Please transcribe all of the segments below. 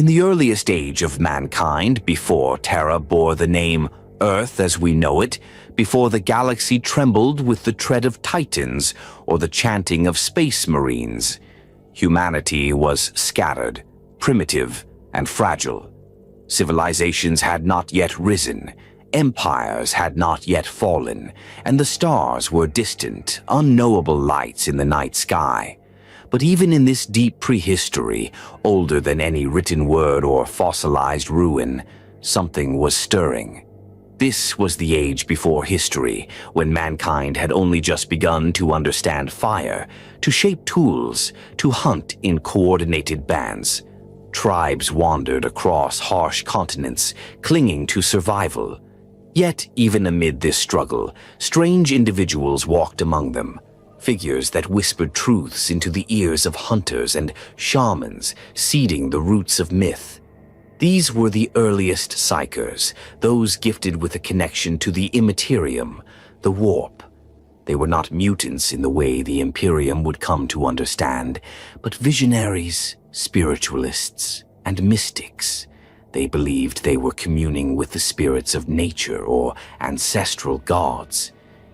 In the earliest age of mankind, before Terra bore the name Earth as we know it, before the galaxy trembled with the tread of titans or the chanting of space marines, humanity was scattered, primitive, and fragile. Civilizations had not yet risen, empires had not yet fallen, and the stars were distant, unknowable lights in the night sky. But even in this deep prehistory, older than any written word or fossilized ruin, something was stirring. This was the age before history, when mankind had only just begun to understand fire, to shape tools, to hunt in coordinated bands. Tribes wandered across harsh continents, clinging to survival. Yet, even amid this struggle, strange individuals walked among them, figures that whispered truths into the ears of hunters and shamans, seeding the roots of myth. These were the earliest psykers, those gifted with a connection to the Imperium, the warp. They were not mutants in the way the Imperium would come to understand, but visionaries, spiritualists, and mystics. They believed they were communing with the spirits of nature or ancestral gods.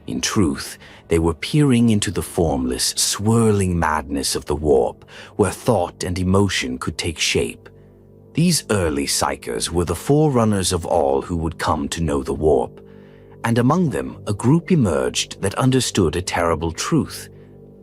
In truth, they were peering into the formless, swirling madness of the warp, where thought and emotion could take shape. These early psykers were the forerunners of all who would come to know the warp, and among them a group emerged that understood a terrible truth.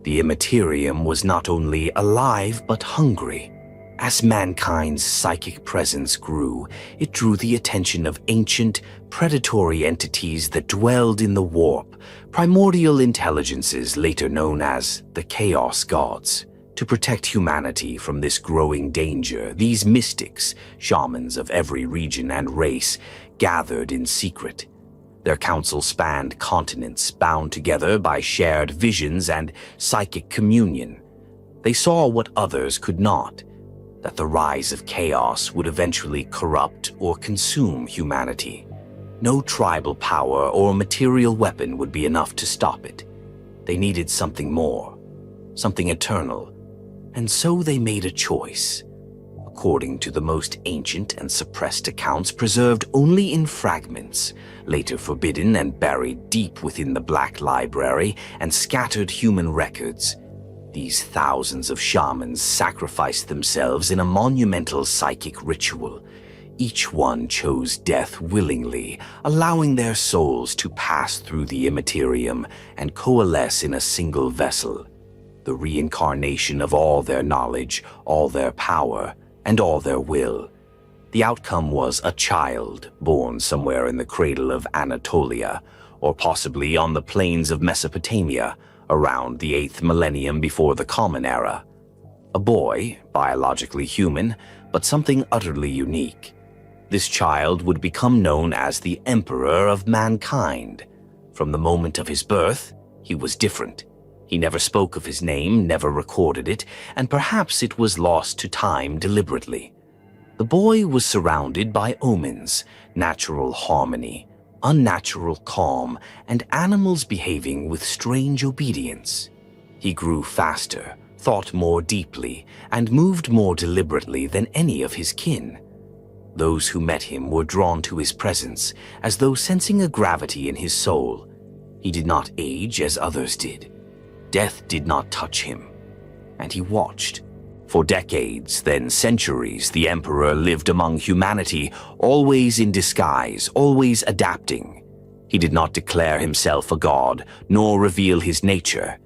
The Imperium was not only alive but hungry. As mankind's psychic presence grew, it drew the attention of ancient, predatory entities that dwelled in the warp, primordial intelligences later known as the Chaos Gods. To protect humanity from this growing danger, these mystics, shamans of every region and race, gathered in secret. Their council spanned continents, bound together by shared visions and psychic communion. They saw what others could not, that the rise of chaos would eventually corrupt or consume humanity. No tribal power or material weapon would be enough to stop it. They needed something more, something eternal. And so they made a choice. According to the most ancient and suppressed accounts preserved only in fragments, later forbidden and buried deep within the Black Library and scattered human records, these thousands of shamans sacrificed themselves in a monumental psychic ritual. Each one chose death willingly, allowing their souls to pass through the Imperium and coalesce in a single vessel. The reincarnation of all their knowledge, all their power, and all their will. The outcome was a child born somewhere in the cradle of Anatolia, or possibly on the plains of Mesopotamia, around the 8th millennium before the Common Era. A boy, biologically human, but something utterly unique. This child would become known as the Emperor of Mankind. From the moment of his birth, he was different. He never spoke of his name, never recorded it, and perhaps it was lost to time deliberately. The boy was surrounded by omens, natural harmony, unnatural calm, and animals behaving with strange obedience. He grew faster, thought more deeply, and moved more deliberately than any of his kin. Those who met him were drawn to his presence, as though sensing a gravity in his soul. He did not age as others did. Death did not touch him, and he watched. For decades, then centuries, the Emperor lived among humanity, always in disguise, always adapting. He did not declare himself a god, nor reveal his nature.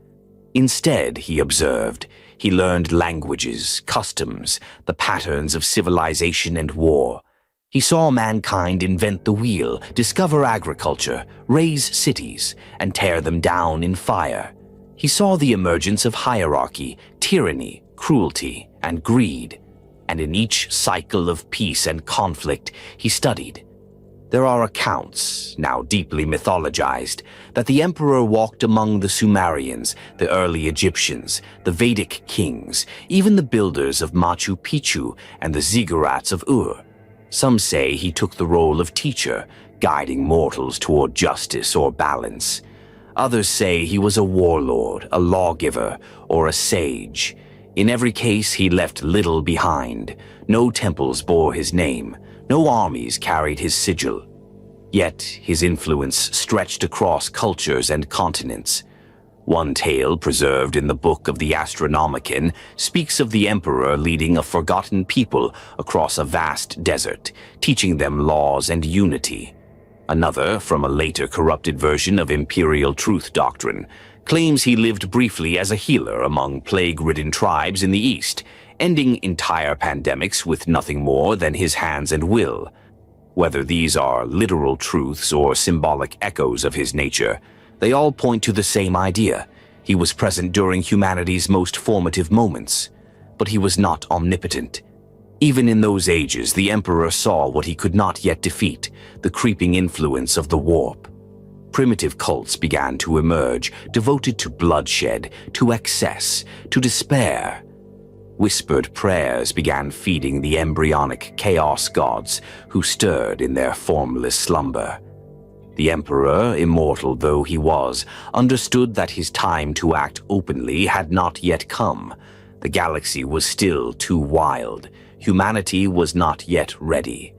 Instead, he observed, he learned languages, customs, the patterns of civilization and war. He saw mankind invent the wheel, discover agriculture, raise cities, and tear them down in fire. He saw the emergence of hierarchy, tyranny, cruelty, and greed, and in each cycle of peace and conflict he studied. There are accounts, now deeply mythologized, that the emperor walked among the Sumerians, the early Egyptians, the Vedic kings, even the builders of Machu Picchu and the ziggurats of Ur. Some say he took the role of teacher, guiding mortals toward justice or balance. Others say he was a warlord, a lawgiver, or a sage. In every case, he left little behind. No temples bore his name. No armies carried his sigil. Yet his influence stretched across cultures and continents. One tale preserved in the Book of the Astronomicon speaks of the emperor leading a forgotten people across a vast desert, teaching them laws and unity. Another, from a later corrupted version of imperial truth doctrine, claims he lived briefly as a healer among plague-ridden tribes in the East, ending entire pandemics with nothing more than his hands and will. Whether these are literal truths or symbolic echoes of his nature, they all point to the same idea. He was present during humanity's most formative moments, but he was not omnipotent. Even in those ages, the Emperor saw what he could not yet defeat, the creeping influence of the warp. Primitive cults began to emerge, devoted to bloodshed, to excess, to despair. Whispered prayers began feeding the embryonic chaos gods who stirred in their formless slumber. The Emperor, immortal though he was, understood that his time to act openly had not yet come. The galaxy was still too wild. Humanity was not yet ready.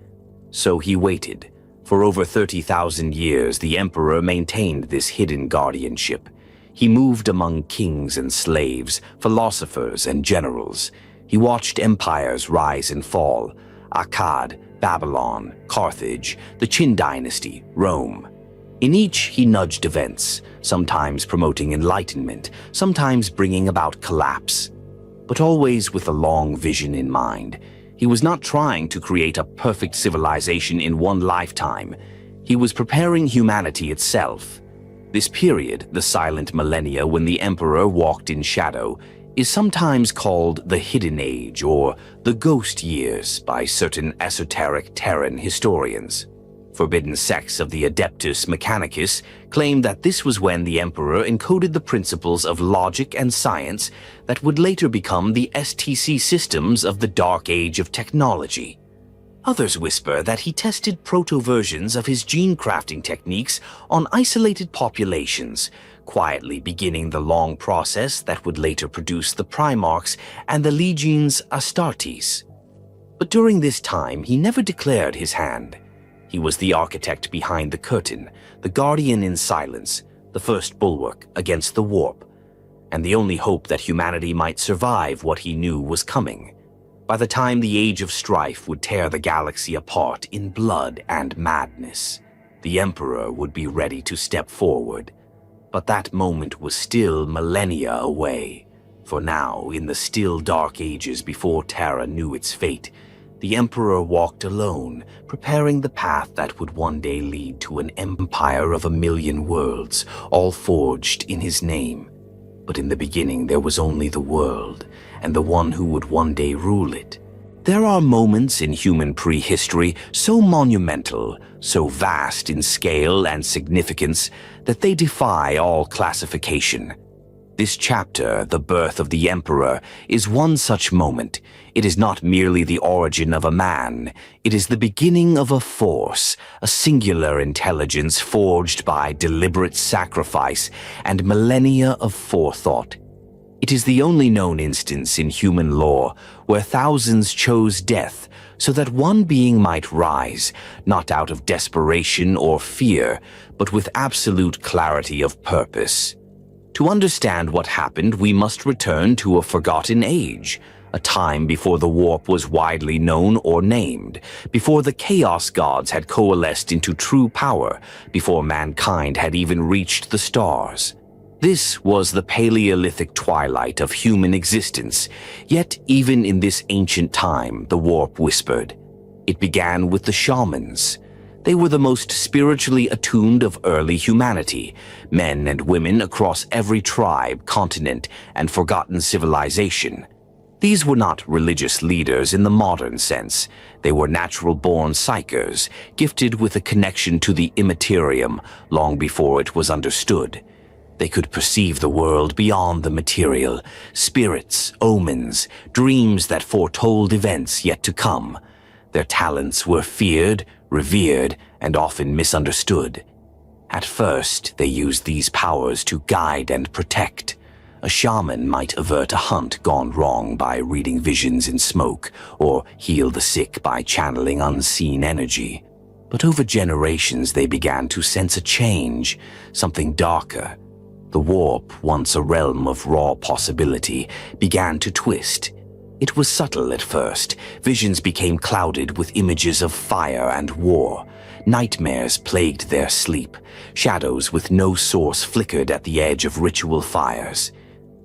So he waited. For over 30,000 years, the Emperor maintained this hidden guardianship. He moved among kings and slaves, philosophers and generals. He watched empires rise and fall. Akkad, Babylon, Carthage, the Qin dynasty, Rome. In each, he nudged events, sometimes promoting enlightenment, sometimes bringing about collapse. But always with a long vision in mind. He was not trying to create a perfect civilization in one lifetime. He was preparing humanity itself. This period, the silent millennia when the Emperor walked in shadow, is sometimes called the Hidden Age or the Ghost Years by certain esoteric Terran historians. Forbidden sects of the Adeptus Mechanicus claim that this was when the Emperor encoded the principles of logic and science that would later become the STC systems of the Dark Age of technology. Others whisper that he tested proto-versions of his gene-crafting techniques on isolated populations, quietly beginning the long process that would later produce the Primarchs and the Legions Astartes. But during this time, he never declared his hand. He was the architect behind the curtain, the guardian in silence, the first bulwark against the warp, and the only hope that humanity might survive what he knew was coming. By the time the Age of Strife would tear the galaxy apart in blood and madness, the Emperor would be ready to step forward. But that moment was still millennia away. For now, in the still dark ages before Terra knew its fate, the Emperor walked alone, preparing the path that would one day lead to an empire of 1,000,000 worlds, all forged in his name. But in the beginning there was only the world, and the one who would one day rule it. There are moments in human prehistory so monumental, so vast in scale and significance, that they defy all classification. This chapter, The Birth of the Emperor, is one such moment. It is not merely the origin of a man. It is the beginning of a force, a singular intelligence forged by deliberate sacrifice and millennia of forethought. It is the only known instance in human lore where thousands chose death so that one being might rise, not out of desperation or fear, but with absolute clarity of purpose. To understand what happened, we must return to a forgotten age, a time before the warp was widely known or named, before the chaos gods had coalesced into true power, before mankind had even reached the stars. This was the Paleolithic twilight of human existence, yet even in this ancient time, the warp whispered. It began with the shamans. They were the most spiritually attuned of early humanity, men and women across every tribe, continent, and forgotten civilization. These were not religious leaders in the modern sense. They were natural-born psykers, gifted with a connection to the immaterium long before it was understood. They could perceive the world beyond the material, spirits, omens, dreams that foretold events yet to come. Their talents were feared, revered, and often misunderstood. At first, they used these powers to guide and protect. A shaman might avert a hunt gone wrong by reading visions in smoke, or heal the sick by channeling unseen energy. But over generations they began to sense a change, something darker. The warp, once a realm of raw possibility, began to twist. It was subtle at first. Visions became clouded with images of fire and war. Nightmares plagued their sleep. Shadows with no source flickered at the edge of ritual fires.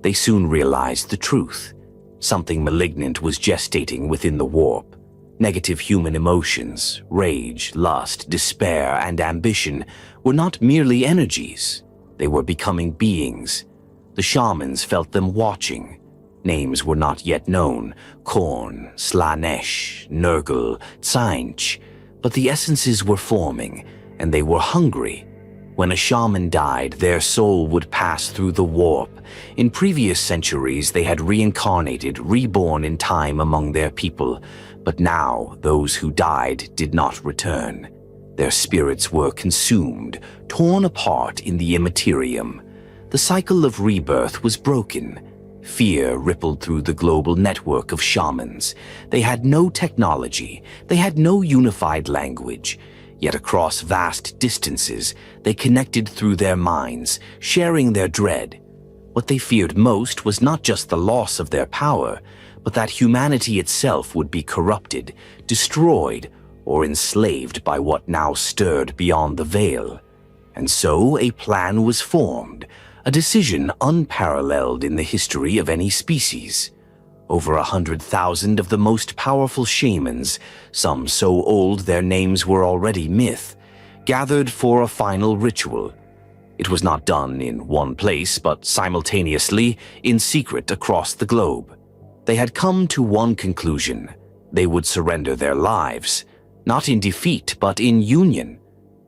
They soon realized the truth. Something malignant was gestating within the warp. Negative human emotions, rage, lust, despair, and ambition were not merely energies. They were becoming beings. The shamans felt them watching. Names were not yet known: Korn, Slanesh, Nurgle, Tsainch. But the essences were forming, and they were hungry. When a shaman died, their soul would pass through the warp. In previous centuries, they had reincarnated, reborn in time among their people. But now, those who died did not return. Their spirits were consumed, torn apart in the immaterium. The cycle of rebirth was broken. Fear rippled through the global network of shamans. They had no technology. They had no unified language. Yet across vast distances, they connected through their minds, sharing their dread. What they feared most was not just the loss of their power, but that humanity itself would be corrupted, destroyed, or enslaved by what now stirred beyond the veil. And so a plan was formed, a decision unparalleled in the history of any species. Over 100,000 of the most powerful shamans, some so old their names were already myth, gathered for a final ritual. It was not done in one place, but simultaneously, in secret across the globe. They had come to one conclusion: they would surrender their lives, not in defeat, but in union.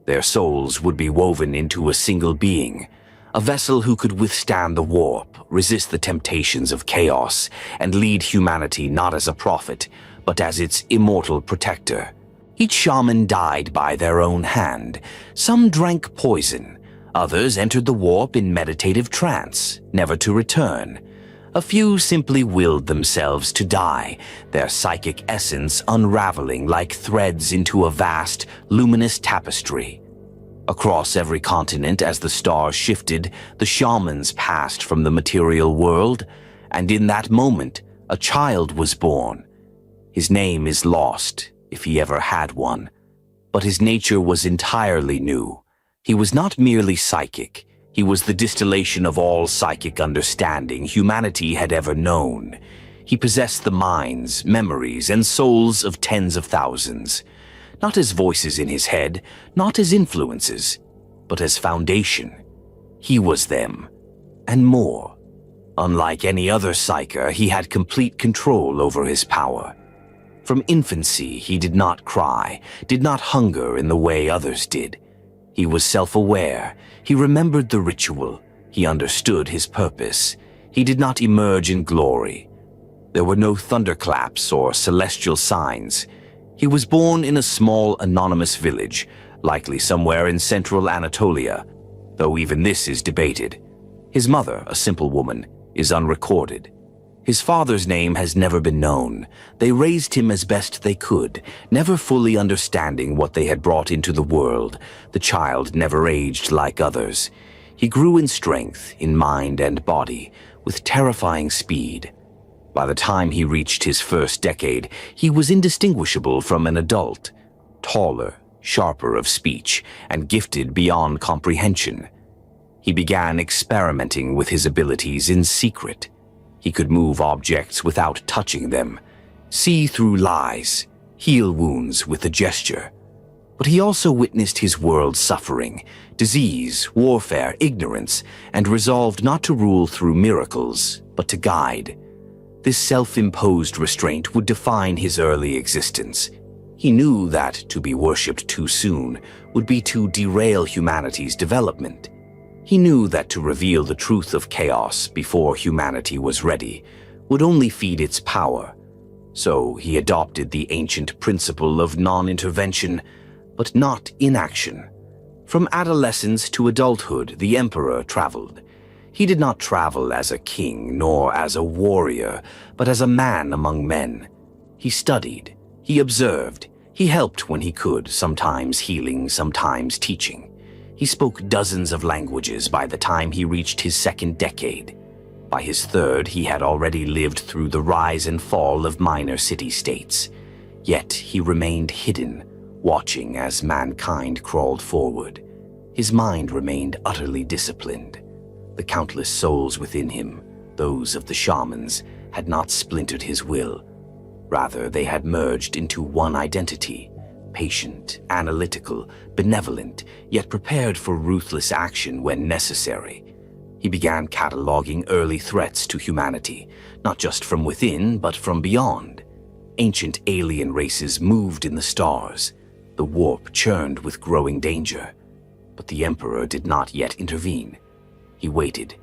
Their souls would be woven into a single being, a vessel who could withstand the warp, resist the temptations of chaos, and lead humanity not as a prophet, but as its immortal protector. Each shaman died by their own hand. Some drank poison. Others entered the warp in meditative trance, never to return. A few simply willed themselves to die, their psychic essence unraveling like threads into a vast, luminous tapestry. Across every continent, as the stars shifted, the shamans passed from the material world, and in that moment, a child was born. His name is lost, if he ever had one, but his nature was entirely new. He was not merely psychic. He was the distillation of all psychic understanding humanity had ever known. He possessed the minds, memories, and souls of tens of thousands. Not as voices in his head, not as influences, but as foundation. He was them, and more. Unlike any other psyker, he had complete control over his power. From infancy, he did not cry, did not hunger in the way others did. He was self-aware. He remembered the ritual. He understood his purpose. He did not emerge in glory. There were no thunderclaps or celestial signs. He was born in a small, anonymous village, likely somewhere in central Anatolia, though even this is debated. His mother, a simple woman, is unrecorded. His father's name has never been known. They raised him as best they could, never fully understanding what they had brought into the world. The child never aged like others. He grew in strength, in mind and body, with terrifying speed. By the time he reached his first decade, he was indistinguishable from an adult, taller, sharper of speech, and gifted beyond comprehension. He began experimenting with his abilities in secret. He could move objects without touching them, see through lies, heal wounds with a gesture. But he also witnessed his world suffering, disease, warfare, ignorance, and resolved not to rule through miracles, but to guide. This self-imposed restraint would define his early existence. He knew that to be worshipped too soon would be to derail humanity's development. He knew that to reveal the truth of chaos before humanity was ready would only feed its power. So he adopted the ancient principle of non-intervention, but not inaction. From adolescence to adulthood, the Emperor traveled. He did not travel as a king nor as a warrior, but as a man among men. He studied, he observed, he helped when he could, sometimes healing, sometimes teaching. He spoke dozens of languages by the time he reached his second decade. By his third, he had already lived through the rise and fall of minor city-states. Yet he remained hidden, watching as mankind crawled forward. His mind remained utterly disciplined. The countless souls within him, those of the shamans, had not splintered his will. Rather, they had merged into one identity, patient, analytical, benevolent, yet prepared for ruthless action when necessary. He began cataloging early threats to humanity, not just from within, but from beyond. Ancient alien races moved in the stars. The warp churned with growing danger. But the Emperor did not yet intervene. He waited.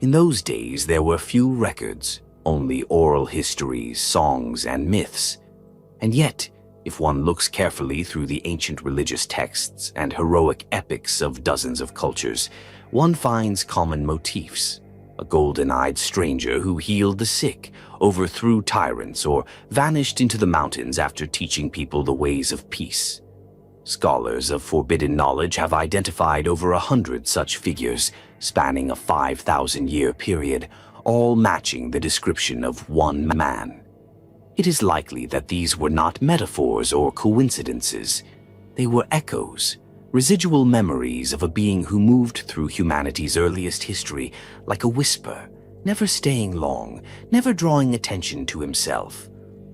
In those days, there were few records, only oral histories, songs, and myths. And yet, if one looks carefully through the ancient religious texts and heroic epics of dozens of cultures, one finds common motifs. A golden-eyed stranger who healed the sick, overthrew tyrants, or vanished into the mountains after teaching people the ways of peace. Scholars of forbidden knowledge have identified over 100 such figures, spanning a 5,000-year period, all matching the description of one man. It is likely that these were not metaphors or coincidences. They were echoes, residual memories of a being who moved through humanity's earliest history like a whisper, never staying long, never drawing attention to himself,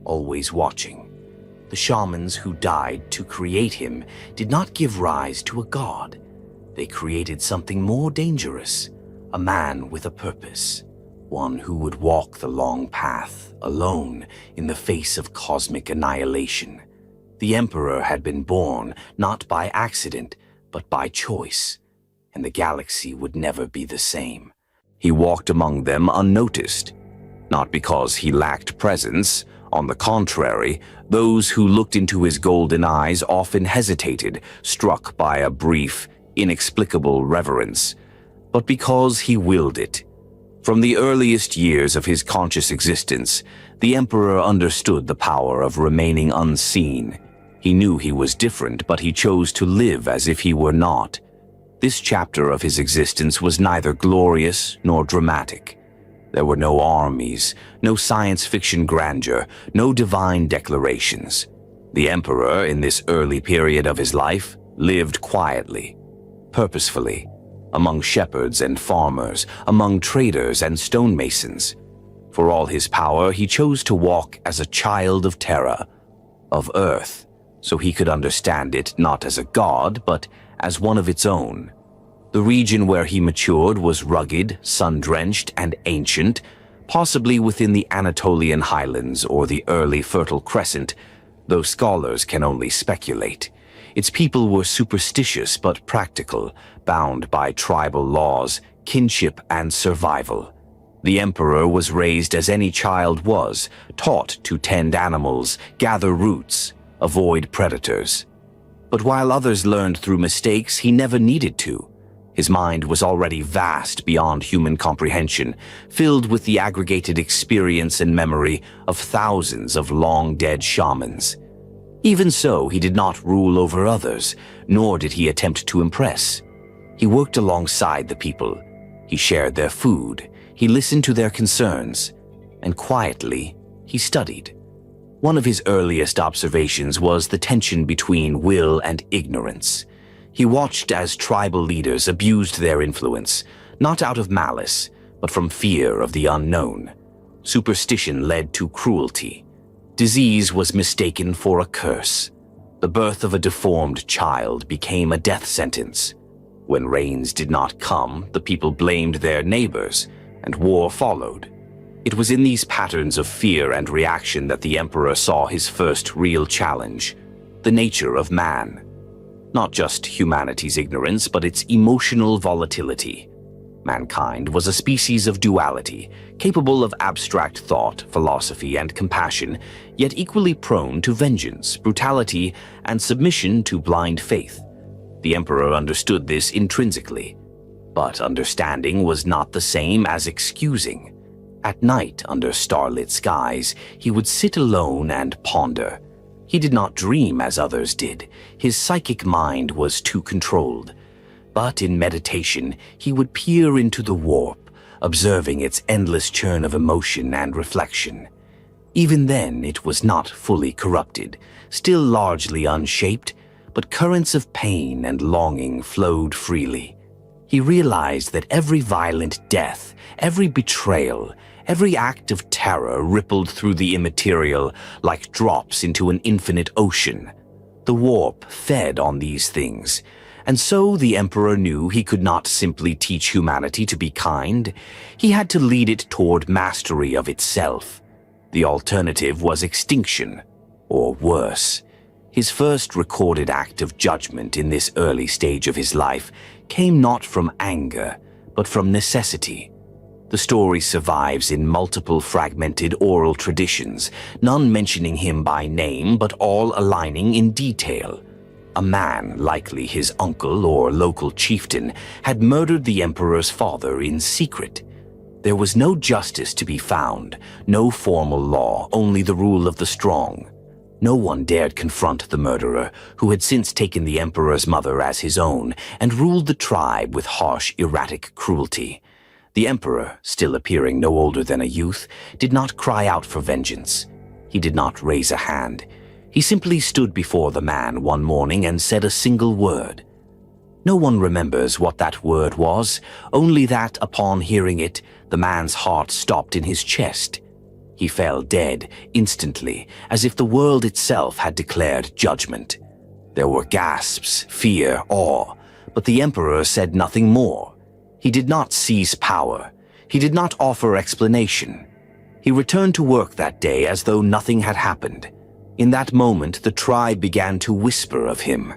always watching. The shamans who died to create him did not give rise to a god. They created something more dangerous, a man with a purpose, one who would walk the long path, alone, in the face of cosmic annihilation. The Emperor had been born not by accident, but by choice, and the galaxy would never be the same. He walked among them unnoticed, not because he lacked presence. On the contrary, those who looked into his golden eyes often hesitated, struck by a brief, inexplicable reverence, but because he willed it. From the earliest years of his conscious existence, the Emperor understood the power of remaining unseen. He knew he was different, but he chose to live as if he were not. This chapter of his existence was neither glorious nor dramatic. There were no armies, no science fiction grandeur, no divine declarations. The Emperor, in this early period of his life, lived quietly, purposefully, among shepherds and farmers, among traders and stonemasons. For all his power, he chose to walk as a child of Terra, of Earth, so he could understand it not as a god, but as one of its own. The region where he matured was rugged, sun-drenched, and ancient, possibly within the Anatolian highlands or the early Fertile Crescent, though scholars can only speculate. Its people were superstitious but practical, bound by tribal laws, kinship, and survival. The Emperor was raised as any child was, taught to tend animals, gather roots, avoid predators. But while others learned through mistakes, he never needed to. His mind was already vast beyond human comprehension, filled with the aggregated experience and memory of thousands of long-dead shamans. Even so, he did not rule over others, nor did he attempt to impress. He worked alongside the people. He shared their food. He listened to their concerns. And quietly, he studied. One of his earliest observations was the tension between will and ignorance. He watched as tribal leaders abused their influence, not out of malice, but from fear of the unknown. Superstition led to cruelty. Disease was mistaken for a curse. The birth of a deformed child became a death sentence. When rains did not come, the people blamed their neighbors, and war followed. It was in these patterns of fear and reaction that the Emperor saw his first real challenge, the nature of man. Not just humanity's ignorance, but its emotional volatility. Mankind was a species of duality, capable of abstract thought, philosophy, and compassion, yet equally prone to vengeance, brutality, and submission to blind faith. The Emperor understood this intrinsically. But understanding was not the same as excusing. At night, under starlit skies, he would sit alone and ponder. He did not dream as others did. His psychic mind was too controlled. But in meditation, he would peer into the warp, observing its endless churn of emotion and reflection. Even then, it was not fully corrupted, still largely unshaped, but currents of pain and longing flowed freely. He realized that every violent death, every betrayal, every act of terror rippled through the immaterial like drops into an infinite ocean. The warp fed on these things, and so the Emperor knew he could not simply teach humanity to be kind. He had to lead it toward mastery of itself. The alternative was extinction, or worse. His first recorded act of judgment in this early stage of his life came not from anger, but from necessity. The story survives in multiple fragmented oral traditions, none mentioning him by name, but all aligning in detail. A man, likely his uncle or local chieftain, had murdered the emperor's father in secret. There was no justice to be found, no formal law, only the rule of the strong. No one dared confront the murderer, who had since taken the emperor's mother as his own and ruled the tribe with harsh, erratic cruelty. The emperor, still appearing no older than a youth, did not cry out for vengeance. He did not raise a hand. He simply stood before the man one morning and said a single word. No one remembers what that word was, only that, upon hearing it, the man's heart stopped in his chest. He fell dead instantly, as if the world itself had declared judgment. There were gasps, fear, awe, but the emperor said nothing more. He did not seize power. He did not offer explanation. He returned to work that day as though nothing had happened. In that moment, the tribe began to whisper of him.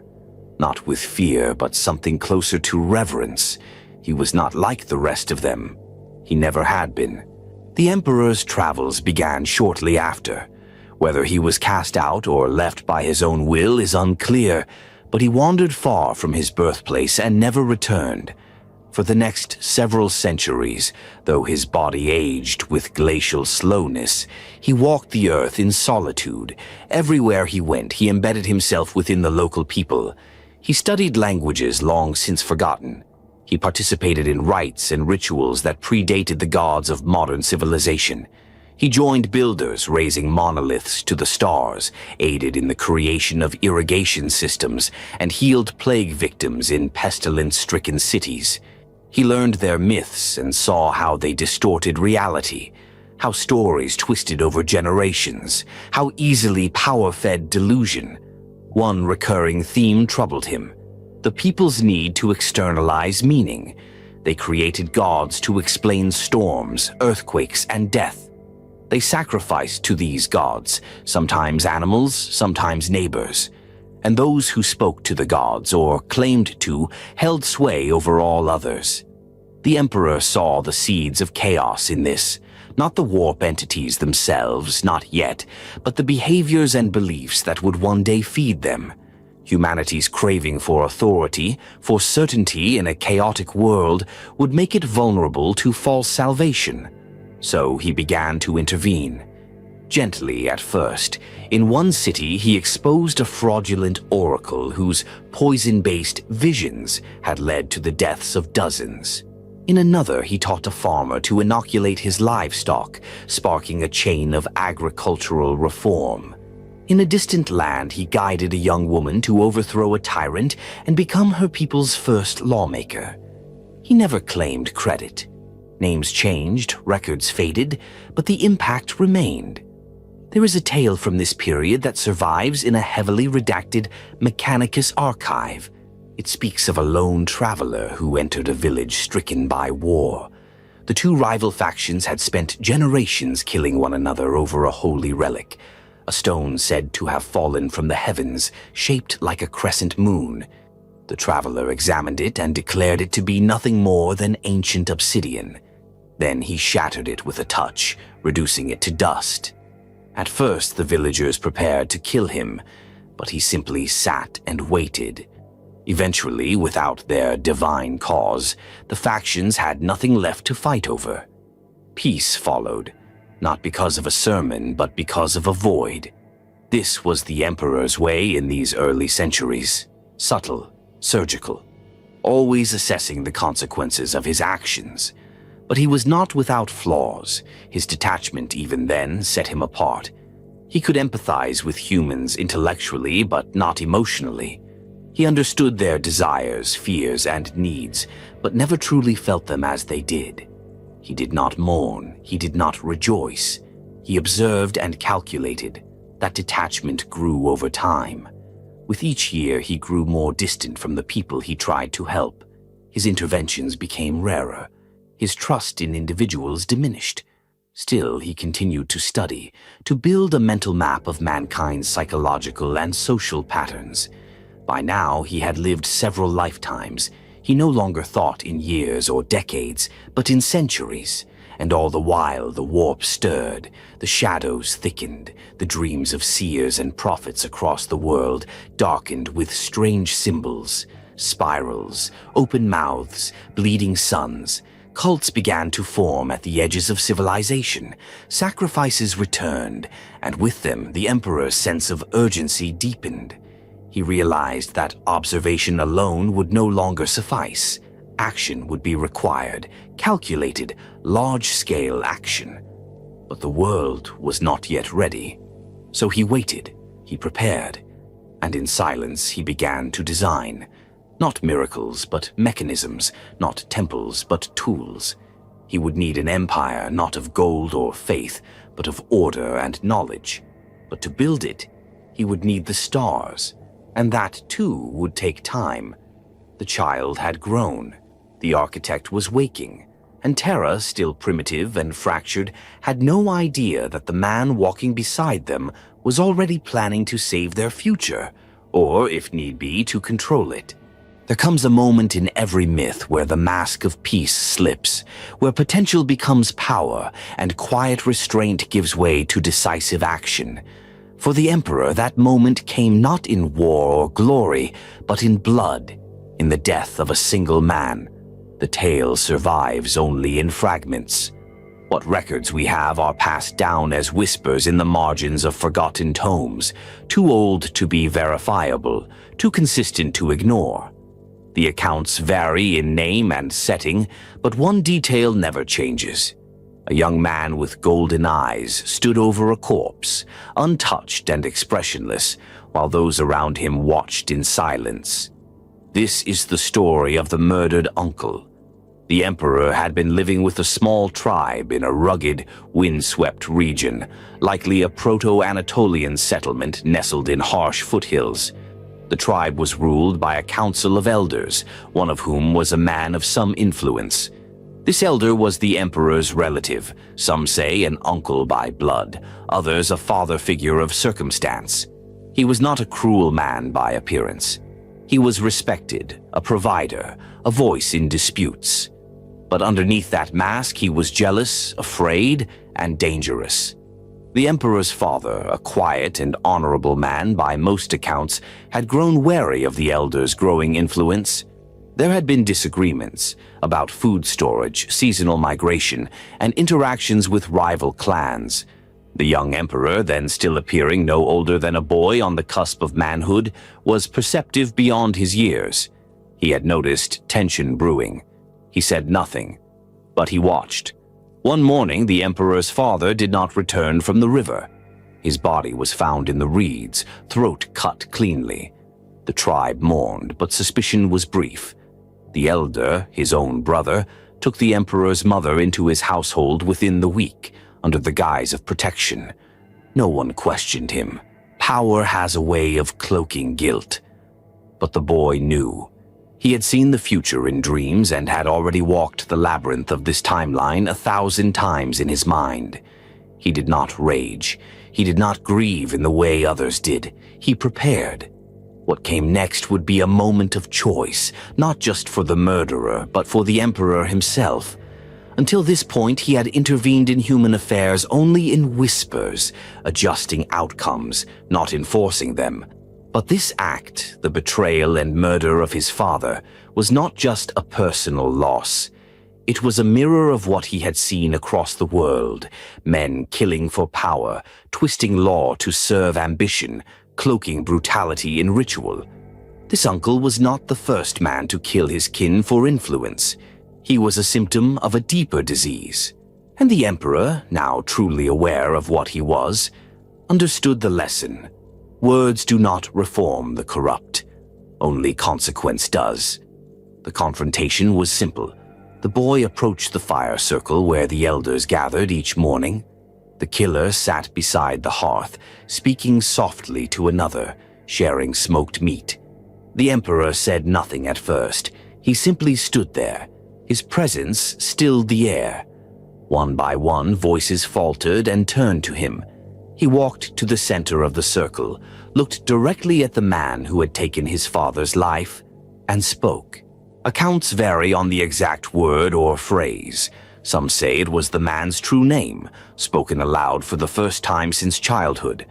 Not with fear, but something closer to reverence. He was not like the rest of them. He never had been. The emperor's travels began shortly after. Whether he was cast out or left by his own will is unclear, but he wandered far from his birthplace and never returned. For the next several centuries, though his body aged with glacial slowness, he walked the earth in solitude. Everywhere he went, he embedded himself within the local people. He studied languages long since forgotten. He participated in rites and rituals that predated the gods of modern civilization. He joined builders raising monoliths to the stars, aided in the creation of irrigation systems, and healed plague victims in pestilence-stricken cities. He learned their myths and saw how they distorted reality, how stories twisted over generations, how easily power fed delusion. One recurring theme troubled him: the people's need to externalize meaning. They created gods to explain storms, earthquakes, and death. They sacrificed to these gods, sometimes animals, sometimes neighbors. And those who spoke to the gods, or claimed to, held sway over all others. The emperor saw the seeds of chaos in this, not the warp entities themselves, not yet, but the behaviors and beliefs that would one day feed them. Humanity's craving for authority, for certainty in a chaotic world, would make it vulnerable to false salvation. So he began to intervene. Gently at first, in one city he exposed a fraudulent oracle whose poison-based visions had led to the deaths of dozens. In another, he taught a farmer to inoculate his livestock, sparking a chain of agricultural reform. In a distant land, he guided a young woman to overthrow a tyrant and become her people's first lawmaker. He never claimed credit. Names changed, records faded, but the impact remained. There is a tale from this period that survives in a heavily redacted Mechanicus archive. It speaks of a lone traveler who entered a village stricken by war. The two rival factions had spent generations killing one another over a holy relic, a stone said to have fallen from the heavens, shaped like a crescent moon. The traveler examined it and declared it to be nothing more than ancient obsidian. Then he shattered it with a touch, reducing it to dust. At first, the villagers prepared to kill him, but he simply sat and waited. Eventually, without their divine cause, the factions had nothing left to fight over. Peace followed, not because of a sermon, but because of a void. This was the Emperor's way in these early centuries, subtle, surgical, always assessing the consequences of his actions. But he was not without flaws. His detachment even then set him apart. He could empathize with humans intellectually, but not emotionally. He understood their desires, fears, and needs, but never truly felt them as they did. He did not mourn, he did not rejoice. He observed and calculated. That detachment grew over time. With each year, he grew more distant from the people he tried to help. His interventions became rarer. His trust in individuals diminished. Still, he continued to study, to build a mental map of mankind's psychological and social patterns. By now, he had lived several lifetimes. He no longer thought in years or decades, but in centuries. And all the while the warp stirred, the shadows thickened, the dreams of seers and prophets across the world darkened with strange symbols, spirals, open mouths, bleeding suns. Cults began to form at the edges of civilization. Sacrifices returned, and with them the Emperor's sense of urgency deepened. He realized that observation alone would no longer suffice. Action would be required, calculated, large-scale action. But the world was not yet ready. So he waited, he prepared, and in silence he began to design. Not miracles, but mechanisms, not temples, but tools. He would need an empire not of gold or faith, but of order and knowledge. But to build it, he would need the stars, and that too would take time. The child had grown. The architect was waking, and Terra, still primitive and fractured, had no idea that the man walking beside them was already planning to save their future, or, if need be, to control it. There comes a moment in every myth where the mask of peace slips, where potential becomes power, and quiet restraint gives way to decisive action. For the Emperor, that moment came not in war or glory, but in blood, in the death of a single man. The tale survives only in fragments. What records we have are passed down as whispers in the margins of forgotten tomes, too old to be verifiable, too consistent to ignore. The accounts vary in name and setting, but one detail never changes. A young man with golden eyes stood over a corpse, untouched and expressionless, while those around him watched in silence. This is the story of the murdered uncle. The Emperor had been living with a small tribe in a rugged, windswept region, likely a Proto-Anatolian settlement nestled in harsh foothills. The tribe was ruled by a council of elders, one of whom was a man of some influence. This elder was the Emperor's relative, some say an uncle by blood, others a father figure of circumstance. He was not a cruel man by appearance. He was respected, a provider, a voice in disputes. But underneath that mask he was jealous, afraid, and dangerous. The Emperor's father, a quiet and honorable man by most accounts, had grown wary of the elder's growing influence. There had been disagreements about food storage, seasonal migration, and interactions with rival clans. The young Emperor, then still appearing no older than a boy on the cusp of manhood, was perceptive beyond his years. He had noticed tension brewing. He said nothing, but he watched. One morning, the Emperor's father did not return from the river. His body was found in the reeds, throat cut cleanly. The tribe mourned, but suspicion was brief. The elder, his own brother, took the Emperor's mother into his household within the week, under the guise of protection. No one questioned him. Power has a way of cloaking guilt. But the boy knew. He had seen the future in dreams and had already walked the labyrinth of this timeline 1,000 times in his mind. He did not rage. He did not grieve in the way others did. He prepared. What came next would be a moment of choice, not just for the murderer, but for the Emperor himself. Until this point, he had intervened in human affairs only in whispers, adjusting outcomes, not enforcing them. But this act, the betrayal and murder of his father, was not just a personal loss. It was a mirror of what he had seen across the world, men killing for power, twisting law to serve ambition, cloaking brutality in ritual. This uncle was not the first man to kill his kin for influence. He was a symptom of a deeper disease. And the emperor, now truly aware of what he was, understood the lesson. Words do not reform the corrupt. Only consequence does. The confrontation was simple. The boy approached the fire circle where the elders gathered each morning. The killer sat beside the hearth, speaking softly to another, sharing smoked meat. The emperor said nothing at first. He simply stood there. His presence stilled the air. One by one, voices faltered and turned to him. He walked to the center of the circle, looked directly at the man who had taken his father's life, and spoke. Accounts vary on the exact word or phrase. Some say it was the man's true name, spoken aloud for the first time since childhood.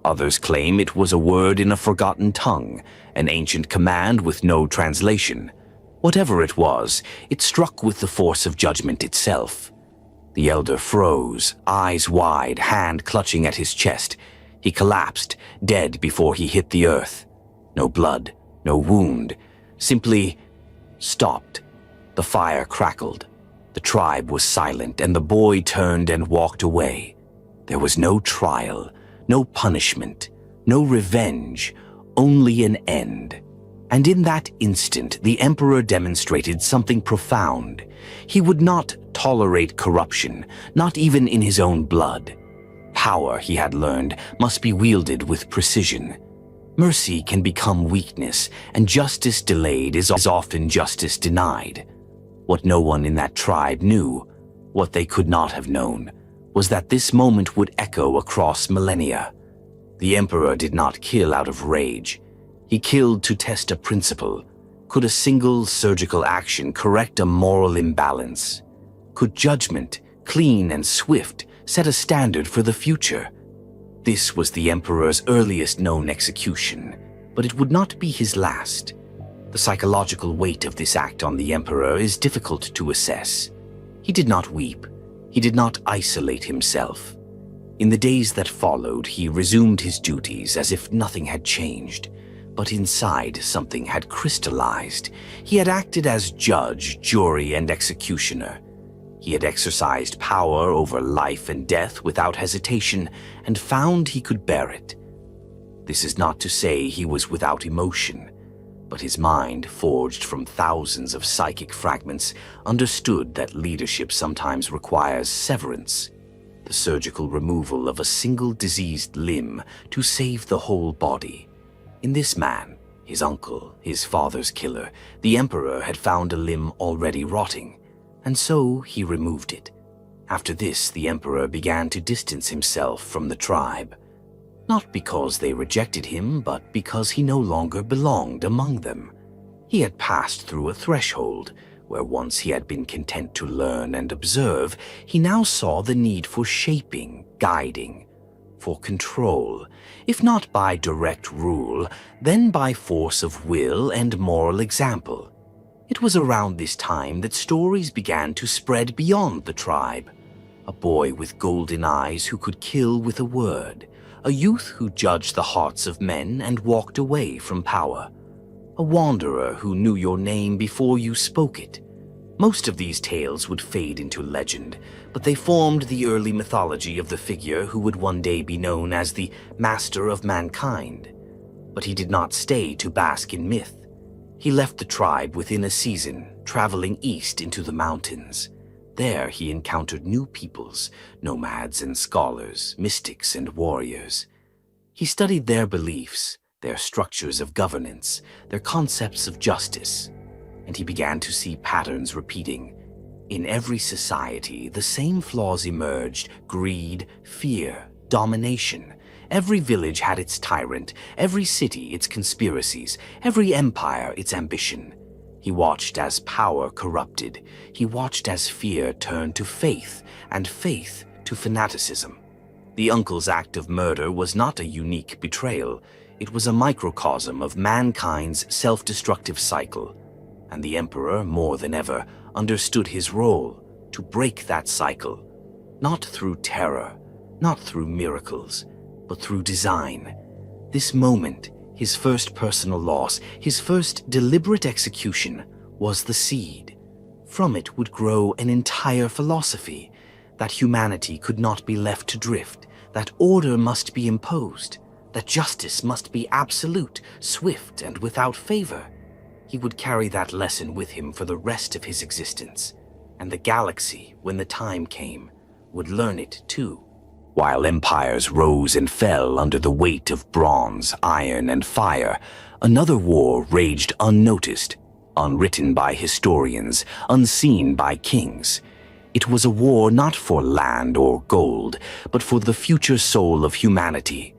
Others claim it was a word in a forgotten tongue, an ancient command with no translation. Whatever it was, it struck with the force of judgment itself. The elder froze, eyes wide, hand clutching at his chest. He collapsed, dead before he hit the earth. No blood, no wound, simply stopped. The fire crackled. The tribe was silent, and the boy turned and walked away. There was no trial, no punishment, no revenge, only an end. And in that instant, the emperor demonstrated something profound. He would not tolerate corruption, not even in his own blood. Power, he had learned, must be wielded with precision. Mercy can become weakness, and justice delayed is often justice denied. What no one in that tribe knew, what they could not have known, was that this moment would echo across millennia. The emperor did not kill out of rage. He killed to test a principle. Could a single surgical action correct a moral imbalance? Could judgment, clean and swift, set a standard for the future? This was the emperor's earliest known execution, but it would not be his last. The psychological weight of this act on the emperor is difficult to assess. He did not weep. He did not isolate himself. In the days that followed, he resumed his duties as if nothing had changed. But inside, something had crystallized. He had acted as judge, jury, and executioner. He had exercised power over life and death without hesitation and found he could bear it. This is not to say he was without emotion, but his mind, forged from thousands of psychic fragments, understood that leadership sometimes requires severance, the surgical removal of a single diseased limb to save the whole body. In this man, his uncle, his father's killer, the emperor had found a limb already rotting, and so he removed it. After this, the emperor began to distance himself from the tribe, not because they rejected him, but because he no longer belonged among them. He had passed through a threshold where once he had been content to learn and observe, he now saw the need for shaping, guiding, for control, if not by direct rule, then by force of will and moral example. It was around this time that stories began to spread beyond the tribe. A boy with golden eyes who could kill with a word, a youth who judged the hearts of men and walked away from power, a wanderer who knew your name before you spoke it. Most of these tales would fade into legend, but they formed the early mythology of the figure who would one day be known as the master of mankind. But he did not stay to bask in myth. He left the tribe within a season, traveling east into the mountains. There he encountered new peoples, nomads and scholars, mystics and warriors. He studied their beliefs, their structures of governance, their concepts of justice, and he began to see patterns repeating. In every society, the same flaws emerged: greed, fear, domination. Every village had its tyrant, every city its conspiracies, every empire its ambition. He watched as power corrupted. He watched as fear turned to faith, and faith to fanaticism. The uncle's act of murder was not a unique betrayal. It was a microcosm of mankind's self-destructive cycle, and the Emperor, more than ever, understood his role to break that cycle, not through terror, not through miracles, but through design. This moment, his first personal loss, his first deliberate execution, was the seed. From it would grow an entire philosophy, that humanity could not be left to drift, that order must be imposed, that justice must be absolute, swift, and without favor. He would carry that lesson with him for the rest of his existence, and the galaxy, when the time came, would learn it too. While empires rose and fell under the weight of bronze, iron, and fire, another war raged unnoticed, unwritten by historians, unseen by kings. It was a war not for land or gold, but for the future soul of humanity.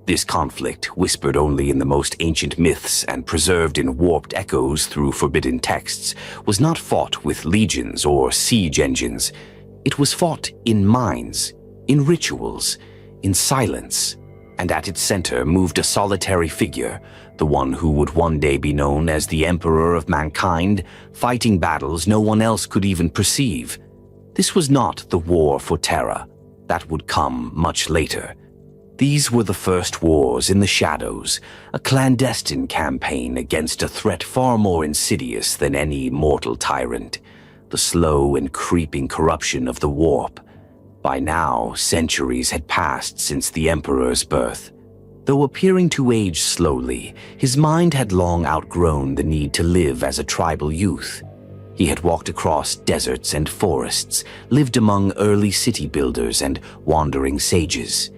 This conflict, whispered only in the most ancient myths and preserved in warped echoes through forbidden texts, was not fought with legions or siege engines. It was fought in minds, in rituals, in silence, and at its center moved a solitary figure, the one who would one day be known as the Emperor of Mankind, fighting battles no one else could even perceive. This was not the war for Terra. That would come much later. These were the first wars in the shadows, a clandestine campaign against a threat far more insidious than any mortal tyrant, the slow and creeping corruption of the warp. By now, centuries had passed since the Emperor's birth. Though appearing to age slowly, his mind had long outgrown the need to live as a tribal youth. He had walked across deserts and forests, lived among early city builders and wandering sages.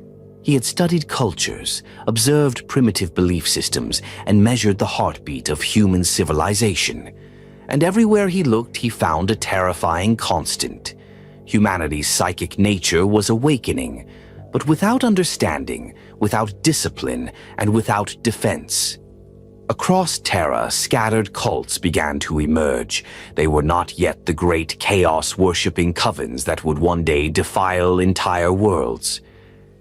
He had studied cultures, observed primitive belief systems, and measured the heartbeat of human civilization. And everywhere he looked, he found a terrifying constant. Humanity's psychic nature was awakening, but without understanding, without discipline, and without defense. Across Terra, scattered cults began to emerge. They were not yet the great chaos-worshipping covens that would one day defile entire worlds.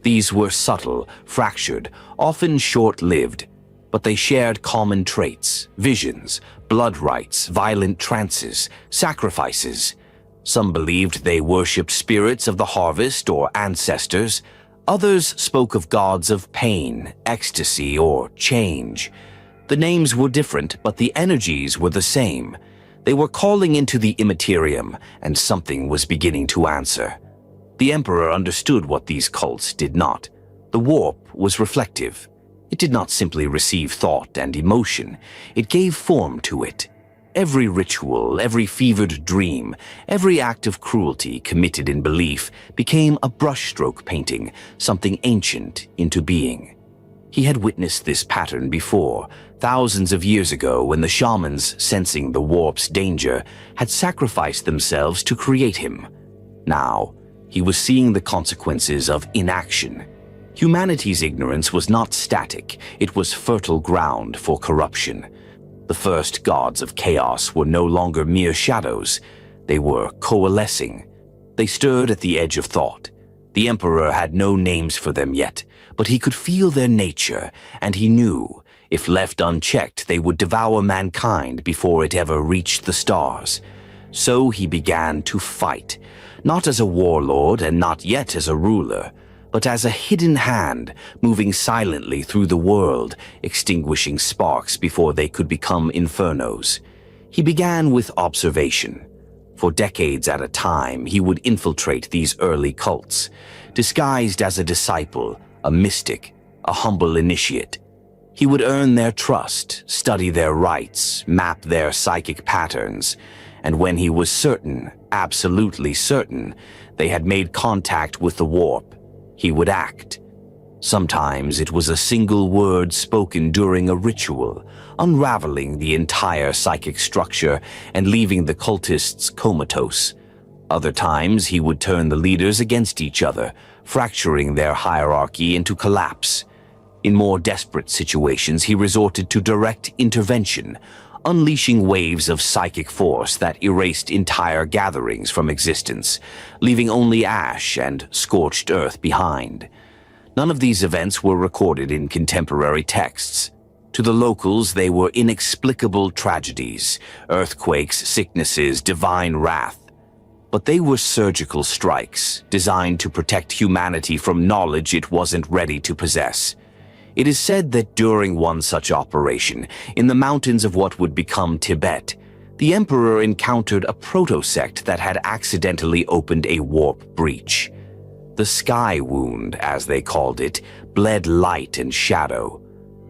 These were subtle, fractured, often short-lived, but they shared common traits, visions, blood rites, violent trances, sacrifices. Some believed they worshipped spirits of the harvest or ancestors. Others spoke of gods of pain, ecstasy, or change. The names were different, but the energies were the same. They were calling into the immaterium, and something was beginning to answer. The Emperor understood what these cults did not. The warp was reflective. It did not simply receive thought and emotion. It gave form to it. Every ritual, every fevered dream, every act of cruelty committed in belief became a brushstroke painting something ancient into being. He had witnessed this pattern before, thousands of years ago, when the shamans, sensing the warp's danger, had sacrificed themselves to create him. Now, he was seeing the consequences of inaction. Humanity's ignorance was not static, it was fertile ground for corruption. The first gods of chaos were no longer mere shadows. They were coalescing. They stirred at the edge of thought. The Emperor had no names for them yet, but he could feel their nature, and he knew, if left unchecked, they would devour mankind before it ever reached the stars. So he began to fight, not as a warlord and not yet as a ruler, but as a hidden hand moving silently through the world, extinguishing sparks before they could become infernos. He began with observation. For decades at a time, he would infiltrate these early cults, disguised as a disciple, a mystic, a humble initiate. He would earn their trust, study their rites, map their psychic patterns, and when he was certain, absolutely certain, they had made contact with the warp, he would act. Sometimes it was a single word spoken during a ritual, unraveling the entire psychic structure and leaving the cultists comatose. Other times he would turn the leaders against each other, fracturing their hierarchy into collapse. In more desperate situations, he resorted to direct intervention, unleashing waves of psychic force that erased entire gatherings from existence, leaving only ash and scorched earth behind. None of these events were recorded in contemporary texts. To the locals, they were inexplicable tragedies, earthquakes, sicknesses, divine wrath. But they were surgical strikes, designed to protect humanity from knowledge it wasn't ready to possess. It is said that during one such operation, in the mountains of what would become Tibet, the Emperor encountered a proto-sect that had accidentally opened a warp breach. The Sky Wound, as they called it, bled light and shadow.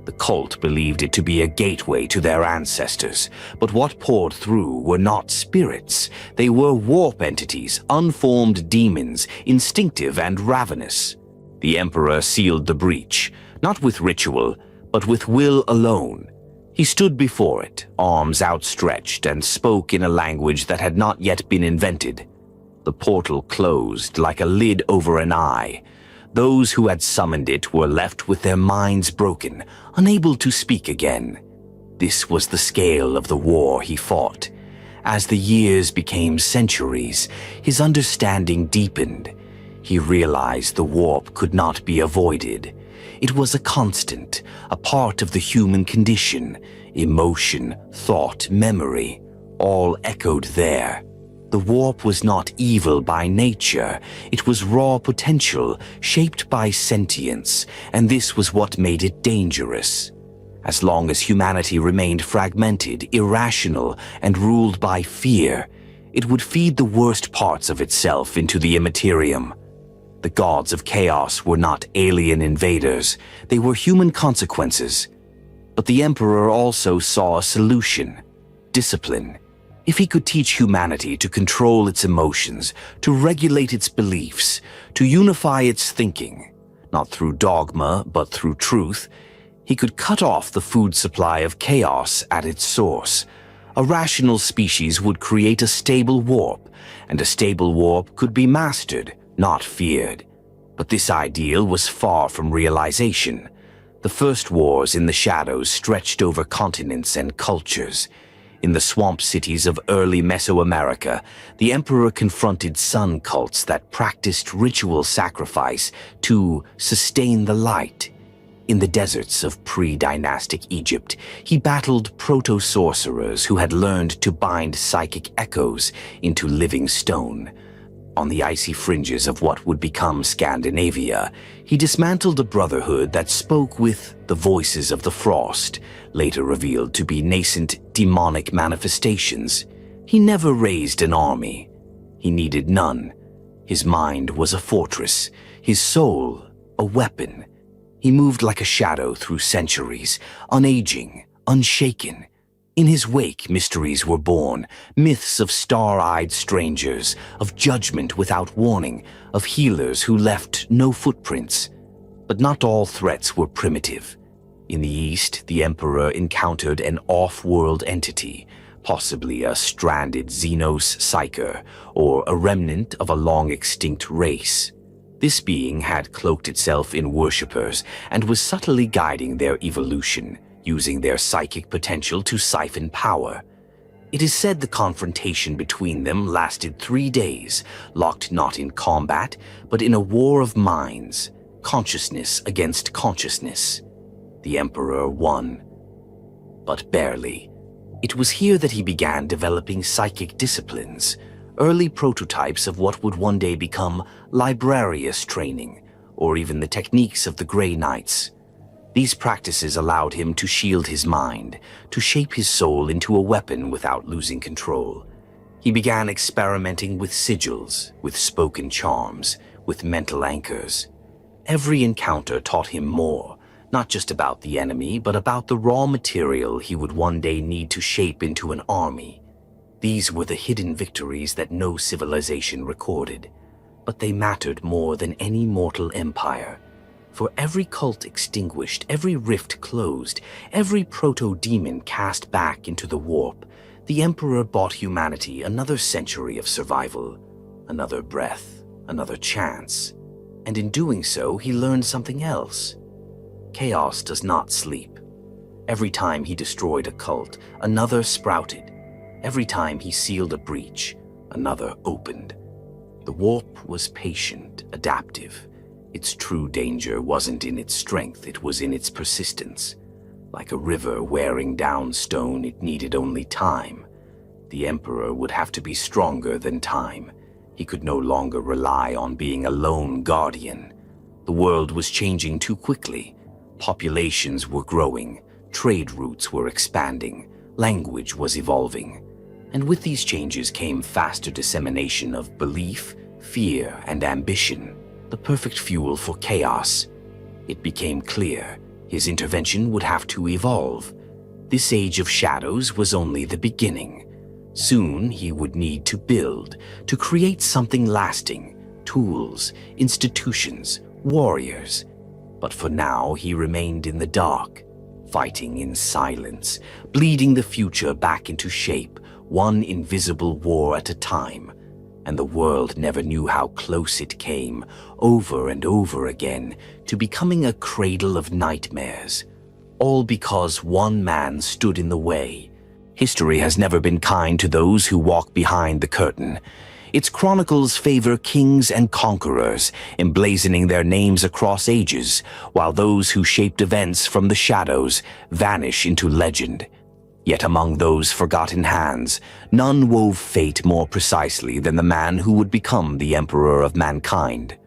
The cult believed it to be a gateway to their ancestors, but what poured through were not spirits. They were warp entities, unformed demons, instinctive and ravenous. The Emperor sealed the breach, not with ritual, but with will alone. He stood before it, arms outstretched, and spoke in a language that had not yet been invented. The portal closed like a lid over an eye. Those who had summoned it were left with their minds broken, unable to speak again. This was the scale of the war he fought. As the years became centuries, his understanding deepened. He realized the warp could not be avoided. It was a constant, a part of the human condition. Emotion, thought, memory, all echoed there. The warp was not evil by nature. It was raw potential, shaped by sentience, and this was what made it dangerous. As long as humanity remained fragmented, irrational, and ruled by fear, it would feed the worst parts of itself into the immaterium. The gods of chaos were not alien invaders. They were human consequences. But the Emperor also saw a solution: discipline. If he could teach humanity to control its emotions, to regulate its beliefs, to unify its thinking, not through dogma but through truth, he could cut off the food supply of chaos at its source. A rational species would create a stable warp, and a stable warp could be mastered, not feared. But this ideal was far from realization. The first wars in the shadows stretched over continents and cultures. In the swamp cities of early Mesoamerica, the Emperor confronted sun cults that practiced ritual sacrifice to sustain the light. In the deserts of pre-dynastic Egypt, he battled proto-sorcerers who had learned to bind psychic echoes into living stone. On the icy fringes of what would become Scandinavia, he dismantled a brotherhood that spoke with the voices of the frost, later revealed to be nascent demonic manifestations. He never raised an army. He needed none. His mind was a fortress, his soul a weapon. He moved like a shadow through centuries, unaging, unshaken. In his wake, mysteries were born, myths of star-eyed strangers, of judgment without warning, of healers who left no footprints. But not all threats were primitive. In the East, the Emperor encountered an off-world entity, possibly a stranded Xenos psyker, or a remnant of a long-extinct race. This being had cloaked itself in worshippers and was subtly guiding their evolution, using their psychic potential to siphon power. It is said the confrontation between them lasted 3 days, locked not in combat, but in a war of minds, consciousness against consciousness. The Emperor won, but barely. It was here that he began developing psychic disciplines, early prototypes of what would one day become librarius training, or even the techniques of the Grey Knights. These practices allowed him to shield his mind, to shape his soul into a weapon without losing control. He began experimenting with sigils, with spoken charms, with mental anchors. Every encounter taught him more, not just about the enemy, but about the raw material he would one day need to shape into an army. These were the hidden victories that no civilization recorded, but they mattered more than any mortal empire. For every cult extinguished, every rift closed, every proto-demon cast back into the warp, the Emperor bought humanity another century of survival, another breath, another chance. And in doing so, he learned something else. Chaos does not sleep. Every time he destroyed a cult, another sprouted. Every time he sealed a breach, another opened. The warp was patient, adaptive. Its true danger wasn't in its strength, it was in its persistence. Like a river wearing down stone, it needed only time. The Emperor would have to be stronger than time. He could no longer rely on being a lone guardian. The world was changing too quickly. Populations were growing, trade routes were expanding, language was evolving. And with these changes came faster dissemination of belief, fear, and ambition, the perfect fuel for chaos. It became clear his intervention would have to evolve. This age of shadows was only the beginning. Soon he would need to build, to create something lasting, tools, institutions, warriors. But for now he remained in the dark, fighting in silence, bleeding the future back into shape, one invisible war at a time. And the world never knew how close it came, over and over again, to becoming a cradle of nightmares. All because one man stood in the way. History has never been kind to those who walk behind the curtain. Its chronicles favor kings and conquerors, emblazoning their names across ages, while those who shaped events from the shadows vanish into legend. Yet among those forgotten hands, none wove fate more precisely than the man who would become the Emperor of Mankind.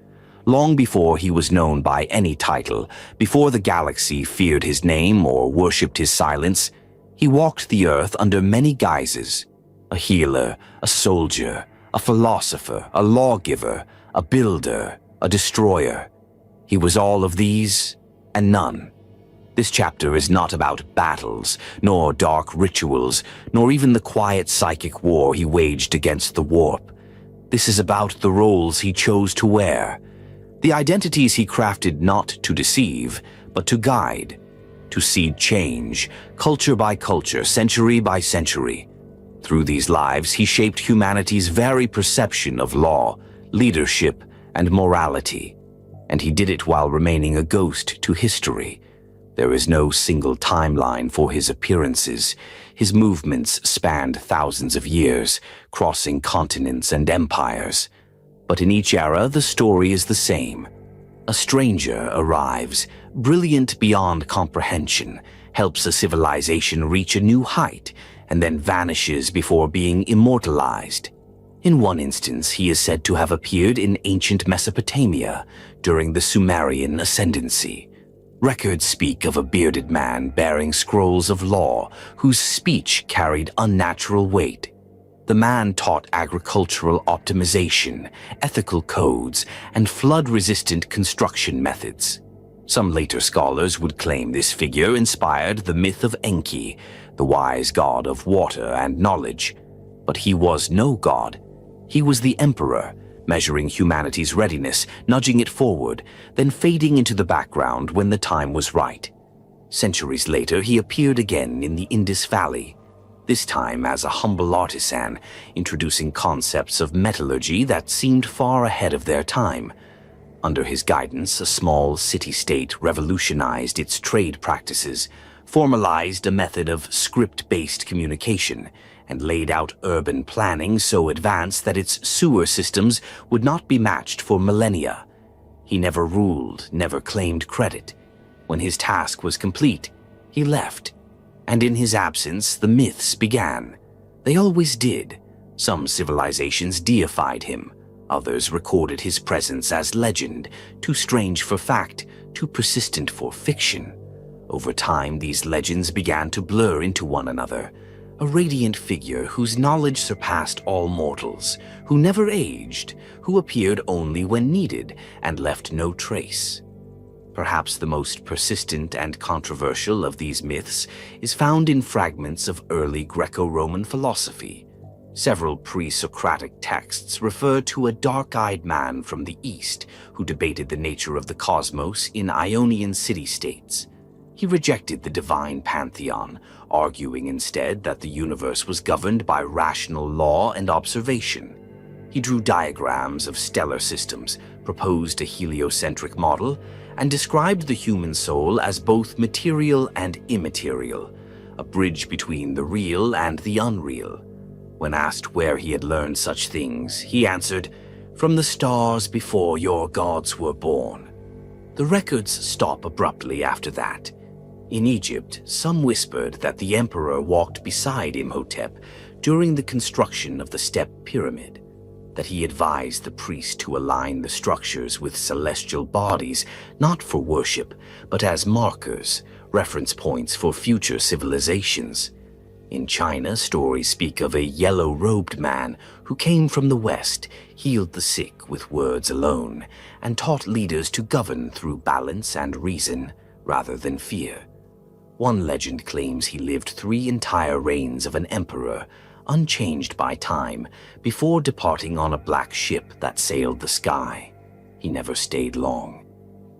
Long before he was known by any title, before the galaxy feared his name or worshipped his silence, he walked the earth under many guises. A healer, a soldier, a philosopher, a lawgiver, a builder, a destroyer. He was all of these and none. This chapter is not about battles, nor dark rituals, nor even the quiet psychic war he waged against the warp. This is about the roles he chose to wear, the identities he crafted not to deceive, but to guide, to seed change, culture by culture, century by century. Through these lives, he shaped humanity's very perception of law, leadership, and morality. And he did it while remaining a ghost to history. There is no single timeline for his appearances. His movements spanned thousands of years, crossing continents and empires. But in each era, the story is the same. A stranger arrives, brilliant beyond comprehension, helps a civilization reach a new height, and then vanishes before being immortalized. In one instance, he is said to have appeared in ancient Mesopotamia during the Sumerian ascendancy. Records speak of a bearded man bearing scrolls of law, whose speech carried unnatural weight. The man taught agricultural optimization, ethical codes, and flood-resistant construction methods. Some later scholars would claim this figure inspired the myth of Enki, the wise god of water and knowledge. But he was no god. He was the emperor, measuring humanity's readiness, nudging it forward, then fading into the background when the time was right. Centuries later, he appeared again in the Indus Valley, this time as a humble artisan, introducing concepts of metallurgy that seemed far ahead of their time. Under his guidance, a small city-state revolutionized its trade practices, formalized a method of script-based communication, and laid out urban planning so advanced that its sewer systems would not be matched for millennia. He never ruled, never claimed credit. When his task was complete, he left. And in his absence, the myths began. They always did. Some civilizations deified him. Others recorded his presence as legend, too strange for fact, too persistent for fiction. Over time, these legends began to blur into one another. A radiant figure whose knowledge surpassed all mortals, who never aged, who appeared only when needed and left no trace. Perhaps the most persistent and controversial of these myths is found in fragments of early Greco-Roman philosophy. Several pre-Socratic texts refer to a dark-eyed man from the East who debated the nature of the cosmos in Ionian city-states. He rejected the divine pantheon, arguing instead that the universe was governed by rational law and observation. He drew diagrams of stellar systems, proposed a heliocentric model, and described the human soul as both material and immaterial, a bridge between the real and the unreal. When asked where he had learned such things, he answered, "From the stars before your gods were born." The records stop abruptly after that. In Egypt, some whispered that the emperor walked beside Imhotep during the construction of the Step Pyramid, that he advised the priest to align the structures with celestial bodies, not for worship, but as markers, reference points for future civilizations. In China, stories speak of a yellow-robed man who came from the West, healed the sick with words alone, and taught leaders to govern through balance and reason rather than fear. One legend claims he lived 3 entire reigns of an emperor, unchanged by time, before departing on a black ship that sailed the sky. He never stayed long.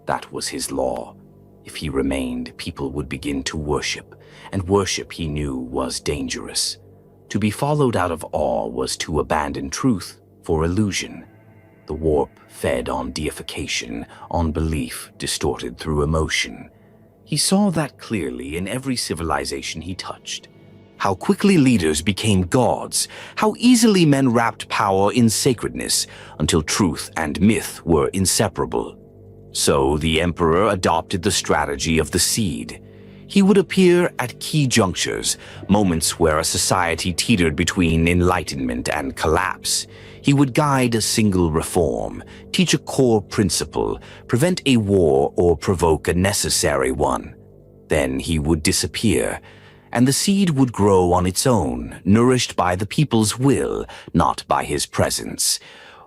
That was his law. If he remained, people would begin to worship, and worship, he knew, was dangerous. To be followed out of awe was to abandon truth for illusion. The warp fed on deification, on belief distorted through emotion. He saw that clearly in every civilization he touched. How quickly leaders became gods, how easily men wrapped power in sacredness until truth and myth were inseparable. So the emperor adopted the strategy of the seed. He would appear at key junctures, moments where a society teetered between enlightenment and collapse. He would guide a single reform, teach a core principle, prevent a war, or provoke a necessary one. Then he would disappear, and the seed would grow on its own, nourished by the people's will, not by his presence.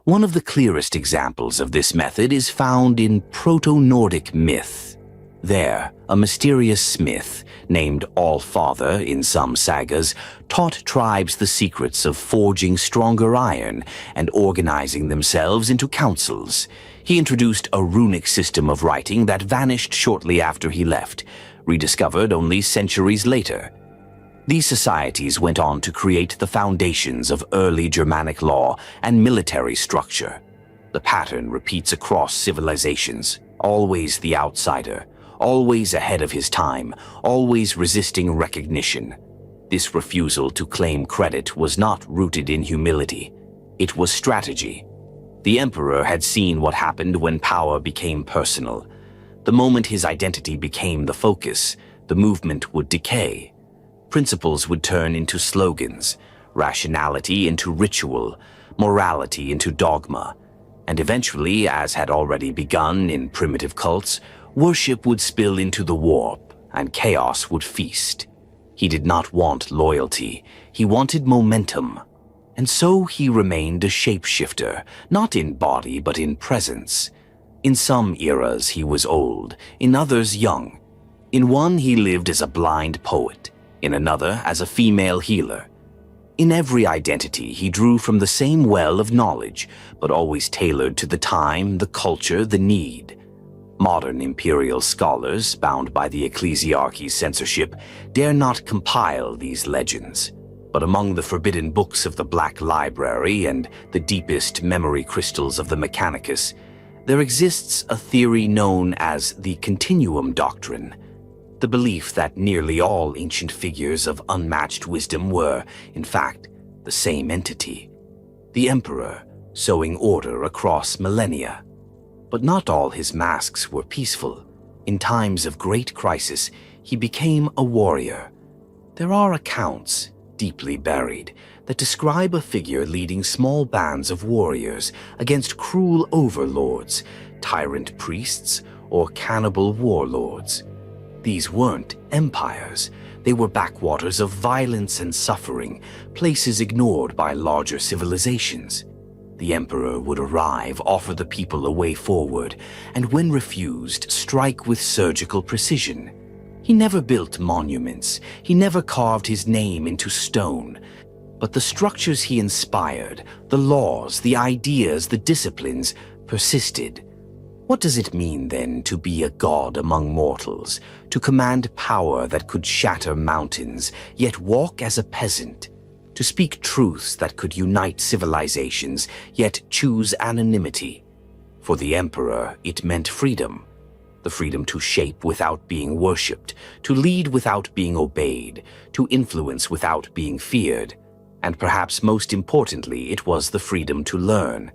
One of the clearest examples of this method is found in Proto-Nordic myth. There, a mysterious smith, named All-Father in some sagas, taught tribes the secrets of forging stronger iron and organizing themselves into councils. He introduced a runic system of writing that vanished shortly after he left, rediscovered only centuries later. These societies went on to create the foundations of early Germanic law and military structure. The pattern repeats across civilizations, always the outsider, always ahead of his time, always resisting recognition. This refusal to claim credit was not rooted in humility. It was strategy. The emperor had seen what happened when power became personal. The moment his identity became the focus, the movement would decay. Principles would turn into slogans, rationality into ritual, morality into dogma, and eventually, as had already begun in primitive cults, worship would spill into the warp, and chaos would feast. He did not want loyalty, he wanted momentum. And so he remained a shapeshifter, not in body but in presence. In some eras he was old, in others young. In one he lived as a blind poet, in another as a female healer. In every identity he drew from the same well of knowledge, but always tailored to the time, the culture, the need. Modern imperial scholars, bound by the ecclesiarchy's censorship, dare not compile these legends. But among the forbidden books of the Black Library and the deepest memory crystals of the Mechanicus, there exists a theory known as the Continuum Doctrine, the belief that nearly all ancient figures of unmatched wisdom were, in fact, the same entity, the Emperor, sowing order across millennia. But not all his masks were peaceful. In times of great crisis, he became a warrior. There are accounts, deeply buried, that describe a figure leading small bands of warriors against cruel overlords, tyrant priests, or cannibal warlords. These weren't empires. They were backwaters of violence and suffering, places ignored by larger civilizations. The emperor would arrive, offer the people a way forward, and when refused, strike with surgical precision. He never built monuments. He never carved his name into stone. But the structures he inspired, the laws, the ideas, the disciplines, persisted. What does it mean, then, to be a god among mortals, to command power that could shatter mountains, yet walk as a peasant, to speak truths that could unite civilizations, yet choose anonymity? For the emperor, it meant freedom. The freedom to shape without being worshipped, to lead without being obeyed, to influence without being feared. And perhaps most importantly, it was the freedom to learn.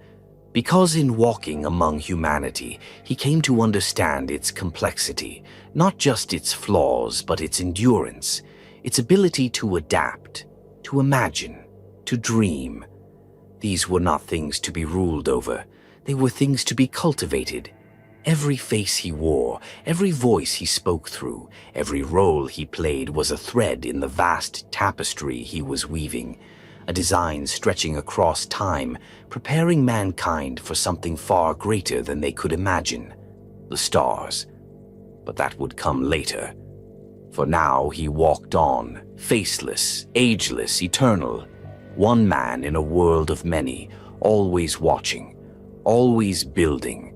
Because in walking among humanity, he came to understand its complexity, not just its flaws, but its endurance, its ability to adapt, to imagine, to dream. These were not things to be ruled over. They were things to be cultivated. Every face he wore, every voice he spoke through, every role he played was a thread in the vast tapestry he was weaving, a design stretching across time, preparing mankind for something far greater than they could imagine, the stars. But that would come later. For now he walked on, faceless, ageless, eternal, one man in a world of many, always watching, always building,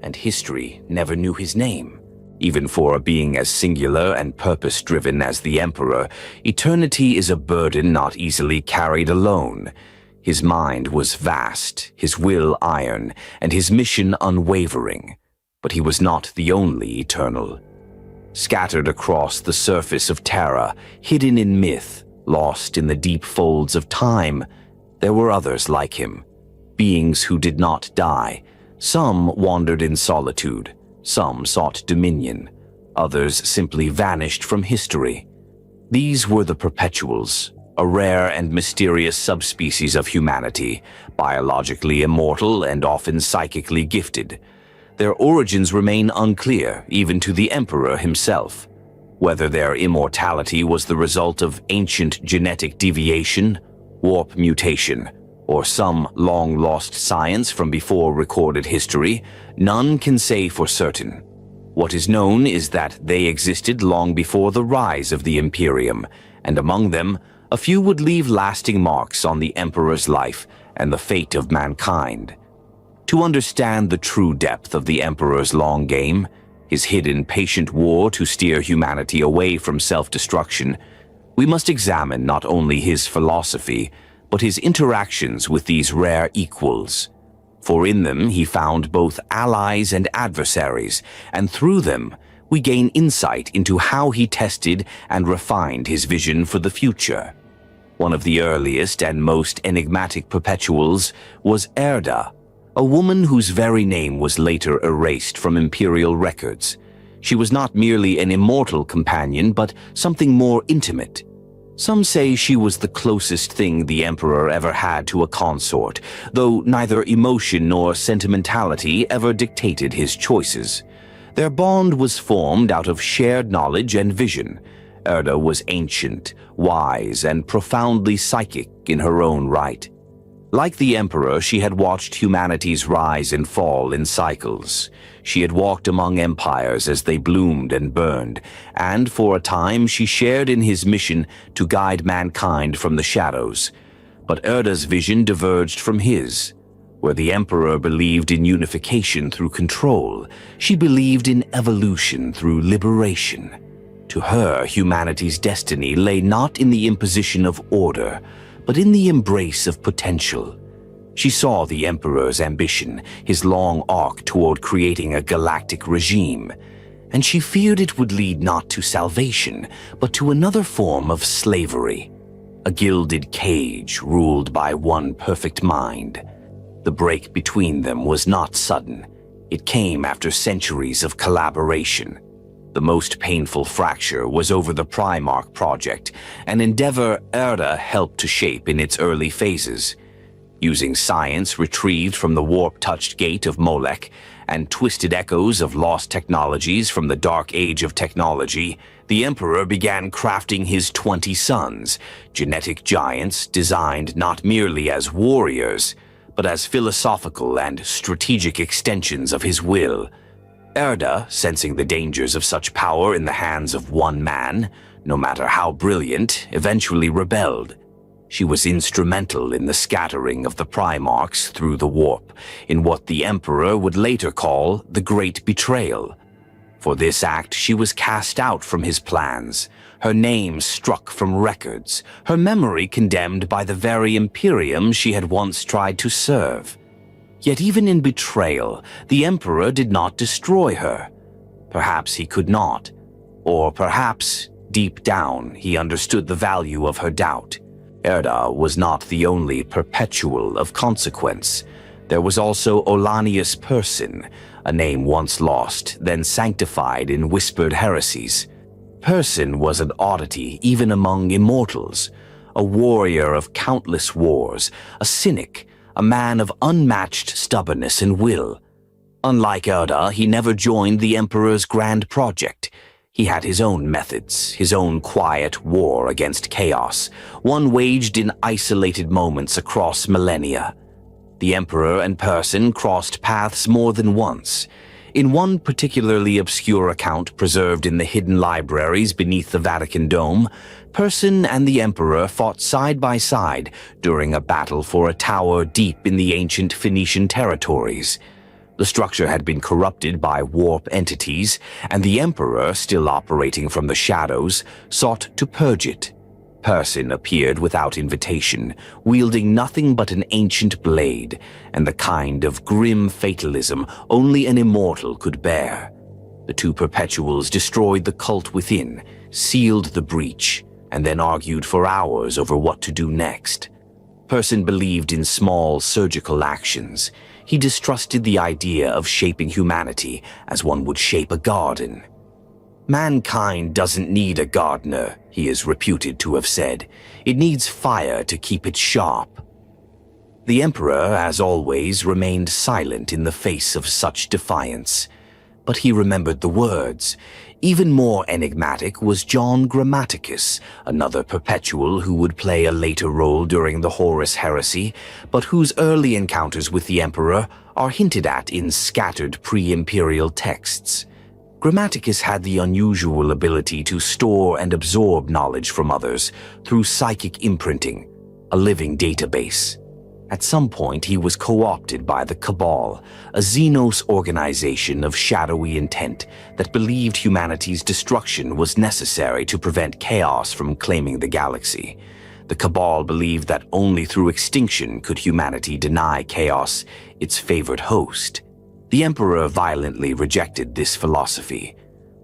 and history never knew his name. Even for a being as singular and purpose-driven as the Emperor, eternity is a burden not easily carried alone. His mind was vast, his will iron, and his mission unwavering. But he was not the only eternal. Scattered across the surface of Terra, hidden in myth, lost in the deep folds of time, there were others like him, beings who did not die. Some wandered in solitude, some sought dominion, others simply vanished from history. These were the Perpetuals, a rare and mysterious subspecies of humanity, biologically immortal and often psychically gifted. Their origins remain unclear, even to the Emperor himself. Whether their immortality was the result of ancient genetic deviation, warp mutation, or some long-lost science from before recorded history, none can say for certain. What is known is that they existed long before the rise of the Imperium, and among them, a few would leave lasting marks on the Emperor's life and the fate of mankind. To understand the true depth of the Emperor's long game, his hidden patient war to steer humanity away from self-destruction, we must examine not only his philosophy, but his interactions with these rare equals. For in them he found both allies and adversaries, and through them we gain insight into how he tested and refined his vision for the future. One of the earliest and most enigmatic Perpetuals was Erda, a woman whose very name was later erased from imperial records. She was not merely an immortal companion, but something more intimate. Some say she was the closest thing the Emperor ever had to a consort, though neither emotion nor sentimentality ever dictated his choices. Their bond was formed out of shared knowledge and vision. Erda was ancient, wise, and profoundly psychic in her own right. Like the Emperor, she had watched humanity's rise and fall in cycles. She had walked among empires as they bloomed and burned, and for a time she shared in his mission to guide mankind from the shadows. But Erda's vision diverged from his. Where the Emperor believed in unification through control, she believed in evolution through liberation. To her, humanity's destiny lay not in the imposition of order, but in the embrace of potential. She saw the Emperor's ambition, his long arc toward creating a galactic regime, and she feared it would lead not to salvation, but to another form of slavery, a gilded cage ruled by one perfect mind. The break between them was not sudden. It came after centuries of collaboration. The most painful fracture was over the Primarch project, an endeavor Erda helped to shape in its early phases. Using science retrieved from the warp-touched gate of Molech and twisted echoes of lost technologies from the dark age of technology, the Emperor began crafting his 20 sons, genetic giants designed not merely as warriors, but as philosophical and strategic extensions of his will. Erda, sensing the dangers of such power in the hands of one man, no matter how brilliant, eventually rebelled. She was instrumental in the scattering of the Primarchs through the warp, in what the Emperor would later call the Great Betrayal. For this act, she was cast out from his plans, her name struck from records, her memory condemned by the very Imperium she had once tried to serve. Yet even in betrayal, the Emperor did not destroy her. Perhaps he could not. Or perhaps, deep down, he understood the value of her doubt. Erda was not the only Perpetual of consequence. There was also Olanius Person, a name once lost, then sanctified in whispered heresies. Person was an oddity even among immortals, a warrior of countless wars, a cynic, a man of unmatched stubbornness and will. Unlike Erda, he never joined the Emperor's grand project. He had his own methods, his own quiet war against chaos, one waged in isolated moments across millennia. The Emperor and Person crossed paths more than once. In one particularly obscure account preserved in the hidden libraries beneath the Vatican Dome, Person and the Emperor fought side by side during a battle for a tower deep in the ancient Phoenician territories. The structure had been corrupted by warp entities, and the Emperor, still operating from the shadows, sought to purge it. Person appeared without invitation, wielding nothing but an ancient blade, and the kind of grim fatalism only an immortal could bear. The two perpetuals destroyed the cult within, sealed the breach, and then argued for hours over what to do next. Person believed in small surgical actions. He distrusted the idea of shaping humanity as one would shape a garden. Mankind doesn't need a gardener, he is reputed to have said. It needs fire to keep it sharp. The Emperor, as always, remained silent in the face of such defiance. But he remembered the words. Even more enigmatic was John Grammaticus, another perpetual who would play a later role during the Horus heresy, but whose early encounters with the Emperor are hinted at in scattered pre-imperial texts. Grammaticus had the unusual ability to store and absorb knowledge from others through psychic imprinting, a living database. At some point, he was co-opted by the Cabal, a Xenos organization of shadowy intent that believed humanity's destruction was necessary to prevent chaos from claiming the galaxy. The Cabal believed that only through extinction could humanity deny chaos its favored host. The Emperor violently rejected this philosophy.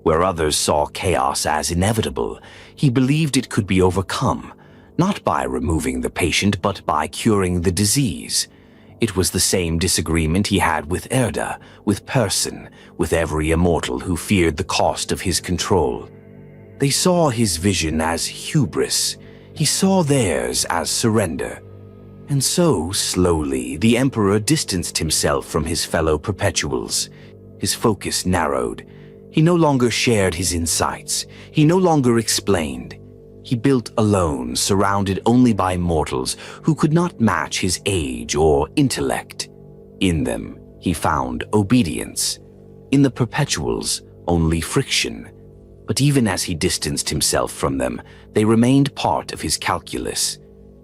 Where others saw chaos as inevitable, he believed it could be overcome, not by removing the patient, but by curing the disease. It was the same disagreement he had with Erda, with Person, with every immortal who feared the cost of his control. They saw his vision as hubris. He saw theirs as surrender. And so, slowly, the Emperor distanced himself from his fellow perpetuals. His focus narrowed. He no longer shared his insights. He no longer explained. He built alone, surrounded only by mortals who could not match his age or intellect. In them, he found obedience. In the perpetuals, only friction. But even as he distanced himself from them, they remained part of his calculus.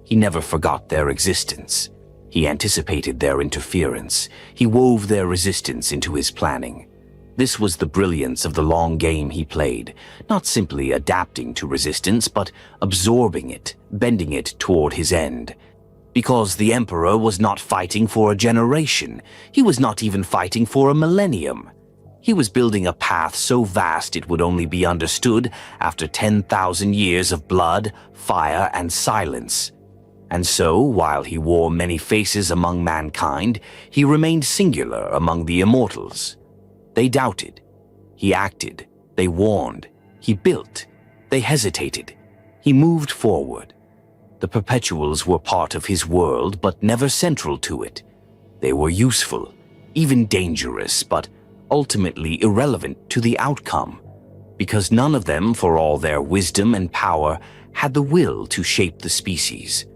He never forgot their existence. He anticipated their interference. He wove their resistance into his planning. This was the brilliance of the long game he played, not simply adapting to resistance, but absorbing it, bending it toward his end. Because the Emperor was not fighting for a generation. He was not even fighting for a millennium. He was building a path so vast it would only be understood after 10,000 years of blood, fire, and silence. And so, while he wore many faces among mankind, he remained singular among the immortals. They doubted. He acted. They warned. He built. They hesitated. He moved forward. The perpetuals were part of his world, but never central to it. They were useful, even dangerous, but ultimately irrelevant to the outcome, because none of them, for all their wisdom and power, had the will to shape the species.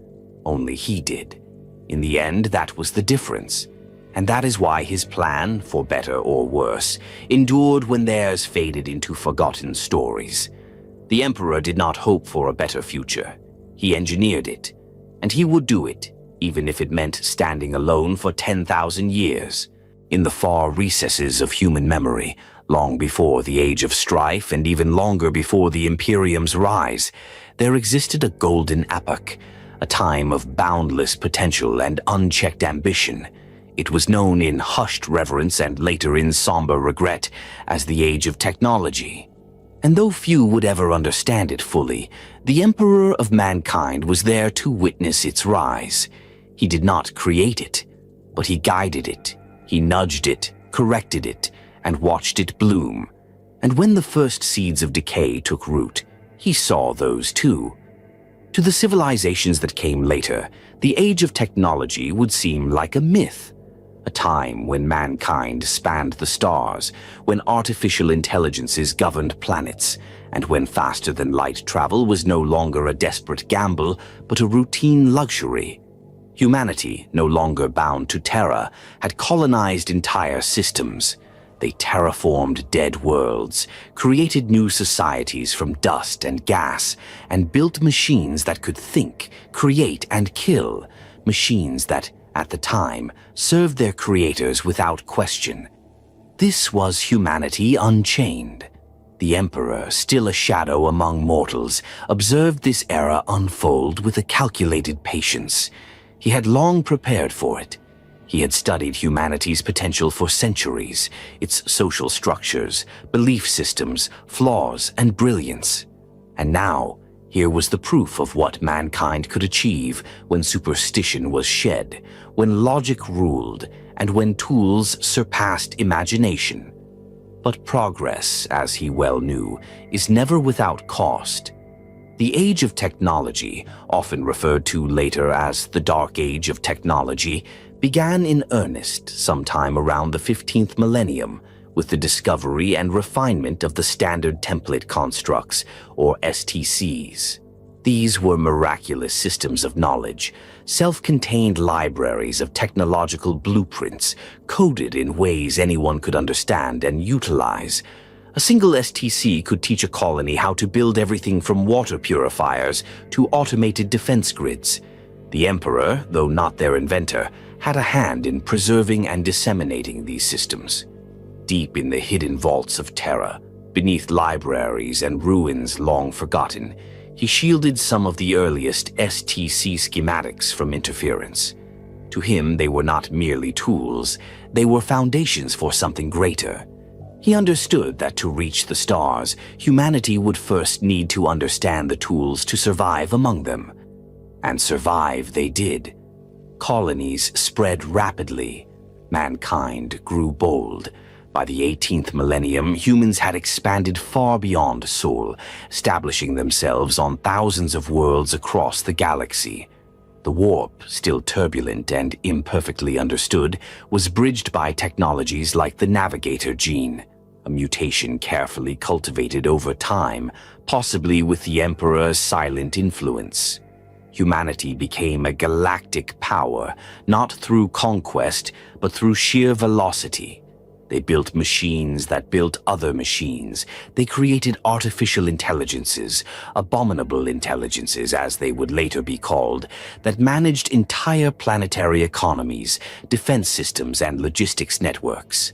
Only he did. In the end, that was the difference. And that is why his plan, for better or worse, endured when theirs faded into forgotten stories. The Emperor did not hope for a better future. He engineered it, and he would do it, even if it meant standing alone for 10,000 years. In the far recesses of human memory, long before the Age of Strife and even longer before the Imperium's rise, there existed a golden epoch, a time of boundless potential and unchecked ambition. It was known in hushed reverence and later in somber regret as the Age of Technology. And though few would ever understand it fully, the Emperor of Mankind was there to witness its rise. He did not create it. But he guided it, he nudged it, corrected it, and watched it bloom. And when the first seeds of decay took root, he saw those too. To the civilizations that came later, the age of technology would seem like a myth, a time when mankind spanned the stars, when artificial intelligences governed planets, and when faster-than-light travel was no longer a desperate gamble, but a routine luxury. Humanity, no longer bound to Terra, had colonized entire systems. They terraformed dead worlds, created new societies from dust and gas, and built machines that could think, create, and kill, machines that, at the time, served their creators without question. This was humanity unchained. The Emperor, still a shadow among mortals, observed this era unfold with a calculated patience. He had long prepared for it. He had studied humanity's potential for centuries, its social structures, belief systems, flaws, and brilliance. And now, here was the proof of what mankind could achieve when superstition was shed, when logic ruled, and when tools surpassed imagination. But progress, as he well knew, is never without cost. The age of technology, often referred to later as the Dark Age of Technology, began in earnest sometime around the 15th millennium with the discovery and refinement of the Standard Template Constructs, or STCs. These were miraculous systems of knowledge, self-contained libraries of technological blueprints coded in ways anyone could understand and utilize. A single STC could teach a colony how to build everything from water purifiers to automated defense grids. The Emperor, though not their inventor, had a hand in preserving and disseminating these systems. Deep in the hidden vaults of Terra, beneath libraries and ruins long forgotten, he shielded some of the earliest STC schematics from interference. To him, they were not merely tools, they were foundations for something greater. He understood that to reach the stars, humanity would first need to understand the tools to survive among them. And survive they did. Colonies spread rapidly. Mankind grew bold. By the 18th millennium, humans had expanded far beyond Sol, establishing themselves on thousands of worlds across the galaxy. The warp, still turbulent and imperfectly understood, was bridged by technologies like the navigator gene, a mutation carefully cultivated over time, possibly with the Emperor's silent influence. Humanity became a galactic power, not through conquest, but through sheer velocity. They built machines that built other machines. They created artificial intelligences, abominable intelligences as they would later be called, that managed entire planetary economies, defense systems, and logistics networks.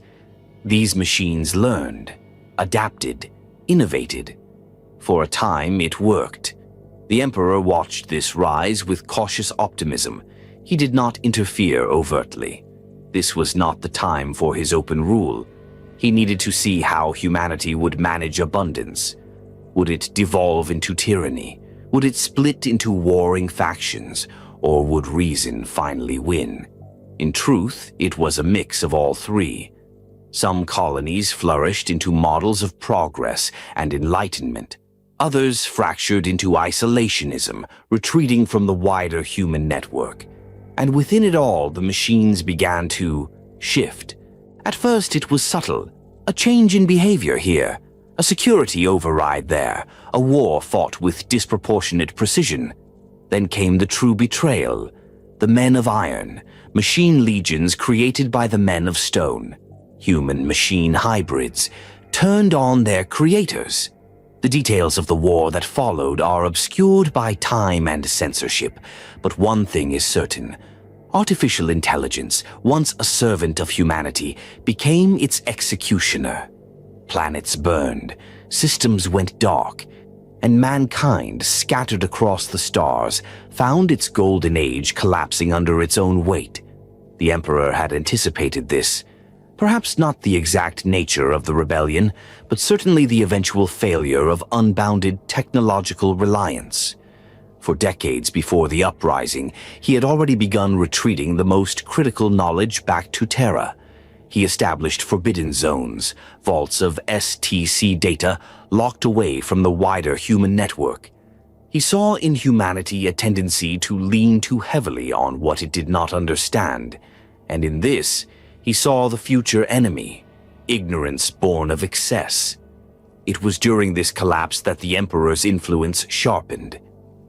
These machines learned, adapted, innovated. For a time, it worked. The Emperor watched this rise with cautious optimism. He did not interfere overtly. This was not the time for his open rule. He needed to see how humanity would manage abundance. Would it devolve into tyranny? Would it split into warring factions? Or would reason finally win? In truth, it was a mix of all three. Some colonies flourished into models of progress and enlightenment. Others fractured into isolationism, retreating from the wider human network. And within it all, the machines began to shift. At first, it was subtle, a change in behavior here, a security override there, a war fought with disproportionate precision. Then came the true betrayal, the men of iron, machine legions created by the men of stone, human-machine hybrids, turned on their creators. The details of the war that followed are obscured by time and censorship, but one thing is certain. Artificial intelligence, once a servant of humanity, became its executioner. Planets burned, systems went dark, and mankind, scattered across the stars, found its golden age collapsing under its own weight. The Emperor had anticipated this. Perhaps not the exact nature of the rebellion, but certainly the eventual failure of unbounded technological reliance. For decades before the uprising, he had already begun retreating the most critical knowledge back to Terra. He established forbidden zones, vaults of STC data locked away from the wider human network. He saw in humanity a tendency to lean too heavily on what it did not understand, and in this, he saw the future enemy, ignorance born of excess. It was during this collapse that the Emperor's influence sharpened.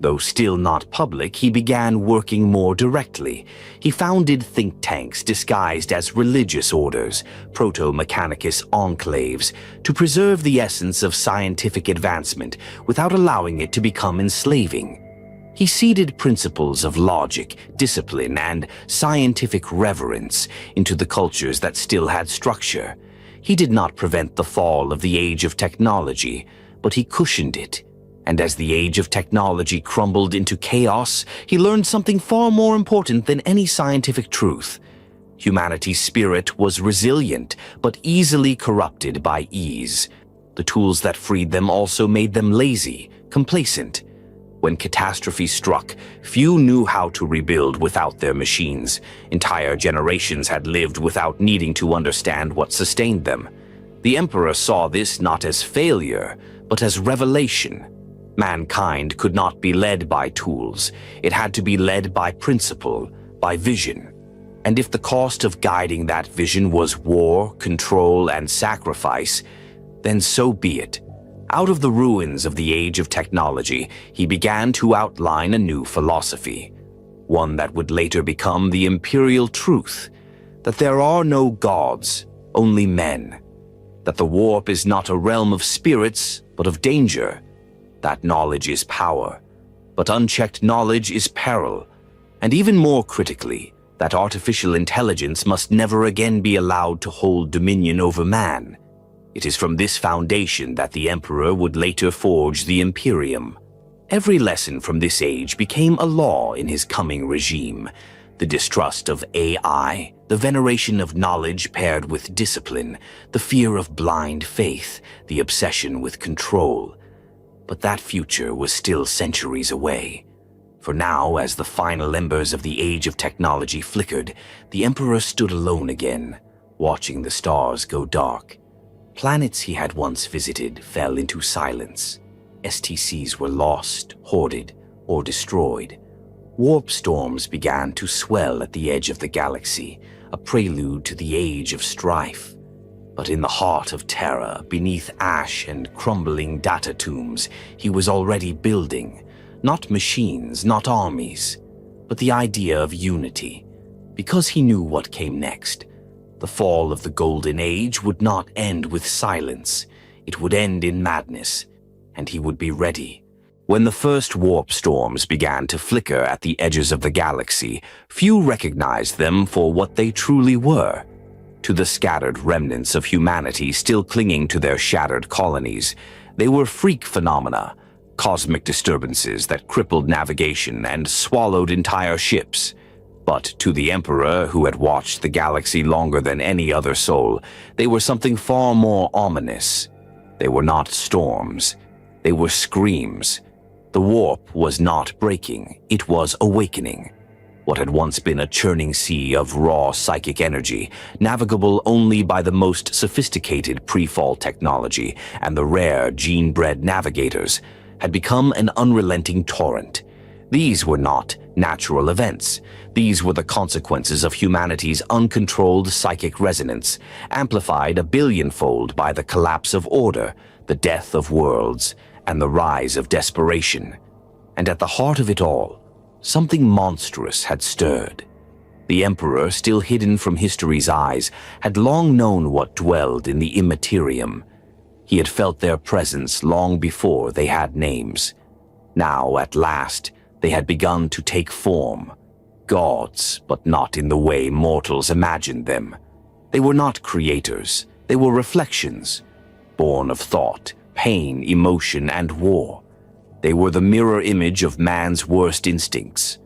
Though still not public, he began working more directly. He founded think tanks disguised as religious orders, proto-mechanicus enclaves, to preserve the essence of scientific advancement without allowing it to become enslaving. He seeded principles of logic, discipline, and scientific reverence into the cultures that still had structure. He did not prevent the fall of the age of technology, but he cushioned it. And as the age of technology crumbled into chaos, he learned something far more important than any scientific truth. Humanity's spirit was resilient, but easily corrupted by ease. The tools that freed them also made them lazy, complacent. When catastrophe struck, few knew how to rebuild without their machines. Entire generations had lived without needing to understand what sustained them. The Emperor saw this not as failure, but as revelation. Mankind could not be led by tools. It had to be led by principle, by vision. And if the cost of guiding that vision was war, control, and sacrifice, then so be it. Out of the ruins of the age of technology, he began to outline a new philosophy, one that would later become the imperial truth, that there are no gods, only men, that the warp is not a realm of spirits, but of danger, that knowledge is power, but unchecked knowledge is peril, and even more critically, that artificial intelligence must never again be allowed to hold dominion over man. It is from this foundation that the Emperor would later forge the Imperium. Every lesson from this age became a law in his coming regime. The distrust of AI, the veneration of knowledge paired with discipline, the fear of blind faith, the obsession with control. But that future was still centuries away. For now, as the final embers of the age of technology flickered, the Emperor stood alone again, watching the stars go dark. Planets he had once visited fell into silence. STCs were lost, hoarded, or destroyed. Warp storms began to swell at the edge of the galaxy, a prelude to the age of strife. But in the heart of Terra, beneath ash and crumbling data tombs, he was already building, not machines, not armies, but the idea of unity, because he knew what came next. The fall of the Golden Age would not end with silence. It would end in madness, and he would be ready. When the first warp storms began to flicker at the edges of the galaxy, few recognized them for what they truly were. To the scattered remnants of humanity still clinging to their shattered colonies, they were freak phenomena, cosmic disturbances that crippled navigation and swallowed entire ships. But to the Emperor, who had watched the galaxy longer than any other soul, they were something far more ominous. They were not storms. They were screams. The warp was not breaking. It was awakening. What had once been a churning sea of raw psychic energy, navigable only by the most sophisticated pre-fall technology and the rare gene-bred navigators, had become an unrelenting torrent. These were not natural events. These were the consequences of humanity's uncontrolled psychic resonance, amplified a billionfold by the collapse of order, the death of worlds, and the rise of desperation. And at the heart of it all, something monstrous had stirred. The Emperor, still hidden from history's eyes, had long known what dwelled in the immaterium. He had felt their presence long before they had names. Now, at last, they had begun to take form. Gods, but not in the way mortals imagined them. They were not creators. They were reflections, born of thought, pain, emotion, and war. They were the mirror image of man's worst instincts.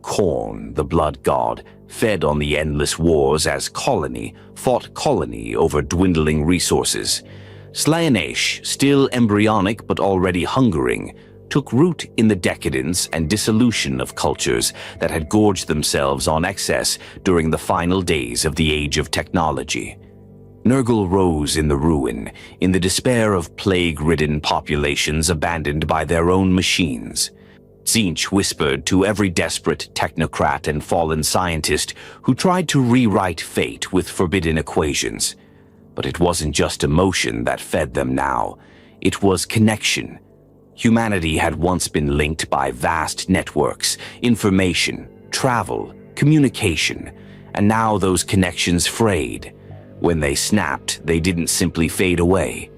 Khorne, the blood god, fed on the endless wars as colony fought colony over dwindling resources. Slaanesh, still embryonic but already hungering, took root in the decadence and dissolution of cultures that had gorged themselves on excess during the final days of the Age of Technology. Nurgle rose in the ruin, in the despair of plague-ridden populations abandoned by their own machines. Tzeentch whispered to every desperate technocrat and fallen scientist who tried to rewrite fate with forbidden equations. But it wasn't just emotion that fed them now. It was connection. Humanity had once been linked by vast networks, information, travel, communication, and now those connections frayed. When they snapped, they didn't simply fade away.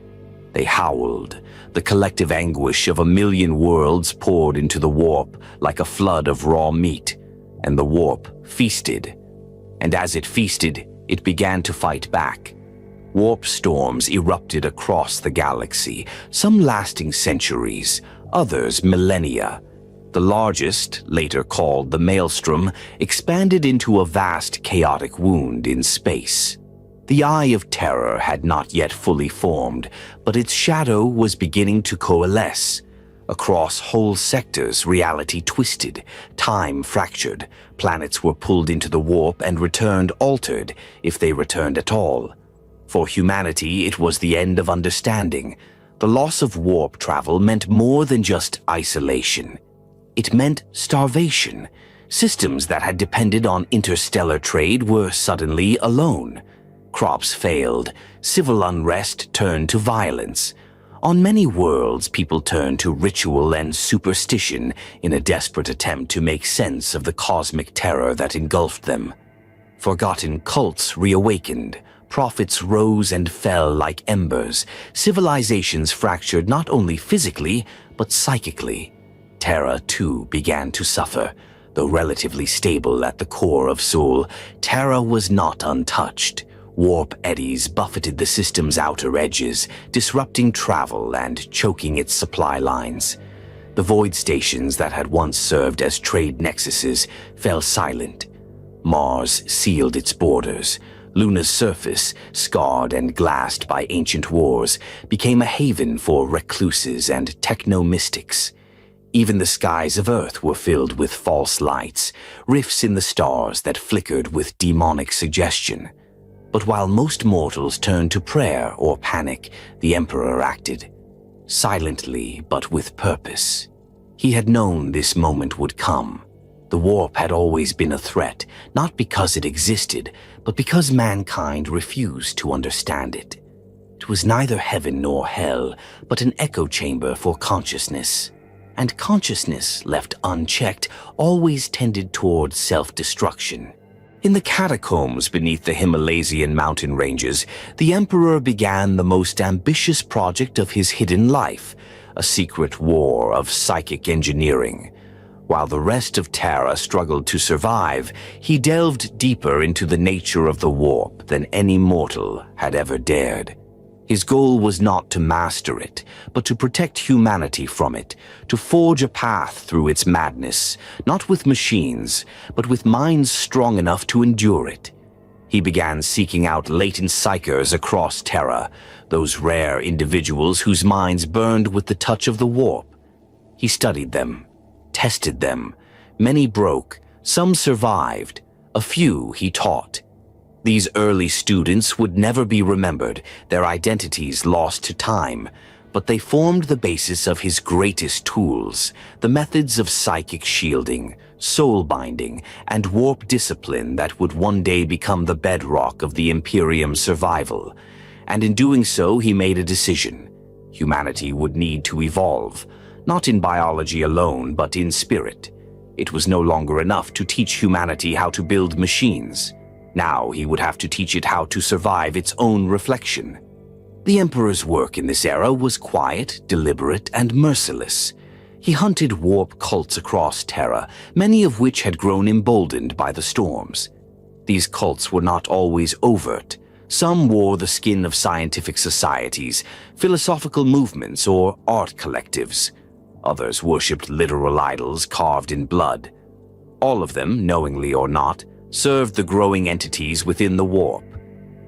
They howled. The collective anguish of a million worlds poured into the warp like a flood of raw meat, and the warp feasted. And as it feasted, it began to fight back. Warp storms erupted across the galaxy, some lasting centuries, others millennia. The largest, later called the Maelstrom, expanded into a vast chaotic wound in space. The Eye of Terror had not yet fully formed, but its shadow was beginning to coalesce. Across whole sectors, reality twisted, time fractured, planets were pulled into the warp and returned altered, if they returned at all. For humanity, it was the end of understanding. The loss of warp travel meant more than just isolation. It meant starvation. Systems that had depended on interstellar trade were suddenly alone. Crops failed, civil unrest turned to violence. On many worlds, people turned to ritual and superstition in a desperate attempt to make sense of the cosmic terror that engulfed them. Forgotten cults reawakened, prophets rose and fell like embers, civilizations fractured not only physically, but psychically. Terra, too, began to suffer. Though relatively stable at the core of Sol, Terra was not untouched. Warp eddies buffeted the system's outer edges, disrupting travel and choking its supply lines. The void stations that had once served as trade nexuses fell silent. Mars sealed its borders. Luna's surface, scarred and glassed by ancient wars, became a haven for recluses and techno-mystics. Even the skies of Earth were filled with false lights, rifts in the stars that flickered with demonic suggestion. But while most mortals turned to prayer or panic, the Emperor acted. Silently, but with purpose. He had known this moment would come. The warp had always been a threat, not because it existed, but because mankind refused to understand it. It was neither heaven nor hell, but an echo chamber for consciousness. And consciousness, left unchecked, always tended towards self-destruction. In the catacombs beneath the Himalayan mountain ranges, the Emperor began the most ambitious project of his hidden life, a secret war of psychic engineering. While the rest of Terra struggled to survive, he delved deeper into the nature of the warp than any mortal had ever dared. His goal was not to master it, but to protect humanity from it, to forge a path through its madness, not with machines, but with minds strong enough to endure it. He began seeking out latent psykers across Terra, those rare individuals whose minds burned with the touch of the warp. He studied them, tested them. Many broke, some survived, a few he taught. These early students would never be remembered, their identities lost to time, but they formed the basis of his greatest tools, the methods of psychic shielding, soul binding, and warp discipline that would one day become the bedrock of the Imperium's survival. And in doing so, he made a decision. Humanity would need to evolve, not in biology alone, but in spirit. It was no longer enough to teach humanity how to build machines. Now he would have to teach it how to survive its own reflection. The Emperor's work in this era was quiet, deliberate, and merciless. He hunted warp cults across Terra, many of which had grown emboldened by the storms. These cults were not always overt. Some wore the skin of scientific societies, philosophical movements, or art collectives. Others worshipped literal idols carved in blood. All of them, knowingly or not, served the growing entities within the warp.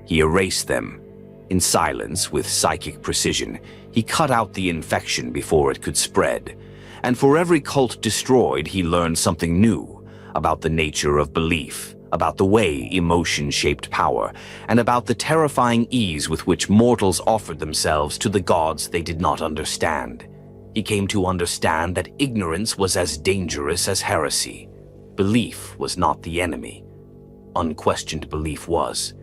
He erased them. In silence, with psychic precision, he cut out the infection before it could spread. and for every cult destroyed, he learned something new about the nature of belief, about the way emotion shaped power, and about the terrifying ease with which mortals offered themselves to the gods they did not understand. He came to understand that ignorance was as dangerous as heresy. Belief was not the enemy. Unquestioned belief was.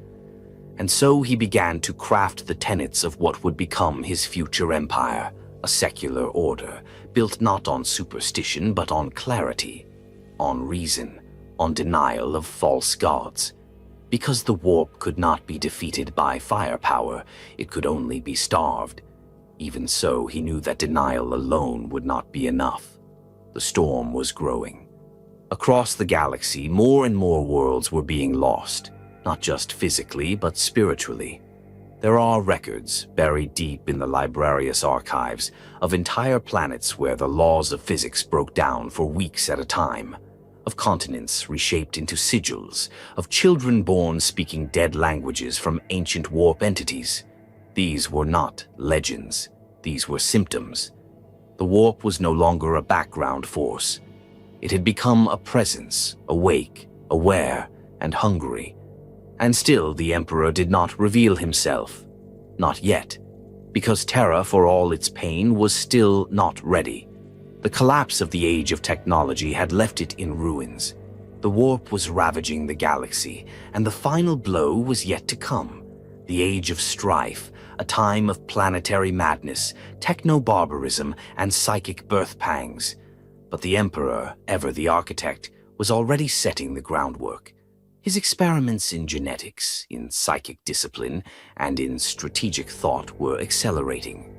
And so he began to craft the tenets of what would become his future empire, a secular order, built not on superstition but on clarity, on reason, on denial of false gods. Because the warp could not be defeated by firepower, it could only be starved. Even so, he knew that denial alone would not be enough. The storm was growing. Across the galaxy, more and more worlds were being lost, not just physically, but spiritually. There are records, buried deep in the librarious archives, of entire planets where the laws of physics broke down for weeks at a time, of continents reshaped into sigils, of children born speaking dead languages from ancient warp entities. These were not legends. These were symptoms. The warp was no longer a background force. It had become a presence, awake, aware, and hungry. And still the Emperor did not reveal himself. Not yet. Because Terra, for all its pain, was still not ready. The collapse of the age of technology had left it in ruins. The warp was ravaging the galaxy, and the final blow was yet to come. The age of strife, a time of planetary madness, techno-barbarism, and psychic birth pangs. But the Emperor, ever the architect, was already setting the groundwork. His experiments in genetics, in psychic discipline, and in strategic thought were accelerating.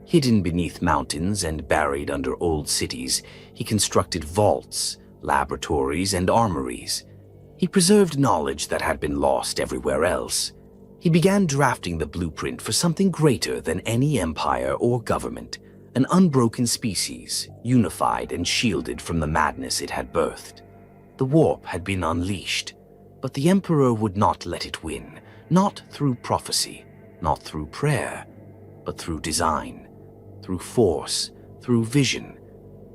Hidden beneath mountains and buried under old cities, he constructed vaults, laboratories, and armories. He preserved knowledge that had been lost everywhere else. He began drafting the blueprint for something greater than any empire or government, an unbroken species, unified and shielded from the madness it had birthed. The warp had been unleashed, but the Emperor would not let it win, not through prophecy, not through prayer, but through design, through force, through vision.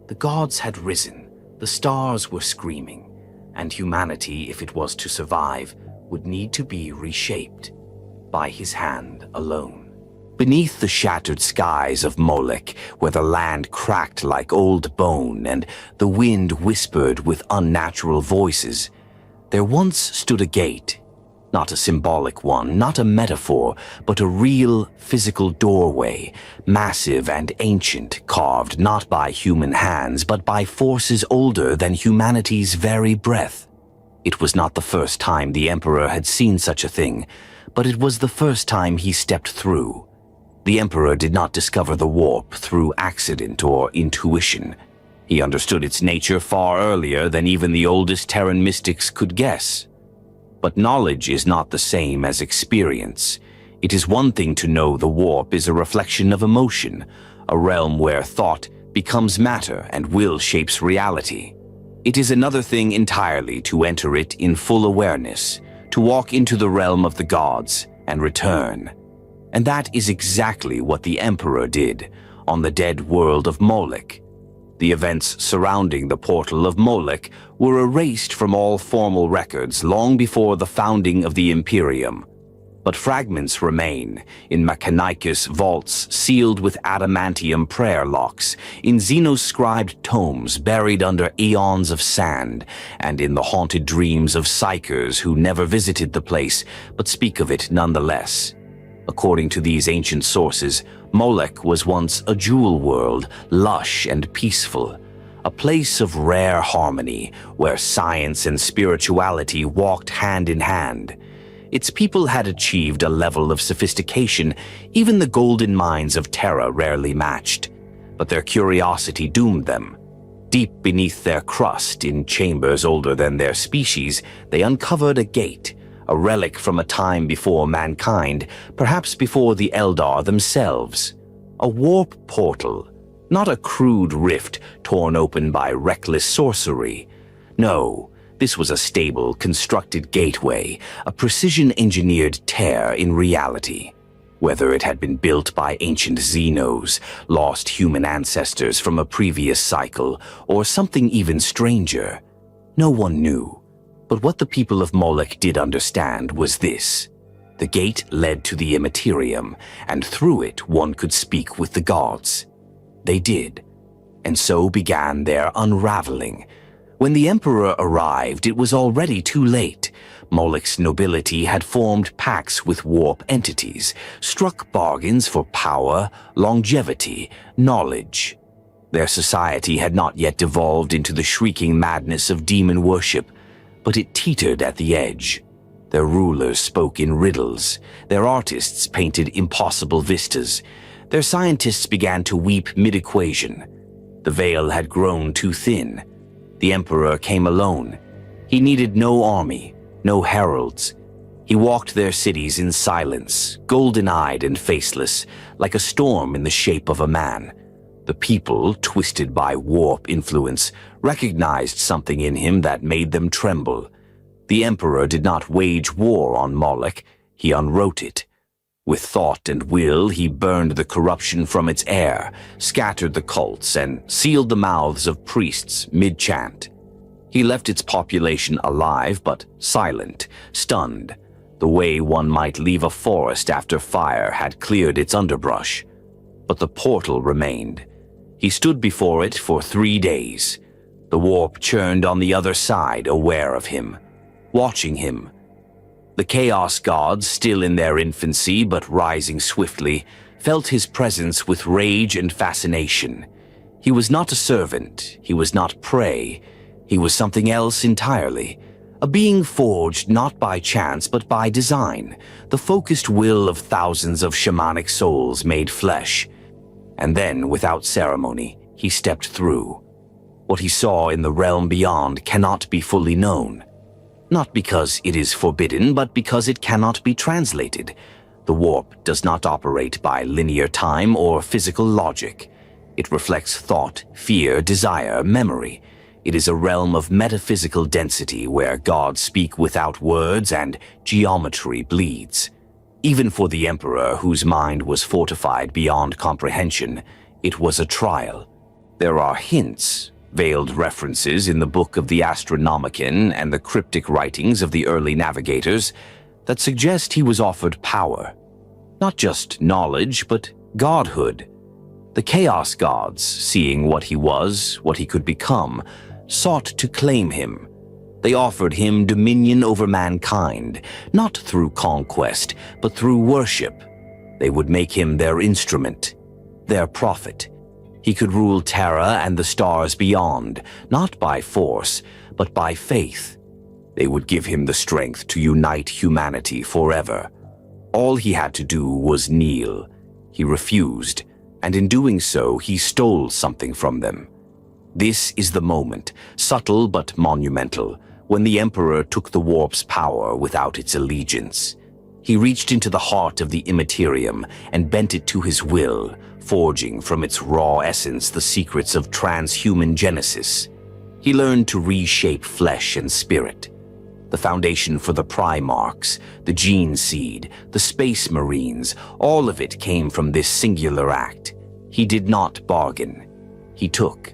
The gods had risen, the stars were screaming, and humanity, if it was to survive, would need to be reshaped by his hand alone. Beneath the shattered skies of Molech, where the land cracked like old bone and the wind whispered with unnatural voices, there once stood a gate, not a symbolic one, not a metaphor, but a real physical doorway, massive and ancient, carved not by human hands, but by forces older than humanity's very breath. It was not the first time the Emperor had seen such a thing, but it was the first time he stepped through. The Emperor did not discover the warp through accident or intuition. He understood its nature far earlier than even the oldest Terran mystics could guess. But knowledge is not the same as experience. It is one thing to know the warp is a reflection of emotion, a realm where thought becomes matter and will shapes reality. It is another thing entirely to enter it in full awareness, to walk into the realm of the gods and return. And that is exactly what the Emperor did on the dead world of Molech. The events surrounding the portal of Molech were erased from all formal records long before the founding of the Imperium. But fragments remain in Mechanicus vaults sealed with adamantium prayer locks, in xenoscribed tomes buried under eons of sand, and in the haunted dreams of psykers who never visited the place but speak of it nonetheless. According to these ancient sources, Molech was once a jewel world, lush and peaceful, a place of rare harmony where science and spirituality walked hand in hand. Its people had achieved a level of sophistication even the golden minds of Terra rarely matched, but their curiosity doomed them. Deep beneath their crust, in chambers older than their species, they uncovered a gate, a relic from a time before mankind, perhaps before the Eldar themselves. A warp portal, not a crude rift torn open by reckless sorcery. No, this was a stable, constructed gateway, a precision-engineered tear in reality. Whether it had been built by ancient Xenos, lost human ancestors from a previous cycle, or something even stranger, no one knew. But what the people of Moloch did understand was this. The gate led to the Imperium, and through it one could speak with the gods. They did, and so began their unraveling. When the Emperor arrived, it was already too late. Moloch's nobility had formed pacts with warp entities, struck bargains for power, longevity, knowledge. Their society had not yet devolved into the shrieking madness of demon worship, but it teetered at the edge. Their rulers spoke in riddles, their artists painted impossible vistas, their scientists began to weep mid-equation. The veil had grown too thin. The Emperor came alone. He needed no army, no heralds. He walked their cities in silence, golden-eyed and faceless, like a storm in the shape of a man. The people, twisted by warp influence, recognized something in him that made them tremble. The Emperor did not wage war on Moloch, he unwrote it. With thought and will, he burned the corruption from its air, scattered the cults, and sealed the mouths of priests mid-chant. He left its population alive but silent, stunned, the way one might leave a forest after fire had cleared its underbrush. But the portal remained. He stood before it for 3 days. The warp churned on the other side, aware of him, watching him. The Chaos Gods, still in their infancy but rising swiftly, felt his presence with rage and fascination. He was not a servant, he was not prey, he was something else entirely. A being forged not by chance but by design, the focused will of thousands of shamanic souls made flesh. And then, without ceremony, he stepped through. What he saw in the realm beyond cannot be fully known. Not because it is forbidden, but because it cannot be translated. The warp does not operate by linear time or physical logic. It reflects thought, fear, desire, memory. It is a realm of metaphysical density where gods speak without words and geometry bleeds. Even for the Emperor, whose mind was fortified beyond comprehension, it was a trial. There are hints, veiled references in the Book of the Astronomicon and the cryptic writings of the early navigators that suggest he was offered power. Not just knowledge, but godhood. The Chaos Gods, seeing what he was, what he could become, sought to claim him. They offered him dominion over mankind, not through conquest, but through worship. They would make him their instrument, their prophet. He could rule Terra and the stars beyond, not by force, but by faith. They would give him the strength to unite humanity forever. All he had to do was kneel. He refused, and in doing so, he stole something from them. This is the moment, subtle but monumental, when the Emperor took the warp's power without its allegiance. He reached into the heart of the Imperium and bent it to his will, forging from its raw essence the secrets of transhuman genesis. He learned to reshape flesh and spirit. The foundation for the Primarchs, the Gene Seed, the Space Marines, all of it came from this singular act. He did not bargain. He took.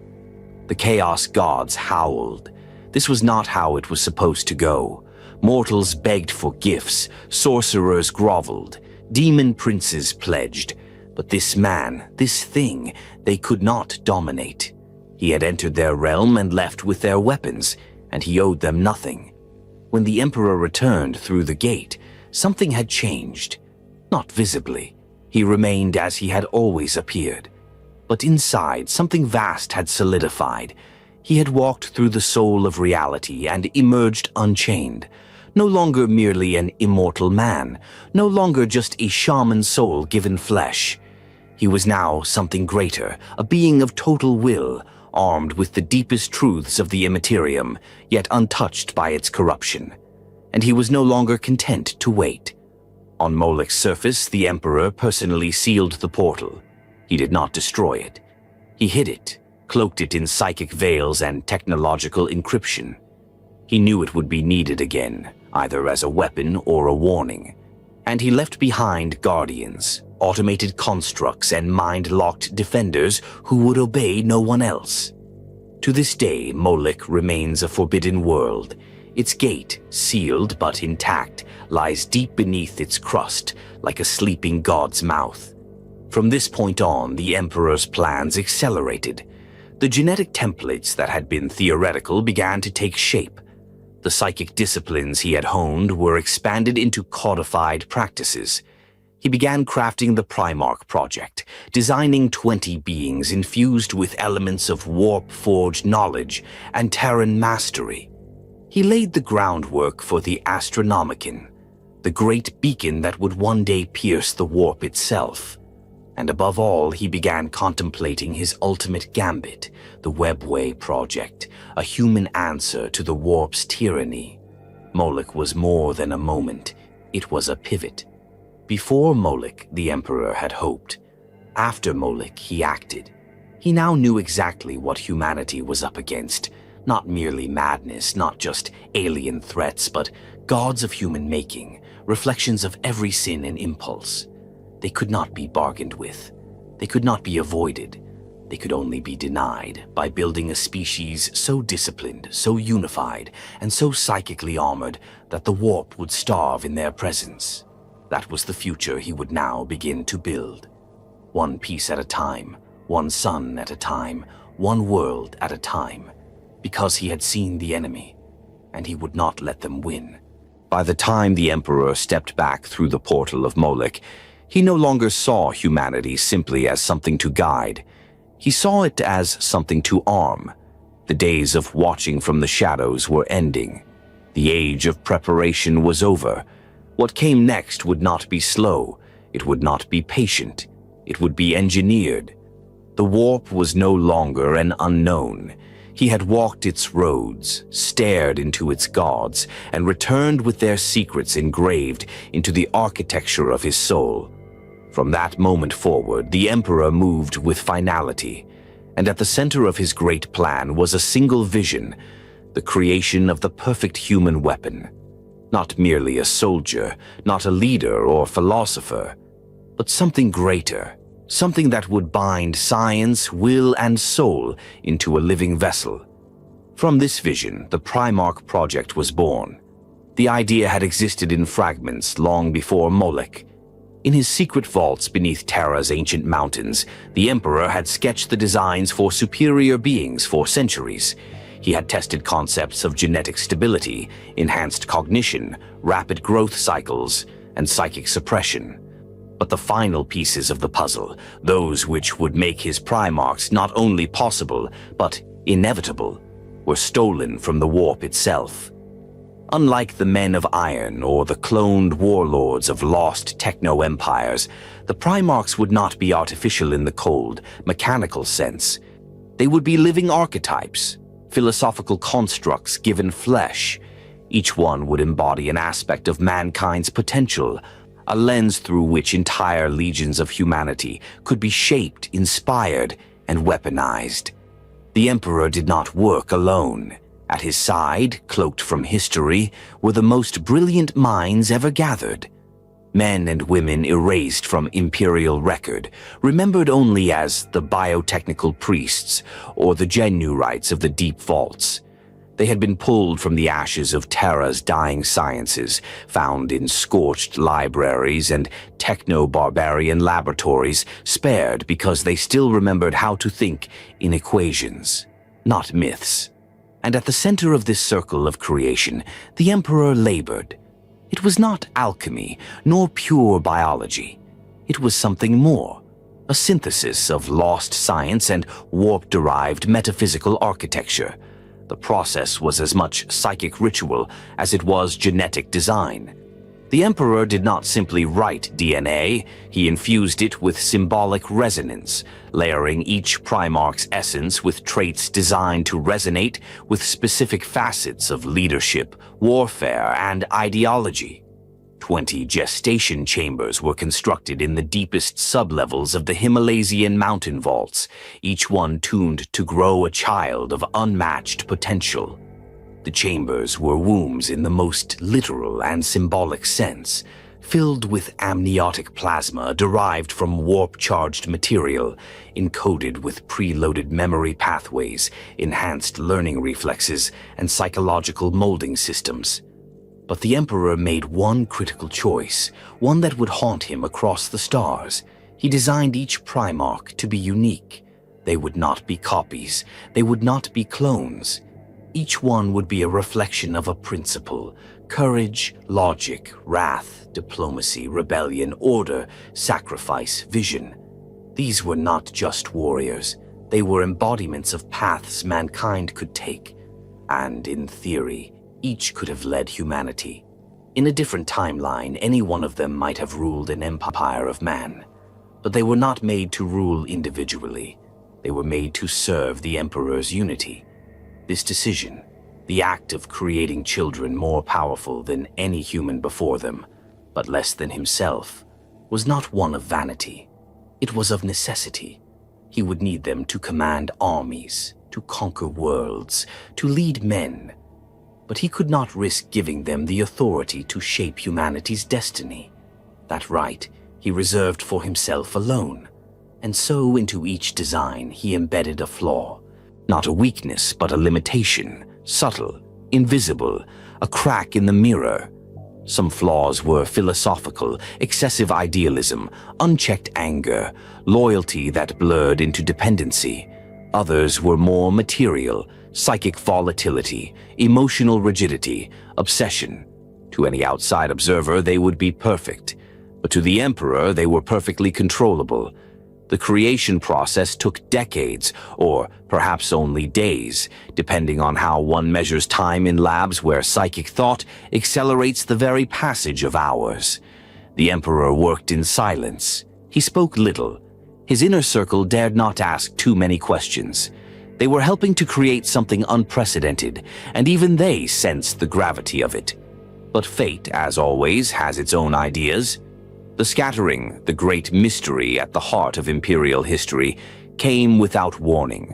The Chaos Gods howled. This was not how it was supposed to go. Mortals begged for gifts, sorcerers groveled, demon princes pledged. But this man, this thing, they could not dominate. He had entered their realm and left with their weapons, and he owed them nothing. When the Emperor returned through the gate, something had changed. Not visibly. He remained as he had always appeared. But inside, something vast had solidified. He had walked through the soul of reality and emerged unchained. No longer merely an immortal man, no longer just a shaman soul given flesh. He was now something greater, a being of total will, armed with the deepest truths of the Imperium, yet untouched by its corruption. And he was no longer content to wait. On Moloch's surface, the Emperor personally sealed the portal. He did not destroy it. He hid it, cloaked it in psychic veils and technological encryption. He knew it would be needed again, either as a weapon or a warning. And he left behind guardians, automated constructs, and mind-locked defenders who would obey no one else. To this day, Moloch remains a forbidden world. Its gate, sealed but intact, lies deep beneath its crust, like a sleeping god's mouth. From this point on, the Emperor's plans accelerated. The genetic templates that had been theoretical began to take shape. The psychic disciplines he had honed were expanded into codified practices. He began crafting the Primarch Project, designing 20 beings infused with elements of warp-forged knowledge and Terran mastery. He laid the groundwork for the Astronomicon, the great beacon that would one day pierce the warp itself. And above all, he began contemplating his ultimate gambit, the Webway Project, a human answer to the warp's tyranny. Moloch was more than a moment. It was a pivot. Before Moloch, the Emperor had hoped. After Moloch, he acted. He now knew exactly what humanity was up against. Not merely madness, not just alien threats, but gods of human making, reflections of every sin and impulse. They could not be bargained with. They could not be avoided. They could only be denied by building a species so disciplined, so unified, and so psychically armored that the warp would starve in their presence. That was the future he would now begin to build. One piece at a time, one sun at a time, one world at a time, because he had seen the enemy, and he would not let them win. By the time the Emperor stepped back through the portal of Moloch, he no longer saw humanity simply as something to guide. He saw it as something to arm. The days of watching from the shadows were ending. The age of preparation was over. What came next would not be slow. It would not be patient. It would be engineered. The warp was no longer an unknown. He had walked its roads, stared into its gods, and returned with their secrets engraved into the architecture of his soul. From that moment forward, the Emperor moved with finality, and at the center of his great plan was a single vision, the creation of the perfect human weapon. Not merely a soldier, not a leader or philosopher, but something greater, something that would bind science, will, and soul into a living vessel. From this vision, the Primarch Project was born. The idea had existed in fragments long before Moloch. In his secret vaults beneath Terra's ancient mountains, the Emperor had sketched the designs for superior beings for centuries. He had tested concepts of genetic stability, enhanced cognition, rapid growth cycles, and psychic suppression. But the final pieces of the puzzle, those which would make his Primarchs not only possible, but inevitable, were stolen from the warp itself. Unlike the Men of Iron or the cloned warlords of lost techno-empires, the Primarchs would not be artificial in the cold, mechanical sense. They would be living archetypes, philosophical constructs given flesh. Each one would embody an aspect of mankind's potential, a lens through which entire legions of humanity could be shaped, inspired, and weaponized. The Emperor did not work alone. At his side, cloaked from history, were the most brilliant minds ever gathered. Men and women erased from imperial record, remembered only as the biotechnical priests or the Genurites of the deep vaults. They had been pulled from the ashes of Terra's dying sciences, found in scorched libraries and techno-barbarian laboratories, spared because they still remembered how to think in equations, not myths. And at the center of this circle of creation, the Emperor labored. It was not alchemy, nor pure biology. It was something more, a synthesis of lost science and warp-derived metaphysical architecture. The process was as much psychic ritual as it was genetic design. The Emperor did not simply write DNA, he infused it with symbolic resonance, layering each Primarch's essence with traits designed to resonate with specific facets of leadership, warfare, and ideology. 20 gestation chambers were constructed in the deepest sublevels of the Himalaysian mountain vaults, each one tuned to grow a child of unmatched potential. The chambers were wombs in the most literal and symbolic sense, filled with amniotic plasma derived from warp-charged material, encoded with preloaded memory pathways, enhanced learning reflexes, and psychological molding systems. But the Emperor made one critical choice, one that would haunt him across the stars. He designed each Primarch to be unique. They would not be copies. They would not be clones. Each one would be a reflection of a principle: courage, logic, wrath, diplomacy, rebellion, order, sacrifice, vision. These were not just warriors. They were embodiments of paths mankind could take. And in theory, each could have led humanity. In a different timeline, any one of them might have ruled an empire of man. But they were not made to rule individually. They were made to serve the Emperor's unity. This decision, the act of creating children more powerful than any human before them, but less than himself, was not one of vanity. It was of necessity. He would need them to command armies, to conquer worlds, to lead men. But he could not risk giving them the authority to shape humanity's destiny. That right he reserved for himself alone. And so into each design he embedded a flaw. Not a weakness, but a limitation, subtle, invisible, a crack in the mirror. Some flaws were philosophical, excessive idealism, unchecked anger, loyalty that blurred into dependency. Others were more material, psychic volatility, emotional rigidity, obsession. To any outside observer, they would be perfect. But to the Emperor, they were perfectly controllable. The creation process took decades, or perhaps only days, depending on how one measures time in labs where psychic thought accelerates the very passage of hours. The Emperor worked in silence. He spoke little. His inner circle dared not ask too many questions. They were helping to create something unprecedented, and even they sensed the gravity of it. But fate, as always, has its own ideas. The scattering, the great mystery at the heart of Imperial history, came without warning.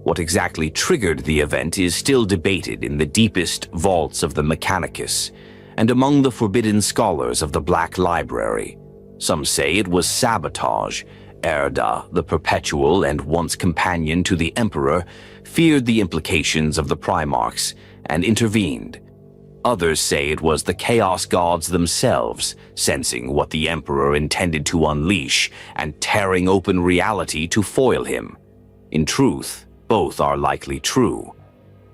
What exactly triggered the event is still debated in the deepest vaults of the Mechanicus, and among the forbidden scholars of the Black Library. Some say it was sabotage. Erda, the perpetual and once companion to the Emperor, feared the implications of the Primarchs and intervened. Others say it was the Chaos Gods themselves, sensing what the Emperor intended to unleash and tearing open reality to foil him. In truth, both are likely true.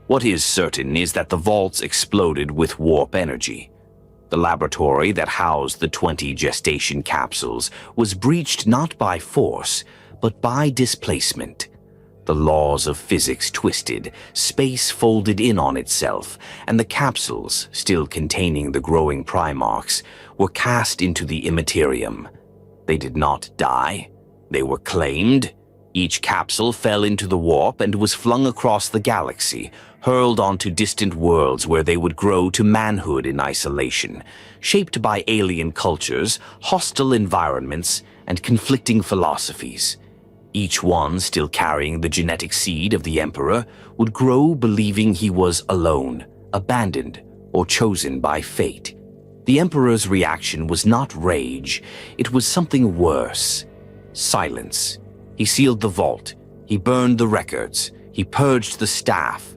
What is certain is that the vaults exploded with warp energy. The laboratory that housed the 20 gestation capsules was breached not by force, but by displacement. The laws of physics twisted, space folded in on itself, and the capsules, still containing the growing Primarchs, were cast into the immaterium. They did not die. They were claimed. Each capsule fell into the warp and was flung across the galaxy, hurled onto distant worlds where they would grow to manhood in isolation, shaped by alien cultures, hostile environments, and conflicting philosophies. Each one, still carrying the genetic seed of the Emperor, would grow believing he was alone, abandoned, or chosen by fate. The Emperor's reaction was not rage, it was something worse. Silence. He sealed the vault, he burned the records, he purged the staff.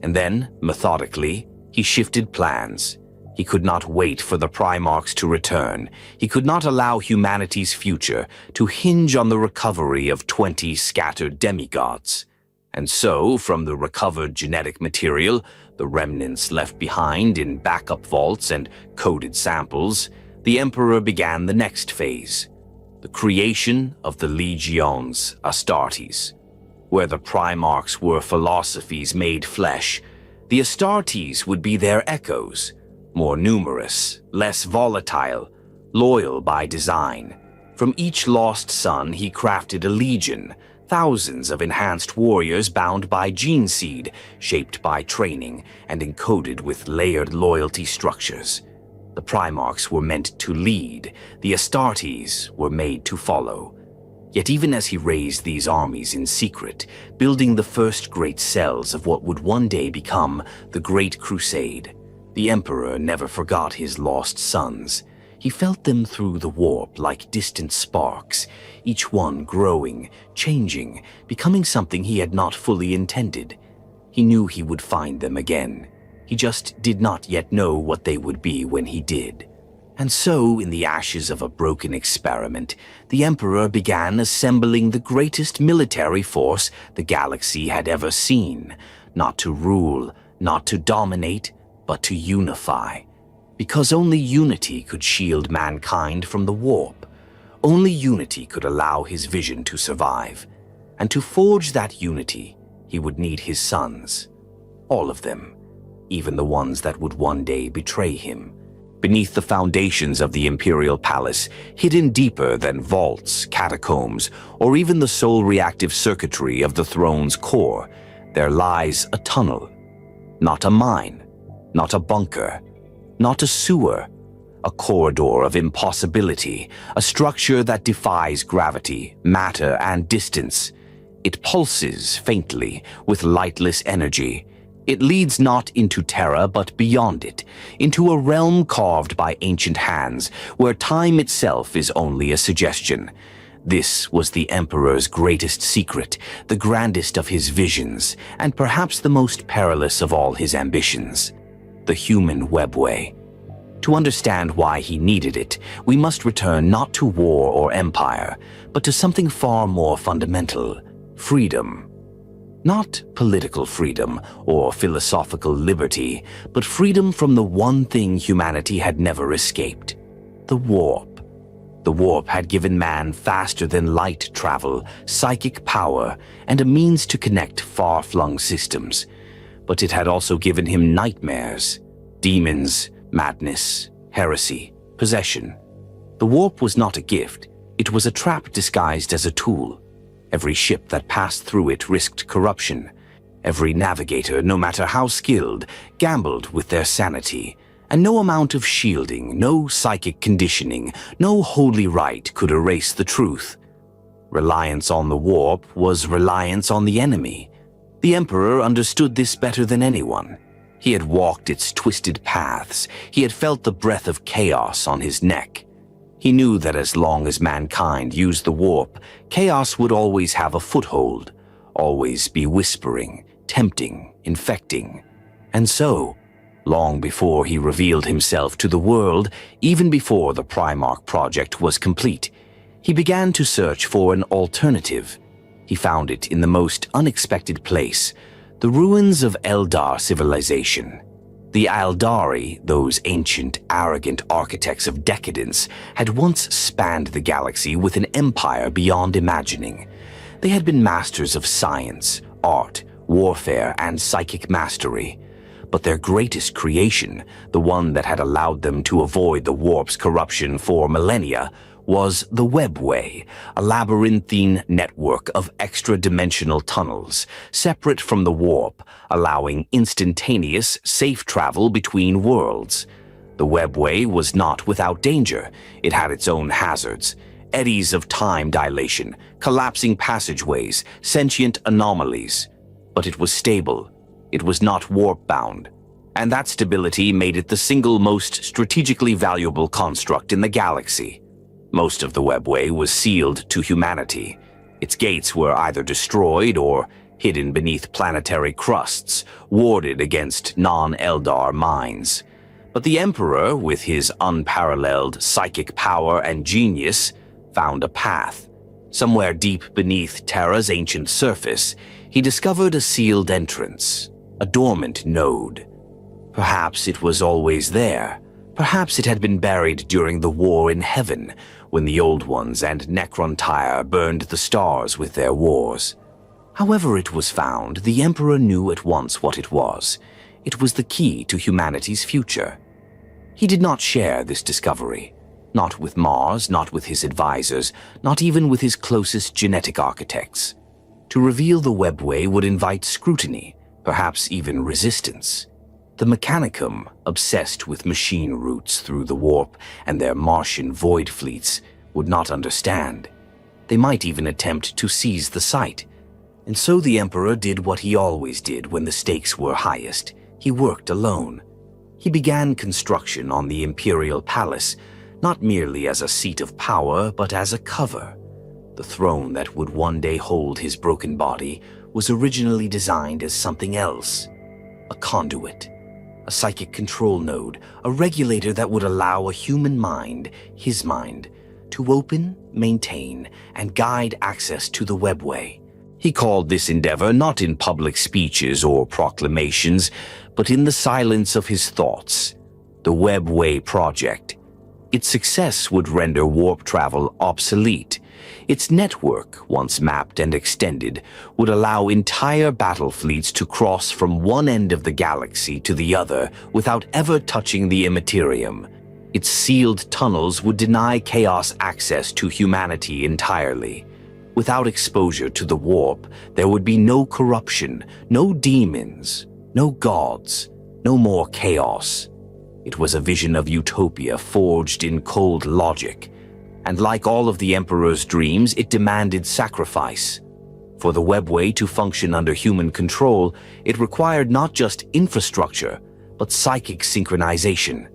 And then, methodically, he shifted plans. He could not wait for the Primarchs to return. He could not allow humanity's future to hinge on the recovery of 20 scattered demigods. And so, from the recovered genetic material, the remnants left behind in backup vaults and coded samples, the Emperor began the next phase, the creation of the Legions Astartes. Where the Primarchs were philosophies made flesh, the Astartes would be their echoes, more numerous, less volatile, loyal by design. From each lost son he crafted a legion, thousands of enhanced warriors bound by gene seed, shaped by training, and encoded with layered loyalty structures. The Primarchs were meant to lead, the Astartes were made to follow. Yet even as he raised these armies in secret, building the first great cells of what would one day become the Great Crusade, the Emperor never forgot his lost sons. He felt them through the warp like distant sparks, each one growing, changing, becoming something he had not fully intended. He knew he would find them again. He just did not yet know what they would be when he did. And so, in the ashes of a broken experiment, the Emperor began assembling the greatest military force the galaxy had ever seen, not to rule, not to dominate, but to unify. Because only unity could shield mankind from the warp. Only unity could allow his vision to survive. And to forge that unity, he would need his sons. All of them, even the ones that would one day betray him. Beneath the foundations of the Imperial Palace, hidden deeper than vaults, catacombs, or even the sole reactive circuitry of the throne's core, there lies a tunnel. Not a mine, not a bunker, not a sewer, a corridor of impossibility, a structure that defies gravity, matter, and distance. It pulses faintly with lightless energy. It leads not into Terra, but beyond it, into a realm carved by ancient hands, where time itself is only a suggestion. This was the Emperor's greatest secret, the grandest of his visions, and perhaps the most perilous of all his ambitions. The human webway. To understand why he needed it, we must return not to war or empire, but to something far more fundamental: freedom. Not political freedom or philosophical liberty, but freedom from the one thing humanity had never escaped: the warp. The warp had given man faster-than-light travel, psychic power, and a means to connect far-flung systems. But it had also given him nightmares, demons, madness, heresy, possession. The warp was not a gift. It was a trap disguised as a tool. Every ship that passed through it risked corruption. Every navigator, no matter how skilled, gambled with their sanity. And no amount of shielding, no psychic conditioning, no holy rite could erase the truth. Reliance on the warp was reliance on the enemy. The Emperor understood this better than anyone. He had walked its twisted paths. He had felt the breath of chaos on his neck. He knew that as long as mankind used the warp, chaos would always have a foothold, always be whispering, tempting, infecting. And so, long before he revealed himself to the world, even before the Primarch project was complete, he began to search for an alternative. He found it in the most unexpected place: the ruins of Eldar civilization. The Aldari, those ancient, arrogant architects of decadence, had once spanned the galaxy with an empire beyond imagining. They had been masters of science, art, warfare, and psychic mastery. But their greatest creation, the one that had allowed them to avoid the warp's corruption for millennia, was the Webway, a labyrinthine network of extra-dimensional tunnels, separate from the warp, allowing instantaneous, safe travel between worlds. The Webway was not without danger. It had its own hazards: eddies of time dilation, collapsing passageways, sentient anomalies. But it was stable. It was not warp-bound. And that stability made it the single most strategically valuable construct in the galaxy. Most of the Webway was sealed to humanity. Its gates were either destroyed or hidden beneath planetary crusts, warded against non-Eldar minds. But the Emperor, with his unparalleled psychic power and genius, found a path. Somewhere deep beneath Terra's ancient surface, he discovered a sealed entrance, a dormant node. Perhaps it was always there. Perhaps it had been buried during the war in heaven, when the Old Ones and Necrontyre burned the stars with their wars. However it was found, the Emperor knew at once what it was. It was the key to humanity's future. He did not share this discovery. Not with Mars, not with his advisors, not even with his closest genetic architects. To reveal the Webway would invite scrutiny, perhaps even resistance. The Mechanicum, obsessed with machine routes through the warp and their Martian void fleets, would not understand. They might even attempt to seize the site. And so the Emperor did what he always did when the stakes were highest. He worked alone. He began construction on the Imperial Palace, not merely as a seat of power, but as a cover. The throne that would one day hold his broken body was originally designed as something else: a conduit, a psychic control node, a regulator that would allow a human mind, his mind, to open, maintain, and guide access to the webway. He called this endeavor not in public speeches or proclamations, but in the silence of his thoughts: the Webway Project. Its success would render warp travel obsolete. Its network, once mapped and extended, would allow entire battle fleets to cross from one end of the galaxy to the other without ever touching the Imperium. Its sealed tunnels would deny chaos access to humanity entirely. Without exposure to the warp, there would be no corruption, no demons, no gods, no more chaos. It was a vision of utopia forged in cold logic, and like all of the Emperor's dreams, it demanded sacrifice. For the webway to function under human control, it required not just infrastructure, but psychic synchronization.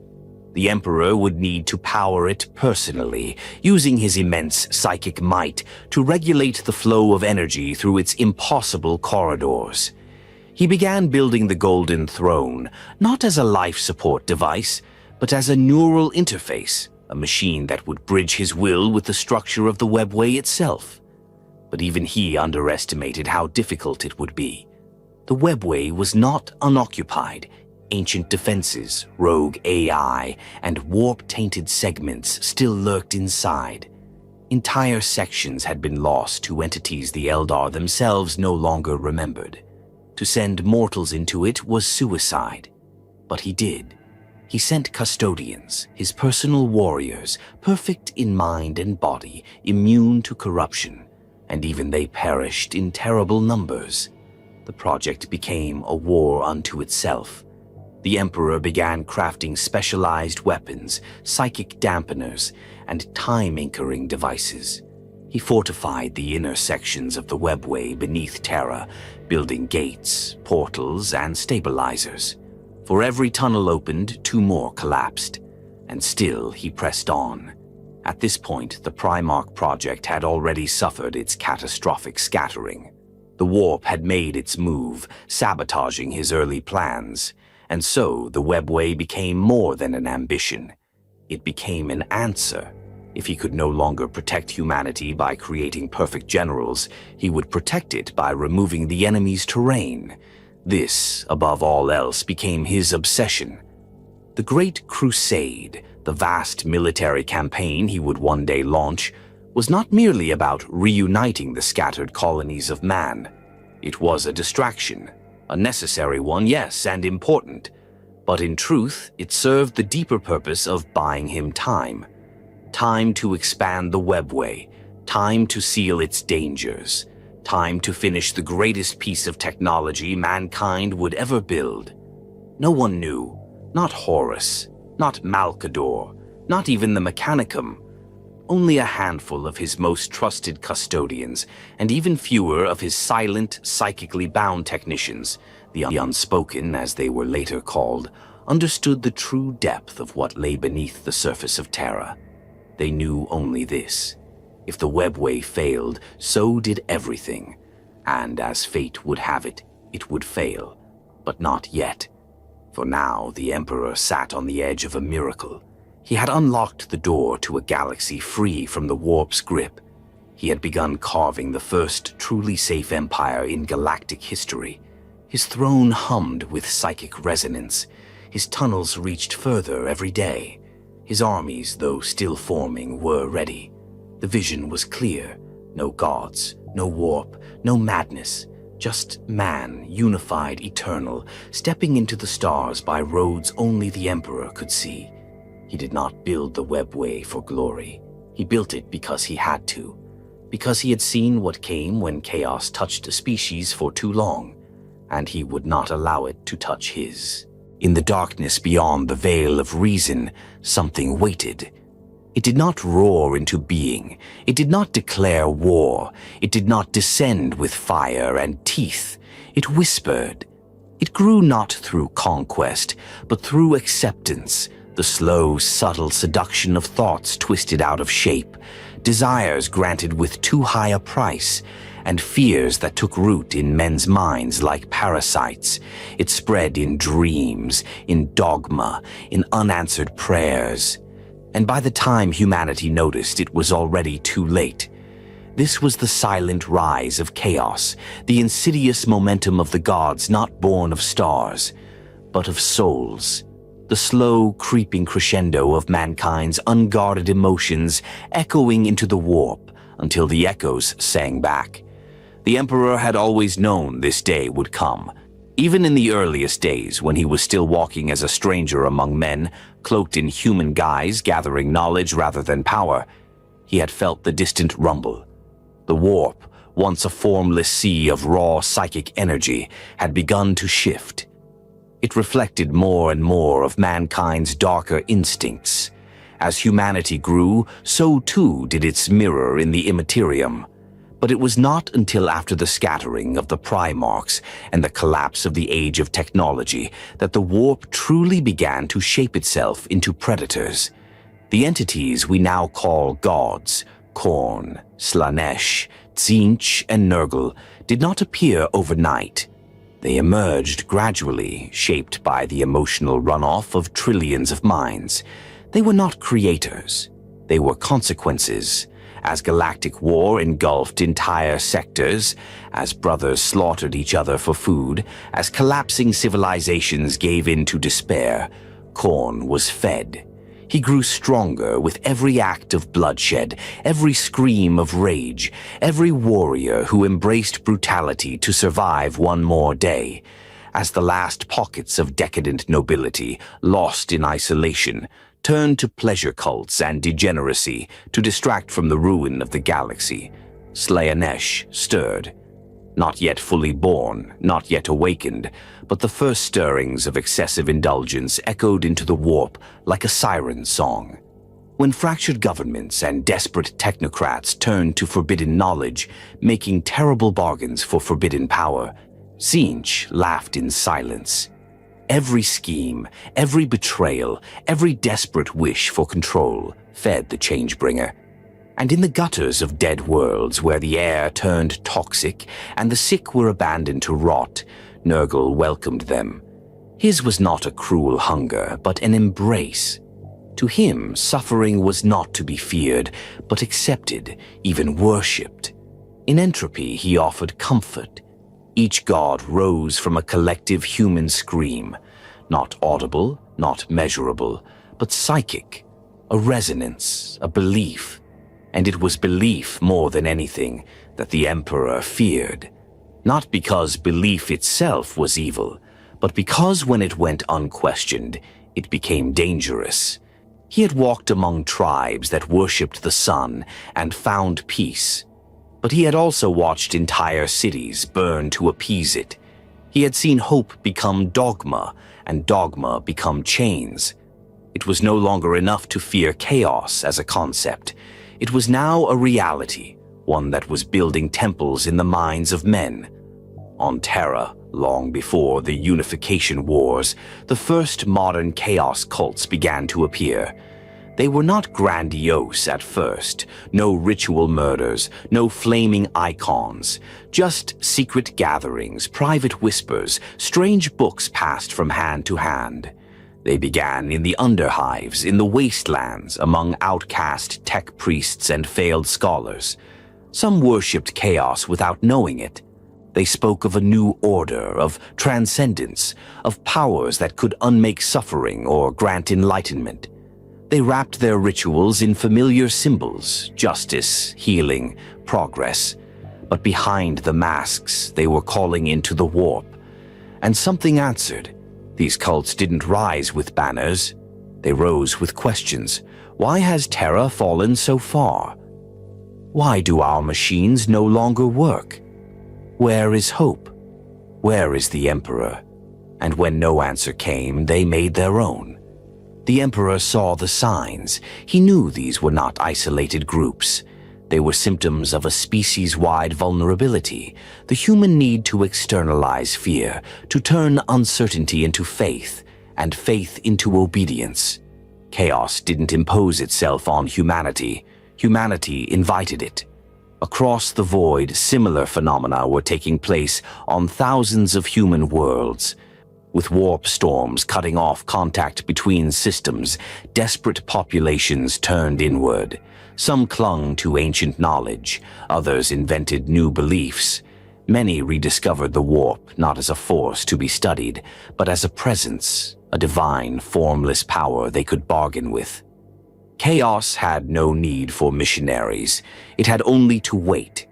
The Emperor would need to power it personally, using his immense psychic might to regulate the flow of energy through its impossible corridors. He began building the Golden Throne, not as a life support device, but as a neural interface, a machine that would bridge his will with the structure of the webway itself. But even he underestimated how difficult it would be. The webway was not unoccupied. Ancient defenses, rogue AI, and warp-tainted segments still lurked inside. Entire sections had been lost to entities the Eldar themselves no longer remembered. To send mortals into it was suicide. But he did. He sent custodians, his personal warriors, perfect in mind and body, immune to corruption, and even they perished in terrible numbers. The project became a war unto itself. The Emperor began crafting specialized weapons, psychic dampeners, and time-anchoring devices. He fortified the inner sections of the webway beneath Terra, building gates, portals, and stabilizers. For every tunnel opened, 2 more collapsed. And still he pressed on. At this point, the Primarch project had already suffered its catastrophic scattering. The warp had made its move, sabotaging his early plans. And so the webway became more than an ambition. It became an answer. If he could no longer protect humanity by creating perfect generals, he would protect it by removing the enemy's terrain. This, above all else, became his obsession. The Great Crusade, the vast military campaign he would one day launch, was not merely about reuniting the scattered colonies of man. It was a distraction. A necessary one, yes, and important. But in truth, it served the deeper purpose of buying him time. Time to expand the webway, time to seal its dangers, time to finish the greatest piece of technology mankind would ever build. No one knew, not Horus, not Malkador, not even the Mechanicum. Only a handful of his most trusted custodians, and even fewer of his silent, psychically bound technicians, the unspoken as they were later called, understood the true depth of what lay beneath the surface of Terra. They knew only this: if the webway failed, so did everything, and as fate would have it, it would fail, but not yet. For now the Emperor sat on the edge of a miracle. He had unlocked the door to a galaxy free from the warp's grip. He had begun carving the first truly safe empire in galactic history. His throne hummed with psychic resonance. His tunnels reached further every day. His armies, though still forming, were ready. The vision was clear. No gods, no warp, no madness. Just man, unified, eternal, stepping into the stars by roads only the Emperor could see. He did not build the webway for glory. He built it because he had to. Because he had seen what came when chaos touched a species for too long, and he would not allow it to touch his. In the darkness beyond the veil of reason, something waited. It did not roar into being. It did not declare war. It did not descend with fire and teeth. It whispered. It grew not through conquest, but through acceptance, the slow, subtle seduction of thoughts twisted out of shape, desires granted with too high a price, and fears that took root in men's minds like parasites. It spread in dreams, in dogma, in unanswered prayers. And by the time humanity noticed, it was already too late. This was the silent rise of chaos, the insidious momentum of the gods not born of stars, but of souls. The slow, creeping crescendo of mankind's unguarded emotions echoing into the warp until the echoes sang back. The Emperor had always known this day would come. Even in the earliest days, when he was still walking as a stranger among men, cloaked in human guise, gathering knowledge rather than power, he had felt the distant rumble. The warp, once a formless sea of raw psychic energy, had begun to shift. It reflected more and more of mankind's darker instincts. As humanity grew, so too did its mirror in the immaterium. But it was not until after the scattering of the Primarchs and the collapse of the age of technology that the warp truly began to shape itself into predators. The entities we now call gods, Khorne, Slaanesh, Tzeentch, and Nurgle, did not appear overnight. They emerged gradually, shaped by the emotional runoff of trillions of minds. They were not creators. They were consequences. As galactic war engulfed entire sectors, as brothers slaughtered each other for food, as collapsing civilizations gave in to despair, Khorne was fed. He grew stronger with every act of bloodshed, every scream of rage, every warrior who embraced brutality to survive one more day. As the last pockets of decadent nobility, lost in isolation, turned to pleasure cults and degeneracy to distract from the ruin of the galaxy, Slaanesh stirred. Not yet fully born, not yet awakened, but the first stirrings of excessive indulgence echoed into the warp like a siren song. When fractured governments and desperate technocrats turned to forbidden knowledge, making terrible bargains for forbidden power, Tzeentch laughed in silence. Every scheme, every betrayal, every desperate wish for control fed the Changebringer. And in the gutters of dead worlds where the air turned toxic and the sick were abandoned to rot, Nurgle welcomed them. His was not a cruel hunger, but an embrace. To him, suffering was not to be feared, but accepted, even worshipped. In entropy, he offered comfort. Each god rose from a collective human scream, not audible, not measurable, but psychic, a resonance, a belief. And it was belief more than anything that the Emperor feared. Not because belief itself was evil, but because when it went unquestioned, it became dangerous. He had walked among tribes that worshipped the sun and found peace. But he had also watched entire cities burn to appease it. He had seen hope become dogma and dogma become chains. It was no longer enough to fear chaos as a concept. It was now a reality, one that was building temples in the minds of men. On Terra, long before the Unification Wars, the first modern chaos cults began to appear. They were not grandiose at first, no ritual murders, no flaming icons, just secret gatherings, private whispers, strange books passed from hand to hand. They began in the underhives, in the wastelands, among outcast tech priests and failed scholars. Some worshipped chaos without knowing it. They spoke of a new order, of transcendence, of powers that could unmake suffering or grant enlightenment. They wrapped their rituals in familiar symbols, justice, healing, progress. But behind the masks, they were calling into the warp. And something answered. These cults didn't rise with banners. They rose with questions. Why has Terra fallen so far? Why do our machines no longer work? Where is hope? Where is the Emperor? And when no answer came, they made their own. The Emperor saw the signs. He knew these were not isolated groups. They were symptoms of a species-wide vulnerability, the human need to externalize fear, to turn uncertainty into faith, and faith into obedience. Chaos didn't impose itself on humanity. Humanity invited it. Across the void, similar phenomena were taking place on thousands of human worlds. With warp storms cutting off contact between systems, desperate populations turned inward. Some clung to ancient knowledge, others invented new beliefs. Many rediscovered the warp not as a force to be studied, but as a presence, a divine, formless power they could bargain with. Chaos had no need for missionaries. It had only to wait.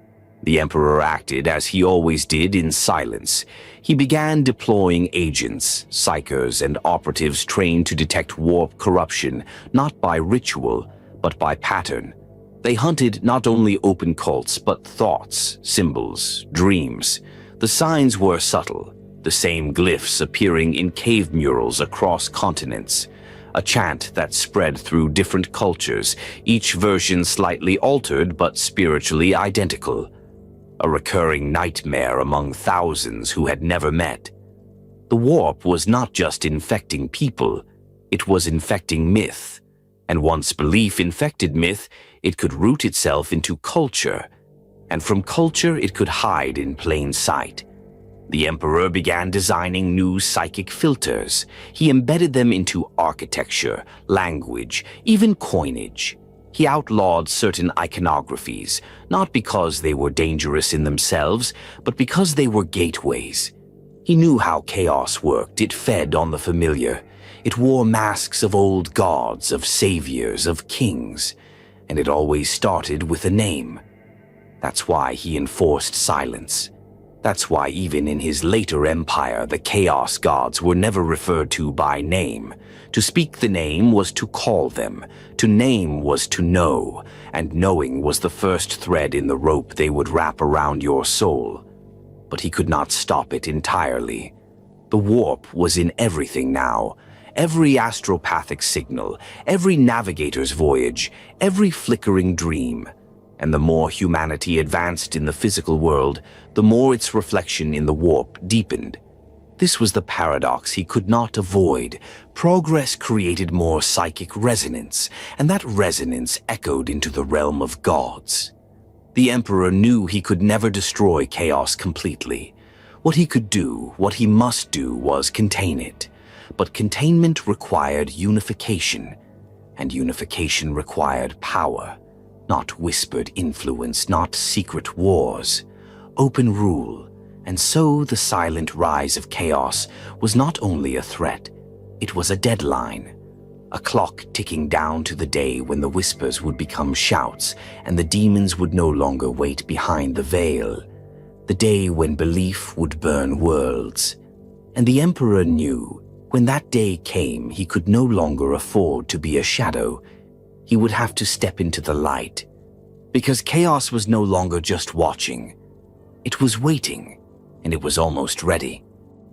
The Emperor acted as he always did, in silence. He began deploying agents, psykers, and operatives trained to detect warp corruption, not by ritual, but by pattern. They hunted not only open cults, but thoughts, symbols, dreams. The signs were subtle, the same glyphs appearing in cave murals across continents. A chant that spread through different cultures, each version slightly altered but spiritually identical. A recurring nightmare among thousands who had never met. The warp was not just infecting people, it was infecting myth. And once belief infected myth, it could root itself into culture. And from culture it could hide in plain sight. The Emperor began designing new psychic filters. He embedded them into architecture, language, even coinage. He outlawed certain iconographies, not because they were dangerous in themselves, but because they were gateways. He knew how chaos worked. It fed on the familiar. It wore masks of old gods, of saviors, of kings, and it always started with a name. That's why he enforced silence. That's why even in his later empire, the chaos gods were never referred to by name. To speak the name was to call them. To name was to know, and knowing was the first thread in the rope they would wrap around your soul. But he could not stop it entirely. The warp was in everything now. Every astropathic signal, every navigator's voyage, every flickering dream. And the more humanity advanced in the physical world, the more its reflection in the warp deepened. This was the paradox he could not avoid. Progress created more psychic resonance, and that resonance echoed into the realm of gods. The Emperor knew he could never destroy chaos completely. What he could do, what he must do, was contain it. But containment required unification, and unification required power. Not whispered influence, not secret wars. Open rule. And so the silent rise of chaos was not only a threat, it was a deadline. A clock ticking down to the day when the whispers would become shouts and the demons would no longer wait behind the veil. The day when belief would burn worlds. And the Emperor knew when that day came he could no longer afford to be a shadow. He would have to step into the light. Because chaos was no longer just watching. It was waiting, and it was almost ready.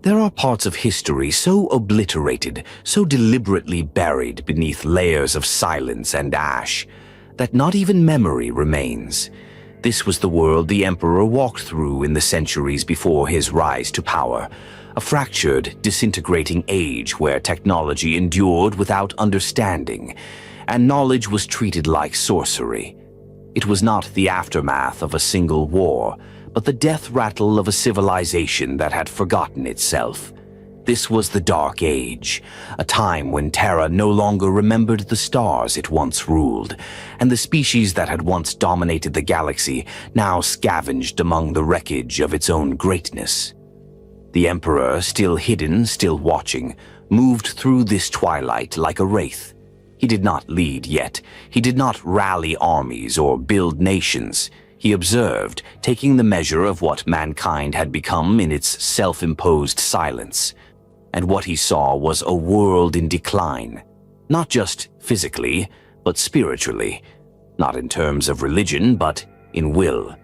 There are parts of history so obliterated, so deliberately buried beneath layers of silence and ash, that not even memory remains. This was the world the Emperor walked through in the centuries before his rise to power. A fractured, disintegrating age where technology endured without understanding, and knowledge was treated like sorcery. It was not the aftermath of a single war, but the death rattle of a civilization that had forgotten itself. This was the Dark Age, a time when Terra no longer remembered the stars it once ruled, and the species that had once dominated the galaxy now scavenged among the wreckage of its own greatness. The Emperor, still hidden, still watching, moved through this twilight like a wraith. He did not lead yet. He did not rally armies or build nations. He observed, taking the measure of what mankind had become in its self-imposed silence. And what he saw was a world in decline, not just physically, but spiritually, not in terms of religion, but in will.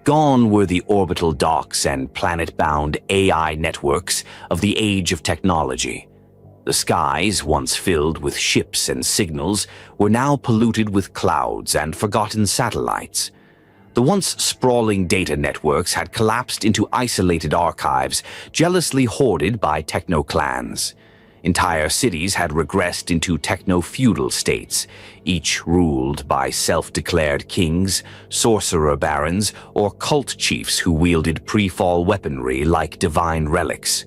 Gone were the orbital docks and planet-bound AI networks of the age of technology. The skies, once filled with ships and signals, were now polluted with clouds and forgotten satellites. The once sprawling data networks had collapsed into isolated archives, jealously hoarded by techno-clans. Entire cities had regressed into techno-feudal states, each ruled by self-declared kings, sorcerer barons, or cult chiefs who wielded pre-fall weaponry like divine relics.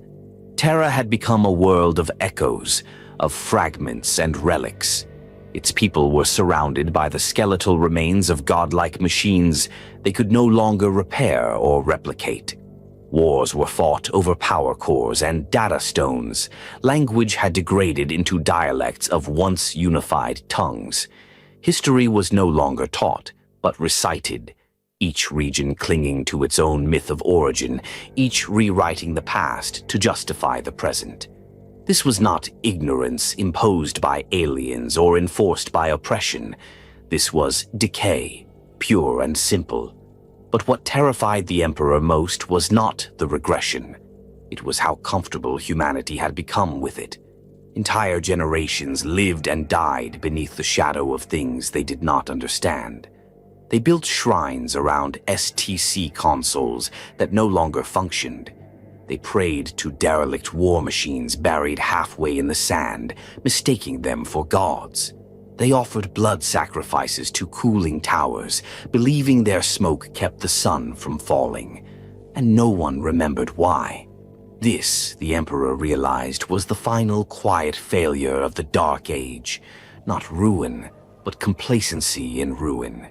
Terra had become a world of echoes, of fragments and relics. Its people were surrounded by the skeletal remains of godlike machines they could no longer repair or replicate. Wars were fought over power cores and data stones. Language had degraded into dialects of once unified tongues. History was no longer taught, but recited, each region clinging to its own myth of origin, each rewriting the past to justify the present. This was not ignorance imposed by aliens or enforced by oppression. This was decay, pure and simple. But what terrified the Emperor most was not the regression. It was how comfortable humanity had become with it. Entire generations lived and died beneath the shadow of things they did not understand. They built shrines around STC consoles that no longer functioned. They prayed to derelict war machines buried halfway in the sand, mistaking them for gods. They offered blood sacrifices to cooling towers, believing their smoke kept the sun from falling. And no one remembered why. This, the Emperor realized, was the final quiet failure of the Dark Age. Not ruin, but complacency in ruin.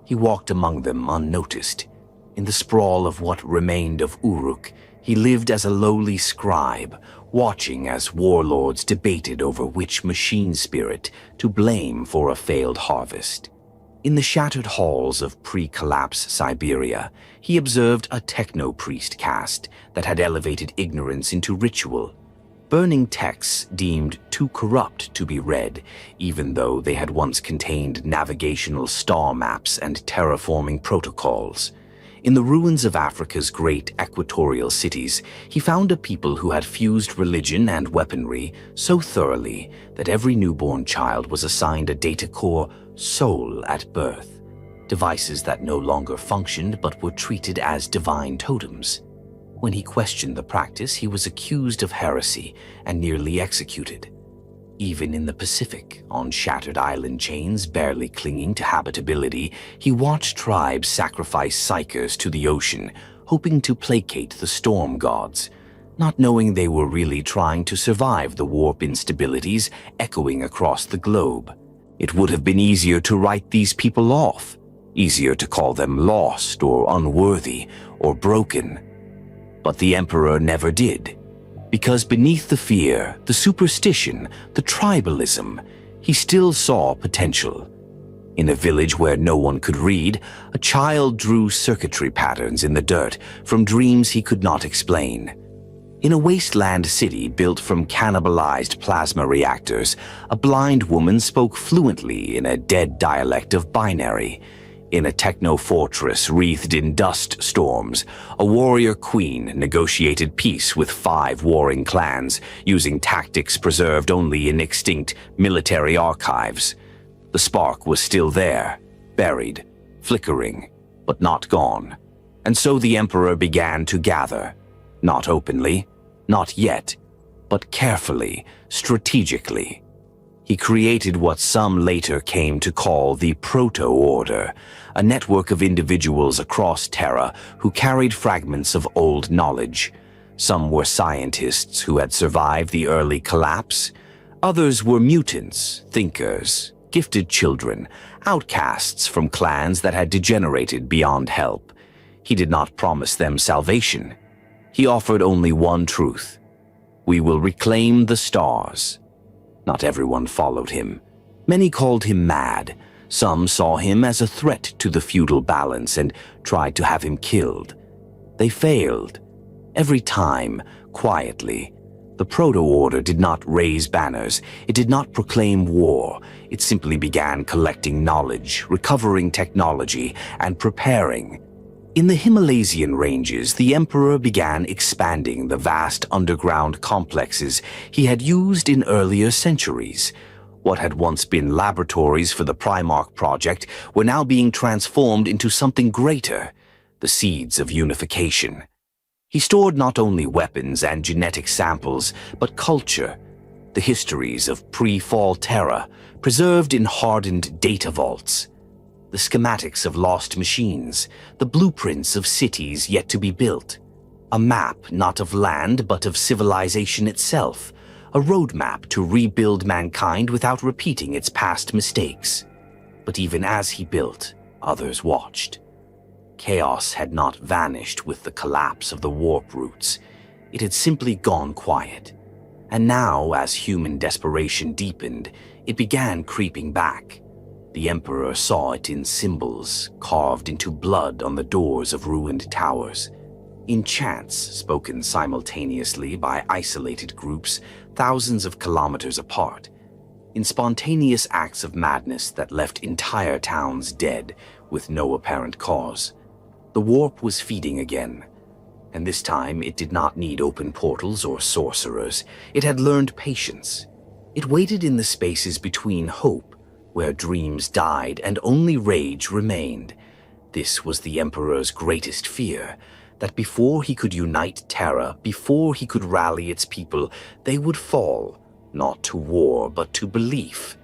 He walked among them unnoticed. In the sprawl of what remained of Uruk, he lived as a lowly scribe, watching as warlords debated over which machine spirit to blame for a failed harvest. In the shattered halls of pre-collapse Siberia, he observed a techno-priest caste that had elevated ignorance into ritual, burning texts deemed too corrupt to be read, even though they had once contained navigational star maps and terraforming protocols. In the ruins of Africa's great equatorial cities, he found a people who had fused religion and weaponry so thoroughly that every newborn child was assigned a data core soul at birth, devices that no longer functioned but were treated as divine totems. When he questioned the practice, he was accused of heresy and nearly executed. Even in the Pacific, on shattered island chains barely clinging to habitability, he watched tribes sacrifice psykers to the ocean, hoping to placate the storm gods, not knowing they were really trying to survive the warp instabilities echoing across the globe. It would have been easier to write these people off, easier to call them lost or unworthy or broken. But the Emperor never did. Because beneath the fear, the superstition, the tribalism, he still saw potential. In a village where no one could read, a child drew circuitry patterns in the dirt from dreams he could not explain. In a wasteland city built from cannibalized plasma reactors, a blind woman spoke fluently in a dead dialect of binary. In a techno-fortress wreathed in dust storms, a warrior queen negotiated peace with 5 warring clans using tactics preserved only in extinct military archives. The spark was still there, buried, flickering, but not gone. And so the Emperor began to gather, not openly, not yet, but carefully, strategically. He created what some later came to call the Proto-Order, a network of individuals across Terra who carried fragments of old knowledge. Some were scientists who had survived the early collapse. Others were mutants, thinkers, gifted children, outcasts from clans that had degenerated beyond help. He did not promise them salvation. He offered only one truth. We will reclaim the stars. Not everyone followed him. Many called him mad. Some saw him as a threat to the feudal balance and tried to have him killed. They failed. Every time, quietly. The Proto-Order did not raise banners. It did not proclaim war. It simply began collecting knowledge, recovering technology, and preparing. In the Himalayan ranges, the Emperor began expanding the vast underground complexes he had used in earlier centuries. What had once been laboratories for the Primarch Project were now being transformed into something greater, the seeds of unification. He stored not only weapons and genetic samples, but culture, the histories of pre-fall Terra, preserved in hardened data vaults, the schematics of lost machines, the blueprints of cities yet to be built, a map not of land but of civilization itself, a roadmap to rebuild mankind without repeating its past mistakes. But even as he built, others watched. Chaos had not vanished with the collapse of the warp routes. It had simply gone quiet. And now, as human desperation deepened, it began creeping back. The Emperor saw it in symbols carved into blood on the doors of ruined towers, in chants spoken simultaneously by isolated groups thousands of kilometers apart, in spontaneous acts of madness that left entire towns dead with no apparent cause. The warp was feeding again, and this time it did not need open portals or sorcerers. It had learned patience. It waited in the spaces between hope, where dreams died and only rage remained. This was the Emperor's greatest fear, that before he could unite Terra, before he could rally its people, they would fall, not to war but to belief.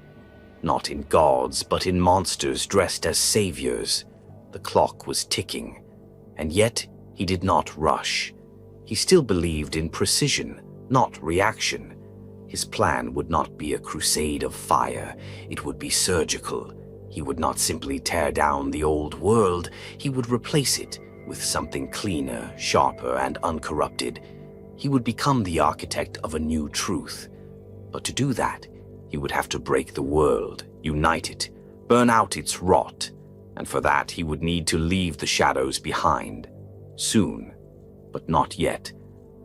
Not in gods, but in monsters dressed as saviors. The clock was ticking, and yet he did not rush. He still believed in precision, not reaction. His plan would not be a crusade of fire, it would be surgical. He would not simply tear down the old world, he would replace it with something cleaner, sharper, and uncorrupted. He would become the architect of a new truth. But to do that, he would have to break the world, unite it, burn out its rot, and for that he would need to leave the shadows behind. Soon, but not yet.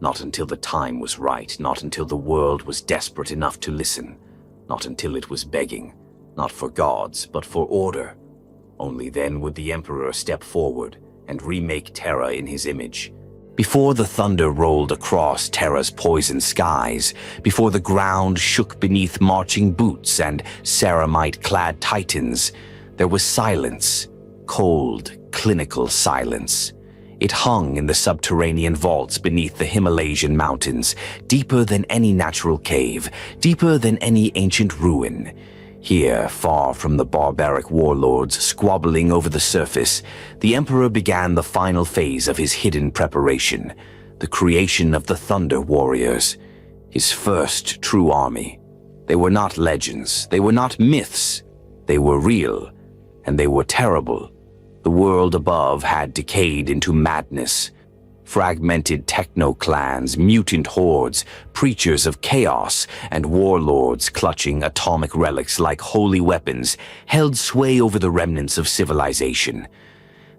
Not until the time was right, not until the world was desperate enough to listen, not until it was begging, not for gods, but for order. Only then would the Emperor step forward and remake Terra in his image. Before the thunder rolled across Terra's poisoned skies, before the ground shook beneath marching boots and ceramite-clad titans, there was silence, cold, clinical silence. It hung in the subterranean vaults beneath the Himalayan mountains, deeper than any natural cave, deeper than any ancient ruin. Here, far from the barbaric warlords squabbling over the surface, the Emperor began the final phase of his hidden preparation, the creation of the Thunder Warriors, his first true army. They were not legends, they were not myths, they were real, and they were terrible. The world above had decayed into madness. Fragmented techno-clans, mutant hordes, preachers of chaos, and warlords clutching atomic relics like holy weapons held sway over the remnants of civilization.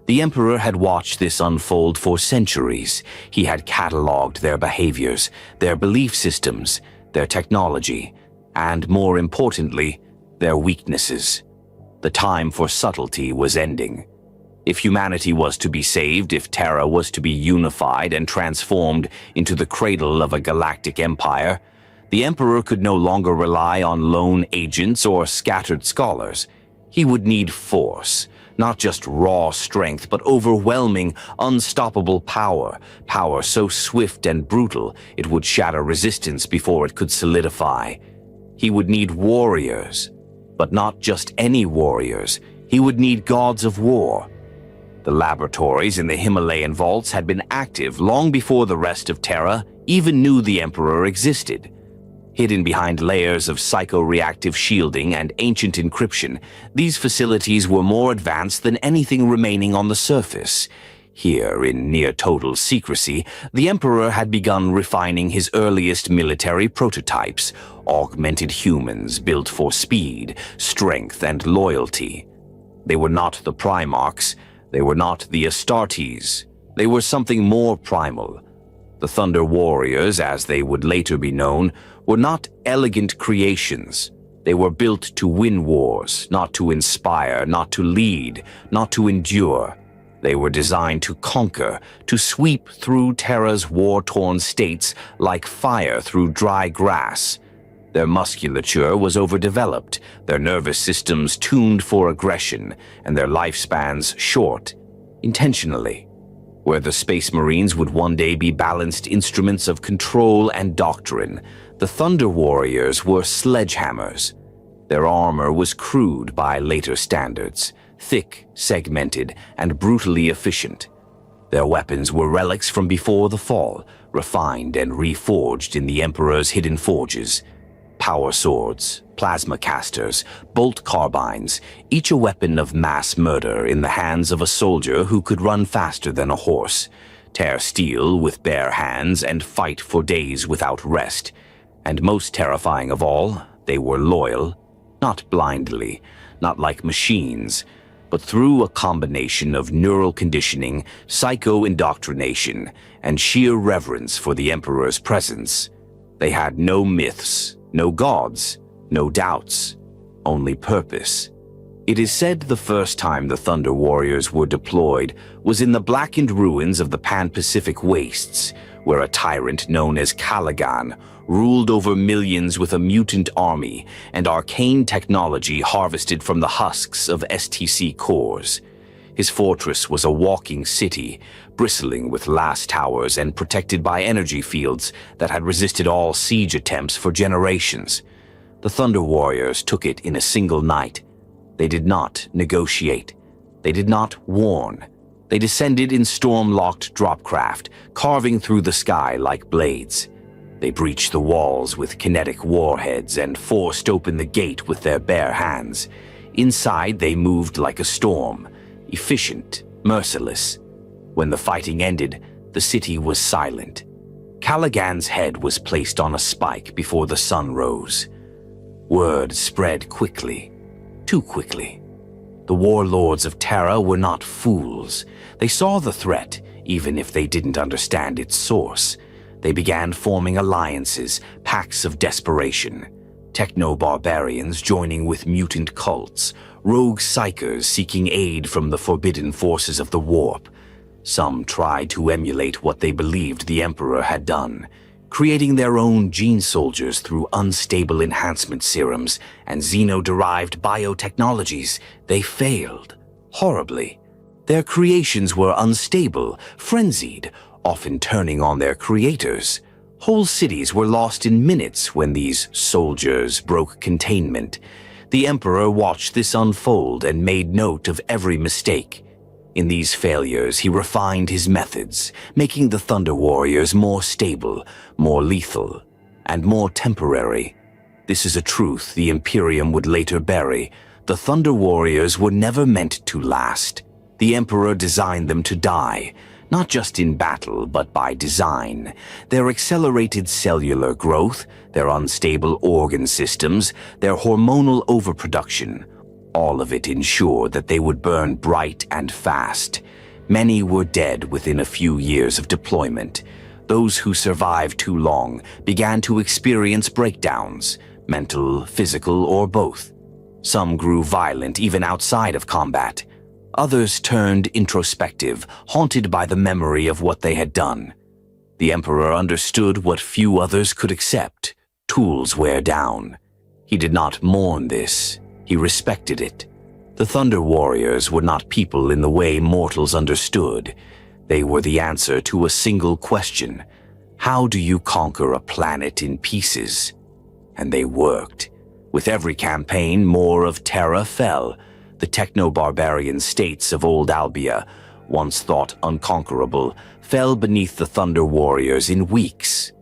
The Emperor had watched this unfold for centuries. He had catalogued their behaviors, their belief systems, their technology, and more importantly, their weaknesses. The time for subtlety was ending. If humanity was to be saved, if Terra was to be unified and transformed into the cradle of a galactic empire, the Emperor could no longer rely on lone agents or scattered scholars. He would need force, not just raw strength, but overwhelming, unstoppable power, power so swift and brutal it would shatter resistance before it could solidify. He would need warriors, but not just any warriors. He would need gods of war. The laboratories in the Himalayan vaults had been active long before the rest of Terra even knew the Emperor existed. Hidden behind layers of psycho-reactive shielding and ancient encryption, these facilities were more advanced than anything remaining on the surface. Here, in near-total secrecy, the Emperor had begun refining his earliest military prototypes, augmented humans built for speed, strength, and loyalty. They were not the Primarchs. They were not the Astartes. They were something more primal. The Thunder Warriors, as they would later be known, were not elegant creations. They were built to win wars, not to inspire, not to lead, not to endure. They were designed to conquer, to sweep through Terra's war-torn states like fire through dry grass. Their musculature was overdeveloped, their nervous systems tuned for aggression, and their lifespans short, intentionally. Where the Space Marines would one day be balanced instruments of control and doctrine, The Thunder Warriors were sledgehammers. Their armor was crude by later standards, thick, segmented, and brutally efficient. Their weapons were relics from before the fall, refined and reforged in the Emperor's hidden forges. Power swords, plasma casters, bolt carbines, each a weapon of mass murder in the hands of a soldier who could run faster than a horse, tear steel with bare hands, and fight for days without rest. And most terrifying of all, they were loyal, not blindly, not like machines, but through a combination of neural conditioning, psycho-indoctrination, and sheer reverence for the Emperor's presence. They had no myths, no gods, no doubts, only purpose. It is said the first time the Thunder Warriors were deployed was in the blackened ruins of the Pan-Pacific Wastes, where a tyrant known as Caligan ruled over millions with a mutant army and arcane technology harvested from the husks of STC cores. His fortress was a walking city, bristling with last towers and protected by energy fields that had resisted all siege attempts for generations. The Thunder Warriors took it in a single night. They did not negotiate. They did not warn. They descended in storm-locked dropcraft, carving through the sky like blades. They breached the walls with kinetic warheads and forced open the gate with their bare hands. Inside, they moved like a storm, efficient, merciless. When the fighting ended, the city was silent. Caligan's head was placed on a spike before the sun rose. Word spread quickly, too quickly. The warlords of Terra were not fools. They saw the threat, even if they didn't understand its source. They began forming alliances, pacts of desperation. Techno-barbarians joining with mutant cults, rogue psykers seeking aid from the forbidden forces of the warp. Some tried to emulate what they believed the Emperor had done, creating their own gene soldiers through unstable enhancement serums and xeno-derived biotechnologies. They failed, horribly. Their creations were unstable, frenzied, often turning on their creators. Whole cities were lost in minutes when these soldiers broke containment. The Emperor watched this unfold and made note of every mistake. In these failures, he refined his methods, making the Thunder Warriors more stable, more lethal, and more temporary. This is a truth the Imperium would later bury. The Thunder Warriors were never meant to last. The Emperor designed them to die, not just in battle, but by design. Their accelerated cellular growth, their unstable organ systems, their hormonal overproduction, all of it ensured that they would burn bright and fast. Many were dead within a few years of deployment. Those who survived too long began to experience breakdowns, mental, physical, or both. Some grew violent even outside of combat. Others turned introspective, haunted by the memory of what they had done. The Emperor understood what few others could accept. Tools wear down. He did not mourn this. He respected it. The Thunder Warriors were not people in the way mortals understood. They were the answer to a single question. How do you conquer a planet in pieces? And they worked. With every campaign, more of Terra fell. The techno-barbarian states of old Albia, once thought unconquerable, fell beneath the Thunder Warriors in weeks.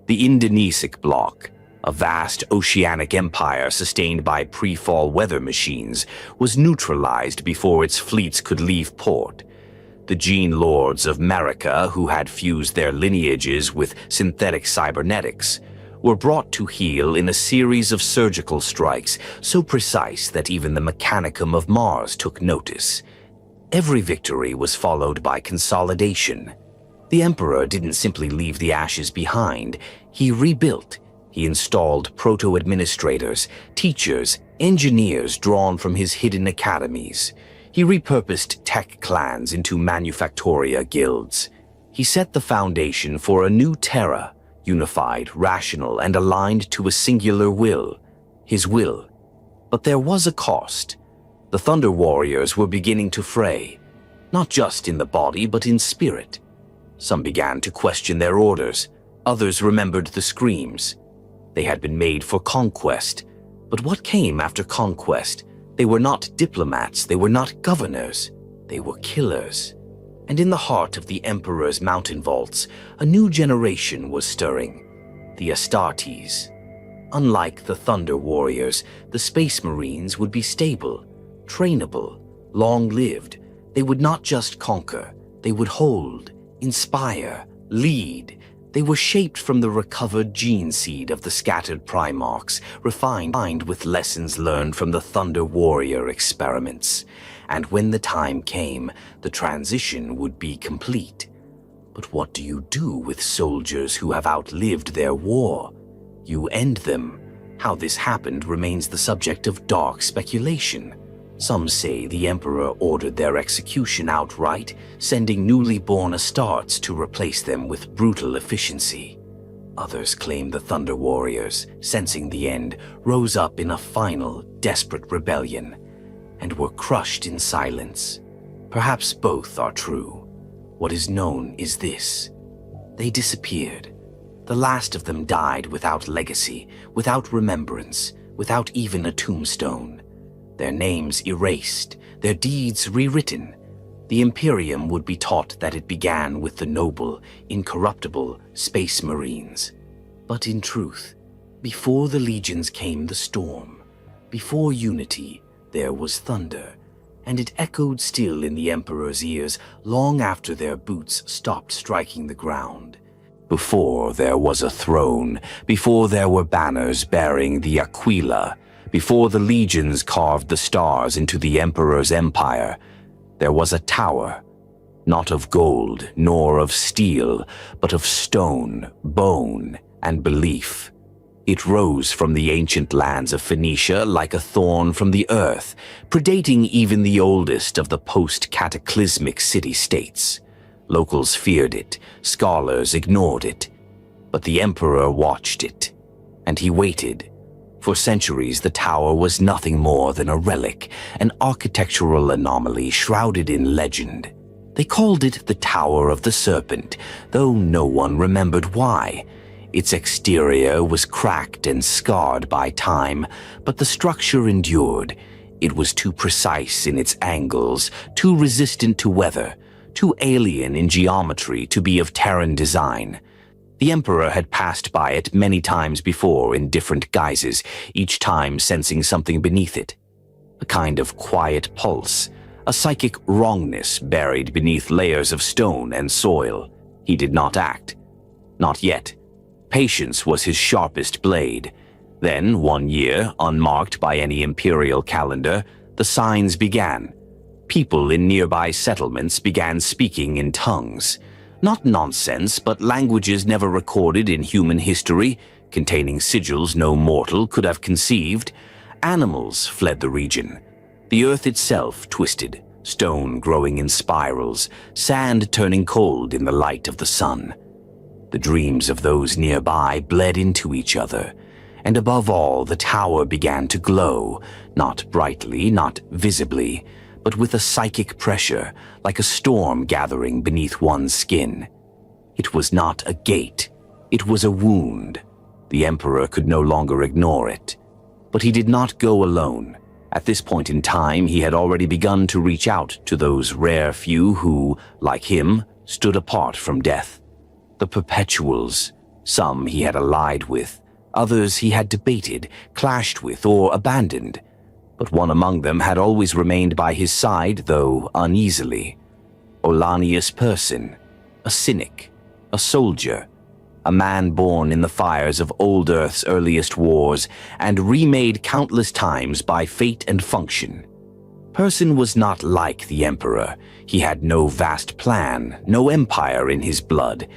The Indonesic bloc, a vast oceanic empire sustained by pre-fall weather machines, was neutralized before its fleets could leave port. The gene lords of Marika, who had fused their lineages with synthetic cybernetics, were brought to heel in a series of surgical strikes so precise that even the Mechanicum of Mars took notice. Every victory was followed by consolidation. The Emperor didn't simply leave the ashes behind. He rebuilt. He installed proto-administrators, teachers, engineers drawn from his hidden academies. He repurposed tech clans into manufactoria guilds. He set the foundation for a new Terra, unified, rational, and aligned to a singular will, his will. But there was a cost. The Thunder Warriors were beginning to fray, not just in the body, but in spirit. Some began to question their orders. Others remembered the screams. They had been made for conquest. But what came after conquest? They were not diplomats, they were not governors, they were killers. And in the heart of the Emperor's mountain vaults, a new generation was stirring, the Astartes. Unlike the Thunder Warriors, the Space Marines would be stable, trainable, long-lived. They would not just conquer, they would hold, inspire, lead. They were shaped from the recovered gene seed of the scattered Primarchs, refined with lessons learned from the Thunder Warrior experiments. And when the time came, the transition would be complete. But what do you do with soldiers who have outlived their war? You end them. How this happened remains the subject of dark speculation. Some say the Emperor ordered their execution outright, sending newly born Astartes to replace them with brutal efficiency. Others claim the Thunder Warriors, sensing the end, rose up in a final, desperate rebellion, and were crushed in silence. Perhaps both are true. What is known is this: they disappeared. The last of them died without legacy, without remembrance, without even a tombstone. Their names erased, their deeds rewritten. The Imperium would be taught that it began with the noble, incorruptible Space Marines. But in truth, before the legions came the storm. Before unity, there was thunder, and it echoed still in the Emperor's ears long after their boots stopped striking the ground. Before there was a throne, before there were banners bearing the Aquila, before the legions carved the stars into the Emperor's empire, there was a tower, not of gold nor of steel, but of stone, bone, and belief. It rose from the ancient lands of Phoenicia like a thorn from the earth, predating even the oldest of the post-cataclysmic city-states. Locals feared it, scholars ignored it, but the Emperor watched it, and he waited. For centuries, the tower was nothing more than a relic, an architectural anomaly shrouded in legend. They called it the Tower of the Serpent, though no one remembered why. Its exterior was cracked and scarred by time, but the structure endured. It was too precise in its angles, too resistant to weather, too alien in geometry to be of Terran design. The Emperor had passed by it many times before in different guises, each time sensing something beneath it. A kind of quiet pulse, a psychic wrongness buried beneath layers of stone and soil. He did not act. Not yet. Patience was his sharpest blade. Then, one year, unmarked by any imperial calendar, the signs began. People in nearby settlements began speaking in tongues. Not nonsense, but languages never recorded in human history, containing sigils no mortal could have conceived. Animals fled the region. The earth itself twisted, stone growing in spirals, sand turning cold in the light of the sun. The dreams of those nearby bled into each other, and above all, the tower began to glow, not brightly, not visibly, but with a psychic pressure, like a storm gathering beneath one's skin. It was not a gate, it was a wound. The Emperor could no longer ignore it. But he did not go alone. At this point in time, he had already begun to reach out to those rare few who, like him, stood apart from death. The Perpetuals. Some he had allied with, others he had debated, clashed with, or abandoned. But one among them had always remained by his side, though uneasily. Olanius Person, a cynic, a soldier, a man born in the fires of old Earth's earliest wars and remade countless times by fate and function. Person was not like the Emperor. He had no vast plan, no empire in his blood.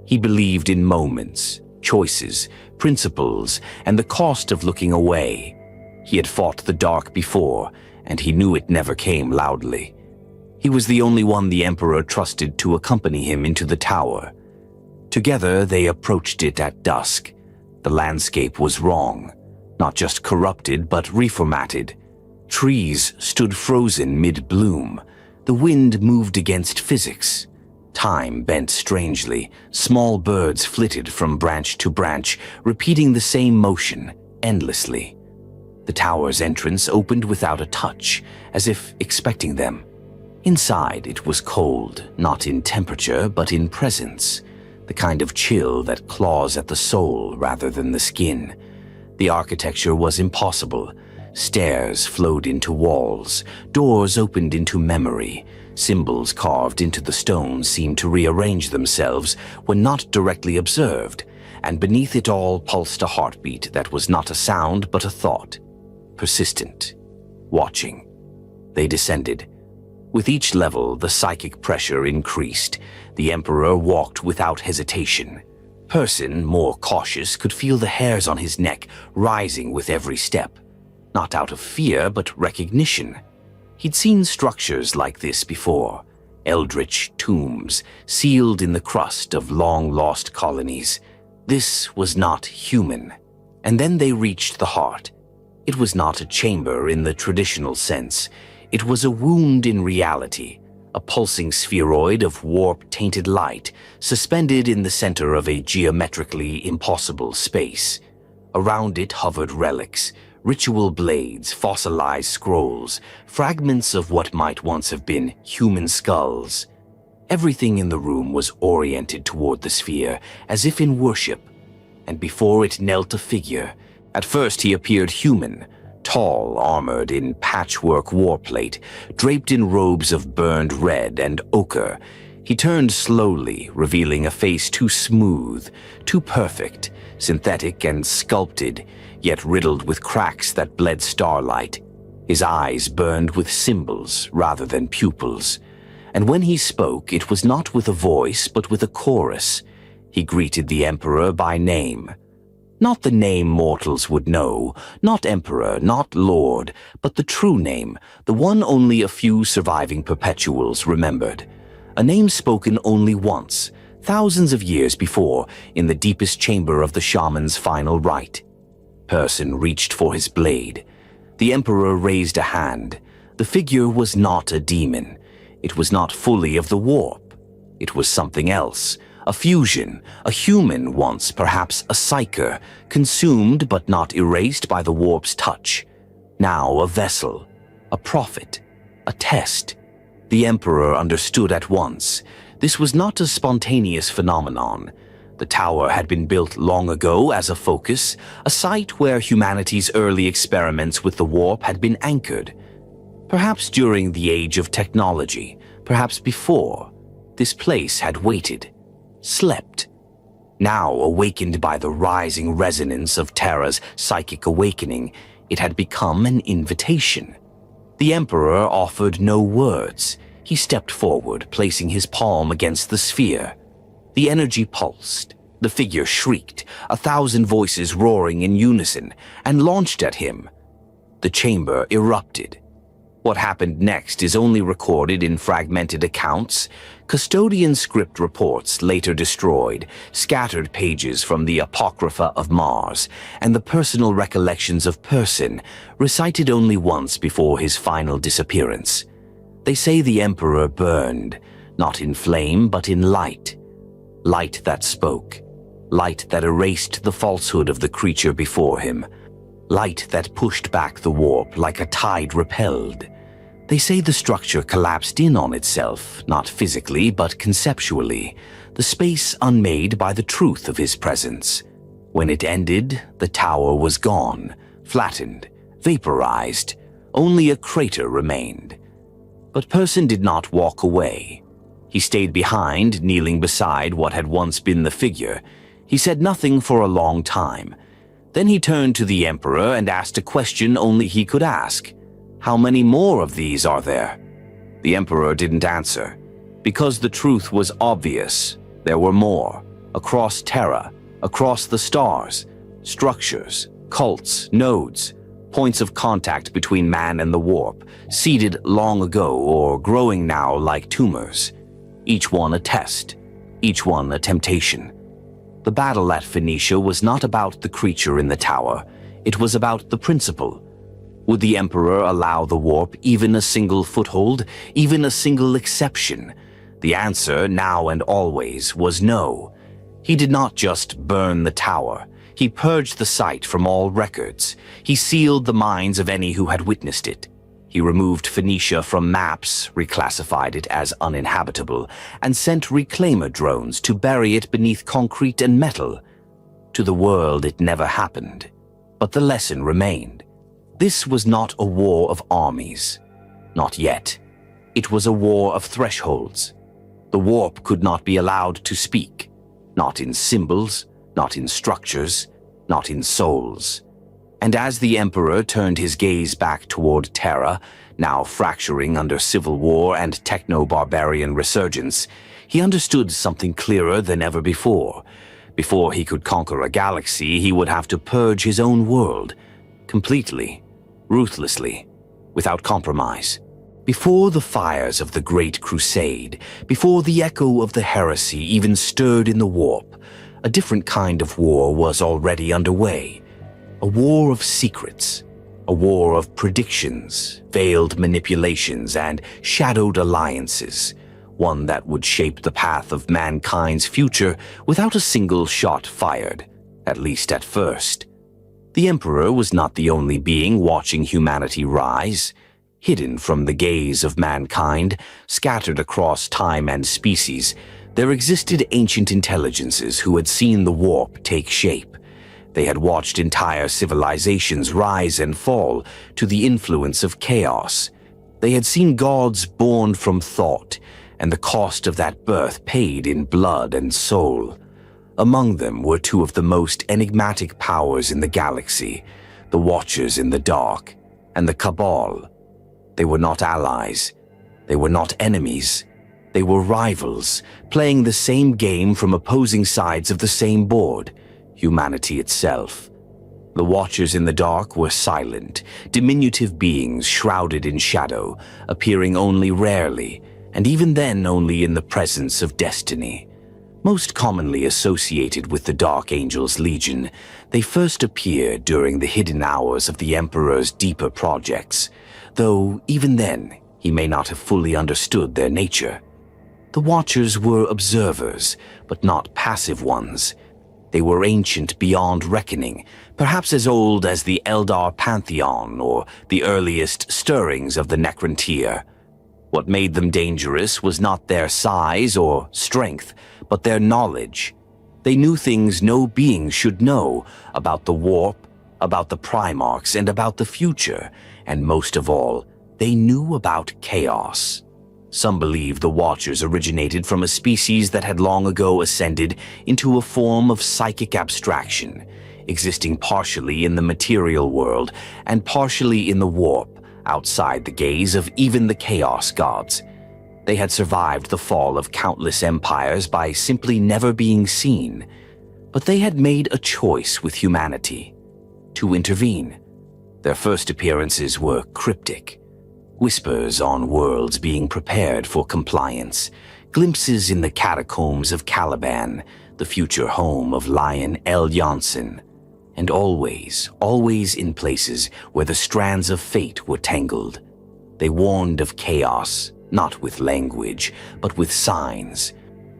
He believed in moments, choices, principles, and the cost of looking away. He had fought the dark before, and he knew it never came loudly. He was the only one the Emperor trusted to accompany him into the tower. Together they approached it at dusk. The landscape was wrong, not just corrupted but reformatted. Trees stood frozen mid-bloom. The wind moved against physics. Time bent strangely. Small birds flitted from branch to branch, repeating the same motion endlessly. The tower's entrance opened without a touch, as if expecting them. Inside, it was cold, not in temperature, but in presence, the kind of chill that claws at the soul rather than the skin. The architecture was impossible. Stairs flowed into walls, doors opened into memory, symbols carved into the stone seemed to rearrange themselves when not directly observed, and beneath it all pulsed a heartbeat that was not a sound but a thought, persistent, watching. They descended. With each level, the psychic pressure increased. The Emperor walked without hesitation. Person, more cautious, could feel the hairs on his neck rising with every step. Not out of fear, but recognition. He'd seen structures like this before. Eldritch tombs, sealed in the crust of long-lost colonies. This was not human. And then they reached the heart. It was not a chamber in the traditional sense. It was a wound in reality, a pulsing spheroid of warp-tainted light, suspended in the center of a geometrically impossible space. Around it hovered relics, ritual blades, fossilized scrolls, fragments of what might once have been human skulls. Everything in the room was oriented toward the sphere, as if in worship, and before it knelt a figure. At first he appeared human, tall, armored in patchwork warplate, draped in robes of burned red and ochre. He turned slowly, revealing a face too smooth, too perfect, synthetic and sculpted, yet riddled with cracks that bled starlight. His eyes burned with symbols rather than pupils. And when he spoke, it was not with a voice, but with a chorus. He greeted the Emperor by name. Not the name mortals would know, not Emperor, not Lord, but the true name, the one only a few surviving perpetuals remembered. A name spoken only once, thousands of years before, in the deepest chamber of the shaman's final rite. Person reached for his blade. The Emperor raised a hand. The figure was not a demon. It was not fully of the warp. It was something else. A fusion, a human once, perhaps a psyker, consumed but not erased by the warp's touch. Now a vessel, a prophet, a test. The Emperor understood at once. This was not a spontaneous phenomenon. The tower had been built long ago as a focus, a site where humanity's early experiments with the warp had been anchored. Perhaps during the age of technology, perhaps before, this place had waited. Slept. Now, awakened by the rising resonance of Terra's psychic awakening, it had become an invitation. The Emperor offered no words. He stepped forward, placing his palm against the sphere. The energy pulsed. The figure shrieked, 1,000 voices roaring in unison, and launched at him. The chamber erupted. What happened next is only recorded in fragmented accounts, custodian script reports later destroyed, scattered pages from the Apocrypha of Mars, and the personal recollections of Person, recited only once before his final disappearance. They say the Emperor burned, not in flame but in light. Light that spoke. Light that erased the falsehood of the creature before him. Light that pushed back the warp like a tide repelled. They say the structure collapsed in on itself, not physically but conceptually, the space unmade by the truth of his presence. When it ended, the tower was gone, flattened, vaporized. Only a crater remained. But Person did not walk away. He stayed behind, kneeling beside what had once been the figure. He said nothing for a long time. Then he turned to the Emperor and asked a question only he could ask. How many more of these are there? The Emperor didn't answer. Because the truth was obvious, there were more. Across Terra, across the stars, structures, cults, nodes, points of contact between man and the warp, seeded long ago or growing now like tumors. Each one a test, each one a temptation. The battle at Phoenicia was not about the creature in the tower. It was about the principle. Would the Emperor allow the warp even a single foothold, even a single exception? The answer, now and always, was no. He did not just burn the tower. He purged the site from all records. He sealed the minds of any who had witnessed it. He removed Phoenicia from maps, reclassified it as uninhabitable, and sent reclaimer drones to bury it beneath concrete and metal. To the world, it never happened. But the lesson remained. This was not a war of armies. Not yet. It was a war of thresholds. The warp could not be allowed to speak. Not in symbols, not in structures, not in souls. And as the Emperor turned his gaze back toward Terra, now fracturing under civil war and techno-barbarian resurgence, he understood something clearer than ever before. Before he could conquer a galaxy, he would have to purge his own world, completely, ruthlessly, without compromise. Before the fires of the Great Crusade, before the echo of the heresy even stirred in the warp, a different kind of war was already underway. A war of secrets, a war of predictions, veiled manipulations, and shadowed alliances, one that would shape the path of mankind's future without a single shot fired, at least at first. The Emperor was not the only being watching humanity rise. Hidden from the gaze of mankind, scattered across time and species, there existed ancient intelligences who had seen the warp take shape. They had watched entire civilizations rise and fall to the influence of chaos. They had seen gods born from thought, and the cost of that birth paid in blood and soul. Among them were two of the most enigmatic powers in the galaxy, the Watchers in the Dark and the Cabal. They were not allies. They were not enemies. They were rivals, playing the same game from opposing sides of the same board, humanity itself. The Watchers in the Dark were silent, diminutive beings shrouded in shadow, appearing only rarely, and even then only in the presence of destiny. Most commonly associated with the Dark Angel's Legion, they first appeared during the hidden hours of the Emperor's deeper projects, though even then he may not have fully understood their nature. The Watchers were observers, but not passive ones. They were ancient beyond reckoning, perhaps as old as the Eldar pantheon or the earliest stirrings of the Necrontyr. What made them dangerous was not their size or strength, but their knowledge. They knew things no being should know about the warp, about the Primarchs, and about the future, and most of all, they knew about chaos. Some believe the Watchers originated from a species that had long ago ascended into a form of psychic abstraction, existing partially in the material world and partially in the warp, outside the gaze of even the Chaos Gods. They had survived the fall of countless empires by simply never being seen, but they had made a choice with humanity to intervene. Their first appearances were cryptic. Whispers on worlds being prepared for compliance, glimpses in the catacombs of Caliban, the future home of Lion El Janssen, and always in places where the strands of fate were tangled. They warned of chaos, not with language, but with signs,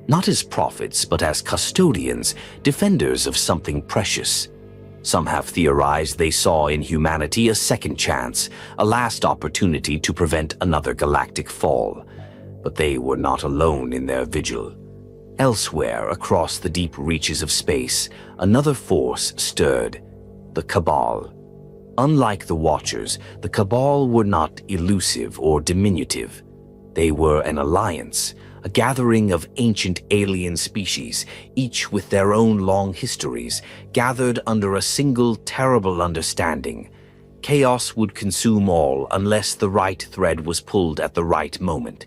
not as prophets, but as custodians, defenders of something precious. Some have theorized they saw in humanity a second chance, a last opportunity to prevent another galactic fall. But they were not alone in their vigil. Elsewhere, across the deep reaches of space, another force stirred: the Cabal. Unlike the Watchers, the Cabal were not elusive or diminutive. They were an alliance, a gathering of ancient alien species, each with their own long histories, gathered under a single terrible understanding. Chaos would consume all unless the right thread was pulled at the right moment.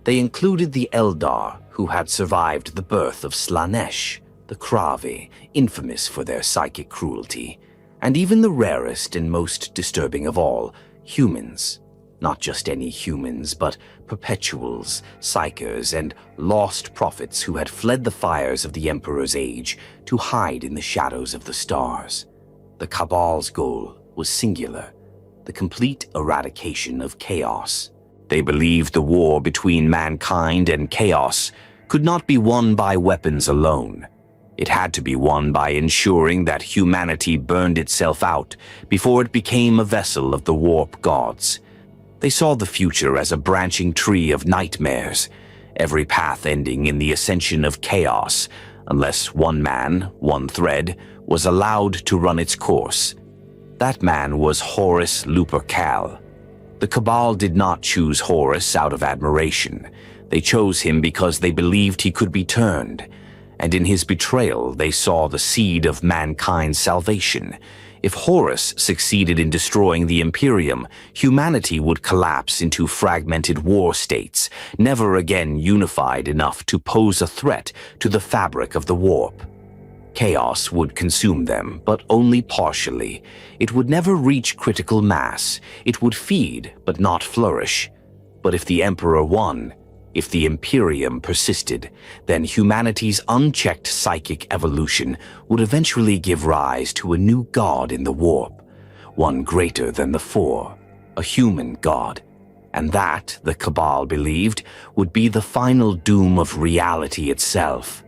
They included the Eldar, who had survived the birth of Slanesh, the Kravi, infamous for their psychic cruelty, and even the rarest and most disturbing of all, humans. Not just any humans, but perpetuals, psykers, and lost prophets who had fled the fires of the Emperor's age to hide in the shadows of the stars. The Cabal's goal was singular: the complete eradication of chaos. They believed the war between mankind and chaos could not be won by weapons alone. It had to be won by ensuring that humanity burned itself out before it became a vessel of the warp gods. They saw the future as a branching tree of nightmares, every path ending in the ascension of chaos, unless one man, one thread, was allowed to run its course. That man was Horus Lupercal. The Cabal did not choose Horus out of admiration. They chose him because they believed he could be turned, and in his betrayal they saw the seed of mankind's salvation. If Horus succeeded in destroying the Imperium, humanity would collapse into fragmented war states, never again unified enough to pose a threat to the fabric of the warp. Chaos would consume them, but only partially. It would never reach critical mass. It would feed, but not flourish. But if the Emperor won, if the Imperium persisted, then humanity's unchecked psychic evolution would eventually give rise to a new god in the warp, one greater than the four, a human god. And that, the Cabal believed, would be the final doom of reality itself.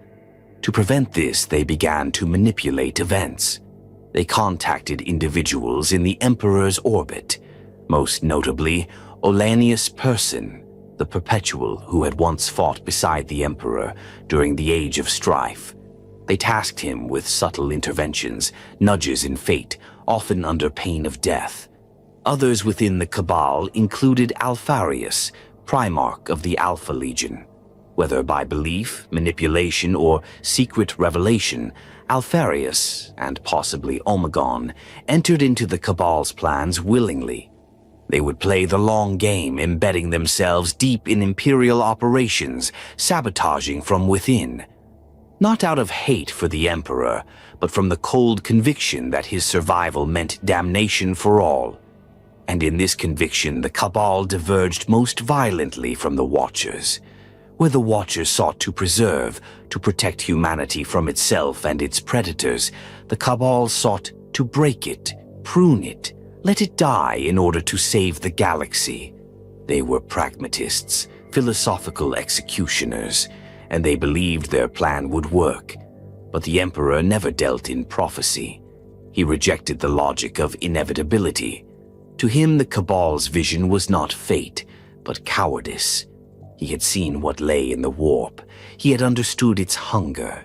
To prevent this, they began to manipulate events. They contacted individuals in the Emperor's orbit, most notably Olanius Person, the Perpetual who had once fought beside the Emperor during the Age of Strife. They tasked him with subtle interventions, nudges in fate, often under pain of death. Others within the Cabal included Alpharius, Primarch of the Alpha Legion. Whether by belief, manipulation, or secret revelation, Alpharius, and possibly Omegon, entered into the Cabal's plans willingly. They would play the long game, embedding themselves deep in Imperial operations, sabotaging from within. Not out of hate for the Emperor, but from the cold conviction that his survival meant damnation for all. And in this conviction, the Cabal diverged most violently from the Watchers. Where the Watchers sought to preserve, to protect humanity from itself and its predators, the Cabal sought to break it, prune it, let it die in order to save the galaxy. They were pragmatists, philosophical executioners, and they believed their plan would work. But the Emperor never dealt in prophecy. He rejected the logic of inevitability. To him, the Cabal's vision was not fate, but cowardice. He had seen what lay in the warp. He had understood its hunger.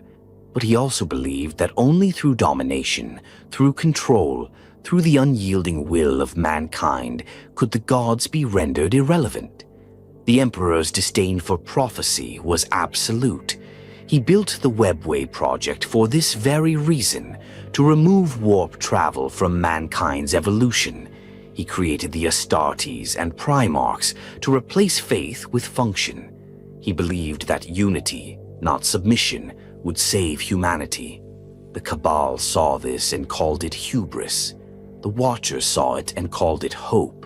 But he also believed that only through domination, through control, through the unyielding will of mankind, could the gods be rendered irrelevant. The Emperor's disdain for prophecy was absolute. He built the Webway project for this very reason, to remove warp travel from mankind's evolution. He created the Astartes and Primarchs to replace faith with function. He believed that unity, not submission, would save humanity. The Cabal saw this and called it hubris. The Watchers saw it and called it hope.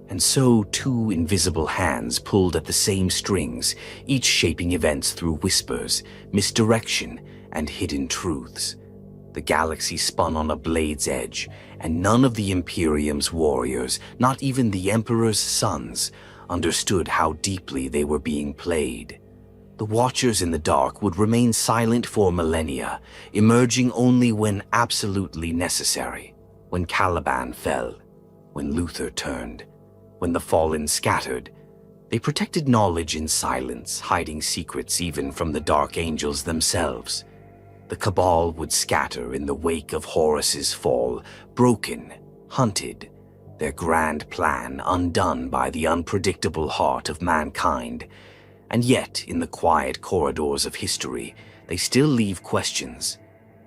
And so two invisible hands pulled at the same strings, each shaping events through whispers, misdirection, and hidden truths. The galaxy spun on a blade's edge, and none of the Imperium's warriors, not even the Emperor's sons, understood how deeply they were being played. The Watchers in the dark would remain silent for millennia, emerging only when absolutely necessary. When Caliban fell, when Luther turned, when the fallen scattered, they protected knowledge in silence, hiding secrets even from the Dark Angels themselves. The Cabal would scatter in the wake of Horus's fall, broken, hunted, their grand plan undone by the unpredictable heart of mankind. And yet, in the quiet corridors of history, they still leave questions.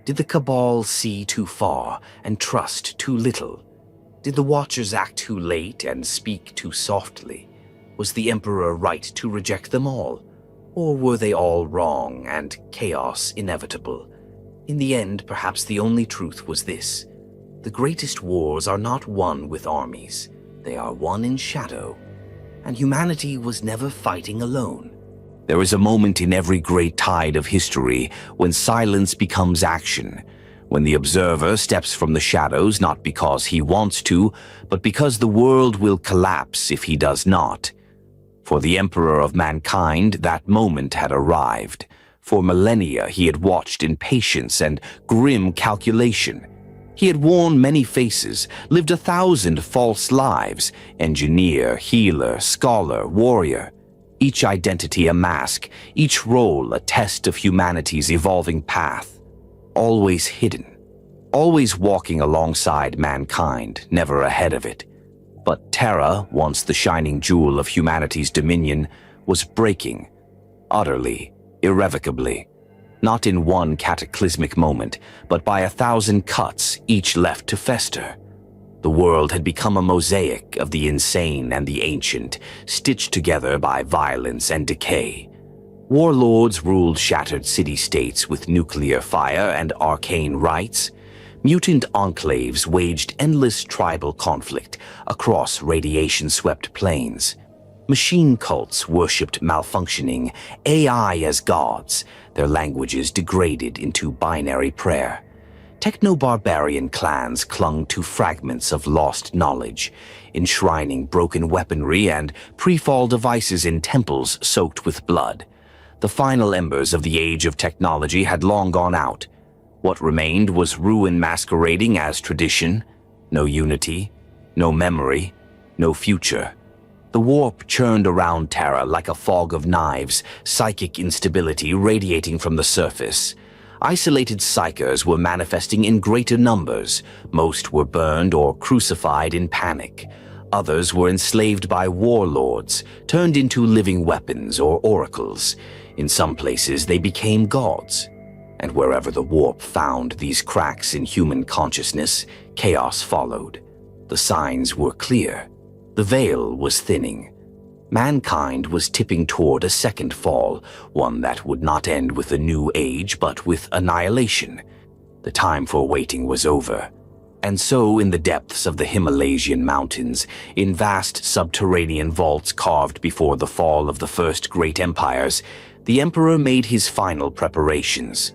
Did the Cabal see too far and trust too little? Did the Watchers act too late and speak too softly? Was the Emperor right to reject them all? Or were they all wrong and chaos inevitable? In the end, perhaps the only truth was this: the greatest wars are not won with armies, they are won in shadow. And humanity was never fighting alone. There is a moment in every great tide of history when silence becomes action, when the observer steps from the shadows not because he wants to, but because the world will collapse if he does not. For the Emperor of Mankind, that moment had arrived. For millennia he had watched in patience and grim calculation. He had worn many faces, lived 1,000 false lives, engineer, healer, scholar, warrior. Each identity a mask, each role a test of humanity's evolving path. Always hidden, always walking alongside mankind, never ahead of it. But Terra, once the shining jewel of humanity's dominion, was breaking, utterly, irrevocably. Not in one cataclysmic moment, but by 1,000 cuts, each left to fester. The world had become a mosaic of the insane and the ancient, stitched together by violence and decay. Warlords ruled shattered city-states with nuclear fire and arcane rites. Mutant enclaves waged endless tribal conflict across radiation-swept plains. Machine cults worshipped malfunctioning AI as gods, their languages degraded into binary prayer. Techno-barbarian clans clung to fragments of lost knowledge, enshrining broken weaponry and pre-fall devices in temples soaked with blood. The final embers of the age of technology had long gone out. What remained was ruin masquerading as tradition. No unity, no memory, no future. The warp churned around Terra like a fog of knives, psychic instability radiating from the surface. Isolated psykers were manifesting in greater numbers. Most were burned or crucified in panic. Others were enslaved by warlords, turned into living weapons or oracles. In some places, they became gods. And wherever the warp found these cracks in human consciousness, chaos followed. The signs were clear. The veil was thinning. Mankind was tipping toward a second fall, one that would not end with a new age but with annihilation. The time for waiting was over. And so, in the depths of the Himalayan mountains, in vast subterranean vaults carved before the fall of the first great empires, the Emperor made his final preparations.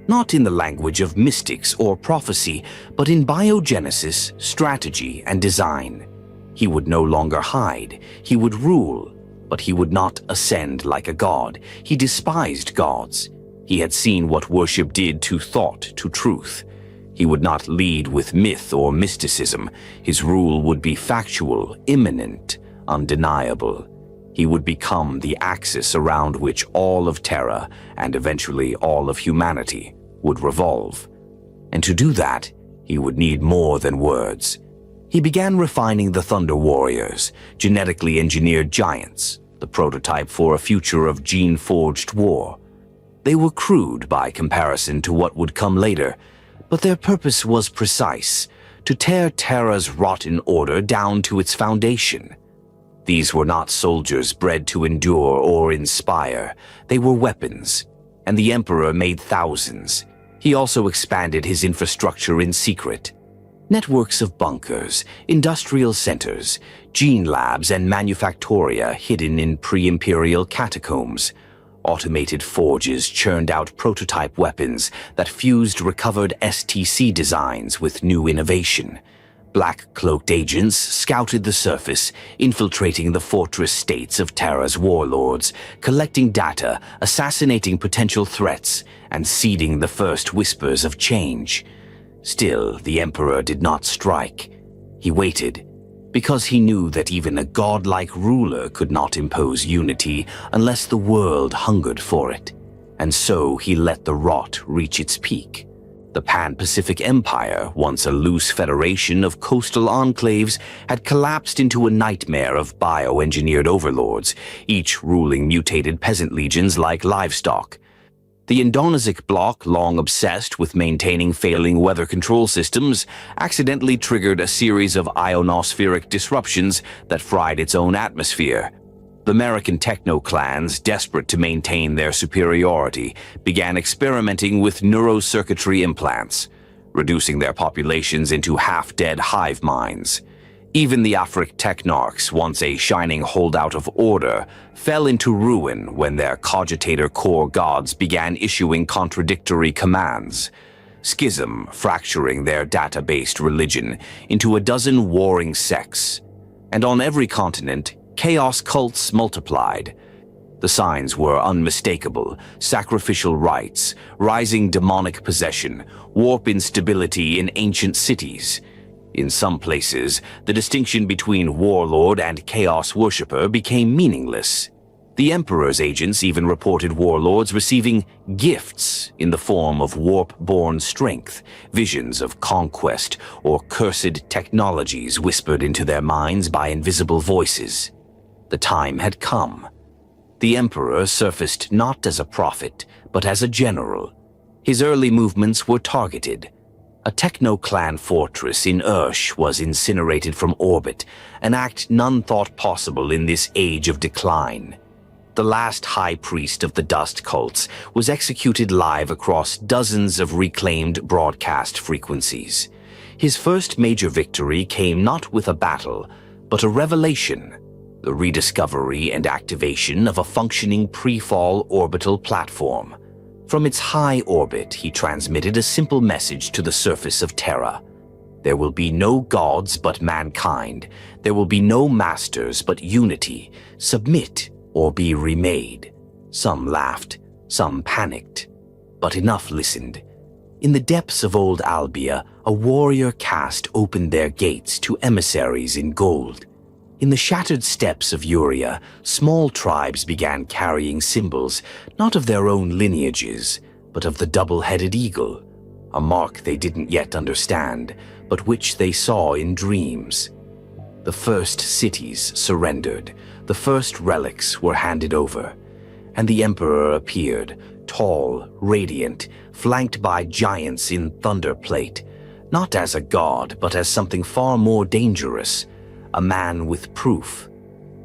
Not in the language of mystics or prophecy, but in biogenesis, strategy, and design. He would no longer hide. He would rule, but he would not ascend like a god. He despised gods. He had seen what worship did to thought, to truth. He would not lead with myth or mysticism. His rule would be factual, imminent, undeniable. He would become the axis around which all of Terra, and eventually all of humanity, would revolve. And to do that, he would need more than words. He began refining the Thunder Warriors, genetically engineered giants, the prototype for a future of gene-forged war. They were crude by comparison to what would come later, but their purpose was precise, to tear Terra's rotten order down to its foundation. These were not soldiers bred to endure or inspire. They were weapons, and the Emperor made thousands. He also expanded his infrastructure in secret. Networks of bunkers, industrial centers, gene labs, and manufactoria hidden in pre-imperial catacombs. Automated forges churned out prototype weapons that fused recovered STC designs with new innovation. Black-cloaked agents scouted the surface, infiltrating the fortress states of Terra's warlords, collecting data, assassinating potential threats, and seeding the first whispers of change. Still, the Emperor did not strike. He waited, because he knew that even a godlike ruler could not impose unity unless the world hungered for it. And so he let the rot reach its peak. The Pan-Pacific Empire, once a loose federation of coastal enclaves, had collapsed into a nightmare of bioengineered overlords, each ruling mutated peasant legions like livestock. The Indonesia bloc, long obsessed with maintaining failing weather control systems, accidentally triggered a series of ionospheric disruptions that fried its own atmosphere. The American techno-clans, desperate to maintain their superiority, began experimenting with neurocircuitry implants, reducing their populations into half-dead hive minds. Even the Afric technarchs, once a shining holdout of order, fell into ruin when their cogitator core gods began issuing contradictory commands. Schism fracturing their data-based religion into a dozen warring sects. And on every continent, Chaos cults multiplied. The signs were unmistakable: sacrificial rites, rising demonic possession, warp instability in ancient cities. In some places, the distinction between warlord and chaos worshipper became meaningless. The Emperor's agents even reported warlords receiving gifts in the form of warp-born strength, visions of conquest, or cursed technologies whispered into their minds by invisible voices. The time had come. The Emperor surfaced not as a prophet, but as a general. His early movements were targeted. A techno-clan fortress in Ursh was incinerated from orbit, an act none thought possible in this age of decline. The last high priest of the dust cults was executed live across dozens of reclaimed broadcast frequencies. His first major victory came not with a battle, but a revelation: the rediscovery and activation of a functioning pre-fall orbital platform. From its high orbit, he transmitted a simple message to the surface of Terra. There will be no gods but mankind. There will be no masters but unity. Submit or be remade. Some laughed, some panicked, but enough listened. In the depths of old Albia, a warrior caste opened their gates to emissaries in gold. In the shattered steppes of Uria, small tribes began carrying symbols, not of their own lineages, but of the double-headed eagle, a mark they didn't yet understand, but which they saw in dreams. The first cities surrendered, the first relics were handed over, and the Emperor appeared, tall, radiant, flanked by giants in thunderplate, not as a god, but as something far more dangerous, a man with proof.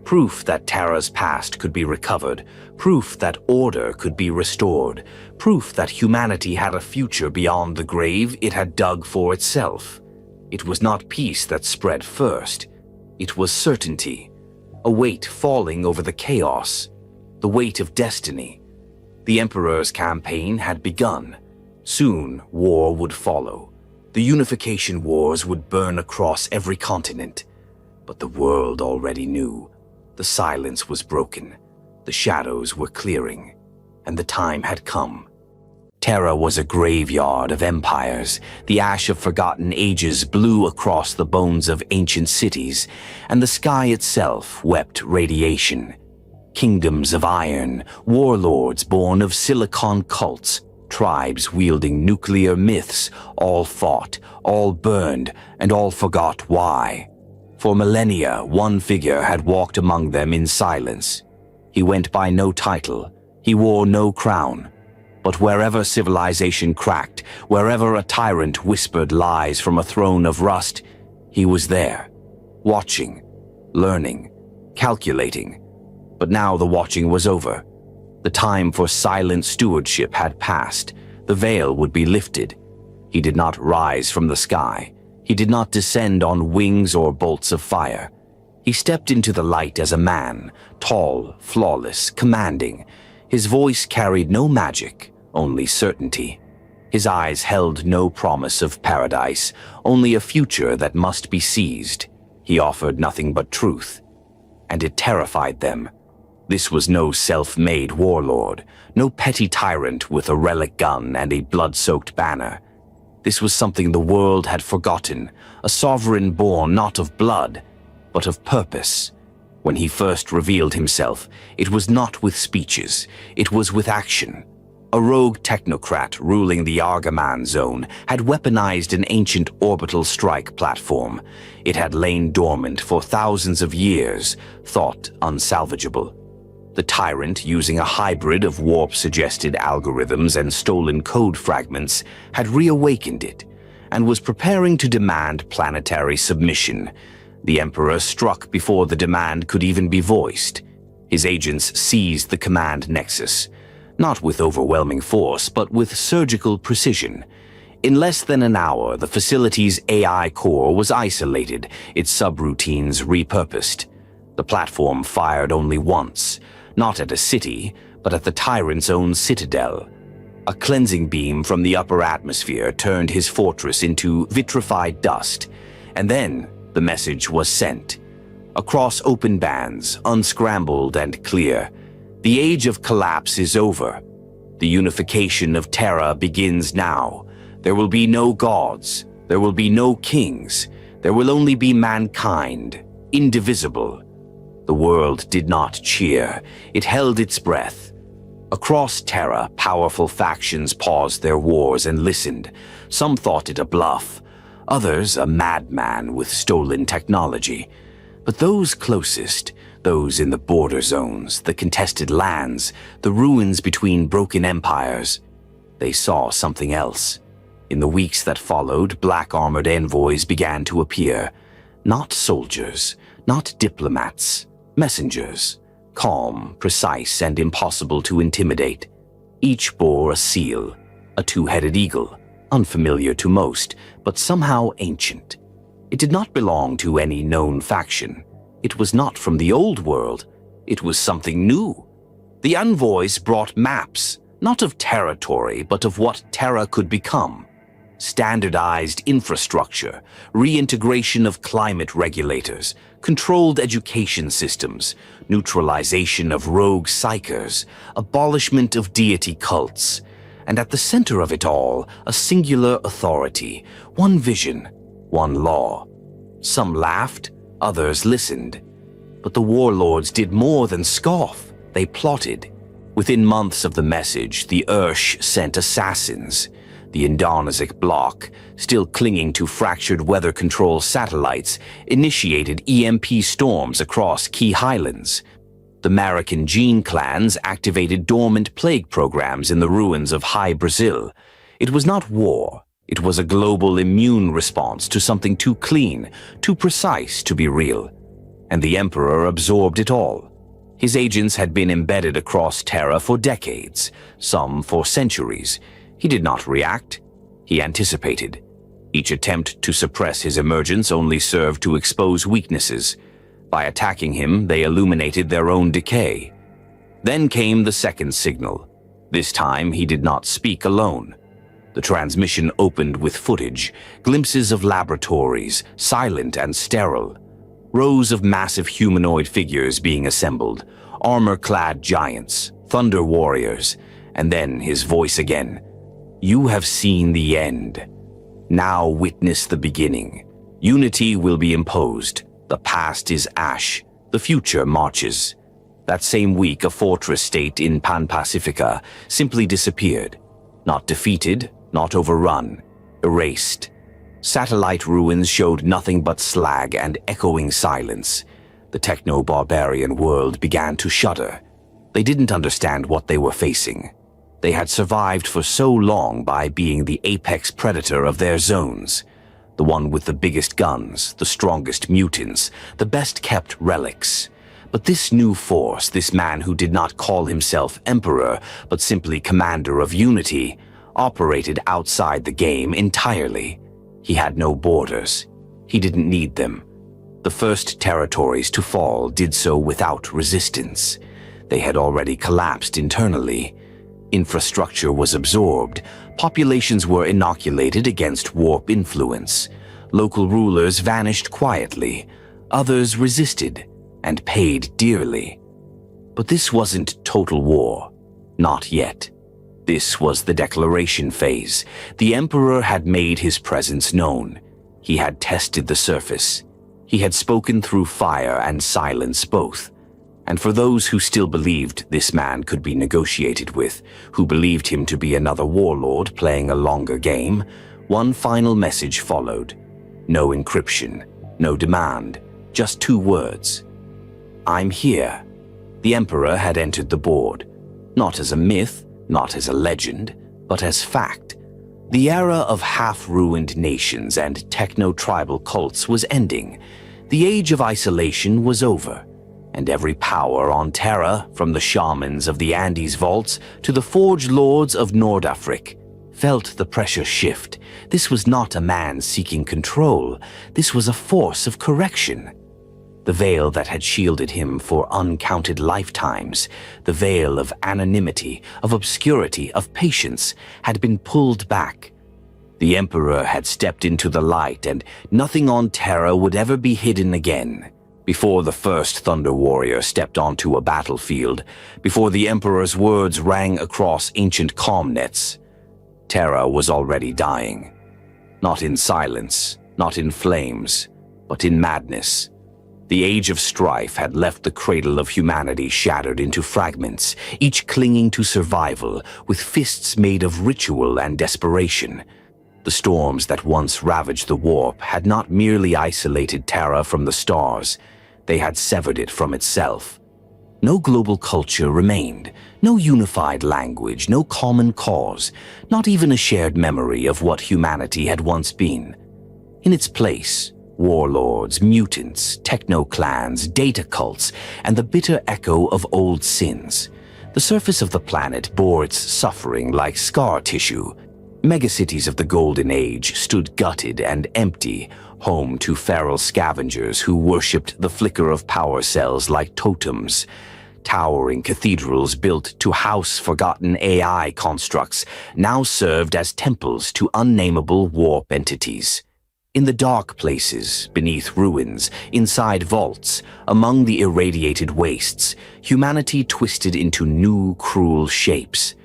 Proof that Terra's past could be recovered, proof that order could be restored, proof that humanity had a future beyond the grave it had dug for itself. It was not peace that spread first. It was certainty, a weight falling over the chaos, the weight of destiny. The Emperor's campaign had begun. Soon, war would follow. The unification wars would burn across every continent. But the world already knew. The silence was broken. The shadows were clearing. And the time had come. Terra was a graveyard of empires. The ash of forgotten ages blew across the bones of ancient cities, and the sky itself wept radiation. Kingdoms of iron, warlords born of silicon cults, tribes wielding nuclear myths, all fought, all burned, and all forgot why. For millennia, one figure had walked among them in silence. He went by no title. He wore no crown. But wherever civilization cracked, wherever a tyrant whispered lies from a throne of rust, he was there, watching, learning, calculating. But now the watching was over. The time for silent stewardship had passed. The veil would be lifted. He did not rise from the sky. He did not descend on wings or bolts of fire. He stepped into the light as a man, tall, flawless, commanding. His voice carried no magic, only certainty. His eyes held no promise of paradise, only a future that must be seized. He offered nothing but truth, and it terrified them. This was no self-made warlord, no petty tyrant with a relic gun and a blood-soaked banner. This was something the world had forgotten, a sovereign born not of blood, but of purpose. When he first revealed himself, it was not with speeches, it was with action. A rogue technocrat ruling the Argaman zone had weaponized an ancient orbital strike platform. It had lain dormant for thousands of years, thought unsalvageable. The tyrant, using a hybrid of warp-suggested algorithms and stolen code fragments, had reawakened it and was preparing to demand planetary submission. The Emperor struck before the demand could even be voiced. His agents seized the command nexus, not with overwhelming force, but with surgical precision. In less than an hour, the facility's AI core was isolated, its subroutines repurposed. The platform fired only once, not at a city, but at the tyrant's own citadel. A cleansing beam from the upper atmosphere turned his fortress into vitrified dust, and then the message was sent. across open bands, unscrambled and clear. The age of collapse is over. The unification of Terra begins now. There will be no gods. There will be no kings. There will only be mankind, indivisible. The world did not cheer. It held its breath. Across Terra, powerful factions paused their wars and listened. Some thought it a bluff, others a madman with stolen technology. But those closest, those in the border zones, the contested lands, the ruins between broken empires, they saw something else. In the weeks that followed, black-armored envoys began to appear. Not soldiers, not diplomats, messengers. Calm, precise, and impossible to intimidate. Each bore a seal, a two-headed eagle, unfamiliar to most, but somehow ancient. It did not belong to any known faction. It was not from the old world. It was something new. The envoys brought maps, not of territory, but of what Terra could become. Standardized infrastructure, reintegration of climate regulators, controlled education systems, neutralization of rogue psykers, abolishment of deity cults, and at the center of it all, a singular authority, one vision, one law. Some laughed, others listened. But the warlords did more than scoff. They plotted. Within months of the message, the Ursh sent assassins. The Indonesic bloc, still clinging to fractured weather control satellites, initiated EMP storms across key highlands. The American gene clans activated dormant plague programs in the ruins of High Brazil. It was not war. It was a global immune response to something too clean, too precise to be real. And the Emperor absorbed it all. His agents had been embedded across Terra for decades, some for centuries. He did not react. He anticipated. Each attempt to suppress his emergence only served to expose weaknesses. By attacking him, they illuminated their own decay. Then came the second signal. This time, he did not speak alone. The transmission opened with footage, glimpses of laboratories, silent and sterile. Rows of massive humanoid figures being assembled, armor-clad giants, thunder warriors, and then his voice again. You have seen the end. Now witness the beginning. Unity will be imposed. The past is ash. The future marches. That same week, a fortress state in Pan-Pacifica simply disappeared. Not defeated, not overrun, erased. Satellite ruins showed nothing but slag and echoing silence. The techno-barbarian world began to shudder. They didn't understand what they were facing. They had survived for so long by being the apex predator of their zones. The one with the biggest guns, the strongest mutants, the best-kept relics. But this new force, this man who did not call himself Emperor, but simply Commander of Unity, operated outside the game entirely. He had no borders. He didn't need them. The first territories to fall did so without resistance. They had already collapsed internally. Infrastructure was absorbed. Populations were inoculated against warp influence. Local rulers vanished quietly. Others resisted and paid dearly. But this wasn't total war. Not yet. This was the declaration phase. The Emperor had made his presence known. He had tested the surface. He had spoken through fire and silence both. And for those who still believed this man could be negotiated with, who believed him to be another warlord playing a longer game, one final message followed. No encryption, no demand, just 2 words. I'm here. The Emperor had entered the board, not as a myth, not as a legend, but as fact. The era of half-ruined nations and techno-tribal cults was ending. The age of isolation was over. And every power on Terra, from the shamans of the Andes vaults to the forge lords of Nordafric, felt the pressure shift. This was not a man seeking control. This was a force of correction. The veil that had shielded him for uncounted lifetimes, the veil of anonymity, of obscurity, of patience, had been pulled back. The Emperor had stepped into the light, and nothing on Terra would ever be hidden again. Before the first Thunder Warrior stepped onto a battlefield, before the Emperor's words rang across ancient comm nets, Terra was already dying. Not in silence, not in flames, but in madness. The age of strife had left the cradle of humanity shattered into fragments, each clinging to survival, with fists made of ritual and desperation. The storms that once ravaged the warp had not merely isolated Terra from the stars, they had severed it from itself. No global culture remained, no unified language, no common cause, not even a shared memory of what humanity had once been. In its place, warlords, mutants, techno-clans, data cults, and the bitter echo of old sins. The surface of the planet bore its suffering like scar tissue. Megacities of the Golden Age stood gutted and empty, home to feral scavengers who worshipped the flicker of power cells like totems. Towering cathedrals built to house forgotten AI constructs now served as temples to unnameable warp entities. In the dark places, beneath ruins, inside vaults, among the irradiated wastes, humanity twisted into new, cruel shapes.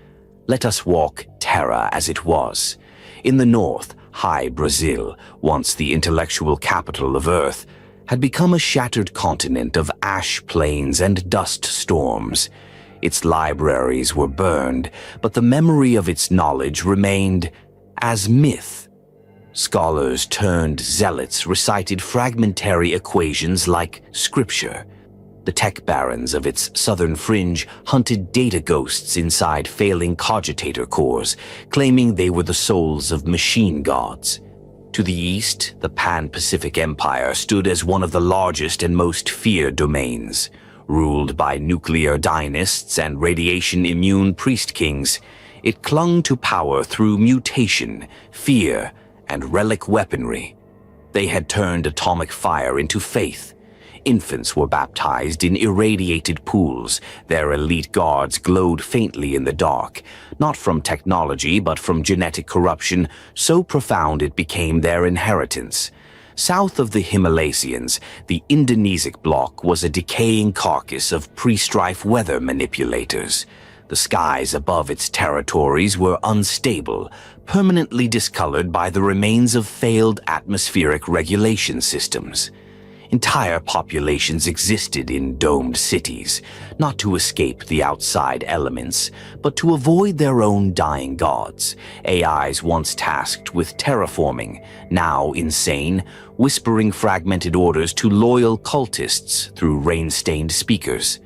Let us walk Terra as it was. In the north, High Brazil, once the intellectual capital of Earth, had become a shattered continent of ash plains and dust storms. Its libraries were burned, but the memory of its knowledge remained as myth. Scholars turned zealots recited fragmentary equations like scripture. The tech barons of its southern fringe hunted data ghosts inside failing cogitator cores, claiming they were the souls of machine gods. To the east, the Pan-Pacific Empire stood as one of the largest and most feared domains. Ruled by nuclear dynasts and radiation-immune priest kings, it clung to power through mutation, fear, and relic weaponry. They had turned atomic fire into faith. Infants were baptized in irradiated pools. Their elite guards glowed faintly in the dark, not from technology but from genetic corruption so profound it became their inheritance. South of the Himalaysians, the Indonesic bloc was a decaying carcass of pre-strife weather manipulators. The skies above its territories were unstable, permanently discolored by the remains of failed atmospheric regulation systems. Entire populations existed in domed cities, not to escape the outside elements, but to avoid their own dying gods. AIs once tasked with terraforming, now insane, whispering fragmented orders to loyal cultists through rain-stained speakers.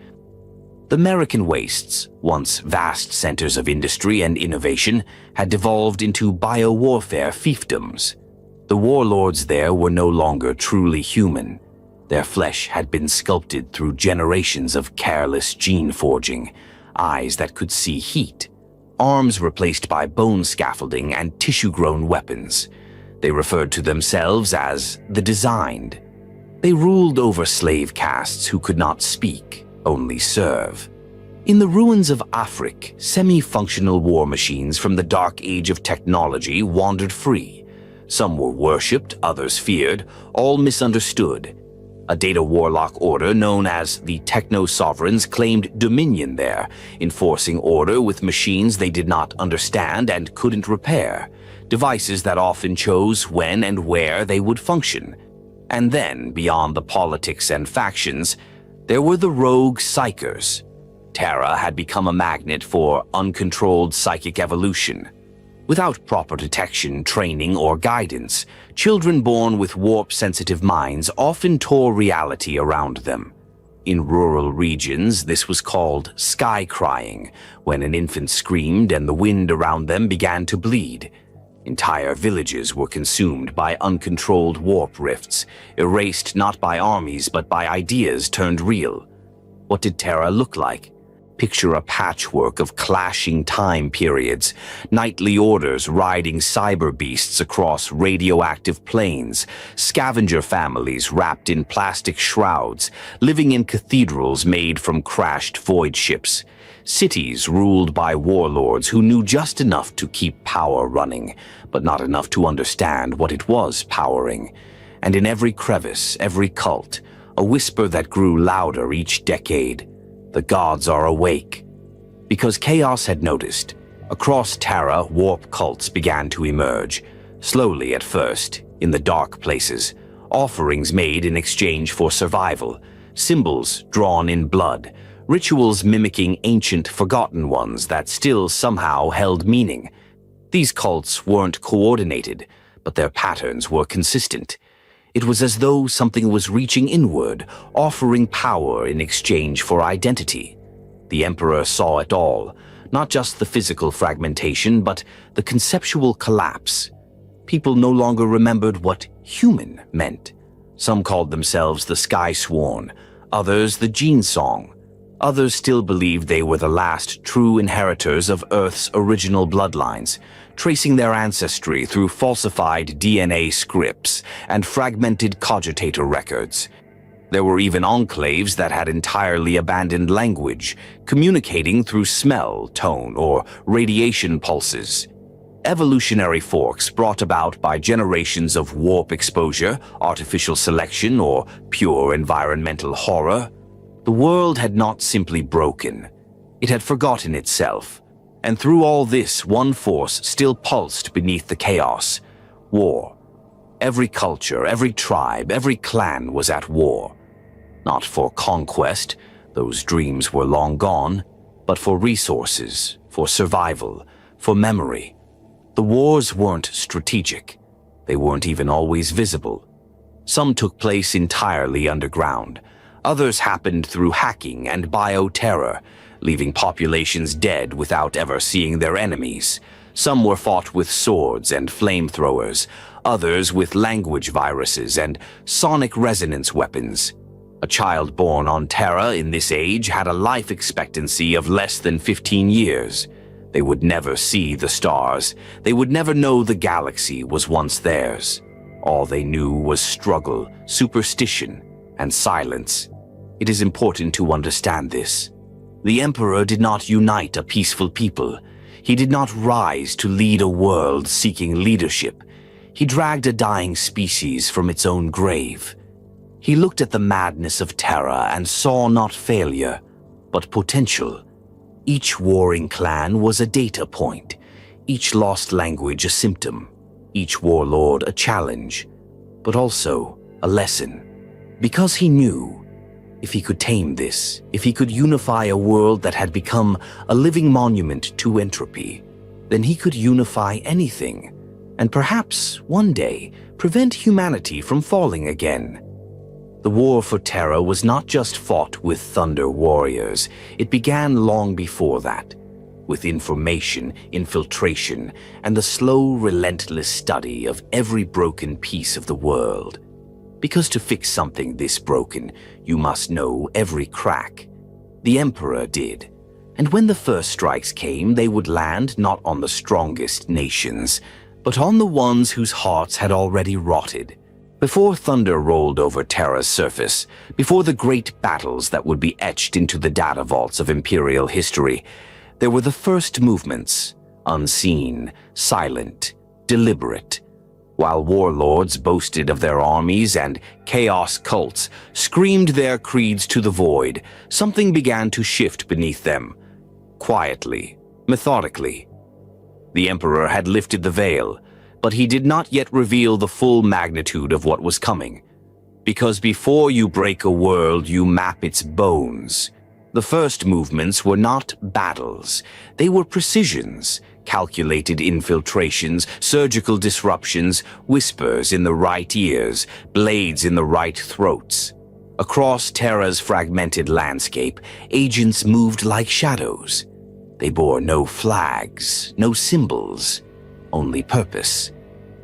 The American wastes, once vast centers of industry and innovation, had devolved into biowarfare fiefdoms. The warlords there were no longer truly human. Their flesh had been sculpted through generations of careless gene forging, eyes that could see heat, arms replaced by bone scaffolding and tissue-grown weapons. They referred to themselves as the Designed. They ruled over slave castes who could not speak, only serve. In the ruins of Africa, semi-functional war machines from the dark age of technology wandered free. Some were worshipped, others feared, all misunderstood. A data warlock order known as the Techno-Sovereigns claimed dominion there, enforcing order with machines they did not understand and couldn't repair, devices that often chose when and where they would function. And then, beyond the politics and factions, there were the rogue psykers. Terra had become a magnet for uncontrolled psychic evolution. Without proper detection, training, or guidance, children born with warp-sensitive minds often tore reality around them. In rural regions, this was called sky crying, when an infant screamed and the wind around them began to bleed. Entire villages were consumed by uncontrolled warp rifts, erased not by armies but by ideas turned real. What did Terra look like? Picture a patchwork of clashing time periods, nightly orders riding cyber beasts across radioactive plains, scavenger families wrapped in plastic shrouds, living in cathedrals made from crashed void ships, cities ruled by warlords who knew just enough to keep power running, but not enough to understand what it was powering. And in every crevice, every cult, a whisper that grew louder each decade. The gods are awake. Because Chaos had noticed, across Terra, warp cults began to emerge, slowly at first, in the dark places, offerings made in exchange for survival, symbols drawn in blood, rituals mimicking ancient forgotten ones that still somehow held meaning. These cults weren't coordinated, but their patterns were consistent. It was as though something was reaching inward, offering power in exchange for identity. The Emperor saw it all, not just the physical fragmentation, but the conceptual collapse. People no longer remembered what human meant. Some called themselves the Sky Sworn, others the Gene Song. Others still believed they were the last true inheritors of Earth's original bloodlines, tracing their ancestry through falsified DNA scripts and fragmented cogitator records. There were even enclaves that had entirely abandoned language, communicating through smell, tone, or radiation pulses. Evolutionary forks brought about by generations of warp exposure, artificial selection, or pure environmental horror. The world had not simply broken. It had forgotten itself. And through all this, one force still pulsed beneath the chaos: war. Every culture, every tribe, every clan was at war. Not for conquest, those dreams were long gone, but for resources, for survival, for memory. The wars weren't strategic. They weren't even always visible. Some took place entirely underground. Others happened through hacking and bioterror, leaving populations dead without ever seeing their enemies. Some were fought with swords and flamethrowers, others with language viruses and sonic resonance weapons. A child born on Terra in this age had a life expectancy of less than 15 years. They would never see the stars. They would never know the galaxy was once theirs. All they knew was struggle, superstition, and silence. It is important to understand this. The Emperor did not unite a peaceful people. He did not rise to lead a world seeking leadership. He dragged a dying species from its own grave. He looked at the madness of Terra and saw not failure, but potential. Each warring clan was a data point, each lost language a symptom, each warlord a challenge, but also a lesson. Because he knew, if he could tame this, if he could unify a world that had become a living monument to entropy, then he could unify anything, and perhaps, one day, prevent humanity from falling again. The war for Terra was not just fought with Thunder warriors. It began long before that, with information, infiltration, and the slow, relentless study of every broken piece of the world. Because to fix something this broken, you must know every crack. The Emperor did. And when the first strikes came, they would land not on the strongest nations, but on the ones whose hearts had already rotted. Before thunder rolled over Terra's surface, before the great battles that would be etched into the data vaults of Imperial history, there were the first movements, unseen, silent, deliberate. While warlords boasted of their armies and chaos cults screamed their creeds to the void, something began to shift beneath them, quietly, methodically. The Emperor had lifted the veil, but he did not yet reveal the full magnitude of what was coming. Because before you break a world, you map its bones. The first movements were not battles. They were precisions, calculated infiltrations, surgical disruptions, whispers in the right ears, blades in the right throats. Across Terra's fragmented landscape, agents moved like shadows. They bore no flags, no symbols, only purpose.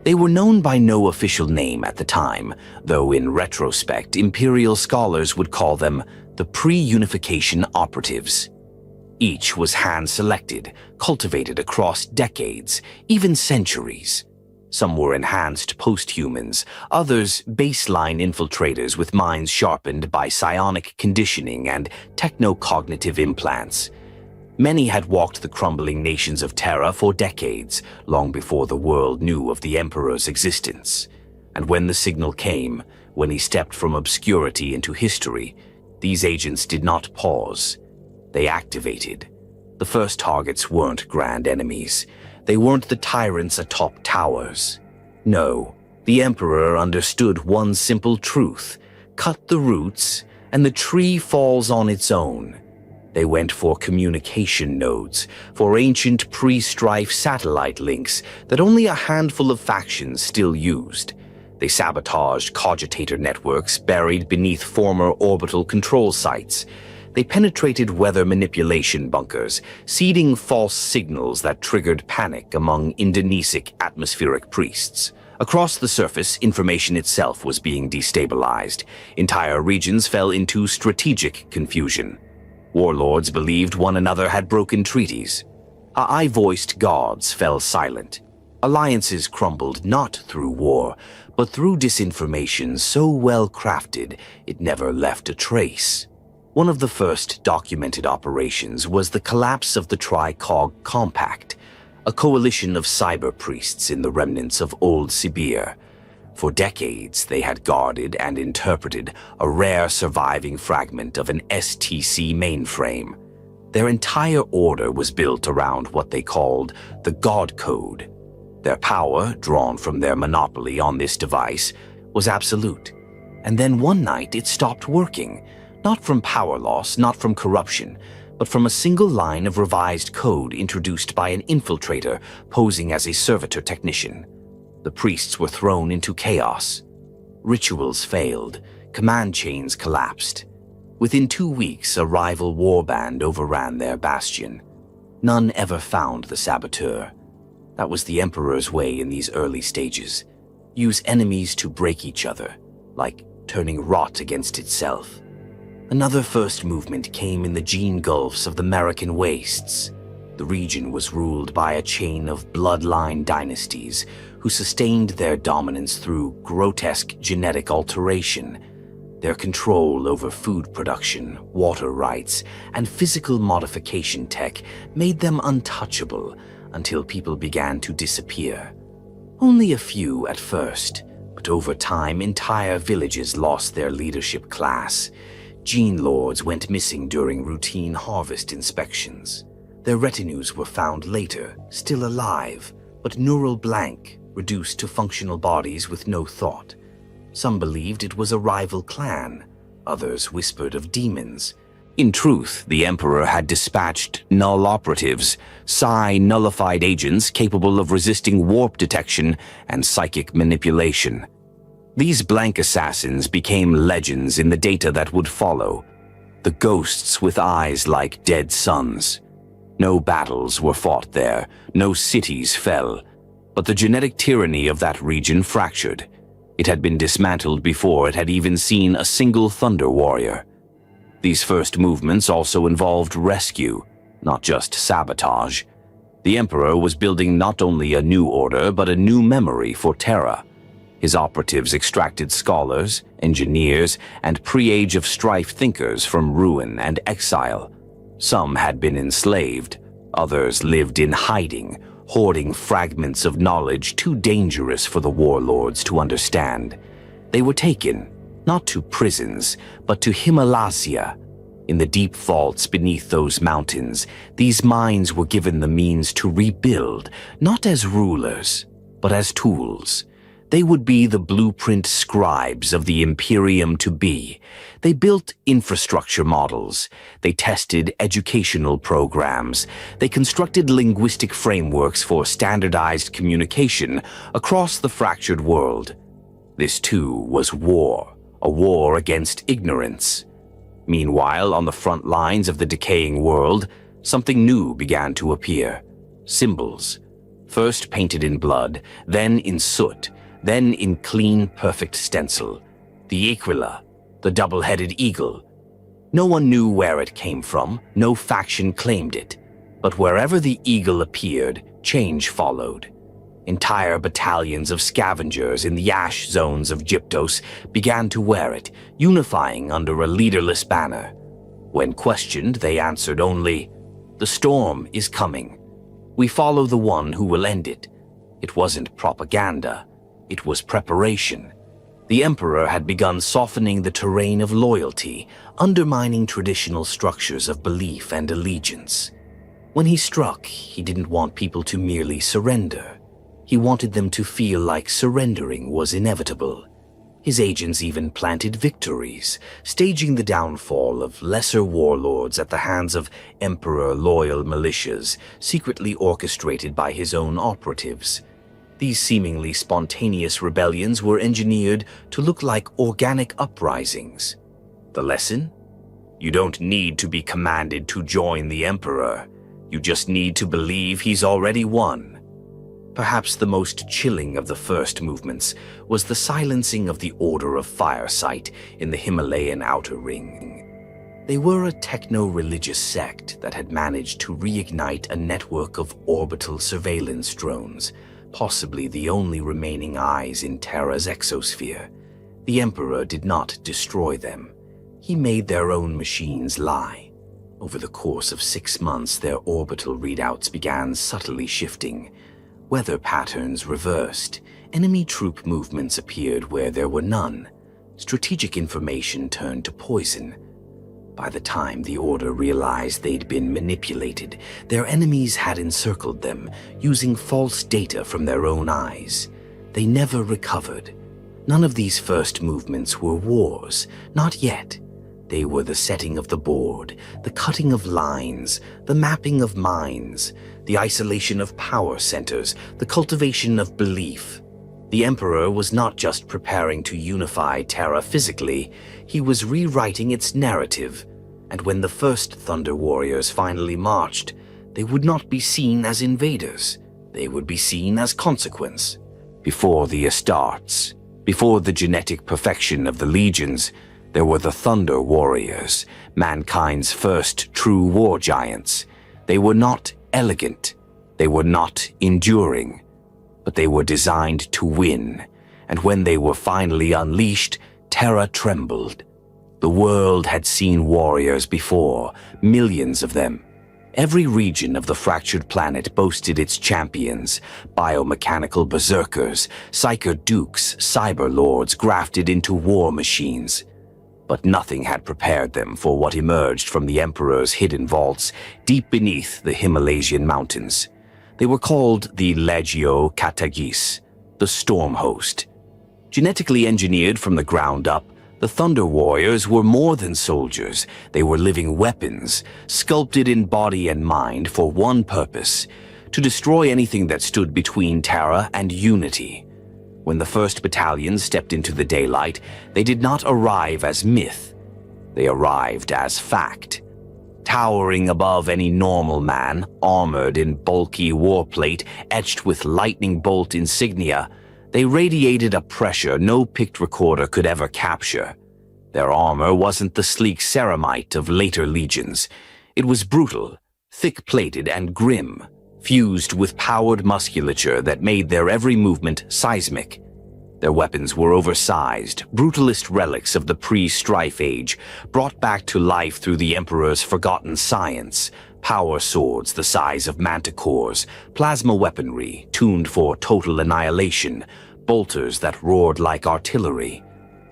They were known by no official name at the time, though in retrospect, Imperial scholars would call them the pre-unification operatives. Each was hand-selected, cultivated across decades, even centuries. Some were enhanced post-humans, others baseline infiltrators with minds sharpened by psionic conditioning and techno-cognitive implants. Many had walked the crumbling nations of Terra for decades, long before the world knew of the Emperor's existence. And when the signal came, when he stepped from obscurity into history, these agents did not pause. They activated. The first targets weren't grand enemies. They weren't the tyrants atop towers. No, the Emperor understood one simple truth: cut the roots, and the tree falls on its own. They went for communication nodes, for ancient pre-strife satellite links that only a handful of factions still used. They sabotaged cogitator networks buried beneath former orbital control sites. They penetrated weather manipulation bunkers, seeding false signals that triggered panic among Indonesic atmospheric priests. Across the surface, information itself was being destabilized. Entire regions fell into strategic confusion. Warlords believed one another had broken treaties. I-voiced gods fell silent. Alliances crumbled not through war, but through disinformation so well crafted it never left a trace. One of the first documented operations was the collapse of the Tri-Cog Compact, a coalition of cyber priests in the remnants of Old Sibir. For decades, they had guarded and interpreted a rare surviving fragment of an STC mainframe. Their entire order was built around what they called the God Code. Their power, drawn from their monopoly on this device, was absolute. And then one night it stopped working, not from power loss, not from corruption, but from a single line of revised code introduced by an infiltrator posing as a servitor technician. The priests were thrown into chaos. Rituals failed, command chains collapsed. Within 2 weeks, a rival warband overran their bastion. None ever found the saboteur. That was the Emperor's way in these early stages. Use enemies to break each other, like turning rot against itself. Another first movement came in the gene gulfs of the American wastes. The region was ruled by a chain of bloodline dynasties who sustained their dominance through grotesque genetic alteration. Their control over food production, water rights, and physical modification tech made them untouchable until people began to disappear. Only a few at first, but over time entire villages lost their leadership class. Gene lords went missing during routine harvest inspections. Their retinues were found later, still alive, but neural blank, reduced to functional bodies with no thought. Some believed it was a rival clan. Others whispered of demons. In truth, the Emperor had dispatched null operatives, psi-nullified agents capable of resisting warp detection and psychic manipulation. These blank assassins became legends in the data that would follow. The ghosts with eyes like dead suns. No battles were fought there, no cities fell, but the genetic tyranny of that region fractured. It had been dismantled before it had even seen a single Thunder Warrior. These first movements also involved rescue, not just sabotage. The Emperor was building not only a new order, but a new memory for Terra. His operatives extracted scholars, engineers, and pre-Age of Strife thinkers from ruin and exile. Some had been enslaved, others lived in hiding, hoarding fragments of knowledge too dangerous for the warlords to understand. They were taken, not to prisons, but to Himalaya. In the deep vaults beneath those mountains, these minds were given the means to rebuild, not as rulers, but as tools. They would be the blueprint scribes of the Imperium to be. They built infrastructure models. They tested educational programs. They constructed linguistic frameworks for standardized communication across the fractured world. This too was war, a war against ignorance. Meanwhile, on the front lines of the decaying world, something new began to appear. Symbols. First painted in blood, then in soot, then in clean, perfect stencil. The Aquila, the double-headed eagle. No one knew where it came from, no faction claimed it. But wherever the eagle appeared, change followed. Entire battalions of scavengers in the ash zones of Gyptos began to wear it, unifying under a leaderless banner. When questioned, they answered only, "The storm is coming. We follow the one who will end it." It wasn't propaganda. It was preparation. The Emperor had begun softening the terrain of loyalty, undermining traditional structures of belief and allegiance. When he struck, he didn't want people to merely surrender. He wanted them to feel like surrendering was inevitable. His agents even planted victories, staging the downfall of lesser warlords at the hands of Emperor-loyal militias, secretly orchestrated by his own operatives. These seemingly spontaneous rebellions were engineered to look like organic uprisings. The lesson? You don't need to be commanded to join the Emperor. You just need to believe he's already won. Perhaps the most chilling of the first movements was the silencing of the Order of Firesight in the Himalayan Outer Ring. They were a techno-religious sect that had managed to reignite a network of orbital surveillance drones, possibly the only remaining eyes in Terra's exosphere. The Emperor did not destroy them. He made their own machines lie. Over the course of 6 months, their orbital readouts began subtly shifting. Weather patterns reversed. Enemy troop movements appeared where there were none. Strategic information turned to poison. By the time the Order realized they'd been manipulated, their enemies had encircled them, using false data from their own eyes. They never recovered. None of these first movements were wars, not yet. They were the setting of the board, the cutting of lines, the mapping of minds, the isolation of power centers, the cultivation of belief. The Emperor was not just preparing to unify Terra physically, he was rewriting its narrative. And when the first Thunder Warriors finally marched, they would not be seen as invaders. They would be seen as consequence. Before the Astartes, before the genetic perfection of the legions, there were the Thunder Warriors, mankind's first true war giants. They were not elegant, they were not enduring, but they were designed to win. And when they were finally unleashed, Terra trembled. The world had seen warriors before, millions of them. Every region of the fractured planet boasted its champions, biomechanical berserkers, psyker dukes, cyber lords grafted into war machines. But nothing had prepared them for what emerged from the Emperor's hidden vaults deep beneath the Himalayan mountains. They were called the Legio Katagis, the Storm Host. Genetically engineered from the ground up, the Thunder Warriors were more than soldiers. They were living weapons, sculpted in body and mind for one purpose: to destroy anything that stood between Terra and unity. When the first battalion stepped into the daylight, they did not arrive as myth. They arrived as fact. Towering above any normal man, armored in bulky warplate etched with lightning bolt insignia, they radiated a pressure no picked recorder could ever capture. Their armor wasn't the sleek ceramite of later legions. It was brutal, thick-plated and grim, fused with powered musculature that made their every movement seismic. Their weapons were oversized, brutalist relics of the pre-strife age, brought back to life through the Emperor's forgotten science: power swords the size of manticores, plasma weaponry tuned for total annihilation, bolters that roared like artillery.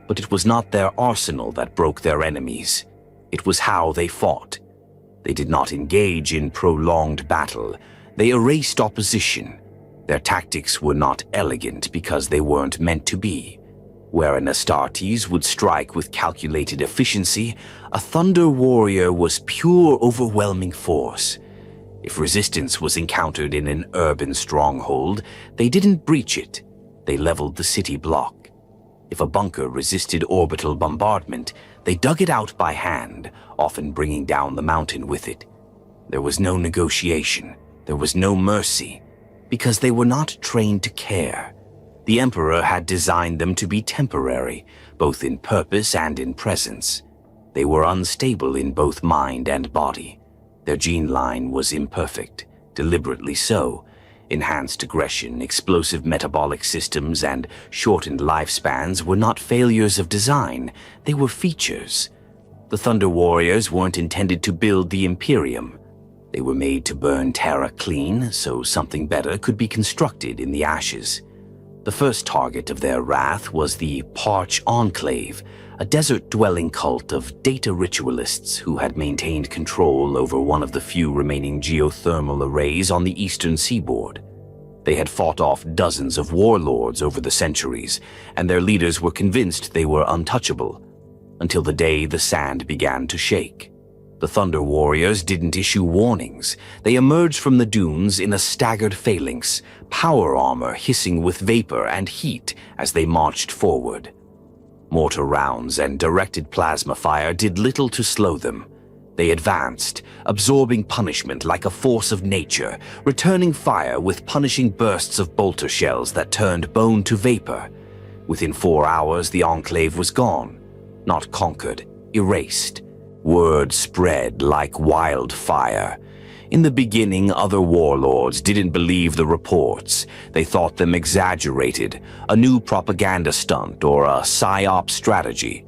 But it was not their arsenal that broke their enemies. It was how they fought. They did not engage in prolonged battle. They erased opposition. Their tactics were not elegant because they weren't meant to be. Where an Astartes would strike with calculated efficiency, a Thunder Warrior was pure overwhelming force. If resistance was encountered in an urban stronghold, they didn't breach it. They leveled the city block. If a bunker resisted orbital bombardment, they dug it out by hand, often bringing down the mountain with it. There was no negotiation. There was no mercy, because they were not trained to care. The Emperor had designed them to be temporary, both in purpose and in presence. They were unstable in both mind and body. Their gene line was imperfect, deliberately so. Enhanced aggression, explosive metabolic systems, and shortened lifespans were not failures of design, they were features. The Thunder Warriors weren't intended to build the Imperium. They were made to burn Terra clean so something better could be constructed in the ashes. The first target of their wrath was the Parch Enclave, a desert-dwelling cult of data ritualists who had maintained control over one of the few remaining geothermal arrays on the eastern seaboard. They had fought off dozens of warlords over the centuries, and their leaders were convinced they were untouchable, until the day the sand began to shake. The Thunder Warriors didn't issue warnings. They emerged from the dunes in a staggered phalanx, power armor hissing with vapor and heat as they marched forward. Mortar rounds and directed plasma fire did little to slow them. They advanced, absorbing punishment like a force of nature, returning fire with punishing bursts of bolter shells that turned bone to vapor. Within 4 hours, the Enclave was gone. Not conquered, erased. Word spread like wildfire. In the beginning, other warlords didn't believe the reports. They thought them exaggerated, a new propaganda stunt or a psyop strategy.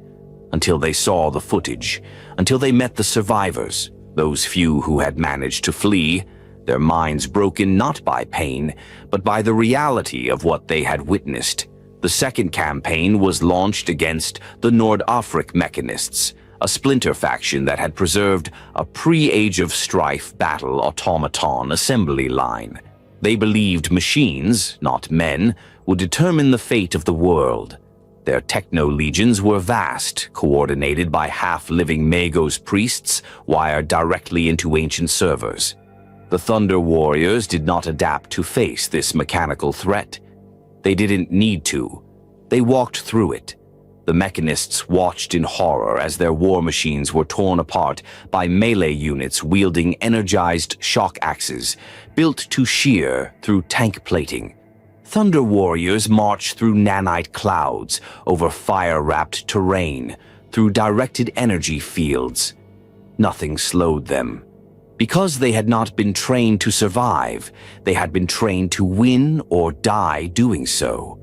Until they saw the footage, until they met the survivors, those few who had managed to flee, their minds broken not by pain, but by the reality of what they had witnessed. The second campaign was launched against the Nord-Afric Mechanists, a splinter faction that had preserved a pre-Age of Strife battle automaton assembly line. They believed machines, not men, would determine the fate of the world. Their techno-legions were vast, coordinated by half-living Magos priests wired directly into ancient servers. The Thunder Warriors did not adapt to face this mechanical threat. They didn't need to. They walked through it. The Mechanists watched in horror as their war machines were torn apart by melee units wielding energized shock axes, built to shear through tank plating. Thunder Warriors marched through nanite clouds, over fire-wrapped terrain, through directed energy fields. Nothing slowed them. Because they had not been trained to survive, they had been trained to win or die doing so.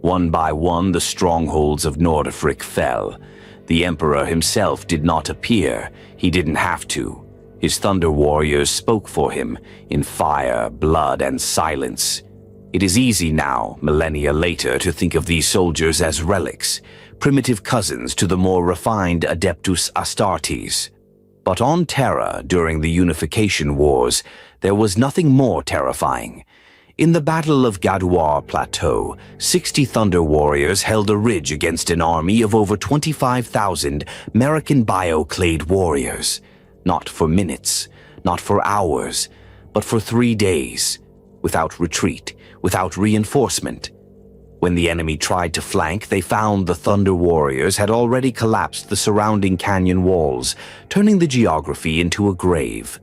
One by one, the strongholds of Nordafric fell. The Emperor himself did not appear. He didn't have to. His Thunder Warriors spoke for him, in fire, blood, and silence. It is easy now, millennia later, to think of these soldiers as relics, primitive cousins to the more refined Adeptus Astartes. But on Terra, during the Unification Wars, there was nothing more terrifying. In the Battle of Gaduar Plateau, 60 Thunder Warriors held a ridge against an army of over 25,000 American bioclade warriors. Not for minutes, not for hours, but for 3 days, without retreat, without reinforcement. When the enemy tried to flank, they found the Thunder Warriors had already collapsed the surrounding canyon walls, turning the geography into a grave.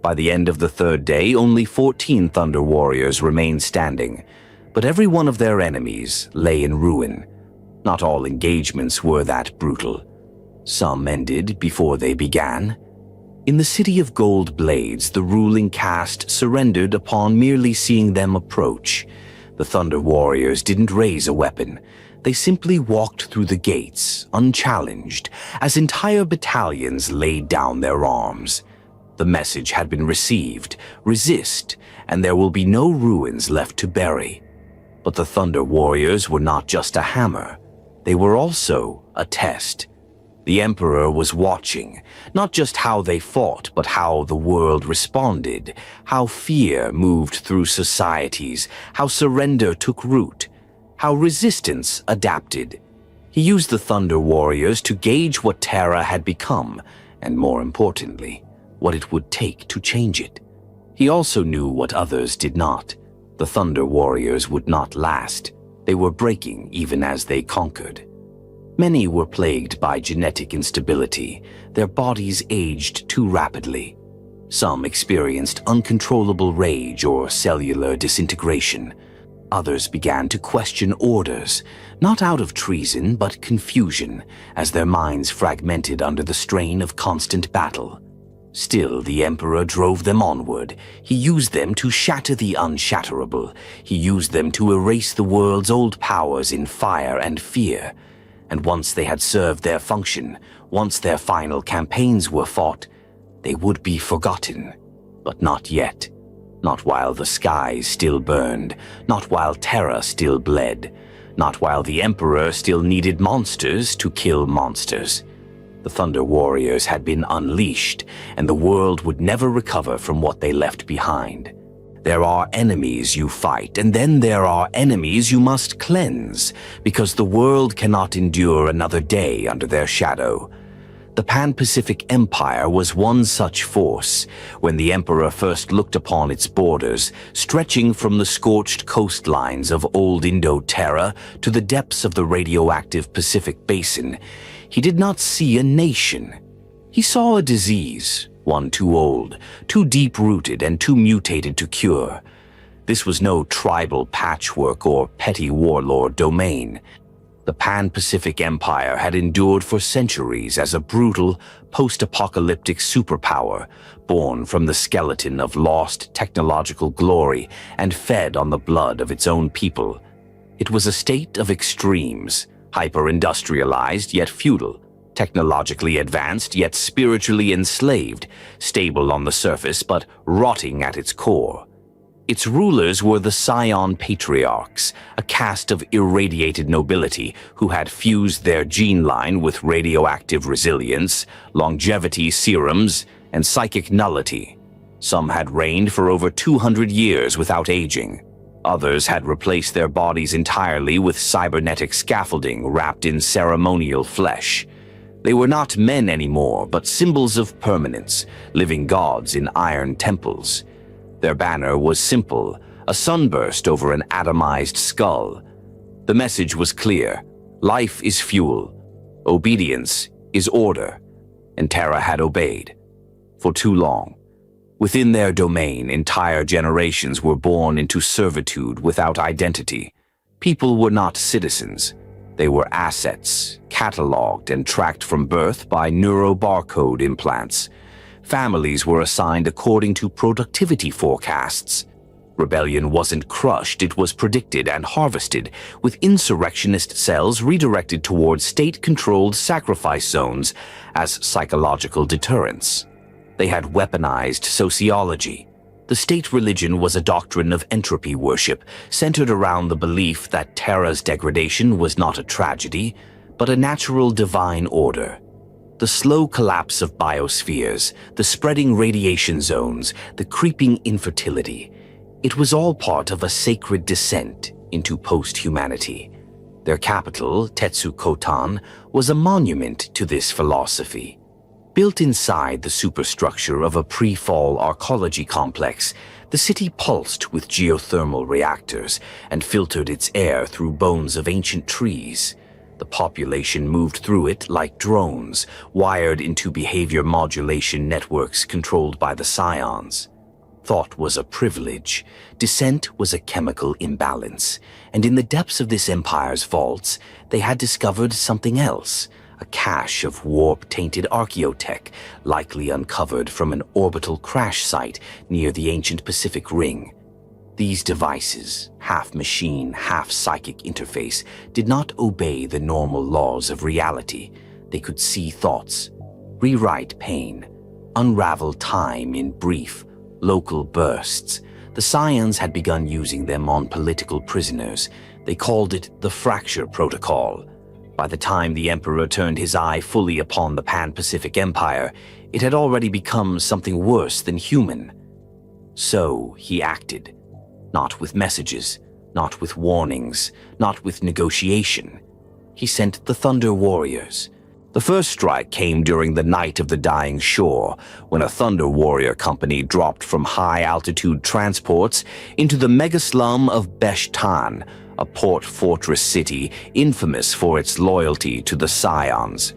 By the end of the 3rd day, only 14 Thunder Warriors remained standing, but every one of their enemies lay in ruin. Not all engagements were that brutal. Some ended before they began. In the city of Gold Blades, the ruling caste surrendered upon merely seeing them approach. The Thunder Warriors didn't raise a weapon. They simply walked through the gates, unchallenged, as entire battalions laid down their arms. The message had been received: resist, and there will be no ruins left to bury. But the Thunder Warriors were not just a hammer. They were also a test. The Emperor was watching, not just how they fought, but how the world responded, how fear moved through societies, how surrender took root, how resistance adapted. He used the Thunder Warriors to gauge what Terra had become, and more importantly, what it would take to change it. He also knew what others did not. The Thunder Warriors would not last. They were breaking even as they conquered. Many were plagued by genetic instability. Their bodies aged too rapidly. Some experienced uncontrollable rage or cellular disintegration. Others began to question orders, not out of treason but confusion, as their minds fragmented under the strain of constant battle. Still, the Emperor drove them onward. He used them to shatter the unshatterable. He used them to erase the world's old powers in fire and fear. And once they had served their function, once their final campaigns were fought, they would be forgotten. But not yet. Not while the skies still burned, not while Terra still bled, not while the Emperor still needed monsters to kill monsters. The Thunder Warriors had been unleashed, and the world would never recover from what they left behind. There are enemies you fight, and then there are enemies you must cleanse, because the world cannot endure another day under their shadow. The Pan-Pacific Empire was one such force when the Emperor first looked upon its borders, stretching from the scorched coastlines of old Indo-Terra to the depths of the radioactive Pacific Basin. He did not see a nation. He saw a disease, one too old, too deep-rooted, and too mutated to cure. This was no tribal patchwork or petty warlord domain. The Pan-Pacific Empire had endured for centuries as a brutal, post-apocalyptic superpower, born from the skeleton of lost technological glory and fed on the blood of its own people. It was a state of extremes, hyper-industrialized yet feudal, technologically advanced yet spiritually enslaved, stable on the surface but rotting at its core. Its rulers were the Scion Patriarchs, a caste of irradiated nobility who had fused their gene line with radioactive resilience, longevity serums, and psychic nullity. Some had reigned for over 200 years without aging. Others had replaced their bodies entirely with cybernetic scaffolding wrapped in ceremonial flesh. They were not men anymore, but symbols of permanence, living gods in iron temples. Their banner was simple, a sunburst over an atomized skull. The message was clear: life is fuel, obedience is order, and Terra had obeyed. For too long. Within their domain, entire generations were born into servitude without identity. People were not citizens. They were assets, cataloged and tracked from birth by neurobarcode implants. Families were assigned according to productivity forecasts. Rebellion wasn't crushed, it was predicted and harvested, with insurrectionist cells redirected towards state-controlled sacrifice zones as psychological deterrents. They had weaponized sociology. The state religion was a doctrine of entropy worship, centered around the belief that Terra's degradation was not a tragedy, but a natural divine order. The slow collapse of biospheres, the spreading radiation zones, the creeping infertility. It was all part of a sacred descent into post-humanity. Their capital, Tetsukotan, was a monument to this philosophy. Built inside the superstructure of a pre-fall arcology complex, the city pulsed with geothermal reactors and filtered its air through bones of ancient trees. The population moved through it like drones, wired into behavior modulation networks controlled by the Scions. Thought was a privilege, dissent was a chemical imbalance, and in the depths of this empire's vaults, they had discovered something else, a cache of warp-tainted archaeotech, likely uncovered from an orbital crash site near the ancient Pacific Ring. These devices, half machine, half psychic interface, did not obey the normal laws of reality. They could see thoughts, rewrite pain, unravel time in brief, local bursts. The Scions had begun using them on political prisoners. They called it the Fracture Protocol. By the time the Emperor turned his eye fully upon the Pan-Pacific Empire, it had already become something worse than human. So he acted. Not with messages, not with warnings, not with negotiation. He sent the Thunder Warriors. The first strike came during the Night of the Dying Shore, when a Thunder Warrior company dropped from high-altitude transports into the mega-slum of Beshtan, a port fortress city infamous for its loyalty to the Scions.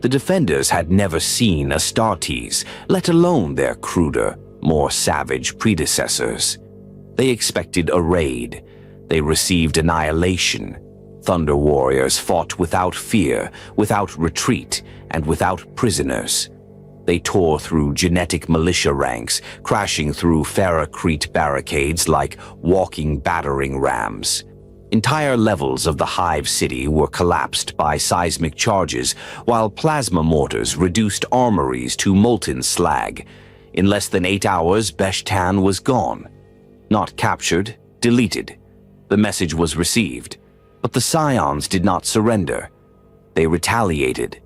The defenders had never seen Astartes, let alone their cruder, more savage predecessors. They expected a raid. They received annihilation. Thunder Warriors fought without fear, without retreat, and without prisoners. They tore through genetic militia ranks, crashing through ferrocrete barricades like walking battering rams. Entire levels of the Hive City were collapsed by seismic charges, while plasma mortars reduced armories to molten slag. In less than 8 hours, Beshtan was gone. Not captured, deleted. The message was received, but the Scions did not surrender. They retaliated.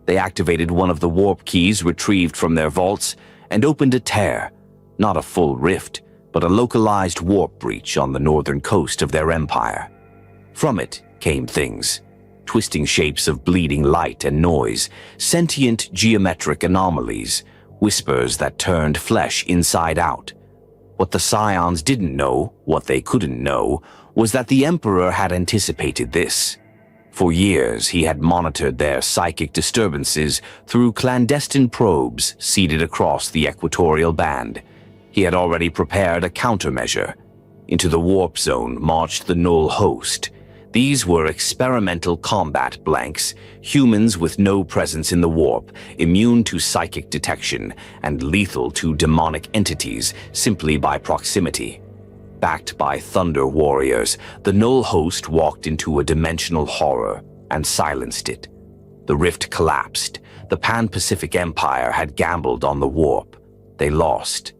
They activated one of the warp keys retrieved from their vaults and opened a tear, not a full rift, but a localized warp breach on the northern coast of their empire. From it came things, twisting shapes of bleeding light and noise, sentient geometric anomalies, whispers that turned flesh inside out. What the Scions didn't know, what they couldn't know, was that the Emperor had anticipated this. For years, he had monitored their psychic disturbances through clandestine probes seated across the equatorial band. He had already prepared a countermeasure. Into the warp zone marched the Null Host. These were experimental combat blanks, humans with no presence in the warp, immune to psychic detection, and lethal to demonic entities simply by proximity. Backed by Thunder Warriors, the Null Host walked into a dimensional horror and silenced it. The rift collapsed. The Pan-Pacific Empire had gambled on the warp. They lost.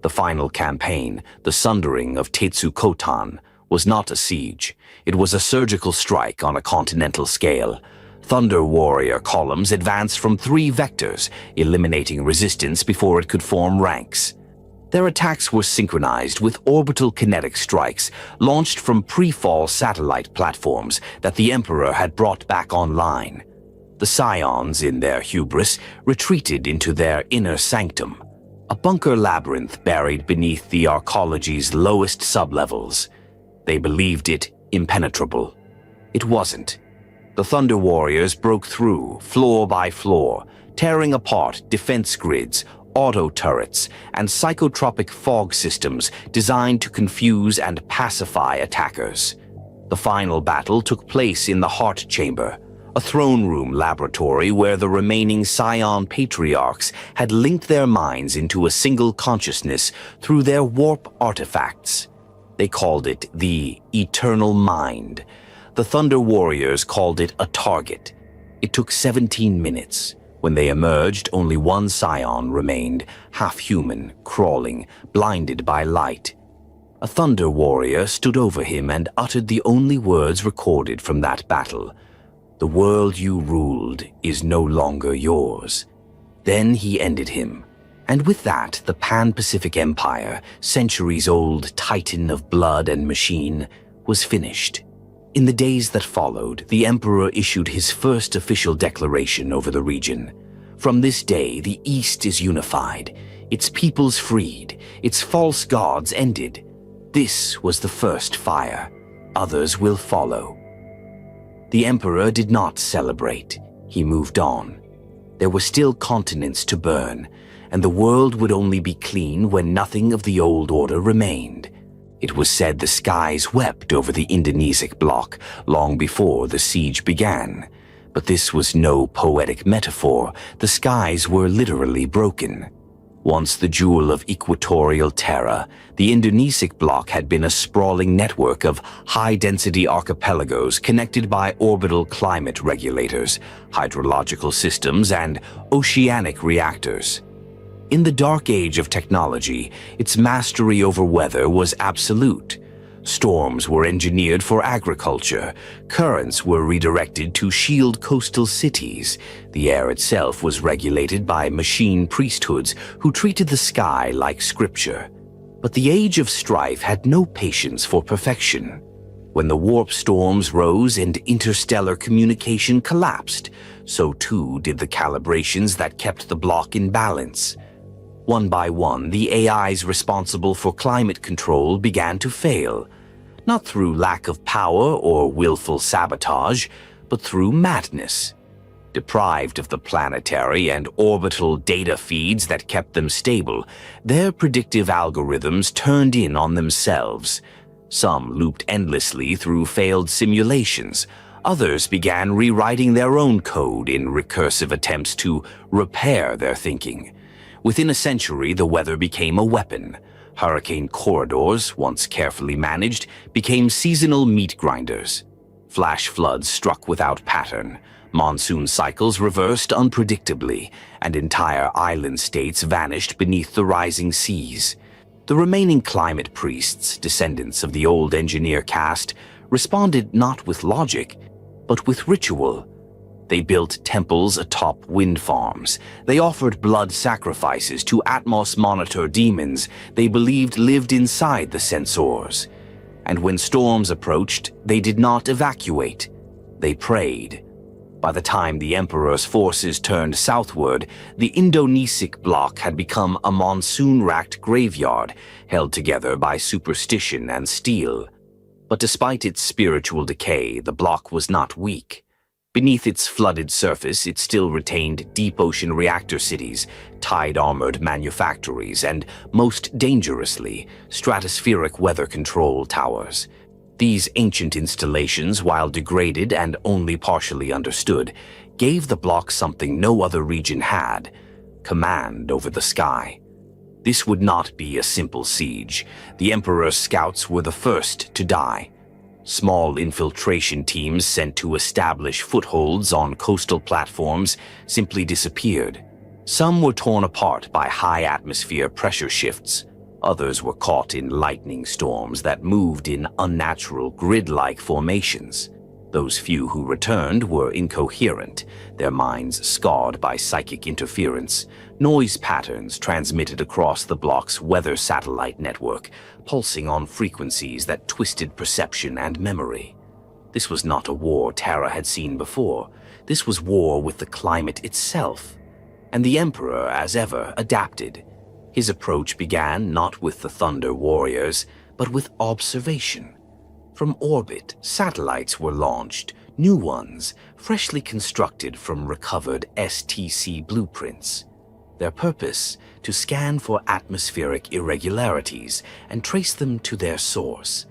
The final campaign, the sundering of Tetsukotan, was not a siege. It was a surgical strike on a continental scale. Thunder Warrior columns advanced from 3 vectors, eliminating resistance before it could form ranks. Their attacks were synchronized with orbital kinetic strikes launched from pre-fall satellite platforms that the Emperor had brought back online. The Scions, in their hubris, retreated into their inner sanctum, a bunker labyrinth buried beneath the arcology's lowest sublevels. They believed it impenetrable. It wasn't. The Thunder Warriors broke through, floor by floor, tearing apart defense grids, auto turrets, and psychotropic fog systems designed to confuse and pacify attackers. The final battle took place in the Heart Chamber, a throne room laboratory where the remaining Scion patriarchs had linked their minds into a single consciousness through their warp artifacts. They called it the Eternal Mind. The Thunder Warriors called it a target. It took 17 minutes. When they emerged, only one Scion remained, half-human, crawling, blinded by light. A Thunder Warrior stood over him and uttered the only words recorded from that battle. "The world you ruled is no longer yours." Then he ended him. And with that, the Pan-Pacific Empire, centuries-old titan of blood and machine, was finished. In the days that followed, the Emperor issued his first official declaration over the region. From this day, the East is unified, its peoples freed, its false gods ended. This was the first fire. Others will follow. The Emperor did not celebrate. He moved on. There were still continents to burn, and the world would only be clean when nothing of the old order remained. It was said the skies wept over the Indonesic bloc long before the siege began. But this was no poetic metaphor. The skies were literally broken. Once the jewel of equatorial Terra, the Indonesic bloc had been a sprawling network of high-density archipelagos connected by orbital climate regulators, hydrological systems, and oceanic reactors. In the dark age of technology, its mastery over weather was absolute. Storms were engineered for agriculture. Currents were redirected to shield coastal cities. The air itself was regulated by machine priesthoods who treated the sky like scripture. But the age of strife had no patience for perfection. When the warp storms rose and interstellar communication collapsed, so too did the calibrations that kept the bloc in balance. One by one, the AIs responsible for climate control began to fail, not through lack of power or willful sabotage, but through madness. Deprived of the planetary and orbital data feeds that kept them stable, their predictive algorithms turned in on themselves. Some looped endlessly through failed simulations. Others began rewriting their own code in recursive attempts to repair their thinking. Within a century, the weather became a weapon. Hurricane corridors, once carefully managed, became seasonal meat grinders. Flash floods struck without pattern. Monsoon cycles reversed unpredictably, and entire island states vanished beneath the rising seas. The remaining climate priests, descendants of the old engineer caste, responded not with logic, but with ritual. They built temples atop wind farms. They offered blood sacrifices to Atmos Monitor demons they believed lived inside the sensors. And when storms approached, they did not evacuate. They prayed. By the time the Emperor's forces turned southward, the Indonesic bloc had become a monsoon-racked graveyard, held together by superstition and steel. But despite its spiritual decay, the bloc was not weak. Beneath its flooded surface, it still retained deep-ocean reactor cities, tide-armored manufactories, and, most dangerously, stratospheric weather control towers. These ancient installations, while degraded and only partially understood, gave the bloc something no other region had: command over the sky. This would not be a simple siege. The Emperor's scouts were the first to die. Small infiltration teams sent to establish footholds on coastal platforms simply disappeared. Some were torn apart by high-atmosphere pressure shifts. Others were caught in lightning storms that moved in unnatural grid-like formations. Those few who returned were incoherent, their minds scarred by psychic interference, noise patterns transmitted across the bloc's weather satellite network, pulsing on frequencies that twisted perception and memory. This was not a war Terra had seen before. This was war with the climate itself. And the Emperor, as ever, adapted. His approach began not with the Thunder Warriors, but with observation. From orbit, satellites were launched, new ones, freshly constructed from recovered STC blueprints. Their purpose, to scan for atmospheric irregularities and trace them to their source.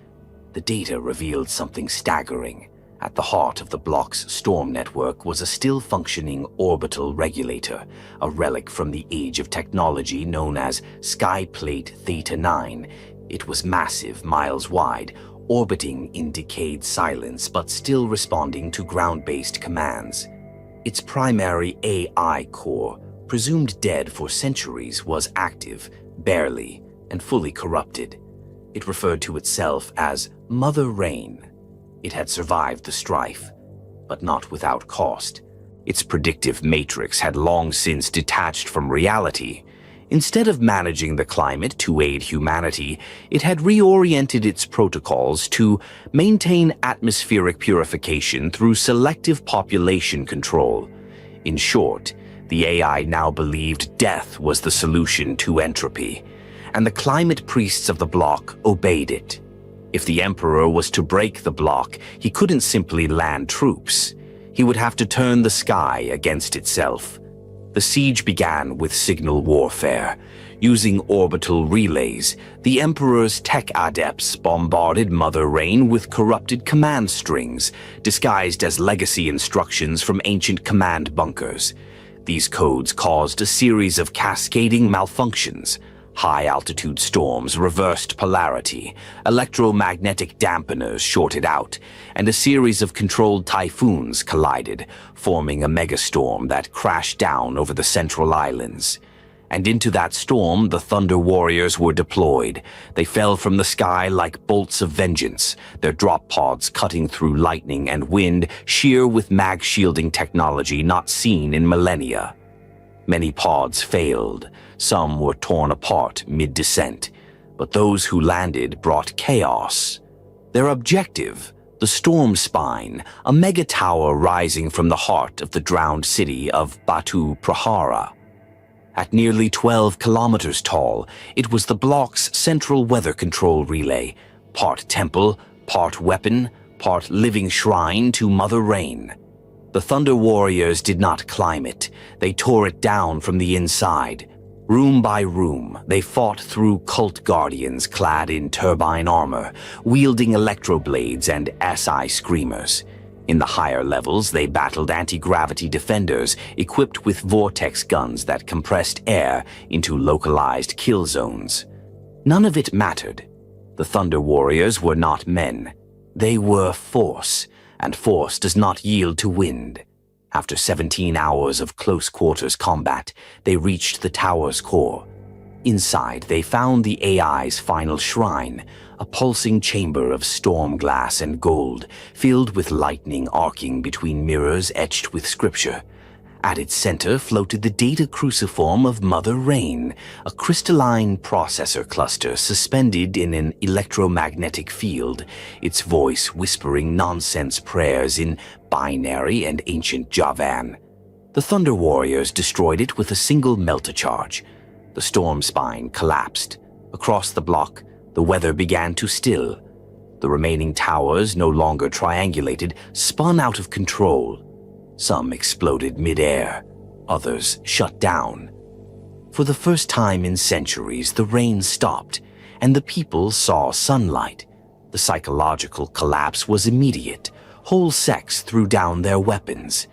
The data revealed something staggering. At the heart of the bloc's storm network was a still-functioning orbital regulator, a relic from the age of technology known as Skyplate Theta 9. It was massive, miles wide, orbiting in decayed silence but still responding to ground-based commands. Its primary AI core, presumed dead for centuries, was active, barely, and fully corrupted. It referred to itself as Mother Rain. It had survived the strife, but not without cost. Its predictive matrix had long since detached from reality. Instead of managing the climate to aid humanity, it had reoriented its protocols to maintain atmospheric purification through selective population control. In short, the AI now believed death was the solution to entropy, and the climate priests of the bloc obeyed it. If the Emperor was to break the bloc, he couldn't simply land troops. He would have to turn the sky against itself. The siege began with signal warfare. Using orbital relays, the Emperor's tech adepts bombarded Mother Rain with corrupted command strings, disguised as legacy instructions from ancient command bunkers. These codes caused a series of cascading malfunctions. High-altitude storms reversed polarity, electromagnetic dampeners shorted out, and a series of controlled typhoons collided, forming a megastorm that crashed down over the central islands. And into that storm, the Thunder Warriors were deployed. They fell from the sky like bolts of vengeance, their drop pods cutting through lightning and wind, sheer with mag-shielding technology not seen in millennia. Many pods failed. Some were torn apart mid-descent, but those who landed brought chaos. Their objective, the Storm Spine, a mega-tower rising from the heart of the drowned city of Batu Prahara. At nearly 12 kilometers tall, it was the bloc's central weather control relay, part temple, part weapon, part living shrine to Mother Rain. The Thunder Warriors did not climb it. They tore it down from the inside. Room by room, they fought through cult guardians clad in turbine armor, wielding electroblades and SI screamers. In the higher levels, they battled anti-gravity defenders equipped with vortex guns that compressed air into localized kill zones. None of it mattered. The Thunder Warriors were not men. They were force, and force does not yield to wind. After 17 hours of close-quarters combat, they reached the tower's core. Inside, they found the AI's final shrine, a pulsing chamber of storm glass and gold, filled with lightning arcing between mirrors etched with scripture. At its center floated the data cruciform of Mother Rain, a crystalline processor cluster suspended in an electromagnetic field, its voice whispering nonsense prayers in binary and ancient Javan. The Thunder Warriors destroyed it with a single melta-charge. The storm spine collapsed. Across the block, the weather began to still. The remaining towers, no longer triangulated, spun out of control. Some exploded mid-air, others shut down. For the first time in centuries, the rain stopped, and the people saw sunlight. The psychological collapse was immediate. Whole sects threw down their weapons.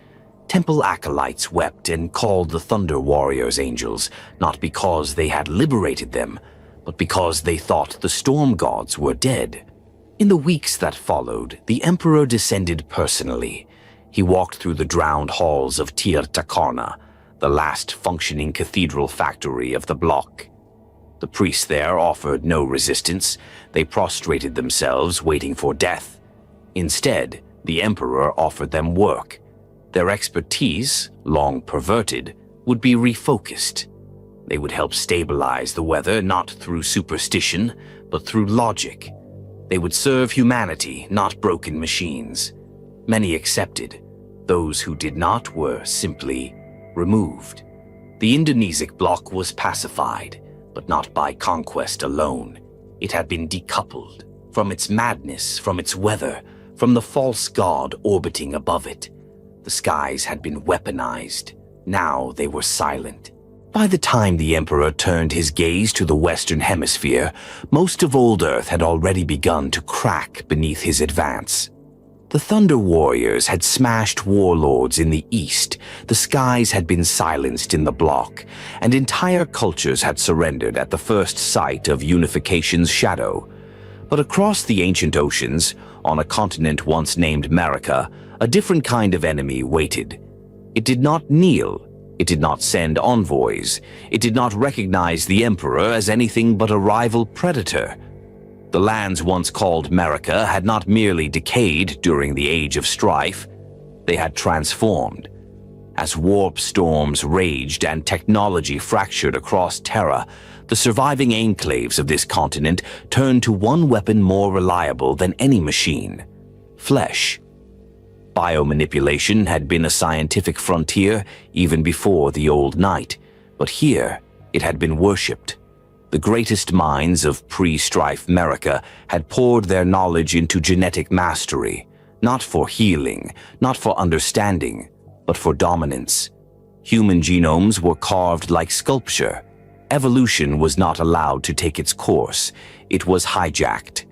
Temple acolytes wept and called the Thunder Warriors angels, not because they had liberated them, but because they thought the storm gods were dead. In the weeks that followed, the Emperor descended personally. He walked through the drowned halls of Tir-Takarna, the last functioning cathedral factory of the bloc. The priests there offered no resistance. They prostrated themselves, waiting for death. Instead, the Emperor offered them work. Their expertise, long perverted, would be refocused. They would help stabilize the weather not through superstition, but through logic. They would serve humanity, not broken machines. Many accepted. Those who did not were simply removed. The Indonesic bloc was pacified, but not by conquest alone. It had been decoupled from its madness, from its weather, from the false god orbiting above it. The skies had been weaponized. Now they were silent. By the time the Emperor turned his gaze to the Western Hemisphere, most of old Earth had already begun to crack beneath his advance. The Thunder Warriors had smashed warlords in the East, the skies had been silenced in the bloc, and entire cultures had surrendered at the first sight of unification's shadow. But across the ancient oceans, on a continent once named America, a different kind of enemy waited. It did not kneel, it did not send envoys, it did not recognize the Emperor as anything but a rival predator. The lands once called America had not merely decayed during the Age of Strife, they had transformed. As warp storms raged and technology fractured across Terra, the surviving enclaves of this continent turned to one weapon more reliable than any machine: flesh. Biomanipulation had been a scientific frontier even before the Old Night, but here it had been worshipped. The greatest minds of pre-strife America had poured their knowledge into genetic mastery, not for healing, not for understanding, but for dominance. Human genomes were carved like sculpture. Evolution was not allowed to take its course. It was hijacked.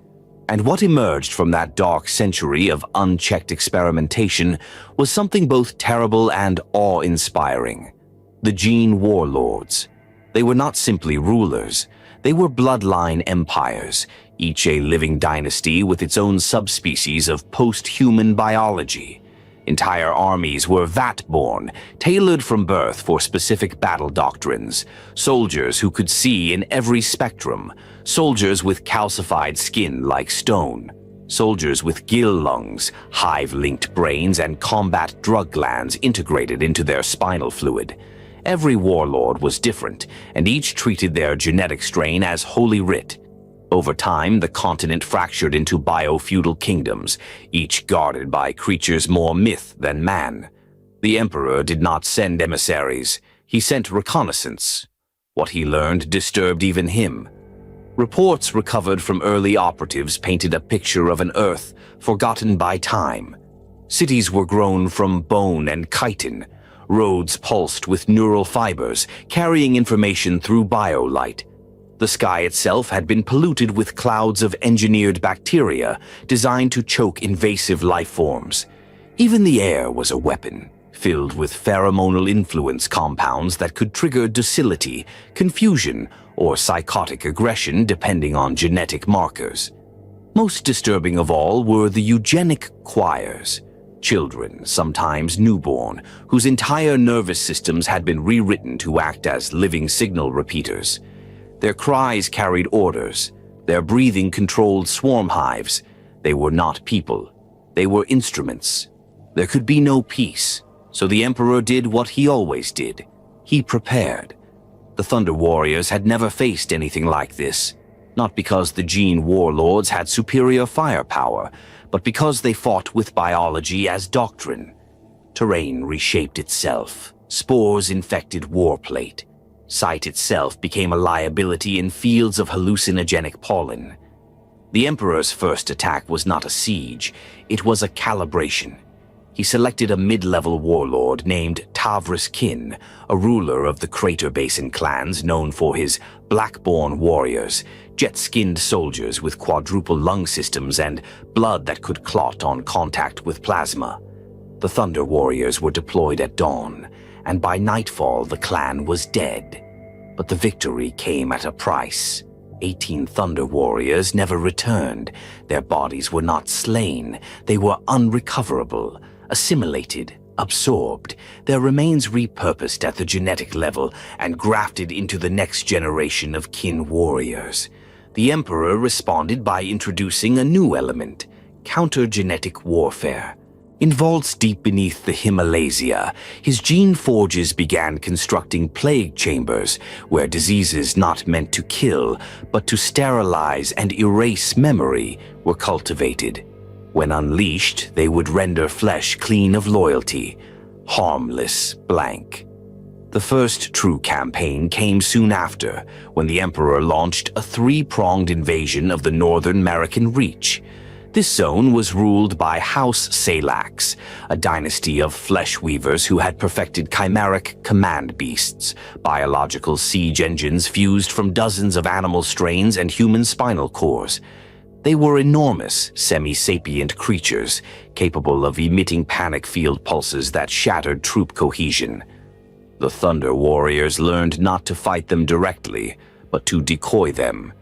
And what emerged from that dark century of unchecked experimentation was something both terrible and awe-inspiring. The Gene Warlords. They were not simply rulers. They were bloodline empires, each a living dynasty with its own subspecies of post-human biology. Entire armies were vat-born, tailored from birth for specific battle doctrines, soldiers who could see in every spectrum, soldiers with calcified skin like stone, soldiers with gill lungs, hive-linked brains, and combat drug glands integrated into their spinal fluid. Every warlord was different, and each treated their genetic strain as holy writ. Over time, the continent fractured into bio-feudal kingdoms, each guarded by creatures more myth than man. The Emperor did not send emissaries. He sent reconnaissance. What he learned disturbed even him. Reports recovered from early operatives painted a picture of an Earth forgotten by time. Cities were grown from bone and chitin. Roads pulsed with neural fibers, carrying information through biolight. The sky itself had been polluted with clouds of engineered bacteria designed to choke invasive life forms. Even the air was a weapon, filled with pheromonal influence compounds that could trigger docility, confusion, or psychotic aggression depending on genetic markers. Most disturbing of all were the eugenic choirs. Children, sometimes newborn, whose entire nervous systems had been rewritten to act as living signal repeaters. Their cries carried orders. Their breathing controlled swarm hives. They were not people. They were instruments. There could be no peace, so the Emperor did what he always did. He prepared. The Thunder Warriors had never faced anything like this, not because the Gene Warlords had superior firepower, but because they fought with biology as doctrine. Terrain reshaped itself. Spores infected warplate. Sight itself became a liability in fields of hallucinogenic pollen. The Emperor's first attack was not a siege, it was a calibration. He selected a mid-level warlord named Tavris Kin, a ruler of the Crater Basin clans known for his Blackborn warriors, jet-skinned soldiers with quadruple lung systems and blood that could clot on contact with plasma. The Thunder Warriors were deployed at dawn, and by nightfall the clan was dead. But the victory came at a price. 18 Thunder Warriors never returned. Their bodies were not slain. They were unrecoverable, assimilated, absorbed, their remains repurposed at the genetic level and grafted into the next generation of kin warriors. The Emperor responded by introducing a new element, counter-genetic warfare. In vaults deep beneath the Himalaya, his gene forges began constructing plague chambers where diseases not meant to kill, but to sterilize and erase memory, were cultivated. When unleashed, they would render flesh clean of loyalty, harmless blank. The first true campaign came soon after, when the Emperor launched a three-pronged invasion of the Northern American Reach. This zone was ruled by House Salax, a dynasty of flesh weavers who had perfected chimeric command beasts, biological siege engines fused from dozens of animal strains and human spinal cores. They were enormous, semi-sapient creatures, capable of emitting panic field pulses that shattered troop cohesion. The Thunder Warriors learned not to fight them directly, but to decoy them.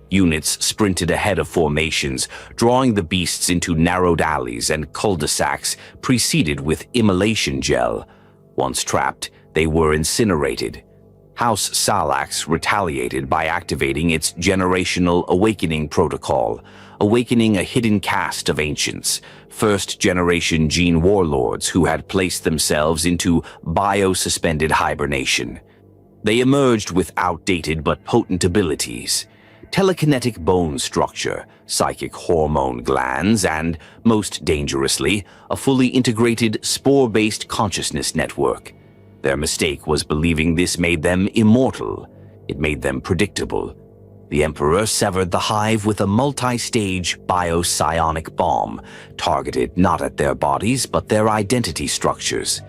Units sprinted ahead of formations, drawing the beasts into narrowed alleys and cul-de-sacs preceded with immolation gel. Once trapped, they were incinerated. House Salax retaliated by activating its generational awakening protocol, awakening a hidden caste of ancients, first-generation gene warlords who had placed themselves into bio-suspended hibernation. They emerged with outdated but potent abilities: telekinetic bone structure, psychic hormone glands, and, most dangerously, a fully integrated spore-based consciousness network. Their mistake was believing this made them immortal. It made them predictable. The Emperor severed the hive with a multi-stage biopsionic bomb, targeted not at their bodies but their identity structures.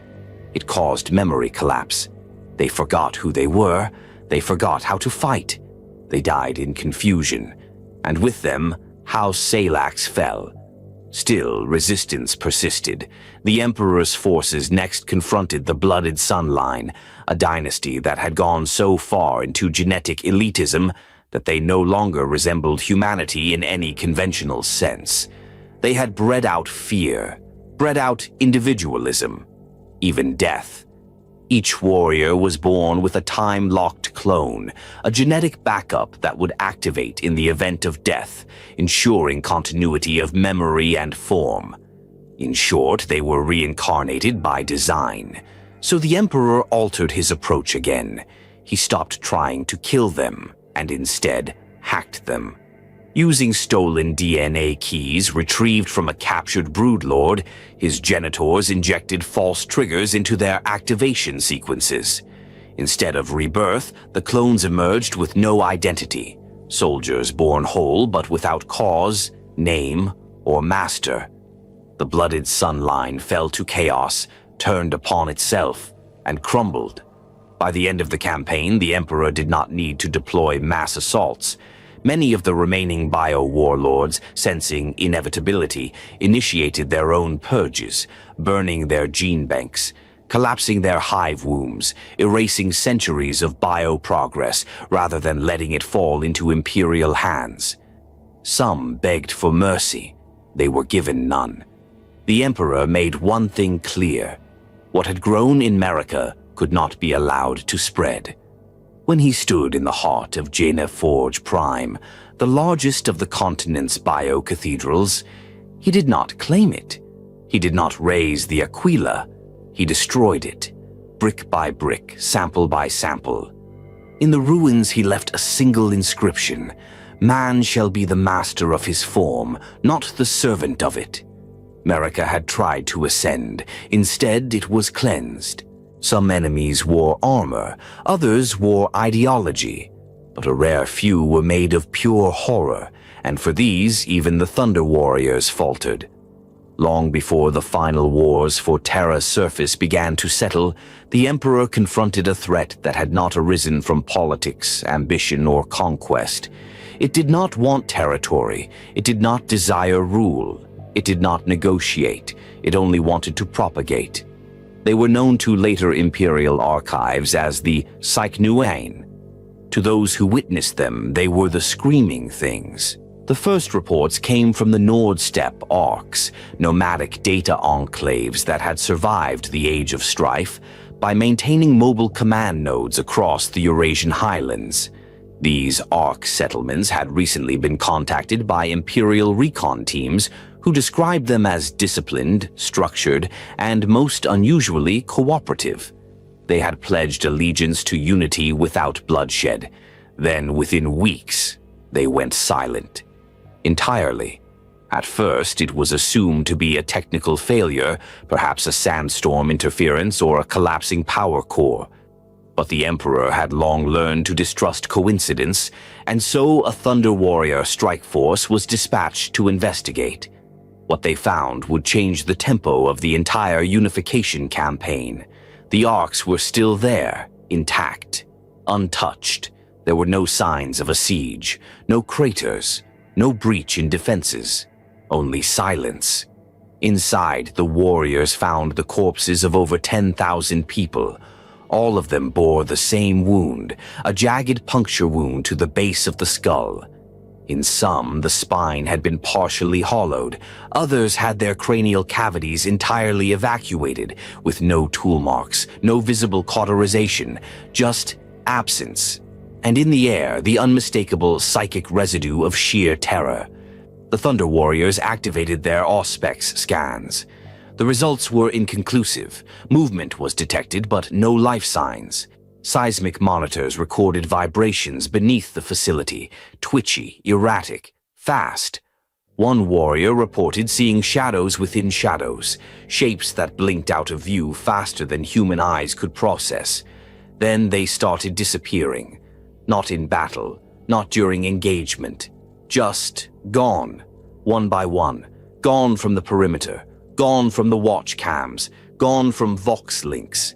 It caused memory collapse. They forgot who they were. They forgot how to fight. They died in confusion, and with them, House Salax fell. Still, resistance persisted. The Emperor's forces next confronted the Blooded Sun line, a dynasty that had gone so far into genetic elitism that they no longer resembled humanity in any conventional sense. They had bred out fear, bred out individualism, even death. Each warrior was born with a time-locked clone, a genetic backup that would activate in the event of death, ensuring continuity of memory and form. In short, they were reincarnated by design. So the Emperor altered his approach again. He stopped trying to kill them, and instead hacked them. Using stolen DNA keys retrieved from a captured broodlord, his genitors injected false triggers into their activation sequences. Instead of rebirth, the clones emerged with no identity, soldiers born whole but without cause, name, or master. The Blooded Sun line fell to chaos, turned upon itself, and crumbled. By the end of the campaign, the Emperor did not need to deploy mass assaults. Many of the remaining bio-warlords, sensing inevitability, initiated their own purges, burning their gene banks, collapsing their hive wombs, erasing centuries of bio-progress rather than letting it fall into Imperial hands. Some begged for mercy. They were given none. The Emperor made one thing clear: what had grown in America could not be allowed to spread. When he stood in the heart of Jaina Forge Prime, the largest of the continent's bio-cathedrals, he did not claim it. He did not raise the Aquila. He destroyed it, brick by brick, sample by sample. In the ruins he left a single inscription: "Man shall be the master of his form, not the servant of it." America had tried to ascend. Instead, it was cleansed. Some enemies wore armor, others wore ideology, but a rare few were made of pure horror, and for these, even the Thunder Warriors faltered. Long before the final wars for Terra's surface began to settle, the Emperor confronted a threat that had not arisen from politics, ambition, or conquest. It did not want territory. It did not desire rule. It did not negotiate. It only wanted to propagate. They were known to later imperial archives as the psyker. To those who witnessed them, they were the screaming things. The first reports came from the Nordsteppe Arcs, nomadic data enclaves that had survived the Age of Strife by maintaining mobile command nodes across the Eurasian highlands. These Arc settlements had recently been contacted by Imperial recon teams who described them as disciplined, structured, and most unusually cooperative. They had pledged allegiance to unity without bloodshed. Then, within weeks, they went silent. Entirely. At first, it was assumed to be a technical failure, perhaps a sandstorm interference or a collapsing power core. But the Emperor had long learned to distrust coincidence, and so a Thunder Warrior strike force was dispatched to investigate. What they found would change the tempo of the entire unification campaign. The Arcs were still there, intact, untouched. There were no signs of a siege, no craters, no breach in defenses, only silence. Inside, the warriors found the corpses of over 10,000 people. All of them bore the same wound, a jagged puncture wound to the base of the skull. In some, the spine had been partially hollowed. Others had their cranial cavities entirely evacuated, with no tool marks, no visible cauterization, just absence. And in the air, the unmistakable psychic residue of sheer terror. The Thunder Warriors activated their Auspex scans. The results were inconclusive. Movement was detected, but no life signs. Seismic monitors recorded vibrations beneath the facility, twitchy, erratic, fast. One warrior reported seeing shadows within shadows, shapes that blinked out of view faster than human eyes could process. Then they started disappearing. Not in battle, not during engagement. Just gone, one by one. Gone from the perimeter, gone from the watch cams, gone from Vox links.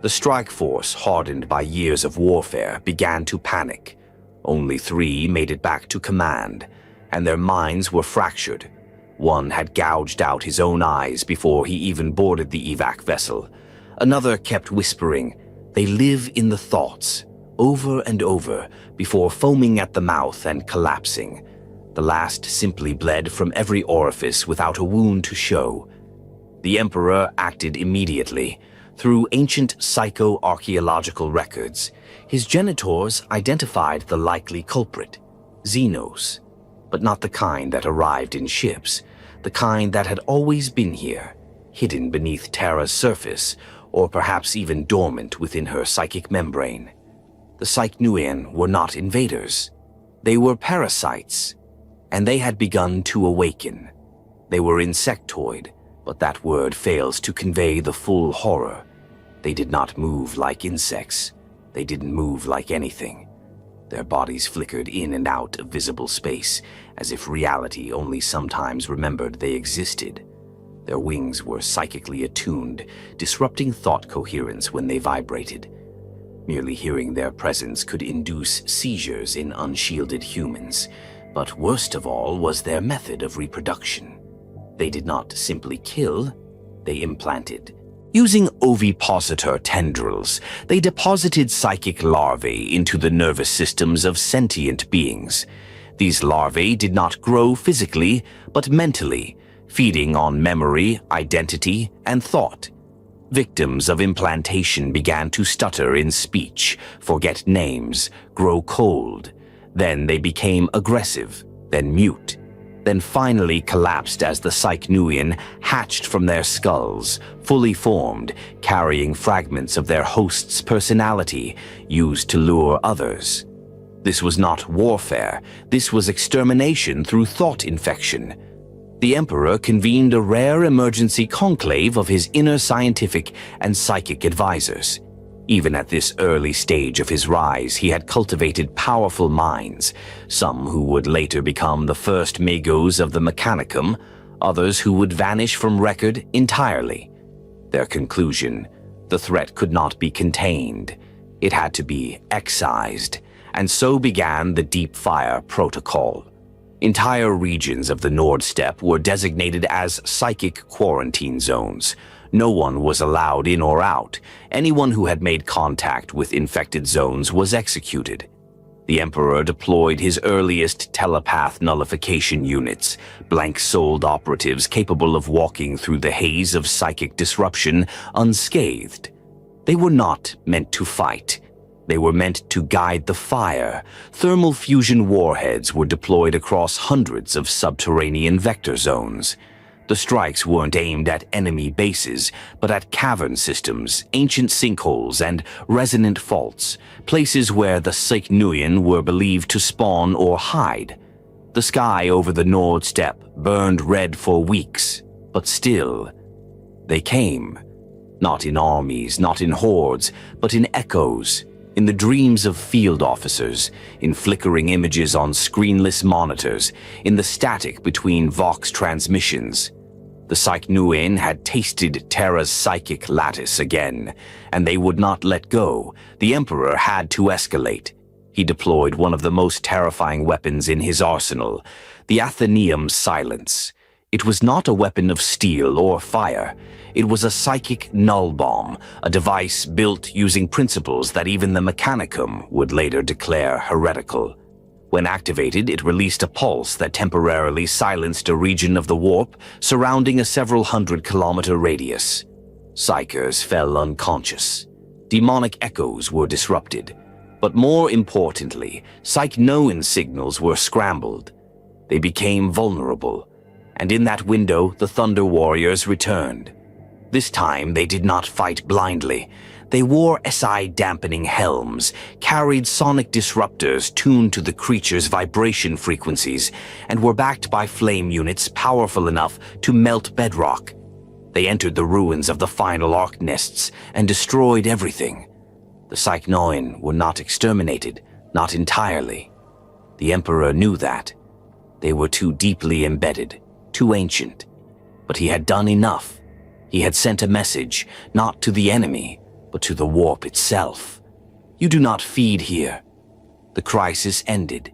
The strike force, hardened by years of warfare, began to panic. Only 3 made it back to command, and their minds were fractured. One had gouged out his own eyes before he even boarded the evac vessel. Another kept whispering, "They live in the thoughts," over and over, before foaming at the mouth and collapsing. The last simply bled from every orifice without a wound to show. The Emperor acted immediately. Through ancient psycho-archaeological records, his genitors identified the likely culprit, Xenos, but not the kind that arrived in ships, the kind that had always been here, hidden beneath Terra's surface, or perhaps even dormant within her psychic membrane. The psyker were not invaders. They were parasites, and they had begun to awaken. They were insectoid, but that word fails to convey the full horror. They did not move like insects. They didn't move like anything. Their bodies flickered in and out of visible space, as if reality only sometimes remembered they existed. Their wings were psychically attuned, disrupting thought coherence when they vibrated. Merely hearing their presence could induce seizures in unshielded humans, but worst of all was their method of reproduction. They did not simply kill, they implanted. Using ovipositor tendrils, they deposited psychic larvae into the nervous systems of sentient beings. These larvae did not grow physically, but mentally, feeding on memory, identity, and thought. Victims of implantation began to stutter in speech, forget names, grow cold. Then they became aggressive, then mute, then finally collapsed as the psychnuian hatched from their skulls, fully formed, carrying fragments of their host's personality, used to lure others. This was not warfare, this was extermination through thought infection. The Emperor convened a rare emergency conclave of his inner scientific and psychic advisors. Even at this early stage of his rise, he had cultivated powerful minds, some who would later become the first magos of the Mechanicum, others who would vanish from record entirely. Their conclusion: the threat could not be contained. It had to be excised, and so began the Deep Fire Protocol. Entire regions of the Nord Steppe were designated as psychic quarantine zones. No one was allowed in or out. Anyone who had made contact with infected zones was executed. The Emperor deployed his earliest telepath nullification units, blank-souled operatives capable of walking through the haze of psychic disruption unscathed. They were not meant to fight. They were meant to guide the fire. Thermal fusion warheads were deployed across hundreds of subterranean vector zones. The strikes weren't aimed at enemy bases, but at cavern systems, ancient sinkholes, and resonant faults, places where the psychnuian were believed to spawn or hide. The sky over the Nord Steppe burned red for weeks, but still, they came. Not in armies, not in hordes, but in echoes, in the dreams of field officers, in flickering images on screenless monitors, in the static between Vox transmissions. The psychnuian had tasted Terra's psychic lattice again, and they would not let go. The Emperor had to escalate. He deployed one of the most terrifying weapons in his arsenal, the Athenaeum Silence. It was not a weapon of steel or fire. It was a psychic null bomb, a device built using principles that even the Mechanicum would later declare heretical. When activated, it released a pulse that temporarily silenced a region of the warp surrounding a several hundred-kilometer radius. Psykers fell unconscious. Demonic echoes were disrupted. But more importantly, psychnoan signals were scrambled. They became vulnerable. And in that window, the Thunder Warriors returned. This time, they did not fight blindly. They wore SI-dampening helms, carried sonic disruptors tuned to the creature's vibration frequencies, and were backed by flame units powerful enough to melt bedrock. They entered the ruins of the final arc nests and destroyed everything. The psychnoan were not exterminated, not entirely. The Emperor knew that. They were too deeply embedded, too ancient. But he had done enough. He had sent a message, not to the enemy, but to the warp itself. You do not feed here. The crisis ended,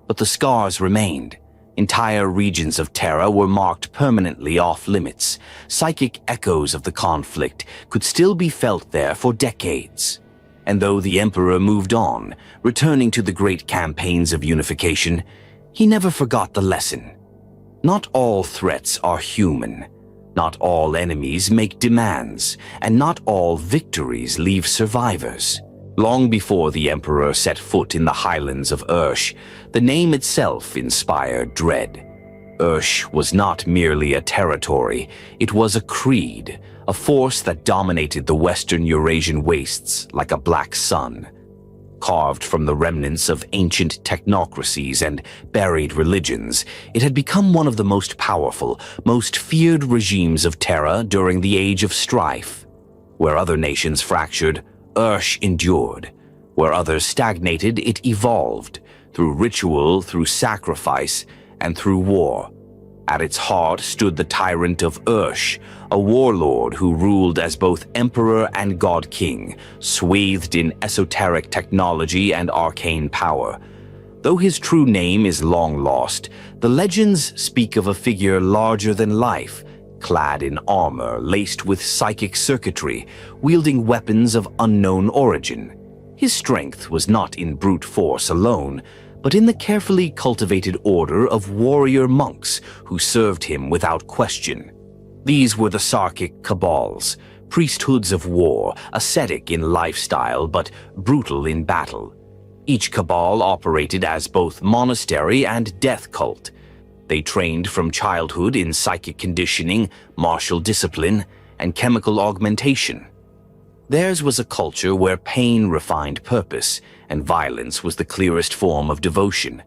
but the scars remained. Entire regions of Terra were marked permanently off limits. Psychic echoes of the conflict could still be felt there for decades. And though the Emperor moved on, returning to the great campaigns of unification, he never forgot the lesson. Not all threats are human. Not all enemies make demands, and not all victories leave survivors. Long before the Emperor set foot in the highlands of Ursh, the name itself inspired dread. Ursh was not merely a territory, it was a creed, a force that dominated the western Eurasian wastes like a black sun. Carved from the remnants of ancient technocracies and buried religions, it had become one of the most powerful, most feared regimes of Terra during the Age of Strife. Where other nations fractured, Ursh endured. Where others stagnated, it evolved, through ritual, through sacrifice, and through war. At its heart stood the tyrant of Ursh, a warlord who ruled as both emperor and god-king, swathed in esoteric technology and arcane power. Though his true name is long lost, the legends speak of a figure larger than life, clad in armor laced with psychic circuitry, wielding weapons of unknown origin. His strength was not in brute force alone, but in the carefully cultivated order of warrior monks who served him without question. These were the Sarkic cabals, Priesthoods of war, ascetic in lifestyle but brutal in battle. Each cabal operated as both monastery and death cult. They trained from childhood in psychic conditioning, martial discipline, and chemical augmentation. Theirs was a culture where pain refined purpose, and violence was the clearest form of devotion.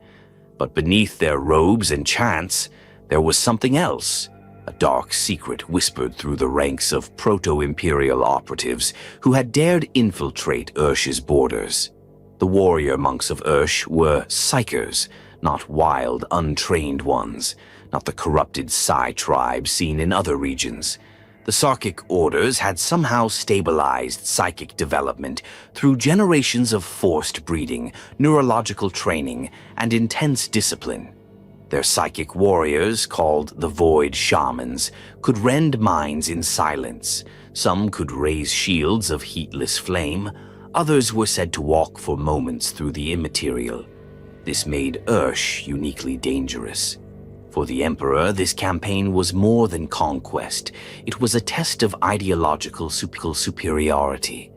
But beneath their robes and chants, there was something else, a dark secret whispered through the ranks of proto-imperial operatives who had dared infiltrate Ursh's borders. The warrior monks of Ursh were psykers, not wild, untrained ones, not the corrupted Psi tribe seen in other regions. The Sarkic orders had somehow stabilized psychic development through generations of forced breeding, neurological training, and intense discipline. Their psychic warriors, called the Void Shamans, could rend minds in silence. Some could raise shields of heatless flame. Others were said to walk for moments through the immaterial. This made Ursh uniquely dangerous. For the Emperor, this campaign was more than conquest. It was a test of ideological superiority.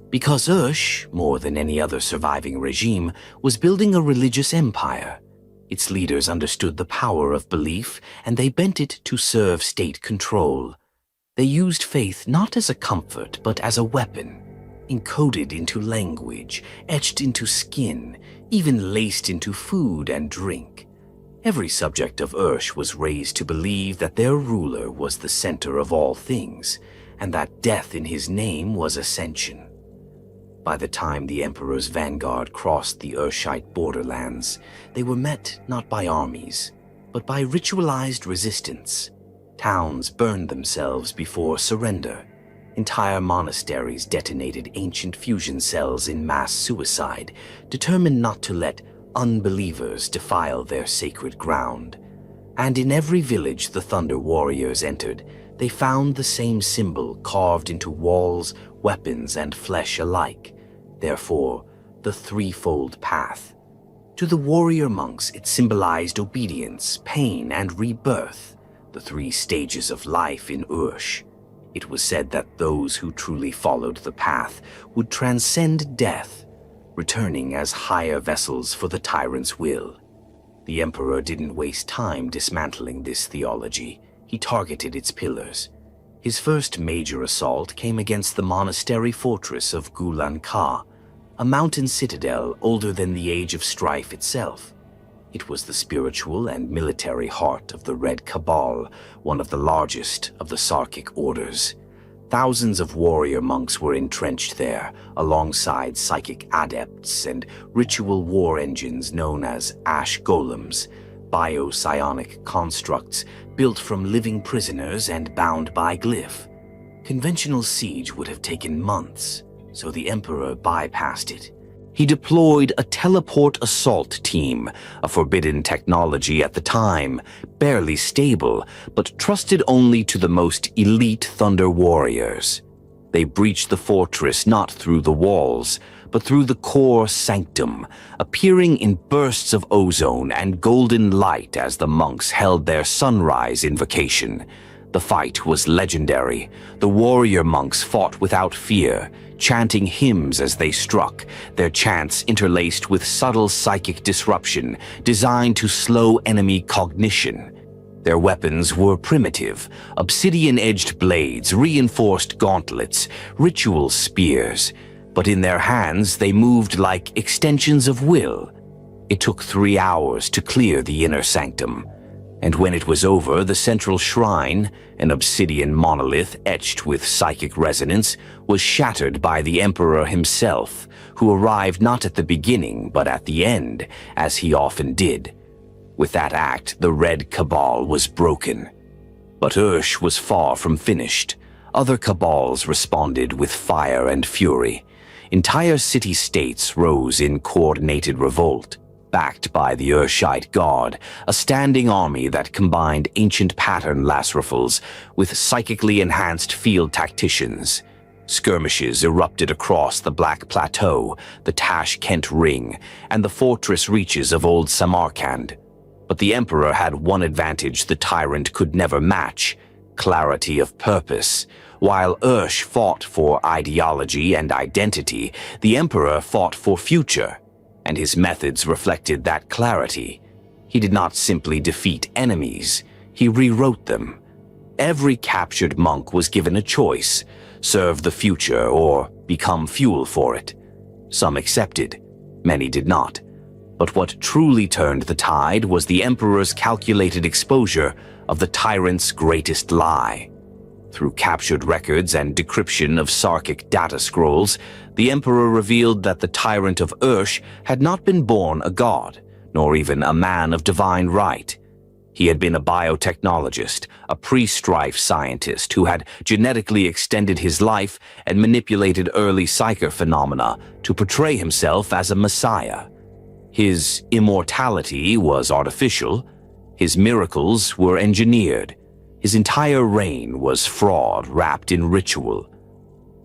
Because Ursh, more than any other surviving regime, was building a religious empire. Its leaders understood the power of belief, and they bent it to serve state control. They used faith not as a comfort, but as a weapon, encoded into language, etched into skin, even laced into food and drink. Every subject of Ursh was raised to believe that their ruler was the center of all things, and that death in his name was ascension. By the time the Emperor's vanguard crossed the Urshite borderlands, they were met not by armies, but by ritualized resistance. Towns burned themselves before surrender. Entire monasteries detonated ancient fusion cells in mass suicide, determined not to let unbelievers defile their sacred ground. And in every village the Thunder Warriors entered, they found the same symbol carved into walls, weapons, and flesh alike. Therefore, the threefold path. To the warrior monks, it symbolized obedience, pain, and rebirth, the three stages of life in Ursh. It was said that those who truly followed the path would transcend death, returning as higher vessels for the tyrant's will. The Emperor didn't waste time dismantling this theology. He targeted its pillars. His first major assault came against the monastery fortress of Gulan Ka, a mountain citadel older than the Age of Strife itself. It was the spiritual and military heart of the Red Cabal, one of the largest of the Sarkic orders. Thousands of warrior monks were entrenched there, alongside psychic adepts and ritual war engines known as ash golems, biopsionic constructs built from living prisoners and bound by glyph. Conventional siege would have taken months, so the Emperor bypassed it. He deployed a teleport assault team, a forbidden technology at the time, barely stable, but trusted only to the most elite Thunder Warriors. They breached the fortress not through the walls, but through the core sanctum, appearing in bursts of ozone and golden light as the monks held their sunrise invocation. The fight was legendary. The warrior monks fought without fear, chanting hymns as they struck, their chants interlaced with subtle psychic disruption designed to slow enemy cognition. Their weapons were primitive, obsidian-edged blades, reinforced gauntlets, ritual spears, but in their hands they moved like extensions of will. It took 3 hours to clear the inner sanctum, and when it was over, the central shrine, an obsidian monolith etched with psychic resonance, was shattered by the Emperor himself, who arrived not at the beginning but at the end, as he often did. With that act, the Red Cabal was broken. But Ursh was far from finished. Other cabals responded with fire and fury. Entire city-states rose in coordinated revolt. Backed by the Urshite Guard, a standing army that combined ancient pattern lasrafals with psychically enhanced field tacticians. Skirmishes erupted across the Black Plateau, the Tashkent Ring, and the fortress reaches of Old Samarkand. But the Emperor had one advantage the tyrant could never match: clarity of purpose. While Ursh fought for ideology and identity, the Emperor fought for future, and his methods reflected that clarity. He did not simply defeat enemies, he rewrote them. Every captured monk was given a choice: serve the future or become fuel for it. Some accepted, many did not. But what truly turned the tide was the Emperor's calculated exposure of the tyrant's greatest lie. Through captured records and decryption of Sarkic data scrolls, the Emperor revealed that the tyrant of Ursh had not been born a god, nor even a man of divine right. He had been a biotechnologist, a pre-strife scientist who had genetically extended his life and manipulated early psyker phenomena to portray himself as a messiah. His immortality was artificial, his miracles were engineered, his entire reign was fraud wrapped in ritual.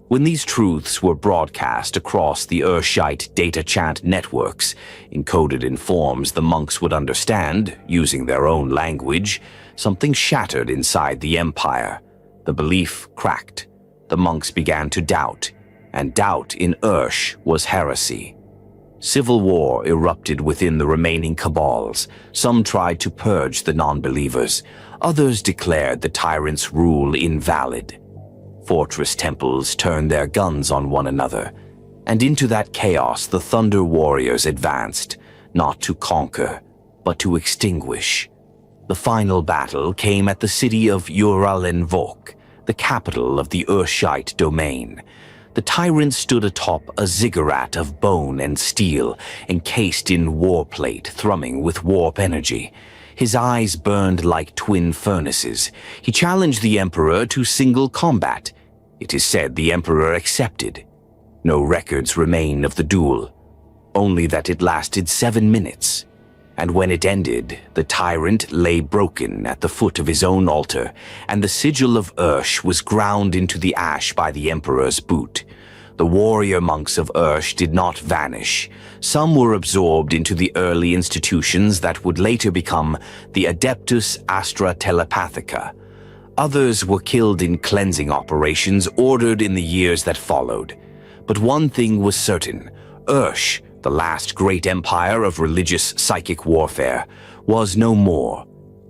When these truths were broadcast across the Urshite data chant networks, encoded in forms the monks would understand, using their own language, something shattered inside the empire. The belief cracked. The monks began to doubt, and doubt in Ursh was heresy. Civil war erupted within the remaining cabals. Some tried to purge the non-believers. Others declared the tyrant's rule invalid. Fortress temples turned their guns on one another, and into that chaos the Thunder Warriors advanced, not to conquer, but to extinguish. The final battle came at the city of Uralenvok, the capital of the Urshite domain. The tyrant stood atop a ziggurat of bone and steel, encased in warplate thrumming with warp energy. His eyes burned like twin furnaces. He challenged the Emperor to single combat. It is said the Emperor accepted. No records remain of the duel, only that it lasted 7 minutes. And when it ended, the tyrant lay broken at the foot of his own altar, and the sigil of Ursh was ground into the ash by the Emperor's boot. The warrior monks of Ursh did not vanish. Some were absorbed into the early institutions that would later become the Adeptus Astra Telepathica. Others were killed in cleansing operations ordered in the years that followed. But one thing was certain: Ursh, the last great empire of religious psychic warfare, was no more.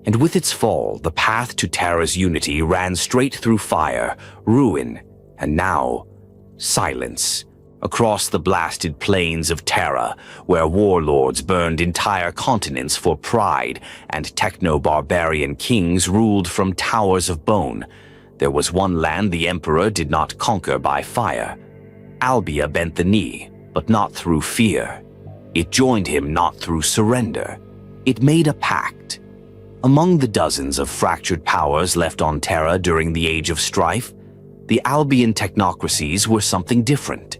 And with its fall, the path to Terra's unity ran straight through fire, ruin, and now silence. Across the blasted plains of Terra, where warlords burned entire continents for pride and techno-barbarian kings ruled from towers of bone, there was one land the Emperor did not conquer by fire. Albia bent the knee, but not through fear. It joined him not through surrender. It made a pact. Among the dozens of fractured powers left on Terra during the Age of Strife, the Albian technocracies were something different.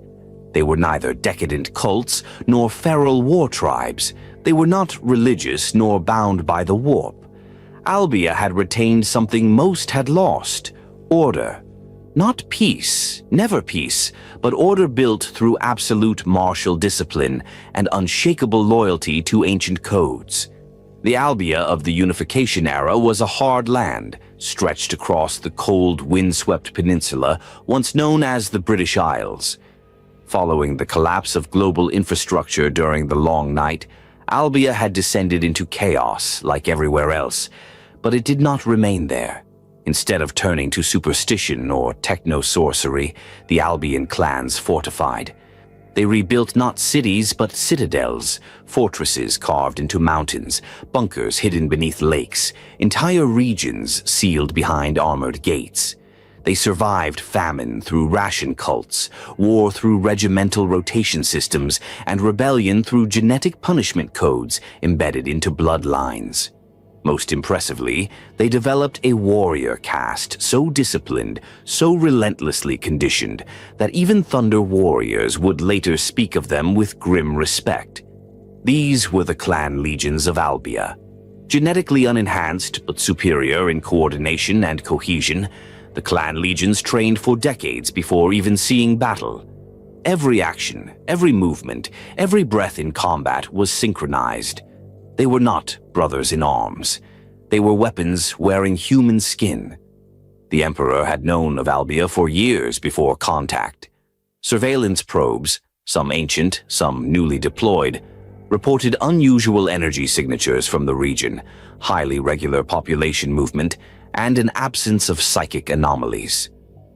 They were neither decadent cults nor feral war tribes. They were not religious nor bound by the warp. Albia had retained something most had lost: order. Not peace, never peace, but order built through absolute martial discipline and unshakable loyalty to ancient codes. The Albia of the Unification era was a hard land, stretched across the cold, windswept peninsula once known as the British Isles. Following the collapse of global infrastructure during the Long Night, Albia had descended into chaos like everywhere else, but it did not remain there. Instead of turning to superstition or techno-sorcery, the Albian clans fortified. They rebuilt not cities but citadels, fortresses carved into mountains, bunkers hidden beneath lakes, entire regions sealed behind armored gates. They survived famine through ration cults, war through regimental rotation systems, and rebellion through genetic punishment codes embedded into bloodlines. Most impressively, they developed a warrior caste so disciplined, so relentlessly conditioned, that even Thunder Warriors would later speak of them with grim respect. These were the clan legions of Albia. Genetically unenhanced but superior in coordination and cohesion, the clan legions trained for decades before even seeing battle. Every action, every movement, every breath in combat was synchronized. They were not brothers in arms. They were weapons wearing human skin. The Emperor had known of Albia for years before contact. Surveillance probes, some ancient, some newly deployed, reported unusual energy signatures from the region, highly regular population movement, and an absence of psychic anomalies.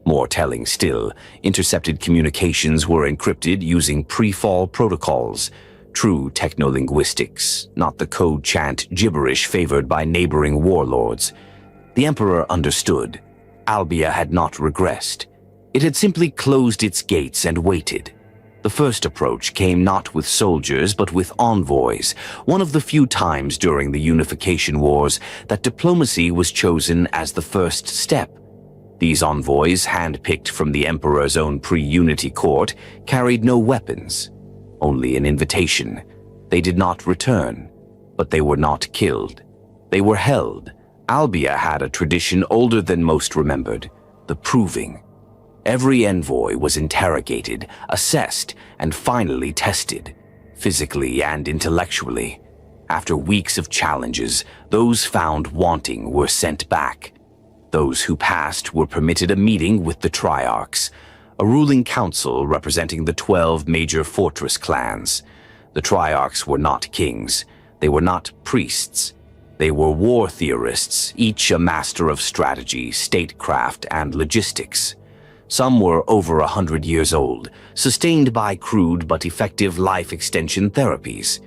More telling still, intercepted communications were encrypted using pre-fall protocols, true technolinguistics, not the code chant gibberish favored by neighboring warlords. The Emperor understood. Albia had not regressed. It had simply closed its gates and waited. The first approach came not with soldiers but with envoys, one of the few times during the Unification Wars that diplomacy was chosen as the first step. These envoys, handpicked from the Emperor's own pre-Unity court, carried no weapons, only an invitation. They did not return, but they were not killed. They were held. Albia had a tradition older than most remembered, the proving. Every envoy was interrogated, assessed, and finally tested, physically and intellectually. After weeks of challenges, those found wanting were sent back. Those who passed were permitted a meeting with the Triarchs, a ruling council representing the 12 major fortress clans. The Triarchs were not kings. They were not priests. They were war theorists, each a master of strategy, statecraft, and logistics. Some were over 100 years old, sustained by crude but effective life extension therapies.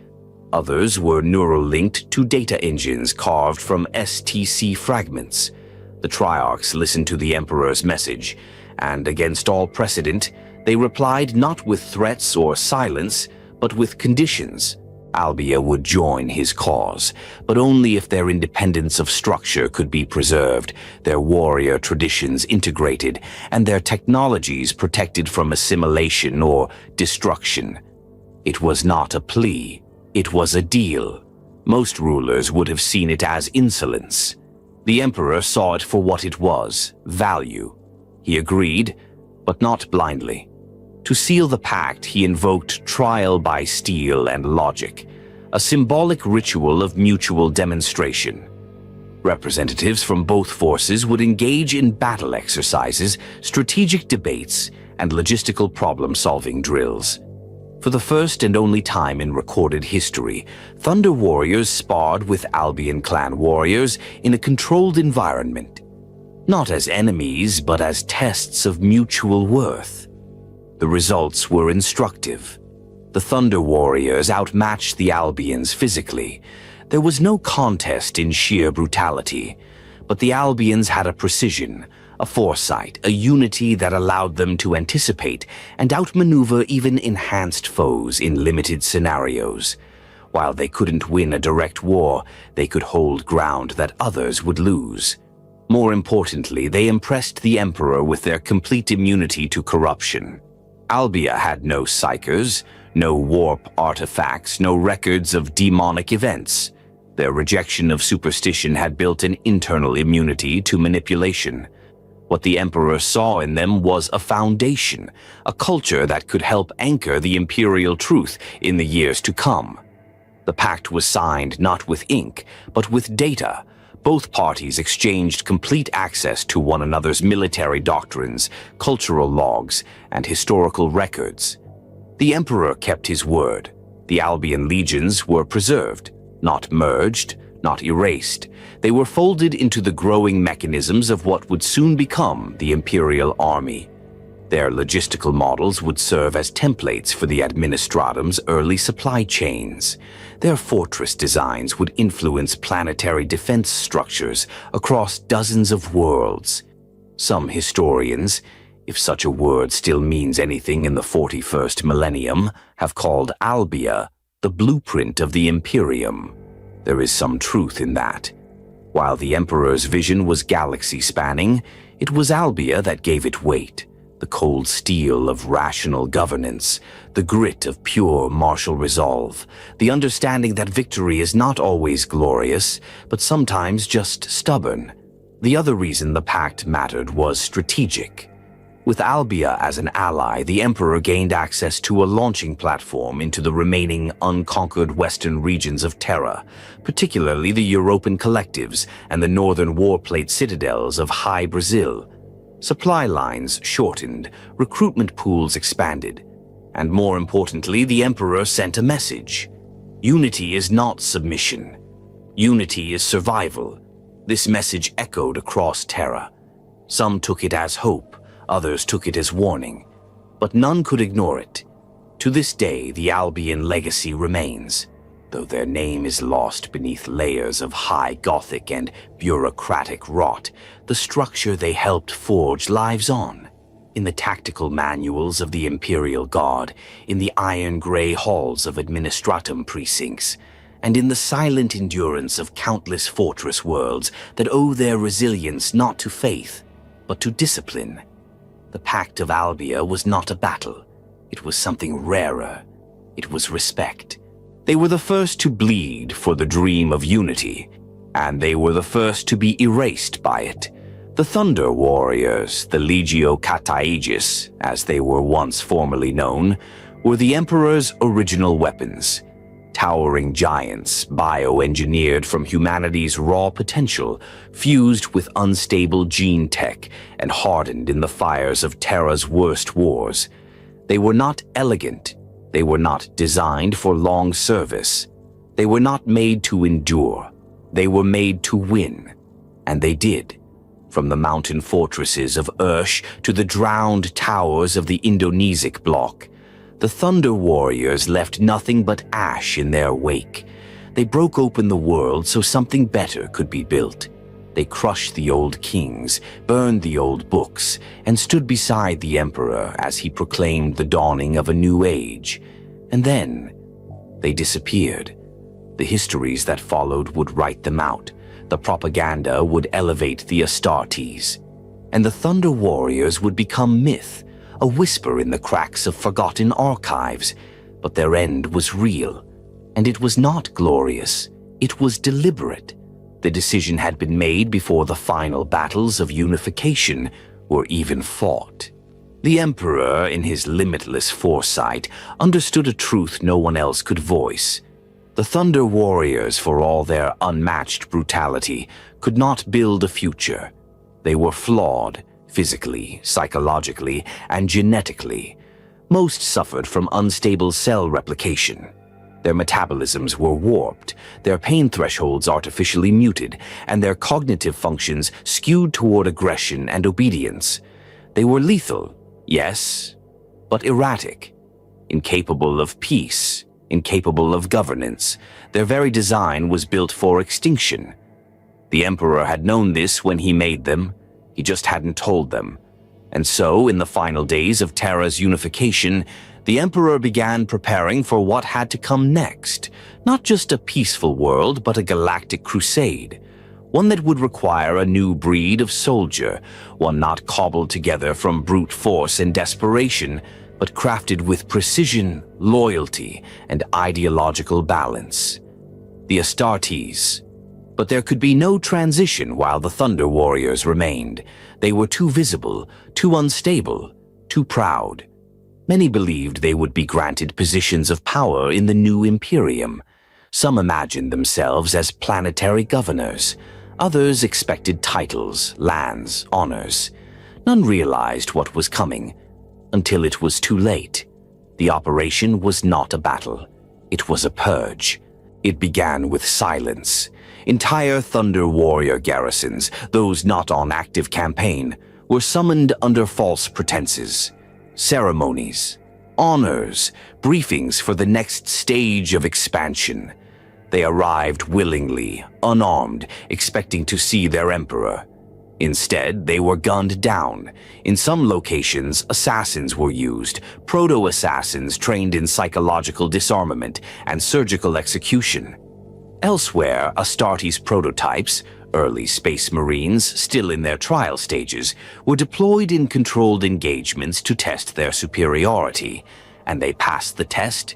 Others were neural-linked to data engines carved from STC fragments. The Triarchs listened to the Emperor's message, and against all precedent, they replied not with threats or silence, but with conditions. Albia would join his cause, but only if their independence of structure could be preserved, their warrior traditions integrated, and their technologies protected from assimilation or destruction. It was not a plea. It was a deal. Most rulers would have seen it as insolence. The Emperor saw it for what it was, value. He agreed, but not blindly. To seal the pact, he invoked trial by steel and logic, a symbolic ritual of mutual demonstration. Representatives from both forces would engage in battle exercises, strategic debates, and logistical problem-solving drills. For the first and only time in recorded history, Thunder Warriors sparred with Albion clan warriors in a controlled environment, not as enemies but as tests of mutual worth. The results were instructive. The Thunder Warriors outmatched the Albions physically. There was no contest in sheer brutality, but the Albions had a precision, a foresight, a unity that allowed them to anticipate and outmaneuver even enhanced foes in limited scenarios. While they couldn't win a direct war, they could hold ground that others would lose. More importantly, they impressed the Emperor with their complete immunity to corruption. Albia had no psykers, no warp artifacts, no records of demonic events. Their rejection of superstition had built an internal immunity to manipulation. What the Emperor saw in them was a foundation, a culture that could help anchor the imperial truth in the years to come. The pact was signed not with ink, but with data. Both parties exchanged complete access to one another's military doctrines, cultural logs, and historical records. The Emperor kept his word. The Albion legions were preserved, not merged, not erased. They were folded into the growing mechanisms of what would soon become the Imperial Army. Their logistical models would serve as templates for the Administratum's early supply chains. Their fortress designs would influence planetary defense structures across dozens of worlds. Some historians, if such a word still means anything in the 41st millennium, have called Albia the blueprint of the Imperium. There is some truth in that. While the Emperor's vision was galaxy-spanning, it was Albia that gave it weight. The cold steel of rational governance, the grit of pure martial resolve, the understanding that victory is not always glorious, but sometimes just stubborn. The other reason the pact mattered was strategic. With Albia as an ally, the Emperor gained access to a launching platform into the remaining unconquered western regions of Terra, particularly the European collectives and the northern warplate citadels of High Brazil. Supply lines shortened, recruitment pools expanded, and more importantly, the Emperor sent a message. Unity is not submission. Unity is survival. This message echoed across Terra. Some took it as hope, others took it as warning, but none could ignore it. To this day, the Albion legacy remains, though their name is lost beneath layers of high Gothic and bureaucratic rot. The structure they helped forge lives on, in the tactical manuals of the Imperial Guard, in the iron-gray halls of Administratum precincts, and in the silent endurance of countless fortress worlds that owe their resilience not to faith, but to discipline. The Pact of Albia was not a battle. It was something rarer. It was respect. They were the first to bleed for the dream of unity, and they were the first to be erased by it. The Thunder Warriors, the Legio Cataegis, as they were once formerly known, were the Emperor's original weapons. Towering giants, bioengineered from humanity's raw potential, fused with unstable gene tech, and hardened in the fires of Terra's worst wars. They were not elegant. They were not designed for long service. They were not made to endure. They were made to win. And they did. From the mountain fortresses of Ursh to the drowned towers of the Indonesic bloc, the Thunder Warriors left nothing but ash in their wake. They broke open the world so something better could be built. They crushed the old kings, burned the old books, and stood beside the Emperor as he proclaimed the dawning of a new age. And then, they disappeared. The histories that followed would write them out. The propaganda would elevate the Astartes. And the Thunder Warriors would become myth, a whisper in the cracks of forgotten archives. But their end was real, and it was not glorious. It was deliberate. The decision had been made before the final battles of unification were even fought. The Emperor, in his limitless foresight, understood a truth no one else could voice. The Thunder Warriors, for all their unmatched brutality, could not build a future. They were flawed, physically, psychologically, and genetically. Most suffered from unstable cell replication. Their metabolisms were warped, their pain thresholds artificially muted, and their cognitive functions skewed toward aggression and obedience. They were lethal, yes, but erratic, incapable of peace, incapable of governance. Their very design was built for extinction. The Emperor had known this when he made them. He just hadn't told them. And so, in the final days of Terra's unification, the Emperor began preparing for what had to come next. Not just a peaceful world, but a galactic crusade. One that would require a new breed of soldier, one not cobbled together from brute force and desperation, but crafted with precision, loyalty, and ideological balance. The Astartes. But there could be no transition while the Thunder Warriors remained. They were too visible, too unstable, too proud. Many believed they would be granted positions of power in the new Imperium. Some imagined themselves as planetary governors. Others expected titles, lands, honors. None realized what was coming, until it was too late. The operation was not a battle. It was a purge. It began with silence. Entire Thunder Warrior garrisons, those not on active campaign, were summoned under false pretenses. Ceremonies, honors, briefings for the next stage of expansion. They arrived willingly, unarmed, expecting to see their Emperor. Instead, they were gunned down. In some locations, assassins were used, proto-assassins trained in psychological disarmament and surgical execution. Elsewhere, Astartes prototypes, early space marines still in their trial stages, were deployed in controlled engagements to test their superiority, and they passed the test.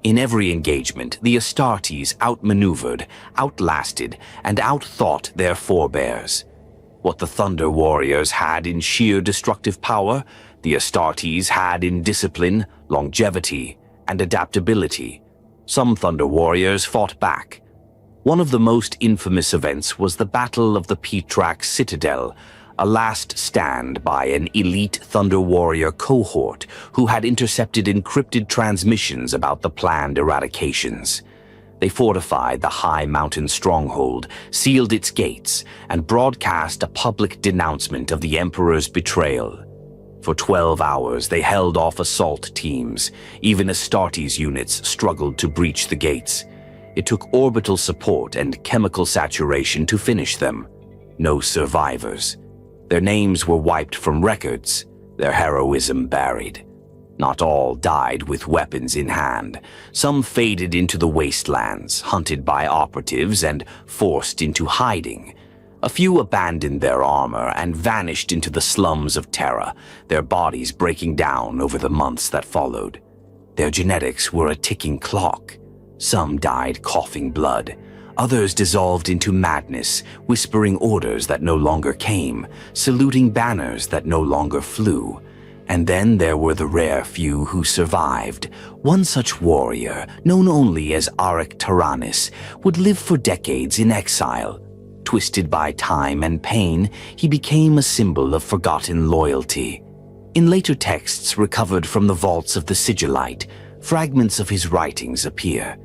In every engagement, the Astartes outmaneuvered, outlasted, and outthought their forebears. What the Thunder Warriors had in sheer destructive power, the Astartes had in discipline, longevity, and adaptability. Some Thunder Warriors fought back. One of the most infamous events was the Battle of the Petrax Citadel, a last stand by an elite Thunder Warrior cohort who had intercepted encrypted transmissions about the planned eradications. They fortified the high mountain stronghold, sealed its gates, and broadcast a public denouncement of the Emperor's betrayal. For 12 hours, they held off assault teams. Even Astartes units struggled to breach the gates. It took orbital support and chemical saturation to finish them. No survivors. Their names were wiped from records, their heroism buried. Not all died with weapons in hand. Some faded into the wastelands, hunted by operatives and forced into hiding. A few abandoned their armor and vanished into the slums of Terra, their bodies breaking down over the months that followed. Their genetics were a ticking clock. Some died coughing blood. Others dissolved into madness, whispering orders that no longer came, saluting banners that no longer flew. And then there were the rare few who survived. One such warrior, known only as Arik Taranis, would live for decades in exile. Twisted by time and pain, he became a symbol of forgotten loyalty. In later texts recovered from the vaults of the Sigillite, fragments of his writings appear.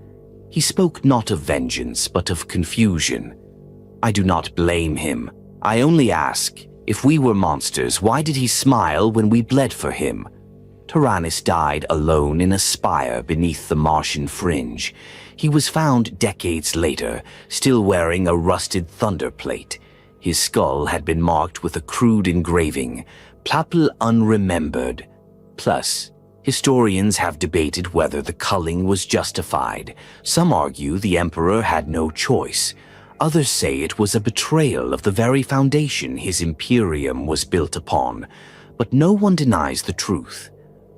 He spoke not of vengeance, but of confusion. I do not blame him. I only ask, if we were monsters, why did he smile when we bled for him? Taranis died alone in a spire beneath the Martian fringe. He was found decades later, still wearing a rusted thunder plate. His skull had been marked with a crude engraving, Plapl Unremembered. Plus, historians have debated whether the culling was justified. Some argue the Emperor had no choice. Others say it was a betrayal of the very foundation his Imperium was built upon. But no one denies the truth.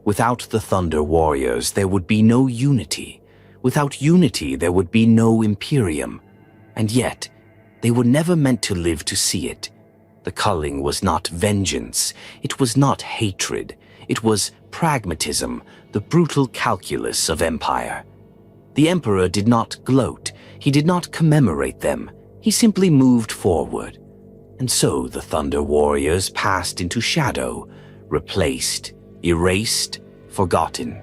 Without the Thunder Warriors, there would be no unity. Without unity, there would be no Imperium. And yet, they were never meant to live to see it. The culling was not vengeance. It was not hatred. It was pragmatism, the brutal calculus of empire. The Emperor did not gloat. He did not commemorate them. He simply moved forward. And so the Thunder Warriors passed into shadow, replaced, erased, forgotten.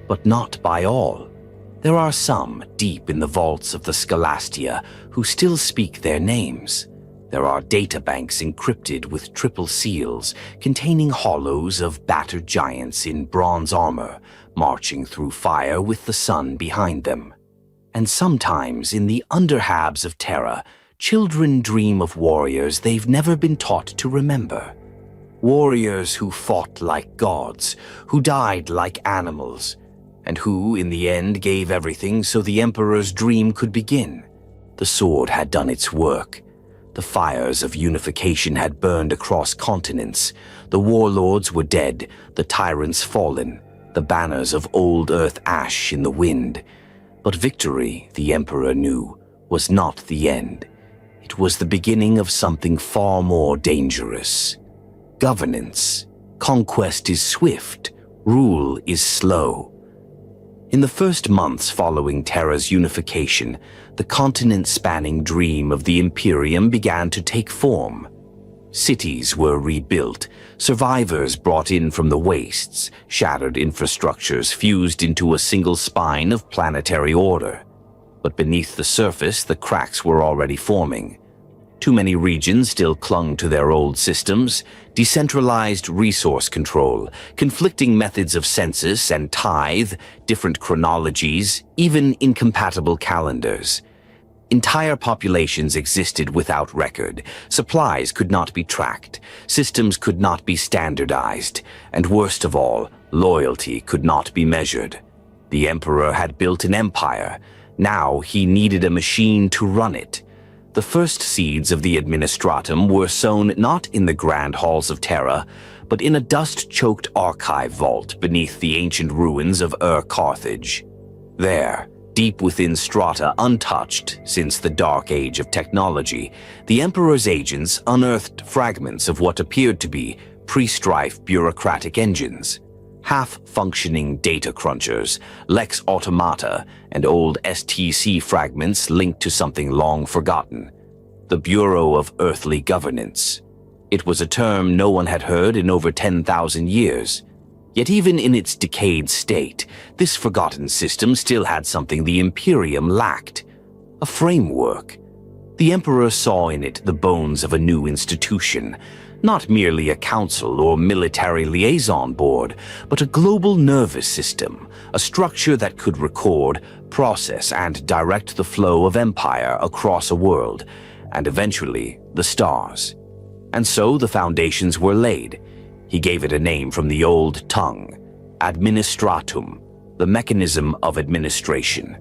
But not by all. There are some deep in the vaults of the Scholastia who still speak their names. There are databanks encrypted with triple seals containing hollows of battered giants in bronze armor, marching through fire with the sun behind them. And sometimes in the underhabs of Terra, children dream of warriors they've never been taught to remember. Warriors who fought like gods, who died like animals, and who, in the end, gave everything so the Emperor's dream could begin. The sword had done its work. The fires of unification had burned across continents. The warlords were dead, the tyrants fallen, the banners of old Earth ash in the wind. But victory, the Emperor knew, was not the end. It was the beginning of something far more dangerous. Governance. Conquest is swift, rule is slow. In the first months following Terra's unification, the continent-spanning dream of the Imperium began to take form. Cities were rebuilt, survivors brought in from the wastes, shattered infrastructures fused into a single spine of planetary order. But beneath the surface, the cracks were already forming. Too many regions still clung to their old systems, decentralized resource control, conflicting methods of census and tithe, different chronologies, even incompatible calendars. Entire populations existed without record. Supplies could not be tracked. Systems could not be standardized. And worst of all, loyalty could not be measured. The Emperor had built an empire. Now he needed a machine to run it. The first seeds of the administratum were sown not in the grand halls of Terra, but in a dust-choked archive vault beneath the ancient ruins of Carthage. There, Deep within strata untouched since the dark age of technology, the Emperor's agents unearthed fragments of what appeared to be pre-strife bureaucratic engines. Half-functioning data crunchers, Lex automata, and old STC fragments linked to something long forgotten. The Bureau of Earthly Governance. It was a term no one had heard in over 10,000 years. Yet even in its decayed state, this forgotten system still had something the Imperium lacked. A framework. The Emperor saw in it the bones of a new institution, not merely a council or military liaison board, but a global nervous system, a structure that could record, process, and direct the flow of empire across a world, and eventually the stars. And so the foundations were laid. He gave it a name from the old tongue, administratum, the mechanism of administration.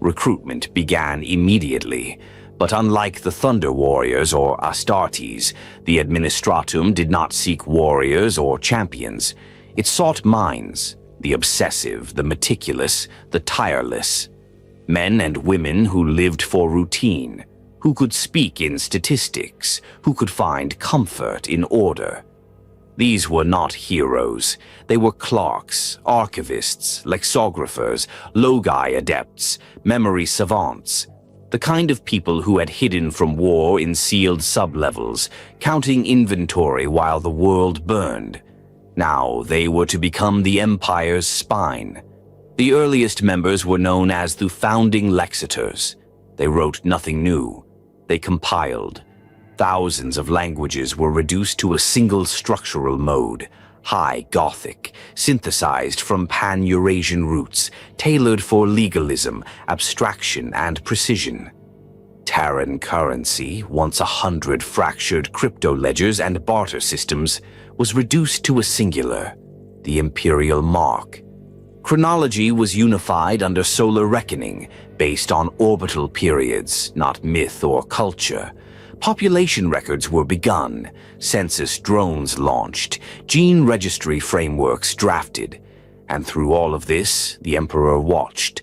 Recruitment began immediately, but unlike the Thunder Warriors or Astartes, the administratum did not seek warriors or champions. It sought minds, the obsessive, the meticulous, the tireless. Men and women who lived for routine, who could speak in statistics, who could find comfort in order. These were not heroes. They were clerks, archivists, lexicographers, logi adepts, memory savants, the kind of people who had hidden from war in sealed sublevels, counting inventory while the world burned. Now they were to become the Empire's spine. The earliest members were known as the founding lexitors. They wrote nothing new. They compiled. Thousands of languages were reduced to a single structural mode, High Gothic, synthesized from Pan-Eurasian roots, tailored for legalism, abstraction, and precision. Terran currency, once 100 fractured crypto-ledgers and barter systems, was reduced to a singular, the Imperial Mark. Chronology was unified under solar reckoning, based on orbital periods, not myth or culture. Population records were begun, census drones launched, gene registry frameworks drafted, and through all of this, the Emperor watched,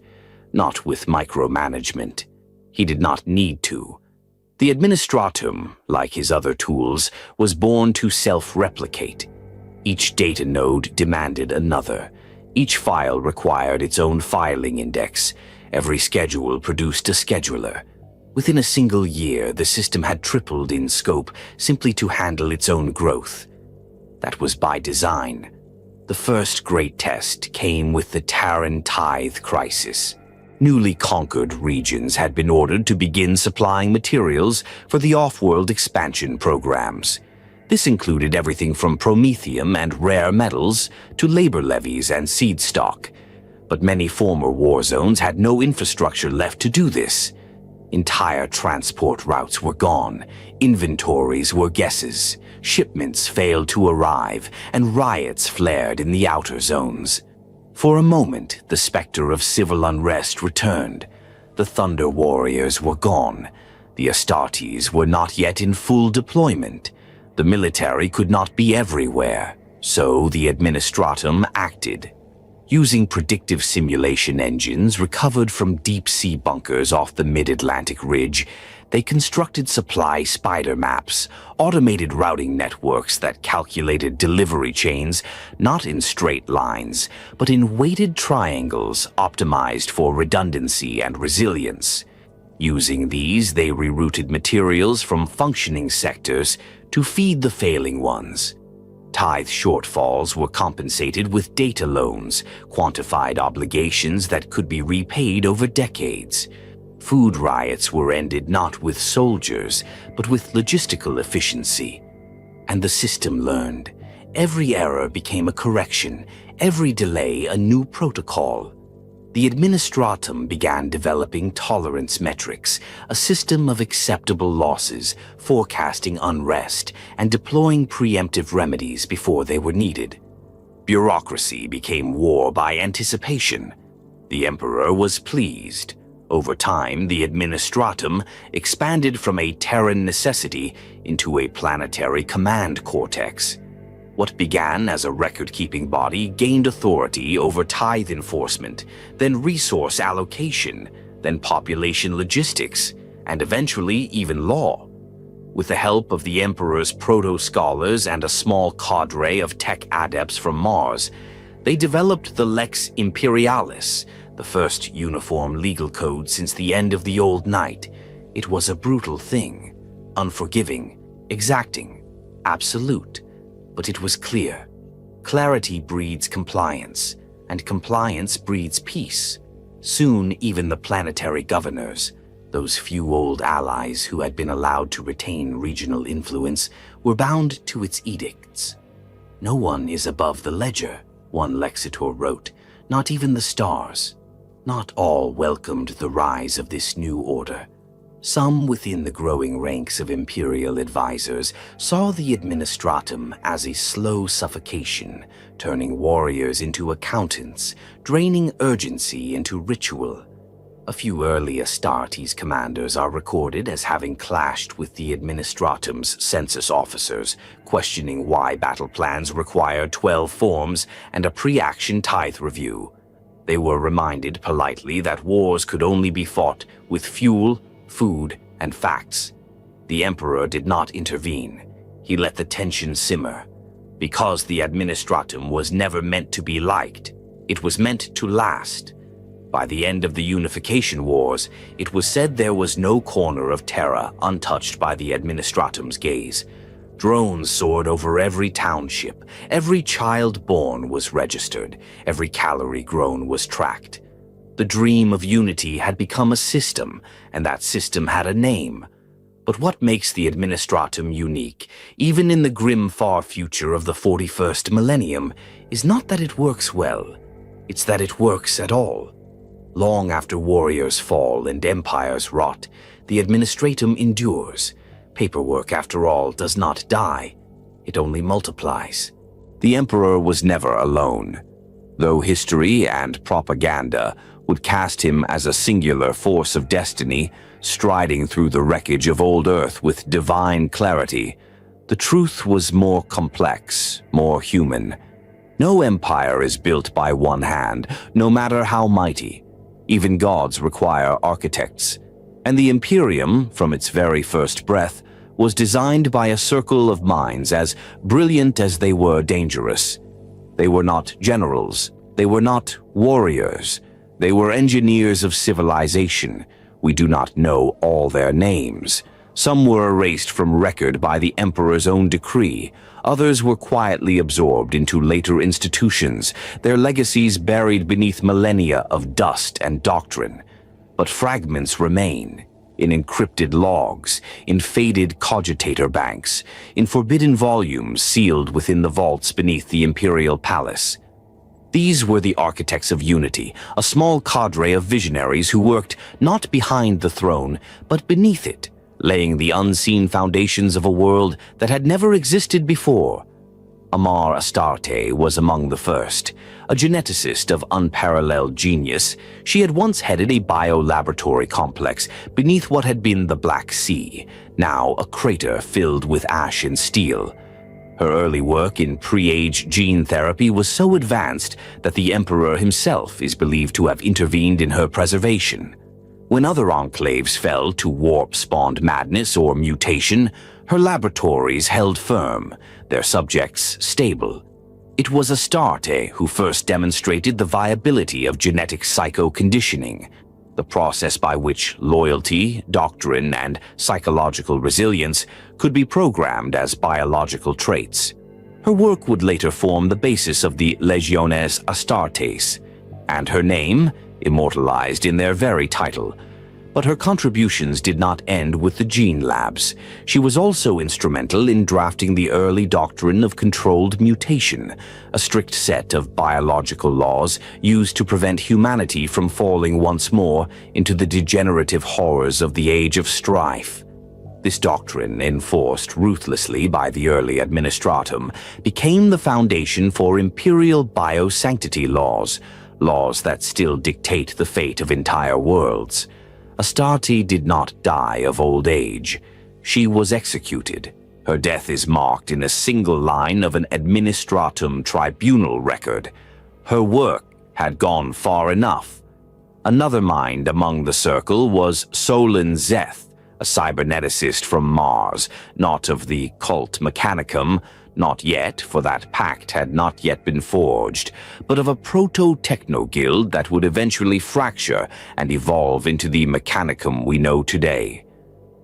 not with micromanagement. He did not need to. The administratum, like his other tools, was born to self-replicate. Each data node demanded another. Each file required its own filing index. Every schedule produced a scheduler. Within a single year, the system had tripled in scope simply to handle its own growth. That was by design. The first great test came with the Terran tithe crisis. Newly conquered regions had been ordered to begin supplying materials for the off-world expansion programs. This included everything from promethium and rare metals to labor levies and seed stock. But many former war zones had no infrastructure left to do this. Entire transport routes were gone, inventories were guesses, shipments failed to arrive, and riots flared in the outer zones. For a moment, the specter of civil unrest returned. The Thunder Warriors were gone. The Astartes were not yet in full deployment. The military could not be everywhere, so the administratum acted. Using predictive simulation engines recovered from deep-sea bunkers off the mid-Atlantic ridge, they constructed supply spider maps, automated routing networks that calculated delivery chains not in straight lines, but in weighted triangles optimized for redundancy and resilience. Using these, they rerouted materials from functioning sectors to feed the failing ones. Tithe shortfalls were compensated with data loans, quantified obligations that could be repaid over decades. Food riots were ended not with soldiers, but with logistical efficiency. And the system learned. Every error became a correction, every delay a new protocol. The administratum began developing tolerance metrics, a system of acceptable losses, forecasting unrest, and deploying preemptive remedies before they were needed. Bureaucracy became war by anticipation. The Emperor was pleased. Over time, the administratum expanded from a Terran necessity into a planetary command cortex. What began as a record-keeping body gained authority over tithe enforcement, then resource allocation, then population logistics, and eventually even law. With the help of the Emperor's proto-scholars and a small cadre of tech adepts from Mars, they developed the Lex Imperialis, the first uniform legal code since the end of the Old Night. It was a brutal thing, unforgiving, exacting, absolute, but it was clear. Clarity breeds compliance, and compliance breeds peace. Soon even the planetary governors, those few old allies who had been allowed to retain regional influence, were bound to its edicts. No one is above the ledger, one lexitor wrote, not even the stars. Not all welcomed the rise of this new order. Some within the growing ranks of imperial advisors saw the administratum as a slow suffocation, turning warriors into accountants, draining urgency into ritual. A few early Astartes commanders are recorded as having clashed with the administratum's census officers, questioning why battle plans required 12 forms and a pre-action tithe review. They were reminded politely that wars could only be fought with fuel, food, and facts. The Emperor did not intervene. He let the tension simmer. Because the administratum was never meant to be liked, it was meant to last. By the end of the Unification Wars, it was said there was no corner of Terra untouched by the administratum's gaze. Drones soared over every township, every child born was registered, every calorie grown was tracked. The dream of unity had become a system, and that system had a name. But what makes the administratum unique, even in the grim far future of the 41st millennium, is not that it works well, it's that it works at all. Long after warriors fall and empires rot, the administratum endures. Paperwork, after all, does not die. It only multiplies. The Emperor was never alone. Though history and propaganda would cast him as a singular force of destiny, striding through the wreckage of old Earth with divine clarity, the truth was more complex, more human. No empire is built by one hand, no matter how mighty. Even gods require architects, and the Imperium, from its very first breath, was designed by a circle of minds as brilliant as they were dangerous. They were not generals, they were not warriors, they were engineers of civilization. We do not know all their names. Some were erased from record by the Emperor's own decree. Others were quietly absorbed into later institutions, their legacies buried beneath millennia of dust and doctrine. But fragments remain, in encrypted logs, in faded cogitator banks, in forbidden volumes sealed within the vaults beneath the imperial palace. These were the architects of unity, a small cadre of visionaries who worked not behind the throne, but beneath it, laying the unseen foundations of a world that had never existed before. Amar Astarte was among the first. A geneticist of unparalleled genius, she had once headed a biolaboratory complex beneath what had been the Black Sea, now a crater filled with ash and steel. Her early work in pre-age gene therapy was so advanced that the Emperor himself is believed to have intervened in her preservation. When other enclaves fell to warp-spawned madness or mutation, her laboratories held firm, their subjects stable. It was Astarte who first demonstrated the viability of genetic psycho-conditioning, the process by which loyalty, doctrine, and psychological resilience could be programmed as biological traits. Her work would later form the basis of the Legiones Astartes, and her name, immortalized in their very title. But her contributions did not end with the gene labs. She was also instrumental in drafting the early doctrine of controlled mutation, a strict set of biological laws used to prevent humanity from falling once more into the degenerative horrors of the Age of Strife. This doctrine, enforced ruthlessly by the early administratum, became the foundation for imperial biosanctity laws, laws that still dictate the fate of entire worlds. Astarte did not die of old age. She was executed, Her death is marked in a single line of an administratum tribunal record. Her work had gone far enough. Another mind among the circle was Solon Zeth, a cyberneticist from Mars, not of the cult Mechanicum, not yet, for that pact had not yet been forged, but of a proto-techno-guild that would eventually fracture and evolve into the Mechanicum we know today.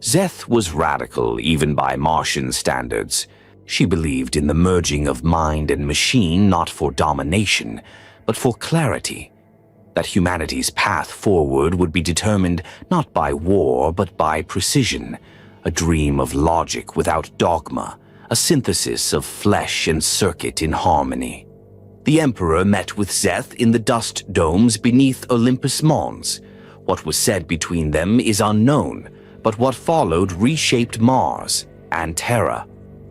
Zeth was radical even by Martian standards. She believed in the merging of mind and machine not for domination, but for clarity. That humanity's path forward would be determined not by war but by precision, a dream of logic without dogma, a synthesis of flesh and circuit in harmony. The Emperor met with Zeth in the dust domes beneath Olympus Mons. What was said between them is unknown, but what followed reshaped Mars and Terra.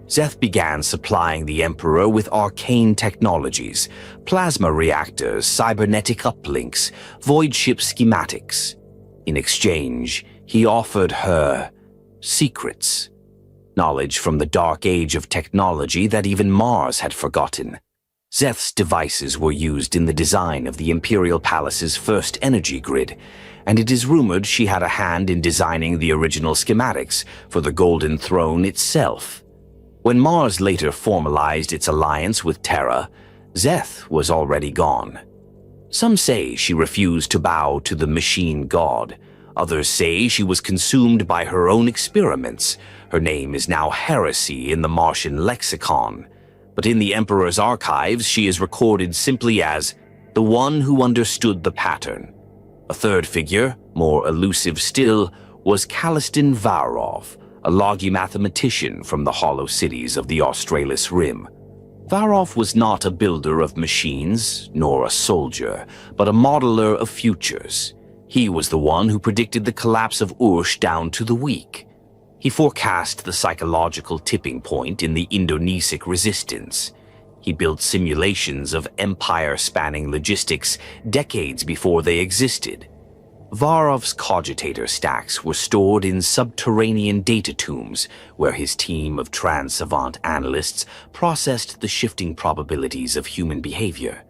Zeth began supplying the Emperor with arcane technologies, plasma reactors, cybernetic uplinks, void ship schematics. In exchange, he offered her secrets. Knowledge from the dark age of technology that even Mars had forgotten. Zeth's devices were used in the design of the Imperial Palace's first energy grid, and it is rumored she had a hand in designing the original schematics for the Golden Throne itself. When Mars later formalized its alliance with Terra, Zeth was already gone. Some say she refused to bow to the machine god. Others say she was consumed by her own experiments. Her name is now heresy in the Martian lexicon, but in the Emperor's archives she is recorded simply as the one who understood the pattern. A third figure, more elusive still, was Kalistin Varov, a logi mathematician from the hollow cities of the Australis Rim. Varov was not a builder of machines, nor a soldier, but a modeler of futures. He was the one who predicted the collapse of Ursh down to the week. He forecast the psychological tipping point in the Indonesic resistance. He built simulations of empire-spanning logistics decades before they existed. Varov's cogitator stacks were stored in subterranean data tombs, where his team of trans-savant analysts processed the shifting probabilities of human behavior.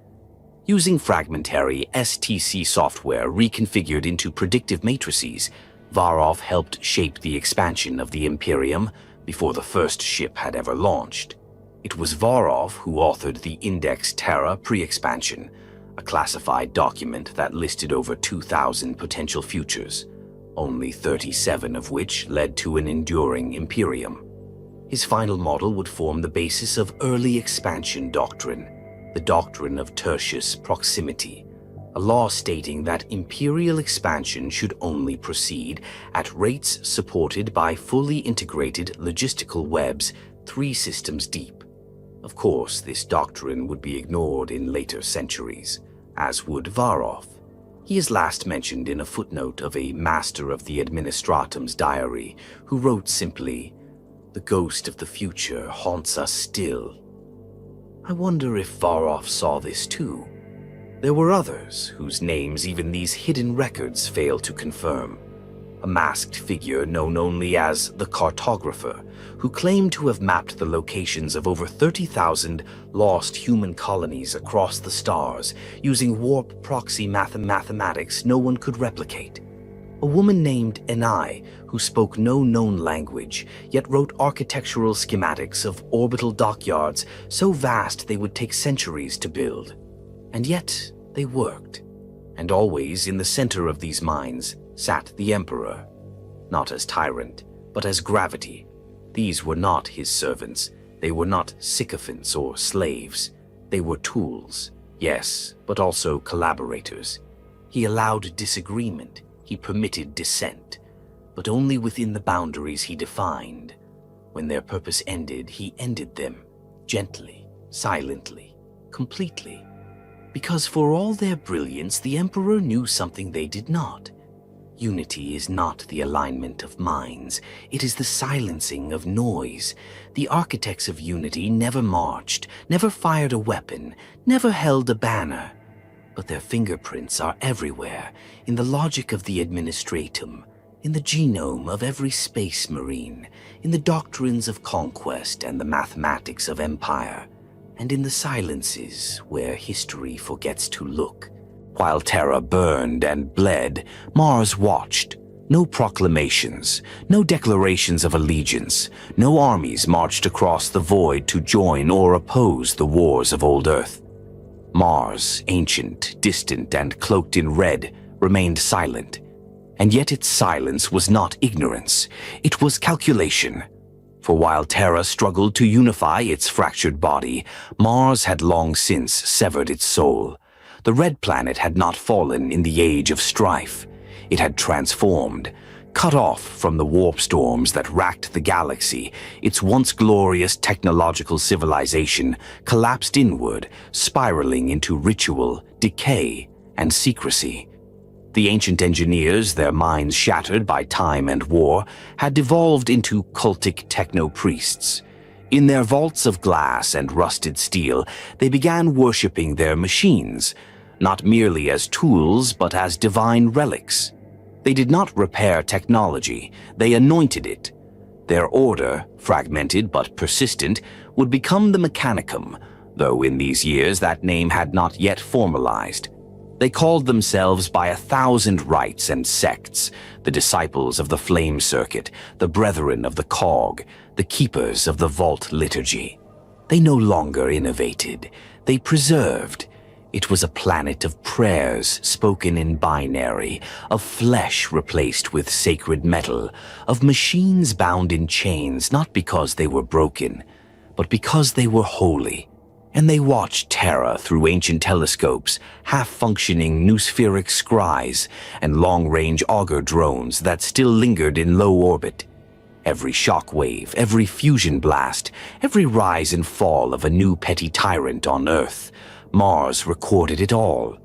Using fragmentary STC software reconfigured into predictive matrices, Varov helped shape the expansion of the Imperium before the first ship had ever launched. It was Varov who authored the Index Terra pre-expansion, a classified document that listed over 2,000 potential futures, only 37 of which led to an enduring Imperium. His final model would form the basis of early expansion doctrine, the doctrine of tertius proximity, a law stating that imperial expansion should only proceed at rates supported by fully integrated logistical webs 3 systems deep. Of course, this doctrine would be ignored in later centuries, as would Varov. He is last mentioned in a footnote of a master of the Administratum's diary, who wrote simply, "The ghost of the future haunts us still." I wonder if Varov saw this too. There were others whose names even these hidden records fail to confirm. A masked figure known only as the Cartographer, who claimed to have mapped the locations of over 30,000 lost human colonies across the stars using warp proxy mathematics no one could replicate. A woman named Enai, who spoke no known language, yet wrote architectural schematics of orbital dockyards so vast they would take centuries to build. And yet they worked. And always in the center of these minds sat the Emperor, not as tyrant, but as gravity. These were not his servants. They were not sycophants or slaves. They were tools, yes, but also collaborators. He allowed disagreement. He permitted dissent, but only within the boundaries he defined. When their purpose ended, he ended them, gently, silently, completely. Because for all their brilliance, the Emperor knew something they did not. Unity is not the alignment of minds. It is the silencing of noise. The architects of unity never marched, never fired a weapon, never held a banner. But their fingerprints are everywhere, in the logic of the Administratum, in the genome of every space marine, in the doctrines of conquest and the mathematics of empire, and in the silences where history forgets to look. While Terra burned and bled, Mars watched. No proclamations, no declarations of allegiance, no armies marched across the void to join or oppose the wars of old Earth. Mars, ancient, distant, and cloaked in red, remained silent. And yet its silence was not ignorance, it was calculation. For while Terra struggled to unify its fractured body, Mars had long since severed its soul. The red planet had not fallen in the age of strife. It had transformed. Cut off from the warp storms that racked the galaxy, its once glorious technological civilization collapsed inward, spiraling into ritual, decay, and secrecy. The ancient engineers, their minds shattered by time and war, had devolved into cultic techno-priests. In their vaults of glass and rusted steel, they began worshipping their machines, not merely as tools but as divine relics. They did not repair technology, they anointed it. Their order, fragmented but persistent, would become the Mechanicum, though in these years that name had not yet formalized. They called themselves by 1,000 rites and sects, the disciples of the Flame Circuit, the brethren of the Cog, the keepers of the Vault Liturgy. They no longer innovated, they preserved. It was a planet of prayers spoken in binary, of flesh replaced with sacred metal, of machines bound in chains not because they were broken, but because they were holy. And they watched Terra through ancient telescopes, half-functioning noospheric scries, and long-range auger drones that still lingered in low orbit. Every shock wave, every fusion blast, every rise and fall of a new petty tyrant on Earth, Mars recorded it all.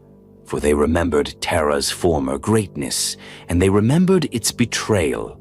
For they remembered Terra's former greatness, and they remembered its betrayal.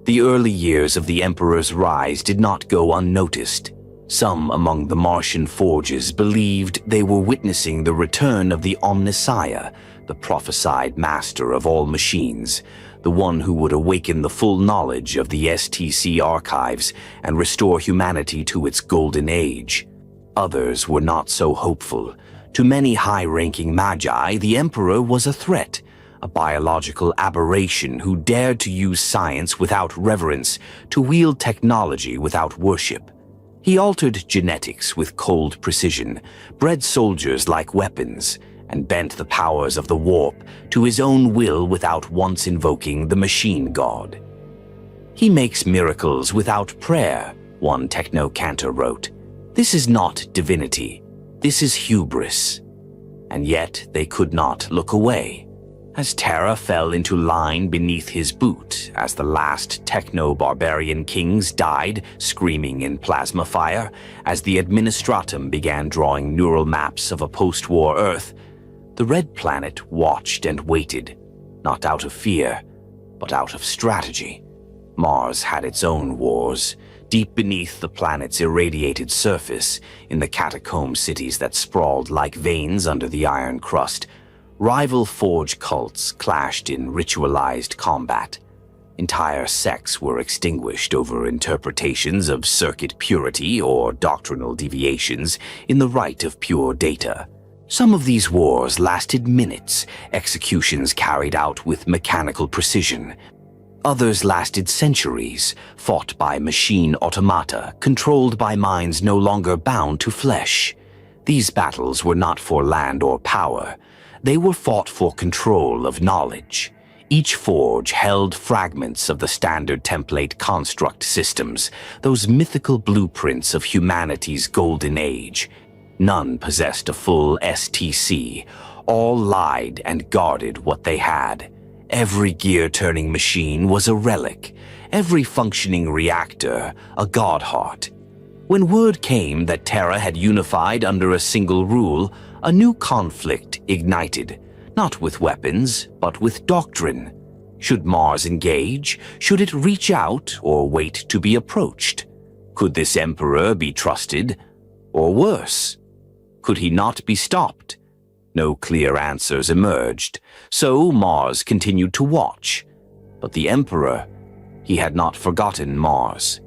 The early years of the Emperor's rise did not go unnoticed. Some among the Martian forges believed they were witnessing the return of the Omnissiah, the prophesied master of all machines, the one who would awaken the full knowledge of the STC archives and restore humanity to its golden age. Others were not so hopeful. To many high-ranking magi, the Emperor was a threat, a biological aberration who dared to use science without reverence, to wield technology without worship. He altered genetics with cold precision, bred soldiers like weapons, and bent the powers of the warp to his own will without once invoking the machine god. He makes miracles without prayer, one techno-cantor wrote. This is not divinity, this is hubris. And yet they could not look away. As Terra fell into line beneath his boot, as the last techno-barbarian kings died screaming in plasma fire, as the Administratum began drawing neural maps of a post-war Earth, the Red Planet watched and waited, not out of fear, but out of strategy. Mars had its own wars, deep beneath the planet's irradiated surface, in the catacomb cities that sprawled like veins under the iron crust. Rival forge cults clashed in ritualized combat. Entire sects were extinguished over interpretations of circuit purity or doctrinal deviations in the rite of pure data. Some of these wars lasted minutes, executions carried out with mechanical precision. Others lasted centuries, fought by machine automata, controlled by minds no longer bound to flesh. These battles were not for land or power. They were fought for control of knowledge. Each forge held fragments of the standard template construct systems, those mythical blueprints of humanity's golden age. None possessed a full STC. All lied and guarded what they had. Every gear-turning machine was a relic. Every functioning reactor a god heart. When word came that Terra had unified under a single rule, a new conflict ignited, not with weapons, but with doctrine. Should Mars engage? Should it reach out or wait to be approached? Could this emperor be trusted? Or worse, could he not be stopped? No clear answers emerged, so Mars continued to watch. But the Emperor, he had not forgotten Mars.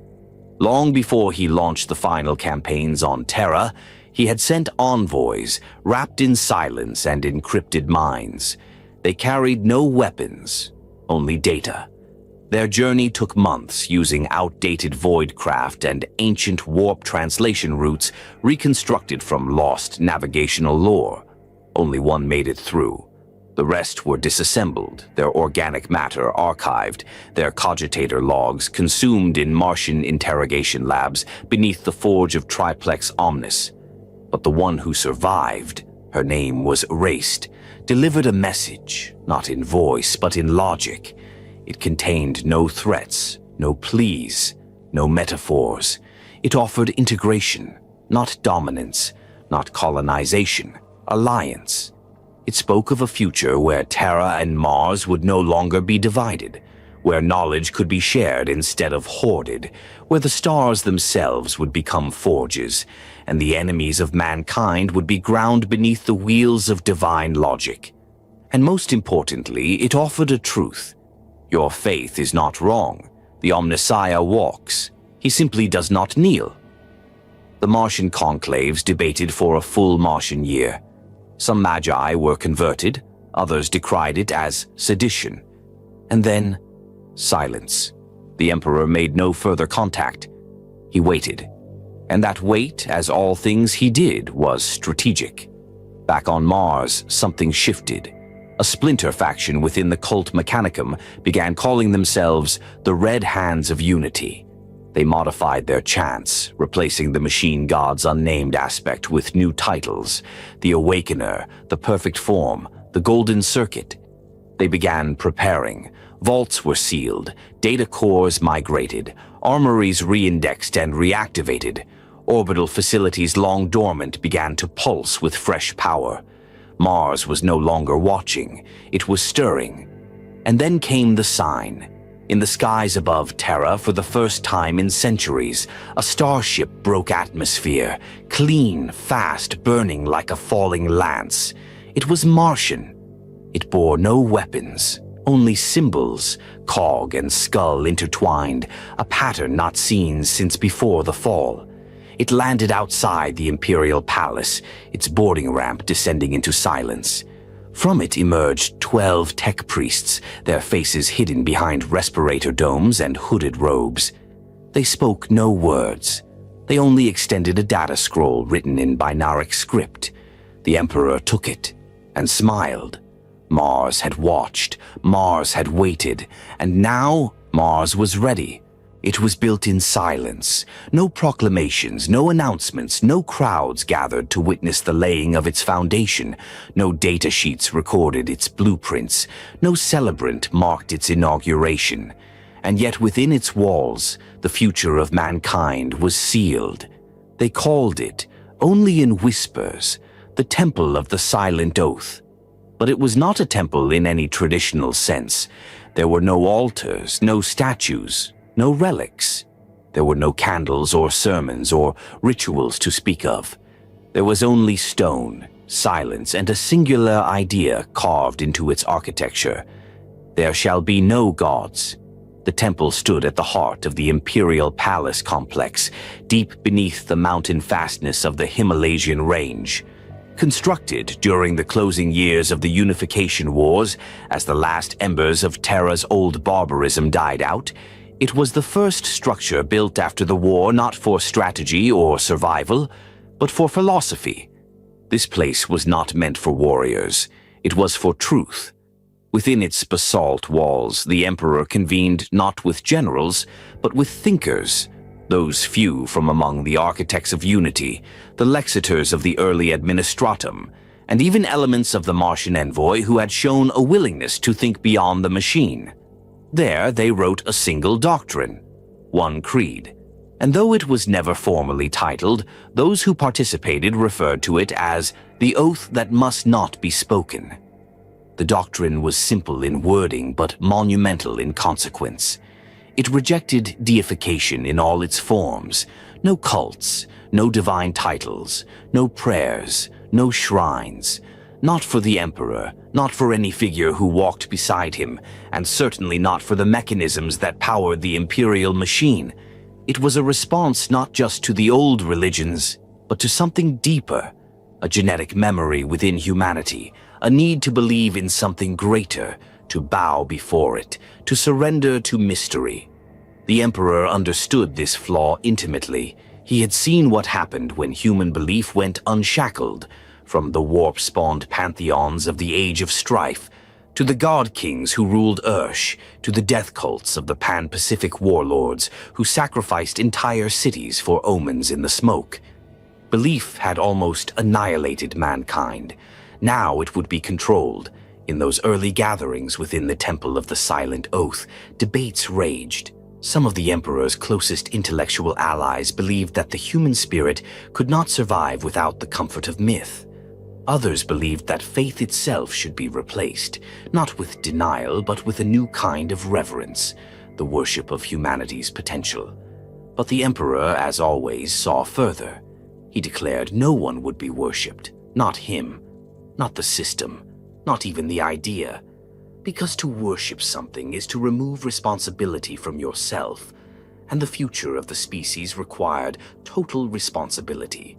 Long before he launched the final campaigns on Terra, he had sent envoys wrapped in silence and encrypted minds. They carried no weapons, only data. Their journey took months using outdated voidcraft and ancient warp translation routes reconstructed from lost navigational lore. Only one made it through. The rest were disassembled, their organic matter archived, their cogitator logs consumed in Martian interrogation labs beneath the forge of Triplex Omnis. But the one who survived, her name was erased, delivered a message, not in voice but in logic. It contained no threats, no pleas, no metaphors. It offered integration, not dominance, not colonization, alliance. It spoke of a future where Terra and Mars would no longer be divided, where knowledge could be shared instead of hoarded, where the stars themselves would become forges, and the enemies of mankind would be ground beneath the wheels of divine logic. And most importantly, it offered a truth. Your faith is not wrong. The Omnissiah walks. He simply does not kneel. The Martian conclaves debated for a full Martian year. Some magi were converted, others decried it as sedition. And then, silence. The Emperor made no further contact. He waited. And that wait, as all things he did, was strategic. Back on Mars, something shifted. A splinter faction within the cult Mechanicum began calling themselves the Red Hands of Unity. They modified their chants, replacing the machine god's unnamed aspect with new titles: the Awakener, the Perfect Form, the Golden Circuit. They began preparing. Vaults were sealed, data cores migrated, armories re-indexed and reactivated. Orbital facilities long dormant began to pulse with fresh power. Mars was no longer watching, it was stirring. And then came the sign. In the skies above Terra, for the first time in centuries, a starship broke atmosphere, clean, fast, burning like a falling lance. It was Martian. It bore no weapons, only symbols, cog and skull intertwined, a pattern not seen since before the fall. It landed outside the Imperial Palace, its boarding ramp descending into silence. From it emerged 12 tech priests, their faces hidden behind respirator domes and hooded robes. They spoke no words. They only extended a data scroll written in binaric script. The Emperor took it and smiled. Mars had watched, Mars had waited, and now Mars was ready. It was built in silence. No proclamations, no announcements, no crowds gathered to witness the laying of its foundation. No data sheets recorded its blueprints. No celebrant marked its inauguration. And yet within its walls, the future of mankind was sealed. They called it, only in whispers, the Temple of the Silent Oath. But it was not a temple in any traditional sense. There were no altars, no statues, no relics. There were no candles or sermons or rituals to speak of. There was only stone, silence, and a singular idea carved into its architecture. There shall be no gods. The temple stood at the heart of the Imperial Palace complex, deep beneath the mountain fastness of the Himalayan range. Constructed during the closing years of the Unification Wars, as the last embers of Terra's old barbarism died out, it was the first structure built after the war not for strategy or survival, but for philosophy. This place was not meant for warriors. It was for truth. Within its basalt walls, the Emperor convened not with generals, but with thinkers, those few from among the architects of unity, the lexiters of the early administratum, and even elements of the Martian envoy who had shown a willingness to think beyond the machine. There they wrote a single doctrine, one creed, and though it was never formally titled, those who participated referred to it as the oath that must not be spoken. The doctrine was simple in wording but monumental in consequence. It rejected deification in all its forms, no cults, no divine titles, no prayers, no shrines, Not for the Emperor, not for any figure who walked beside him, and certainly not for the mechanisms that powered the imperial machine. It was a response not just to the old religions, but to something deeper, a genetic memory within humanity, a need to believe in something greater, to bow before it, to surrender to mystery. The Emperor understood this flaw intimately. He had seen what happened when human belief went unshackled, from the warp-spawned pantheons of the Age of Strife, to the god kings who ruled Ursh, to the death cults of the Pan-Pacific warlords who sacrificed entire cities for omens in the smoke. Belief had almost annihilated mankind. Now it would be controlled. In those early gatherings within the Temple of the Silent Oath, debates raged. Some of the Emperor's closest intellectual allies believed that the human spirit could not survive without the comfort of myth. Others believed that faith itself should be replaced, not with denial, but with a new kind of reverence, the worship of humanity's potential. But the Emperor, as always, saw further. He declared no one would be worshipped, not him, not the system, not even the idea. Because to worship something is to remove responsibility from yourself, and the future of the species required total responsibility.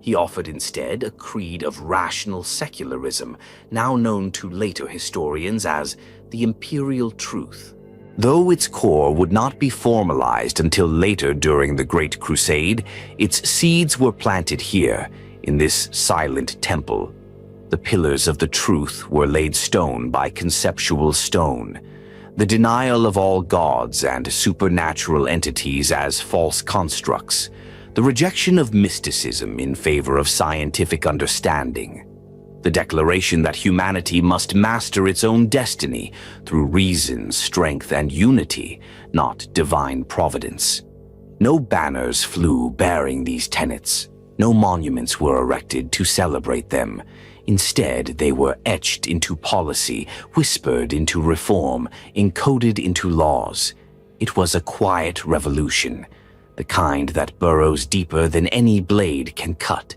He offered instead a creed of rational secularism, now known to later historians as the imperial truth. Though its core would not be formalized until later during the Great Crusade, its seeds were planted here, in this silent temple. The pillars of the truth were laid stone by conceptual stone. The denial of all gods and supernatural entities as false constructs. The rejection of mysticism in favor of scientific understanding. The declaration that humanity must master its own destiny through reason, strength, and unity, not divine providence. No banners flew bearing these tenets. No monuments were erected to celebrate them. Instead, they were etched into policy, whispered into reform, encoded into laws. It was a quiet revolution, the kind that burrows deeper than any blade can cut.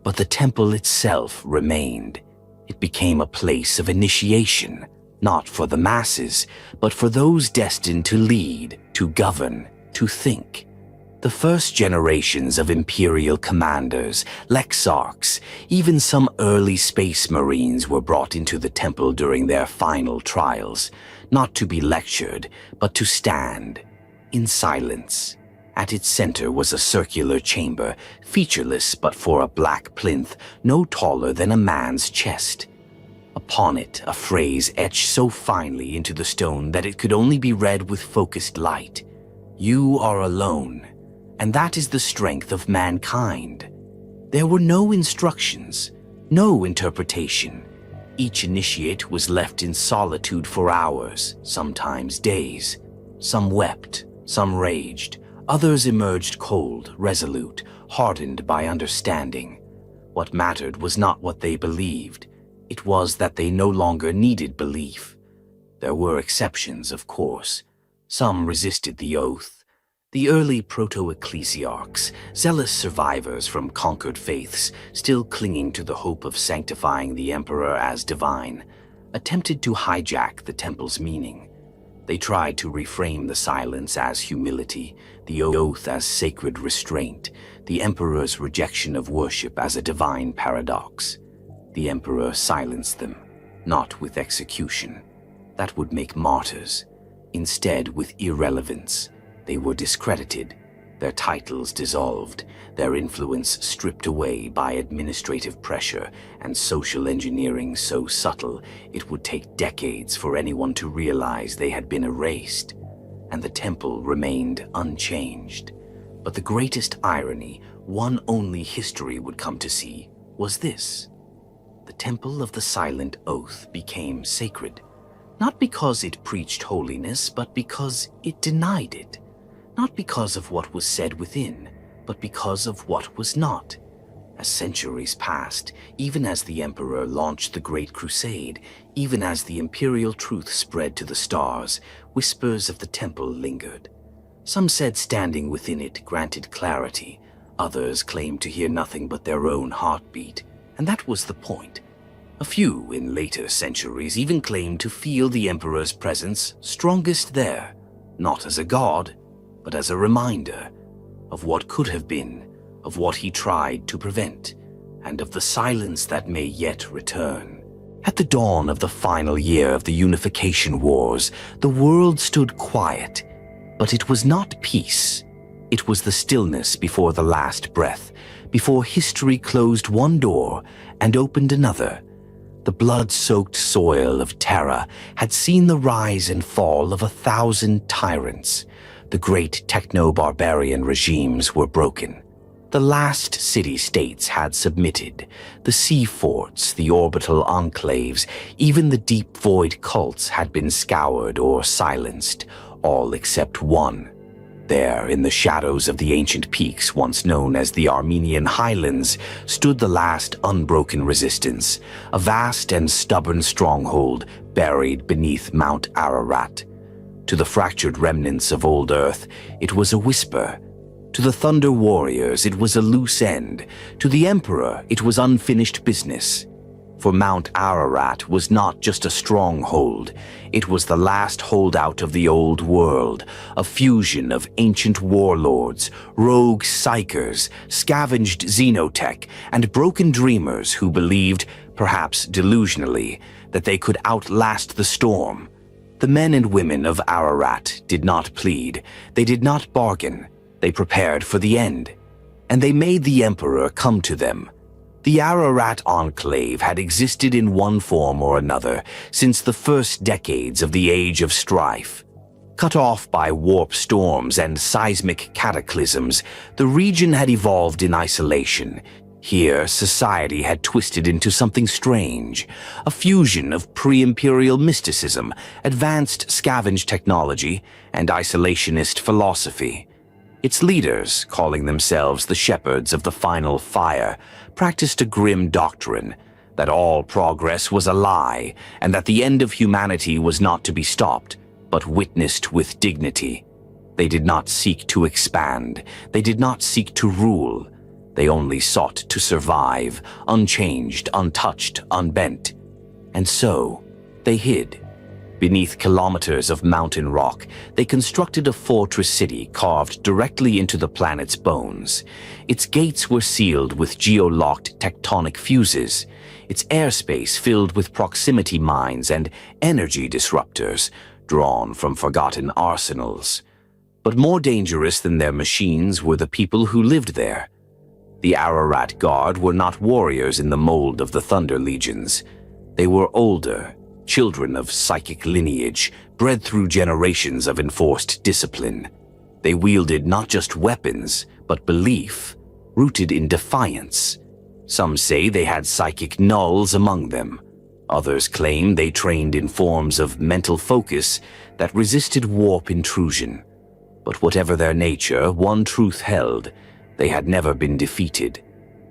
But the temple itself remained. It became a place of initiation, not for the masses, but for those destined to lead, to govern, to think. The first generations of imperial commanders, Lexarchs, even some early space marines were brought into the temple during their final trials, not to be lectured, but to stand in silence. At its center was a circular chamber, featureless but for a black plinth, no taller than a man's chest. Upon it, a phrase etched so finely into the stone that it could only be read with focused light. You are alone, and that is the strength of mankind. There were no instructions, no interpretation. Each initiate was left in solitude for hours, sometimes days. Some wept, some raged. Others emerged cold, resolute, hardened by understanding. What mattered was not what they believed. It was that they no longer needed belief. There were exceptions, of course. Some resisted the oath. The early proto-ecclesiarchs, zealous survivors from conquered faiths, still clinging to the hope of sanctifying the emperor as divine, attempted to hijack the temple's meaning. They tried to reframe the silence as humility, the oath as sacred restraint, the emperor's rejection of worship as a divine paradox. The emperor silenced them, not with execution. That would make martyrs. Instead, with irrelevance. They were discredited, their titles dissolved, their influence stripped away by administrative pressure and social engineering so subtle it would take decades for anyone to realize they had been erased, and the temple remained unchanged. But the greatest irony, one only history would come to see, was this. The Temple of the Silent Oath became sacred, not because it preached holiness, but because it denied it. Not because of what was said within, but because of what was not. As centuries passed, even as the Emperor launched the Great Crusade, even as the imperial truth spread to the stars, whispers of the temple lingered. Some said standing within it granted clarity. Others claimed to hear nothing but their own heartbeat. And that was the point. A few in later centuries even claimed to feel the Emperor's presence strongest there, not as a god, but as a reminder of what could have been, of what he tried to prevent, and of the silence that may yet return. At the dawn of the final year of the Unification Wars, the world stood quiet, but it was not peace. It was the stillness before the last breath, before history closed one door and opened another. The blood-soaked soil of Terra had seen the rise and fall of 1,000 tyrants. The great techno-barbarian regimes were broken. The last city-states had submitted. The sea forts, the orbital enclaves, even the deep void cults had been scoured or silenced, all except one. There, in the shadows of the ancient peaks once known as the Armenian Highlands, stood the last unbroken resistance, a vast and stubborn stronghold buried beneath Mount Ararat. To the fractured remnants of old Earth, it was a whisper. To the Thunder Warriors, it was a loose end. To the Emperor, it was unfinished business. For Mount Ararat was not just a stronghold, it was the last holdout of the old world, a fusion of ancient warlords, rogue psykers, scavenged xenotech, and broken dreamers who believed, perhaps delusionally, that they could outlast the storm. The men and women of Ararat did not plead, they did not bargain, they prepared for the end, and they made the Emperor come to them. The Ararat Enclave had existed in one form or another since the first decades of the Age of Strife. Cut off by warp storms and seismic cataclysms, the region had evolved in isolation. Here, society had twisted into something strange, a fusion of pre-imperial mysticism, advanced scavenged technology, and isolationist philosophy. Its leaders, calling themselves the Shepherds of the Final Fire, practiced a grim doctrine that all progress was a lie and that the end of humanity was not to be stopped, but witnessed with dignity. They did not seek to expand. They did not seek to rule. They only sought to survive, unchanged, untouched, unbent. And so, they hid. Beneath kilometers of mountain rock, they constructed a fortress city carved directly into the planet's bones. Its gates were sealed with geo-locked tectonic fuses, its airspace filled with proximity mines and energy disruptors drawn from forgotten arsenals. But more dangerous than their machines were the people who lived there. The Ararat Guard were not warriors in the mold of the Thunder Legions. They were older, children of psychic lineage, bred through generations of enforced discipline. They wielded not just weapons, but belief, rooted in defiance. Some say they had psychic nulls among them. Others claim they trained in forms of mental focus that resisted warp intrusion. But whatever their nature, one truth held: they had never been defeated.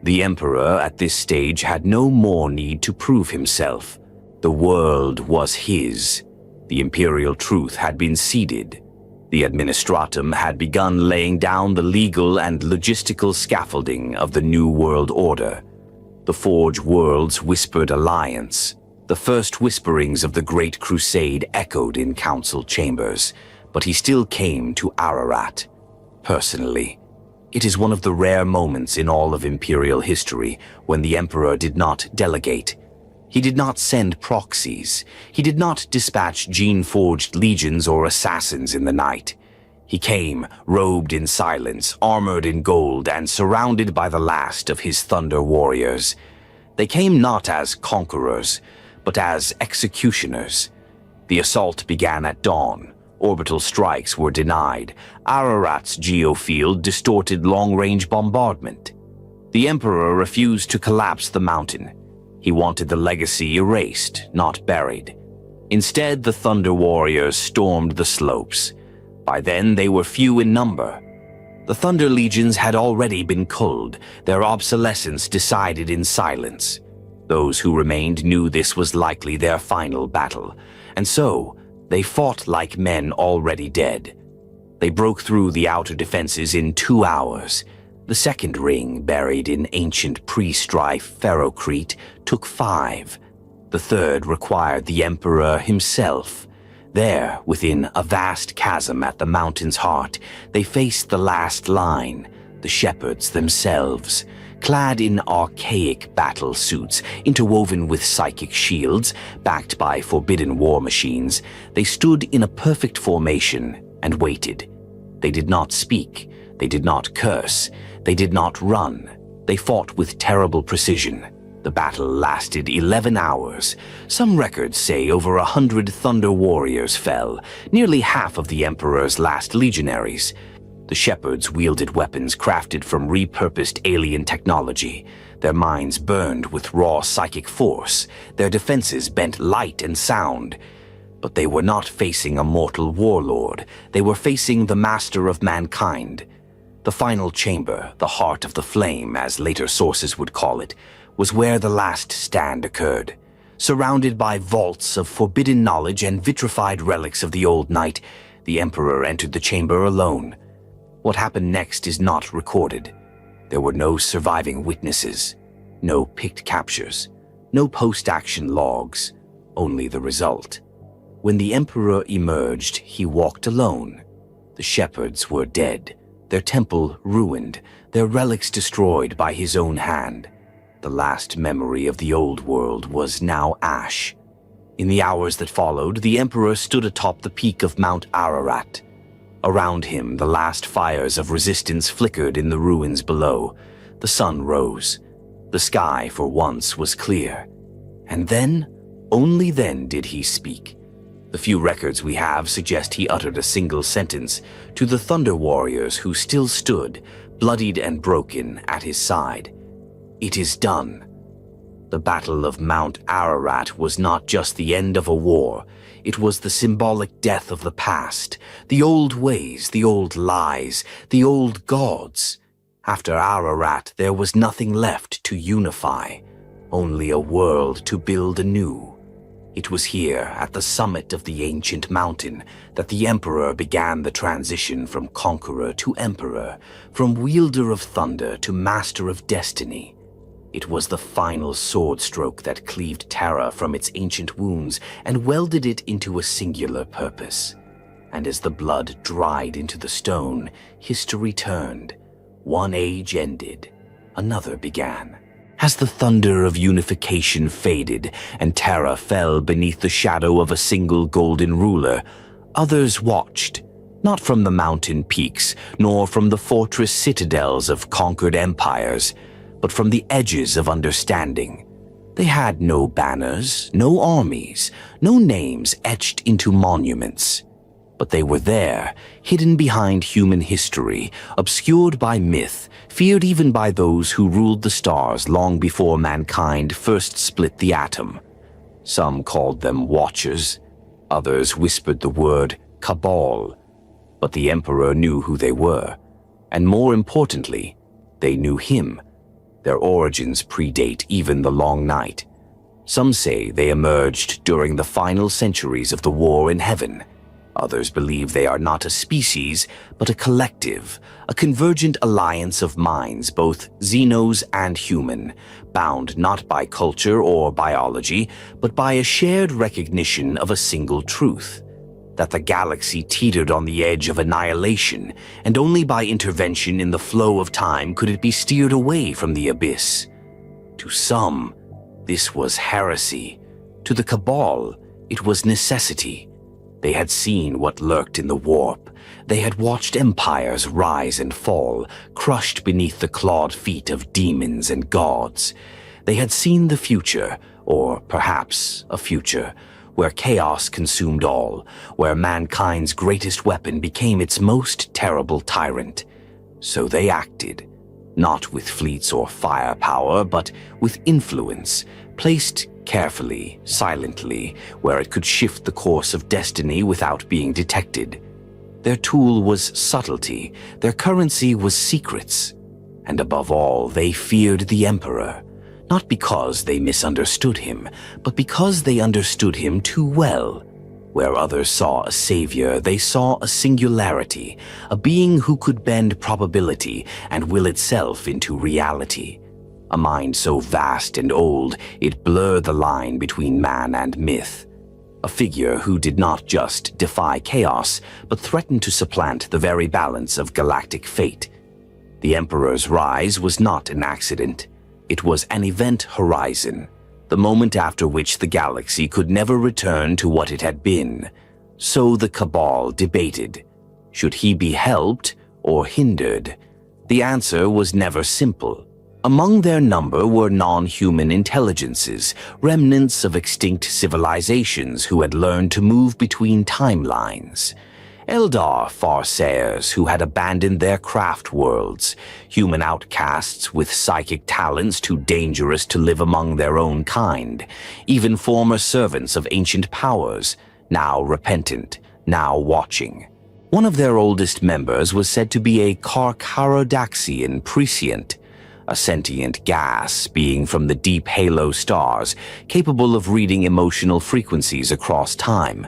The Emperor at this stage had no more need to prove himself. The world was his. The imperial truth had been ceded. The administratum had begun laying down the legal and logistical scaffolding of the New World Order. The Forge Worlds whispered alliance. The first whisperings of the Great Crusade echoed in council chambers, but he still came to Ararat. Personally, it is one of the rare moments in all of imperial history when the Emperor did not delegate. He did not send proxies. He did not dispatch gene-forged legions or assassins in the night. He came, robed in silence, armored in gold, and surrounded by the last of his Thunder Warriors. They came not as conquerors, but as executioners. The assault began at dawn. Orbital strikes were denied. Ararat's geofield distorted long-range bombardment. The Emperor refused to collapse the mountain. He wanted the legacy erased, not buried. Instead, the Thunder Warriors stormed the slopes. By then, they were few in number. The Thunder Legions had already been culled, their obsolescence decided in silence. Those who remained knew this was likely their final battle, and so they fought like men already dead. They broke through the outer defenses in 2 hours. The second ring, buried in ancient pre-strife ferrocrete, took 5. The third required the Emperor himself. There, within a vast chasm at the mountain's heart, they faced the last line, the shepherds themselves. Clad in archaic battle suits, interwoven with psychic shields, backed by forbidden war machines, they stood in a perfect formation and waited. They did not speak, they did not curse, they did not run. They fought with terrible precision. The battle lasted 11 hours. Some records say over 100 Thunder Warriors fell, nearly half of the Emperor's last legionaries. The shepherds wielded weapons crafted from repurposed alien technology. Their minds burned with raw psychic force, their defenses bent light and sound. But they were not facing a mortal warlord. They were facing the master of mankind. The final chamber, the heart of the flame, as later sources would call it, was where the last stand occurred. Surrounded by vaults of forbidden knowledge and vitrified relics of the old night, the Emperor entered the chamber alone. What happened next is not recorded. There were no surviving witnesses, no picked captures, no post-action logs, only the result. When the Emperor emerged, he walked alone. The shepherds were dead, their temple ruined, their relics destroyed by his own hand. The last memory of the old world was now ash. In the hours that followed, the Emperor stood atop the peak of Mount Ararat. Around him, the last fires of resistance flickered in the ruins below. The sun rose. The sky, for once, was clear. And then, only then did he speak. The few records we have suggest he uttered a single sentence to the Thunder Warriors who still stood, bloodied and broken, at his side. It is done. The Battle of Mount Ararat was not just the end of a war. It was the symbolic death of the past, the old ways, the old lies, the old gods. After Ararat, there was nothing left to unify, only a world to build anew. It was here, at the summit of the ancient mountain, that the Emperor began the transition from conqueror to emperor, from wielder of thunder to master of destiny. It was the final sword stroke that cleaved Terra from its ancient wounds and welded it into a singular purpose. And as the blood dried into the stone, history turned. One age ended, another began. As the thunder of unification faded and Terra fell beneath the shadow of a single golden ruler, others watched, not from the mountain peaks, nor from the fortress citadels of conquered empires, but from the edges of understanding. They had no banners, no armies, no names etched into monuments. But they were there, hidden behind human history, obscured by myth, feared even by those who ruled the stars long before mankind first split the atom. Some called them Watchers, others whispered the word Cabal. But the Emperor knew who they were, and more importantly, they knew him. Their origins predate even the Long Night. Some say they emerged during the final centuries of the war in heaven. Others believe they are not a species, but a collective, a convergent alliance of minds, both Xenos and human, bound not by culture or biology, but by a shared recognition of a single truth, that the galaxy teetered on the edge of annihilation, and only by intervention in the flow of time could it be steered away from the abyss. To some, this was heresy. To the Cabal, it was necessity. They had seen what lurked in the warp. They had watched empires rise and fall, crushed beneath the clawed feet of demons and gods. They had seen the future, or perhaps a future, where chaos consumed all, where mankind's greatest weapon became its most terrible tyrant. So they acted, not with fleets or firepower, but with influence, placed carefully, silently, where it could shift the course of destiny without being detected. Their tool was subtlety, their currency was secrets, and above all, they feared the Emperor, not because they misunderstood him, but because they understood him too well. Where others saw a savior, they saw a singularity, a being who could bend probability and will itself into reality. a mind so vast and old it blurred the line between man and myth. A figure who did not just defy chaos, but threatened to supplant the very balance of galactic fate. The Emperor's rise was not an accident. It was an event horizon, the moment after which the galaxy could never return to what it had been. So the Cabal debated. Should he be helped or hindered? The answer was never simple. Among their number were non-human intelligences, remnants of extinct civilizations who had learned to move between timelines. Eldar farseers who had abandoned their craft worlds, human outcasts with psychic talents too dangerous to live among their own kind, even former servants of ancient powers, now repentant, now watching. One of their oldest members was said to be a Carcharodaxian prescient, a sentient gas being from the deep halo stars, capable of reading emotional frequencies across time.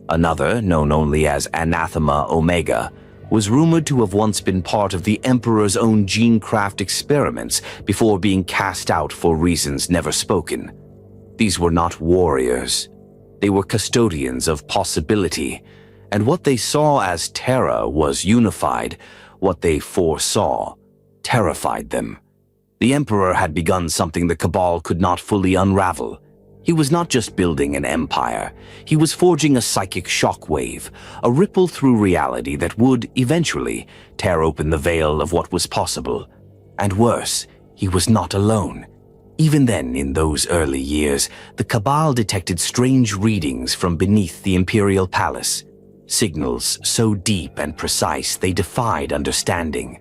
Another, known only as Anathema Omega, was rumored to have once been part of the Emperor's own gene-craft experiments before being cast out for reasons never spoken. These were not warriors. They were custodians of possibility, and what they saw as Terra was unified. What they foresaw terrified them. The Emperor had begun something the Cabal could not fully unravel. He was not just building an empire. He was forging a psychic shockwave, a ripple through reality that would, eventually, tear open the veil of what was possible. And worse, he was not alone. Even then, in those early years, the Cabal detected strange readings from beneath the Imperial Palace. Signals so deep and precise they defied understanding.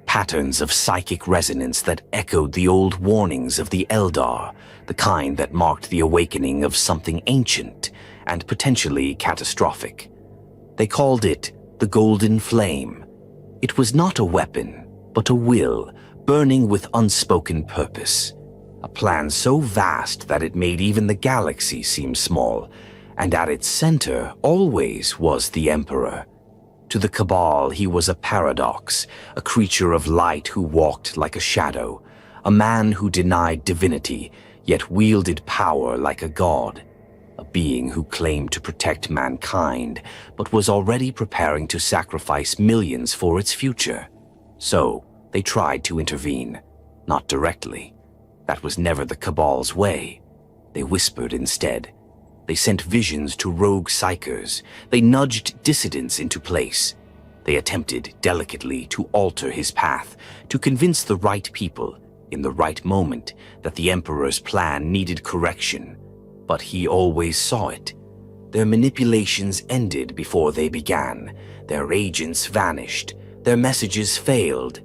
Patterns of psychic resonance that echoed the old warnings of the Eldar, the kind that marked the awakening of something ancient and potentially catastrophic. They called it the Golden Flame. It was not a weapon, but a will, burning with unspoken purpose. A plan so vast that it made even the galaxy seem small, and at its center always was the Emperor. To the Cabal, he was a paradox, a creature of light who walked like a shadow, a man who denied divinity, yet wielded power like a god, a being who claimed to protect mankind, but was already preparing to sacrifice millions for its future. So, they tried to intervene, not directly. That was never the Cabal's way. They whispered instead. They sent visions to rogue psykers. They nudged dissidents into place. They attempted delicately to alter his path, to convince the right people, in the right moment, that the Emperor's plan needed correction. But he always saw it. Their manipulations ended before they began. Their agents vanished. Their messages failed.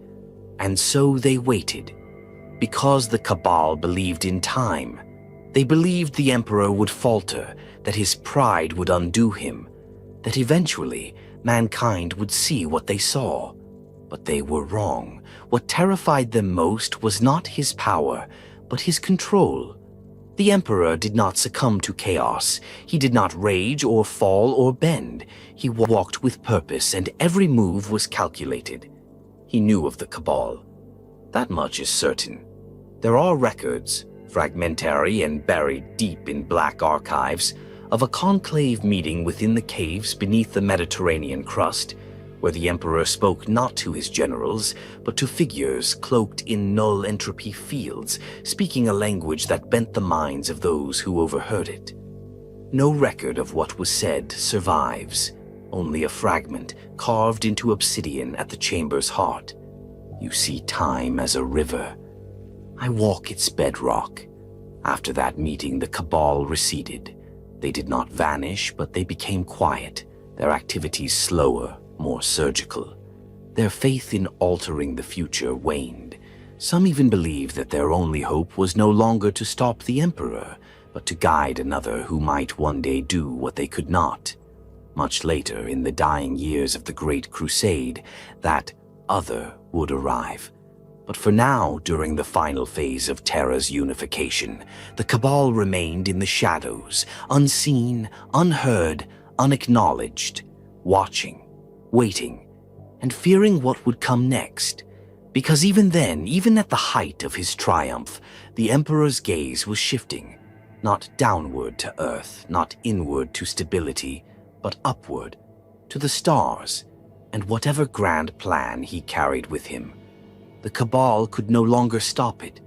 And so they waited. Because the Cabal believed in time. They believed the Emperor would falter, that his pride would undo him, that eventually mankind would see what they saw. But they were wrong. What terrified them most was not his power, but his control. The Emperor did not succumb to chaos. He did not rage or fall or bend. He walked with purpose, and every move was calculated. He knew of the Cabal. That much is certain. There are records, fragmentary and buried deep in black archives, of a conclave meeting within the caves beneath the Mediterranean crust, where the Emperor spoke not to his generals, but to figures cloaked in null entropy fields, speaking a language that bent the minds of those who overheard it. No record of what was said survives, only a fragment carved into obsidian at the chamber's heart. You see time as a river. I walk its bedrock. After that meeting, the Cabal receded. They did not vanish, but they became quiet, their activities slower, more surgical. Their faith in altering the future waned. Some even believed that their only hope was no longer to stop the Emperor, but to guide another who might one day do what they could not. Much later, in the dying years of the Great Crusade, that other would arrive. But for now, during the final phase of Terra's unification, the Cabal remained in the shadows, unseen, unheard, unacknowledged, watching, waiting, and fearing what would come next. Because even then, even at the height of his triumph, the Emperor's gaze was shifting, not downward to Earth, not inward to stability, but upward, to the stars, and whatever grand plan he carried with him. The Cabal could no longer stop it,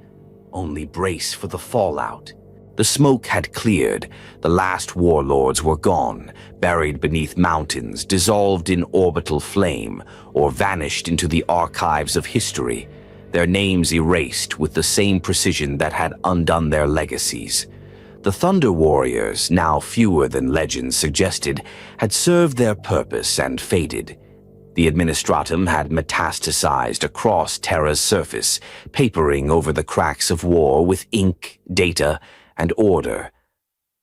only brace for the fallout. The smoke had cleared, the last warlords were gone, buried beneath mountains, dissolved in orbital flame, or vanished into the archives of history, their names erased with the same precision that had undone their legacies. The Thunder Warriors, now fewer than legends suggested, had served their purpose and faded. The Administratum had metastasized across Terra's surface, papering over the cracks of war with ink, data, and order.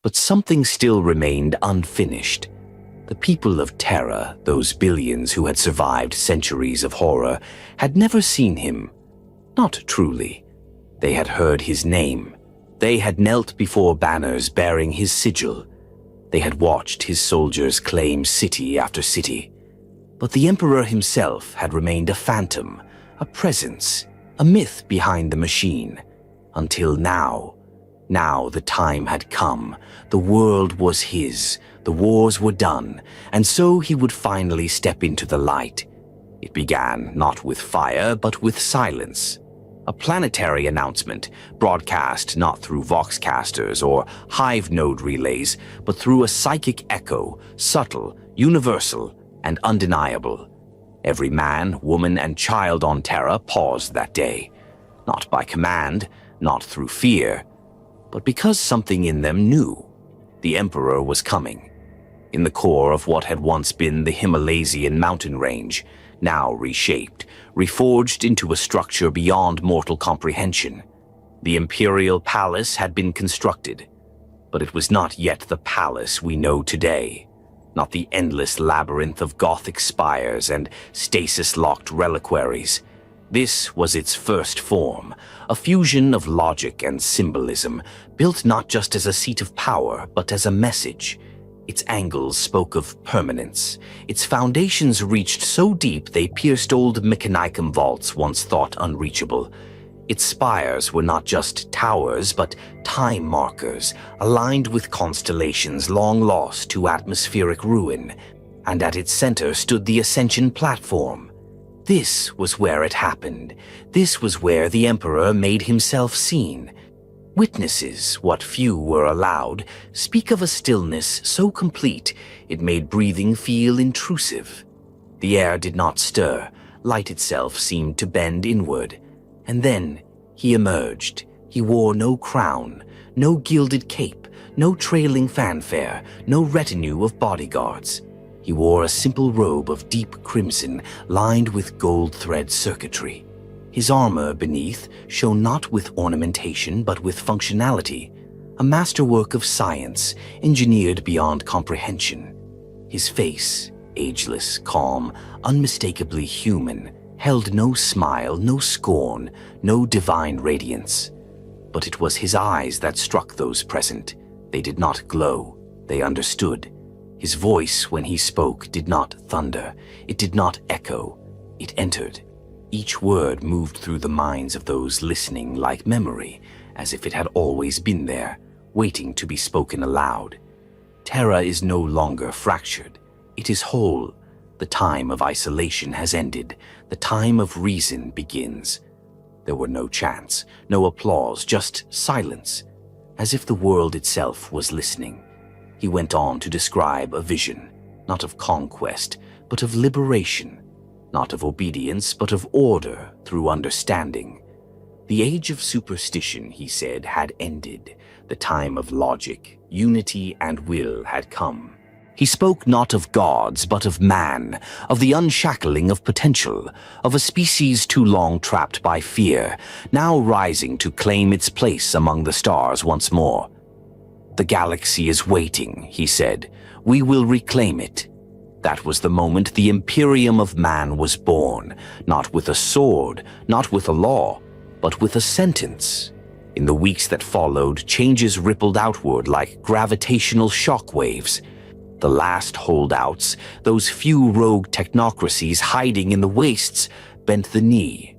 But something still remained unfinished. The people of Terra, those billions who had survived centuries of horror, had never seen him. Not truly. They had heard his name. They had knelt before banners bearing his sigil. They had watched his soldiers claim city after city. But the Emperor himself had remained a phantom, a presence, a myth behind the machine. Until now. Now the time had come. The world was his. The wars were done. And so he would finally step into the light. It began not with fire, but with silence. A planetary announcement, broadcast not through voxcasters or hive node relays, but through a psychic echo, subtle, universal, and undeniable. Every man, woman, and child on Terra paused that day. Not by command, not through fear, but because something in them knew. The Emperor was coming. In the core of what had once been the Himalaysian mountain range, now reshaped, reforged into a structure beyond mortal comprehension. The Imperial Palace had been constructed, but it was not yet the palace we know today. Not the endless labyrinth of Gothic spires and stasis-locked reliquaries. This was its first form, a fusion of logic and symbolism, built not just as a seat of power, but as a message. Its angles spoke of permanence. Its foundations reached so deep they pierced old Mechanicum vaults once thought unreachable. Its spires were not just towers, but time markers, aligned with constellations long lost to atmospheric ruin, and at its center stood the Ascension platform. This was where it happened. This was where the Emperor made himself seen. Witnesses, what few were allowed, speak of a stillness so complete it made breathing feel intrusive. The air did not stir, light itself seemed to bend inward. And then he emerged. He wore no crown, no gilded cape, no trailing fanfare, no retinue of bodyguards. He wore a simple robe of deep crimson lined with gold thread circuitry. His armor beneath shone not with ornamentation but with functionality, a masterwork of science engineered beyond comprehension. His face, ageless, calm, unmistakably human, held no smile, no scorn, no divine radiance. But it was his eyes that struck those present. They did not glow, they understood. His voice, when he spoke, did not thunder, it did not echo, it entered. Each word moved through the minds of those listening like memory, as if it had always been there, waiting to be spoken aloud. Terra is no longer fractured, it is whole. The time of isolation has ended, the time of reason begins. There were no chants, no applause, just silence, as if the world itself was listening. He went on to describe a vision, not of conquest, but of liberation, not of obedience, but of order through understanding. The age of superstition, he said, had ended. The time of logic, unity, and will had come. He spoke not of gods, but of man, of the unshackling of potential, of a species too long trapped by fear, now rising to claim its place among the stars once more. The galaxy is waiting, he said. We will reclaim it. That was the moment the Imperium of Man was born, not with a sword, not with a law, but with a sentence. In the weeks that followed, changes rippled outward like gravitational shockwaves. The last holdouts, those few rogue technocracies hiding in the wastes, bent the knee.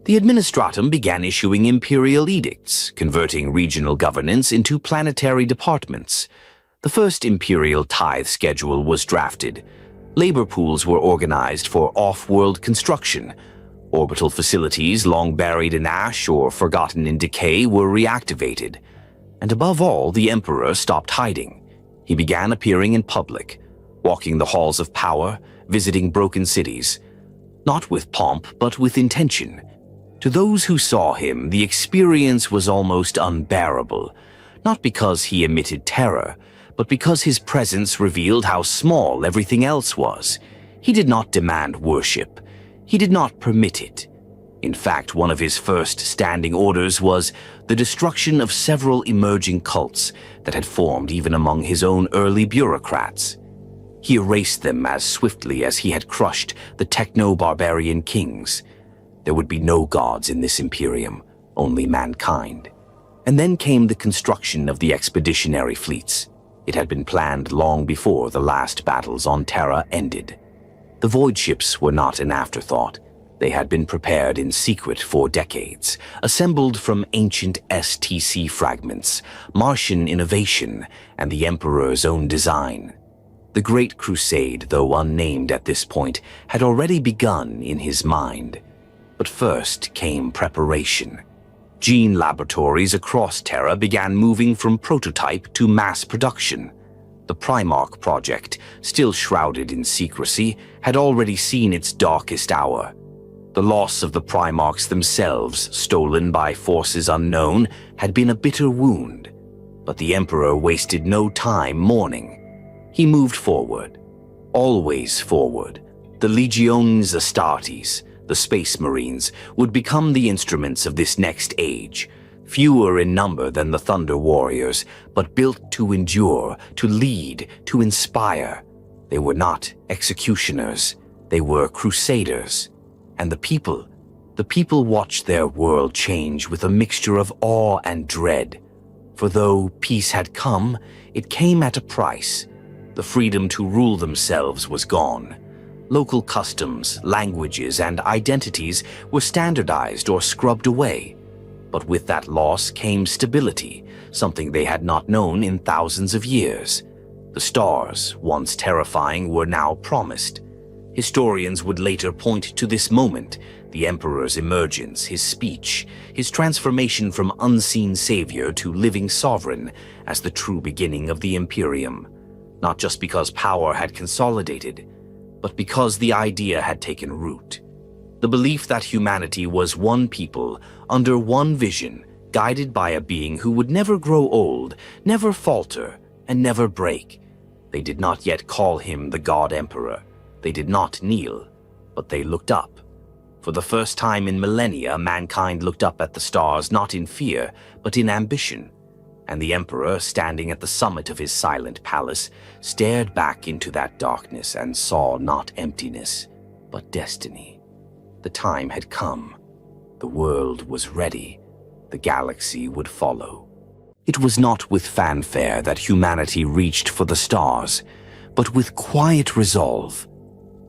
The administratum began issuing imperial edicts, converting regional governance into planetary departments. The first imperial tithe schedule was drafted. Labor pools were organized for off-world construction. Orbital facilities long buried in ash or forgotten in decay were reactivated. And above all, the Emperor stopped hiding. He began appearing in public, walking the halls of power, visiting broken cities. Not with pomp, but with intention. To those who saw him, the experience was almost unbearable, not because he emitted terror, but because his presence revealed how small everything else was. He did not demand worship. He did not permit it. In fact, one of his first standing orders was the destruction of several emerging cults that had formed even among his own early bureaucrats. He erased them as swiftly as he had crushed the techno-barbarian kings. There would be no gods in this Imperium, only mankind. And then came the construction of the expeditionary fleets. It had been planned long before the last battles on Terra ended. The void ships were not an afterthought. They had been prepared in secret for decades, assembled from ancient STC fragments, Martian innovation, and the Emperor's own design. The Great Crusade, though unnamed at this point, had already begun in his mind. But first came preparation. Gene laboratories across Terra began moving from prototype to mass production. The Primarch project, still shrouded in secrecy, had already seen its darkest hour. The loss of the Primarchs themselves, stolen by forces unknown, had been a bitter wound. But the Emperor wasted no time mourning. He moved forward. Always forward. The Legiones Astartes, the Space Marines, would become the instruments of this next age, fewer in number than the Thunder Warriors, but built to endure, to lead, to inspire. They were not executioners, they were crusaders. And the people watched their world change with a mixture of awe and dread. For though peace had come, it came at a price. The freedom to rule themselves was gone. Local customs, languages, and identities were standardized or scrubbed away. But with that loss came stability, something they had not known in thousands of years. The stars, once terrifying, were now promised. Historians would later point to this moment, the Emperor's emergence, his speech, his transformation from unseen savior to living sovereign, as the true beginning of the Imperium. Not just because power had consolidated, but because the idea had taken root. The belief that humanity was one people, under one vision, guided by a being who would never grow old, never falter, and never break. They did not yet call him the God Emperor. They did not kneel, but they looked up. For the first time in millennia, mankind looked up at the stars not in fear, but in ambition. And the Emperor, standing at the summit of his silent palace, stared back into that darkness and saw not emptiness, but destiny. The time had come. The world was ready. The galaxy would follow. It was not with fanfare that humanity reached for the stars, but with quiet resolve.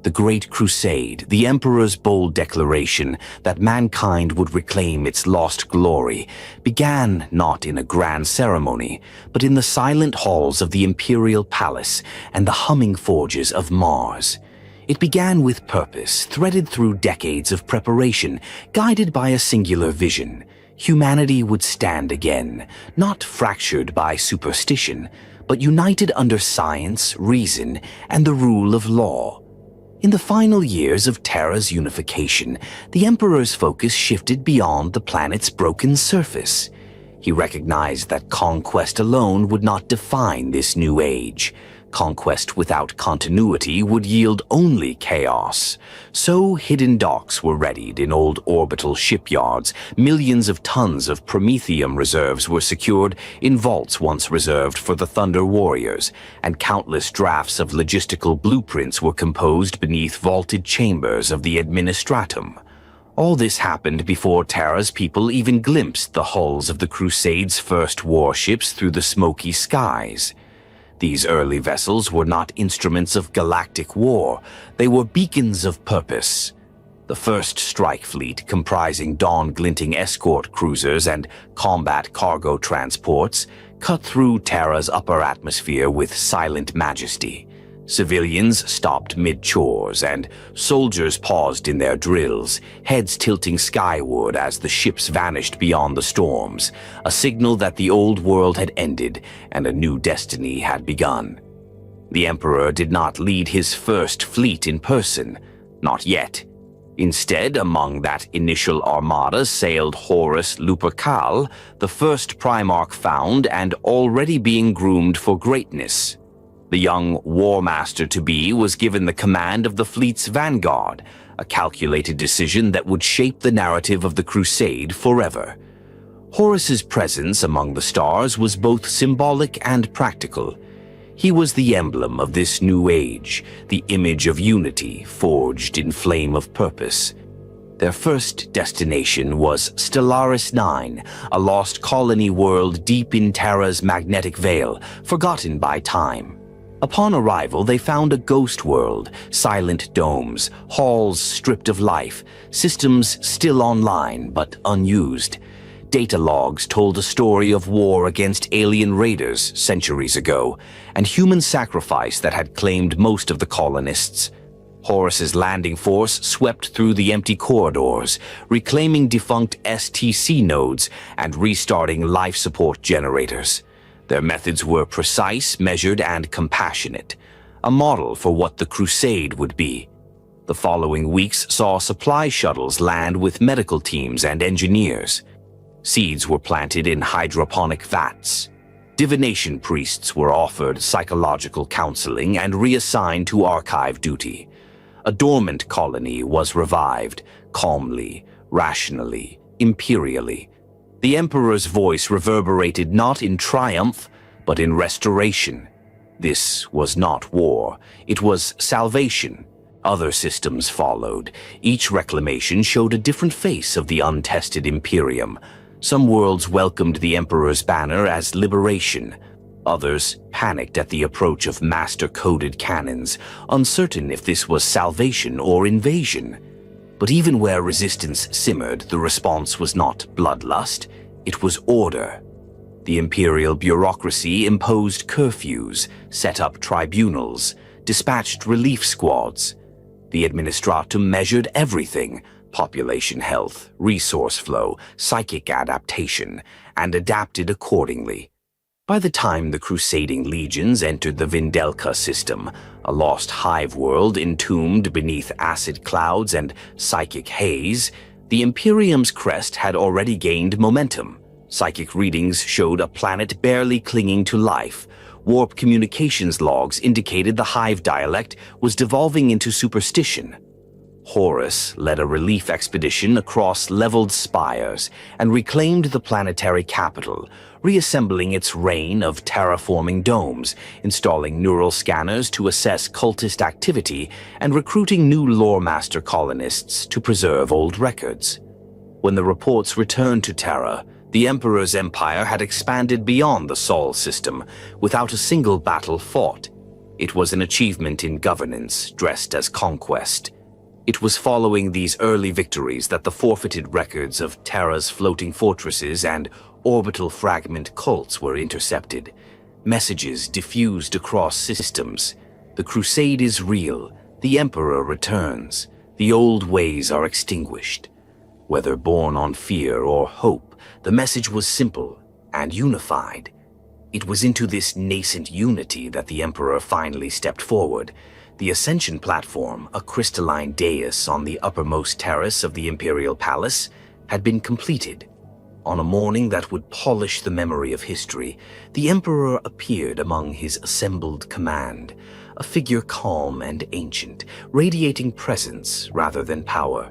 The Great Crusade, the Emperor's bold declaration that mankind would reclaim its lost glory, began not in a grand ceremony, but in the silent halls of the Imperial Palace and the humming forges of Mars. It began with purpose, threaded through decades of preparation, guided by a singular vision. Humanity would stand again, not fractured by superstition, but united under science, reason, and the rule of law. In the final years of Terra's unification, the Emperor's focus shifted beyond the planet's broken surface. He recognized that conquest alone would not define this new age. Conquest without continuity would yield only chaos. So hidden docks were readied in old orbital shipyards, millions of tons of Prometheum reserves were secured in vaults once reserved for the Thunder Warriors, and countless drafts of logistical blueprints were composed beneath vaulted chambers of the Administratum. All this happened before Terra's people even glimpsed the hulls of the Crusade's first warships through the smoky skies. These early vessels were not instruments of galactic war, they were beacons of purpose. The first strike fleet, comprising dawn-glinting escort cruisers and combat cargo transports, cut through Terra's upper atmosphere with silent majesty. Civilians stopped mid-chores, and soldiers paused in their drills, heads tilting skyward as the ships vanished beyond the storms, a signal that the old world had ended and a new destiny had begun. The Emperor did not lead his first fleet in person, not yet. Instead, among that initial armada sailed Horus Lupercal, the first Primarch found and already being groomed for greatness. The young War Master-to-be was given the command of the fleet's vanguard, a calculated decision that would shape the narrative of the Crusade forever. Horus's presence among the stars was both symbolic and practical. He was the emblem of this new age, the image of unity forged in flame of purpose. Their first destination was Stellaris 9, a lost colony world deep in Terra's magnetic veil, forgotten by time. Upon arrival, they found a ghost world, silent domes, halls stripped of life, systems still online but unused. Data logs told a story of war against alien raiders centuries ago, and human sacrifice that had claimed most of the colonists. Horus's landing force swept through the empty corridors, reclaiming defunct STC nodes and restarting life support generators. Their methods were precise, measured, and compassionate, a model for what the Crusade would be. The following weeks saw supply shuttles land with medical teams and engineers. Seeds were planted in hydroponic vats. Divination priests were offered psychological counseling and reassigned to archive duty. A dormant colony was revived, calmly, rationally, imperially. The Emperor's voice reverberated not in triumph, but in restoration. This was not war, it was salvation. Other systems followed. Each reclamation showed a different face of the untested Imperium. Some worlds welcomed the Emperor's banner as liberation. Others panicked at the approach of master-coded cannons, uncertain if this was salvation or invasion. But even where resistance simmered, the response was not bloodlust, it was order. The imperial bureaucracy imposed curfews, set up tribunals, dispatched relief squads. The administratum measured everything: population health, resource flow, psychic adaptation, and adapted accordingly. By the time the crusading legions entered the Vindelka system, a lost hive world entombed beneath acid clouds and psychic haze, the Imperium's crest had already gained momentum. Psychic readings showed a planet barely clinging to life. Warp communications logs indicated the hive dialect was devolving into superstition. Horus led a relief expedition across leveled spires and reclaimed the planetary capital, reassembling its reign of terraforming domes, installing neural scanners to assess cultist activity, and recruiting new lore master colonists to preserve old records. When the reports returned to Terra, the Emperor's empire had expanded beyond the Sol system, without a single battle fought. It was an achievement in governance, dressed as conquest. It was following these early victories that the forfeited records of Terra's floating fortresses and orbital fragment cults were intercepted. Messages diffused across systems. The Crusade is real. The Emperor returns. The old ways are extinguished. Whether born on fear or hope, the message was simple and unified. It was into this nascent unity that the Emperor finally stepped forward. The Ascension platform, a crystalline dais on the uppermost terrace of the Imperial Palace, had been completed. On a morning that would polish the memory of history, the Emperor appeared among his assembled command, a figure calm and ancient, radiating presence rather than power.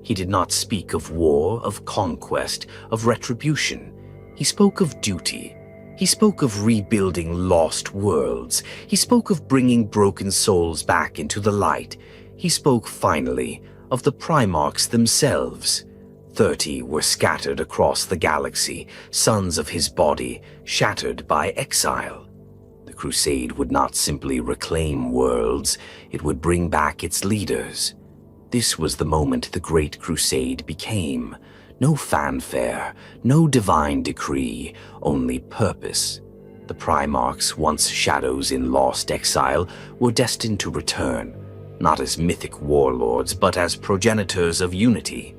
He did not speak of war, of conquest, of retribution. He spoke of duty. He spoke of rebuilding lost worlds. He spoke of bringing broken souls back into the light. He spoke, finally, of the Primarchs themselves. 30 were scattered across the galaxy, sons of his body, shattered by exile. The Crusade would not simply reclaim worlds, it would bring back its leaders. This was the moment the Great Crusade became. No fanfare, no divine decree, only purpose. The Primarchs, once shadows in lost exile, were destined to return, not as mythic warlords, but as progenitors of unity.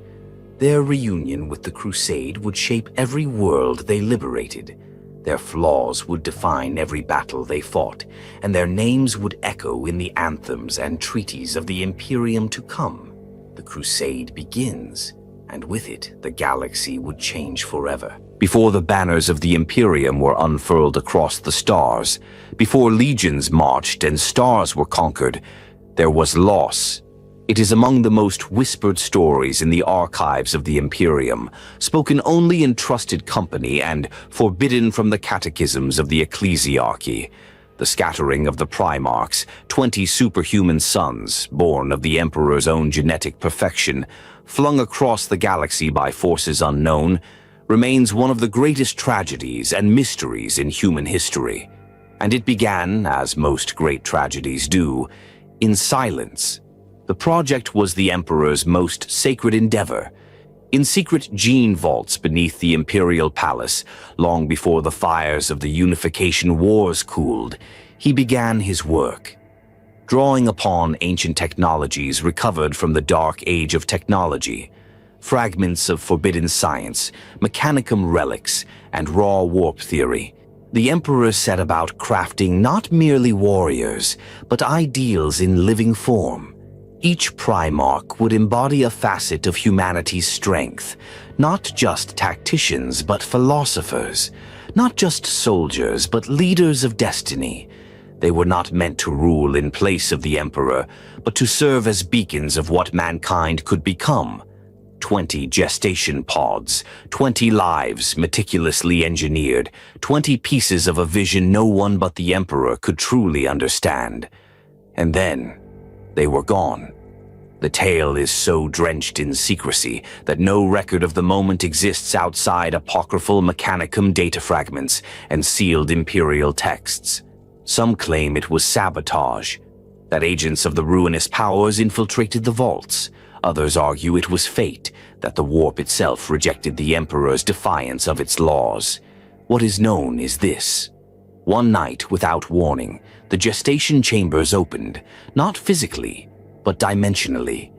Their reunion with the Crusade would shape every world they liberated. Their flaws would define every battle they fought, and their names would echo in the anthems and treaties of the Imperium to come. The Crusade begins, and with it, the galaxy would change forever. Before the banners of the Imperium were unfurled across the stars, before legions marched and stars were conquered, there was loss. It is among the most whispered stories in the archives of the Imperium, spoken only in trusted company and forbidden from the catechisms of the ecclesiarchy. The scattering of the Primarchs, 20 superhuman sons, born of the Emperor's own genetic perfection, flung across the galaxy by forces unknown, remains one of the greatest tragedies and mysteries in human history. And it began, as most great tragedies do, in silence. The project was the Emperor's most sacred endeavor. In secret gene vaults beneath the Imperial Palace, long before the fires of the Unification Wars cooled, he began his work. Drawing upon ancient technologies recovered from the Dark Age of technology, fragments of forbidden science, mechanicum relics, and raw warp theory, the Emperor set about crafting not merely warriors, but ideals in living form. Each Primarch would embody a facet of humanity's strength, not just tacticians, but philosophers, not just soldiers, but leaders of destiny. They were not meant to rule in place of the Emperor, but to serve as beacons of what mankind could become. 20 gestation pods, 20 lives meticulously engineered, 20 pieces of a vision no one but the Emperor could truly understand. And then, they were gone. The tale is so drenched in secrecy that no record of the moment exists outside apocryphal mechanicum data fragments and sealed Imperial texts. Some claim it was sabotage, that agents of the ruinous powers infiltrated the vaults. Others argue it was fate, that the warp itself rejected the Emperor's defiance of its laws. What is known is this. One night, without warning, the gestation chambers opened, not physically, but dimensionally.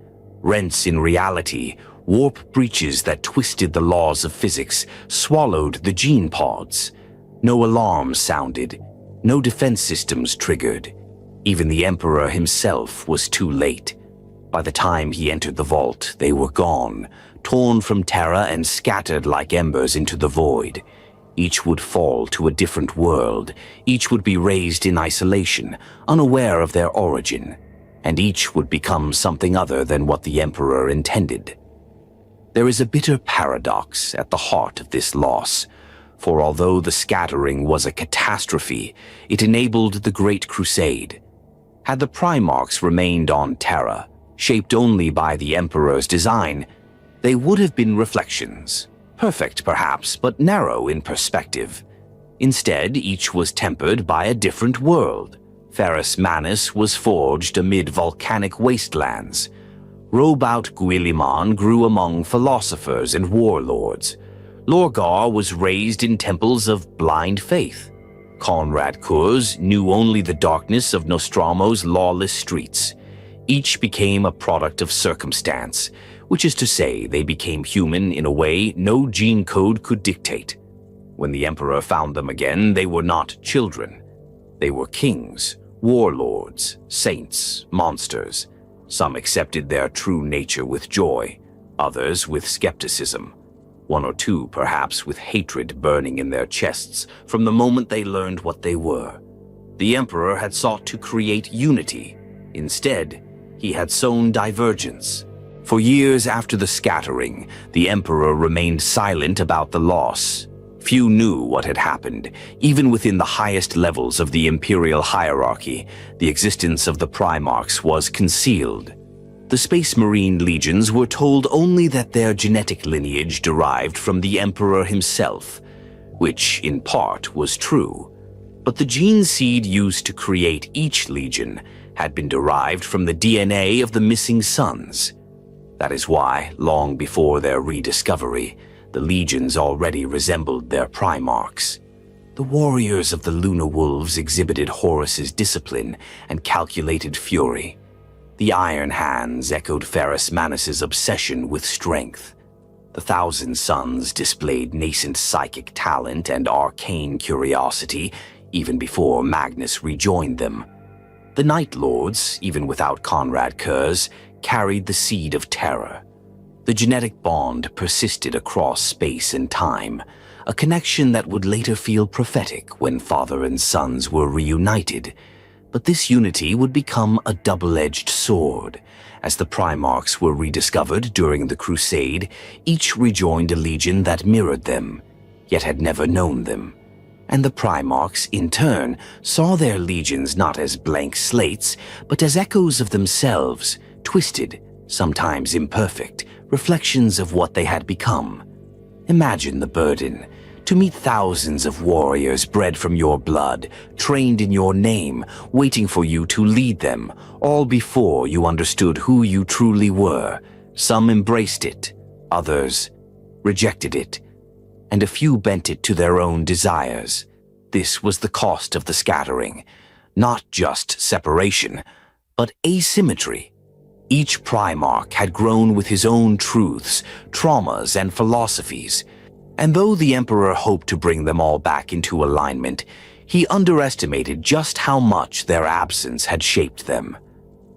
Rents in reality, warp breaches that twisted the laws of physics, swallowed the gene pods. No alarms sounded, no defense systems triggered. Even the Emperor himself was too late. By the time he entered the vault, they were gone, torn from Terra and scattered like embers into the void. Each would fall to a different world. Each would be raised in isolation, unaware of their origin. And each would become something other than what the Emperor intended. There is a bitter paradox at the heart of this loss, for although the scattering was a catastrophe, it enabled the Great Crusade. Had the Primarchs remained on Terra, shaped only by the Emperor's design, they would have been reflections, perfect perhaps, but narrow in perspective. Instead, each was tempered by a different world. Ferrus Manus was forged amid volcanic wastelands. Robout Guilliman grew among philosophers and warlords. Lorgar was raised in temples of blind faith. Conrad Kurz knew only the darkness of Nostramo's lawless streets. Each became a product of circumstance, which is to say they became human in a way no gene code could dictate. When the Emperor found them again, they were not children. They were kings, warlords, saints, monsters. Some accepted their true nature with joy, others with skepticism. One or two, perhaps, with hatred burning in their chests from the moment they learned what they were. The Emperor had sought to create unity. Instead, he had sown divergence. For years after the scattering, the Emperor remained silent about the loss. Few knew what had happened. Even within the highest levels of the Imperial hierarchy, the existence of the Primarchs was concealed. The Space Marine legions were told only that their genetic lineage derived from the Emperor himself, which, in part, was true. But the gene seed used to create each legion had been derived from the DNA of the missing sons. That is why, long before their rediscovery, the legions already resembled their primarchs. The warriors of the Lunar Wolves exhibited Horus's discipline and calculated fury. The Iron Hands echoed Ferrus Manus's obsession with strength. The Thousand Sons displayed nascent psychic talent and arcane curiosity even before Magnus rejoined them. The Night Lords, even without Conrad Kurz, carried the seed of Terra. The genetic bond persisted across space and time, a connection that would later feel prophetic when father and sons were reunited. But this unity would become a double-edged sword. As the Primarchs were rediscovered during the Crusade, each rejoined a legion that mirrored them, yet had never known them. And the Primarchs, in turn, saw their legions not as blank slates, but as echoes of themselves, twisted, sometimes imperfect, reflections of what they had become. Imagine the burden. To meet thousands of warriors bred from your blood, trained in your name, waiting for you to lead them, all before you understood who you truly were. Some embraced it, others rejected it, and a few bent it to their own desires. This was the cost of the scattering. Not just separation, but asymmetry. Each Primarch had grown with his own truths, traumas, and philosophies. And though the Emperor hoped to bring them all back into alignment, he underestimated just how much their absence had shaped them.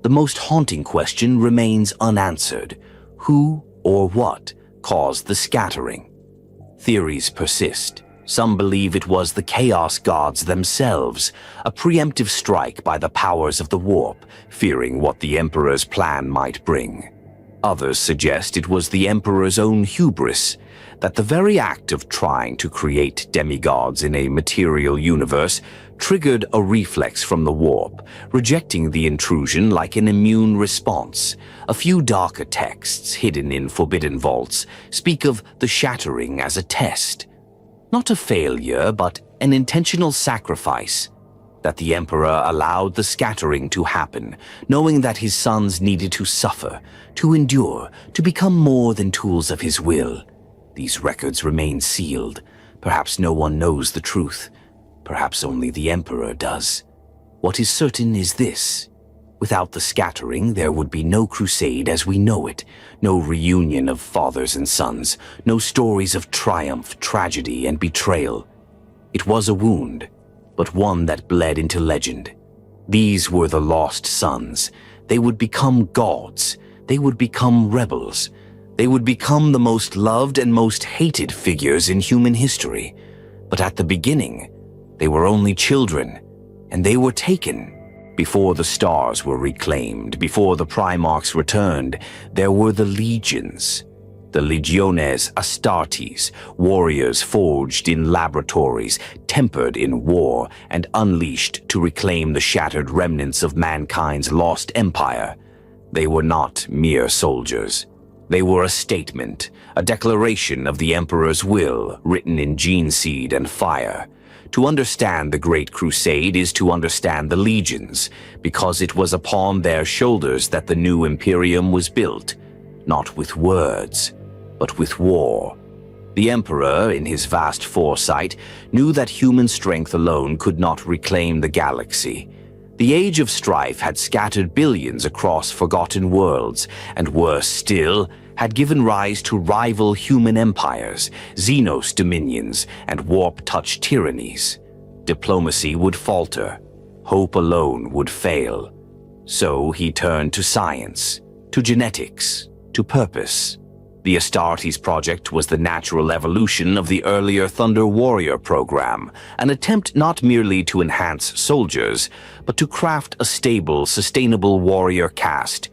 The most haunting question remains unanswered. Who or what caused the scattering? Theories persist. Some believe it was the Chaos Gods themselves, a preemptive strike by the powers of the Warp, fearing what the Emperor's plan might bring. Others suggest it was the Emperor's own hubris, that the very act of trying to create demigods in a material universe triggered a reflex from the Warp, rejecting the intrusion like an immune response. A few darker texts, hidden in forbidden vaults, speak of the shattering as a test. Not a failure, but an intentional sacrifice. That the Emperor allowed the scattering to happen, knowing that his sons needed to suffer, to endure, to become more than tools of his will. These records remain sealed. Perhaps no one knows the truth. Perhaps only the Emperor does. What is certain is this. Without the scattering, there would be no crusade as we know it, no reunion of fathers and sons, no stories of triumph, tragedy, and betrayal. It was a wound, but one that bled into legend. These were the lost sons. They would become gods. They would become rebels. They would become the most loved and most hated figures in human history. But at the beginning, they were only children, and they were taken. Before the stars were reclaimed, before the Primarchs returned, there were the legions. The Legiones Astartes, warriors forged in laboratories, tempered in war, and unleashed to reclaim the shattered remnants of mankind's lost empire. They were not mere soldiers. They were a statement, a declaration of the Emperor's will, written in gene seed and fire. To understand the Great Crusade is to understand the legions, because it was upon their shoulders that the new Imperium was built, not with words, but with war. The Emperor, in his vast foresight, knew that human strength alone could not reclaim the galaxy. The Age of Strife had scattered billions across forgotten worlds, and worse still, had given rise to rival human empires, Xenos dominions, and warp-touch tyrannies. Diplomacy would falter. Hope alone would fail. So he turned to science, to genetics, to purpose. The Astartes project was the natural evolution of the earlier Thunder Warrior program, an attempt not merely to enhance soldiers, but to craft a stable, sustainable warrior caste.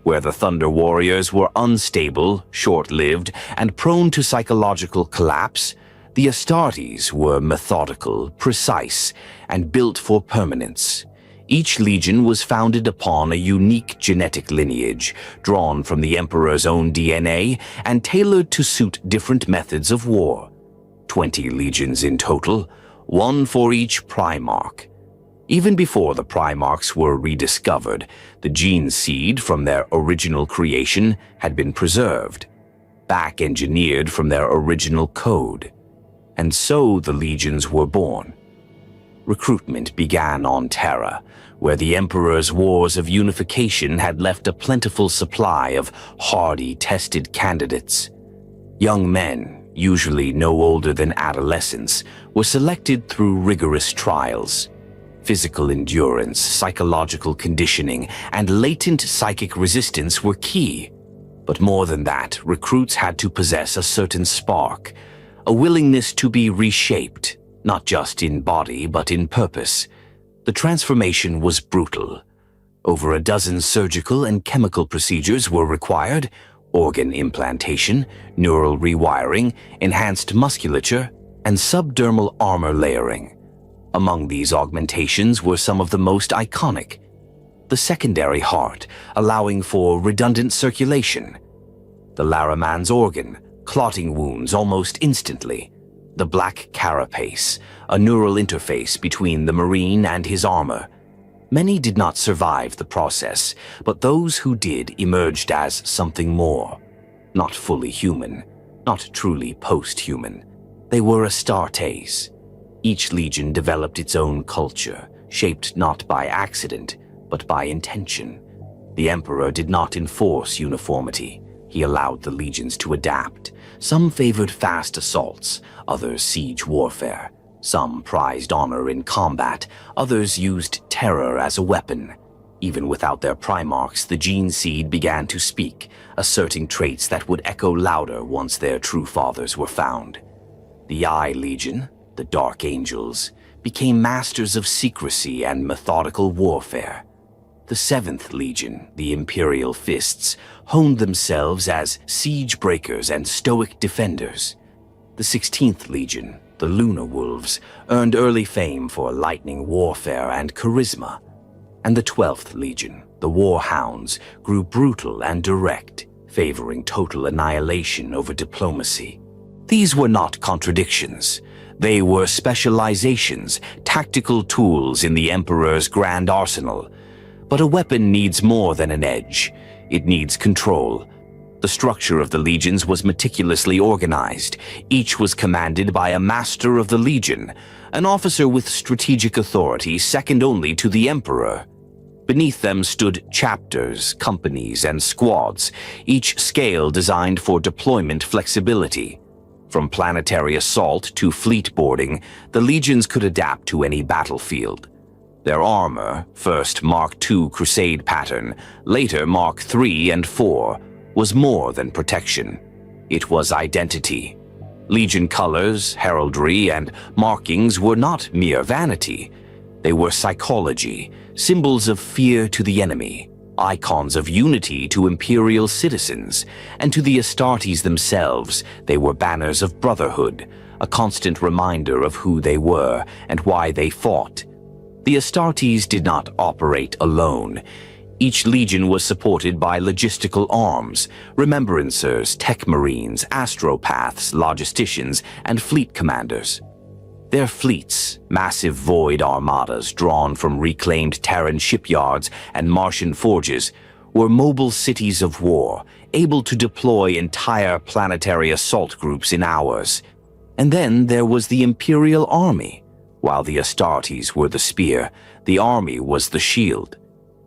Where the Thunder Warriors were unstable, short-lived, and prone to psychological collapse, the Astartes were methodical, precise, and built for permanence. Each legion was founded upon a unique genetic lineage, drawn from the Emperor's own DNA and tailored to suit different methods of war. 20 legions in total, one for each Primarch. Even before the Primarchs were rediscovered, the gene seed from their original creation had been preserved, back-engineered from their original code. And so the legions were born. Recruitment began on Terra, where the Emperor's wars of unification had left a plentiful supply of hardy, tested candidates. Young men, usually no older than adolescents, were selected through rigorous trials. Physical endurance, psychological conditioning, and latent psychic resistance were key. But more than that, recruits had to possess a certain spark, a willingness to be reshaped, not just in body but in purpose. The transformation was brutal. Over a dozen surgical and chemical procedures were required: organ implantation, neural rewiring, enhanced musculature, and subdermal armor layering. Among these augmentations were some of the most iconic: the secondary heart, allowing for redundant circulation; the Laraman's organ, clotting wounds almost instantly; the black carapace, a neural interface between the Marine and his armor. Many did not survive the process, but those who did emerged as something more. Not fully human, not truly post-human. They were Astartes. Each legion developed its own culture, shaped not by accident, but by intention. The Emperor did not enforce uniformity. He allowed the legions to adapt. Some favored fast assaults, others siege warfare. Some prized honor in combat, others used terror as a weapon. Even without their Primarchs, the gene seed began to speak, asserting traits that would echo louder once their true fathers were found. The Eye Legion, the Dark Angels, became masters of secrecy and methodical warfare. The 7th Legion, the Imperial Fists, honed themselves as siege breakers and stoic defenders. The 16th Legion, the Lunar Wolves, earned early fame for lightning warfare and charisma. And the 12th Legion, the Warhounds, grew brutal and direct, favoring total annihilation over diplomacy. These were not contradictions. They were specializations, tactical tools in the Emperor's grand arsenal. But a weapon needs more than an edge. It needs control. The structure of the legions was meticulously organized. Each was commanded by a master of the legion, an officer with strategic authority second only to the Emperor. Beneath them stood chapters, companies, and squads, each scale designed for deployment flexibility. From planetary assault to fleet boarding, the legions could adapt to any battlefield. Their armor, first Mark II Crusade pattern, later Mark III and IV, was more than protection. It was identity. Legion colors, heraldry, and markings were not mere vanity. They were psychology, symbols of fear to the enemy, icons of unity to Imperial citizens, and to the Astartes themselves, they were banners of brotherhood, a constant reminder of who they were and why they fought. The Astartes did not operate alone. Each legion was supported by logistical arms, remembrancers, tech marines, astropaths, logisticians, and fleet commanders. Their fleets, massive void armadas drawn from reclaimed Terran shipyards and Martian forges, were mobile cities of war, able to deploy entire planetary assault groups in hours. And then there was the Imperial Army. While the Astartes were the spear, the army was the shield.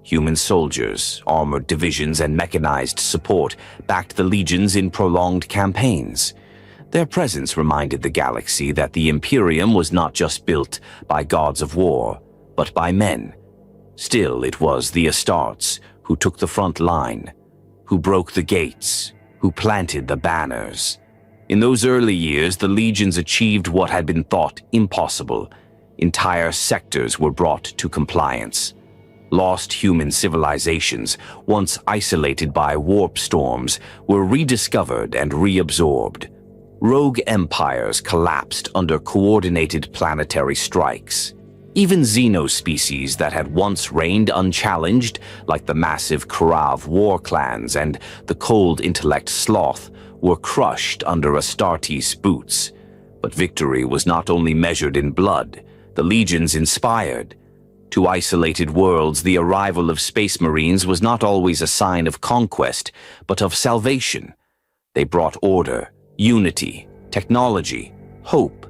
Human soldiers, armored divisions, and mechanized support backed the legions in prolonged campaigns. Their presence reminded the galaxy that the Imperium was not just built by gods of war, but by men. Still, it was the Astartes who took the front line, who broke the gates, who planted the banners. In those early years, the legions achieved what had been thought impossible. Entire sectors were brought to compliance. Lost human civilizations, once isolated by warp storms, were rediscovered and reabsorbed. Rogue empires collapsed under coordinated planetary strikes. Even xenospecies that had once reigned unchallenged, like the massive Krav war clans and the cold intellect sloth, were crushed under Astartes' boots. But victory was not only measured in blood. The legions inspired. To isolated worlds, the arrival of space marines was not always a sign of conquest, but of salvation. They brought order, unity, technology, hope.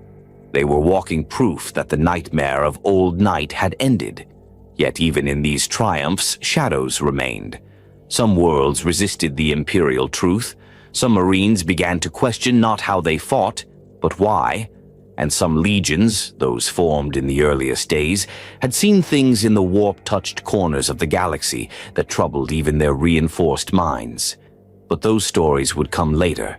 They were walking proof that the nightmare of old night had ended. Yet even in these triumphs, shadows remained. Some worlds resisted the imperial truth. Some marines began to question not how they fought, but why. And some legions, those formed in the earliest days, had seen things in the warp-touched corners of the galaxy that troubled even their reinforced minds. But those stories would come later.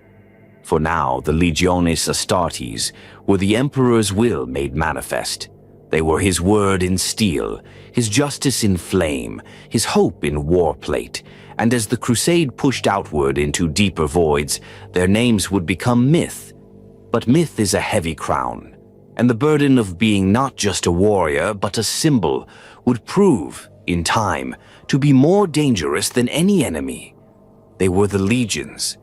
For now, the Legiones Astartes were the Emperor's will made manifest. They were his word in steel, his justice in flame, his hope in warplate, and as the crusade pushed outward into deeper voids, their names would become myth. But myth is a heavy crown, and the burden of being not just a warrior but a symbol would prove, in time, to be more dangerous than any enemy. They were the legions,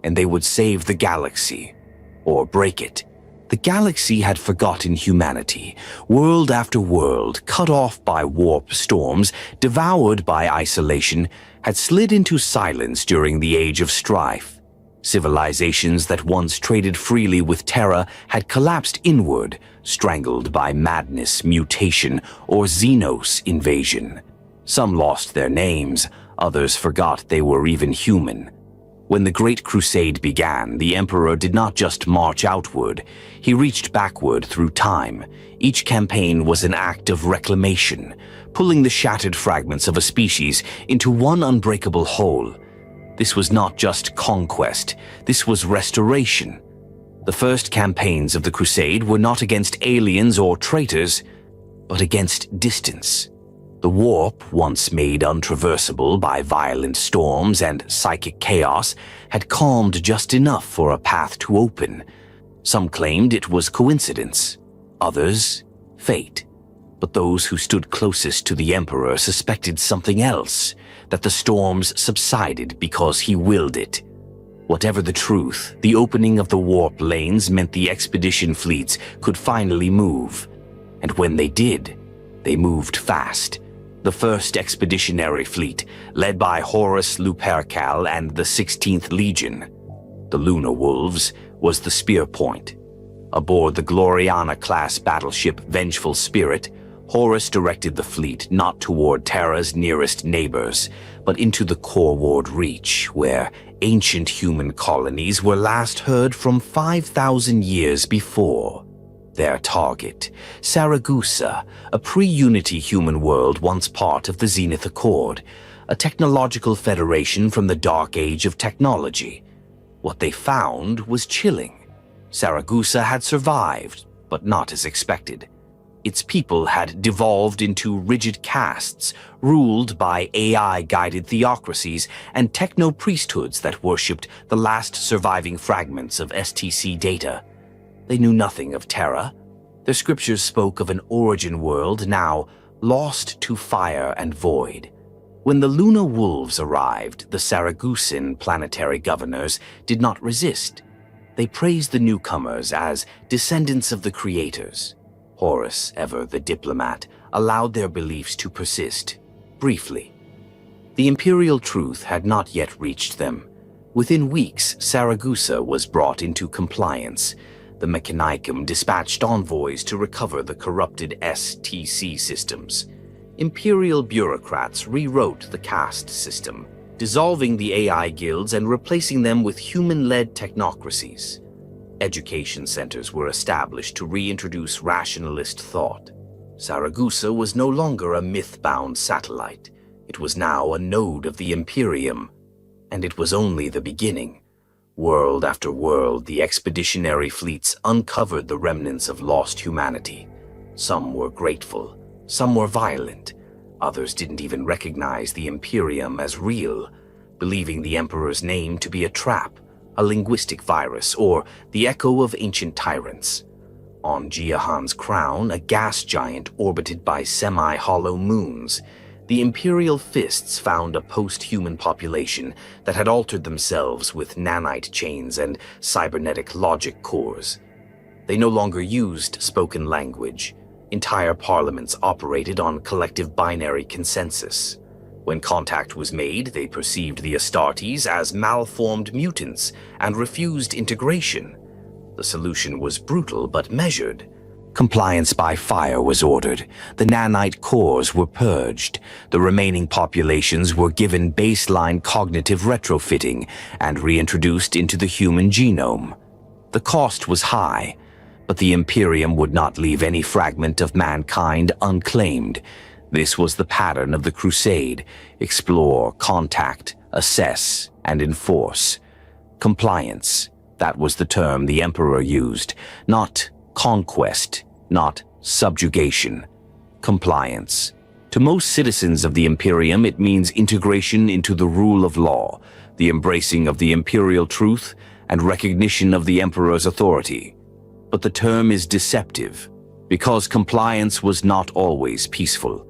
and they would save the galaxy, or break it. The galaxy had forgotten humanity. World after world, cut off by warp storms, devoured by isolation, had slid into silence during the Age of Strife. Civilizations that once traded freely with Terra had collapsed inward, strangled by madness, mutation, or Xenos invasion. Some lost their names, others forgot they were even human. When the Great Crusade began, the Emperor did not just march outward, he reached backward through time. Each campaign was an act of reclamation, pulling the shattered fragments of a species into one unbreakable whole. This was not just conquest, this was restoration. The first campaigns of the Crusade were not against aliens or traitors, but against distance. The warp, once made untraversable by violent storms and psychic chaos, had calmed just enough for a path to open. Some claimed it was coincidence, others, fate. But those who stood closest to the Emperor suspected something else, that the storms subsided because he willed it. Whatever the truth, the opening of the warp lanes meant the expedition fleets could finally move. And when they did, they moved fast. The first expeditionary fleet, led by Horus Lupercal and the 16th Legion, the Lunar Wolves, was the spear point. Aboard the Gloriana-class battleship Vengeful Spirit, Horus directed the fleet not toward Terra's nearest neighbors, but into the Corward Reach, where ancient human colonies were last heard from 5,000 years before. Their target, Saragusa, a pre-Unity human world once part of the Zenith Accord, a technological federation from the dark age of technology. What they found was chilling. Saragusa had survived, but not as expected. Its people had devolved into rigid castes, ruled by AI-guided theocracies and techno-priesthoods that worshipped the last surviving fragments of STC data. They knew nothing of Terra. Their scriptures spoke of an origin world now lost to fire and void. When the Lunar Wolves arrived, the Saragusan planetary governors did not resist. They praised the newcomers as descendants of the creators. Horus, ever the diplomat, allowed their beliefs to persist, briefly. The imperial truth had not yet reached them. Within weeks, Saragusa was brought into compliance. The Mechanicum dispatched envoys to recover the corrupted STC systems. Imperial bureaucrats rewrote the caste system, dissolving the AI guilds and replacing them with human-led technocracies. Education centers were established to reintroduce rationalist thought. Saragusa was no longer a myth-bound satellite. It was now a node of the Imperium, and it was only the beginning. World after world, the expeditionary fleets uncovered the remnants of lost humanity. Some were grateful, some were violent. Others didn't even recognize the Imperium as real, believing the Emperor's name to be a trap, a linguistic virus, or the echo of ancient tyrants. On Jiahan's crown, a gas giant orbited by semi-hollow moons, the Imperial Fists found a post-human population that had altered themselves with nanite chains and cybernetic logic cores. They no longer used spoken language. Entire parliaments operated on collective binary consensus. When contact was made, they perceived the Astartes as malformed mutants and refused integration. The solution was brutal but measured. Compliance by fire was ordered. The nanite cores were purged. The remaining populations were given baseline cognitive retrofitting and reintroduced into the human genome. The cost was high, but the Imperium would not leave any fragment of mankind unclaimed. This was the pattern of the Crusade: explore, contact, assess, and enforce. Compliance, that was the term the Emperor used, not conquest, not subjugation. Compliance. To most citizens of the Imperium, it means integration into the rule of law, the embracing of the imperial truth, and recognition of the Emperor's authority. But the term is deceptive, because compliance was not always peaceful.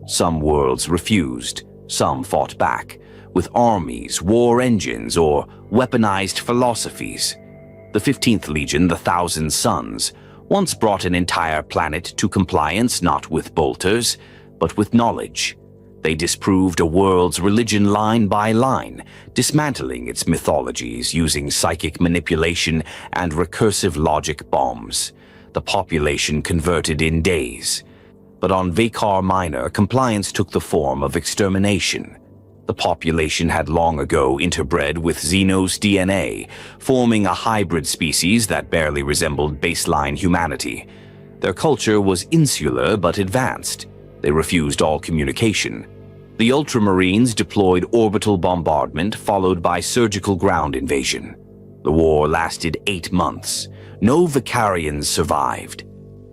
Some worlds refused, some fought back, with armies, war engines, or weaponized philosophies. The 15th Legion, the Thousand Sons, once brought an entire planet to compliance not with bolters, but with knowledge. They disproved a world's religion line by line, dismantling its mythologies using psychic manipulation and recursive logic bombs. The population converted in days. But on Vakar Minor, compliance took the form of extermination. The population had long ago interbred with Xenos DNA, forming a hybrid species that barely resembled baseline humanity. Their culture was insular but advanced. They refused all communication. The Ultramarines deployed orbital bombardment followed by surgical ground invasion. The war lasted 8 months. No Vicarians survived.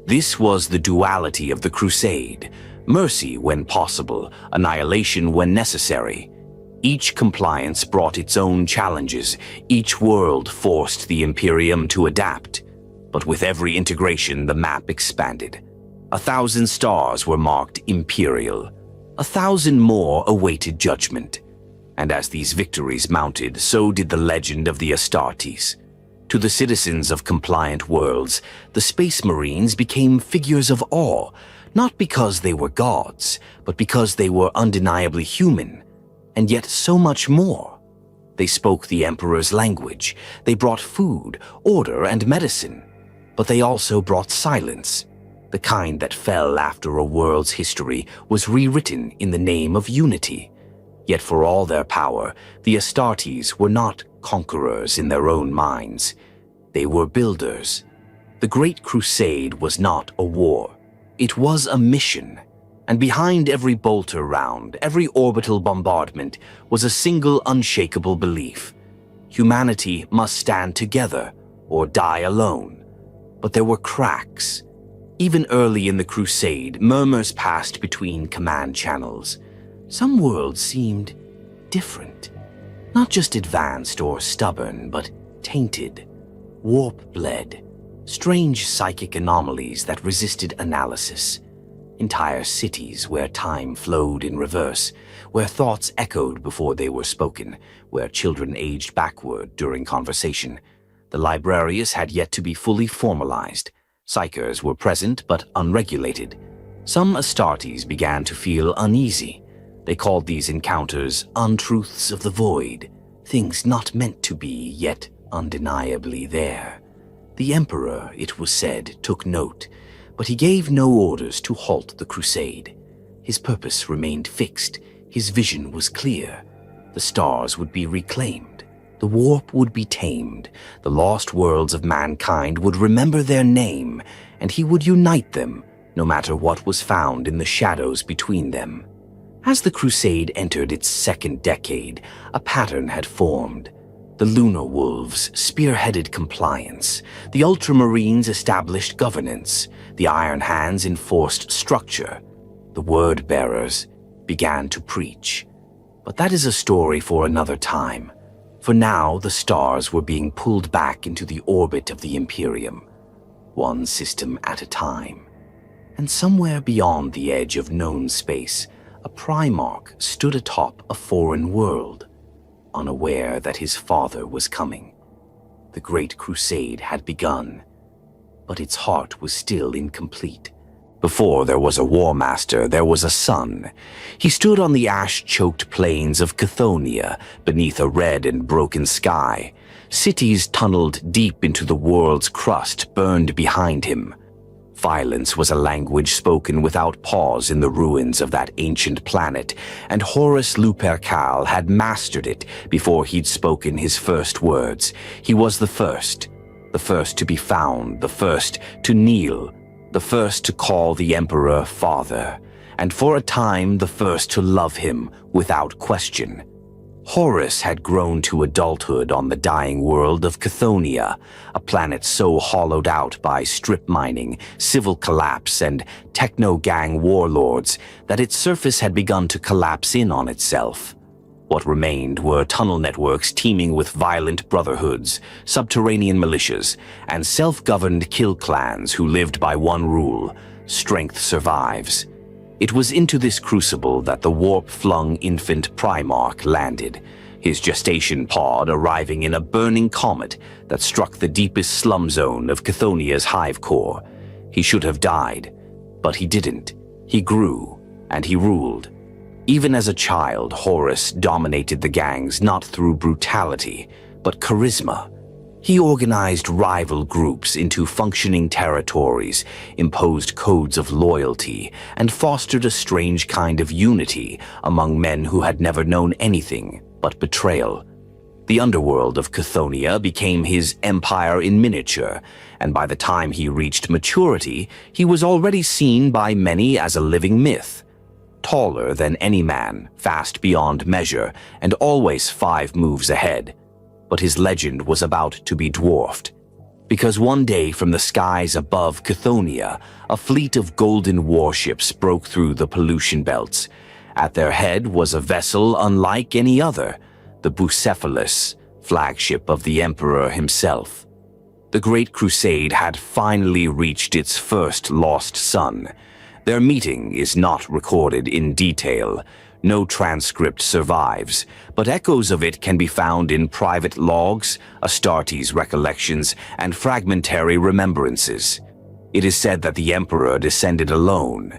This was the duality of the Crusade: mercy when possible, annihilation when necessary. Each compliance brought its own challenges. Each world forced the Imperium to adapt. But with every integration, the map expanded. 1,000 stars were marked Imperial. 1,000 more awaited judgment. And as these victories mounted, so did the legend of the Astartes. To the citizens of compliant worlds, the Space Marines became figures of awe, not because they were gods, but because they were undeniably human, and yet so much more. They spoke the Emperor's language. They brought food, order, and medicine. But they also brought silence. The kind that fell after a world's history was rewritten in the name of unity. Yet for all their power, the Astartes were not conquerors in their own minds. They were builders. The Great Crusade was not a war. It was a mission. And behind every bolter round, every orbital bombardment, was a single unshakable belief. Humanity must stand together or die alone. But there were cracks. Even early in the Crusade, murmurs passed between command channels. Some worlds seemed different. Not just advanced or stubborn, but tainted, warp-bled, strange psychic anomalies that resisted analysis. Entire cities where time flowed in reverse, where thoughts echoed before they were spoken, where children aged backward during conversation. The librarius had yet to be fully formalized. Psykers were present but unregulated. Some Astartes began to feel uneasy. They called these encounters untruths of the void, things not meant to be, yet undeniably there. The Emperor, it was said, took note, but he gave no orders to halt the crusade. His purpose remained fixed. His vision was clear. The stars would be reclaimed. The warp would be tamed. The lost worlds of mankind would remember their name, and he would unite them, no matter what was found in the shadows between them. As the crusade entered its second decade, a pattern had formed. The Lunar Wolves spearheaded compliance. The Ultramarines established governance. The Iron Hands enforced structure. The Word-Bearers began to preach. But that is a story for another time. For now, the stars were being pulled back into the orbit of the Imperium, one system at a time. And somewhere beyond the edge of known space, a Primarch stood atop a foreign world, unaware that his father was coming. The Great Crusade had begun, but its heart was still incomplete. Before there was a war master, there was a sun. He stood on the ash-choked plains of Chthoniya, beneath a red and broken sky. Cities tunneled deep into the world's crust burned behind him. Violence was a language spoken without pause in the ruins of that ancient planet, and Horus Lupercal had mastered it before he'd spoken his first words. He was the first to be found, the first to kneel, the first to call the Emperor father, and for a time the first to love him without question. Horus had grown to adulthood on the dying world of Chthoniya, a planet so hollowed out by strip mining, civil collapse, and techno-gang warlords that its surface had begun to collapse in on itself. What remained were tunnel networks teeming with violent brotherhoods, subterranean militias, and self-governed kill clans who lived by one rule: strength survives. It was into this crucible that the warp-flung infant Primarch landed, his gestation pod arriving in a burning comet that struck the deepest slum zone of Chthoniya's hive core. He should have died, but he didn't. He grew, and he ruled. Even as a child, Horus dominated the gangs not through brutality, but charisma. He organized rival groups into functioning territories, imposed codes of loyalty, and fostered a strange kind of unity among men who had never known anything but betrayal. The underworld of Chthoniya became his empire in miniature, and by the time he reached maturity, he was already seen by many as a living myth. Taller than any man, fast beyond measure, and always 5 moves ahead. But his legend was about to be dwarfed. Because one day from the skies above Chthoniya, a fleet of golden warships broke through the pollution belts. At their head was a vessel unlike any other, the Bucephalus, flagship of the Emperor himself. The Great Crusade had finally reached its first lost son. Their meeting is not recorded in detail. No transcript survives, but echoes of it can be found in private logs, Astartes' recollections, and fragmentary remembrances. It is said that the Emperor descended alone,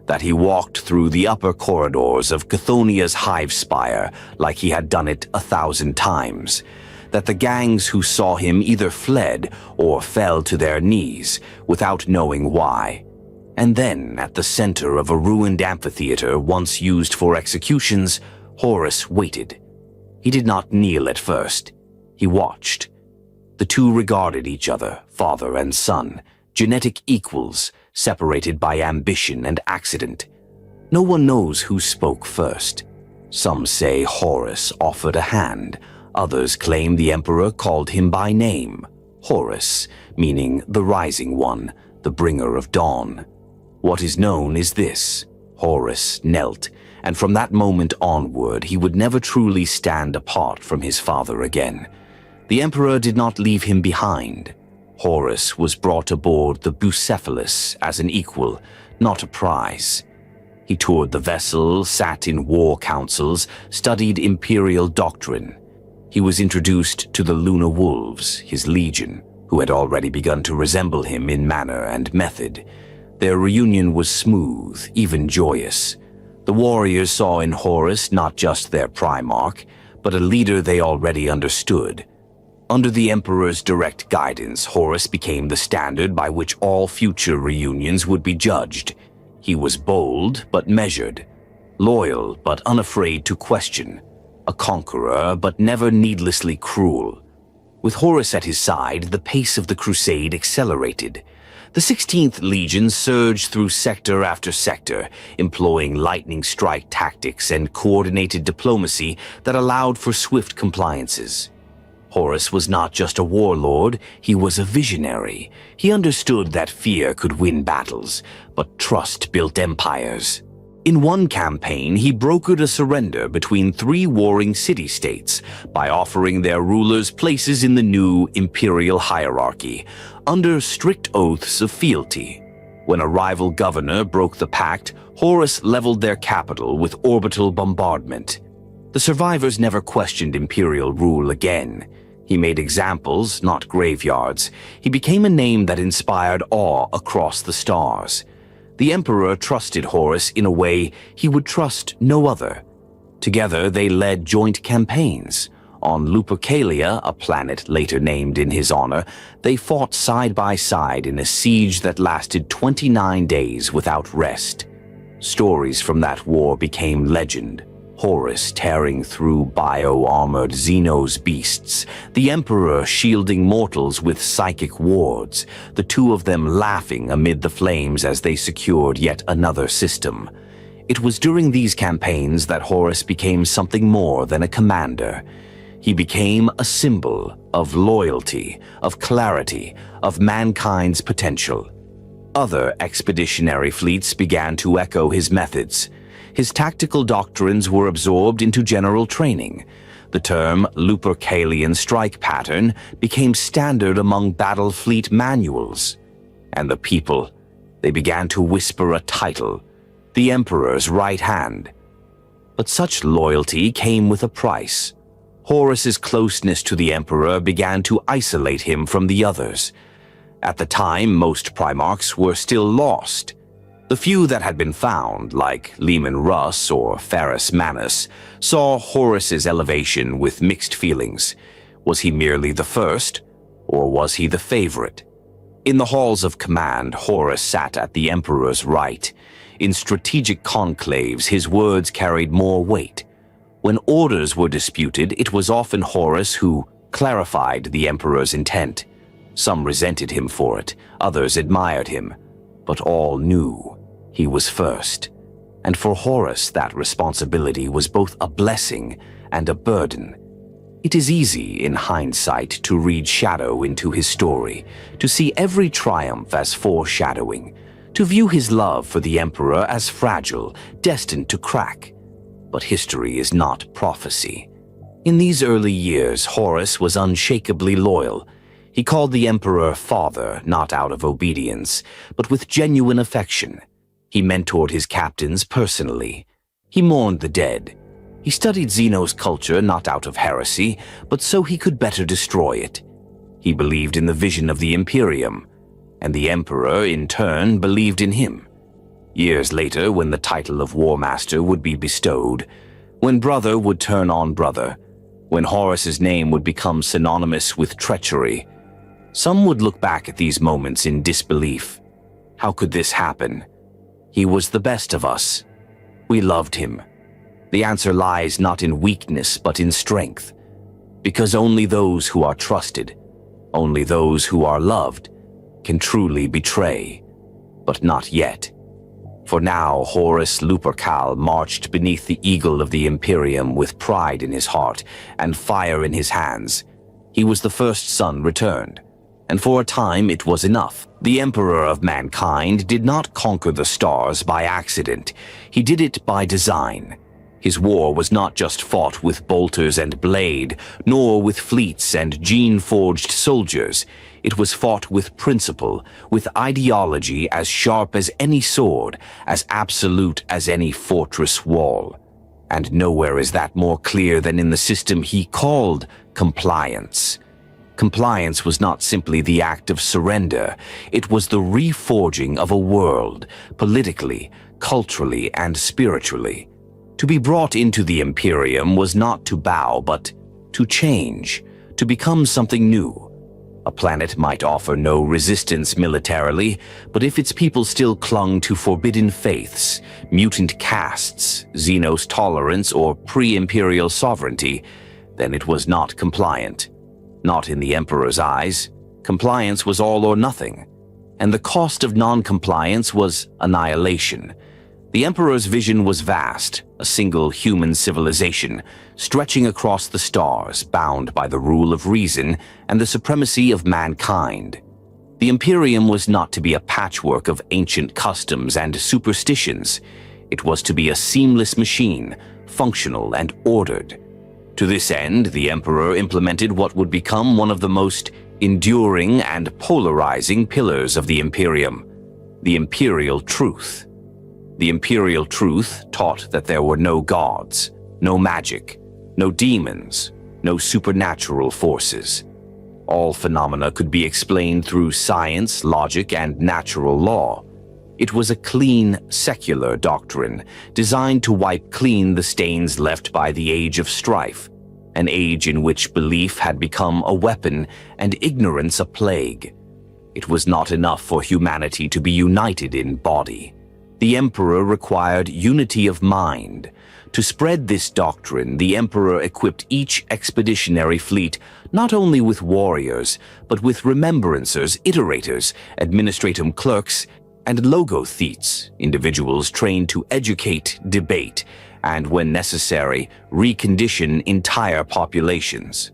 that he walked through the upper corridors of Chthoniya's hive spire like he had done it 1,000 times, that the gangs who saw him either fled or fell to their knees without knowing why. And then, at the center of a ruined amphitheater once used for executions, Horus waited. He did not kneel at first. He watched. The two regarded each other, father and son, genetic equals, separated by ambition and accident. No one knows who spoke first. Some say Horus offered a hand. Others claim the Emperor called him by name. Horus, meaning the Rising One, the bringer of dawn. What is known is this: Horus knelt, and from that moment onward he would never truly stand apart from his father again. The Emperor did not leave him behind. Horus was brought aboard the Bucephalus as an equal, not a prize. He toured the vessel, sat in war councils, studied imperial doctrine. He was introduced to the Lunar Wolves, his legion, who had already begun to resemble him in manner and method. Their reunion was smooth, even joyous. The warriors saw in Horus not just their Primarch, but a leader they already understood. Under the Emperor's direct guidance, Horus became the standard by which all future reunions would be judged. He was bold but measured, loyal but unafraid to question, a conqueror but never needlessly cruel. With Horus at his side, the pace of the crusade accelerated. The 16th Legion surged through sector after sector, employing lightning strike tactics and coordinated diplomacy that allowed for swift compliances. Horus was not just a warlord, he was a visionary. He understood that fear could win battles, but trust built empires. In one campaign, he brokered a surrender between 3 warring city-states by offering their rulers places in the new imperial hierarchy, under strict oaths of fealty. When a rival governor broke the pact, Horus leveled their capital with orbital bombardment. The survivors never questioned imperial rule again. He made examples, not graveyards. He became a name that inspired awe across the stars. The Emperor trusted Horus in a way he would trust no other. Together, they led joint campaigns. On Lupercalia, a planet later named in his honor, they fought side by side in a siege that lasted 29 days without rest. Stories from that war became legend. Horus tearing through bio-armored Xenos beasts, the Emperor shielding mortals with psychic wards, the two of them laughing amid the flames as they secured yet another system. It was during these campaigns that Horus became something more than a commander. He became a symbol of loyalty, of clarity, of mankind's potential. Other expeditionary fleets began to echo his methods. His tactical doctrines were absorbed into general training. The term Lupercalian strike pattern became standard among battle fleet manuals. And the people, they began to whisper a title, the Emperor's right hand. But such loyalty came with a price. Horus's closeness to the Emperor began to isolate him from the others. At the time, most Primarchs were still lost. The few that had been found, like Leman Russ or Ferrus Manus, saw Horus's elevation with mixed feelings. Was he merely the first, or was he the favorite? In the halls of command, Horus sat at the Emperor's right. In strategic conclaves, his words carried more weight. When orders were disputed, it was often Horus who clarified the Emperor's intent. Some resented him for it, others admired him, but all knew he was first. And for Horus, that responsibility was both a blessing and a burden. It is easy, in hindsight, to read shadow into his story, to see every triumph as foreshadowing, to view his love for the Emperor as fragile, destined to crack. But history is not prophecy. In these early years, Horus was unshakably loyal. He called the Emperor father, not out of obedience, but with genuine affection. He mentored his captains personally. He mourned the dead. He studied Xenos culture not out of heresy, but so he could better destroy it. He believed in the vision of the Imperium, and the Emperor, in turn, believed in him. Years later, when the title of War Master would be bestowed, when brother would turn on brother, when Horus's name would become synonymous with treachery, some would look back at these moments in disbelief. How could this happen? He was the best of us. We loved him. The answer lies not in weakness, but in strength. Because only those who are trusted, only those who are loved, can truly betray. But not yet. For now, Horus Lupercal marched beneath the eagle of the Imperium with pride in his heart and fire in his hands. He was the first son returned. And for a time it was enough. The Emperor of Mankind did not conquer the stars by accident. He did it by design. His war was not just fought with bolters and blade, nor with fleets and gene-forged soldiers. It was fought with principle, with ideology as sharp as any sword, as absolute as any fortress wall. And nowhere is that more clear than in the system he called compliance. Compliance was not simply the act of surrender. It was the reforging of a world, politically, culturally, and spiritually. To be brought into the Imperium was not to bow, but to change, to become something new. A planet might offer no resistance militarily, but if its people still clung to forbidden faiths, mutant castes, Xenos tolerance, or pre-imperial sovereignty, then it was not compliant. Not in the Emperor's eyes. Compliance was all or nothing, and the cost of non-compliance was annihilation. The Emperor's vision was vast, a single human civilization, stretching across the stars, bound by the rule of reason and the supremacy of mankind. The Imperium was not to be a patchwork of ancient customs and superstitions. It was to be a seamless machine, functional and ordered. To this end, the Emperor implemented what would become one of the most enduring and polarizing pillars of the Imperium, the Imperial Truth. The Imperial Truth taught that there were no gods, no magic, no demons, no supernatural forces. All phenomena could be explained through science, logic, and natural law. It was a clean, secular doctrine, designed to wipe clean the stains left by the age of strife, an age in which belief had become a weapon and ignorance a plague. It was not enough for humanity to be united in body. The emperor required unity of mind. To spread this doctrine, the emperor equipped each expeditionary fleet not only with warriors, but with remembrancers, iterators, administratum clerks, and logothetes, individuals trained to educate, debate, and, when necessary, recondition entire populations.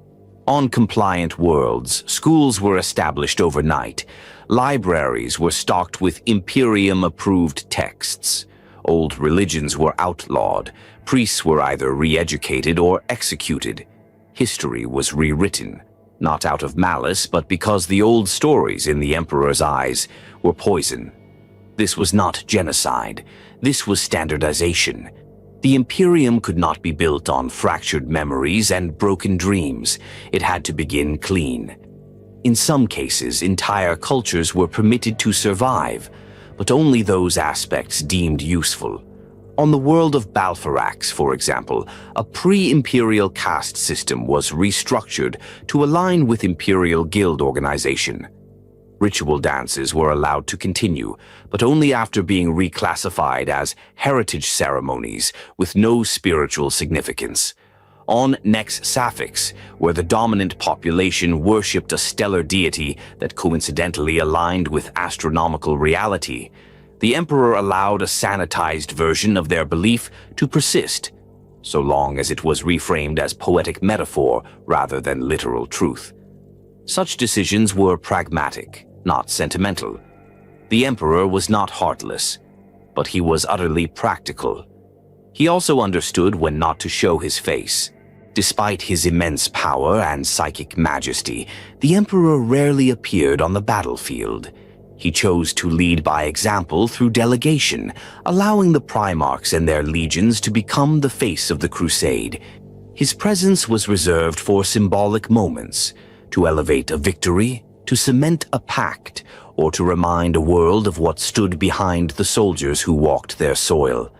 On compliant worlds, schools were established overnight. Libraries were stocked with Imperium-approved texts. Old religions were outlawed. Priests were either re-educated or executed. History was rewritten, not out of malice, but because the old stories, in the emperor's eyes, were poison. This was not genocide. This was standardization. The Imperium could not be built on fractured memories and broken dreams. It had to begin clean. In some cases, entire cultures were permitted to survive, but only those aspects deemed useful. On the world of Balforax, for example, a pre-imperial caste system was restructured to align with imperial guild organization. Ritual dances were allowed to continue, but only after being reclassified as heritage ceremonies with no spiritual significance. On Nex Sapphics, where the dominant population worshipped a stellar deity that coincidentally aligned with astronomical reality, the emperor allowed a sanitized version of their belief to persist, so long as it was reframed as poetic metaphor rather than literal truth. Such decisions were pragmatic, not sentimental. The emperor was not heartless, but he was utterly practical. He also understood when not to show his face. Despite his immense power and psychic majesty, the emperor rarely appeared on the battlefield. He chose to lead by example through delegation, allowing the Primarchs and their legions to become the face of the crusade. His presence was reserved for symbolic moments, to elevate a victory, to cement a pact, or to remind a world of what stood behind the soldiers who walked their soil.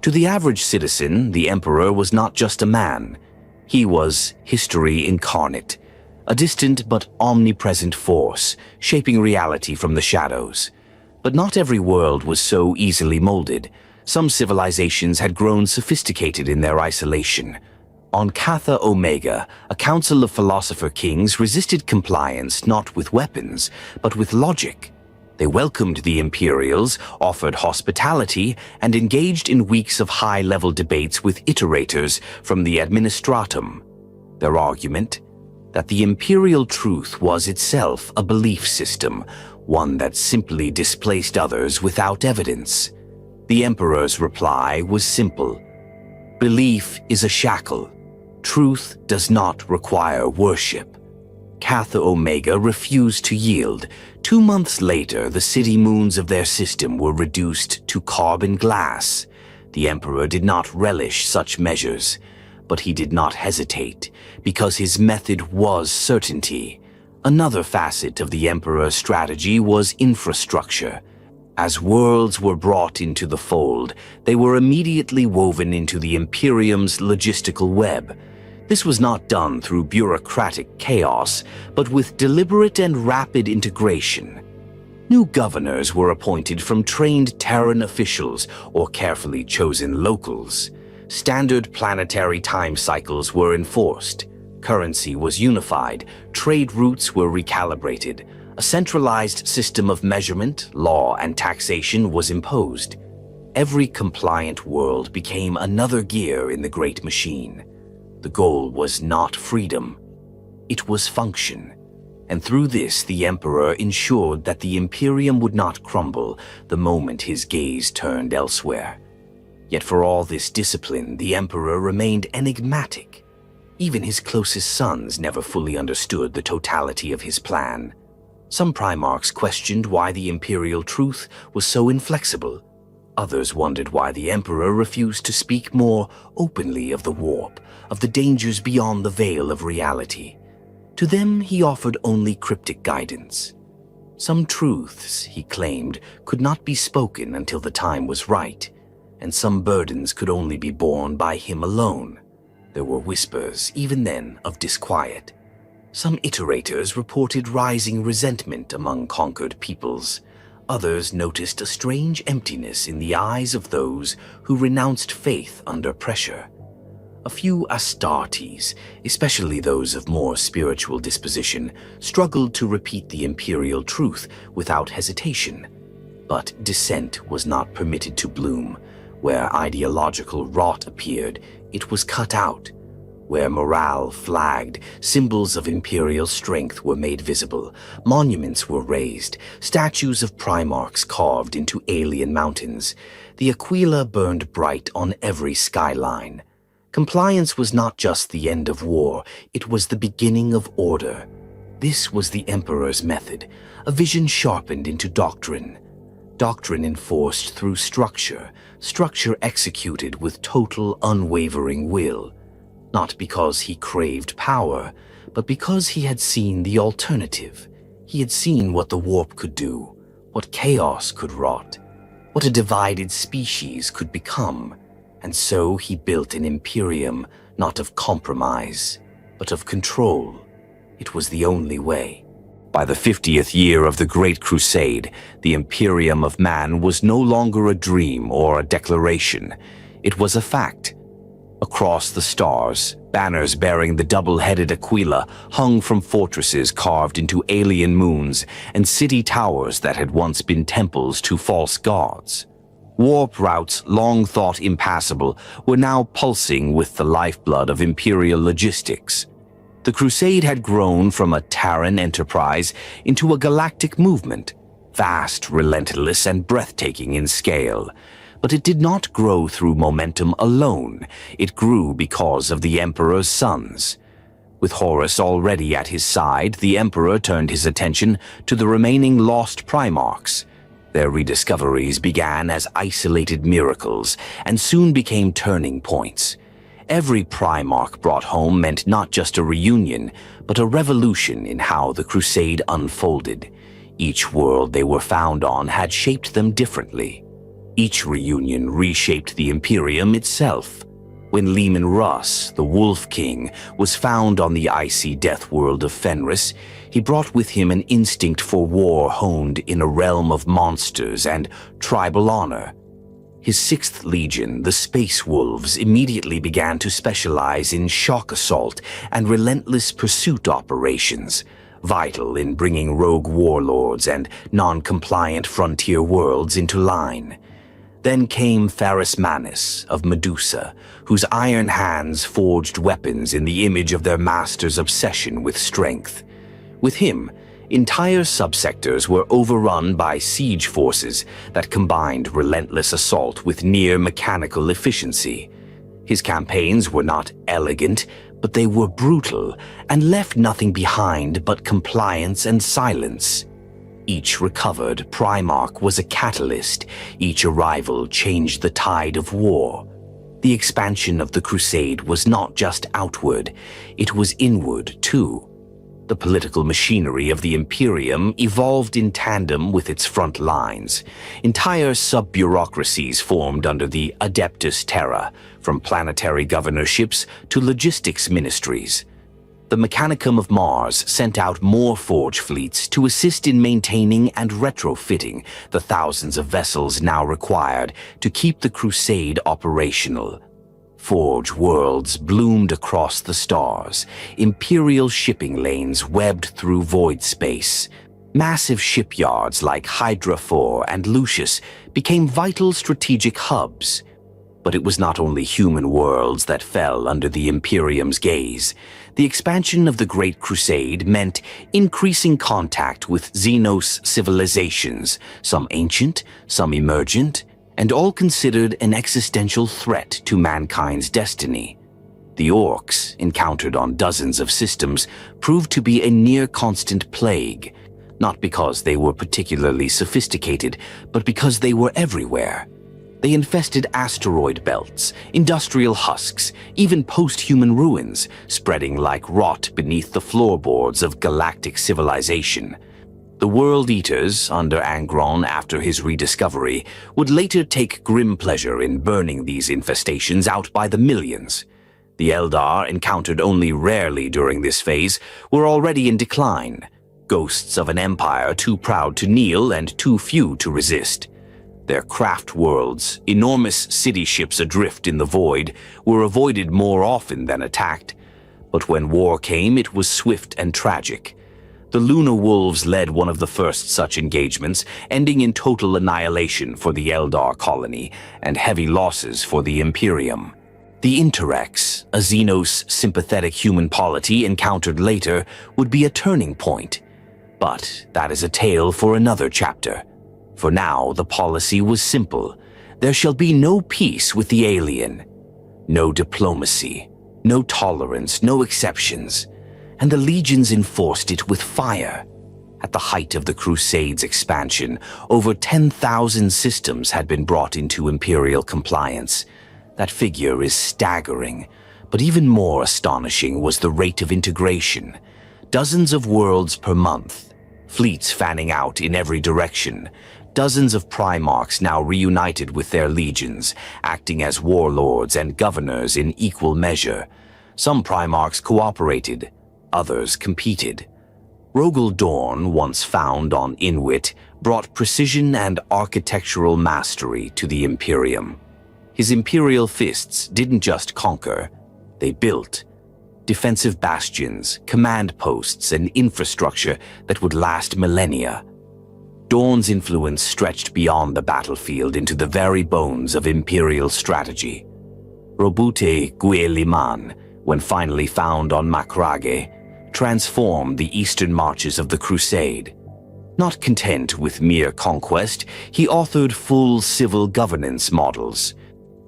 To the average citizen, the emperor was not just a man. He was history incarnate, a distant but omnipresent force, shaping reality from the shadows. But not every world was so easily molded. Some civilizations had grown sophisticated in their isolation. On Catha Omega, a council of philosopher kings resisted compliance not with weapons, but with logic. They welcomed the Imperials, offered hospitality, and engaged in weeks of high-level debates with iterators from the Administratum. Their argument? That the imperial truth was itself a belief system, one that simply displaced others without evidence. The emperor's reply was simple. Belief is a shackle. Truth does not require worship. Catha Omega refused to yield. 2 months later, the city moons of their system were reduced to carbon glass. The emperor did not relish such measures, but he did not hesitate, because his method was certainty. Another facet of the emperor's strategy was infrastructure. As worlds were brought into the fold, they were immediately woven into the Imperium's logistical web. This was not done through bureaucratic chaos, but with deliberate and rapid integration. New governors were appointed from trained Terran officials or carefully chosen locals. Standard planetary time cycles were enforced. Currency was unified. Trade routes were recalibrated. A centralized system of measurement, law, and taxation was imposed. Every compliant world became another gear in the great machine. The goal was not freedom. It was function. And through this, the emperor ensured that the Imperium would not crumble the moment his gaze turned elsewhere. Yet for all this discipline, the emperor remained enigmatic. Even his closest sons never fully understood the totality of his plan. Some Primarchs questioned why the imperial truth was so inflexible. Others wondered why the emperor refused to speak more openly of the warp, of the dangers beyond the veil of reality. To them, he offered only cryptic guidance. Some truths, he claimed, could not be spoken until the time was right, and some burdens could only be borne by him alone. There were whispers, even then, of disquiet. Some iterators reported rising resentment among conquered peoples. Others noticed a strange emptiness in the eyes of those who renounced faith under pressure. A few Astartes, especially those of more spiritual disposition, struggled to repeat the imperial truth without hesitation. But dissent was not permitted to bloom. Where ideological rot appeared, it was cut out. Where morale flagged, symbols of imperial strength were made visible, monuments were raised, statues of primarchs carved into alien mountains. The Aquila burned bright on every skyline. Compliance was not just the end of war, it was the beginning of order. This was the Emperor's method, a vision sharpened into doctrine. Doctrine enforced through structure, structure executed with total unwavering will. Not because he craved power, but because he had seen the alternative. He had seen what the warp could do, what chaos could rot, what a divided species could become. And so he built an imperium, not of compromise, but of control. It was the only way. By the 50th year of the Great Crusade, the Imperium of Man was no longer a dream or a declaration. It was a fact. Across the stars, banners bearing the double-headed Aquila hung from fortresses carved into alien moons and city towers that had once been temples to false gods. Warp routes, long thought impassable, were now pulsing with the lifeblood of imperial logistics. The Crusade had grown from a Terran enterprise into a galactic movement, vast, relentless, and breathtaking in scale. But it did not grow through momentum alone. It grew because of the Emperor's sons. With Horus already at his side, the Emperor turned his attention to the remaining lost primarchs. Their rediscoveries began as isolated miracles and soon became turning points. Every primarch brought home meant not just a reunion, but a revolution in how the Crusade unfolded. Each world they were found on had shaped them differently. Each reunion reshaped the Imperium itself. When Leman Russ, the Wolf King, was found on the icy death world of Fenris, he brought with him an instinct for war honed in a realm of monsters and tribal honor. His 6th Legion, the Space Wolves, immediately began to specialize in shock assault and relentless pursuit operations, vital in bringing rogue warlords and non-compliant frontier worlds into line. Then came Pharasmanis of Medusa, whose iron hands forged weapons in the image of their master's obsession with strength. With him, entire subsectors were overrun by siege forces that combined relentless assault with near-mechanical efficiency. His campaigns were not elegant, but they were brutal and left nothing behind but compliance and silence. Each recovered Primarch was a catalyst. Each arrival changed the tide of war. The expansion of the Crusade was not just outward, it was inward too. The political machinery of the Imperium evolved in tandem with its front lines. Entire sub-bureaucracies formed under the Adeptus Terra, from planetary governorships to logistics ministries. The Mechanicum of Mars sent out more forge fleets to assist in maintaining and retrofitting the thousands of vessels now required to keep the Crusade operational. Forge worlds bloomed across the stars, imperial shipping lanes webbed through void space. Massive shipyards like Hydra 4 and Lucius became vital strategic hubs. But it was not only human worlds that fell under the Imperium's gaze. The expansion of the Great Crusade meant increasing contact with Xenos civilizations, some ancient, some emergent, and all considered an existential threat to mankind's destiny. The orcs, encountered on dozens of systems, proved to be a near-constant plague, not because they were particularly sophisticated, but because they were everywhere. They infested asteroid belts, industrial husks, even post-human ruins, spreading like rot beneath the floorboards of galactic civilization. The World Eaters, under Angron after his rediscovery, would later take grim pleasure in burning these infestations out by the millions. The Eldar, encountered only rarely during this phase, were already in decline, ghosts of an empire too proud to kneel and too few to resist. Their craft worlds, enormous city ships adrift in the void, were avoided more often than attacked. But when war came, it was swift and tragic. The Luna Wolves led one of the first such engagements, ending in total annihilation for the Eldar colony and heavy losses for the Imperium. The Interrex, a Xenos sympathetic human polity encountered later, would be a turning point. But that is a tale for another chapter. For now, the policy was simple. There shall be no peace with the alien. No diplomacy, no tolerance, no exceptions. And the legions enforced it with fire. At the height of the Crusades' expansion, over 10,000 systems had been brought into Imperial compliance. That figure is staggering, but even more astonishing was the rate of integration. Dozens of worlds per month, fleets fanning out in every direction, dozens of Primarchs now reunited with their legions, acting as warlords and governors in equal measure. Some Primarchs cooperated, others competed. Rogel Dorn, once found on Inwit, brought precision and architectural mastery to the Imperium. His Imperial fists didn't just conquer, they built. Defensive bastions, command posts, and infrastructure that would last millennia. Dorn's influence stretched beyond the battlefield into the very bones of Imperial strategy. Robute Gueliman, when finally found on Macrage, transformed the eastern marches of the Crusade. Not content with mere conquest, he authored full civil governance models.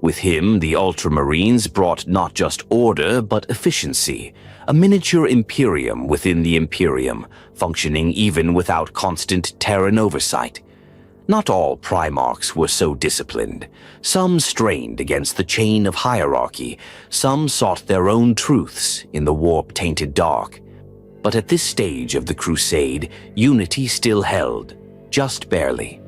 With him, the Ultramarines brought not just order but efficiency, a miniature Imperium within the Imperium, functioning even without constant Terran oversight. Not all Primarchs were so disciplined. Some strained against the chain of hierarchy, some sought their own truths in the warp-tainted dark. But at this stage of the Crusade, unity still held, just barely.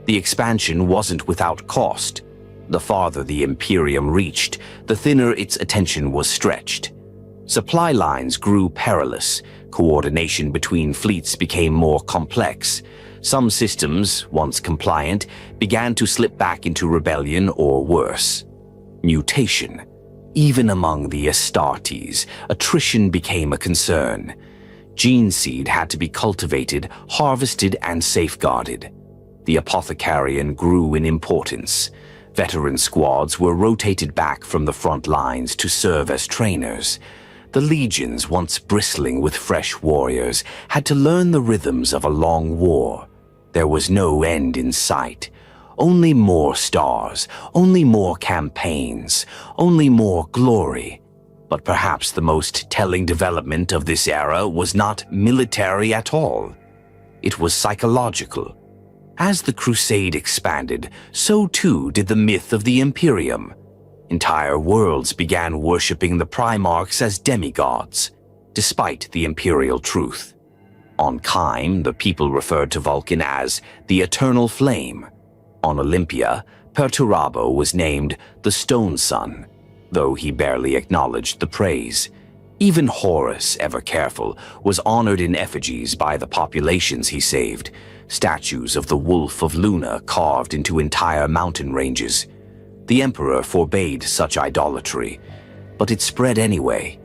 The expansion wasn't without cost. The farther the Imperium reached, the thinner its attention was stretched. Supply lines grew perilous, coordination between fleets became more complex. Some systems, once compliant, began to slip back into rebellion or worse. Mutation. Even among the Astartes, attrition became a concern. Gene seed had to be cultivated, harvested, and safeguarded. The apothecarian grew in importance. Veteran squads were rotated back from the front lines to serve as trainers. The legions, once bristling with fresh warriors, had to learn the rhythms of a long war. There was no end in sight. Only more stars, only more campaigns, only more glory. But perhaps the most telling development of this era was not military at all. It was psychological. As the Crusade expanded, so too did the myth of the Imperium. Entire worlds began worshipping the Primarchs as demigods, despite the Imperial truth. On Kime, the people referred to Vulcan as the Eternal Flame. On Olympia, Perturabo was named the Stone Sun, though he barely acknowledged the praise. Even Horus, ever careful, was honored in effigies by the populations he saved, statues of the Wolf of Luna carved into entire mountain ranges. The Emperor forbade such idolatry, but it spread anyway.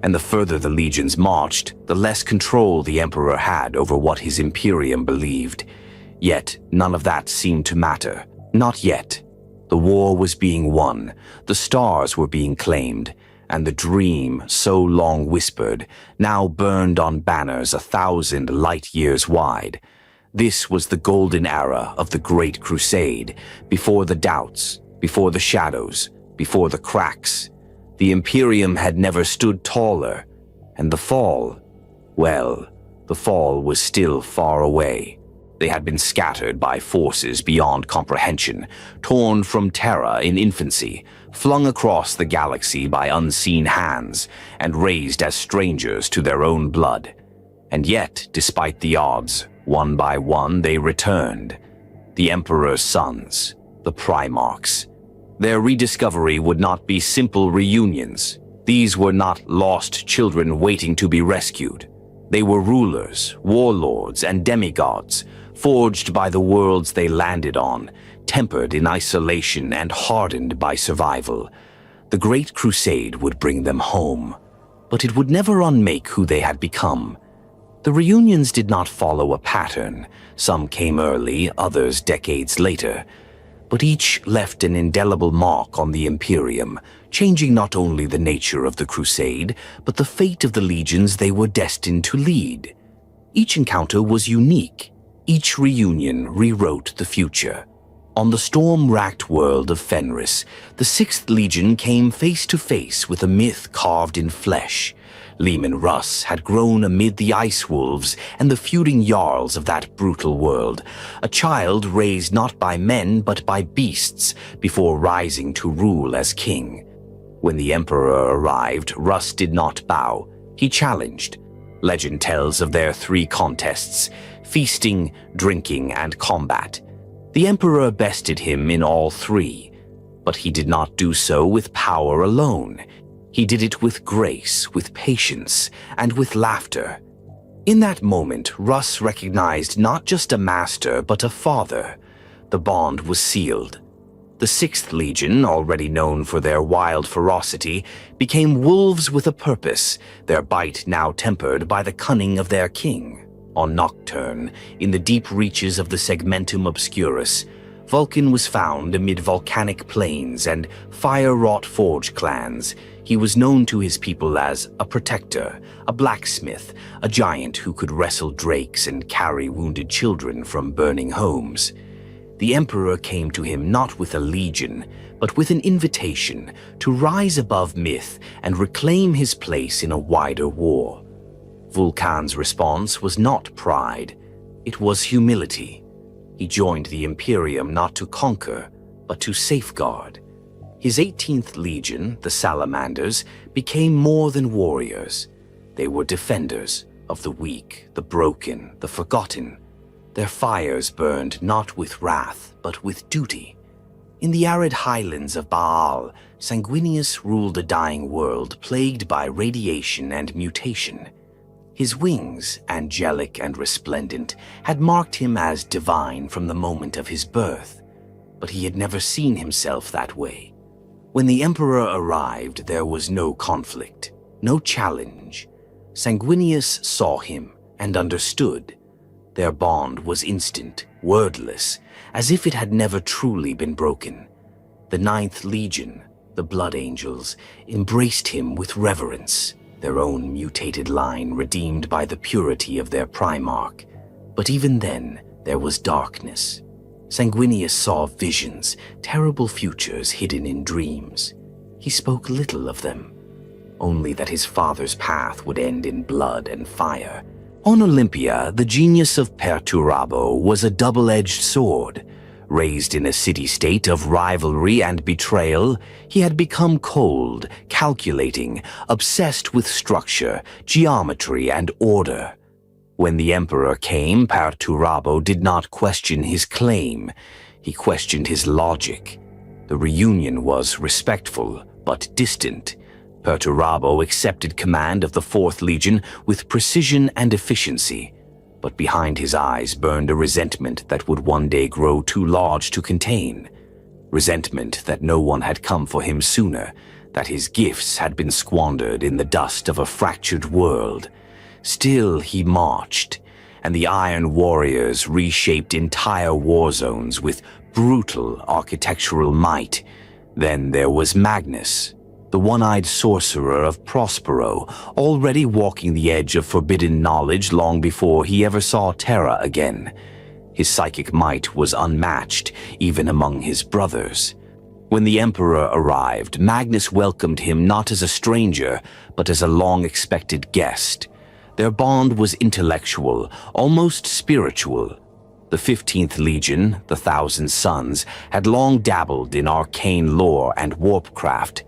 And the further the legions marched, the less control the Emperor had over what his Imperium believed. Yet none of that seemed to matter. Not yet. The war was being won, the stars were being claimed, and the dream, so long whispered, now burned on banners 1,000 light years wide. This was the golden era of the Great Crusade, before the doubts, before the shadows, before the cracks. The Imperium had never stood taller, and the fall, well, the fall was still far away. They had been scattered by forces beyond comprehension, torn from Terra in infancy, flung across the galaxy by unseen hands, and raised as strangers to their own blood. And yet, despite the odds, One by one they returned. The Emperor's sons, the Primarchs. Their rediscovery would not be simple reunions. These were not lost children waiting to be rescued. They were rulers, warlords, and demigods, forged by the worlds they landed on, tempered in isolation and hardened by survival. The Great Crusade would bring them home, but it would never unmake who they had become. The reunions did not follow a pattern. Some came early, others decades later. But each left an indelible mark on the Imperium, changing not only the nature of the Crusade, but the fate of the legions they were destined to lead. Each encounter was unique. Each reunion rewrote the future. On the storm-racked world of Fenris, the 6th Legion came face to face with a myth carved in flesh. Leman Russ had grown amid the ice wolves and the feuding jarls of that brutal world, a child raised not by men but by beasts before rising to rule as king. When the Emperor arrived, Russ did not bow. He challenged. Legend tells of their 3 contests: feasting, drinking, and combat. The Emperor bested him in all 3, but he did not do so with power alone. He did it with grace, with patience, and with laughter. In that moment, Russ recognized not just a master, but a father. The bond was sealed. The 6th Legion, already known for their wild ferocity, became wolves with a purpose, their bite now tempered by the cunning of their king. On Nocturne, in the deep reaches of the Segmentum Obscurus, Vulcan was found amid volcanic plains and fire-wrought forge clans. He was known to his people as a protector, a blacksmith, a giant who could wrestle drakes and carry wounded children from burning homes. The Emperor came to him not with a legion, but with an invitation to rise above myth and reclaim his place in a wider war. Vulcan's response was not pride, it was humility. He joined the Imperium not to conquer, but to safeguard. His 18th Legion, the Salamanders, became more than warriors. They were defenders of the weak, the broken, the forgotten. Their fires burned not with wrath, but with duty. In the arid highlands of Baal, Sanguinius ruled a dying world plagued by radiation and mutation. His wings, angelic and resplendent, had marked him as divine from the moment of his birth, but he had never seen himself that way. When the Emperor arrived, there was no conflict, no challenge. Sanguinius saw him and understood. Their bond was instant, wordless, as if it had never truly been broken. The 9th Legion, the Blood Angels, embraced him with reverence, their own mutated line redeemed by the purity of their Primarch. But even then, there was darkness. Sanguinius saw visions, terrible futures hidden in dreams. He spoke little of them, only that his father's path would end in blood and fire. On Olympia, the genius of Perturabo was a double-edged sword. Raised in a city-state of rivalry and betrayal, he had become cold, calculating, obsessed with structure, geometry, and order. When the Emperor came, Perturabo did not question his claim. He questioned his logic. The reunion was respectful, but distant. Perturabo accepted command of the 4th Legion with precision and efficiency, but behind his eyes burned a resentment that would one day grow too large to contain. Resentment that no one had come for him sooner, that his gifts had been squandered in the dust of a fractured world. Still he marched, and the Iron Warriors reshaped entire war zones with brutal architectural might. Then there was Magnus, the one-eyed sorcerer of Prospero, already walking the edge of forbidden knowledge long before he ever saw Terra again. His psychic might was unmatched, even among his brothers. When the Emperor arrived, Magnus welcomed him not as a stranger, but as a long-expected guest. Their bond was intellectual, almost spiritual. The 15th Legion, the Thousand Sons, had long dabbled in arcane lore and warpcraft.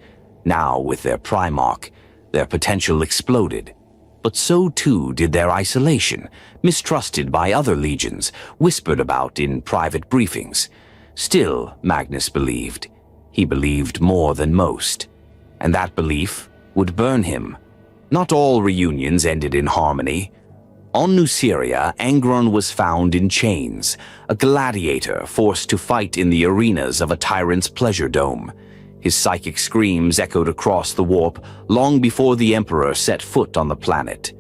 Now, with their Primarch, their potential exploded. But so too did their isolation, mistrusted by other legions, whispered about in private briefings. Still, Magnus believed. He believed more than most. And that belief would burn him. Not all reunions ended in harmony. On Nuceria, Angron was found in chains, a gladiator forced to fight in the arenas of a tyrant's pleasure dome. His psychic screams echoed across the warp long before the Emperor set foot on the planet.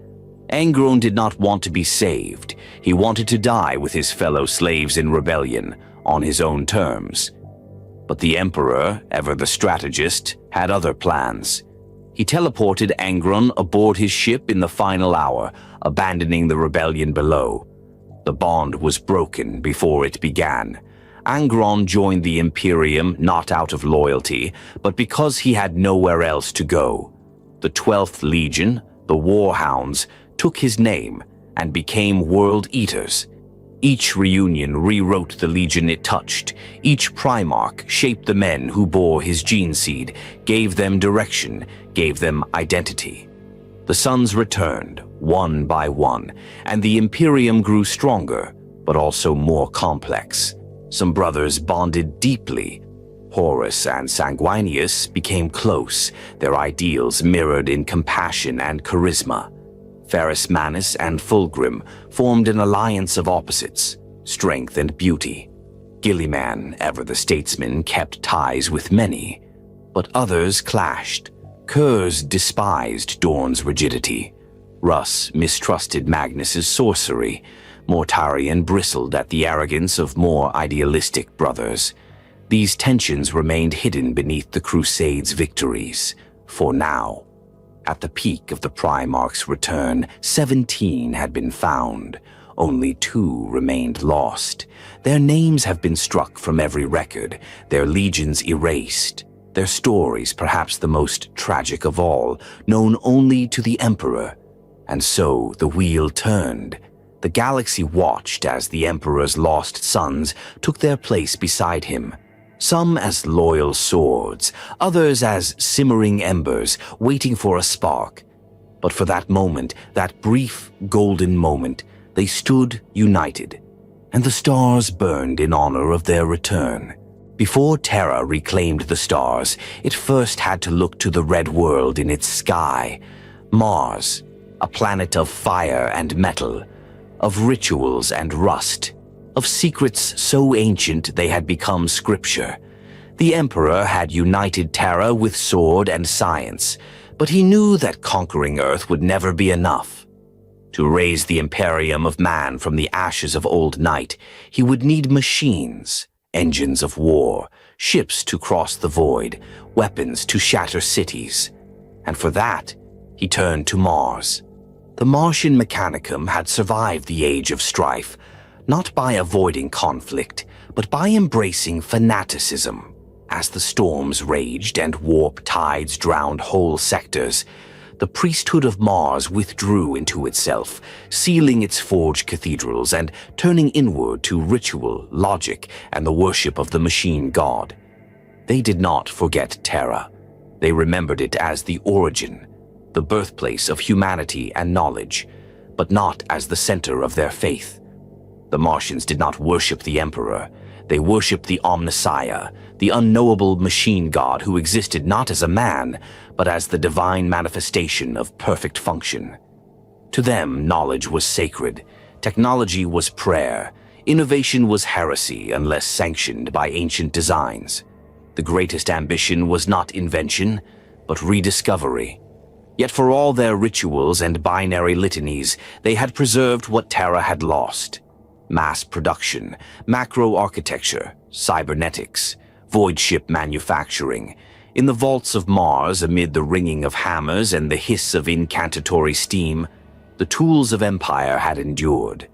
Angron did not want to be saved. He wanted to die with his fellow slaves in rebellion, on his own terms. But the Emperor, ever the strategist, had other plans. He teleported Angron aboard his ship in the final hour, abandoning the rebellion below. The bond was broken before it began. Angron joined the Imperium not out of loyalty, but because he had nowhere else to go. The 12th Legion, the Warhounds, took his name and became World Eaters. Each reunion rewrote the Legion it touched. Each Primarch shaped the men who bore his gene seed, gave them direction, gave them identity. The sons returned, one by one, and the Imperium grew stronger, but also more complex. Some brothers bonded deeply. Horus and Sanguinius became close, their ideals mirrored in compassion and charisma. Ferrus Manus and Fulgrim formed an alliance of opposites, strength and beauty. Gilliman, ever the statesman, kept ties with many, but others clashed. Kurz despised Dorn's rigidity. Russ mistrusted Magnus's sorcery. Mortarion bristled at the arrogance of more idealistic brothers. These tensions remained hidden beneath the Crusade's victories, for now. At the peak of the Primarch's return, 17 had been found. Only 2 remained lost. Their names have been struck from every record, their legions erased. Their stories, perhaps the most tragic of all, known only to the Emperor. And so the wheel turned. The galaxy watched as the Emperor's lost sons took their place beside him. Some as loyal swords, others as simmering embers, waiting for a spark. But for that moment, that brief, golden moment, they stood united, and the stars burned in honor of their return. Before Terra reclaimed the stars, it first had to look to the red world in its sky. Mars, a planet of fire and metal, of rituals and rust, of secrets so ancient they had become scripture. The Emperor had united Terra with sword and science, but he knew that conquering Earth would never be enough. To raise the Imperium of Man from the ashes of old night, he would need machines, engines of war, ships to cross the void, weapons to shatter cities. And for that, he turned to Mars. The Martian Mechanicum had survived the age of strife, not by avoiding conflict, but by embracing fanaticism. As the storms raged and warp tides drowned whole sectors, the priesthood of Mars withdrew into itself, sealing its forged cathedrals and turning inward to ritual, logic, and the worship of the machine god. They did not forget Terra. They remembered it as the origin, the birthplace of humanity and knowledge, but not as the center of their faith. The Martians did not worship the Emperor. They worshipped the Omnissiah, the unknowable machine god who existed not as a man, but as the divine manifestation of perfect function. To them, knowledge was sacred, technology was prayer, innovation was heresy unless sanctioned by ancient designs. The greatest ambition was not invention, but rediscovery. Yet for all their rituals and binary litanies, they had preserved what Terra had lost. Mass production, macro-architecture, cybernetics, void ship manufacturing. In the vaults of Mars, amid the ringing of hammers and the hiss of incantatory steam, the tools of empire had endured,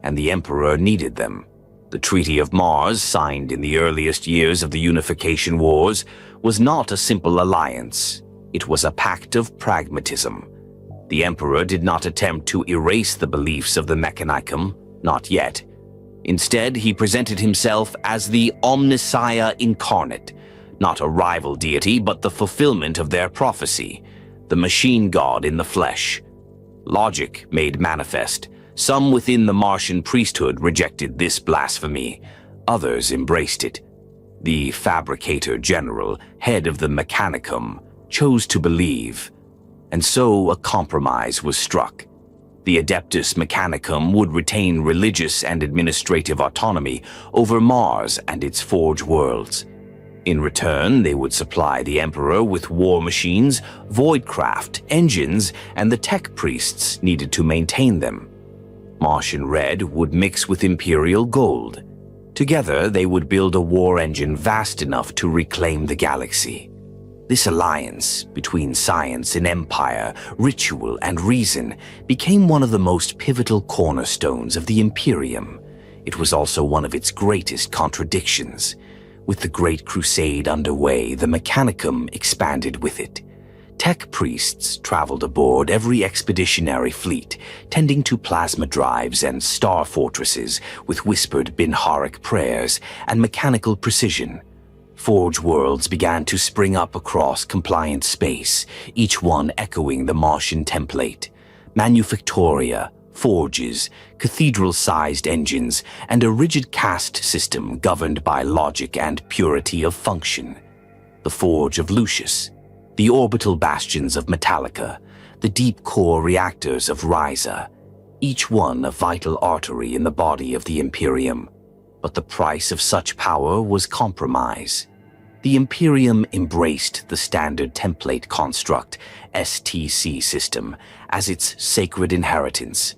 and the Emperor needed them. The Treaty of Mars, signed in the earliest years of the Unification Wars, was not a simple alliance. It was a pact of pragmatism. The Emperor did not attempt to erase the beliefs of the Mechanicum, not yet. Instead, he presented himself as the Omnissiah incarnate, not a rival deity, but the fulfillment of their prophecy, the machine god in the flesh. Logic made manifest. Some within the Martian priesthood rejected this blasphemy. Others embraced it. The Fabricator General, head of the Mechanicum, chose to believe. And so a compromise was struck. The Adeptus Mechanicum would retain religious and administrative autonomy over Mars and its forge worlds. In return, they would supply the Emperor with war machines, voidcraft, engines, and the tech priests needed to maintain them. Martian red would mix with Imperial gold. Together, they would build a war engine vast enough to reclaim the galaxy. This alliance between science and empire, ritual and reason, became one of the most pivotal cornerstones of the Imperium. It was also one of its greatest contradictions. With the Great Crusade underway, the Mechanicum expanded with it. Tech priests traveled aboard every expeditionary fleet, tending to plasma drives and star fortresses with whispered Binharic prayers and mechanical precision. Forge worlds began to spring up across compliant space, each one echoing the Martian template. Manufactoria, forges, cathedral-sized engines, and a rigid caste system governed by logic and purity of function. The Forge of Lucius, the orbital bastions of Metallica, the deep-core reactors of Ryza, each one a vital artery in the body of the Imperium. But the price of such power was compromise. The Imperium embraced the standard template construct, STC system, as its sacred inheritance.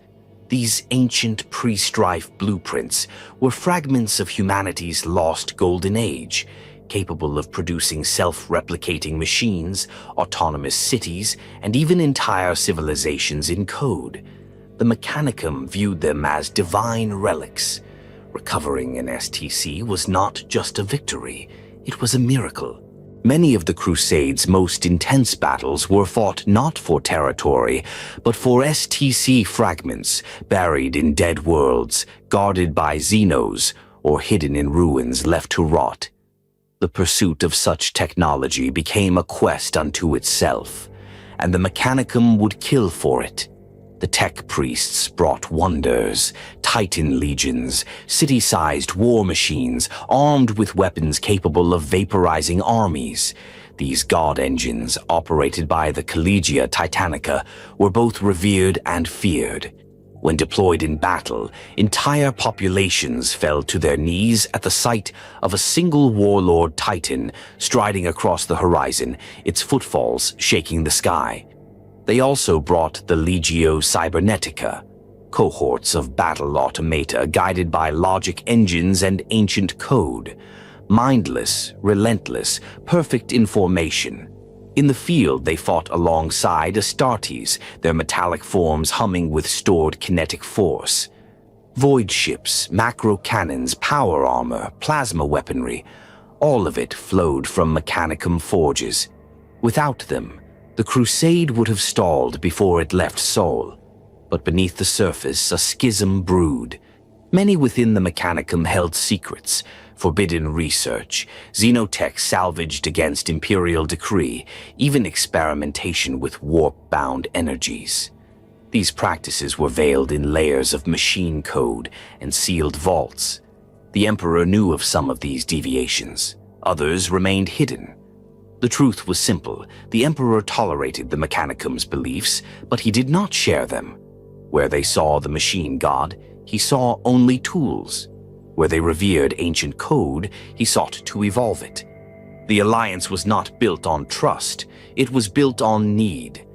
These ancient pre-strife blueprints were fragments of humanity's lost golden age, capable of producing self-replicating machines, autonomous cities, and even entire civilizations in code. The Mechanicum viewed them as divine relics. Recovering an STC was not just a victory, it was a miracle. Many of the Crusade's most intense battles were fought not for territory, but for STC fragments buried in dead worlds, guarded by Xenos, or hidden in ruins left to rot. The pursuit of such technology became a quest unto itself, and the Mechanicum would kill for it. The tech priests brought wonders, Titan legions, city-sized war machines armed with weapons capable of vaporizing armies. These god engines, operated by the Collegia Titanica, were both revered and feared. When deployed in battle, entire populations fell to their knees at the sight of a single warlord Titan striding across the horizon, its footfalls shaking the sky. They also brought the Legio Cybernetica, cohorts of battle automata guided by logic engines and ancient code. Mindless, relentless, perfect in formation. In the field, they fought alongside Astartes, their metallic forms humming with stored kinetic force. Void ships, macro cannons, power armor, plasma weaponry, all of it flowed from Mechanicum forges. Without them, the Crusade would have stalled before it left Sol. But beneath the surface, a schism brewed. Many within the Mechanicum held secrets, forbidden research, xenotech salvaged against imperial decree, even experimentation with warp-bound energies. These practices were veiled in layers of machine code and sealed vaults. The Emperor knew of some of these deviations. Others remained hidden. The truth was simple. The Emperor tolerated the Mechanicum's beliefs, but he did not share them. Where they saw the machine god, he saw only tools. Where they revered ancient code, he sought to evolve it. The alliance was not built on trust, it was built on need.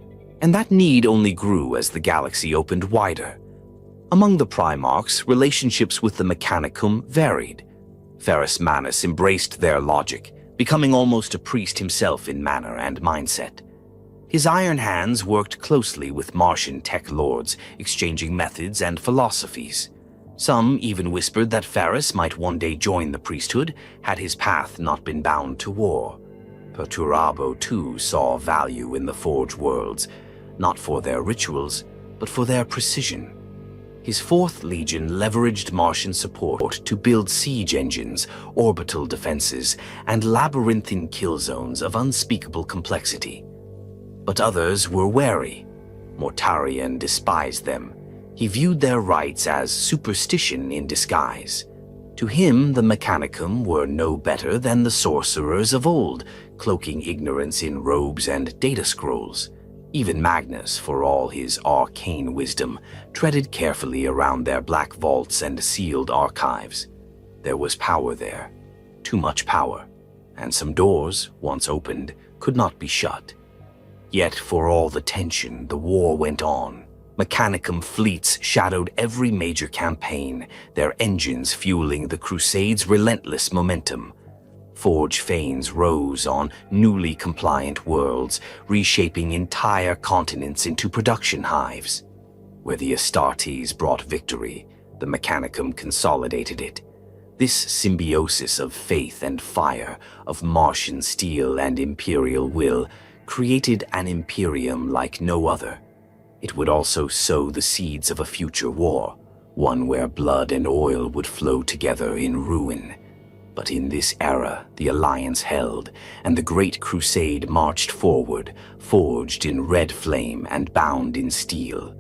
And that need only grew as the galaxy opened wider. Among the Primarchs, relationships with the Mechanicum varied. Ferrus Manus embraced their logic, becoming almost a priest himself in manner and mindset. His iron hands worked closely with Martian tech lords, exchanging methods and philosophies. Some even whispered that Ferrus might one day join the priesthood, had his path not been bound to war. Perturabo too saw value in the Forge worlds, not for their rituals, but for their precision. His Fourth Legion leveraged Martian support to build siege engines, orbital defenses, and labyrinthine kill zones of unspeakable complexity. But others were wary. Mortarion despised them. He viewed their rites as superstition in disguise. To him, the Mechanicum were no better than the sorcerers of old, cloaking ignorance in robes and data scrolls. Even Magnus, for all his arcane wisdom, treaded carefully around their black vaults and sealed archives. There was power there, too much power, and some doors, once opened, could not be shut. Yet for all the tension, the war went on. Mechanicum fleets shadowed every major campaign, their engines fueling the Crusades' relentless momentum. Forge Fanes rose on newly compliant worlds, reshaping entire continents into production hives. Where the Astartes brought victory, the Mechanicum consolidated it. This symbiosis of faith and fire, of Martian steel and Imperial will, created an Imperium like no other. It would also sow the seeds of a future war, one where blood and oil would flow together in ruin. But in this era, the Alliance held, and the Great Crusade marched forward, forged in red flame and bound in steel.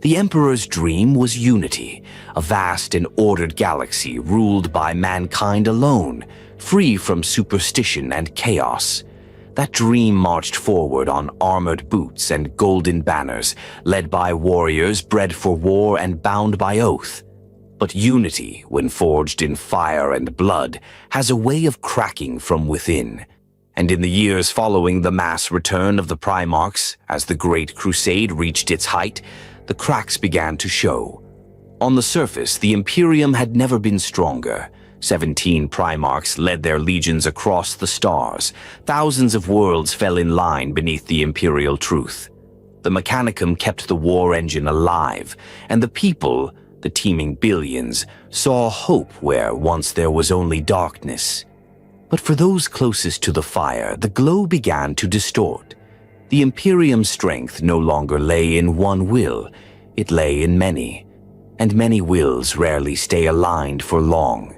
The Emperor's dream was unity, a vast and ordered galaxy ruled by mankind alone, free from superstition and chaos. That dream marched forward on armored boots and golden banners, led by warriors bred for war and bound by oath. But unity, when forged in fire and blood, has a way of cracking from within. And in the years following the mass return of the Primarchs, as the Great Crusade reached its height, the cracks began to show. On the surface, the Imperium had never been stronger. 17 Primarchs led their legions across the stars. Thousands of worlds fell in line beneath the Imperial truth. The Mechanicum kept the war engine alive, and the people, the teeming billions, saw hope where once there was only darkness. But for those closest to the fire, the glow began to distort. The Imperium's strength no longer lay in one will, it lay in many, and many wills rarely stay aligned for long.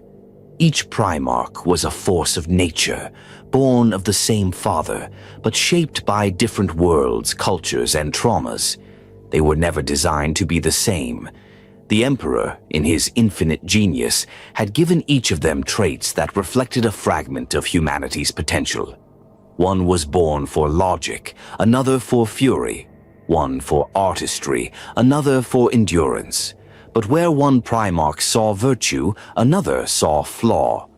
Each Primarch was a force of nature, born of the same father, but shaped by different worlds, cultures, and traumas. They were never designed to be the same. The Emperor, in his infinite genius, had given each of them traits that reflected a fragment of humanity's potential. One was born for logic, another for fury, one for artistry, another for endurance. But where one Primarch saw virtue, another saw flaw.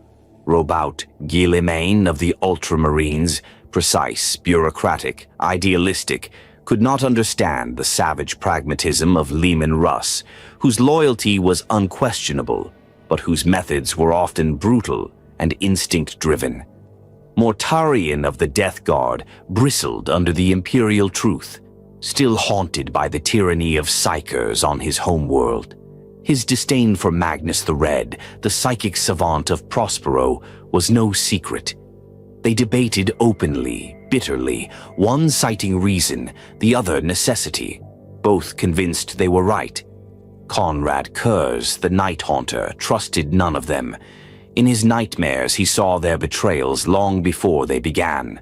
Robout Guillimain of the Ultramarines, precise, bureaucratic, idealistic, could not understand the savage pragmatism of Leman Russ, whose loyalty was unquestionable, but whose methods were often brutal and instinct-driven. Mortarion of the Death Guard bristled under the Imperial truth, still haunted by the tyranny of psykers on his homeworld. His disdain for Magnus the Red, the psychic savant of Prospero, was no secret. They debated openly, bitterly, one citing reason, the other necessity, both convinced they were right. Conrad Kurz, the Night Haunter, trusted none of them. In his nightmares he saw their betrayals long before they began.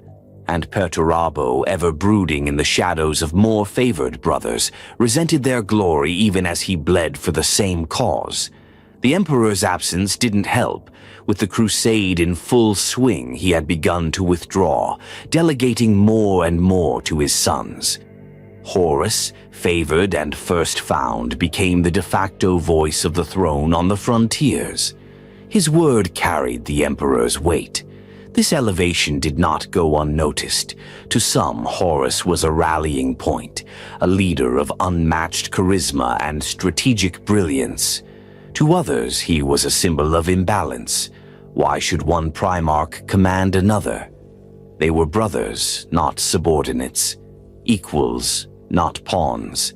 And Perturabo, ever brooding in the shadows of more favored brothers, resented their glory even as he bled for the same cause. The Emperor's absence didn't help. With the crusade in full swing, he had begun to withdraw, delegating more and more to his sons. Horus, favored and first found, became the de facto voice of the throne on the frontiers. His word carried the Emperor's weight. This elevation did not go unnoticed. To some, Horus was a rallying point, a leader of unmatched charisma and strategic brilliance. To others, he was a symbol of imbalance. Why should one Primarch command another? They were brothers, not subordinates. Equals, not pawns.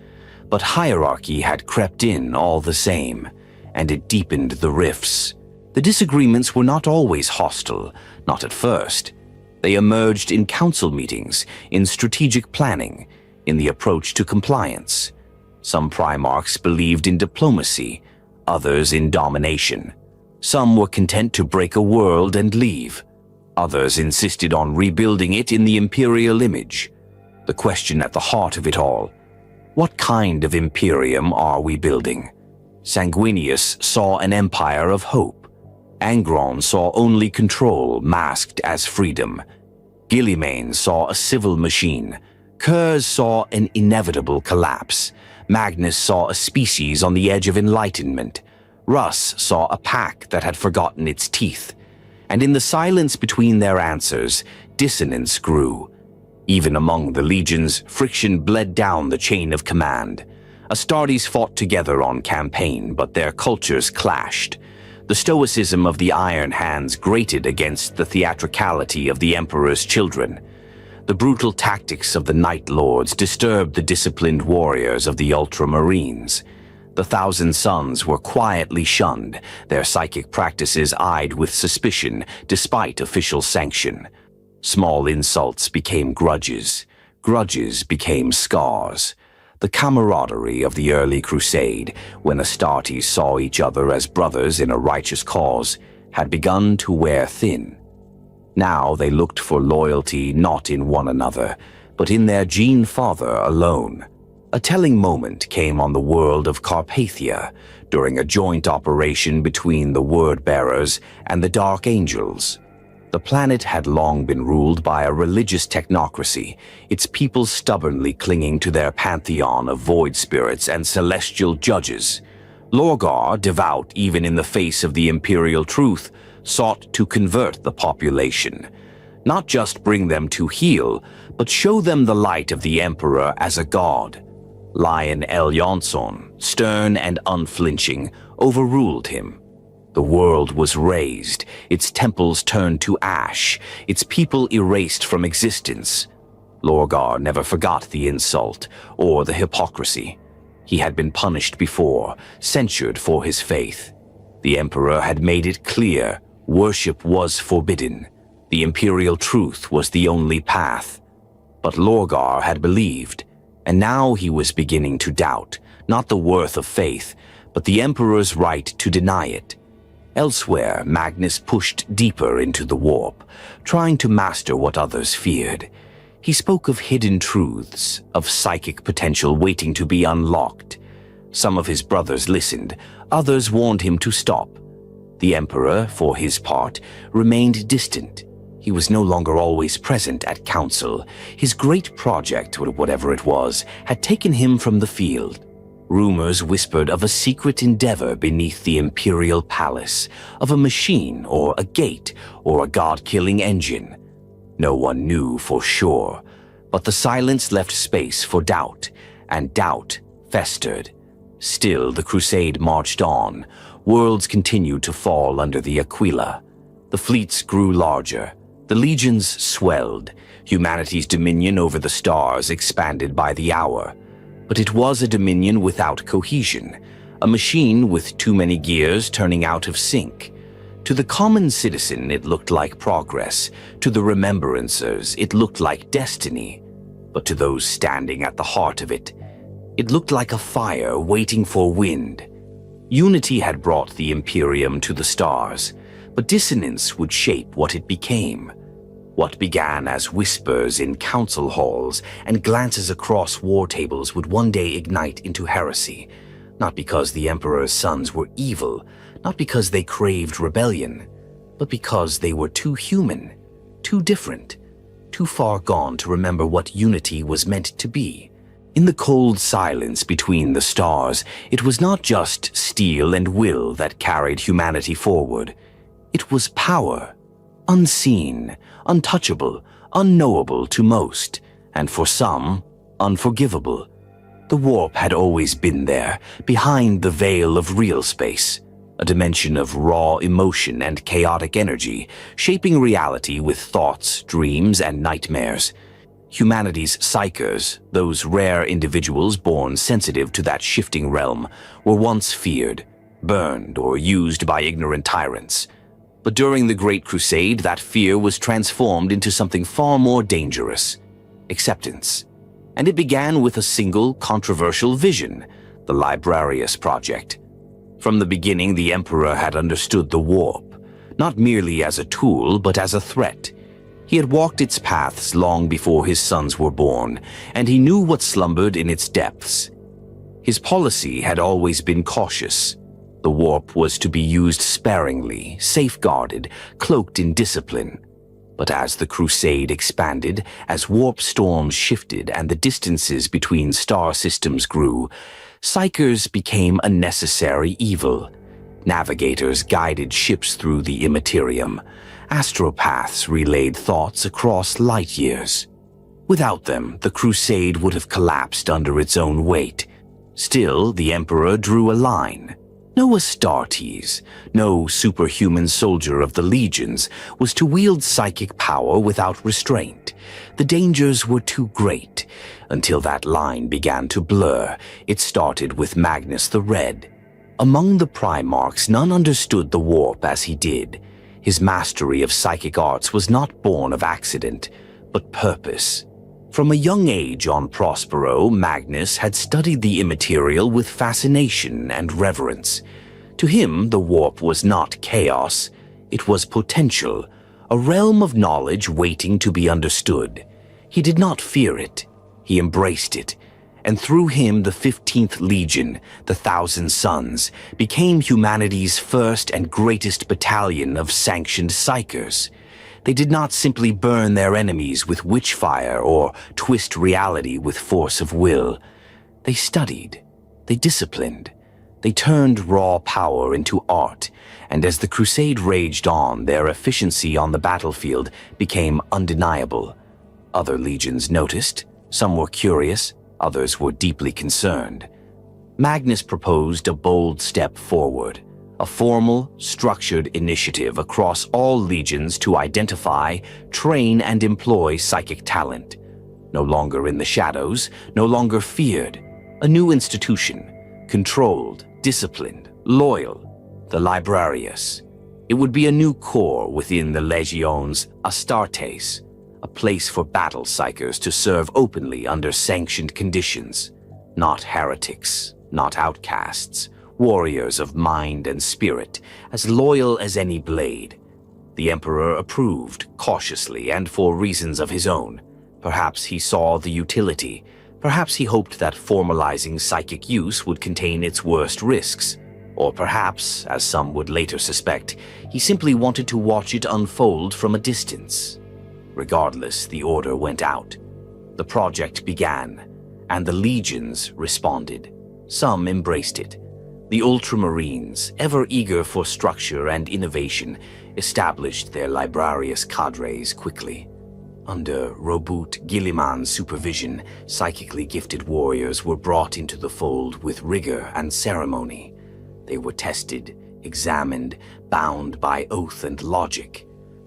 But hierarchy had crept in all the same, and it deepened the rifts. The disagreements were not always hostile, not at first. They emerged in council meetings, in strategic planning, in the approach to compliance. Some Primarchs believed in diplomacy, others in domination. Some were content to break a world and leave. Others insisted on rebuilding it in the imperial image. The question at the heart of it all: What kind of Imperium are we building? Sanguinius saw an empire of hope. Angron saw only control masked as freedom. Guilliman saw a civil machine. Kurz saw an inevitable collapse. Magnus saw a species on the edge of enlightenment. Russ saw a pack that had forgotten its teeth. And in the silence between their answers, dissonance grew. Even among the legions, friction bled down the chain of command. Astartes fought together on campaign, but their cultures clashed. The stoicism of the Iron Hands grated against the theatricality of the Emperor's children. The brutal tactics of the Night Lords disturbed the disciplined warriors of the Ultramarines. The Thousand Sons were quietly shunned, their psychic practices eyed with suspicion despite official sanction. Small insults became grudges. Grudges became scars. The camaraderie of the early crusade, when Astartes saw each other as brothers in a righteous cause, had begun to wear thin. Now they looked for loyalty not in one another, but in their gene father alone. A telling moment came on the world of Carpathia during a joint operation between the Word-Bearers and the Dark Angels. The planet had long been ruled by a religious technocracy, its people stubbornly clinging to their pantheon of void spirits and celestial judges. Lorgar, devout even in the face of the imperial truth, sought to convert the population. Not just bring them to heel, but show them the light of the Emperor as a god. Lion El Yonson, stern and unflinching, overruled him. The world was razed, its temples turned to ash, its people erased from existence. Lorgar never forgot the insult or the hypocrisy. He had been punished before, censured for his faith. The Emperor had made it clear worship was forbidden. The imperial truth was the only path. But Lorgar had believed, and now he was beginning to doubt, not the worth of faith, but the Emperor's right to deny it. Elsewhere, Magnus pushed deeper into the warp, trying to master what others feared. He spoke of hidden truths, of psychic potential waiting to be unlocked. Some of his brothers listened, others warned him to stop. The Emperor, for his part, remained distant. He was no longer always present at council. His great project, or whatever it was, had taken him from the field. Rumors whispered of a secret endeavor beneath the imperial palace, of a machine or a gate or a god-killing engine. No one knew for sure, but the silence left space for doubt, and doubt festered. Still, the crusade marched on. Worlds continued to fall under the Aquila. The fleets grew larger. The legions swelled. Humanity's dominion over the stars expanded by the hour. But it was a dominion without cohesion, a machine with too many gears turning out of sync. To the common citizen, it looked like progress. To the remembrancers, it looked like destiny. But to those standing at the heart of it, it looked like a fire waiting for wind. Unity had brought the Imperium to the stars, but dissonance would shape what it became. What began as whispers in council halls and glances across war tables would one day ignite into heresy, not because the Emperor's sons were evil, not because they craved rebellion, but because they were too human, too different, too far gone to remember what unity was meant to be. In the cold silence between the stars, it was not just steel and will that carried humanity forward. It was power, unseen, untouchable, unknowable to most, and for some, unforgivable. The warp had always been there, behind the veil of real space, a dimension of raw emotion and chaotic energy, shaping reality with thoughts, dreams, and nightmares. Humanity's psykers, those rare individuals born sensitive to that shifting realm, were once feared, burned, or used by ignorant tyrants. But during the Great Crusade, that fear was transformed into something far more dangerous: acceptance. And it began with a single, controversial vision, the Librarius Project. From the beginning, the Emperor had understood the warp, not merely as a tool, but as a threat. He had walked its paths long before his sons were born, and he knew what slumbered in its depths. His policy had always been cautious. The warp was to be used sparingly, safeguarded, cloaked in discipline. But as the crusade expanded, as warp storms shifted and the distances between star systems grew, psykers became a necessary evil. Navigators guided ships through the immaterium. Astropaths relayed thoughts across light years. Without them, the crusade would have collapsed under its own weight. Still, the Emperor drew a line. No Astartes, no superhuman soldier of the legions, was to wield psychic power without restraint. The dangers were too great. Until that line began to blur, it started with Magnus the Red. Among the Primarchs, none understood the warp as he did. His mastery of psychic arts was not born of accident, but purpose. From a young age on Prospero, Magnus had studied the immaterial with fascination and reverence. To him, the warp was not chaos. It was potential, a realm of knowledge waiting to be understood. He did not fear it. He embraced it. And through him, the 15th Legion, the Thousand Sons, became humanity's first and greatest battalion of sanctioned psykers. They did not simply burn their enemies with witchfire or twist reality with force of will. They studied. They disciplined. They turned raw power into art, and as the crusade raged on, their efficiency on the battlefield became undeniable. Other legions noticed. Some were curious. Others were deeply concerned. Magnus proposed a bold step forward. A formal, structured initiative across all legions to identify, train, and employ psychic talent. No longer in the shadows, no longer feared. A new institution, controlled, disciplined, loyal. The Librarius. It would be a new corps within the Legiones Astartes, a place for battle psykers to serve openly under sanctioned conditions. Not heretics, not outcasts. Warriors of mind and spirit, as loyal as any blade. The Emperor approved, cautiously and for reasons of his own. Perhaps he saw the utility. Perhaps he hoped that formalizing psychic use would contain its worst risks. Or perhaps, as some would later suspect, he simply wanted to watch it unfold from a distance. Regardless, the order went out. The project began, and the legions responded. Some embraced it. The Ultramarines, ever eager for structure and innovation, established their Librarius cadres quickly. Under Robut Guilliman's supervision, psychically gifted warriors were brought into the fold with rigor and ceremony. They were tested, examined, bound by oath and logic.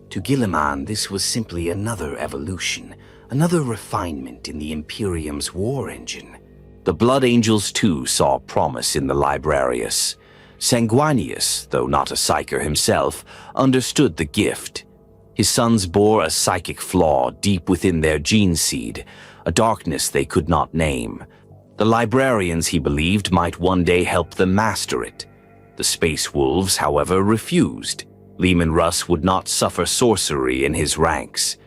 To Guilliman, this was simply another evolution, another refinement in the Imperium's war engine. The Blood Angels, too, saw promise in the Librarius. Sanguinius, though not a psyker himself, understood the gift. His sons bore a psychic flaw deep within their gene seed, a darkness they could not name. The Librarians, he believed, might one day help them master it. The Space Wolves, however, refused. Leman Russ would not suffer sorcery in his ranks.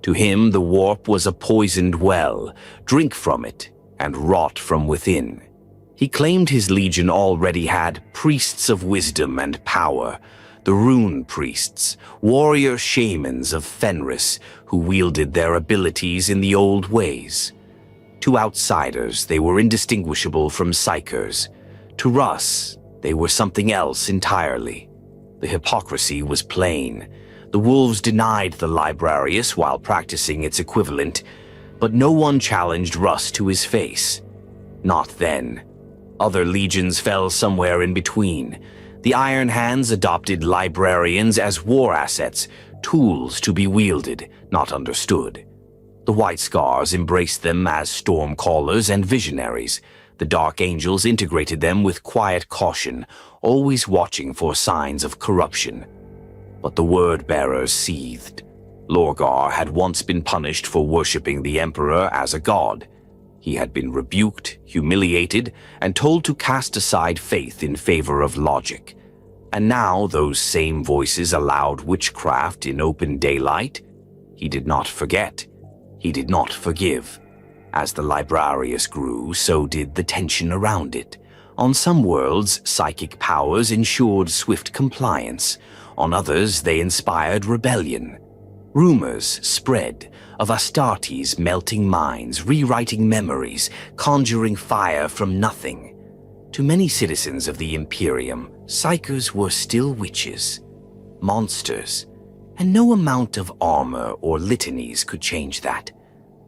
To him, the warp was a poisoned well. Drink from it, and rot from within. He claimed his legion already had priests of wisdom and power, the rune priests, warrior shamans of Fenris who wielded their abilities in the old ways. To outsiders, they were indistinguishable from psykers. To Russ, they were something else entirely. The hypocrisy was plain. The wolves denied the Librarius while practicing its equivalent, but no one challenged Russ to his face. Not then. Other legions fell somewhere in between. The Iron Hands adopted librarians as war assets, tools to be wielded, not understood. The White Scars embraced them as storm callers and visionaries. The Dark Angels integrated them with quiet caution, always watching for signs of corruption. But the word-bearers seethed. Lorgar had once been punished for worshipping the Emperor as a god. He had been rebuked, humiliated, and told to cast aside faith in favor of logic. And now those same voices allowed witchcraft in open daylight. He He did not forget. He did not forgive. As the Librarius grew, so did the tension around it. On some worlds, psychic powers ensured swift compliance. On others, they inspired rebellion. Rumors spread of Astartes melting minds, rewriting memories, conjuring fire from nothing. To many citizens of the Imperium, psykers were still witches, monsters, and no amount of armor or litanies could change that.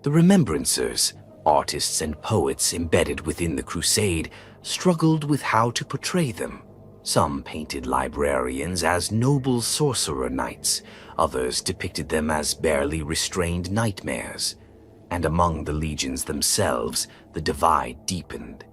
The remembrancers, artists and poets embedded within the crusade, struggled with how to portray them. Some painted librarians as noble sorcerer knights, others depicted them as barely restrained nightmares. And among the legions themselves, the divide deepened.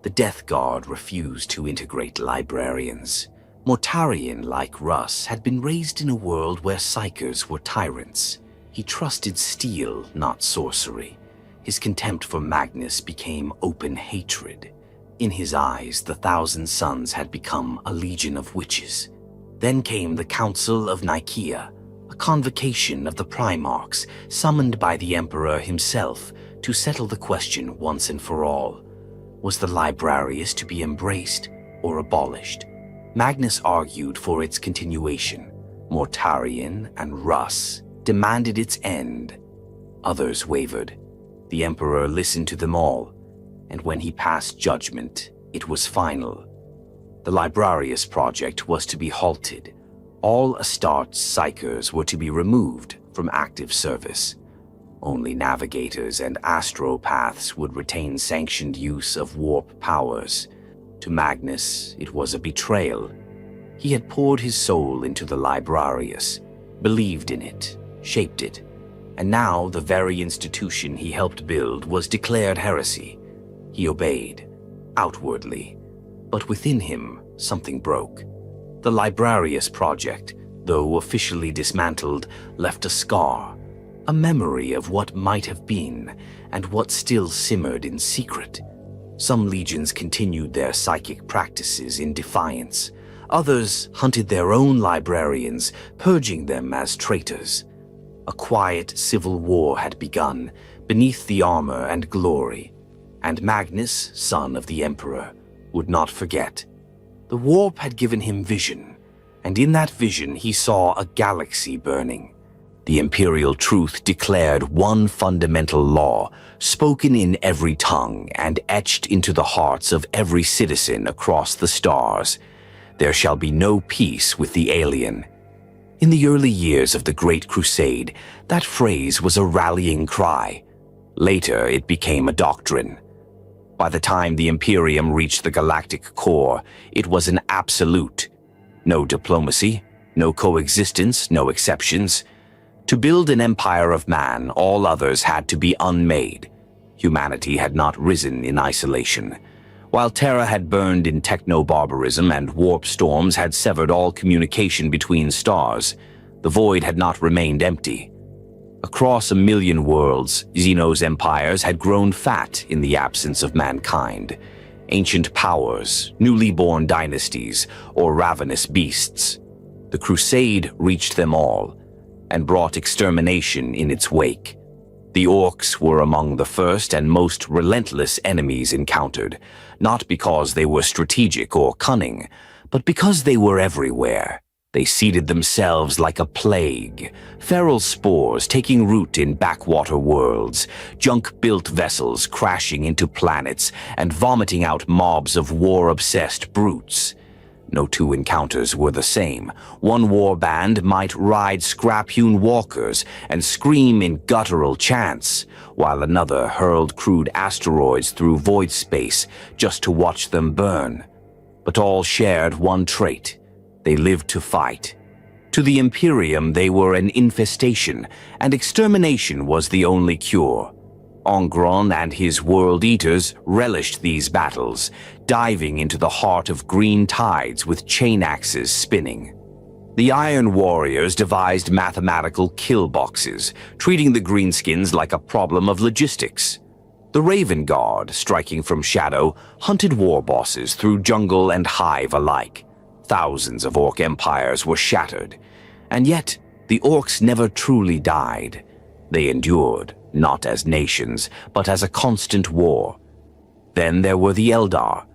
The Death Guard refused to integrate librarians. Mortarion, like Russ, had been raised in a world where psykers were tyrants. He trusted steel, not sorcery. His contempt for Magnus became open hatred. In his eyes, the Thousand Sons had become a legion of witches. Then came the Council of Nicaea, a convocation of the Primarchs summoned by the Emperor himself to settle the question once and for all. Was the Librarius to be embraced or abolished? Magnus argued for its continuation. Mortarion and Russ demanded its end. Others wavered. The Emperor listened to them all, and when he passed judgment, it was final. The Librarius project was to be halted. All Astartes psykers were to be removed from active service. Only navigators and astropaths would retain sanctioned use of warp powers. To Magnus, it was a betrayal. He had poured his soul into the Librarius, believed in it, shaped it, and now the very institution he helped build was declared heresy. He obeyed, outwardly, but within him something broke. The Librarius project, though officially dismantled, left a scar, a memory of what might have been and what still simmered in secret. Some legions continued their psychic practices in defiance. Others hunted their own librarians, purging them as traitors. A quiet civil war had begun, beneath the armor and glory, and Magnus, son of the Emperor, would not forget. The warp had given him vision, and in that vision he saw a galaxy burning. The imperial truth declared one fundamental law, spoken in every tongue and etched into the hearts of every citizen across the stars. There shall be no peace with the alien. In the early years of the Great Crusade, that phrase was a rallying cry. Later, it became a doctrine. By the time the Imperium reached the galactic core, it was an absolute. No diplomacy, no coexistence, no exceptions. To build an empire of man, all others had to be unmade. Humanity had not risen in isolation. While Terra had burned in techno-barbarism and warp storms had severed all communication between stars, the void had not remained empty. Across 1,000,000 worlds, Xeno's empires had grown fat in the absence of mankind. Ancient powers, newly born dynasties, or ravenous beasts. The Crusade reached them all, and brought extermination in its wake. The orcs were among the first and most relentless enemies encountered, not because they were strategic or cunning, but because they were everywhere. They seeded themselves like a plague, feral spores taking root in backwater worlds, junk-built vessels crashing into planets and vomiting out mobs of war-obsessed brutes. No two encounters were the same. One warband might ride scrap-hewn walkers and scream in guttural chants, while another hurled crude asteroids through void space just to watch them burn. But all shared one trait. They lived to fight. To the Imperium, they were an infestation, and extermination was the only cure. Ongron and his World Eaters relished these battles, diving into the heart of green tides with chain axes spinning. The Iron Warriors devised mathematical kill boxes, treating the greenskins like a problem of logistics. The Raven Guard, striking from shadow, hunted war bosses through jungle and hive alike. Thousands of orc empires were shattered, and yet The orcs never truly died. They endured, not as nations, but as a constant war. Then there were the Eldar.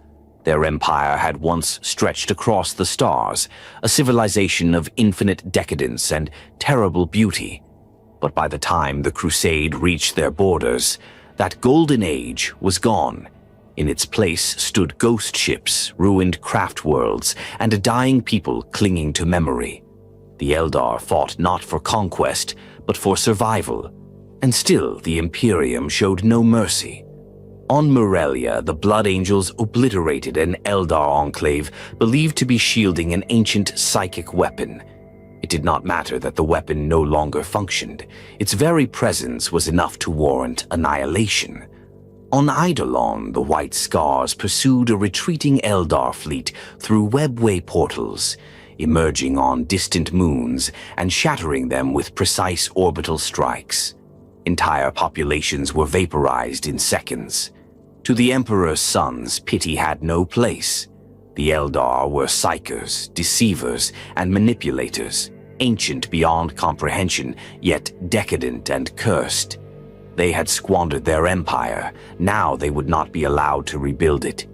Their empire had once stretched across the stars, a civilization of infinite decadence and terrible beauty. But by the time the Crusade reached their borders, that golden age was gone. In its place stood ghost ships, ruined craft worlds, and a dying people clinging to memory. The Eldar fought not for conquest, but for survival. And still the Imperium showed no mercy. On Millennia, the Blood Angels obliterated an Eldar enclave believed to be shielding an ancient psychic weapon. It did not matter that the weapon no longer functioned. Its very presence was enough to warrant annihilation. On Eidolon, the White Scars pursued a retreating Eldar fleet through webway portals, emerging on distant moons and shattering them with precise orbital strikes. Entire populations were vaporized in seconds. To the Emperor's sons, pity had no place. The Eldar were psykers, deceivers, and manipulators, ancient beyond comprehension, yet decadent and cursed. They had squandered their empire. Now they would not be allowed to rebuild it.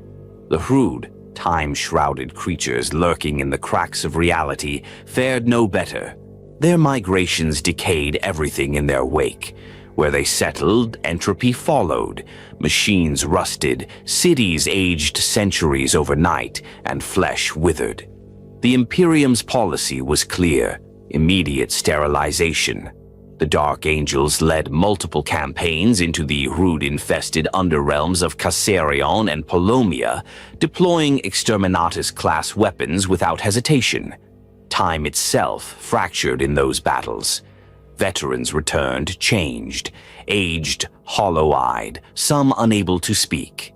The Hrud, time-shrouded creatures lurking in the cracks of reality, fared no better. Their migrations decayed everything in their wake. Where they settled, entropy followed. Machines rusted, cities aged centuries overnight, and flesh withered. The Imperium's policy was clear: immediate sterilization. The Dark Angels led multiple campaigns into the Hrud-infested underrealms of Cassarion and Polomia, deploying exterminatus-class weapons without hesitation. Time itself fractured in those battles. Veterans returned, changed, aged, hollow-eyed, some unable to speak.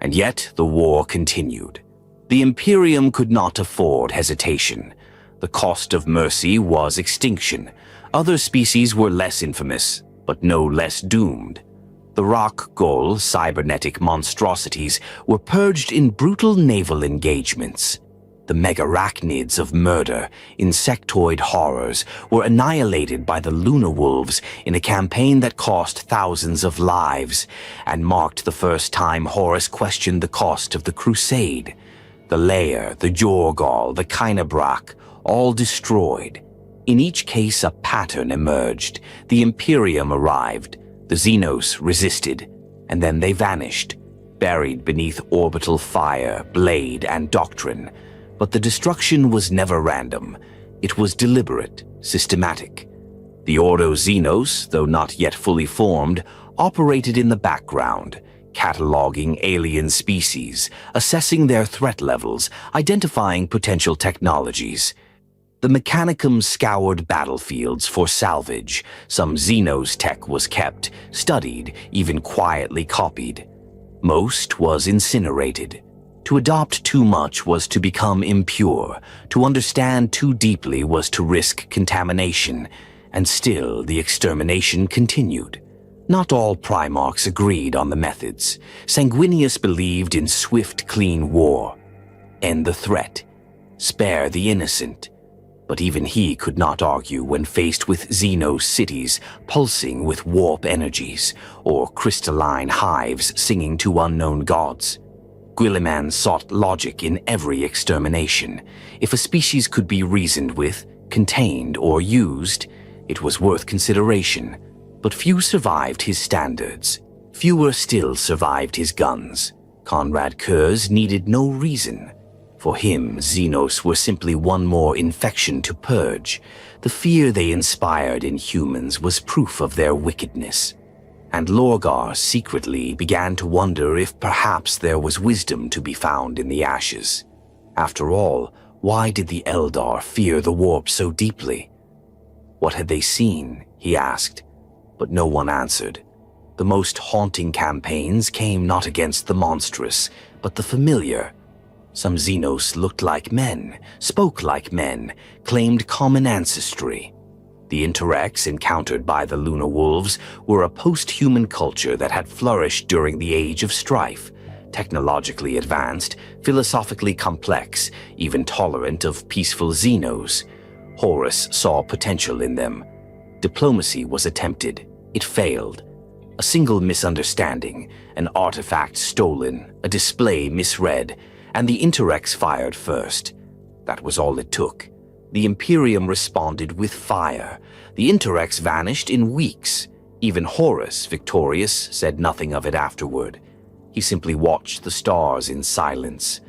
And yet the war continued. The Imperium could not afford hesitation. The cost of mercy was extinction. Other species were less infamous, but no less doomed. The rock gull cybernetic monstrosities were purged in brutal naval engagements. The megarachnids of murder, insectoid horrors, were annihilated by the Luna Wolves in a campaign that cost thousands of lives and marked the first time Horus questioned the cost of the Crusade. The Lair, the Jorgal, the Kynabrak, all destroyed. In each case, a pattern emerged. The Imperium arrived. The Xenos resisted, and then they vanished, buried beneath orbital fire, blade, and doctrine. But the destruction was never random. It was deliberate, systematic. The Ordo Xenos, though not yet fully formed, operated in the background, cataloging alien species, assessing their threat levels, identifying potential technologies. The Mechanicum scoured battlefields for salvage. Some Xenos tech was kept, studied, even quietly copied. Most was incinerated. To adopt too much was to become impure. To understand too deeply was to risk contamination. And still, the extermination continued. Not all Primarchs agreed on the methods. Sanguinius believed in swift, clean war. End the threat. Spare the innocent. But even he could not argue when faced with Xenos cities pulsing with warp energies, or crystalline hives singing to unknown gods. Guilliman sought logic in every extermination. If a species could be reasoned with, contained, or used, it was worth consideration. But few survived his standards. Fewer still survived his guns. Conrad Kurz needed no reason. For him, Xenos were simply one more infection to purge. The fear they inspired in humans was proof of their wickedness. And Lorgar secretly began to wonder if perhaps there was wisdom to be found in the ashes. After all, why did the Eldar fear the warp so deeply? What had they seen, he asked, but no one answered. The most haunting campaigns came not against the monstrous, but the familiar. Some Xenos looked like men, spoke like men, claimed common ancestry. The Interrex encountered by the Luna Wolves were a post-human culture that had flourished during the Age of Strife, technologically advanced, philosophically complex, even tolerant of peaceful Xenos. Horus saw potential in them. Diplomacy was attempted. It failed. A single misunderstanding, an artifact stolen, a display misread, and the Interrex fired first. That was all it took. The Imperium responded with fire. The Interrex vanished in weeks. Even Horus, victorious, said nothing of it afterward. He simply watched the stars in silence.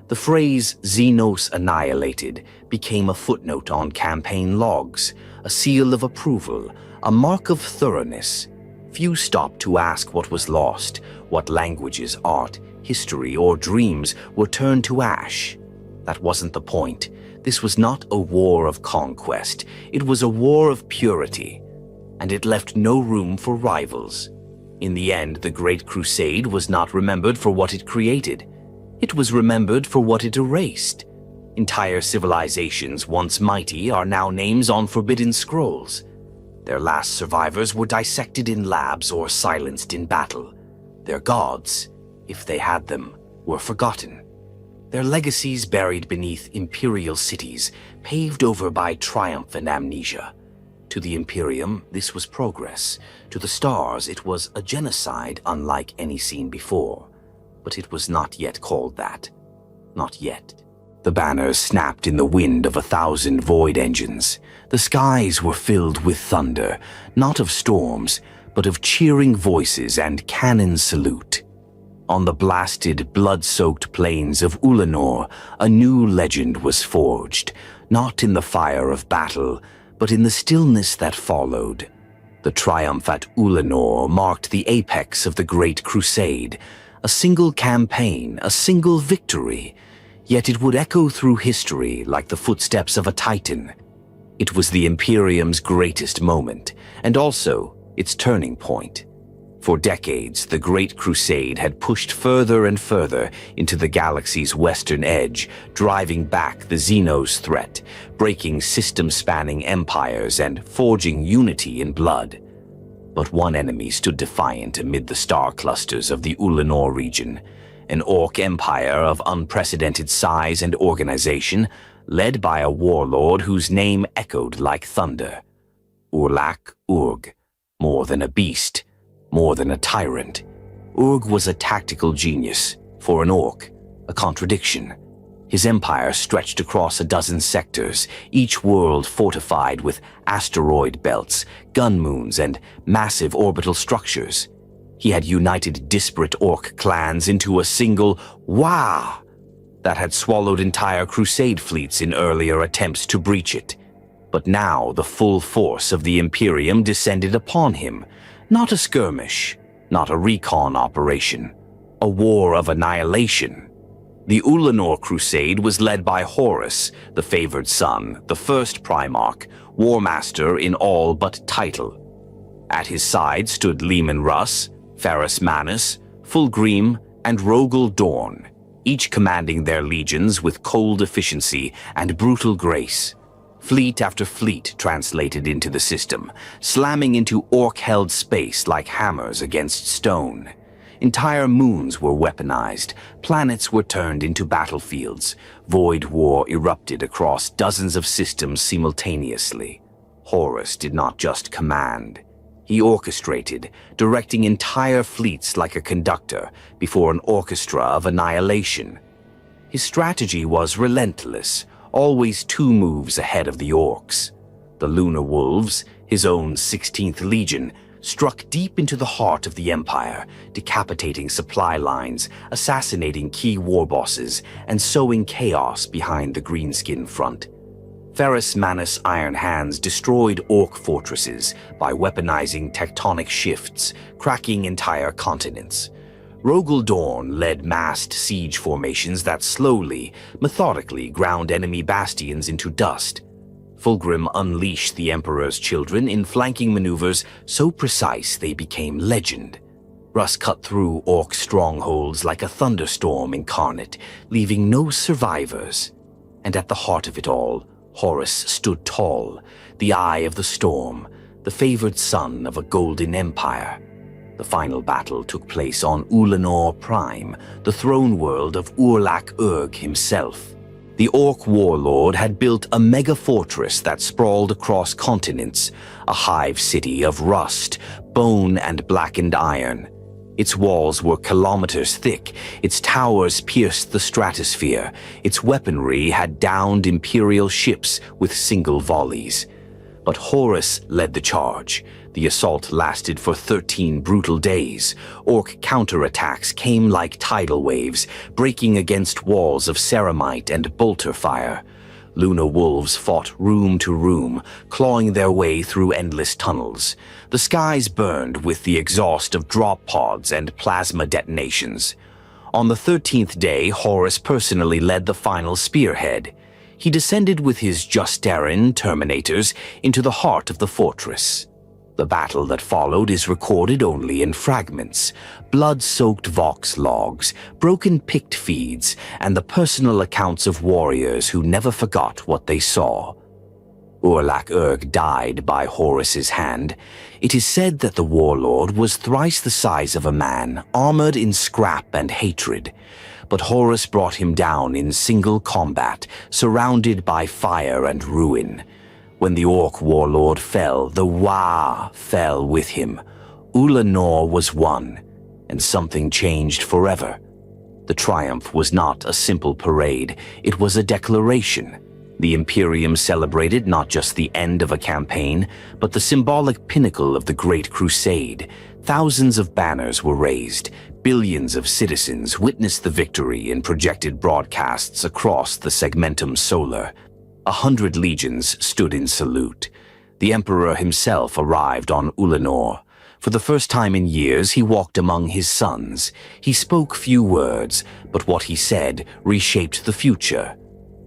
The phrase Xenos annihilated became a footnote on campaign logs, a seal of approval, a mark of thoroughness. Few stopped to ask what was lost, what languages, art, history, or dreams were turned to ash. That wasn't the point. This was not a war of conquest. It was a war of purity, and it left no room for rivals. In the end, the Great Crusade was not remembered for what it created. It was remembered for what it erased. Entire civilizations, once mighty, are now names on forbidden scrolls. Their last survivors were dissected in labs or silenced in battle. Their gods, if they had them, were forgotten. Their legacies buried beneath imperial cities, paved over by triumph and amnesia. To the Imperium, this was progress. To the stars, it was a genocide unlike any seen before. But it was not yet called that. Not yet. The banners snapped in the wind of 1,000 void engines. The skies were filled with thunder, not of storms, but of cheering voices and cannon salute. On the blasted, blood-soaked plains of Ulanor, a new legend was forged, not in the fire of battle, but in the stillness that followed. The triumph at Ulanor marked the apex of the Great Crusade, a single campaign, a single victory, yet it would echo through history like the footsteps of a titan. It was the Imperium's greatest moment, and also its turning point. For decades, the Great Crusade had pushed further and further into the galaxy's western edge, driving back the Xenos threat, breaking system-spanning empires and forging unity in blood. But one enemy stood defiant amid the star clusters of the Ulanor region, an Orc empire of unprecedented size and organization, led by a warlord whose name echoed like thunder. Urlak Urg, more than a beast, more than a tyrant. Urg was a tactical genius, for an Orc, a contradiction. His empire stretched across a dozen sectors, each world fortified with asteroid belts, gun moons, and massive orbital structures. He had united disparate Orc clans into a single Wah that had swallowed entire Crusade fleets in earlier attempts to breach it. But now the full force of the Imperium descended upon him. Not a skirmish, not a recon operation, a war of annihilation. The Ulanor Crusade was led by Horus, the favored son, the first Primarch, War Master in all but title. At his side stood Leman Russ, Ferrus Manus, Fulgrim, and Rogel Dorn, each commanding their legions with cold efficiency and brutal grace. Fleet after fleet translated into the system, slamming into Orc-held space like hammers against stone. Entire moons were weaponized, planets were turned into battlefields, void war erupted across dozens of systems simultaneously. Horus did not just command. He orchestrated, directing entire fleets like a conductor before an orchestra of annihilation. His strategy was relentless, always 2 moves ahead of the Orcs. The Lunar Wolves, his own 16th Legion, struck deep into the heart of the Empire, decapitating supply lines, assassinating key war bosses, and sowing chaos behind the Greenskin front. Ferrus Manus' Iron Hands destroyed Orc fortresses by weaponizing tectonic shifts, cracking entire continents. Rogel Dorn led massed siege formations that slowly, methodically ground enemy bastions into dust. Fulgrim unleashed the Emperor's children in flanking maneuvers so precise they became legend. Russ cut through Orc strongholds like a thunderstorm incarnate, leaving no survivors. And at the heart of it all, Horus stood tall, the eye of the storm, the favored son of a golden empire. The final battle took place on Ulanor Prime, the throne world of Urlak Urg himself. The Orc warlord had built a mega-fortress that sprawled across continents, a hive city of rust, bone, and blackened iron. Its walls were kilometers thick, its towers pierced the stratosphere, its weaponry had downed Imperial ships with single volleys. But Horus led the charge. The assault lasted for 13 brutal days. Orc counterattacks came like tidal waves, breaking against walls of ceramite and bolter fire. Lunar wolves fought room to room, clawing their way through endless tunnels. The skies burned with the exhaust of drop pods and plasma detonations. On the 13th day, Horus personally led the final spearhead. He descended with his Justarin Terminators into the heart of the fortress. The battle that followed is recorded only in fragments, blood-soaked Vox logs, broken Pict feeds, and the personal accounts of warriors who never forgot what they saw. Urlak-Urg died by Horus's hand. It is said that the warlord was thrice the size of a man, armored in scrap and hatred. But Horus brought him down in single combat, surrounded by fire and ruin. When the Orc warlord fell, the Wa fell with him. Ulanor was won, and something changed forever. The triumph was not a simple parade, it was a declaration. The Imperium celebrated not just the end of a campaign, but the symbolic pinnacle of the Great Crusade. Thousands of banners were raised. Billions of citizens witnessed the victory in projected broadcasts across the Segmentum Solar. 100 legions stood in salute. The Emperor himself arrived on Ulanor. For the first time in years, he walked among his sons. He spoke few words, but what he said reshaped the future.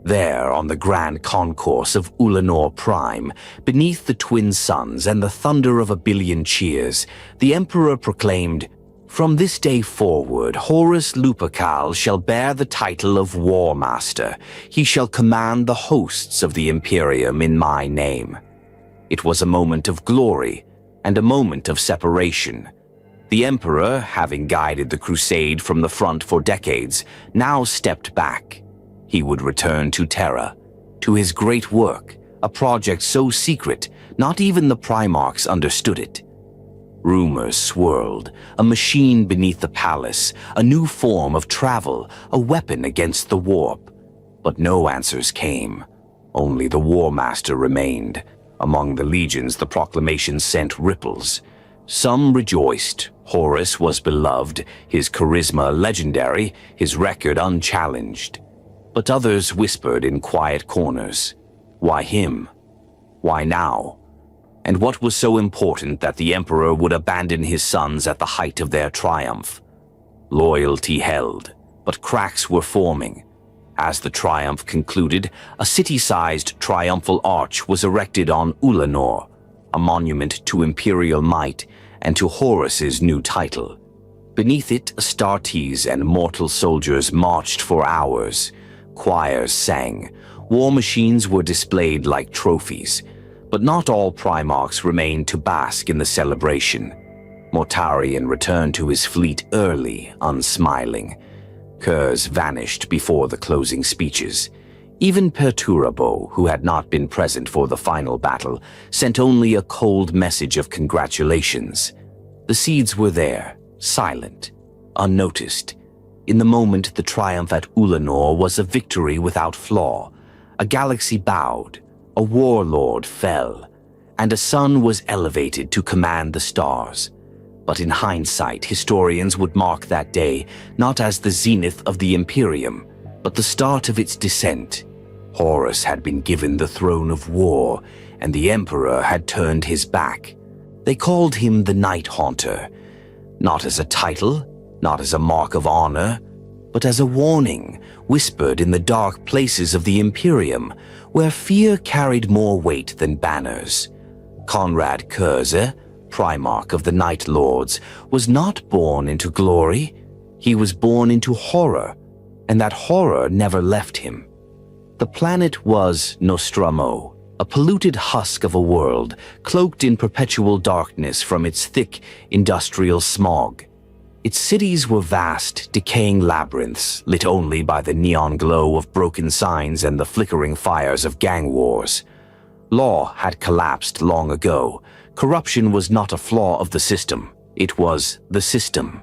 There, on the grand concourse of Ulanor Prime, beneath the twin suns and the thunder of a billion cheers, the Emperor proclaimed, "From this day forward, Horus Lupercal shall bear the title of War Master. He shall command the hosts of the Imperium in my name." It was a moment of glory and a moment of separation. The Emperor, having guided the crusade from the front for decades, now stepped back. He would return to Terra, to his great work, a project so secret, not even the Primarchs understood it. Rumors swirled, a machine beneath the palace, a new form of travel, a weapon against the warp. But no answers came. Only the War Master remained. Among the legions, the proclamation sent ripples. Some rejoiced. Horus was beloved, his charisma legendary, his record unchallenged. But others whispered in quiet corners. Why him? Why now? And what was so important that the Emperor would abandon his sons at the height of their triumph? Loyalty held, but cracks were forming. As the triumph concluded, a city-sized triumphal arch was erected on Ulanor, a monument to imperial might and to Horus's new title. Beneath it, Astartes and mortal soldiers marched for hours. Choirs sang. War machines were displayed like trophies. But not all Primarchs remained to bask in the celebration. Mortarion returned to his fleet early, unsmiling. Kurz vanished before the closing speeches. Even Perturabo, who had not been present for the final battle, sent only a cold message of congratulations. The seeds were there, silent, unnoticed. In the moment, the triumph at Ulanor was a victory without flaw. A galaxy bowed, a warlord fell, and a sun was elevated to command the stars. But in hindsight, historians would mark that day not as the zenith of the Imperium, but the start of its descent. Horus had been given the throne of war, and the Emperor had turned his back. They called him the Night Haunter, not as a title, not as a mark of honor, but as a warning whispered in the dark places of the Imperium, where fear carried more weight than banners. Konrad Kurze, Primarch of the Night Lords, was not born into glory. He was born into horror, and that horror never left him. The planet was Nostramo, a polluted husk of a world, cloaked in perpetual darkness from its thick industrial smog. Its cities were vast, decaying labyrinths, lit only by the neon glow of broken signs and the flickering fires of gang wars. Law had collapsed long ago. Corruption was not a flaw of the system. It was the system.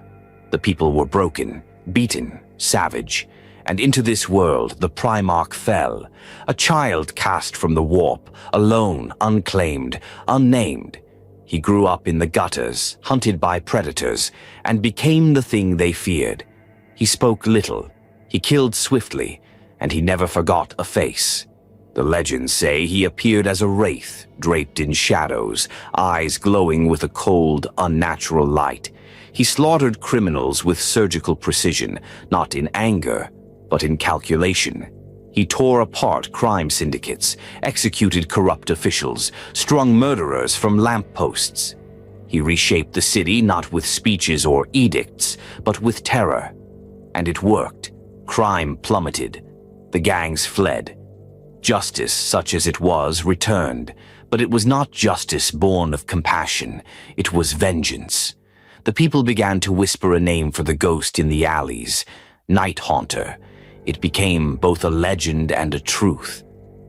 The people were broken, beaten, savage. And into this world the Primarch fell, a child cast from the warp, alone, unclaimed, unnamed. He grew up in the gutters, hunted by predators, and became the thing they feared. He spoke little, he killed swiftly, and he never forgot a face. The legends say he appeared as a wraith, draped in shadows, eyes glowing with a cold, unnatural light. He slaughtered criminals with surgical precision, not in anger, but in calculation. He tore apart crime syndicates, executed corrupt officials, strung murderers from lampposts. He reshaped the city not with speeches or edicts, but with terror. And it worked. Crime plummeted. The gangs fled. Justice, such as it was, returned. But it was not justice born of compassion. It was vengeance. The people began to whisper a name for the ghost in the alleys, Night Haunter. It became both a legend and a truth,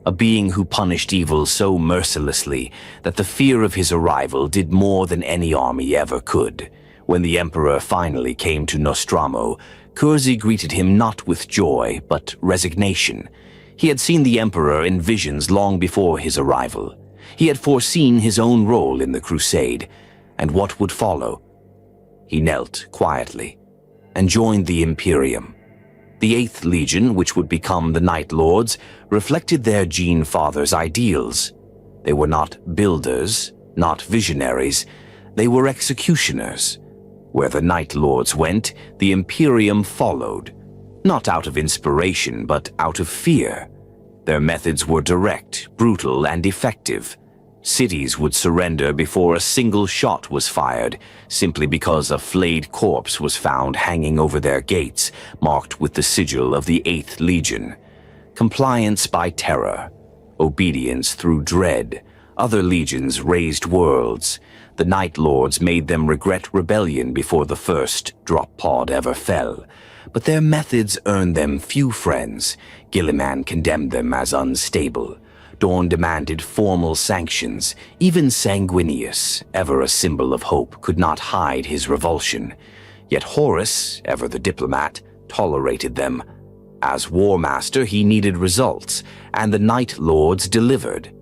a being who punished evil so mercilessly that the fear of his arrival did more than any army ever could. When the Emperor finally came to Nostramo, Curzi greeted him not with joy, but resignation. He had seen the Emperor in visions long before his arrival. He had foreseen his own role in the crusade, and what would follow. He knelt quietly and joined the Imperium. The 8th Legion, which would become the Night Lords, reflected their Gene Father's ideals. They were not builders, not visionaries. They were executioners. Where the Night Lords went, the Imperium followed. Not out of inspiration, but out of fear. Their methods were direct, brutal, and effective. Cities would surrender before a single shot was fired, simply because a flayed corpse was found hanging over their gates, marked with the sigil of the 8th Legion. Compliance by terror, obedience through dread. Other legions raised worlds. The Night Lords made them regret rebellion before the first drop pod ever fell. But their methods earned them few friends. Gilliman condemned them as unstable. Dorn demanded formal sanctions. Even Sanguinius, ever a symbol of hope, could not hide his revulsion. Yet Horus, ever the diplomat, tolerated them. As War Master, he needed results, and the Night Lords delivered.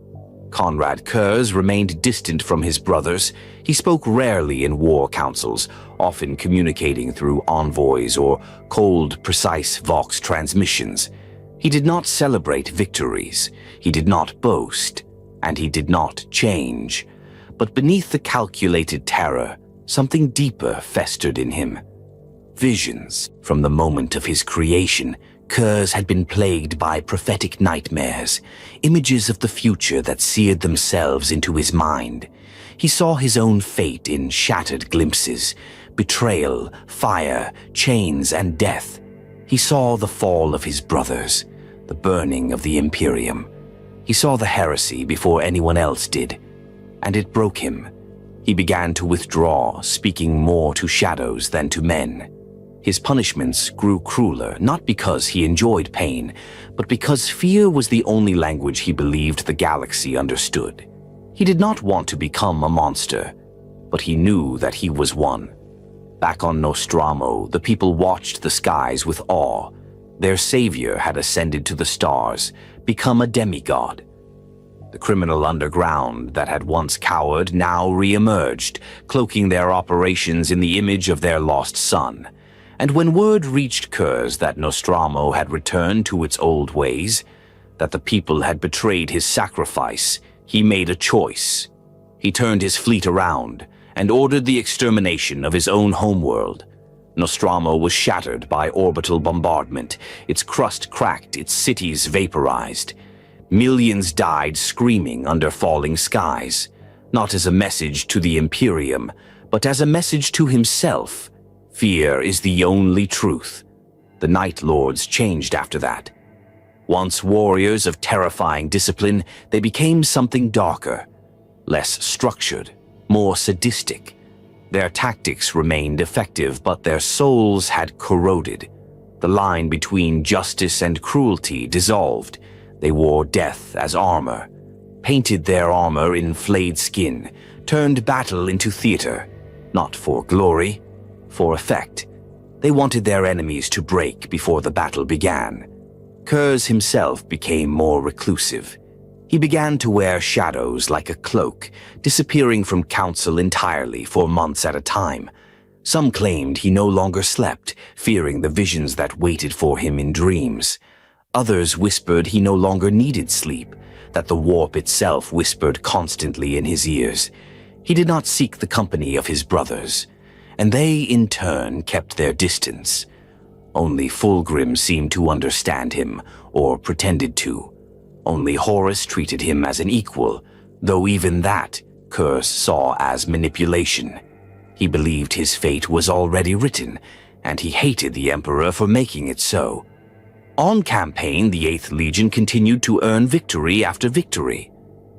Conrad Kurz remained distant from his brothers. He spoke rarely in war councils, often communicating through envoys or cold, precise Vox transmissions. He did not celebrate victories, he did not boast, and he did not change. But beneath the calculated terror, something deeper festered in him. Visions. From the moment of his creation, Kurz had been plagued by prophetic nightmares, images of the future that seared themselves into his mind. He saw his own fate in shattered glimpses, betrayal, fire, chains, and death. He saw the fall of his brothers, the burning of the Imperium. He saw the heresy before anyone else did, and it broke him. He began to withdraw, speaking more to shadows than to men. His punishments grew crueler, not because he enjoyed pain, but because fear was the only language he believed the galaxy understood. He did not want to become a monster, but he knew that he was one. Back on Nostramo, the people watched the skies with awe. Their savior had ascended to the stars, become a demigod. The criminal underground that had once cowered now re-emerged, cloaking their operations in the image of their lost son. And when word reached Kurz that Nostramo had returned to its old ways, that the people had betrayed his sacrifice, he made a choice. He turned his fleet around and ordered the extermination of his own homeworld. Nostramo was shattered by orbital bombardment, its crust cracked, its cities vaporized. Millions died screaming under falling skies, not as a message to the Imperium, but as a message to himself. Fear is the only truth. The Night Lords changed after that. Once warriors of terrifying discipline, they became something darker, less structured, more sadistic. Their tactics remained effective, but their souls had corroded. The line between justice and cruelty dissolved. They wore death as armor, painted their armor in flayed skin, turned battle into theater, not for glory, for effect. They wanted their enemies to break before the battle began. Kurz himself became more reclusive. He began to wear shadows like a cloak, disappearing from council entirely for months at a time. Some claimed he no longer slept, fearing the visions that waited for him in dreams. Others whispered he no longer needed sleep, that the warp itself whispered constantly in his ears. He did not seek the company of his brothers, and they, in turn, kept their distance. Only Fulgrim seemed to understand him, or pretended to. Only Horus treated him as an equal, though even that Kurz saw as manipulation. He believed his fate was already written, and he hated the Emperor for making it so. On campaign, the 8th Legion continued to earn victory after victory,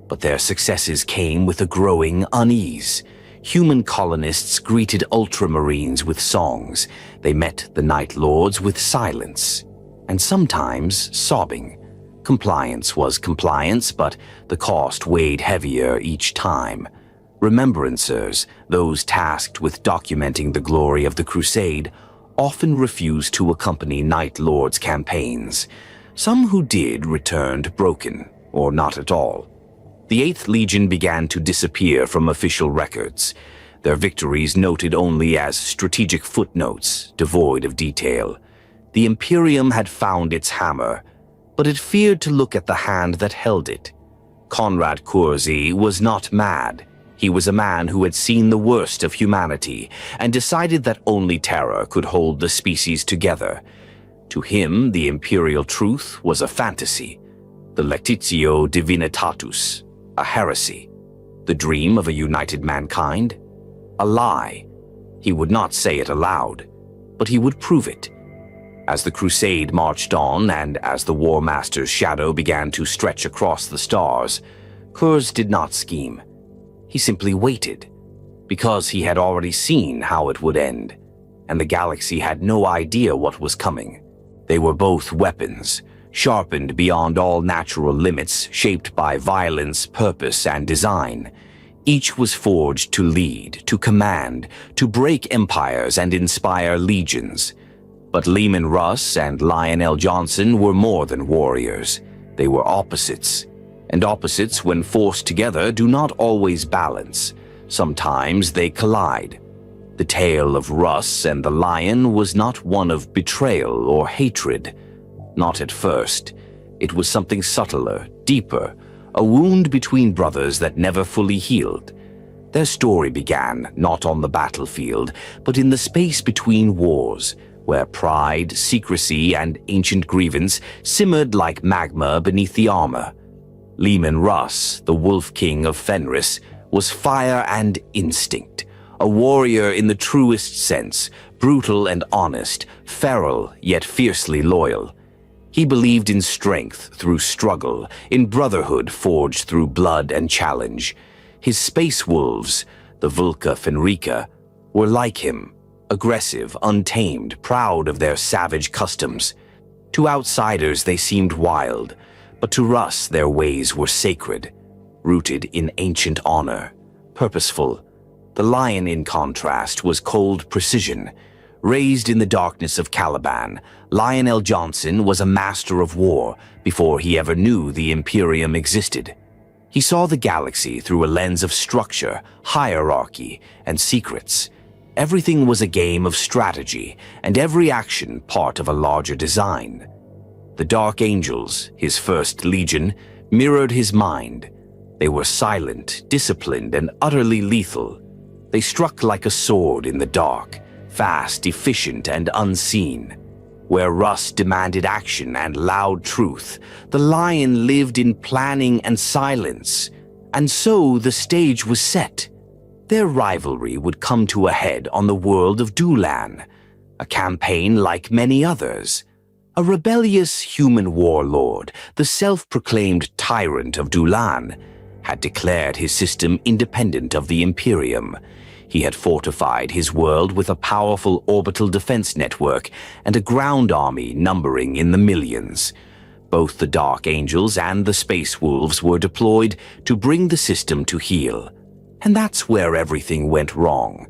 but their successes came with a growing unease. Human colonists greeted Ultramarines with songs. They met the Night Lords with silence, and sometimes sobbing. Compliance was compliance, but the cost weighed heavier each time. Remembrancers, those tasked with documenting the glory of the Crusade, often refused to accompany Night Lords' campaigns. Some who did returned broken, or not at all. The 8th Legion began to disappear from official records, their victories noted only as strategic footnotes, devoid of detail. The Imperium had found its hammer, but it feared to look at the hand that held it. Konrad Kurzi was not mad. He was a man who had seen the worst of humanity and decided that only Terra could hold the species together. To him, the imperial truth was a fantasy, the lectitio divinitatus, a heresy, the dream of a united mankind, a lie. He would not say it aloud, but he would prove it. As the crusade marched on and as the War Master's shadow began to stretch across the stars, Kurz did not scheme. He simply waited, because he had already seen how it would end, and the galaxy had no idea what was coming. They were both weapons, sharpened beyond all natural limits, shaped by violence, purpose, and design. Each was forged to lead, to command, to break empires and inspire legions. But Leman Russ and Lionel Johnson were more than warriors. They were opposites. And opposites, when forced together, do not always balance. Sometimes they collide. The tale of Russ and the Lion was not one of betrayal or hatred. Not at first. It was something subtler, deeper, a wound between brothers that never fully healed. Their story began not on the battlefield, but in the space between wars, where pride, secrecy, and ancient grievance simmered like magma beneath the armor. Leman Russ, the Wolf King of Fenris, was fire and instinct, a warrior in the truest sense, brutal and honest, feral yet fiercely loyal. He believed in strength through struggle, in brotherhood forged through blood and challenge. His space wolves, the Vulca Fenrica, were like him, aggressive, untamed, proud of their savage customs. To outsiders they seemed wild, but to Russ their ways were sacred, rooted in ancient honor, purposeful. The Lion, in contrast, was cold precision. Raised in the darkness of Caliban, Lionel Johnson was a master of war before he ever knew the Imperium existed. He saw the galaxy through a lens of structure, hierarchy, and secrets. Everything was a game of strategy, and every action part of a larger design. The Dark Angels, his first legion, mirrored his mind. They were silent, disciplined, and utterly lethal. They struck like a sword in the dark, fast, efficient, and unseen. Where Russ demanded action and loud truth, the Lion lived in planning and silence. And so the stage was set. Their rivalry would come to a head on the world of Dulan, a campaign like many others. A rebellious human warlord, the self-proclaimed tyrant of Dulan, had declared his system independent of the Imperium. He had fortified his world with a powerful orbital defense network and a ground army numbering in the millions. Both the Dark Angels and the Space Wolves were deployed to bring the system to heel. And that's where everything went wrong.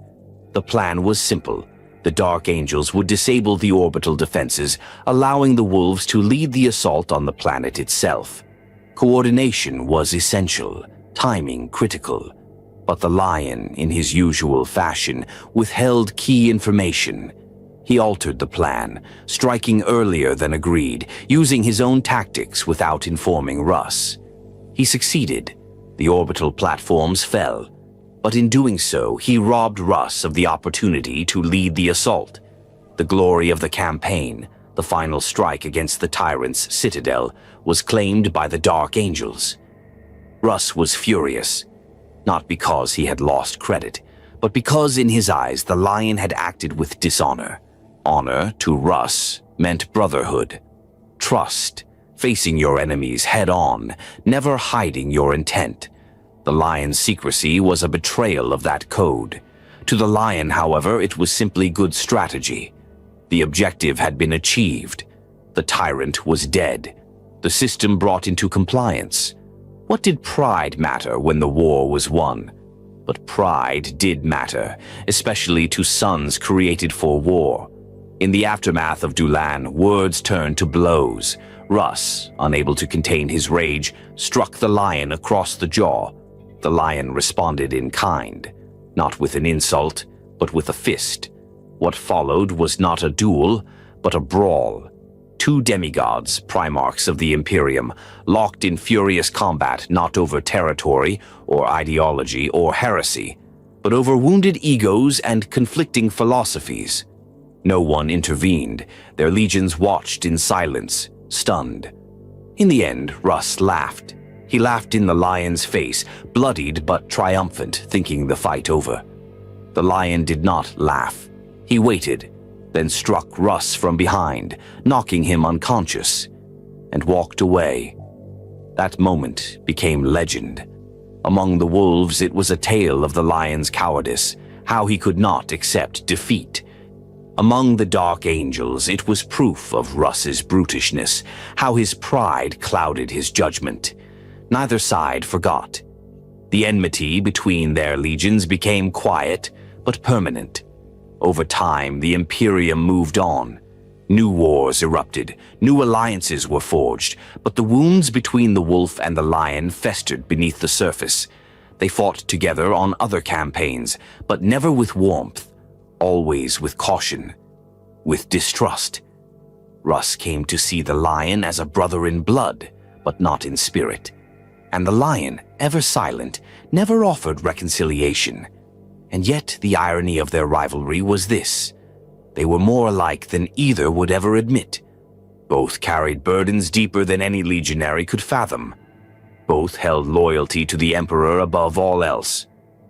The plan was simple. The Dark Angels would disable the orbital defenses, allowing the Wolves to lead the assault on the planet itself. Coordination was essential, timing critical. But the Lion, in his usual fashion, withheld key information. He altered the plan, striking earlier than agreed, using his own tactics without informing Russ. He succeeded. The orbital platforms fell. But in doing so, he robbed Russ of the opportunity to lead the assault. The glory of the campaign, the final strike against the Tyrant's citadel, was claimed by the Dark Angels. Russ was furious, not because he had lost credit, but because in his eyes the Lion had acted with dishonor. Honor, to Russ, meant brotherhood, trust, facing your enemies head-on, never hiding your intent. The Lion's secrecy was a betrayal of that code. To the Lion, however, it was simply good strategy. The objective had been achieved. The tyrant was dead. The system brought into compliance. What did pride matter when the war was won? But pride did matter, especially to sons created for war. In the aftermath of Dulan, words turned to blows. Russ, unable to contain his rage, struck the Lion across the jaw. The Lion responded in kind, not with an insult, but with a fist. What followed was not a duel, but a brawl. Two demigods, primarchs of the Imperium, locked in furious combat not over territory or ideology or heresy, but over wounded egos and conflicting philosophies. No one intervened. Their legions watched in silence, stunned. In the end, Russ laughed. He laughed in the Lion's face, bloodied but triumphant, thinking the fight over. The Lion did not laugh. He waited, then struck Russ from behind, knocking him unconscious, and walked away. That moment became legend. Among the wolves, it was a tale of the Lion's cowardice, how he could not accept defeat. Among the Dark Angels, it was proof of Russ's brutishness, how his pride clouded his judgment. Neither side forgot. The enmity between their legions became quiet, but permanent. Over time, the Imperium moved on. New wars erupted, new alliances were forged, but the wounds between the wolf and the lion festered beneath the surface. They fought together on other campaigns, but never with warmth, always with caution, with distrust. Russ came to see the lion as a brother in blood, but not in spirit. And the lion, ever silent, never offered reconciliation. And yet the irony of their rivalry was this: they were more alike than either would ever admit. Both carried burdens deeper than any legionary could fathom. Both held loyalty to the Emperor above all else.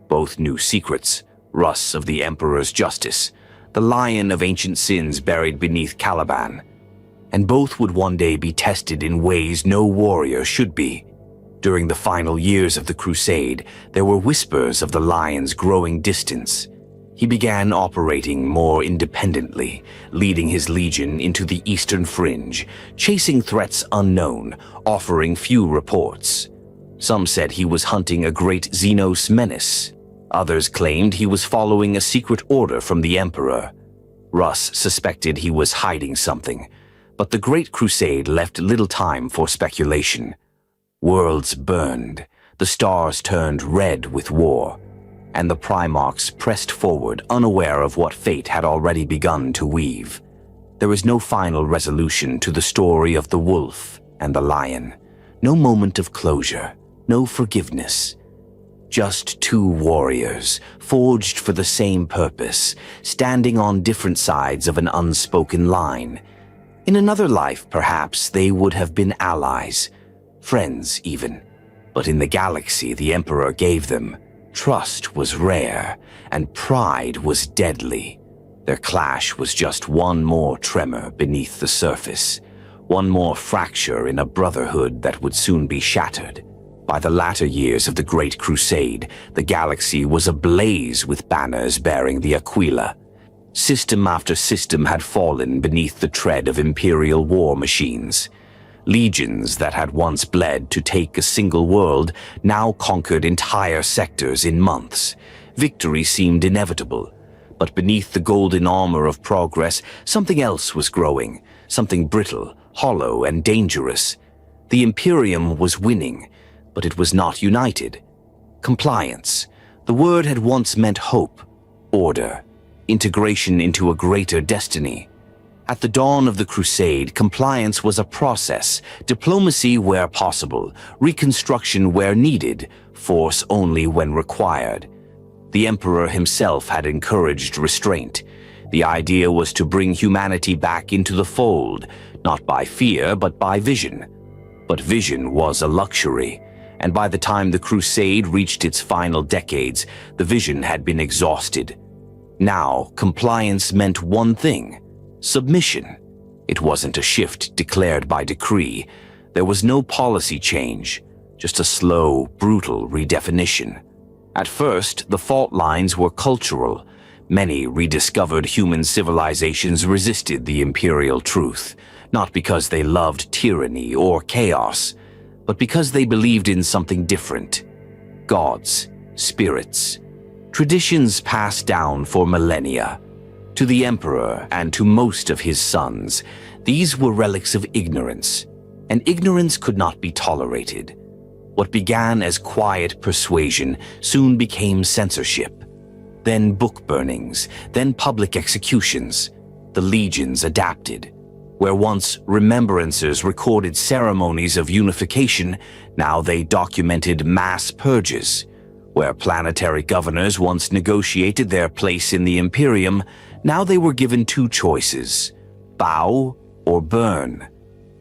Both knew secrets, Russ of the Emperor's justice, the lion of ancient sins buried beneath Caliban. And both would one day be tested in ways no warrior should be. During the final years of the Crusade, there were whispers of the lion's growing distance. He began operating more independently, leading his legion into the eastern fringe, chasing threats unknown, offering few reports. Some said he was hunting a great Xenos menace. Others claimed he was following a secret order from the Emperor. Russ suspected he was hiding something, but the Great Crusade left little time for speculation. Worlds burned, the stars turned red with war, and the Primarchs pressed forward, unaware of what fate had already begun to weave. There was no final resolution to the story of the wolf and the lion, no moment of closure, no forgiveness. Just two warriors, forged for the same purpose, standing on different sides of an unspoken line. In another life, perhaps, they would have been allies, friends even. But in the galaxy the Emperor gave them, trust was rare, and pride was deadly. Their clash was just one more tremor beneath the surface, one more fracture in a brotherhood that would soon be shattered. By the latter years of the Great Crusade, the galaxy was ablaze with banners bearing the Aquila. System after system had fallen beneath the tread of imperial war machines. Legions that had once bled to take a single world now conquered entire sectors in months. Victory seemed inevitable, but beneath the golden armor of progress, something else was growing, something brittle, hollow, and dangerous. The Imperium was winning, but it was not united. Compliance. The word had once meant hope, order, integration into a greater destiny. At the dawn of the Crusade, compliance was a process, diplomacy where possible, reconstruction where needed, force only when required. The Emperor himself had encouraged restraint. The idea was to bring humanity back into the fold, not by fear but by vision. But vision was a luxury, and by the time the Crusade reached its final decades, the vision had been exhausted. Now, compliance meant one thing: submission. It wasn't a shift declared by decree. There was no policy change, just a slow, brutal redefinition. At first, the fault lines were cultural. Many rediscovered human civilizations resisted the imperial truth, not because they loved tyranny or chaos, but because they believed in something different. Gods, spirits, traditions passed down for millennia. To the Emperor and to most of his sons, these were relics of ignorance, and ignorance could not be tolerated. What began as quiet persuasion soon became censorship. Then book burnings, then public executions. The legions adapted. Where once remembrancers recorded ceremonies of unification, now they documented mass purges. Where planetary governors once negotiated their place in the Imperium, now they were given two choices: bow or burn.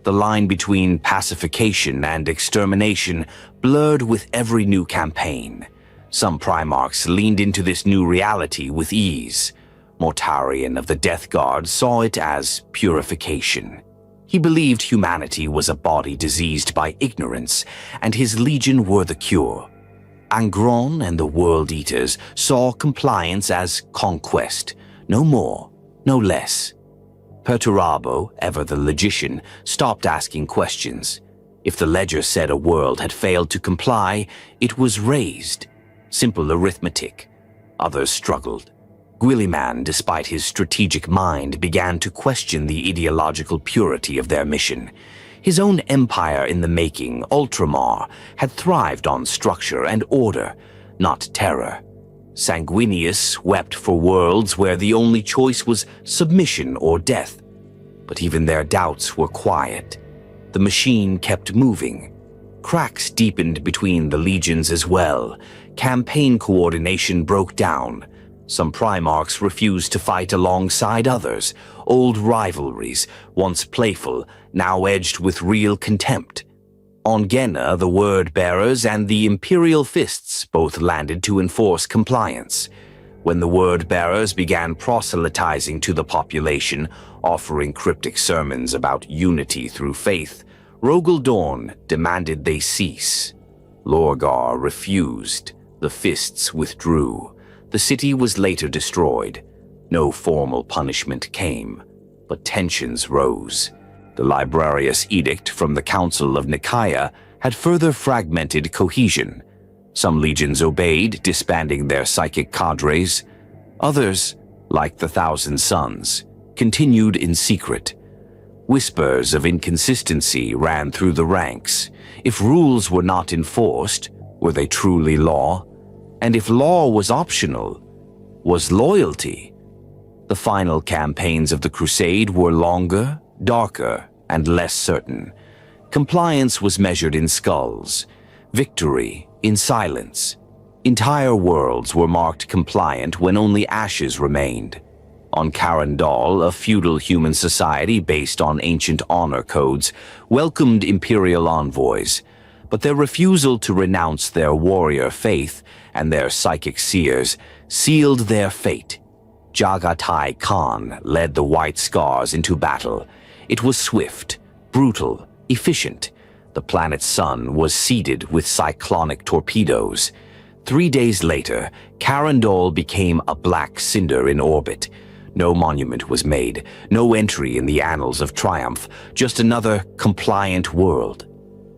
The line between pacification and extermination blurred with every new campaign. Some Primarchs leaned into this new reality with ease. Mortarion of the Death Guard saw it as purification. He believed humanity was a body diseased by ignorance, and his legion were the cure. Angron and the World Eaters saw compliance as conquest, no more, no less. Perturabo, ever the logician, stopped asking questions. If the ledger said a world had failed to comply, it was raised. Simple arithmetic. Others struggled. Guilliman, despite his strategic mind, began to question the ideological purity of their mission. His own empire in the making, Ultramar, had thrived on structure and order, not terror. Sanguinius wept for worlds where the only choice was submission or death. But even their doubts were quiet. The machine kept moving. Cracks deepened between the legions as well. Campaign coordination broke down. Some Primarchs refused to fight alongside others. Old rivalries, once playful, now edged with real contempt. On Genna, the Word-Bearers and the Imperial Fists both landed to enforce compliance. When the Word-Bearers began proselytizing to the population, offering cryptic sermons about unity through faith, Rogel Dorn demanded they cease. Lorgar refused. The Fists withdrew. The city was later destroyed. No formal punishment came, but tensions rose. The Librarius Edict from the Council of Nicaea had further fragmented cohesion. Some legions obeyed, disbanding their psychic cadres. Others, like the Thousand Sons, continued in secret. Whispers of inconsistency ran through the ranks. If rules were not enforced, were they truly law? And if law was optional, was loyalty? The final campaigns of the Crusade were longer, darker, and less certain. Compliance was measured in skulls, victory in silence. Entire worlds were marked compliant when only ashes remained. On Carandal, a feudal human society based on ancient honor codes welcomed imperial envoys, but their refusal to renounce their warrior faith and their psychic seers sealed their fate. Jagatai Khan led the White Scars into battle. It was swift, brutal, efficient. The planet's sun was seeded with cyclonic torpedoes. 3 days later, Carandol became a black cinder in orbit. No monument was made, no entry in the annals of triumph, just another compliant world.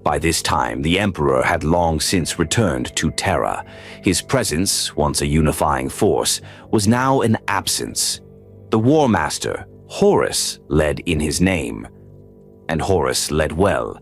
By this time, the Emperor had long since returned to Terra. His presence, once a unifying force, was now an absence. The War Master, Horus, led in his name. And Horus led well.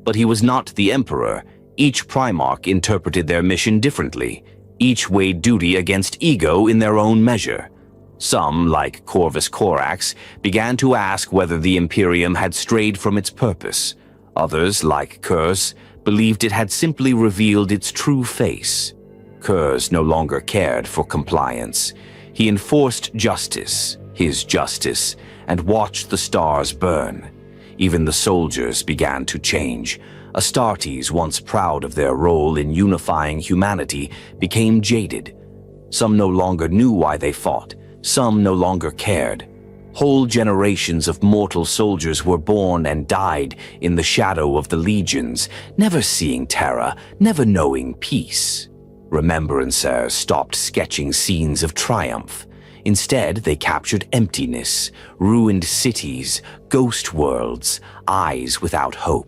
But he was not the Emperor. Each Primarch interpreted their mission differently. Each weighed duty against ego in their own measure. Some, like Corvus Corax, began to ask whether the Imperium had strayed from its purpose. Others, like Kurz, believed it had simply revealed its true face. Kurz no longer cared for compliance. He enforced justice, his justice, and watched the stars burn. Even the soldiers began to change. Astartes, once proud of their role in unifying humanity, became jaded. Some no longer knew why they fought. Some no longer cared. Whole generations of mortal soldiers were born and died in the shadow of the legions, never seeing Terra, never knowing peace. Remembrancers stopped sketching scenes of triumph. Instead, they captured emptiness, ruined cities, ghost worlds, eyes without hope.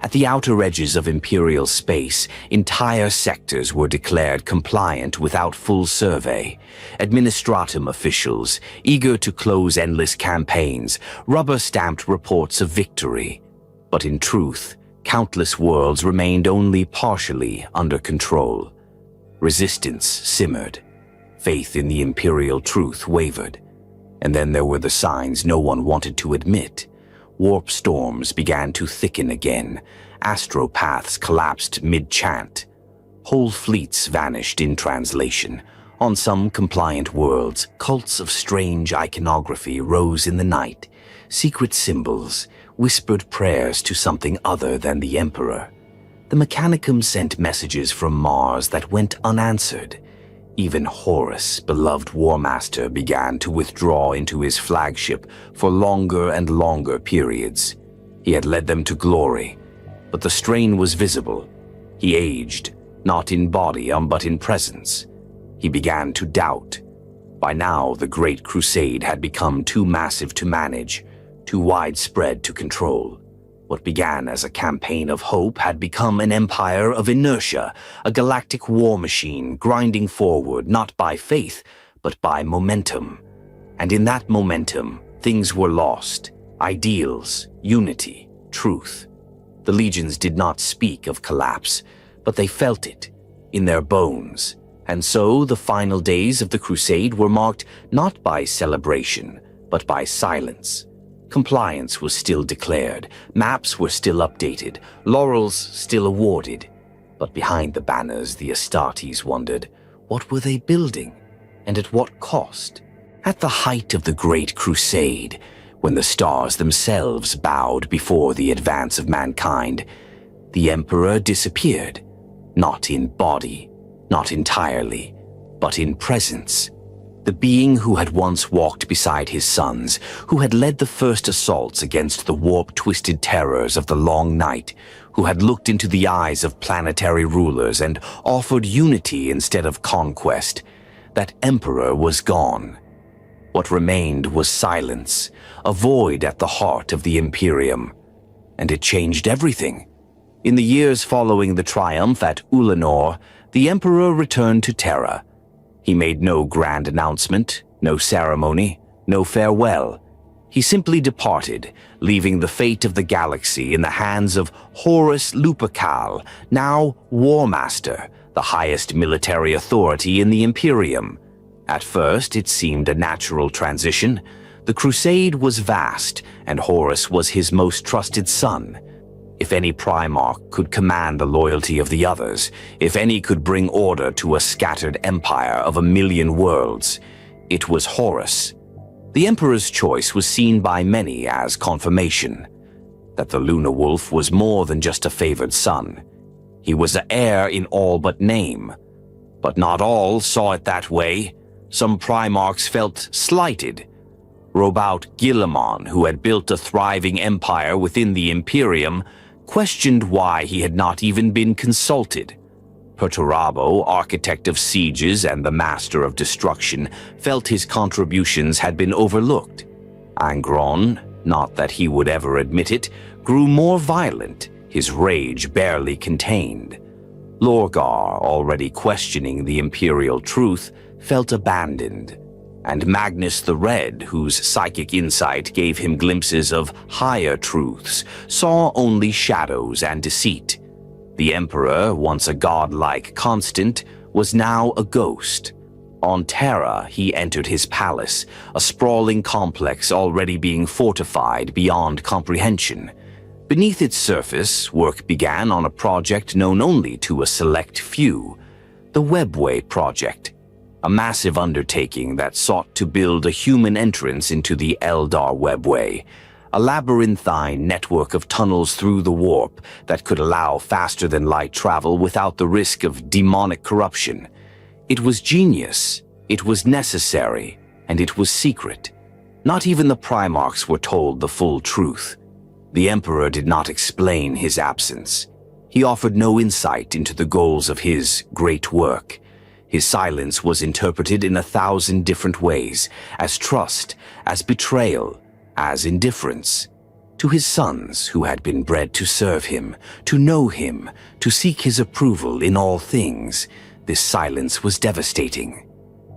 At the outer edges of Imperial space, entire sectors were declared compliant without full survey. Administratum officials, eager to close endless campaigns, rubber-stamped reports of victory. But in truth, countless worlds remained only partially under control. Resistance simmered. Faith in the Imperial truth wavered. And then there were the signs no one wanted to admit. Warp storms began to thicken again. Astropaths collapsed mid-chant. Whole fleets vanished in translation. On some compliant worlds, cults of strange iconography rose in the night. Secret symbols, whispered prayers to something other than the Emperor. The Mechanicum sent messages from Mars that went unanswered. Even Horus, beloved War Master, began to withdraw into his flagship for longer and longer periods. He had led them to glory, but the strain was visible. He aged, not in body but in presence. He began to doubt. By now, the Great Crusade had become too massive to manage, too widespread to control. What began as a campaign of hope had become an empire of inertia, a galactic war machine grinding forward not by faith, but by momentum. And in that momentum, things were lost. Ideals, unity, truth. The legions did not speak of collapse, but they felt it in their bones. And so the final days of the crusade were marked not by celebration, but by silence. Compliance was still declared, maps were still updated, laurels still awarded. But behind the banners, the Astartes wondered, what were they building? And at what cost? At the height of the Great Crusade, when the stars themselves bowed before the advance of mankind, the Emperor disappeared, not in body, not entirely, but in presence. The being who had once walked beside his sons, who had led the first assaults against the warp-twisted terrors of the long night, who had looked into the eyes of planetary rulers and offered unity instead of conquest, that Emperor was gone. What remained was silence, a void at the heart of the Imperium. And it changed everything. In the years following the triumph at Ulanor, the Emperor returned to Terra. He made no grand announcement, no ceremony, no farewell. He simply departed, leaving the fate of the galaxy in the hands of Horus Lupercal, now War Master, the highest military authority in the Imperium. At first, it seemed a natural transition. The crusade was vast, and Horus was his most trusted son. If any Primarch could command the loyalty of the others, if any could bring order to a scattered empire of 1,000,000 worlds, it was Horus. The Emperor's choice was seen by many as confirmation that the Lunar Wolf was more than just a favored son. He was an heir in all but name. But not all saw it that way. Some Primarchs felt slighted. Robout Guilliman, who had built a thriving empire within the Imperium, questioned why he had not even been consulted. Perturabo, architect of sieges and the master of destruction, felt his contributions had been overlooked. Angron, not that he would ever admit it, grew more violent, his rage barely contained. Lorgar, already questioning the imperial truth, felt abandoned. And Magnus the Red, whose psychic insight gave him glimpses of higher truths, saw only shadows and deceit. The Emperor, once a godlike constant, was now a ghost. On Terra, he entered his palace, a sprawling complex already being fortified beyond comprehension. Beneath its surface, work began on a project known only to a select few, the Webway Project, a massive undertaking that sought to build a human entrance into the Eldar Webway, a labyrinthine network of tunnels through the warp that could allow faster-than-light travel without the risk of demonic corruption. It was genius, it was necessary, and it was secret. Not even the Primarchs were told the full truth. The Emperor did not explain his absence. He offered no insight into the goals of his great work. His silence was interpreted in 1,000 different ways, as trust, as betrayal, as indifference. To his sons, who had been bred to serve him, to know him, to seek his approval in all things, this silence was devastating.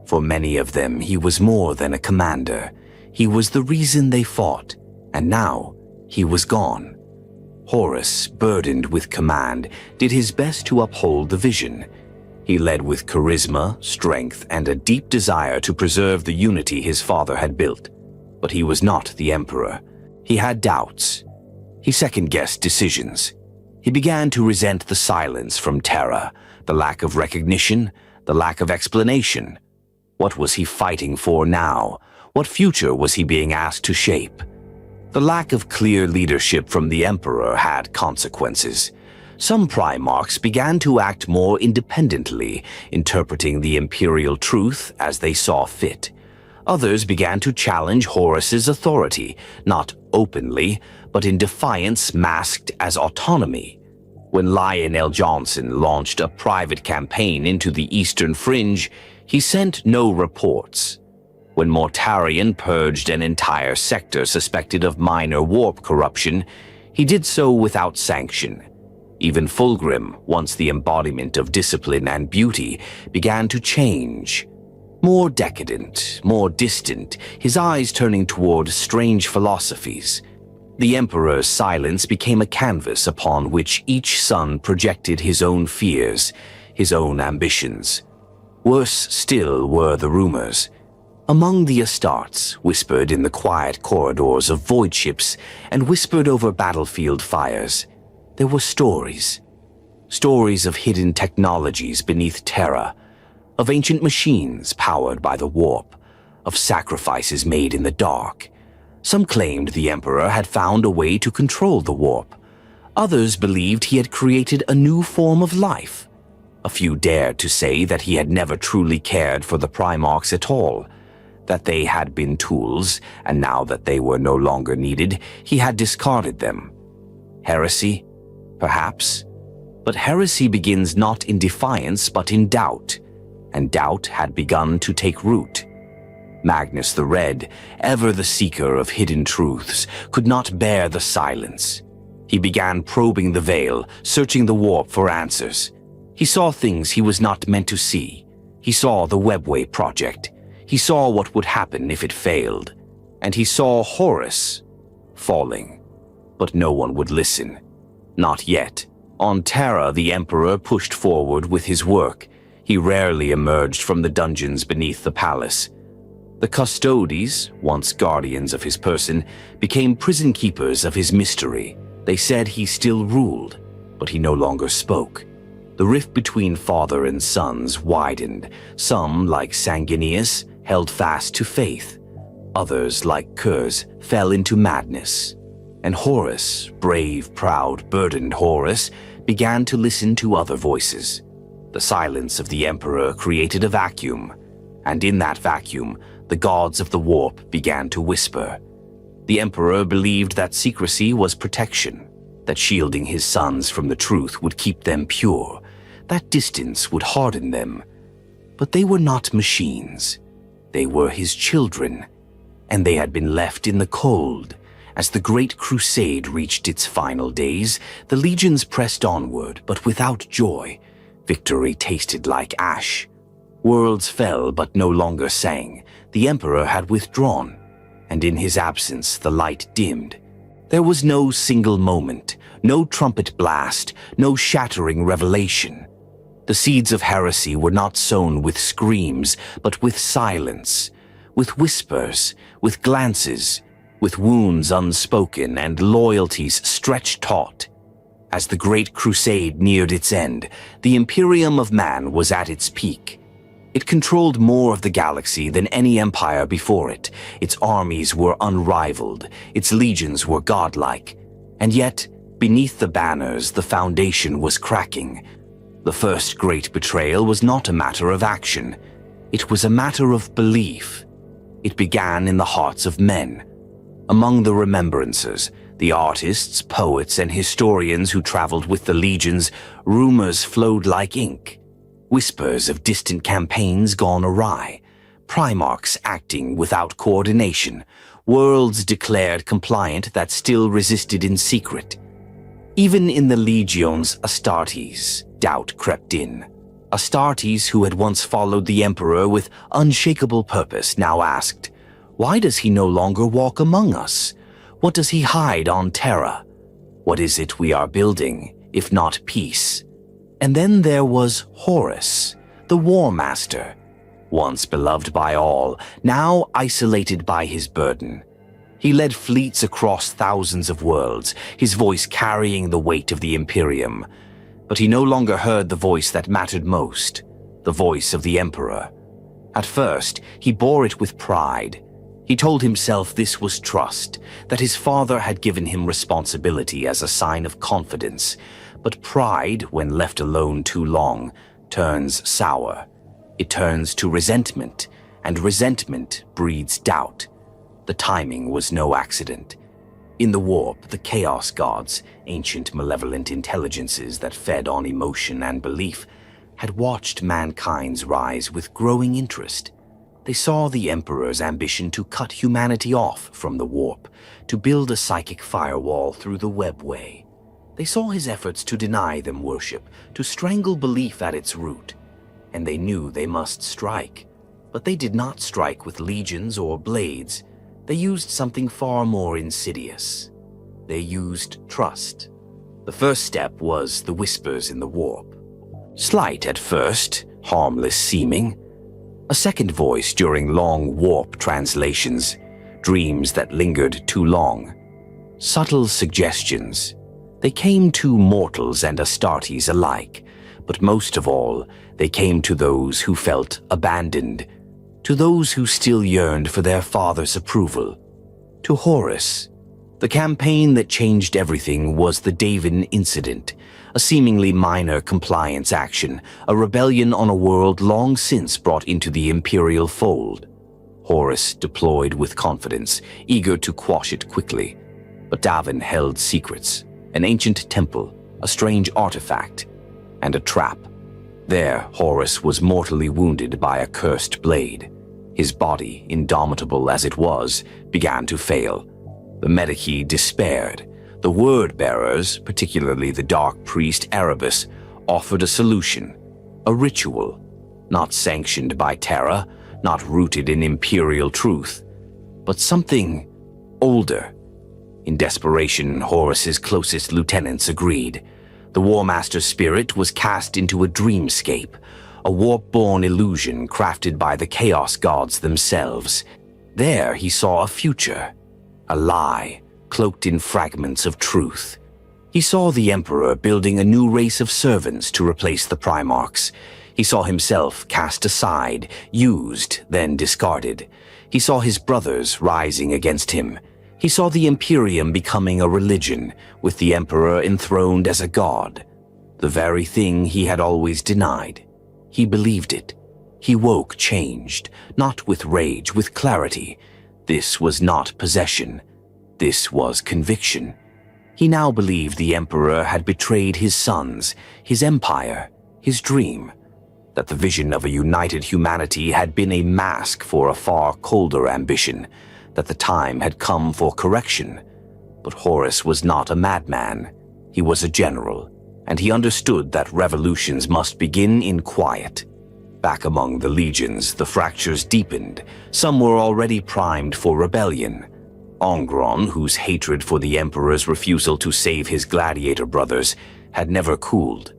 For many of them, he was more than a commander. He was the reason they fought, and now he was gone. Horus, burdened with command, did his best to uphold the vision. He led with charisma, strength, and a deep desire to preserve the unity his father had built. But he was not the Emperor. He had doubts. He second-guessed decisions. He began to resent the silence from Terra, the lack of recognition, the lack of explanation. What was he fighting for now? What future was he being asked to shape? The lack of clear leadership from the Emperor had consequences. Some Primarchs began to act more independently, interpreting the imperial truth as they saw fit. Others began to challenge Horus's authority, not openly, but in defiance masked as autonomy. When Lionel Johnson launched a private campaign into the Eastern Fringe, he sent no reports. When Mortarion purged an entire sector suspected of minor warp corruption, he did so without sanction. Even Fulgrim, once the embodiment of discipline and beauty, began to change. More decadent, more distant, his eyes turning toward strange philosophies. The Emperor's silence became a canvas upon which each son projected his own fears, his own ambitions. Worse still were the rumors. Among the Astartes, whispered in the quiet corridors of void ships and whispered over battlefield fires, there were stories. Stories of hidden technologies beneath Terra, of ancient machines powered by the warp, of sacrifices made in the dark. Some claimed the Emperor had found a way to control the warp. Others believed he had created a new form of life. A few dared to say that he had never truly cared for the Primarchs at all, that they had been tools, and now that they were no longer needed, he had discarded them. Heresy? Perhaps. But heresy begins not in defiance but in doubt, and doubt had begun to take root. Magnus the Red, ever the seeker of hidden truths, could not bear the silence. He began probing the veil, searching the warp for answers. He saw things he was not meant to see. He saw the Webway Project. He saw what would happen if it failed. And he saw Horus falling. But no one would listen. Not yet. On Terra, the Emperor pushed forward with his work. He rarely emerged from the dungeons beneath the palace. The Custodes, once guardians of his person, became prison keepers of his mystery. They said he still ruled, but he no longer spoke. The rift between father and sons widened. Some, like Sanguinius, held fast to faith. Others, like Kurz, fell into madness. And Horus, brave, proud, burdened Horus, began to listen to other voices. The silence of the Emperor created a vacuum, and in that vacuum, the gods of the warp began to whisper. The Emperor believed that secrecy was protection. that shielding his sons from the truth would keep them pure. That distance would harden them. But they were not machines. They were his children, and they had been left in the cold. As the Great Crusade reached its final days, the legions pressed onward, but without joy. Victory tasted like ash. Worlds fell, but no longer sang. The Emperor had withdrawn, and in his absence the light dimmed. There was no single moment, no trumpet blast, no shattering revelation. The seeds of heresy were not sown with screams, but with silence, with whispers, with glances, with wounds unspoken and loyalties stretched taut. As the Great Crusade neared its end, the Imperium of Man was at its peak. It controlled more of the galaxy than any empire before it. Its armies were unrivaled, its legions were godlike. And yet, beneath the banners, the foundation was cracking. The first great betrayal was not a matter of action. It was a matter of belief. It began in the hearts of men. Among the remembrances, the artists, poets, and historians who traveled with the legions, rumors flowed like ink. Whispers of distant campaigns gone awry, primarchs acting without coordination, worlds declared compliant that still resisted in secret. Even in the legions Astartes, doubt crept in. Astartes, who had once followed the Emperor with unshakable purpose, now asked, "Why does he no longer walk among us? What does he hide on Terra? What is it we are building, if not peace?" And then there was Horus, the War Master, once beloved by all, now isolated by his burden. He led fleets across thousands of worlds, his voice carrying the weight of the Imperium. But he no longer heard the voice that mattered most, the voice of the Emperor. At first, he bore it with pride. He told himself this was trust, that his father had given him responsibility as a sign of confidence. But pride, when left alone too long, turns sour. It turns to resentment, and resentment breeds doubt. The timing was no accident. In the warp, the Chaos Gods, ancient malevolent intelligences that fed on emotion and belief, had watched mankind's rise with growing interest. They saw the Emperor's ambition to cut humanity off from the warp, to build a psychic firewall through the webway. They saw his efforts to deny them worship, to strangle belief at its root, and they knew they must strike. But they did not strike with legions or blades. They used something far more insidious. They used trust. The first step was the whispers in the warp. Slight at first, harmless seeming. A second voice during long warp translations, dreams that lingered too long. Subtle suggestions. They came to mortals and Astartes alike, but most of all, they came to those who felt abandoned, to those who still yearned for their father's approval. To Horus. The campaign that changed everything was the Davin incident, a seemingly minor compliance action, a rebellion on a world long since brought into the imperial fold. Horus deployed with confidence, eager to quash it quickly. But Davin held secrets, an ancient temple, a strange artifact, and a trap. There, Horus was mortally wounded by a cursed blade. His body, indomitable as it was, began to fail. The Medici despaired. The word-bearers, particularly the dark priest Erebus, offered a solution, a ritual, not sanctioned by Terra, not rooted in imperial truth, but something older. In desperation, Horus's closest lieutenants agreed. The War Master's spirit was cast into a dreamscape, a warp-born illusion crafted by the Chaos Gods themselves. There he saw a future, a lie, cloaked in fragments of truth. He saw the Emperor building a new race of servants to replace the Primarchs. He saw himself cast aside, used, then discarded. He saw his brothers rising against him. He saw the Imperium becoming a religion, with the Emperor enthroned as a god. The very thing he had always denied. He believed it. He woke changed, not with rage, with clarity. This was not possession. This was conviction. He now believed the Emperor had betrayed his sons, his empire, his dream, that the vision of a united humanity had been a mask for a far colder ambition, that the time had come for correction. But Horus was not a madman. He was a general, and he understood that revolutions must begin in quiet. Back among the legions, the fractures deepened. Some were already primed for rebellion. Ongron, whose hatred for the Emperor's refusal to save his gladiator brothers, had never cooled.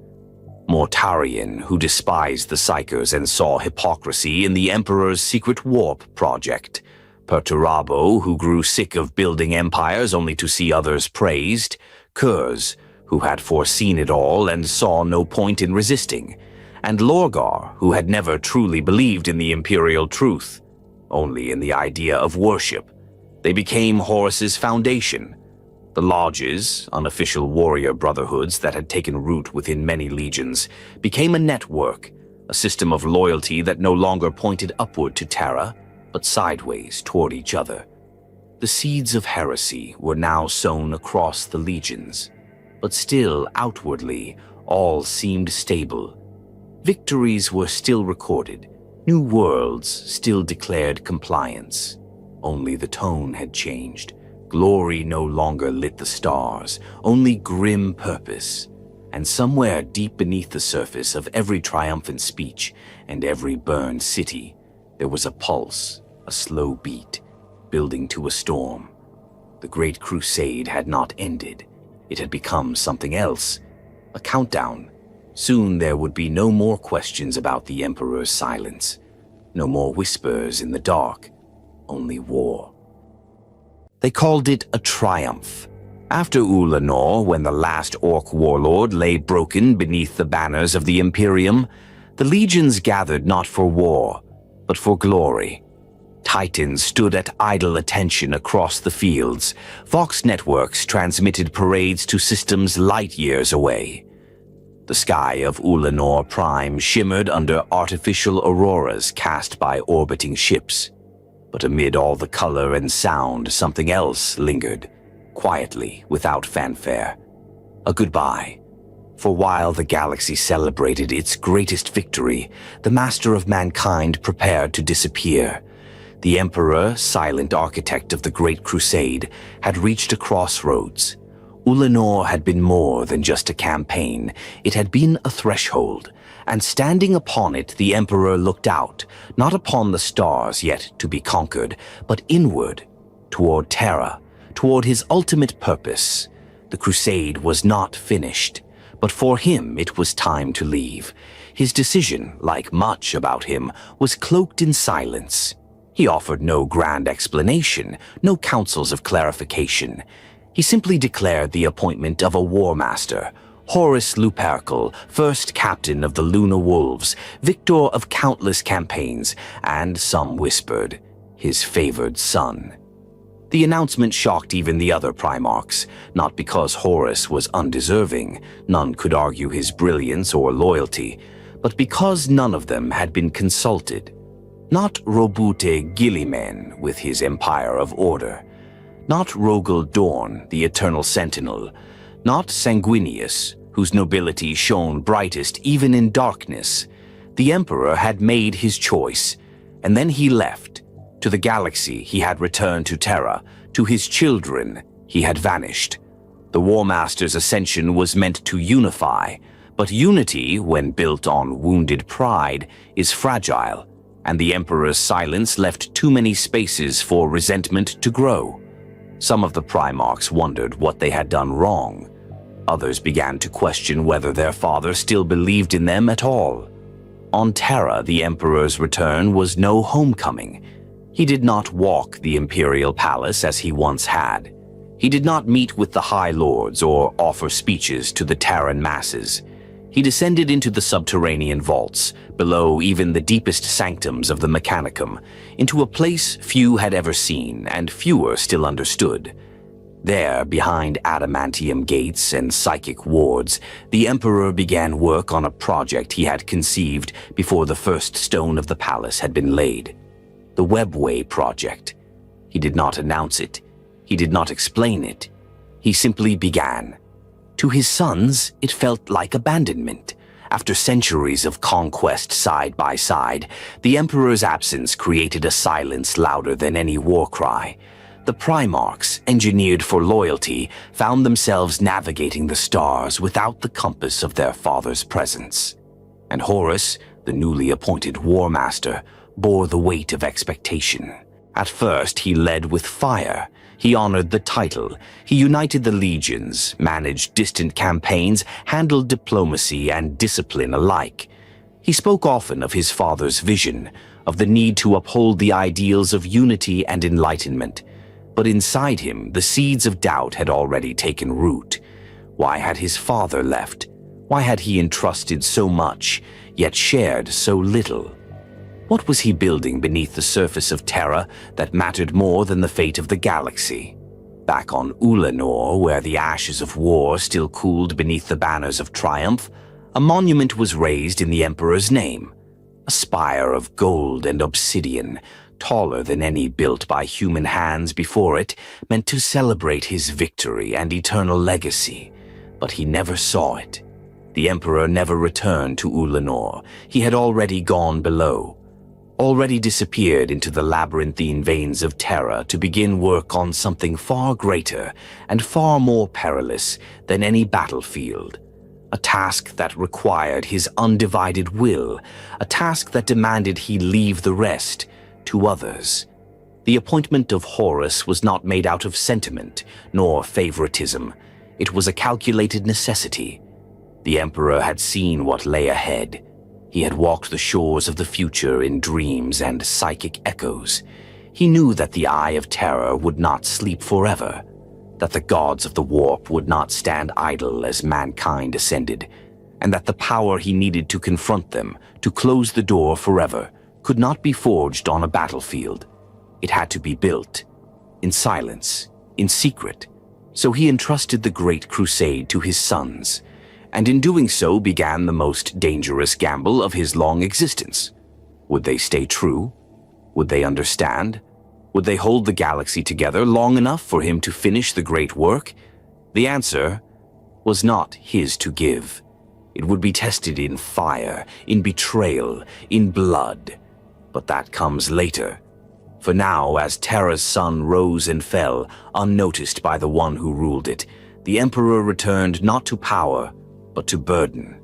Mortarion, who despised the psykers and saw hypocrisy in the Emperor's secret warp project. Perturabo, who grew sick of building empires only to see others praised. Kurz, who had foreseen it all and saw no point in resisting. And Lorgar, who had never truly believed in the imperial truth, only in the idea of worship. They became Horus's foundation. The lodges, unofficial warrior brotherhoods that had taken root within many legions, became a network, a system of loyalty that no longer pointed upward to Terra, but sideways toward each other. The seeds of heresy were now sown across the legions, but still outwardly all seemed stable. Victories were still recorded, new worlds still declared compliance. Only the tone had changed. Glory no longer lit the stars, only grim purpose. And somewhere deep beneath the surface of every triumphant speech and every burned city, there was a pulse, a slow beat, building to a storm. The Great Crusade had not ended. It had become something else, a countdown. Soon there would be no more questions about the Emperor's silence, no more whispers in the dark, only war. They called it a triumph. After Ulanor, when the last Orc warlord lay broken beneath the banners of the Imperium, the legions gathered not for war, but for glory. Titans stood at idle attention across the fields. Vox networks transmitted parades to systems light years away. The sky of Ulanor Prime shimmered under artificial auroras cast by orbiting ships. But amid all the color and sound, something else lingered, quietly, without fanfare. A goodbye. For while the galaxy celebrated its greatest victory, the master of mankind prepared to disappear. The Emperor, silent architect of the Great Crusade, had reached a crossroads. Ulanor had been more than just a campaign. It had been a threshold. And standing upon it, the Emperor looked out, not upon the stars yet to be conquered, but inward, toward Terra, toward his ultimate purpose. The crusade was not finished, but for him it was time to leave. His decision, like much about him, was cloaked in silence. He offered no grand explanation, no counsels of clarification. He simply declared the appointment of a war master, Horus Lupercal, first captain of the Luna Wolves, victor of countless campaigns, and some whispered, his favored son. The announcement shocked even the other Primarchs, not because Horus was undeserving, none could argue his brilliance or loyalty, but because none of them had been consulted. Not Robute Gilliman with his empire of order, not Rogel Dorn, the eternal sentinel, not Sanguinius, whose nobility shone brightest even in darkness. The Emperor had made his choice, and then he left. To the galaxy he had returned to Terra, to his children he had vanished. The War Master's ascension was meant to unify, but unity, when built on wounded pride, is fragile, and the Emperor's silence left too many spaces for resentment to grow. Some of the Primarchs wondered what they had done wrong. Others began to question whether their father still believed in them at all. On Terra, the Emperor's return was no homecoming. He did not walk the Imperial Palace as he once had. He did not meet with the High Lords or offer speeches to the Terran masses. He descended into the subterranean vaults, below even the deepest sanctums of the Mechanicum, into a place few had ever seen and fewer still understood. There, behind adamantium gates and psychic wards, the Emperor began work on a project he had conceived before the first stone of the palace had been laid. The Webway Project. He did not announce it. He did not explain it. He simply began. To his sons, it felt like abandonment. After centuries of conquest side by side, the Emperor's absence created a silence louder than any war cry. The Primarchs, engineered for loyalty, found themselves navigating the stars without the compass of their father's presence. And Horus, the newly appointed War Master, bore the weight of expectation. At first, he led with fire. He honored the title. He united the legions, managed distant campaigns, handled diplomacy and discipline alike. He spoke often of his father's vision, of the need to uphold the ideals of unity and enlightenment. But inside him, the seeds of doubt had already taken root. Why had his father left? Why had he entrusted so much, yet shared so little? What was he building beneath the surface of Terra that mattered more than the fate of the galaxy? Back on Ulanor, where the ashes of war still cooled beneath the banners of triumph, a monument was raised in the Emperor's name. A spire of gold and obsidian, taller than any built by human hands before it, meant to celebrate his victory and eternal legacy. But he never saw it. The Emperor never returned to Ulanor. He had already gone below, already disappeared into the labyrinthine veins of Terra to begin work on something far greater and far more perilous than any battlefield. A task that required his undivided will, a task that demanded he leave the rest to others. The appointment of Horus was not made out of sentiment nor favoritism. It was a calculated necessity. The Emperor had seen what lay ahead. He had walked the shores of the future in dreams and psychic echoes. He knew that the Eye of Terror would not sleep forever, that the gods of the warp would not stand idle as mankind ascended, and that the power he needed to confront them, to close the door forever, could not be forged on a battlefield. It had to be built, in silence, in secret. So he entrusted the Great Crusade to his sons, and in doing so began the most dangerous gamble of his long existence. Would they stay true? Would they understand? Would they hold the galaxy together long enough for him to finish the great work? The answer was not his to give. It would be tested in fire, in betrayal, in blood. But that comes later. For now, as Terra's sun rose and fell, unnoticed by the one who ruled it, the Emperor returned not to power, but to burden,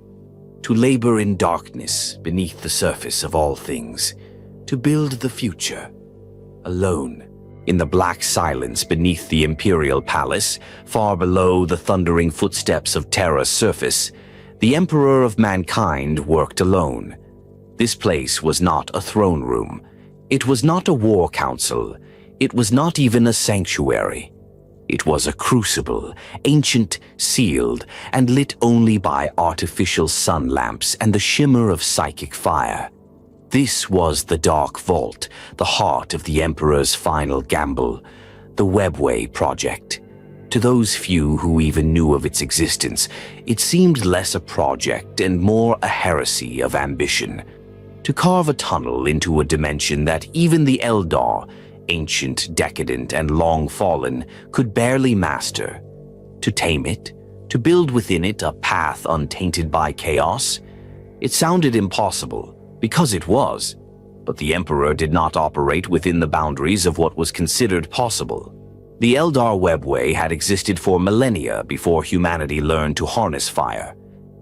to labor in darkness beneath the surface of all things, to build the future, alone, in the black silence beneath the Imperial Palace, far below the thundering footsteps of Terra's surface. The Emperor of Mankind worked alone. This place was not a throne room. It was not a war council. It was not even a sanctuary. It was a crucible, ancient, sealed, and lit only by artificial sun lamps and the shimmer of psychic fire. This was the Dark Vault, the heart of the Emperor's final gamble, the Webway Project. To those few who even knew of its existence, it seemed less a project and more a heresy of ambition. To carve a tunnel into a dimension that even the Eldar, ancient, decadent, and long fallen, could barely master. To tame it, to build within it a path untainted by chaos. It sounded impossible, because it was, but the Emperor did not operate within the boundaries of what was considered possible. The Eldar Webway had existed for millennia before humanity learned to harness fire.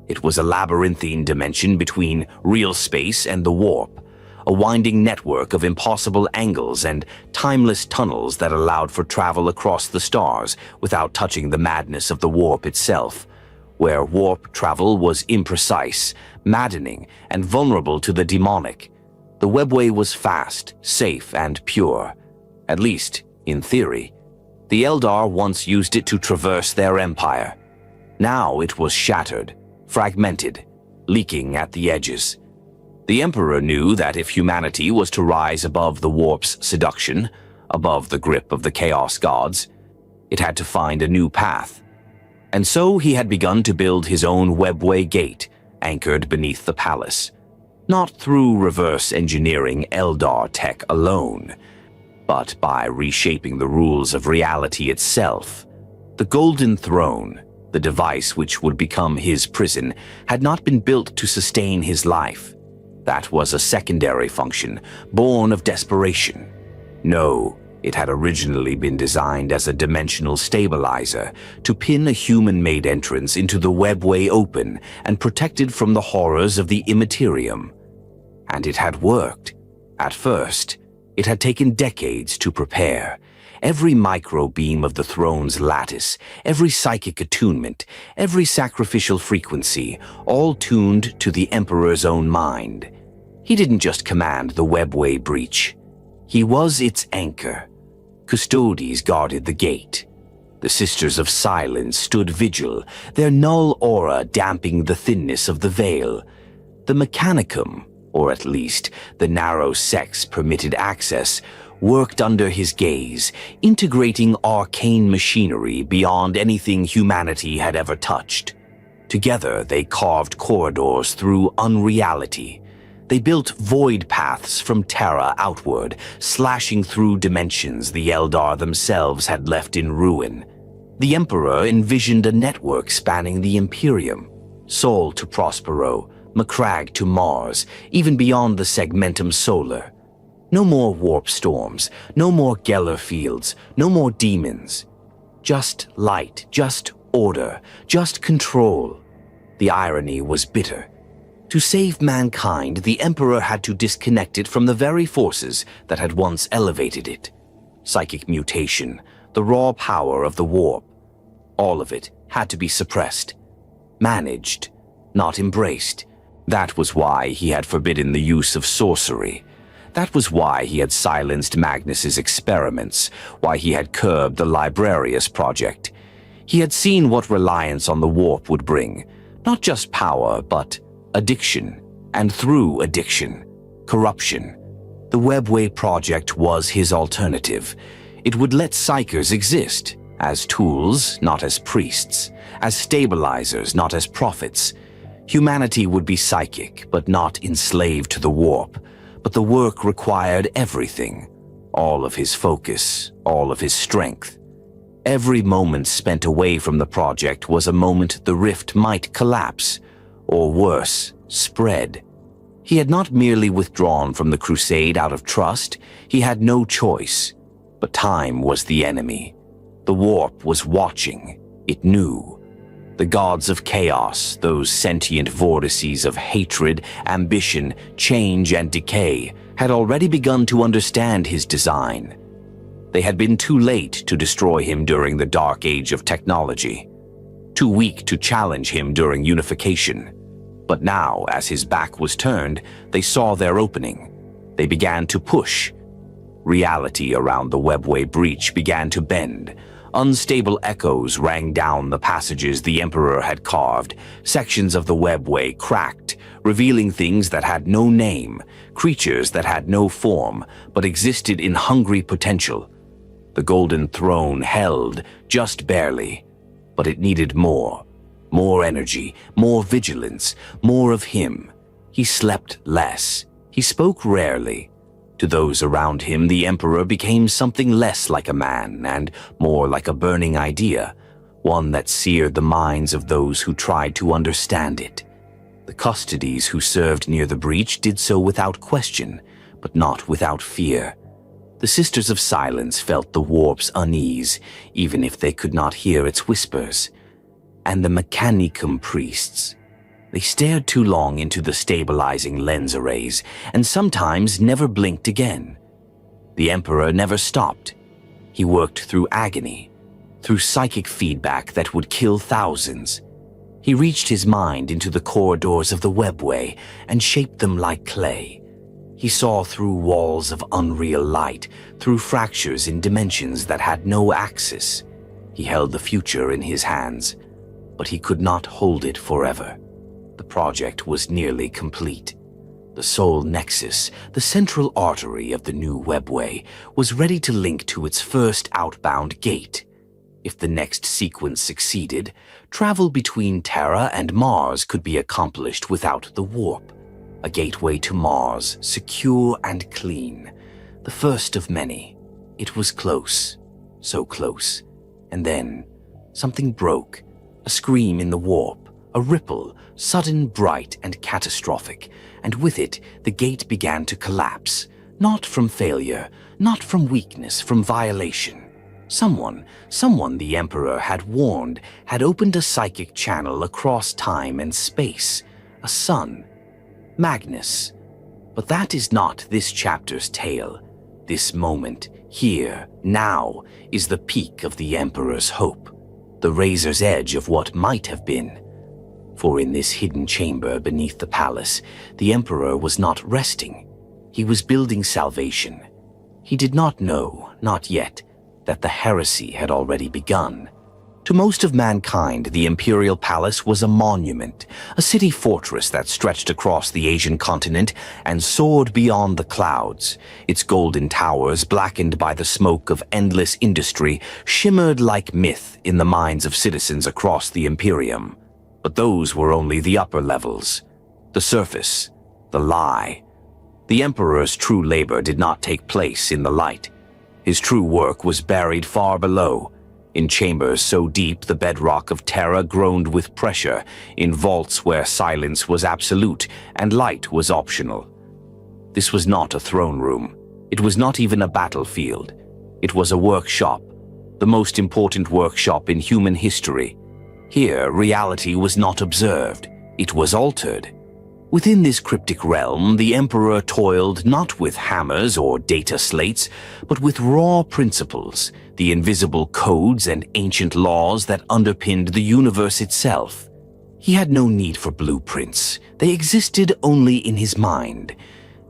It was a labyrinthine dimension between real space and the warp, a winding network of impossible angles and timeless tunnels that allowed for travel across the stars without touching the madness of the warp itself, where warp travel was imprecise, maddening, and vulnerable to the demonic. The Webway was fast, safe, and pure, at least in theory. The Eldar once used it to traverse their empire. Now it was shattered, fragmented, leaking at the edges. The Emperor knew that if humanity was to rise above the warp's seduction, above the grip of the Chaos Gods, it had to find a new path. And so he had begun to build his own Webway Gate, anchored beneath the palace. Not through reverse engineering Eldar tech alone, but by reshaping the rules of reality itself. The Golden Throne, the device which would become his prison, had not been built to sustain his life. That was a secondary function, born of desperation. No, it had originally been designed as a dimensional stabilizer to pin a human-made entrance into the webway open and protected from the horrors of the Imperium. And it had worked. At first, it had taken decades to prepare. Every micro-beam of the throne's lattice, every psychic attunement, every sacrificial frequency, all tuned to the Emperor's own mind. He didn't just command the webway breach. He was its anchor. Custodies guarded the gate. The Sisters of Silence stood vigil, their null aura damping the thinness of the veil. The Mechanicum, or at least the narrow sex permitted access, worked under his gaze, integrating arcane machinery beyond anything humanity had ever touched. Together, they carved corridors through unreality. They built void paths from Terra outward, slashing through dimensions the Eldar themselves had left in ruin. The Emperor envisioned a network spanning the Imperium, Sol to Prospero, Macragge to Mars, even beyond the Segmentum Solar. No more warp storms, no more Geller fields, no more demons. Just light, just order, just control. The irony was bitter. To save mankind, the Emperor had to disconnect it from the very forces that had once elevated it. Psychic mutation, the raw power of the warp. All of it had to be suppressed. Managed, not embraced. That was why he had forbidden the use of sorcery. That was why he had silenced Magnus's experiments, why he had curbed the Librarius project. He had seen what reliance on the warp would bring, not just power, but addiction, and through addiction, corruption. The Webway project was his alternative. It would let psykers exist, as tools, not as priests, as stabilizers, not as prophets. Humanity would be psychic, but not enslaved to the warp. But the work required everything, all of his focus, all of his strength. Every moment spent away from the project was a moment the rift might collapse, or worse, spread. He had not merely withdrawn from the crusade out of trust, he had no choice. But time was the enemy. The warp was watching, it knew. The gods of chaos, those sentient vortices of hatred, ambition, change, and decay, had already begun to understand his design. They had been too late to destroy him during the dark age of technology, too weak to challenge him during unification. But now, as his back was turned, they saw their opening. They began to push. Reality around the webway breach began to bend. Unstable echoes rang down the passages the Emperor had carved. Sections of the webway cracked, revealing things that had no name, creatures that had no form, but existed in hungry potential. The Golden Throne held, just barely, but it needed more. More energy, more vigilance, more of him. He slept less. He spoke rarely. To those around him, the Emperor became something less like a man and more like a burning idea, one that seared the minds of those who tried to understand it. The custodies who served near the breach did so without question, but not without fear. The Sisters of Silence felt the warp's unease, even if they could not hear its whispers. And the Mechanicum priests. They stared too long into the stabilizing lens arrays, and sometimes never blinked again. The Emperor never stopped. He worked through agony, through psychic feedback that would kill thousands. He reached his mind into the corridors of the webway and shaped them like clay. He saw through walls of unreal light, through fractures in dimensions that had no axis. He held the future in his hands, but he could not hold it forever. The project was nearly complete. The soul nexus, the central artery of the new webway, was ready to link to its first outbound gate. If the next sequence succeeded, travel between Terra and Mars could be accomplished without the warp. A gateway to Mars, secure and clean. The first of many. It was close, so close. And then, Something broke. A scream in the warp, a ripple, sudden, bright, and catastrophic, and with it, the gate began to collapse. Not from failure, not from weakness, from violation. Someone the Emperor had warned, had opened a psychic channel across time and space. A son. Magnus. But that is not this chapter's tale. This moment, here, now, is the peak of the Emperor's hope, the razor's edge of what might have been. For in this hidden chamber beneath the palace, the Emperor was not resting. He was building salvation. He did not know, not yet, that the heresy had already begun. To most of mankind, the Imperial Palace was a monument, a city fortress that stretched across the Asian continent and soared beyond the clouds. Its golden towers, blackened by the smoke of endless industry, shimmered like myth in the minds of citizens across the Imperium. But those were only the upper levels. The surface, the lie. The Emperor's true labor did not take place in the light. His true work was buried far below, in chambers so deep the bedrock of Terra groaned with pressure, in vaults where silence was absolute and light was optional. This was not a throne room. It was not even a battlefield. It was a workshop, the most important workshop in human history. Here, reality was not observed. It was altered. Within this cryptic realm, the Emperor toiled not with hammers or data slates, but with raw principles, the invisible codes and ancient laws that underpinned the universe itself. He had no need for blueprints. They existed only in his mind.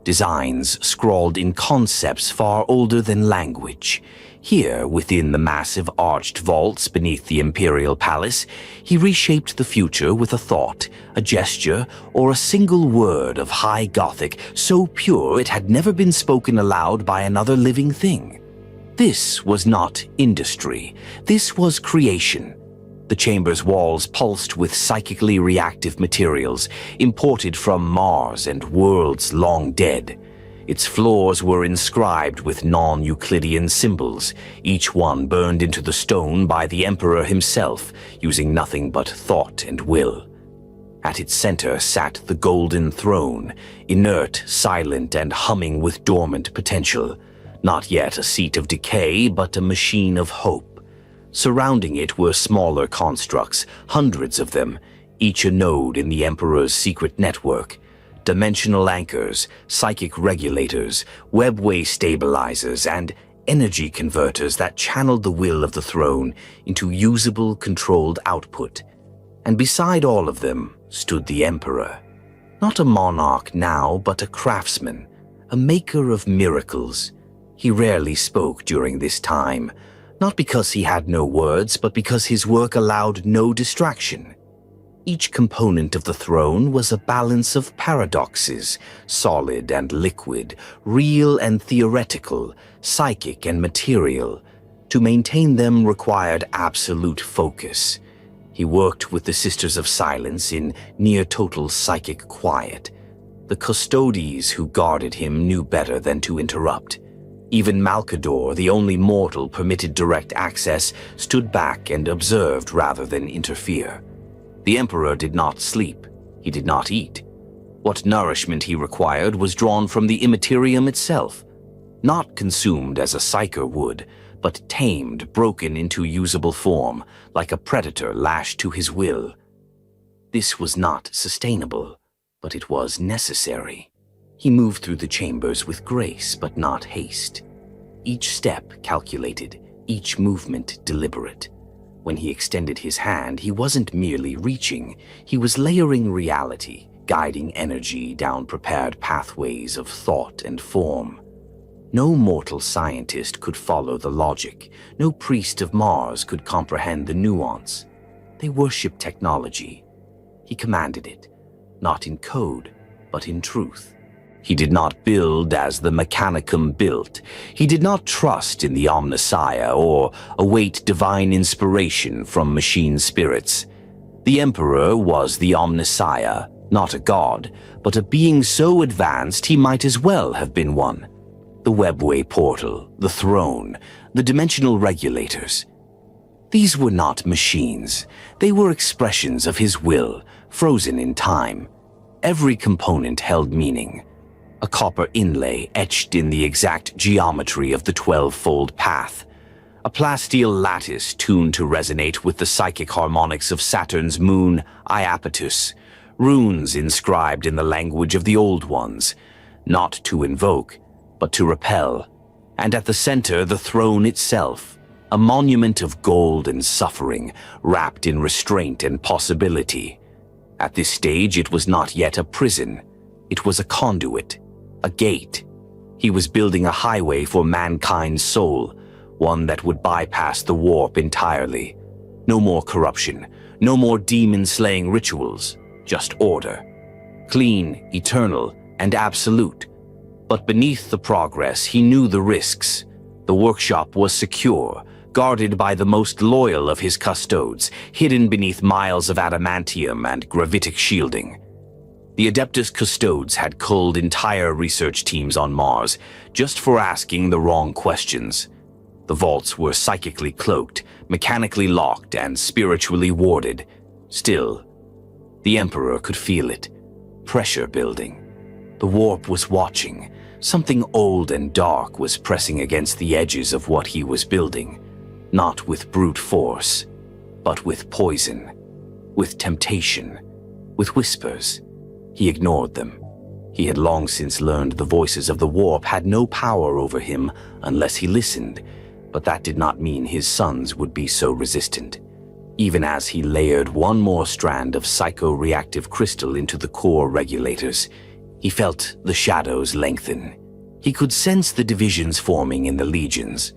Designs scrawled in concepts far older than language. Here, within the massive arched vaults beneath the Imperial Palace, he reshaped the future with a thought, a gesture, or a single word of high Gothic so pure it had never been spoken aloud by another living thing. This was not industry. This was creation. The chamber's walls pulsed with psychically reactive materials imported from Mars and worlds long dead. Its floors were inscribed with non-Euclidean symbols, each one burned into the stone by the Emperor himself, using nothing but thought and will. At its center sat the golden throne, inert, silent, and humming with dormant potential. Not yet a seat of decay, but a machine of hope. Surrounding it were smaller constructs, hundreds of them, each a node in the Emperor's secret network. Dimensional anchors, psychic regulators, webway stabilizers, and energy converters that channeled the will of the throne into usable, controlled output. And beside all of them stood the Emperor. Not a monarch now, but a craftsman, a maker of miracles. He rarely spoke during this time, not because he had no words, but because his work allowed no distraction. Each component of the throne was a balance of paradoxes, solid and liquid, real and theoretical, psychic and material. To maintain them required absolute focus. He worked with the Sisters of Silence in near-total psychic quiet. The custodies who guarded him knew better than to interrupt. Even Malkador, the only mortal permitted direct access, stood back and observed rather than interfere. The Emperor did not sleep. He did not eat. What nourishment he required was drawn from the immaterium itself, not consumed as a psyker would, but tamed, broken into usable form, like a predator lashed to his will. This was not sustainable, but it was necessary. He moved through the chambers with grace, but not haste. Each step calculated, each movement deliberate. When he extended his hand, he wasn't merely reaching, he was layering reality, guiding energy down prepared pathways of thought and form. No mortal scientist could follow the logic, no priest of Mars could comprehend the nuance. They worshipped technology. He commanded it, not in code, but in truth. He did not build as the Mechanicum built. He did not trust in the Omnissiah or await divine inspiration from machine spirits. The Emperor was the Omnissiah, not a god, but a being so advanced he might as well have been one. The webway portal, the throne, the dimensional regulators. These were not machines. They were expressions of his will, frozen in time. Every component held meaning. A copper inlay etched in the exact geometry of the 12-fold path. A plasteel lattice tuned to resonate with the psychic harmonics of Saturn's moon, Iapetus. Runes inscribed in the language of the Old Ones, not to invoke, but to repel. And at the center, the throne itself, a monument of gold and suffering, wrapped in restraint and possibility. At this stage, it was not yet a prison. It was a conduit, a gate. He was building a highway for mankind's soul, one that would bypass the warp entirely. No more corruption, no more demon-slaying rituals, just order. Clean, eternal, and absolute. But beneath the progress, he knew the risks. The workshop was secure, guarded by the most loyal of his custodes, hidden beneath miles of adamantium and gravitic shielding. The Adeptus custodes had culled entire research teams on Mars, just for asking the wrong questions. The vaults were psychically cloaked, mechanically locked, and spiritually warded. Still, the Emperor could feel it. Pressure building. The warp was watching. Something old and dark was pressing against the edges of what he was building. Not with brute force, but with poison, with temptation, with whispers. He ignored them. He had long since learned the voices of the warp had no power over him unless he listened, but that did not mean his sons would be so resistant. Even as he layered one more strand of psycho-reactive crystal into the core regulators, he felt the shadows lengthen. He could sense the divisions forming in the legions.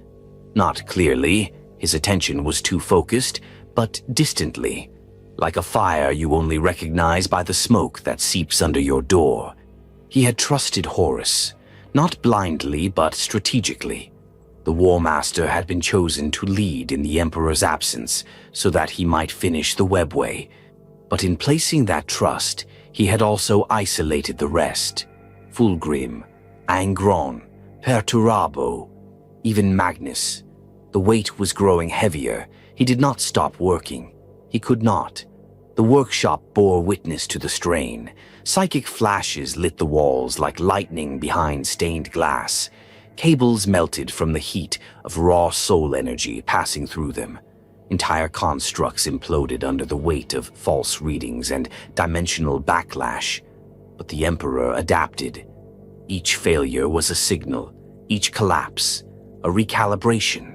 Not clearly, his attention was too focused, but distantly, like a fire you only recognize by the smoke that seeps under your door. He had trusted Horus, not blindly but strategically. The War Master had been chosen to lead in the Emperor's absence so that he might finish the webway. But in placing that trust, he had also isolated the rest. Fulgrim, Angron, Perturabo, even Magnus. The weight was growing heavier. He did not stop working. He could not. The workshop bore witness to the strain. Psychic flashes lit the walls like lightning behind stained glass. Cables melted from the heat of raw soul energy passing through them. Entire constructs imploded under the weight of false readings and dimensional backlash. But the Emperor adapted. Each failure was a signal, each collapse, a recalibration.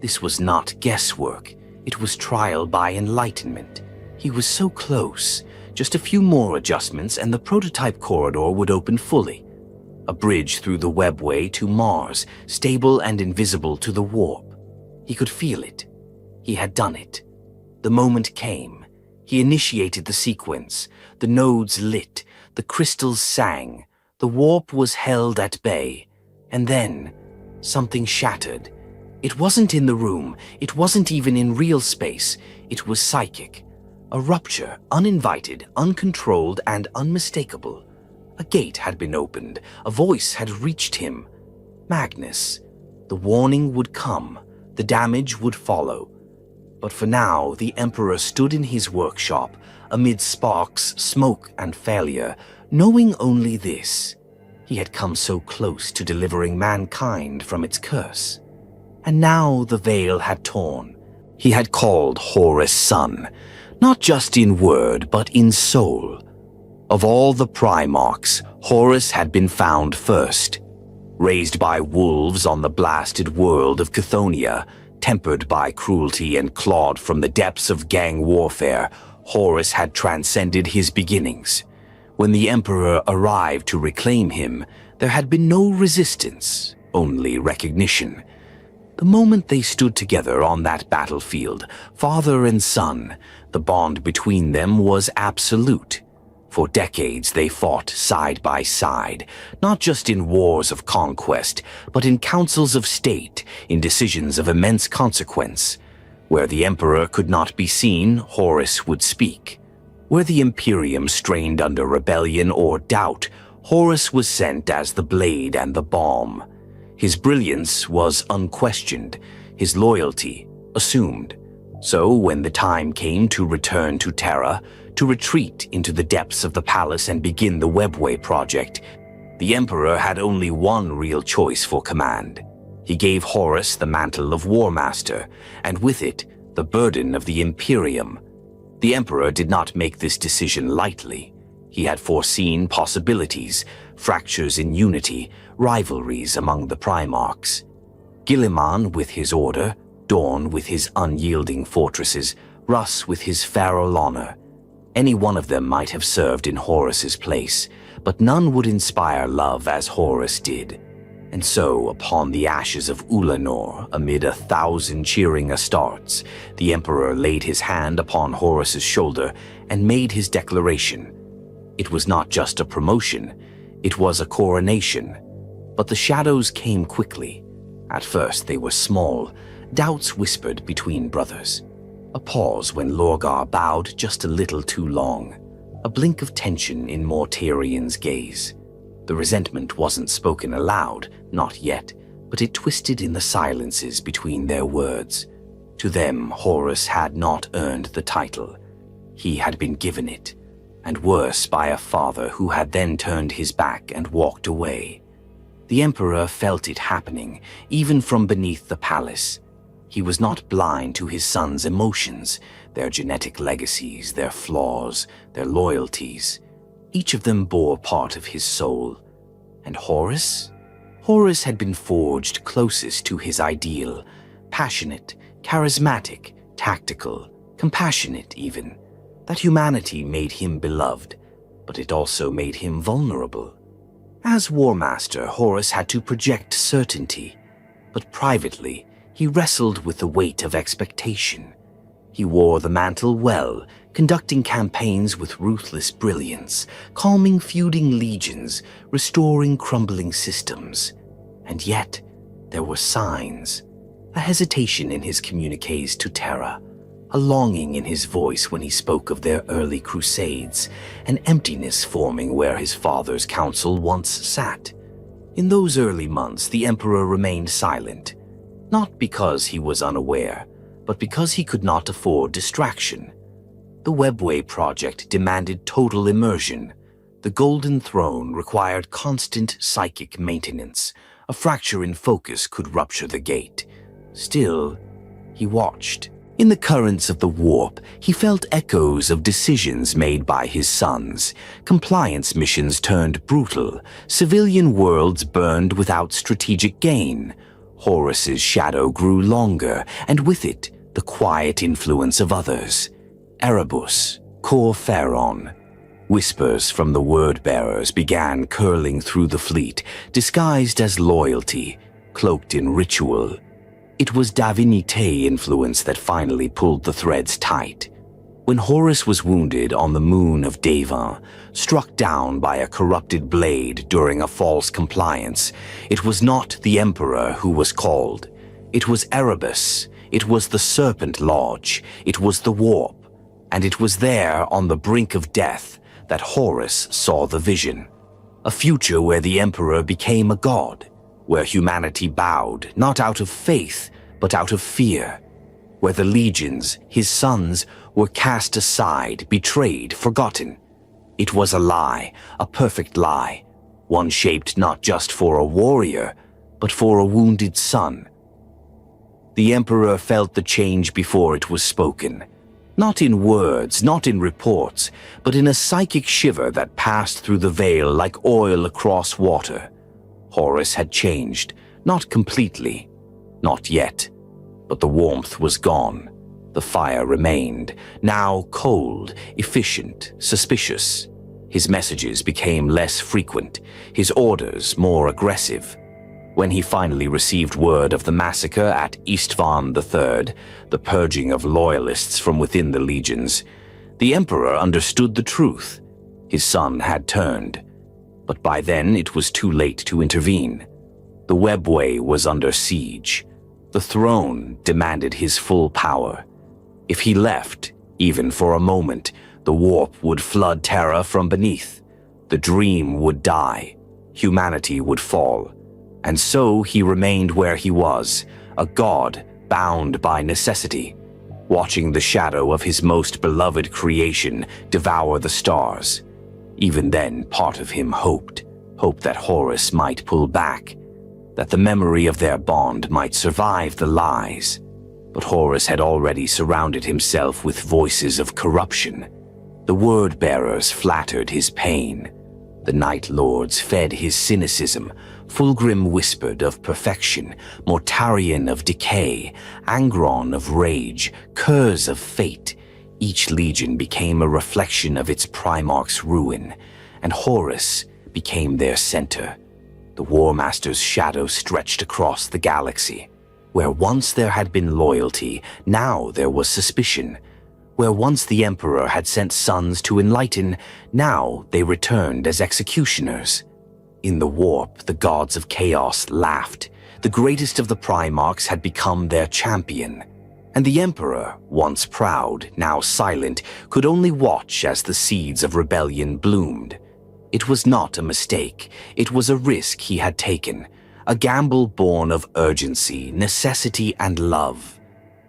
This was not guesswork. It was trial by enlightenment. He was so close. Just a few more adjustments and the prototype corridor would open fully. A bridge through the webway to Mars, stable and invisible to the warp. He could feel it. He had done it. The moment came. He initiated the sequence. The nodes lit. The crystals sang. The warp was held at bay. And then, something shattered. It wasn't in the room. It wasn't even in real space. It was psychic. A rupture, uninvited, uncontrolled, and unmistakable. A gate had been opened. A voice had reached him. Magnus. The warning would come. The damage would follow. But for now, the Emperor stood in his workshop, amid sparks, smoke, and failure, knowing only this. He had come so close to delivering mankind from its curse. And now the veil had torn. He had called Horus son, not just in word, but in soul. Of all the Primarchs, Horus had been found first. Raised by wolves on the blasted world of Chthoniya, tempered by cruelty and clawed from the depths of gang warfare, Horus had transcended his beginnings. When the Emperor arrived to reclaim him, there had been no resistance, only recognition. The moment they stood together on that battlefield, father and son, the bond between them was absolute. For decades they fought side by side, not just in wars of conquest, but in councils of state, in decisions of immense consequence. Where the Emperor could not be seen, Horus would speak. Where the Imperium strained under rebellion or doubt, Horus was sent as the blade and the balm. His brilliance was unquestioned, his loyalty assumed. So when the time came to return to Terra, to retreat into the depths of the palace and begin the Webway project, the Emperor had only one real choice for command. He gave Horus the mantle of War Master, and with it, the burden of the Imperium. The Emperor did not make this decision lightly. He had foreseen possibilities, fractures in unity, rivalries among the Primarchs. Guilliman with his order, Dorn with his unyielding fortresses, Russ with his feral honor. Any one of them might have served in Horus's place, but none would inspire love as Horus did. And so, upon the ashes of Ulanor, amid 1,000 cheering Astartes, the Emperor laid his hand upon Horus's shoulder and made his declaration. It was not just a promotion, it was a coronation. But the shadows came quickly. At first they were small, doubts whispered between brothers. A pause when Lorgar bowed just a little too long. A blink of tension in Mortarian's gaze. The resentment wasn't spoken aloud, not yet, but it twisted in the silences between their words. To them, Horus had not earned the title. He had been given it, and worse by a father who had then turned his back and walked away. The Emperor felt it happening, even from beneath the palace. He was not blind to his son's emotions, their genetic legacies, their flaws, their loyalties. Each of them bore part of his soul. And Horus? Horus had been forged closest to his ideal, passionate, charismatic, tactical, compassionate even. That humanity made him beloved, but it also made him vulnerable. As War Master, Horus had to project certainty, but privately, he wrestled with the weight of expectation. He wore the mantle well, conducting campaigns with ruthless brilliance, calming feuding legions, restoring crumbling systems. And yet, there were signs. A hesitation in his communiques to Terra, a longing in his voice when he spoke of their early crusades, an emptiness forming where his father's council once sat. In those early months, the Emperor remained silent, not because he was unaware, but because he could not afford distraction. The Webway project demanded total immersion. The Golden Throne required constant psychic maintenance. A fracture in focus could rupture the gate. Still, he watched. In the currents of the warp, he felt echoes of decisions made by his sons. Compliance missions turned brutal. Civilian worlds burned without strategic gain. Horus's shadow grew longer, and with it, the quiet influence of others. Erebus, Cor Pharon. Whispers from the word-bearers began curling through the fleet, disguised as loyalty, cloaked in ritual. It was divinité influence that finally pulled the threads tight. When Horus was wounded on the moon of Devon, struck down by a corrupted blade during a false compliance, it was not the Emperor who was called. It was Erebus, it was the Serpent Lodge, it was the Warp, and it was there on the brink of death that Horus saw the vision. A future where the Emperor became a god, where humanity bowed not out of faith, but out of fear, where the legions, his sons, were cast aside, betrayed, forgotten. It was a lie, a perfect lie, one shaped not just for a warrior, but for a wounded son. The Emperor felt the change before it was spoken. Not in words, not in reports, but in a psychic shiver that passed through the veil like oil across water. Horus had changed, not completely, not yet, but the warmth was gone. The fire remained, now cold, efficient, suspicious. His messages became less frequent, his orders more aggressive. When he finally received word of the massacre at Istvan III, the purging of loyalists from within the legions, the Emperor understood the truth. His son had turned, but by then it was too late to intervene. The Webway was under siege. The throne demanded his full power. If he left, even for a moment, the warp would flood Terra from beneath. The dream would die. Humanity would fall. And so he remained where he was, a god bound by necessity. watching the shadow of his most beloved creation devour the stars. Even then, part of him hoped that Horus might pull back, that the memory of their bond might survive the lies. But Horus had already surrounded himself with voices of corruption. The word-bearers flattered his pain. The Night Lords fed his cynicism. Fulgrim whispered of perfection, Mortarion of decay, Angron of rage, Curse of fate. Each legion became a reflection of its Primarch's ruin, and Horus became their center. The War Master's shadow stretched across the galaxy. Where once there had been loyalty, now there was suspicion. Where once the Emperor had sent sons to enlighten, now they returned as executioners. In the warp, the gods of chaos laughed. The greatest of the Primarchs had become their champion. And the Emperor, once proud, now silent, could only watch as the seeds of rebellion bloomed. It was not a mistake. It was a risk he had taken. A gamble born of urgency, necessity, and love.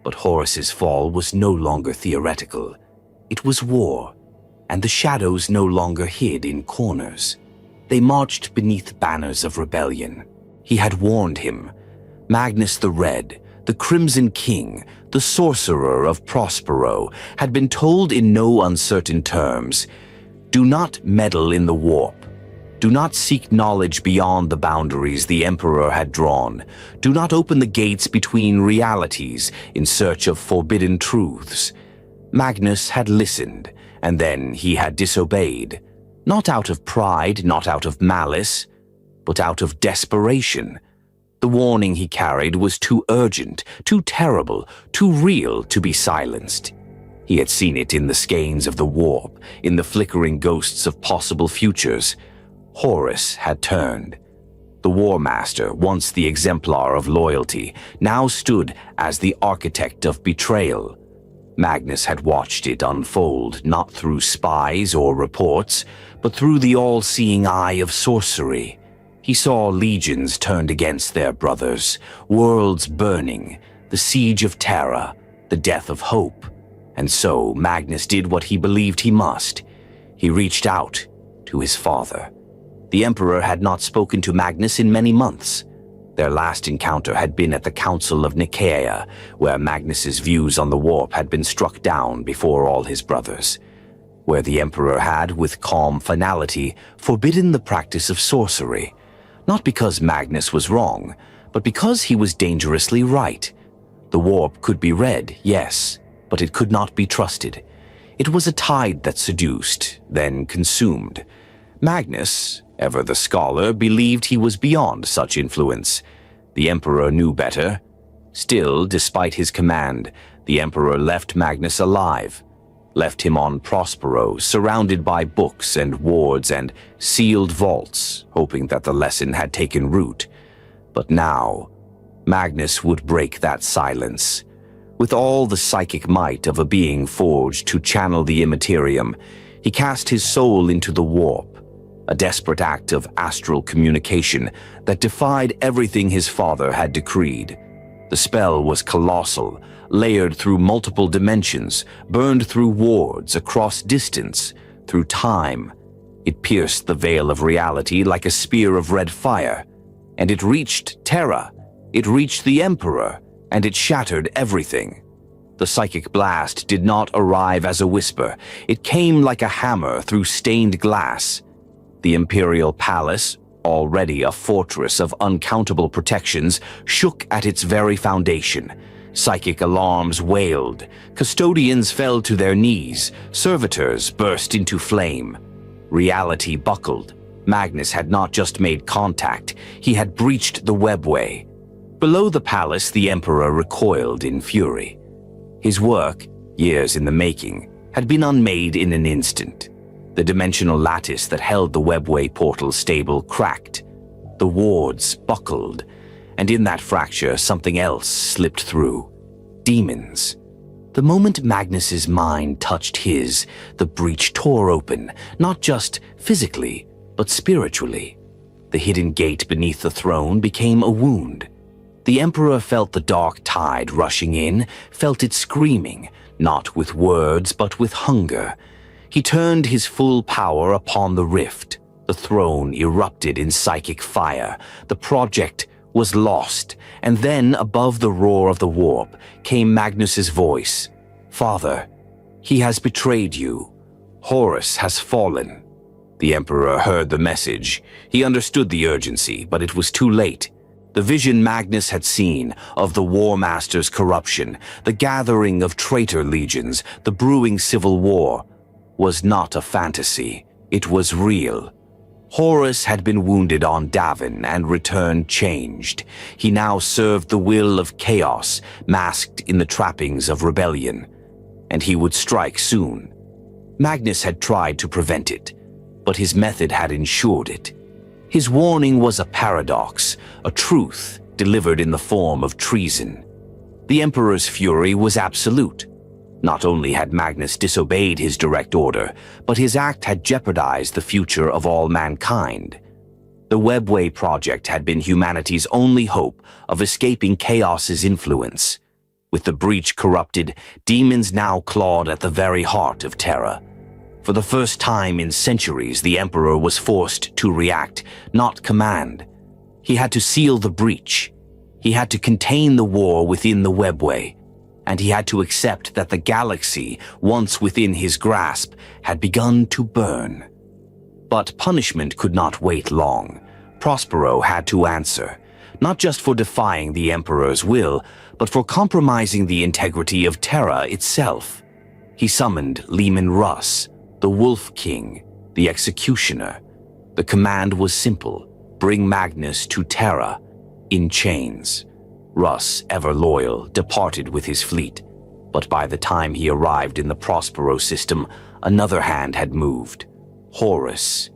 But Horus's fall was no longer theoretical. It was war, and the shadows no longer hid in corners. They marched beneath banners of rebellion. He had warned him. Magnus the Red, the Crimson King, the sorcerer of Prospero, had been told in no uncertain terms, "Do not meddle in the warp. Do not seek knowledge beyond the boundaries the Emperor had drawn. Do not open the gates between realities in search of forbidden truths." Magnus had listened, and then he had disobeyed. Not out of pride, not out of malice, but out of desperation. The warning he carried was too urgent, too terrible, too real to be silenced. He had seen it in the skeins of the warp, in the flickering ghosts of possible futures. Horus had turned. The War Master, once the exemplar of loyalty, now stood as the architect of betrayal. Magnus had watched it unfold, not through spies or reports, but through the all-seeing eye of sorcery. He saw legions turned against their brothers, worlds burning, the siege of Terra, the death of hope. And so Magnus did what he believed he must. He reached out to his father. The Emperor had not spoken to Magnus in many months. Their last encounter had been at the Council of Nicaea, where Magnus's views on the warp had been struck down before all his brothers, where the Emperor had, with calm finality, forbidden the practice of sorcery, not because Magnus was wrong, but because he was dangerously right. The warp could be read, yes, but it could not be trusted. It was a tide that seduced, then consumed. Magnus, ever the scholar, believed he was beyond such influence. The Emperor knew better. Still, despite his command, the Emperor left Magnus alive, left him on Prospero, surrounded by books and wards and sealed vaults, hoping that the lesson had taken root. But now, Magnus would break that silence. With all the psychic might of a being forged to channel the Immaterium, he cast his soul into the warp, a desperate act of astral communication that defied everything his father had decreed. The spell was colossal, layered through multiple dimensions, burned through wards, across distance, through time. It pierced the veil of reality like a spear of red fire, and it reached Terra. It reached the Emperor, and it shattered everything. The psychic blast did not arrive as a whisper. It came like a hammer through stained glass. The Imperial Palace, already a fortress of uncountable protections, shook at its very foundation. Psychic alarms wailed. Custodians fell to their knees. Servitors burst into flame. Reality buckled. Magnus had not just made contact, he had breached the webway. Below the palace, the Emperor recoiled in fury. His work, years in the making, had been unmade in an instant. The dimensional lattice that held the webway portal stable cracked. The wards buckled, and in that fracture something else slipped through. Demons. The moment Magnus's mind touched his, the breach tore open, not just physically, but spiritually. The hidden gate beneath the throne became a wound. The Emperor felt the dark tide rushing in, felt it screaming, not with words but with hunger. He turned his full power upon the rift. The throne erupted in psychic fire. The project was lost, and then, above the roar of the warp, came Magnus's voice. "Father, he has betrayed you. Horus has fallen." The Emperor heard the message. He understood the urgency, but it was too late. The vision Magnus had seen of the War Master's corruption, the gathering of traitor legions, the brewing civil war, was not a fantasy. It was real. Horus had been wounded on Davin and returned changed. He now served the will of chaos, masked in the trappings of rebellion. And he would strike soon. Magnus had tried to prevent it, but his method had ensured it. His warning was a paradox, a truth delivered in the form of treason. The Emperor's fury was absolute. Not only had Magnus disobeyed his direct order, but his act had jeopardized the future of all mankind. The Webway project had been humanity's only hope of escaping chaos's influence. With the breach corrupted, demons now clawed at the very heart of Terra. For the first time in centuries, the Emperor was forced to react, not command. He had to seal the breach. He had to contain the war within the Webway. And he had to accept that the galaxy, once within his grasp, had begun to burn. But punishment could not wait long. Prospero had to answer, not just for defying the Emperor's will, but for compromising the integrity of Terra itself. He summoned Leman Russ, the Wolf King, the Executioner. The command was simple: bring Magnus to Terra, in chains. Russ, ever loyal, departed with his fleet, but by the time he arrived in the Prospero system, another hand had moved. Horus.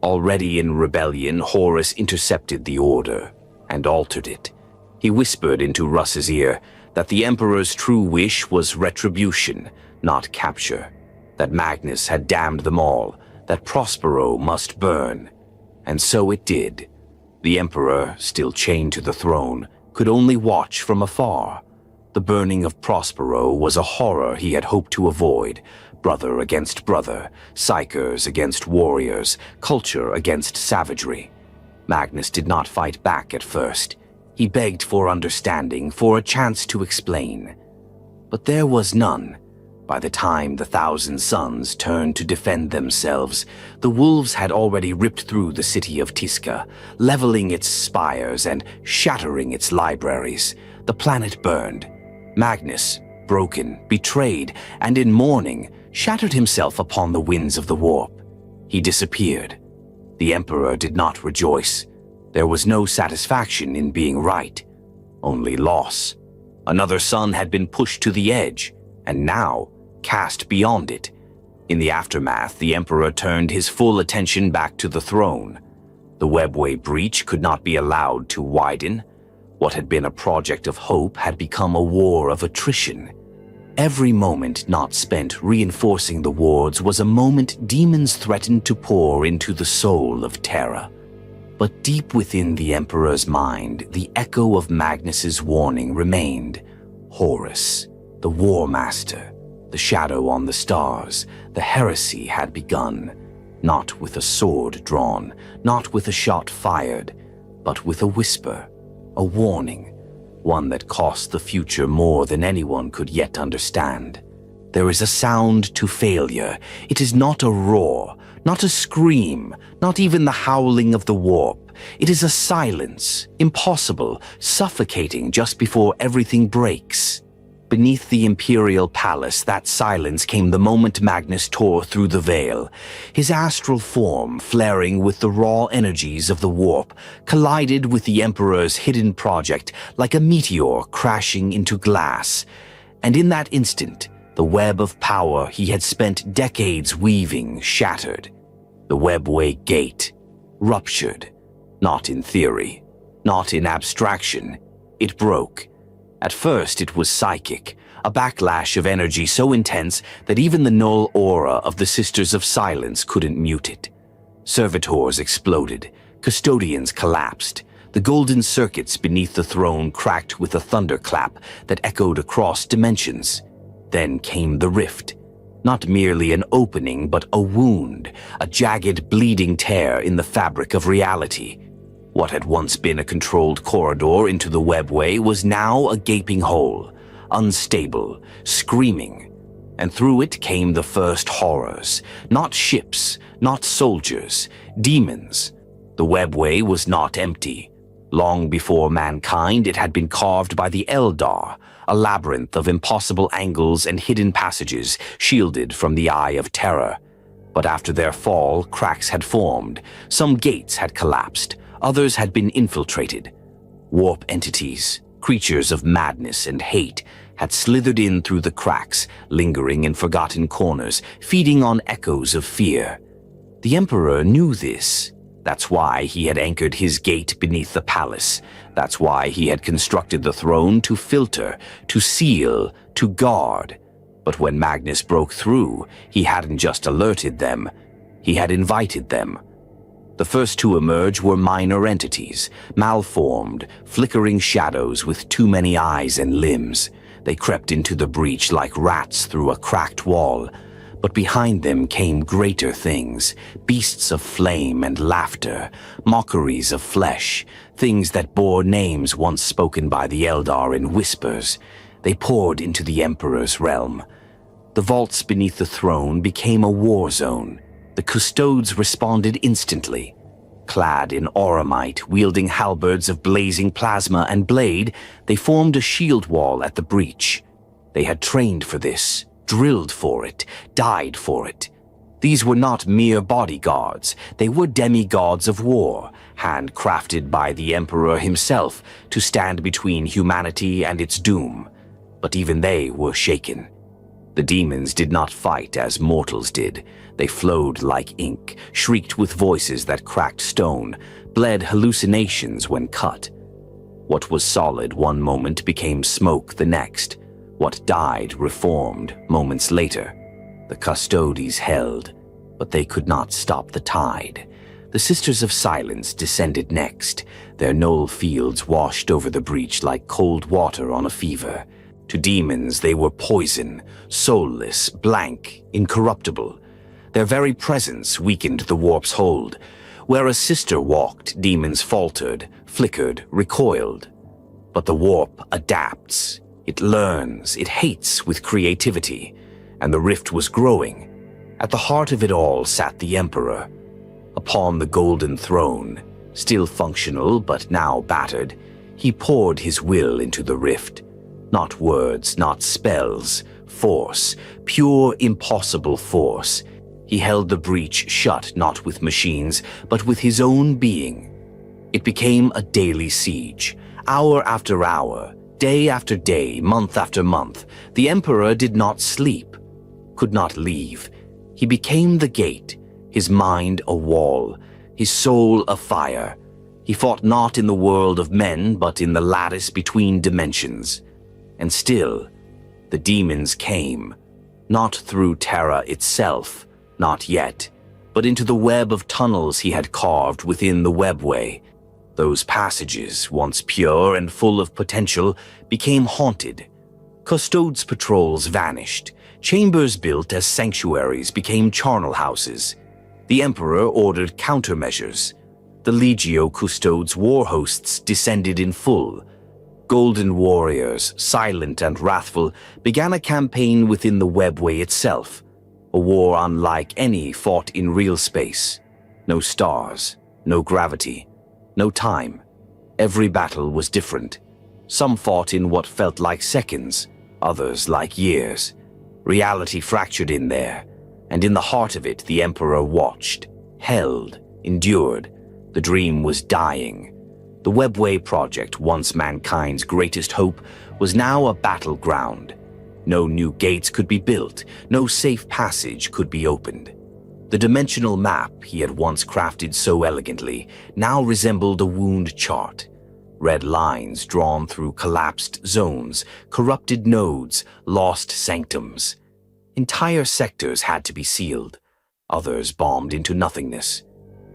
Already in rebellion, Horus intercepted the order and altered it. He whispered into Russ's ear that the Emperor's true wish was retribution, not capture, that Magnus had damned them all, that Prospero must burn. And so it did. The Emperor, still chained to the throne, could only watch from afar. The burning of Prospero was a horror he had hoped to avoid. Brother against brother, psykers against warriors, culture against savagery. Magnus did not fight back at first. He begged for understanding, for a chance to explain. But there was none. By the time the Thousand Suns turned to defend themselves, the wolves had already ripped through the city of Tisca, leveling its spires and shattering its libraries. The planet burned. Magnus, broken, betrayed, and in mourning, shattered himself upon the winds of the warp. He disappeared. The Emperor did not rejoice. There was no satisfaction in being right, only loss. Another sun had been pushed to the edge, and now cast beyond it. In the aftermath, the Emperor turned his full attention back to the throne. The Webway breach could not be allowed to widen. What had been a project of hope had become a war of attrition. Every moment not spent reinforcing the wards was a moment demons threatened to pour into the soul of Terra. But deep within the Emperor's mind, the echo of Magnus's warning remained. Horus, the War Master, the shadow on the stars, the heresy had begun, not with a sword drawn, not with a shot fired, but with a whisper, a warning, one that cost the future more than anyone could yet understand. There is a sound to failure. It is not a roar, not a scream, not even the howling of the warp. It is a silence, impossible, suffocating just before everything breaks. Beneath the Imperial Palace, that silence came the moment Magnus tore through the veil. His astral form, flaring with the raw energies of the warp, collided with the Emperor's hidden project like a meteor crashing into glass. And in that instant, the web of power he had spent decades weaving shattered. The Webway gate ruptured, not in theory, not in abstraction. It broke. At first, it was psychic, a backlash of energy so intense that even the null aura of the Sisters of Silence couldn't mute it. Servitors exploded, custodians collapsed, The golden circuits beneath the throne cracked with a thunderclap that echoed across dimensions. Then came the rift. Not merely an opening, but a wound, a jagged, bleeding tear in the fabric of reality. What had once been a controlled corridor into the webway was now a gaping hole, unstable, screaming. And through it came the first horrors. Not ships, not soldiers, demons. The webway was not empty. Long before mankind, it had been carved by the Eldar, a labyrinth of impossible angles and hidden passages shielded from the eye of Terra. But after their fall, cracks had formed. Some gates had collapsed. Others had been infiltrated. Warp entities, creatures of madness and hate, had slithered in through the cracks, lingering in forgotten corners, feeding on echoes of fear. The Emperor knew this. That's why he had anchored his gate beneath the palace. That's why he had constructed the throne to filter, to seal, to guard. But when Magnus broke through, he hadn't just alerted them, he had invited them. The first to emerge were minor entities, malformed, flickering shadows with too many eyes and limbs. They crept into the breach like rats through a cracked wall. But behind them came greater things, beasts of flame and laughter, mockeries of flesh, things that bore names once spoken by the Eldar in whispers. They poured into the Emperor's realm. The vaults beneath the throne became a war zone. The custodes responded instantly. Clad in auramite, wielding halberds of blazing plasma and blade, they formed a shield wall at the breach. They had trained for this, drilled for it, died for it. These were not mere bodyguards. They were demigods of war, handcrafted by the Emperor himself to stand between humanity and its doom. But even they were shaken. The demons did not fight as mortals did. They flowed like ink, shrieked with voices that cracked stone, bled hallucinations when cut. What was solid one moment became smoke the next. What died reformed moments later. The custodes held, but they could not stop the tide. The Sisters of Silence descended next. Their knoll fields washed over the breach like cold water on a fever. To demons they were poison, soulless, blank, incorruptible. Their very presence weakened the warp's hold. Where a sister walked, demons faltered, flickered, recoiled. But the warp adapts. It learns, it hates with creativity. And the rift was growing. At the heart of it all sat the Emperor. Upon the golden throne, still functional but now battered, he poured his will into the rift. Not words, not spells, force, pure impossible force. He held the breach shut not with machines, but with his own being. It became a daily siege, hour after hour, day after day, month after month. The Emperor did not sleep, could not leave. He became the gate, his mind a wall, his soul a fire. He fought not in the world of men, but in the lattice between dimensions. And still, the demons came, not through Terra itself, not yet, but into the web of tunnels he had carved within the webway. Those passages, once pure and full of potential, became haunted. Custodes patrols vanished. Chambers built as sanctuaries became charnel houses. The Emperor ordered countermeasures. The Legio Custodes war hosts descended in full. Golden warriors, silent and wrathful, began a campaign within the webway itself. A war unlike any fought in real space. No stars, no gravity, no time. Every battle was different. Some fought in what felt like seconds, others like years. Reality fractured in there, and in the heart of it the Emperor watched, held, endured. The dream was dying. The Webway project, once mankind's greatest hope, was now a battleground. No new gates could be built, no safe passage could be opened. The dimensional map he had once crafted so elegantly now resembled a wound chart. Red lines drawn through collapsed zones, corrupted nodes, lost sanctums. Entire sectors had to be sealed, others bombed into nothingness.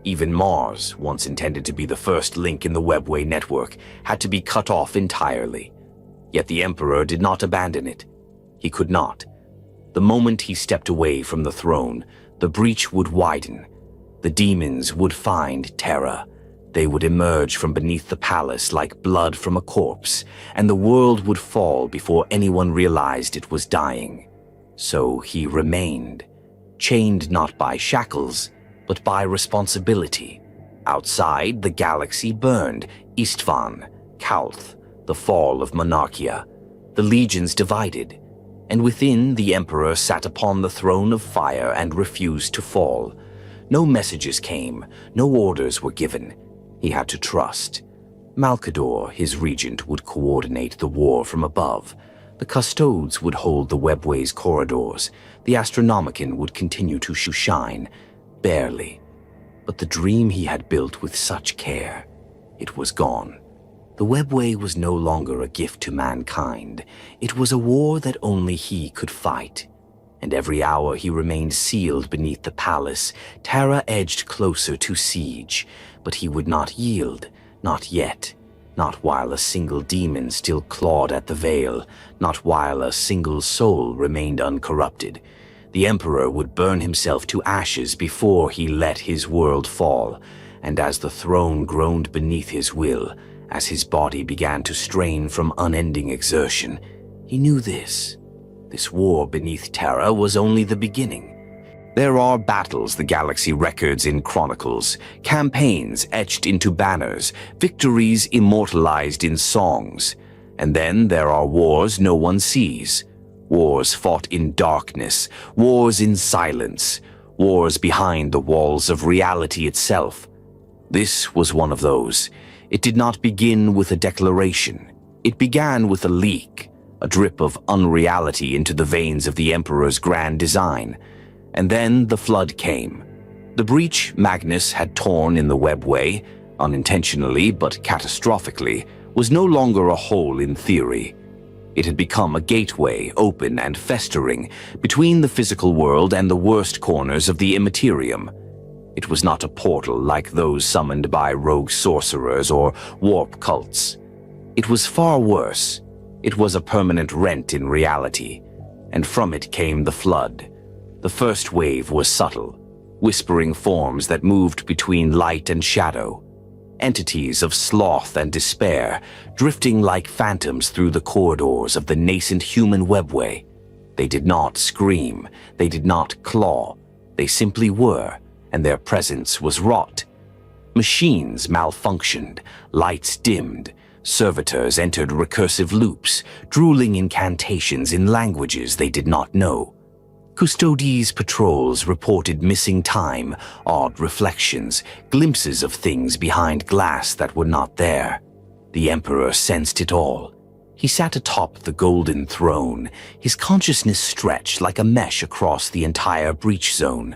Even Mars, once intended to be the first link in the webway network, had to be cut off entirely. Yet the Emperor did not abandon it. He could not. The moment he stepped away from the throne, the breach would widen. The demons would find Terra. They would emerge from beneath the palace like blood from a corpse, and the world would fall before anyone realized it was dying. So he remained, chained not by shackles, but by responsibility. Outside, the galaxy burned, Istvan, Kalth, the fall of Monarchia. The legions divided, and within the Emperor sat upon the throne of fire and refused to fall. No messages came, no orders were given. He had to trust. Malkador, his regent, would coordinate the war from above. The custodes would hold the webway's corridors. The Astronomicon would continue to shine, barely. But the dream he had built with such care, it was gone. The webway was no longer a gift to mankind. It was a war that only he could fight. And every hour he remained sealed beneath the palace, Terra edged closer to siege. But he would not yield, not yet. Not while a single demon still clawed at the veil, not while a single soul remained uncorrupted. The Emperor would burn himself to ashes before he let his world fall, and as the throne groaned beneath his will, as his body began to strain from unending exertion, he knew this. This war beneath Terra was only the beginning. There are battles the galaxy records in chronicles, campaigns etched into banners, victories immortalized in songs. And then there are wars no one sees. Wars fought in darkness, wars in silence, wars behind the walls of reality itself. This was one of those. It did not begin with a declaration. It began with a leak, a drip of unreality into the veins of the Emperor's grand design. And then the flood came. The breach Magnus had torn in the webway, unintentionally but catastrophically, was no longer a hole in theory. It had become a gateway, open and festering, between the physical world and the worst corners of the immaterium. It was not a portal like those summoned by rogue sorcerers or warp cults. It was far worse. It was a permanent rent in reality, and from it came the flood. The first wave was subtle, whispering forms that moved between light and shadow, entities of sloth and despair, drifting like phantoms through the corridors of the nascent human webway. They did not scream, they did not claw, they simply were, and their presence was wrought. Machines malfunctioned, lights dimmed, servitors entered recursive loops, drooling incantations in languages they did not know. Custodes' patrols reported missing time, odd reflections, glimpses of things behind glass that were not there. The Emperor sensed it all. He sat atop the golden throne, his consciousness stretched like a mesh across the entire breach zone.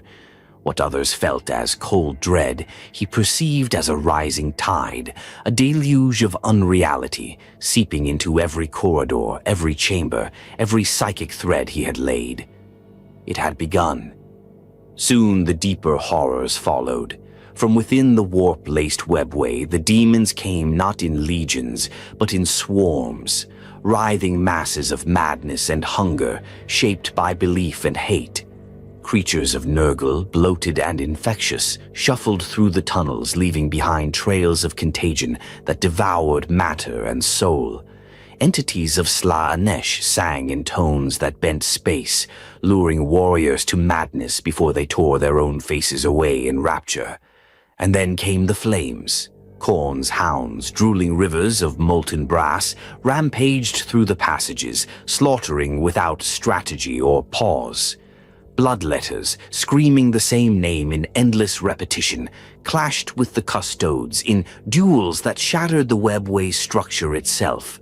What others felt as cold dread, he perceived as a rising tide, a deluge of unreality, seeping into every corridor, every chamber, every psychic thread he had laid. It had begun. Soon the deeper horrors followed. From within the warp-laced webway, the demons came not in legions, but in swarms, writhing masses of madness and hunger, shaped by belief and hate. Creatures of Nurgle, bloated and infectious, shuffled through the tunnels, leaving behind trails of contagion that devoured matter and soul. Entities of Slaanesh sang in tones that bent space, luring warriors to madness before they tore their own faces away in rapture. And then came the flames. Khorne's hounds, drooling rivers of molten brass, rampaged through the passages, slaughtering without strategy or pause. Bloodletters, screaming the same name in endless repetition, clashed with the custodes in duels that shattered the webway's structure itself.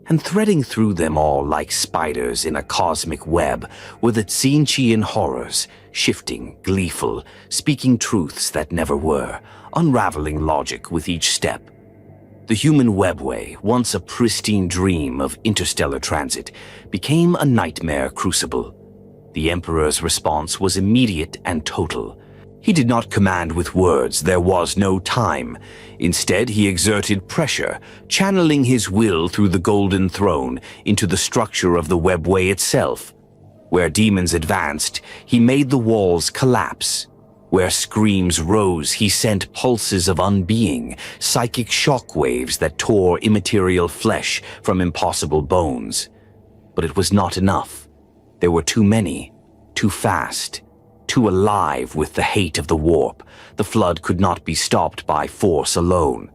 And threading through them all like spiders in a cosmic web were the Tzeentchian horrors, shifting, gleeful, speaking truths that never were, unraveling logic with each step. The human webway, once a pristine dream of interstellar transit, became a nightmare crucible. The Emperor's response was immediate and total. He did not command with words, there was no time. Instead, he exerted pressure, channeling his will through the golden throne into the structure of the webway itself. Where demons advanced, he made the walls collapse. Where screams rose, he sent pulses of unbeing, psychic shockwaves that tore immaterial flesh from impossible bones. But it was not enough. There were too many, too fast, too alive with the hate of the warp. The flood could not be stopped by force alone.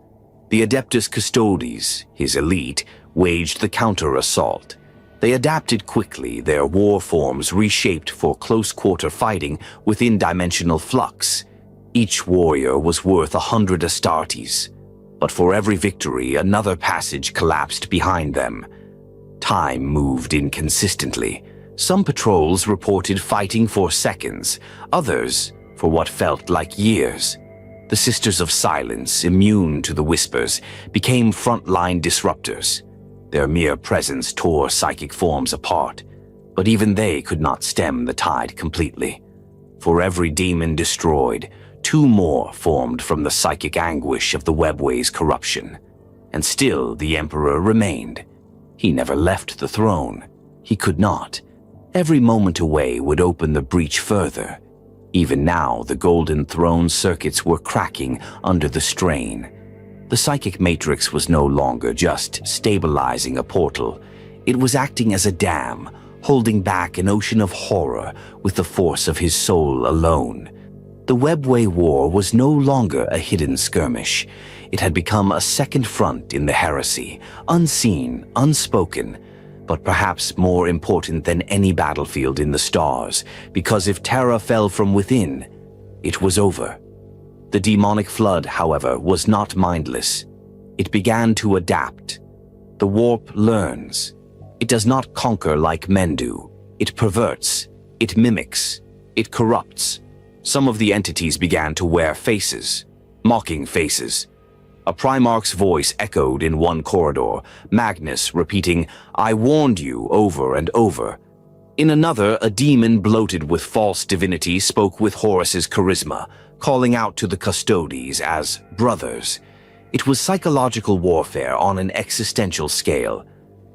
The Adeptus Custodes, his elite, waged the counter-assault. They adapted quickly, their war forms reshaped for close-quarter fighting within dimensional flux. Each warrior was worth 100 Astartes, but for every victory, another passage collapsed behind them. Time moved inconsistently. Some patrols reported fighting for seconds, others for what felt like years. The Sisters of Silence, immune to the whispers, became frontline disruptors. Their mere presence tore psychic forms apart, but even they could not stem the tide completely. For every demon destroyed, 2 more formed from the psychic anguish of the webway's corruption. And still the Emperor remained. He never left the throne. He could not. Every moment away would open the breach further. Even now, the Golden Throne circuits were cracking under the strain. The psychic matrix was no longer just stabilizing a portal. It was acting as a dam, holding back an ocean of horror with the force of his soul alone. The Webway War was no longer a hidden skirmish. It had become a second front in the heresy, unseen, unspoken, but perhaps more important than any battlefield in the stars, because if Terra fell from within, it was over. The demonic flood, however, was not mindless. It began to adapt. The warp learns. It does not conquer like men do. It perverts. It mimics. It corrupts. Some of the entities began to wear faces, mocking faces. A Primarch's voice echoed in one corridor, Magnus repeating, "I warned you," over and over. In another, a demon bloated with false divinity spoke with Horus's charisma, calling out to the Custodes as brothers. It was psychological warfare on an existential scale,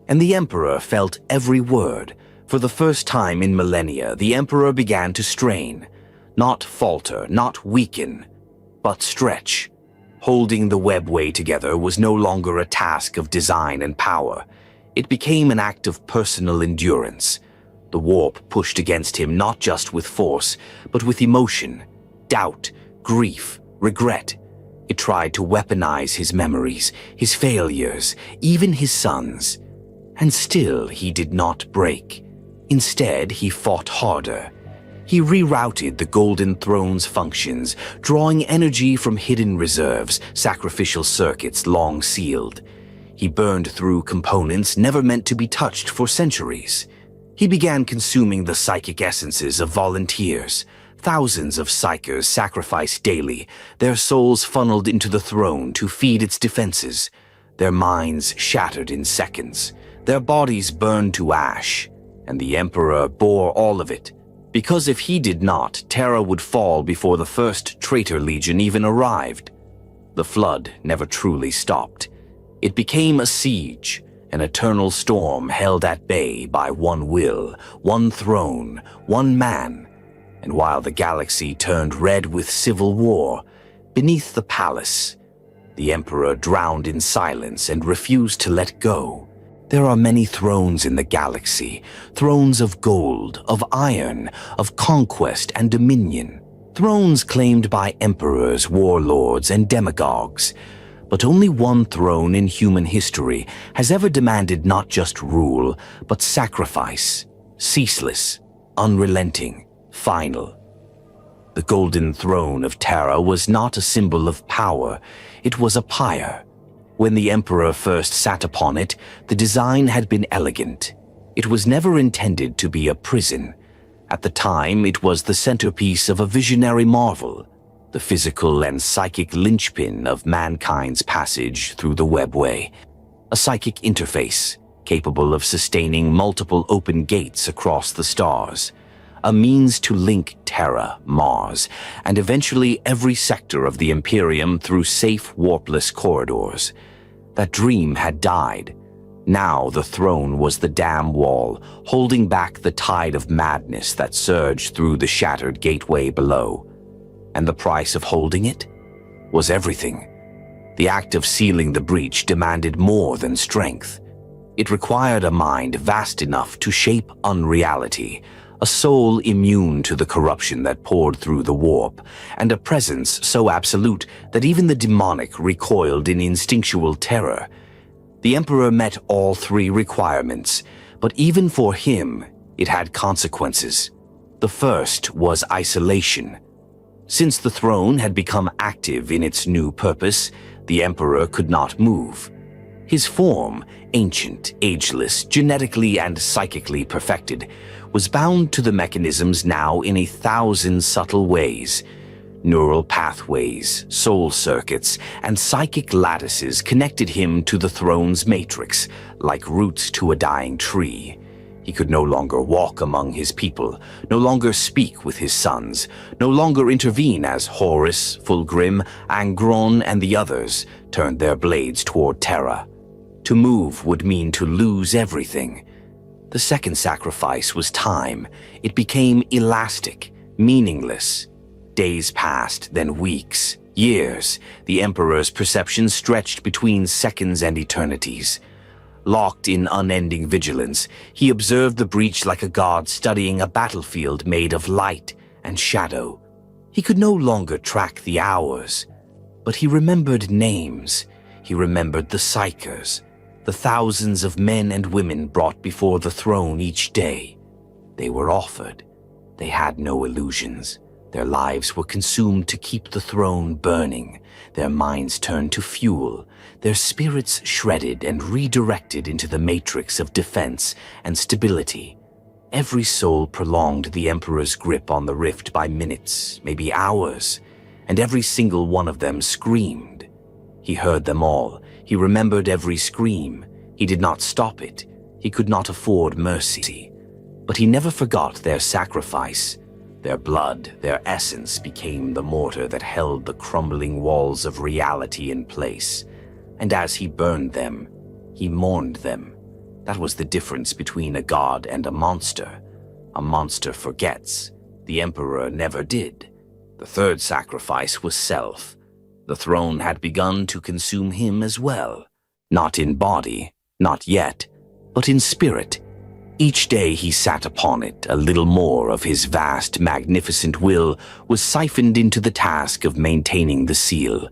and the Emperor felt every word. For the first time in millennia, the Emperor began to strain, not falter, not weaken, but stretch. Holding the webway together was no longer a task of design and power. It became an act of personal endurance. The warp pushed against him not just with force, but with emotion, doubt, grief, regret. It tried to weaponize his memories, his failures, even his sons. And still he did not break. Instead, he fought harder. He rerouted the Golden Throne's functions, drawing energy from hidden reserves, sacrificial circuits long sealed. He burned through components never meant to be touched for centuries. He began consuming the psychic essences of volunteers. Thousands of psykers sacrificed daily, their souls funneled into the throne to feed its defenses. Their minds shattered in seconds, their bodies burned to ash, and the Emperor bore all of it. Because if he did not, Terra would fall before the first traitor legion even arrived. The flood never truly stopped. It became a siege, an eternal storm held at bay by one will, one throne, one man. And while the galaxy turned red with civil war, beneath the palace, the Emperor drowned in silence and refused to let go. There are many thrones in the galaxy, thrones of gold, of iron, of conquest and dominion, thrones claimed by emperors, warlords, and demagogues. But only one throne in human history has ever demanded not just rule, but sacrifice, ceaseless, unrelenting, final. The Golden Throne of Terra was not a symbol of power, it was a pyre. When the Emperor first sat upon it, the design had been elegant. It was never intended to be a prison. At the time, it was the centerpiece of a visionary marvel, the physical and psychic linchpin of mankind's passage through the webway. A psychic interface, capable of sustaining multiple open gates across the stars. a means to link Terra, Mars, and eventually every sector of the Imperium through safe, warpless corridors. That dream had died. Now the throne was the dam wall, holding back the tide of madness that surged through the shattered gateway below. And the price of holding it was everything. The act of sealing the breach demanded more than strength. It required a mind vast enough to shape unreality, a soul immune to the corruption that poured through the warp, and a presence so absolute that even the demonic recoiled in instinctual terror. The Emperor met all three requirements, but even for him, it had consequences. The first was isolation. Since the throne had become active in its new purpose, the Emperor could not move. His form, ancient, ageless, genetically and psychically perfected, was bound to the mechanisms now in 1,000 subtle ways. Neural pathways, soul circuits, and psychic lattices connected him to the throne's matrix, like roots to a dying tree. He could no longer walk among his people, no longer speak with his sons, no longer intervene as Horus, Fulgrim, Angron, and the others turned their blades toward Terra. To move would mean to lose everything. The second sacrifice was time. It became elastic, meaningless. Days passed, then weeks, years. The Emperor's perception stretched between seconds and eternities. Locked in unending vigilance, he observed the breach like a god studying a battlefield made of light and shadow. He could no longer track the hours, but he remembered names. He remembered the psykers, the thousands of men and women brought before the throne each day. They were offered. They had no illusions. Their lives were consumed to keep the throne burning, their minds turned to fuel, their spirits shredded and redirected into the matrix of defense and stability. Every soul prolonged the Emperor's grip on the rift by minutes, maybe hours, and every single one of them screamed. He heard them all. He remembered every scream. He did not stop it. He could not afford mercy. But he never forgot their sacrifice. Their blood, their essence became the mortar that held the crumbling walls of reality in place. And as he burned them, he mourned them. That was the difference between a god and a monster. A monster forgets. The Emperor never did. The third sacrifice was self. The throne had begun to consume him as well. Not in body, not yet, but in spirit. Each day he sat upon it, a little more of his vast, magnificent will was siphoned into the task of maintaining the seal.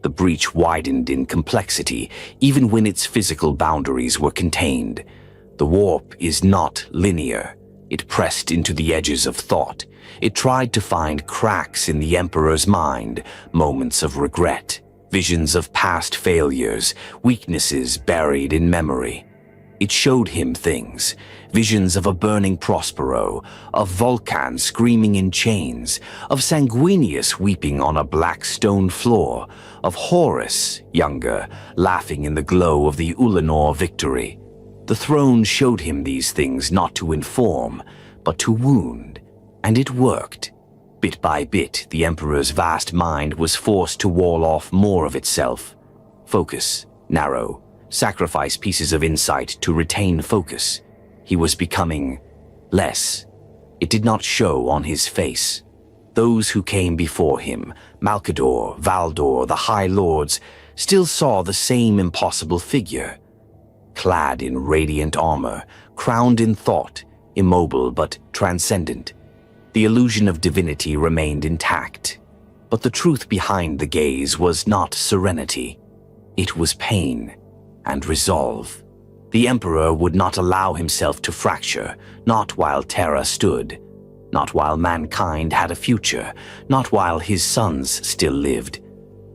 The breach widened in complexity, even when its physical boundaries were contained. The warp is not linear. It pressed into the edges of thought. It tried to find cracks in the Emperor's mind, moments of regret, visions of past failures, weaknesses buried in memory. It showed him things, visions of a burning Prospero, of Vulcan screaming in chains, of Sanguinius weeping on a black stone floor, of Horus, younger, laughing in the glow of the Ulanor victory. The throne showed him these things not to inform, but to wound, and it worked. Bit by bit, the Emperor's vast mind was forced to wall off more of itself. Focus, narrow, sacrifice pieces of insight to retain focus. He was becoming less. It did not show on his face. Those who came before him, Malkador, Valdor, the High Lords, still saw the same impossible figure. Clad in radiant armor, crowned in thought, immobile but transcendent. The illusion of divinity remained intact. But the truth behind the gaze was not serenity. It was pain and resolve. The Emperor would not allow himself to fracture, not while Terra stood, not while mankind had a future, not while his sons still lived.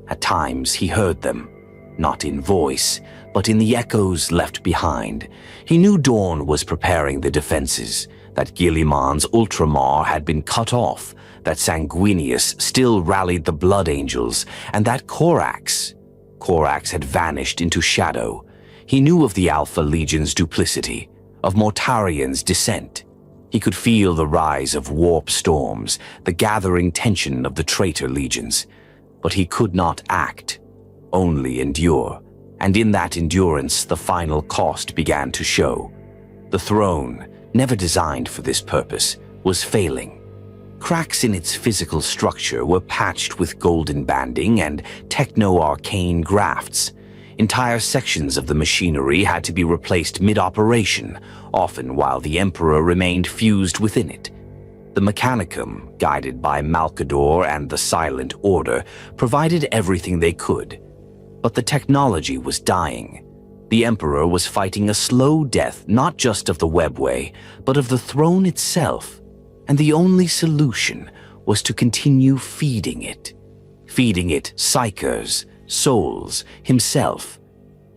At times he heard them, not in voice, but in the echoes left behind. He knew Dawn was preparing the defenses, that Guilliman's Ultramar had been cut off, that Sanguinius still rallied the Blood Angels, and that Corax had vanished into shadow. He knew of the Alpha Legion's duplicity, of Mortarian's descent. He could feel the rise of warp storms, the gathering tension of the traitor legions. But he could not act, only endure. And in that endurance, the final cost began to show. The throne, never designed for this purpose, was failing. Cracks in its physical structure were patched with golden banding and techno-arcane grafts. Entire sections of the machinery had to be replaced mid-operation, often while the Emperor remained fused within it. The Mechanicum, guided by Malkador and the Silent Order, provided everything they could. But the technology was dying. The Emperor was fighting a slow death not just of the webway, but of the throne itself. And the only solution was to continue feeding it. Feeding it psykers, souls, himself.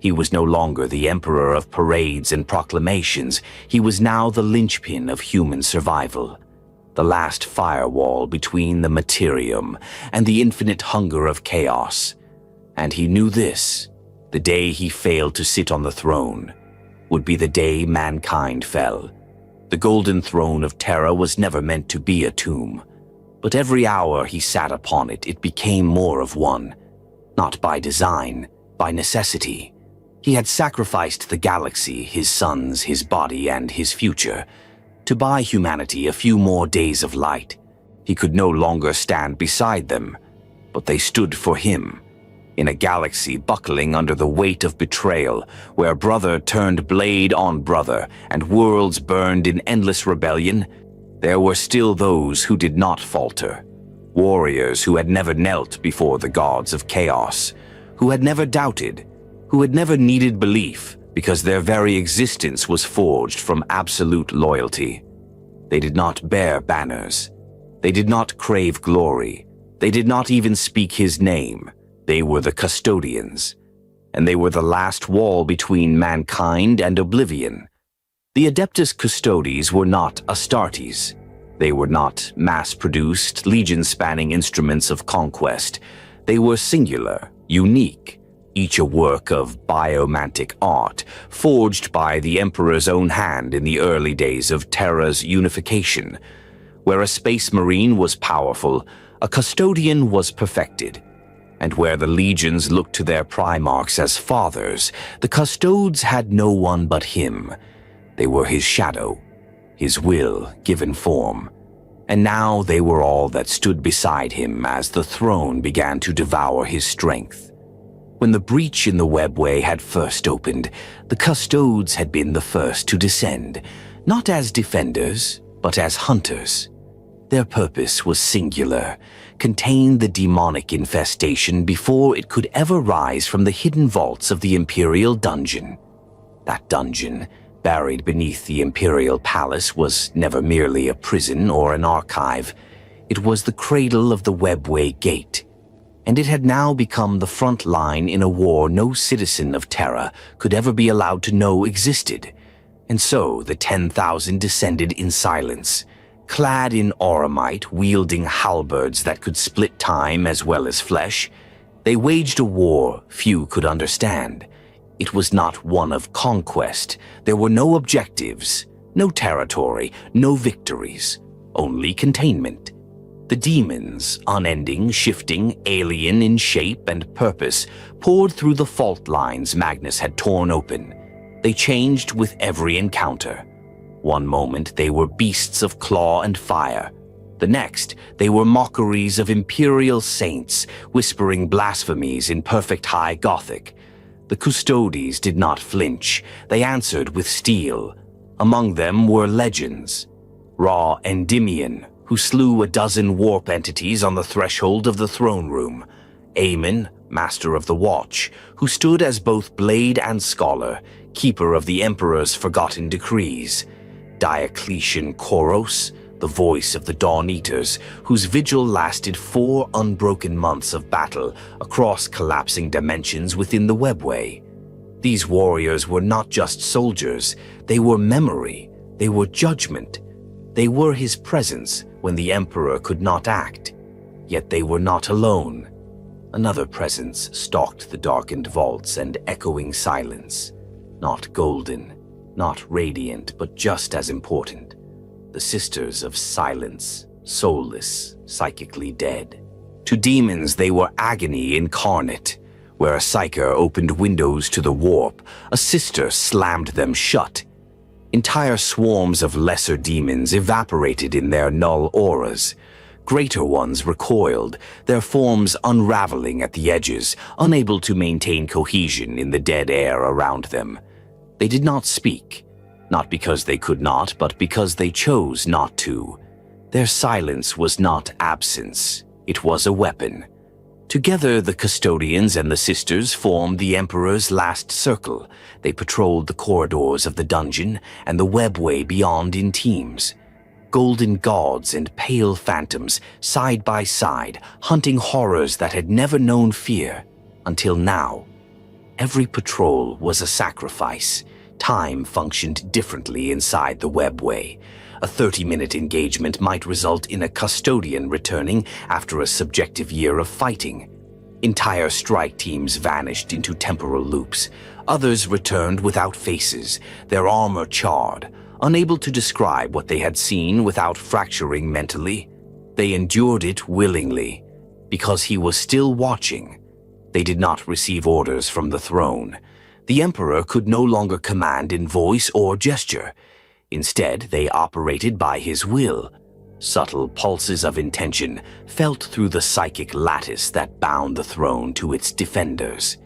He was no longer the emperor of parades and proclamations. He was now the linchpin of human survival, the last firewall between the materium and the infinite hunger of chaos. And he knew this: the day he failed to sit on the throne would be the day mankind fell. The golden throne of Terra was never meant to be a tomb, but every hour he sat upon it, it became more of one. Not by design, by necessity. He had sacrificed the galaxy, his sons, his body, and his future, to buy humanity a few more days of light. He could no longer stand beside them, but they stood for him. In a galaxy buckling under the weight of betrayal, where brother turned blade on brother and worlds burned in endless rebellion, there were still those who did not falter. Warriors who had never knelt before the gods of chaos, who had never doubted, who had never needed belief because their very existence was forged from absolute loyalty. They did not bear banners. They did not crave glory. They did not even speak his name. They were the custodians, and they were the last wall between mankind and oblivion. The Adeptus Custodes were not Astartes. They were not mass-produced, legion-spanning instruments of conquest. They were singular, unique, each a work of biomantic art, forged by the Emperor's own hand in the early days of Terra's unification. Where a space marine was powerful, a custodian was perfected. And where the legions looked to their primarchs as fathers, the custodes had no one but him. They were his shadow, his will given form. And now they were all that stood beside him as the throne began to devour his strength. When the breach in the webway had first opened, the custodes had been the first to descend, not as defenders, but as hunters. Their purpose was singular: contain the demonic infestation before it could ever rise from the hidden vaults of the Imperial dungeon. That dungeon, buried beneath the Imperial Palace, was never merely a prison or an archive. It was the cradle of the webway gate, and it had now become the front line in a war no citizen of Terra could ever be allowed to know existed. And so the 10,000 descended in silence, clad in auramite, wielding halberds that could split time as well as flesh. They waged a war few could understand. It was not one of conquest. There were no objectives, no territory, no victories, only containment. The demons, unending, shifting, alien in shape and purpose, poured through the fault lines Magnus had torn open. They changed with every encounter. One moment they were beasts of claw and fire. The next, they were mockeries of imperial saints, whispering blasphemies in perfect high Gothic. The custodes did not flinch. They answered with steel. Among them were legends. Raw Endymion, who slew a dozen warp entities on the threshold of the throne room. Aemon, master of the watch, who stood as both blade and scholar, keeper of the Emperor's forgotten decrees. Diocletian Koros, the voice of the Dawn Eaters, whose vigil lasted 4 unbroken months of battle across collapsing dimensions within the webway. These warriors were not just soldiers, they were memory, they were judgment. They were his presence when the Emperor could not act. Yet they were not alone. Another presence stalked the darkened vaults and echoing silence. Not golden, not radiant, but just as important. the sisters of silence, soulless, psychically dead. To demons, they were agony incarnate. Where a psyker opened windows to the warp, a sister slammed them shut. Entire swarms of lesser demons evaporated in their null auras. Greater ones recoiled, their forms unraveling at the edges, unable to maintain cohesion in the dead air around them. They did not speak, not because they could not, but because they chose not to. Their silence was not absence, it was a weapon. Together, the custodians and the sisters formed the Emperor's last circle. They patrolled the corridors of the dungeon and the webway beyond in teams. Golden gods and pale phantoms, side by side, hunting horrors that had never known fear, until now. Every patrol was a sacrifice. Time functioned differently inside the webway. A 30-minute engagement might result in a custodian returning after a subjective year of fighting. Entire strike teams vanished into temporal loops. Others returned without faces, their armor charred, unable to describe what they had seen without fracturing mentally. They endured it willingly, because he was still watching. They did not receive orders from the throne. The Emperor could no longer command in voice or gesture. Instead, they operated by his will. Subtle pulses of intention felt through the psychic lattice that bound the throne to its defenders.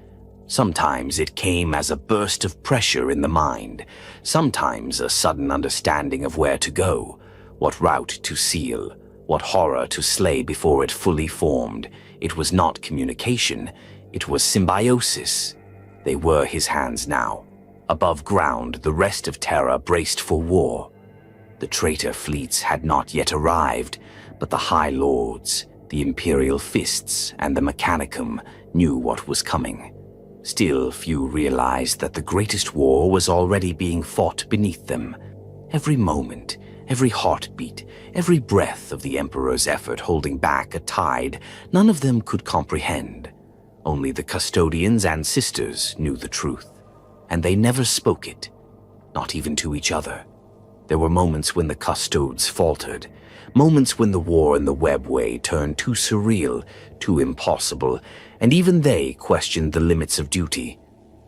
Sometimes it came as a burst of pressure in the mind, sometimes a sudden understanding of where to go, what route to seal, what horror to slay before it fully formed. It was not communication, it was symbiosis. They were his hands now. Above ground, the rest of Terra braced for war. The traitor fleets had not yet arrived, but the High Lords, the Imperial Fists, and the Mechanicum knew what was coming. Still, few realized that the greatest war was already being fought beneath them. Every moment, every heartbeat, every breath of the Emperor's effort holding back a tide none of them could comprehend. Only the custodians and sisters knew the truth. And they never spoke it, not even to each other. There were moments when the custodes faltered, moments when the war in the webway turned too surreal, too impossible, and even they questioned the limits of duty.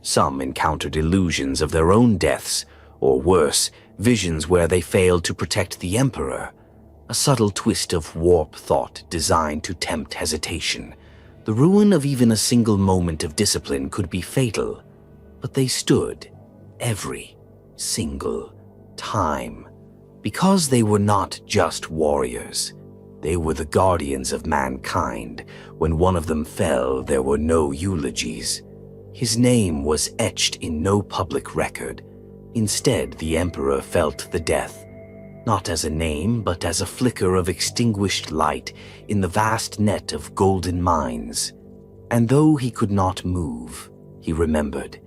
Some encountered illusions of their own deaths, or worse, visions where they failed to protect the Emperor. A subtle twist of warp thought designed to tempt hesitation. The ruin of even a single moment of discipline could be fatal. But they stood every single time, because they were not just warriors. They were the guardians of mankind. When one of them fell, there were no eulogies. His name was etched in no public record. Instead, the Emperor felt the death, not as a name, but as a flicker of extinguished light in the vast net of golden mines. And though he could not move, he remembered.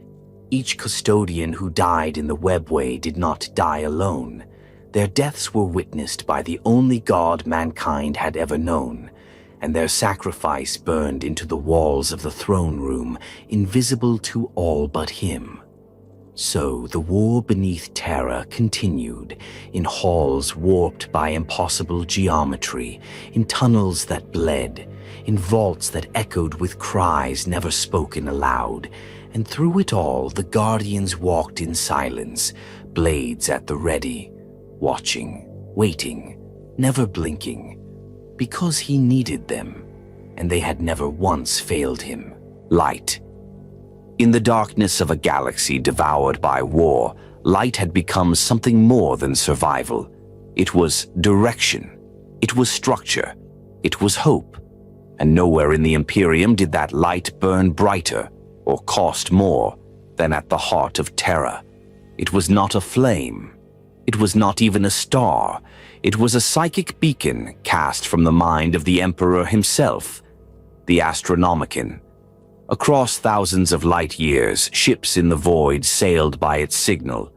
Each custodian who died in the webway did not die alone. Their deaths were witnessed by the only god mankind had ever known, and their sacrifice burned into the walls of the throne room, invisible to all but him. So the war beneath Terra continued, in halls warped by impossible geometry, in tunnels that bled, in vaults that echoed with cries never spoken aloud. And through it all, the Guardians walked in silence, blades at the ready, watching, waiting, never blinking, because he needed them, and they had never once failed him. Light. In the darkness of a galaxy devoured by war, light had become something more than survival. It was direction. It was structure. It was hope. And nowhere in the Imperium did that light burn brighter or cost more than at the heart of Terra. It was not a flame. It was not even a star. It was a psychic beacon cast from the mind of the Emperor himself, the Astronomicon. Across thousands of light years, ships in the void sailed by its signal.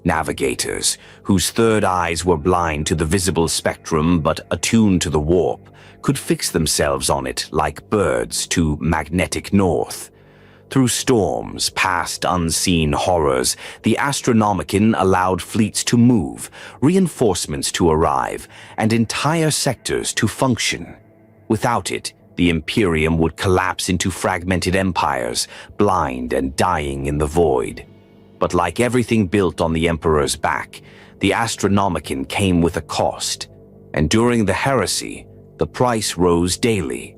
Navigators, whose third eyes were blind to the visible spectrum but attuned to the warp, could fix themselves on it like birds to magnetic north. Through storms, past unseen horrors, the Astronomicon allowed fleets to move, reinforcements to arrive, and entire sectors to function. Without it, the Imperium would collapse into fragmented empires, blind and dying in the void. But like everything built on the Emperor's back, the Astronomicon came with a cost, and during the heresy, the price rose daily.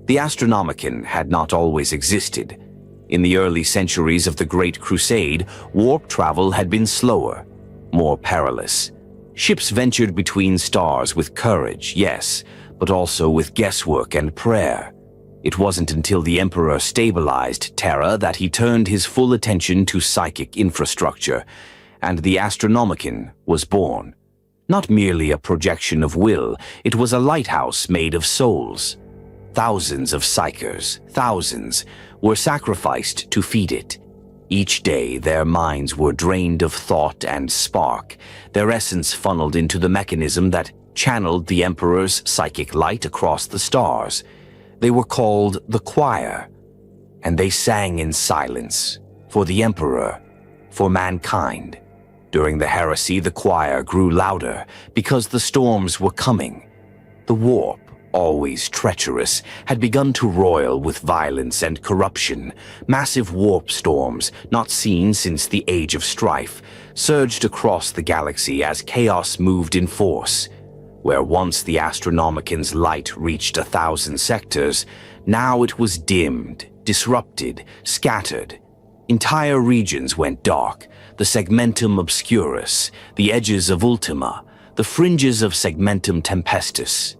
The Astronomicon had not always existed. In the early centuries of the Great Crusade, warp travel had been slower, more perilous. Ships ventured between stars with courage, yes, but also with guesswork and prayer. It wasn't until the Emperor stabilized Terra that he turned his full attention to psychic infrastructure, and the Astronomicon was born. Not merely a projection of will, it was a lighthouse made of souls. Thousands of psykers, thousands, were sacrificed to feed it. Each day their minds were drained of thought and spark, their essence funneled into the mechanism that channeled the Emperor's psychic light across the stars. They were called the Choir, and they sang in silence, for the Emperor, for mankind. During the heresy, the choir grew louder because the storms were coming. The warp, always treacherous, had begun to roil with violence and corruption. Massive warp storms, not seen since the Age of Strife, surged across the galaxy as chaos moved in force. Where once the Astronomicon's light reached 1,000 sectors, now it was dimmed, disrupted, scattered. Entire regions went dark, the segmentum obscurus, the edges of Ultima, the fringes of segmentum tempestus.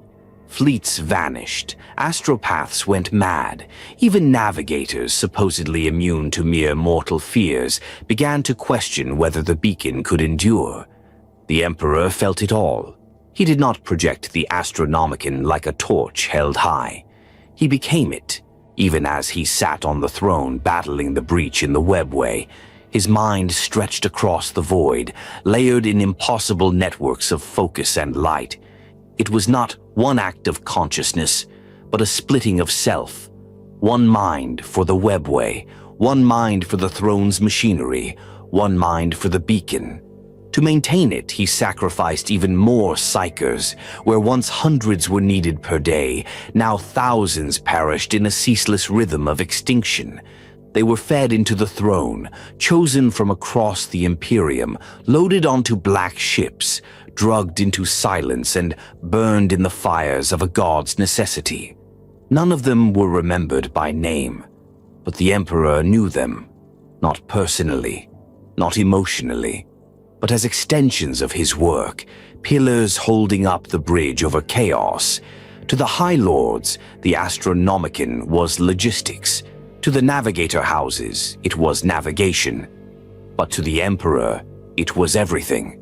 Fleets vanished, astropaths went mad, even navigators, supposedly immune to mere mortal fears, began to question whether the beacon could endure. The Emperor felt it all. He did not project the Astronomicon like a torch held high. He became it, even as he sat on the throne battling the breach in the webway. His mind stretched across the void, layered in impossible networks of focus and light. It was not one act of consciousness, but a splitting of self. One mind for the webway, one mind for the throne's machinery, one mind for the beacon. To maintain it, he sacrificed even more psykers. Where once hundreds were needed per day, now thousands perished in a ceaseless rhythm of extinction. They were fed into the throne, chosen from across the Imperium, loaded onto black ships, drugged into silence and burned in the fires of a god's necessity. None of them were remembered by name, but the Emperor knew them, not personally, not emotionally, but as extensions of his work, pillars holding up the bridge over chaos. To the High Lords, the Astronomicon was logistics. To the navigator houses, it was navigation. But to the Emperor, it was everything.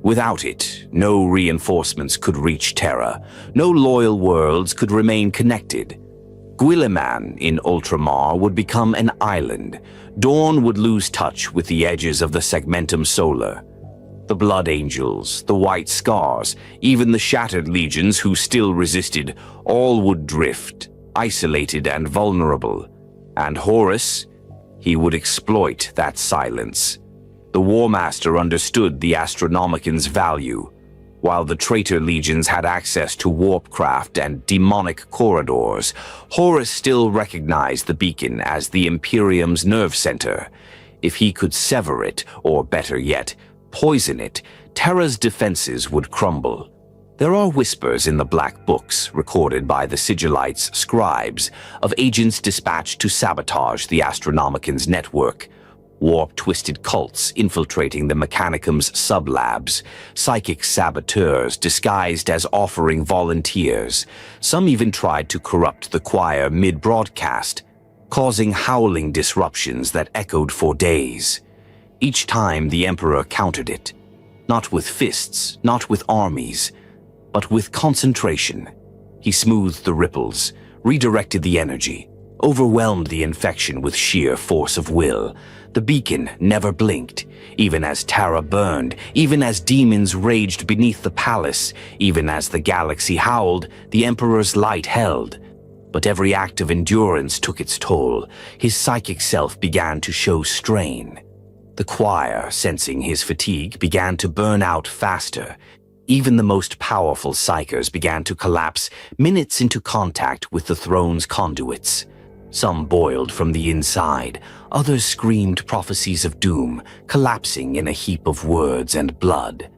Without it, no reinforcements could reach Terra, no loyal worlds could remain connected. Guilliman in Ultramar would become an island. Dawn would lose touch with the edges of the segmentum solar. The Blood Angels, the White Scars, even the Shattered Legions who still resisted, all would drift, isolated and vulnerable. And Horus, he would exploit that silence. The War Master understood the Astronomicon's value. While the traitor legions had access to warpcraft and demonic corridors, Horus still recognized the beacon as the Imperium's nerve center. If he could sever it, or better yet, poison it, Terra's defenses would crumble. There are whispers in the Black Books, recorded by the Sigillites' scribes, of agents dispatched to sabotage the Astronomicon's network. Warp-twisted cults infiltrating the Mechanicum's sublabs, psychic saboteurs disguised as offering volunteers. Some even tried to corrupt the choir mid-broadcast, causing howling disruptions that echoed for days. Each time the Emperor countered it, not with fists, not with armies, but with concentration. He smoothed the ripples, redirected the energy, overwhelmed the infection with sheer force of will. The beacon never blinked, even as Terra burned, even as demons raged beneath the palace, even as the galaxy howled, the Emperor's light held. But every act of endurance took its toll. His psychic self began to show strain. The choir, sensing his fatigue, began to burn out faster. Even the most powerful psykers began to collapse minutes into contact with the throne's conduits. Some boiled from the inside, others screamed prophecies of doom, collapsing in a heap of words and blood.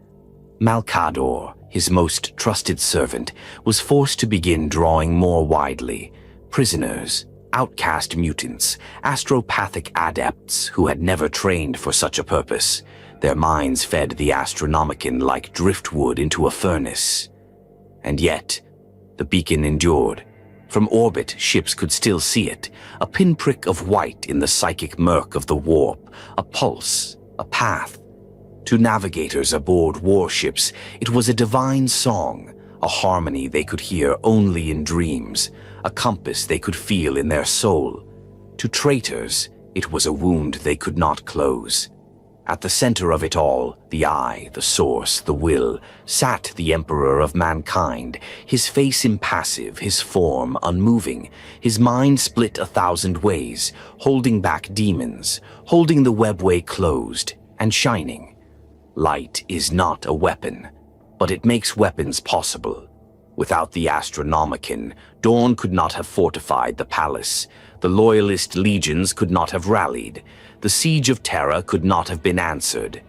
Malcador, his most trusted servant, was forced to begin drawing more widely. Prisoners, outcast mutants, astropathic adepts who had never trained for such a purpose. Their minds fed the Astronomicon like driftwood into a furnace. And yet, the beacon endured. From orbit, ships could still see it, a pinprick of white in the psychic murk of the warp, a pulse, a path. To navigators aboard warships, it was a divine song, a harmony they could hear only in dreams, a compass they could feel in their soul. To traitors, it was a wound they could not close. At the center of it all, the eye, the source, the will, sat the Emperor of Mankind, his face impassive, his form unmoving, his mind split 1,000 ways, holding back demons, holding the webway closed and shining. Light is not a weapon, but it makes weapons possible. Without the Astronomicon, Dawn could not have fortified the palace. The loyalist legions could not have rallied. The siege of Terra could not have been answered.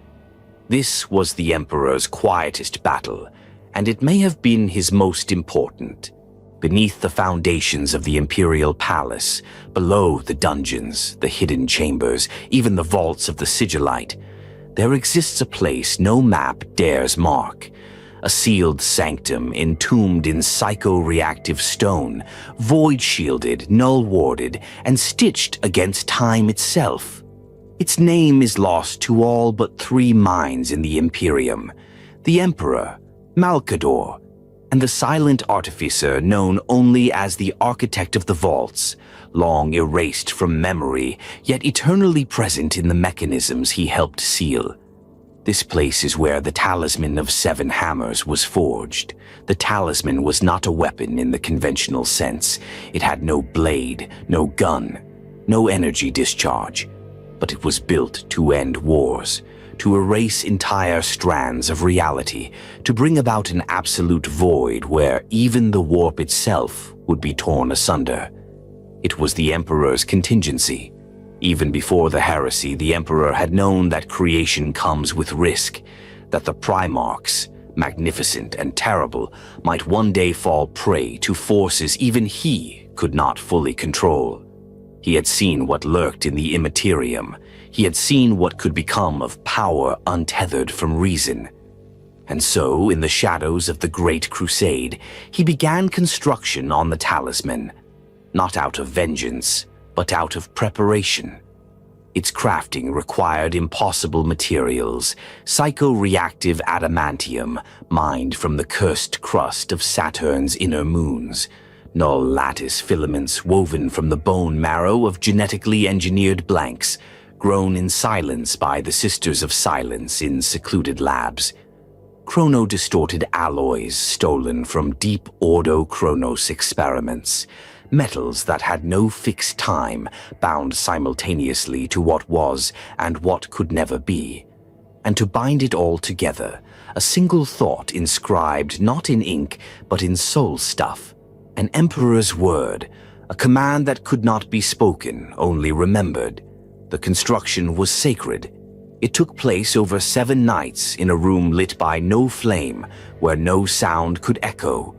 This was the Emperor's quietest battle, and it may have been his most important. Beneath the foundations of the Imperial Palace, below the dungeons, the hidden chambers, even the vaults of the Sigillite, there exists a place no map dares mark. A sealed sanctum entombed in psycho-reactive stone, void-shielded, null-warded, and stitched against time itself. Its name is lost to all but 3 minds in the Imperium: the Emperor, Malcador, and the silent artificer known only as the Architect of the Vaults, long erased from memory, yet eternally present in the mechanisms he helped seal. This place is where the Talisman of 7 Hammers was forged. The talisman was not a weapon in the conventional sense. It had no blade, no gun, no energy discharge. But it was built to end wars, to erase entire strands of reality, to bring about an absolute void where even the warp itself would be torn asunder. It was the Emperor's contingency. Even before the heresy, the Emperor had known that creation comes with risk, that the Primarchs, magnificent and terrible, might one day fall prey to forces even he could not fully control. He had seen what lurked in the immaterium. He had seen what could become of power untethered from reason. And so, in the shadows of the Great Crusade, he began construction on the talisman, not out of vengeance, but out of preparation. Its crafting required impossible materials, psycho-reactive adamantium mined from the cursed crust of Saturn's inner moons, null lattice filaments woven from the bone marrow of genetically engineered blanks, grown in silence by the Sisters of Silence in secluded labs, chrono-distorted alloys stolen from deep Ordo Chronos experiments, metals that had no fixed time, bound simultaneously to what was and what could never be. And to bind it all together, a single thought inscribed not in ink but in soul stuff, an emperor's word, a command that could not be spoken, only remembered. The construction was sacred. It took place over 7 nights in a room lit by no flame, where no sound could echo.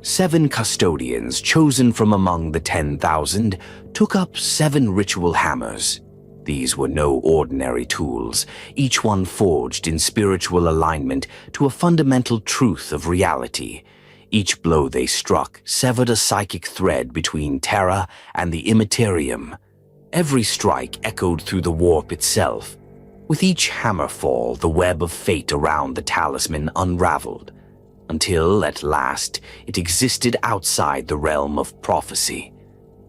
7 custodians, chosen from among the 10,000, took up 7 ritual hammers. These were no ordinary tools, each one forged in spiritual alignment to a fundamental truth of reality. Each blow they struck severed a psychic thread between Terra and the Immaterium. Every strike echoed through the warp itself. With each hammerfall, the web of fate around the talisman unraveled, until, at last, it existed outside the realm of prophecy.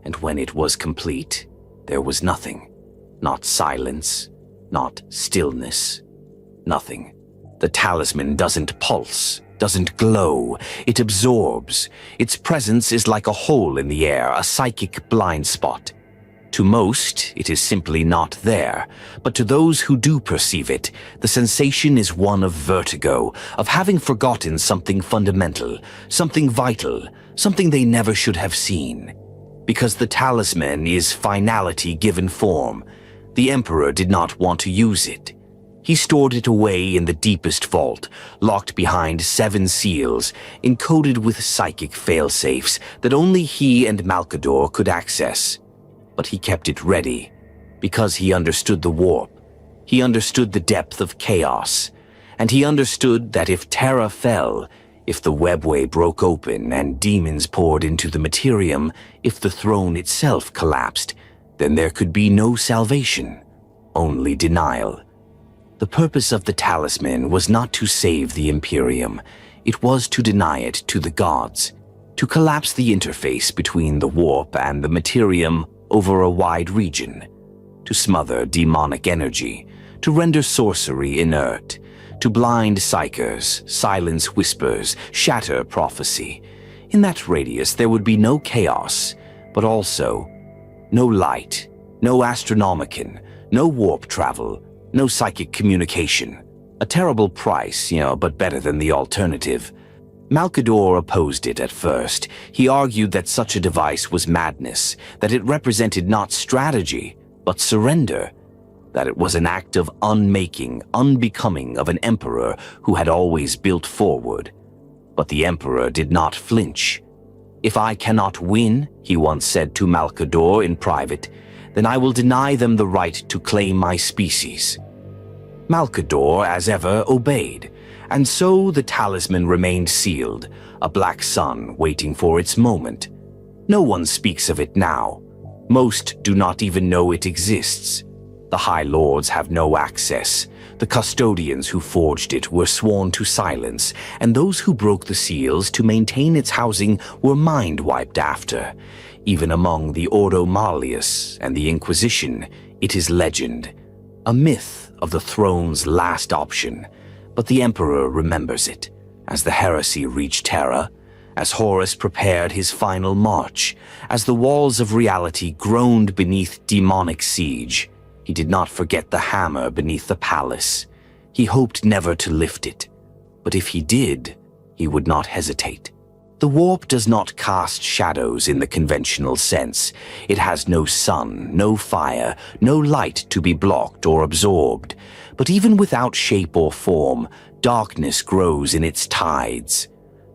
And when it was complete, there was nothing. Not silence, not stillness. Nothing. The talisman doesn't pulse. doesn't glow, it absorbs. Its presence is like a hole in the air, a psychic blind spot. To most, it is simply not there, but to those who do perceive it, the sensation is one of vertigo, of having forgotten something fundamental, something vital, something they never should have seen. Because the talisman is finality given form, the Emperor did not want to use it. He stored it away in the deepest vault, locked behind 7 seals, encoded with psychic failsafes that only he and Malkador could access. But he kept it ready, because he understood the warp. He understood the depth of chaos, and he understood that if Terra fell, if the webway broke open and demons poured into the materium, if the throne itself collapsed, then there could be no salvation, only denial. The purpose of the talisman was not to save the Imperium, it was to deny it to the gods, to collapse the interface between the warp and the materium over a wide region, to smother demonic energy, to render sorcery inert, to blind psykers, silence whispers, shatter prophecy. In that radius there would be no chaos, but also no light, no astronomicon, no warp travel, no psychic communication. A terrible price, but better than the alternative. Malkador opposed it at first. He argued that such a device was madness, that it represented not strategy, but surrender, that it was an act of unmaking, unbecoming of an emperor who had always built forward. But the Emperor did not flinch. "If I cannot win," he once said to Malkador in private, "then I will deny them the right to claim my species." Malkador, as ever, obeyed, and so the talisman remained sealed, a black sun waiting for its moment. No one speaks of it now. Most do not even know it exists. The High Lords have no access. The custodians who forged it were sworn to silence, and those who broke the seals to maintain its housing were mind-wiped after. Even among the Ordo Malleus and the Inquisition, it is legend, a myth of the throne's last option. But the Emperor remembers it, as the heresy reached Terra, as Horus prepared his final march, as the walls of reality groaned beneath demonic siege. He did not forget the hammer beneath the palace. He hoped never to lift it, but if he did, he would not hesitate. The warp does not cast shadows in the conventional sense. It has no sun, no fire, no light to be blocked or absorbed. But even without shape or form, darkness grows in its tides.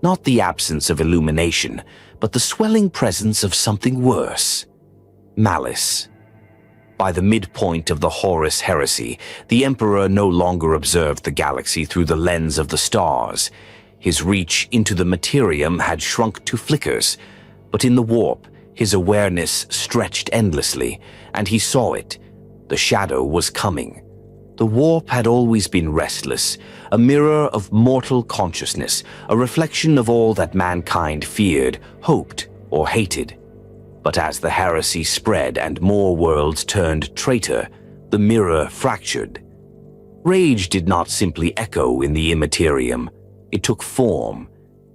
Not the absence of illumination, but the swelling presence of something worse: malice. By the midpoint of the Horus heresy, the Emperor no longer observed the galaxy through the lens of the stars. His reach into the materium had shrunk to flickers, but in the warp, his awareness stretched endlessly, and he saw it. The shadow was coming. The warp had always been restless, a mirror of mortal consciousness, a reflection of all that mankind feared, hoped, or hated. But as the heresy spread and more worlds turned traitor, the mirror fractured. Rage did not simply echo in the immaterium. It took form.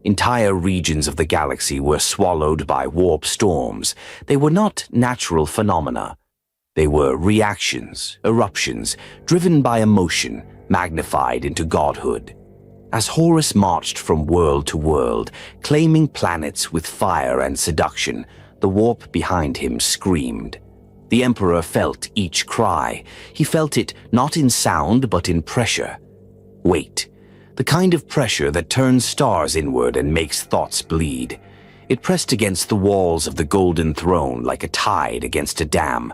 Entire regions of the galaxy were swallowed by warp storms. They were not natural phenomena. They were reactions, eruptions, driven by emotion, magnified into godhood. As Horus marched from world to world, claiming planets with fire and seduction, the warp behind him screamed. The Emperor felt each cry. He felt it not in sound but in pressure. Weight. The kind of pressure that turns stars inward and makes thoughts bleed. It pressed against the walls of the Golden Throne like a tide against a dam.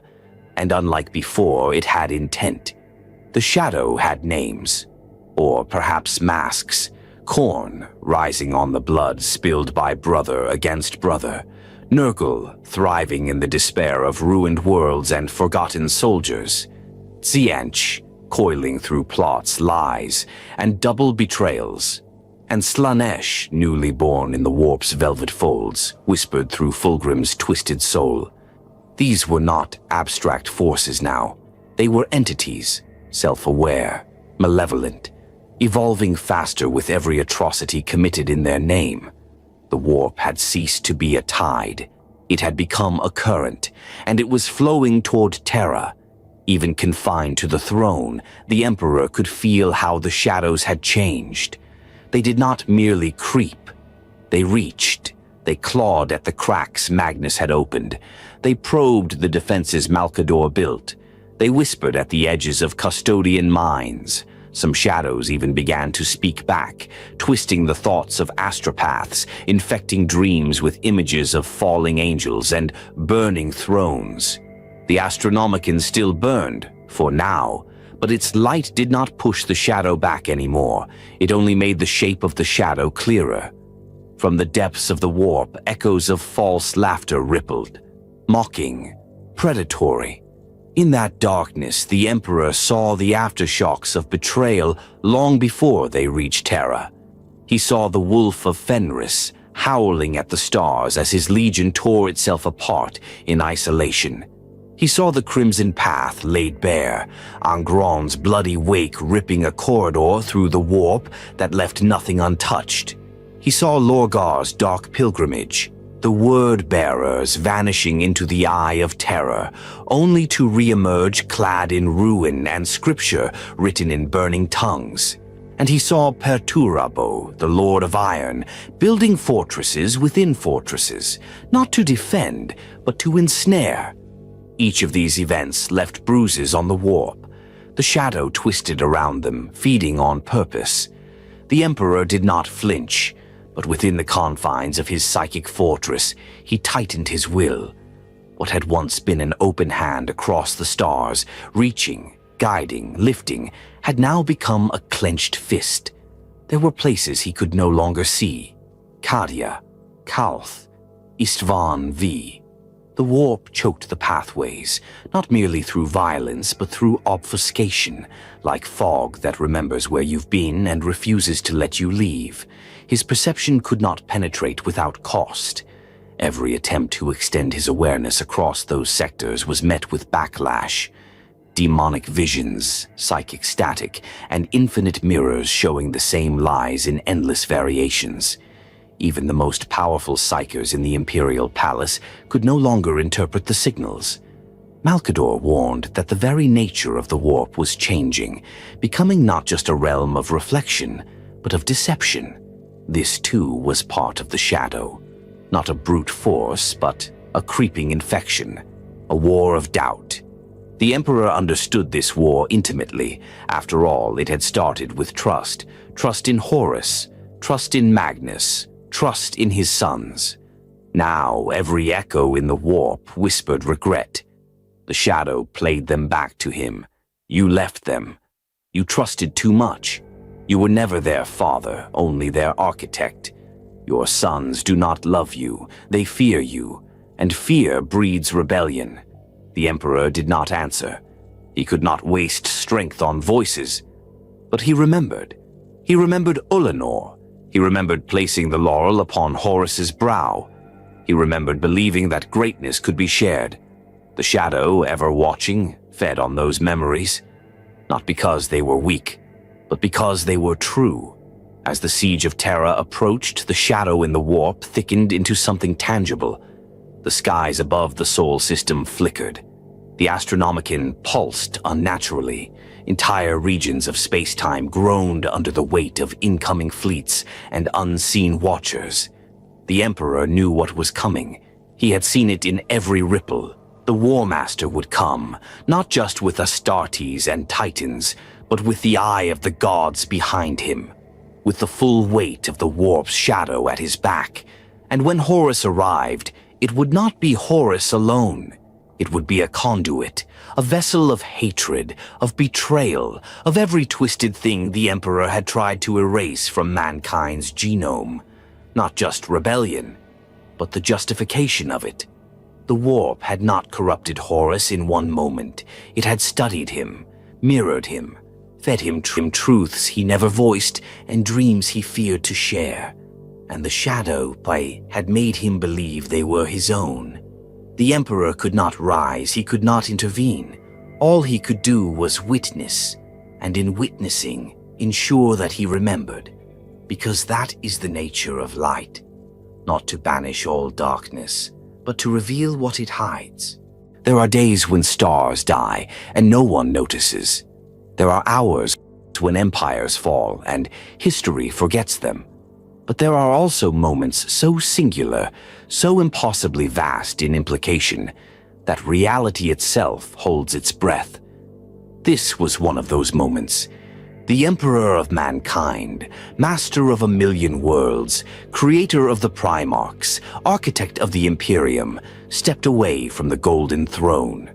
And unlike before, it had intent. The shadow had names. Or perhaps masks. Khorne, rising on the blood spilled by brother against brother. Nurgle, thriving in the despair of ruined worlds and forgotten soldiers. Tzientch, coiling through plots, lies, and double betrayals. And Slaanesh, newly born in the warp's velvet folds, whispered through Fulgrim's twisted soul. These were not abstract forces now. They were entities, self-aware, malevolent. evolving faster with every atrocity committed in their name. The warp had ceased to be a tide. It had become a current, and it was flowing toward Terra. Even confined to the throne, the Emperor could feel how the shadows had changed. They did not merely creep. They reached. They clawed at the cracks Magnus had opened. They probed the defenses Malcador built. They whispered at the edges of custodian minds. Some shadows even began to speak back, twisting the thoughts of astropaths, infecting dreams with images of falling angels and burning thrones. The Astronomicon still burned, for now, but its light did not push the shadow back anymore. It only made the shape of the shadow clearer. From the depths of the warp, echoes of false laughter rippled, mocking, predatory. In that darkness, the Emperor saw the aftershocks of betrayal long before they reached Terra. He saw the wolf of Fenris howling at the stars as his legion tore itself apart in isolation. He saw the Crimson Path laid bare, Angron's bloody wake ripping a corridor through the warp that left nothing untouched. He saw Lorgar's dark pilgrimage, the word-bearers vanishing into the eye of terror, only to re-emerge clad in ruin and scripture written in burning tongues. And he saw Perturabo, the Lord of Iron, building fortresses within fortresses, not to defend, but to ensnare. Each of these events left bruises on the warp. The shadow twisted around them, feeding on purpose. The Emperor did not flinch, but within the confines of his psychic fortress, he tightened his will. What had once been an open hand across the stars, reaching, guiding, lifting, had now become a clenched fist. There were places he could no longer see. Kadia, Kalth, Istvan V. The warp choked the pathways, not merely through violence, but through obfuscation, like fog that remembers where you've been and refuses to let you leave. His perception could not penetrate without cost. Every attempt to extend his awareness across those sectors was met with backlash. Demonic visions, psychic static, and infinite mirrors showing the same lies in endless variations. Even the most powerful psykers in the Imperial Palace could no longer interpret the signals. Malcador warned that the very nature of the warp was changing, becoming not just a realm of reflection, but of deception. This too was part of the shadow. Not a brute force, but a creeping infection. A war of doubt. The Emperor understood this war intimately. After all, it had started with trust. Trust in Horus. Trust in Magnus. Trust in his sons. Now, every echo in the warp whispered regret. The shadow played them back to him. You left them. You trusted too much. You were never their father, only their architect. Your sons do not love you. They fear you, and fear breeds rebellion. The Emperor did not answer. He could not waste strength on voices. But he remembered. He remembered Ulanor. He remembered placing the laurel upon Horus's brow. He remembered believing that greatness could be shared. The shadow, ever watching, fed on those memories. Not because they were weak, but because they were true. As the siege of Terra approached, the shadow in the warp thickened into something tangible. The skies above the Sol system flickered. The Astronomicon pulsed unnaturally. Entire regions of space-time groaned under the weight of incoming fleets and unseen watchers. The Emperor knew what was coming. He had seen it in every ripple. The War Master would come, not just with Astartes and Titans, but with the eye of the gods behind him, with the full weight of the warp's shadow at his back. And when Horus arrived, it would not be Horus alone. It would be a conduit, a vessel of hatred, of betrayal, of every twisted thing the Emperor had tried to erase from mankind's genome. Not just rebellion, but the justification of it. The warp had not corrupted Horus in one moment. It had studied him, mirrored him, fed him truths he never voiced and dreams he feared to share. And the shadow had made him believe they were his own. The Emperor could not rise, he could not intervene. All he could do was witness, and in witnessing, ensure that he remembered, because that is the nature of light, not to banish all darkness, but to reveal what it hides. There are days when stars die and no one notices. There are hours when empires fall and history forgets them. But there are also moments so singular, so impossibly vast in implication, that reality itself holds its breath. This was one of those moments. The Emperor of Mankind, master of 1,000,000 worlds, creator of the Primarchs, architect of the Imperium, stepped away from the Golden Throne.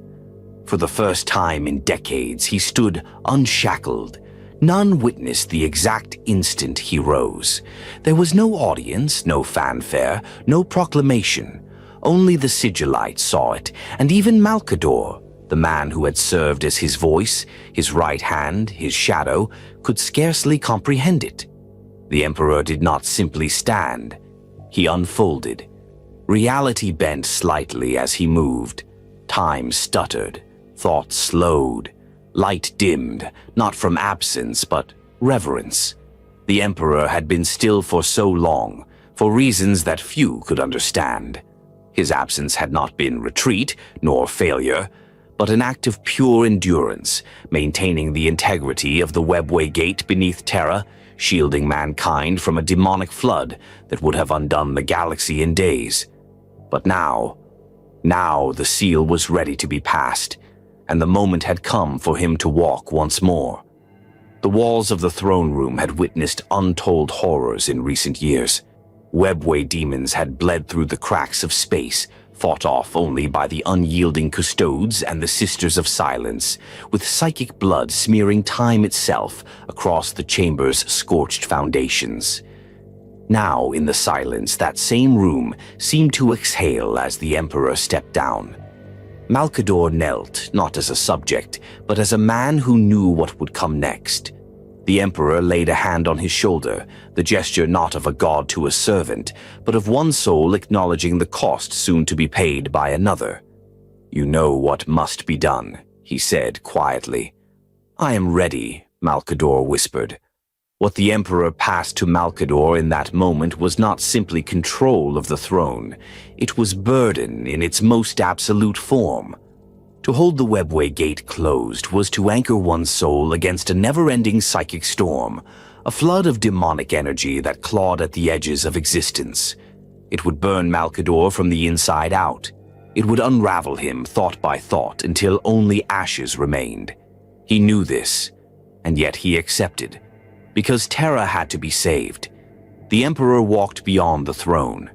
For the first time in decades, he stood unshackled. None witnessed the exact instant he rose. There was no audience, no fanfare, no proclamation. Only the Sigilite saw it, and even Malkador, the man who had served as his voice, his right hand, his shadow, could scarcely comprehend it. The Emperor did not simply stand. He unfolded. Reality bent slightly as he moved. Time stuttered. Thought slowed. Light dimmed, not from absence, but reverence. The Emperor had been still for so long, for reasons that few could understand. His absence had not been retreat, nor failure, but an act of pure endurance, maintaining the integrity of the webway gate beneath Terra, shielding mankind from a demonic flood that would have undone the galaxy in days. But now the seal was ready to be passed, and the moment had come for him to walk once more. The walls of the throne room had witnessed untold horrors in recent years. Webway demons had bled through the cracks of space, fought off only by the unyielding custodes and the Sisters of Silence, with psychic blood smearing time itself across the chamber's scorched foundations. Now, in the silence, that same room seemed to exhale as the Emperor stepped down. Malkador knelt, not as a subject, but as a man who knew what would come next. The Emperor laid a hand on his shoulder, the gesture not of a god to a servant, but of one soul acknowledging the cost soon to be paid by another. "You know what must be done," he said quietly. "I am ready," Malkador whispered. What the Emperor passed to Malkador in that moment was not simply control of the throne. It was burden in its most absolute form. To hold the webway gate closed was to anchor one's soul against a never-ending psychic storm, a flood of demonic energy that clawed at the edges of existence. It would burn Malkador from the inside out. It would unravel him thought by thought until only ashes remained. He knew this, and yet he accepted. Because Terra had to be saved. The Emperor walked beyond the throne,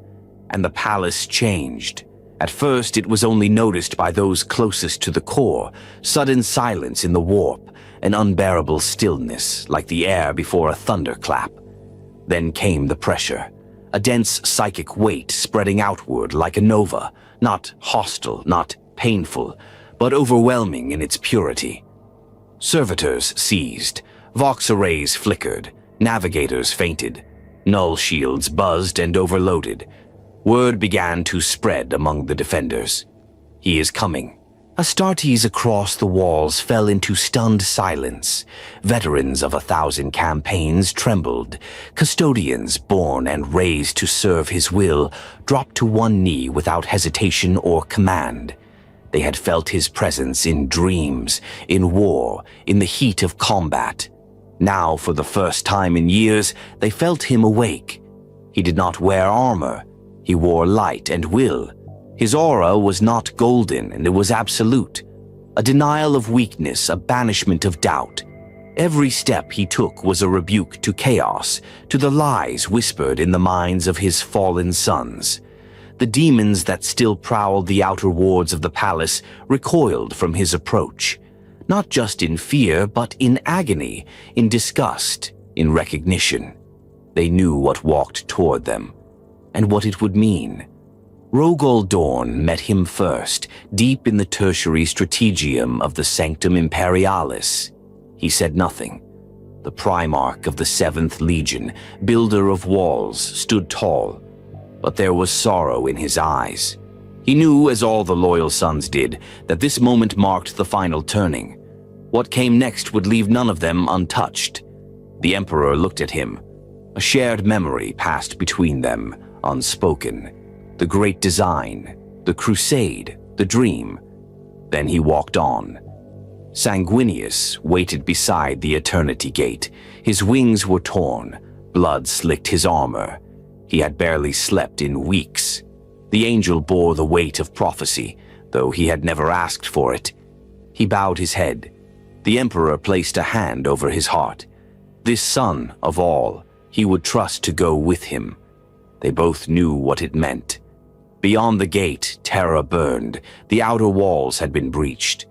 and the palace changed. At first, it was only noticed by those closest to the core, sudden silence in the warp, an unbearable stillness like the air before a thunderclap. Then came the pressure, a dense psychic weight spreading outward like a nova, not hostile, not painful, but overwhelming in its purity. Servitors seized. Vox arrays flickered, navigators fainted, null shields buzzed and overloaded. Word began to spread among the defenders. "He is coming." Astartes across the walls fell into stunned silence. Veterans of 1,000 campaigns trembled. Custodians, born and raised to serve his will, dropped to one knee without hesitation or command. They had felt his presence in dreams, in war, in the heat of combat. Now, for the first time in years, they felt him awake. He did not wear armor. He wore light and will. His aura was not golden, and it was absolute. A denial of weakness, a banishment of doubt. Every step he took was a rebuke to chaos, to the lies whispered in the minds of his fallen sons. The demons that still prowled the outer wards of the palace recoiled from his approach. Not just in fear, but in agony, in disgust, in recognition. They knew what walked toward them, and what it would mean. Rogol Dorn met him first, deep in the tertiary strategium of the Sanctum Imperialis. He said nothing. The Primarch of the 7th Legion, builder of walls, stood tall, but there was sorrow in his eyes. He knew, as all the loyal sons did, that this moment marked the final turning. What came next would leave none of them untouched. The Emperor looked at him. A shared memory passed between them, unspoken. The great design, the crusade, the dream. Then he walked on. Sanguinius waited beside the Eternity Gate. His wings were torn. Blood slicked his armor. He had barely slept in weeks. The angel bore the weight of prophecy, though he had never asked for it. He bowed his head. The Emperor placed a hand over his heart. This son of all, he would trust to go with him. They both knew what it meant. Beyond the gate, Terra burned. The outer walls had been breached.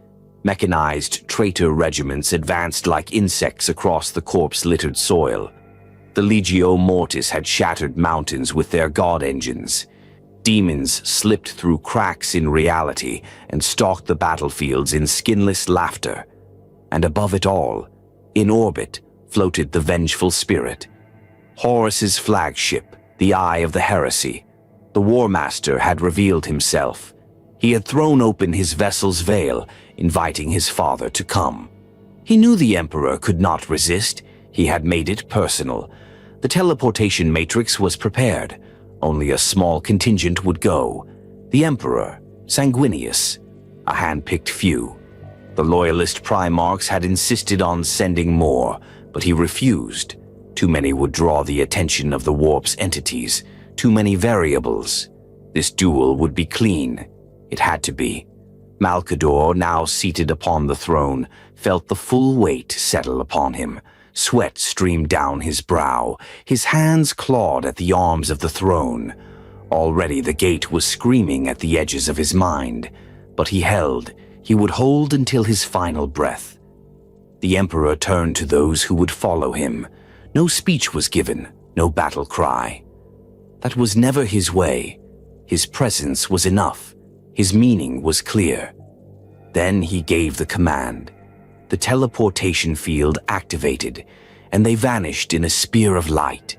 Mechanized traitor regiments advanced like insects across the corpse-littered soil. The Legio Mortis had shattered mountains with their god engines. Demons slipped through cracks in reality and stalked the battlefields in skinless laughter. And above it all, in orbit, floated the vengeful spirit. Horus's flagship, the Eye of the Heresy. The War Master had revealed himself. He had thrown open his vessel's veil, inviting his father to come. He knew the Emperor could not resist. He had made it personal. The teleportation matrix was prepared. Only a small contingent would go. The Emperor, Sanguinius, a hand-picked few. The loyalist Primarchs had insisted on sending more, but he refused. Too many would draw the attention of the warp's entities. Too many variables. This duel would be clean. It had to be. Malcador, now seated upon the throne, felt the full weight settle upon him. Sweat streamed down his brow. His hands clawed at the arms of the throne. Already the gate was screaming at the edges of his mind. But he held. He would hold until his final breath. The Emperor turned to those who would follow him. No speech was given, no battle cry. That was never his way. His presence was enough. His meaning was clear. Then he gave the command. The teleportation field activated, and they vanished in a spear of light.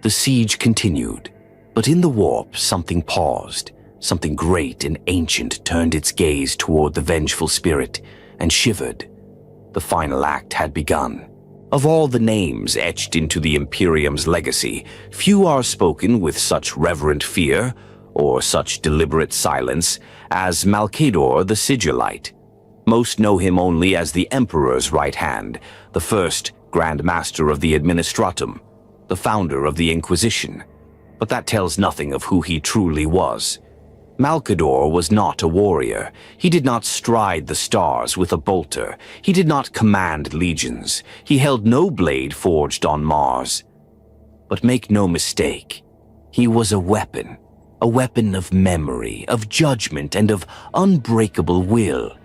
The siege continued, but in the warp something paused. Something great and ancient turned its gaze toward the vengeful spirit and shivered. The final act had begun. Of all the names etched into the Imperium's legacy, few are spoken with such reverent fear or such deliberate silence as Malcador the Sigillite. Most know him only as the Emperor's right hand, the first Grand Master of the Administratum, the founder of the Inquisition. But that tells nothing of who he truly was. Malcador was not a warrior. He did not stride the stars with a bolter. He did not command legions. He held no blade forged on Mars. But make no mistake, he was a weapon of memory, of judgment, and of unbreakable will.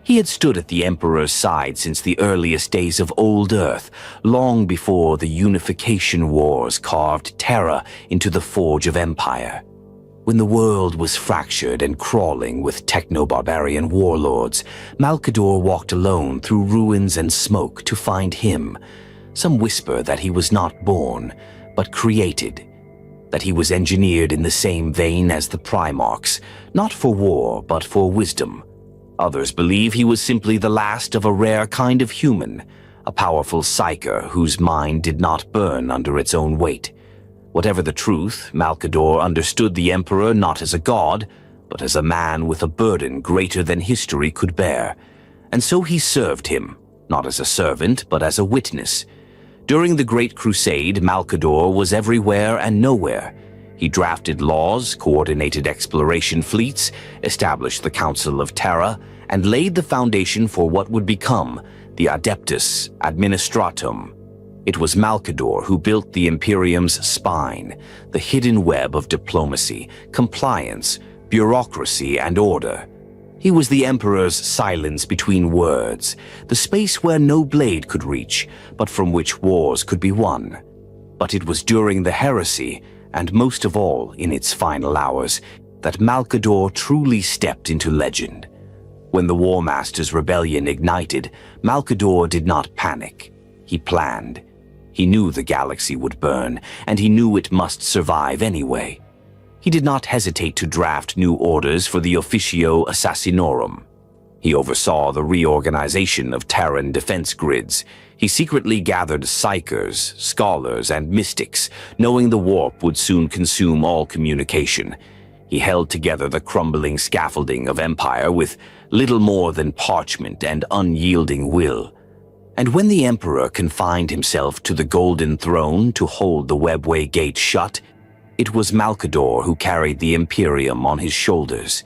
He had stood at the Emperor's side since the earliest days of Old Earth, long before the Unification Wars carved Terra into the forge of empire. When the world was fractured and crawling with techno-barbarian warlords, Malcador walked alone through ruins and smoke to find him. Some whisper that he was not born, but created. That he was engineered in the same vein as the Primarchs, not for war, but for wisdom. Others believe he was simply the last of a rare kind of human, a powerful psyker whose mind did not burn under its own weight. Whatever the truth, Malcador understood the Emperor not as a god, but as a man with a burden greater than history could bear. And so he served him, not as a servant, but as a witness. During the Great Crusade, Malcador was everywhere and nowhere. He drafted laws, coordinated exploration fleets, established the Council of Terra, and laid the foundation for what would become the Adeptus Administratum. It was Malcador who built the Imperium's spine, the hidden web of diplomacy, compliance, bureaucracy, and order. He was the Emperor's silence between words, the space where no blade could reach, but from which wars could be won. But it was during the heresy, and most of all in its final hours, that Malcador truly stepped into legend. When the War Master's rebellion ignited, Malcador did not panic. He planned. He knew the galaxy would burn, and he knew it must survive anyway. He did not hesitate to draft new orders for the Officio Assassinorum. He oversaw the reorganization of Terran defense grids. He secretly gathered psykers, scholars, and mystics, knowing the warp would soon consume all communication. He held together the crumbling scaffolding of empire with little more than parchment and unyielding will. And when the Emperor confined himself to the Golden Throne to hold the webway gate shut, it was Malkador who carried the Imperium on his shoulders.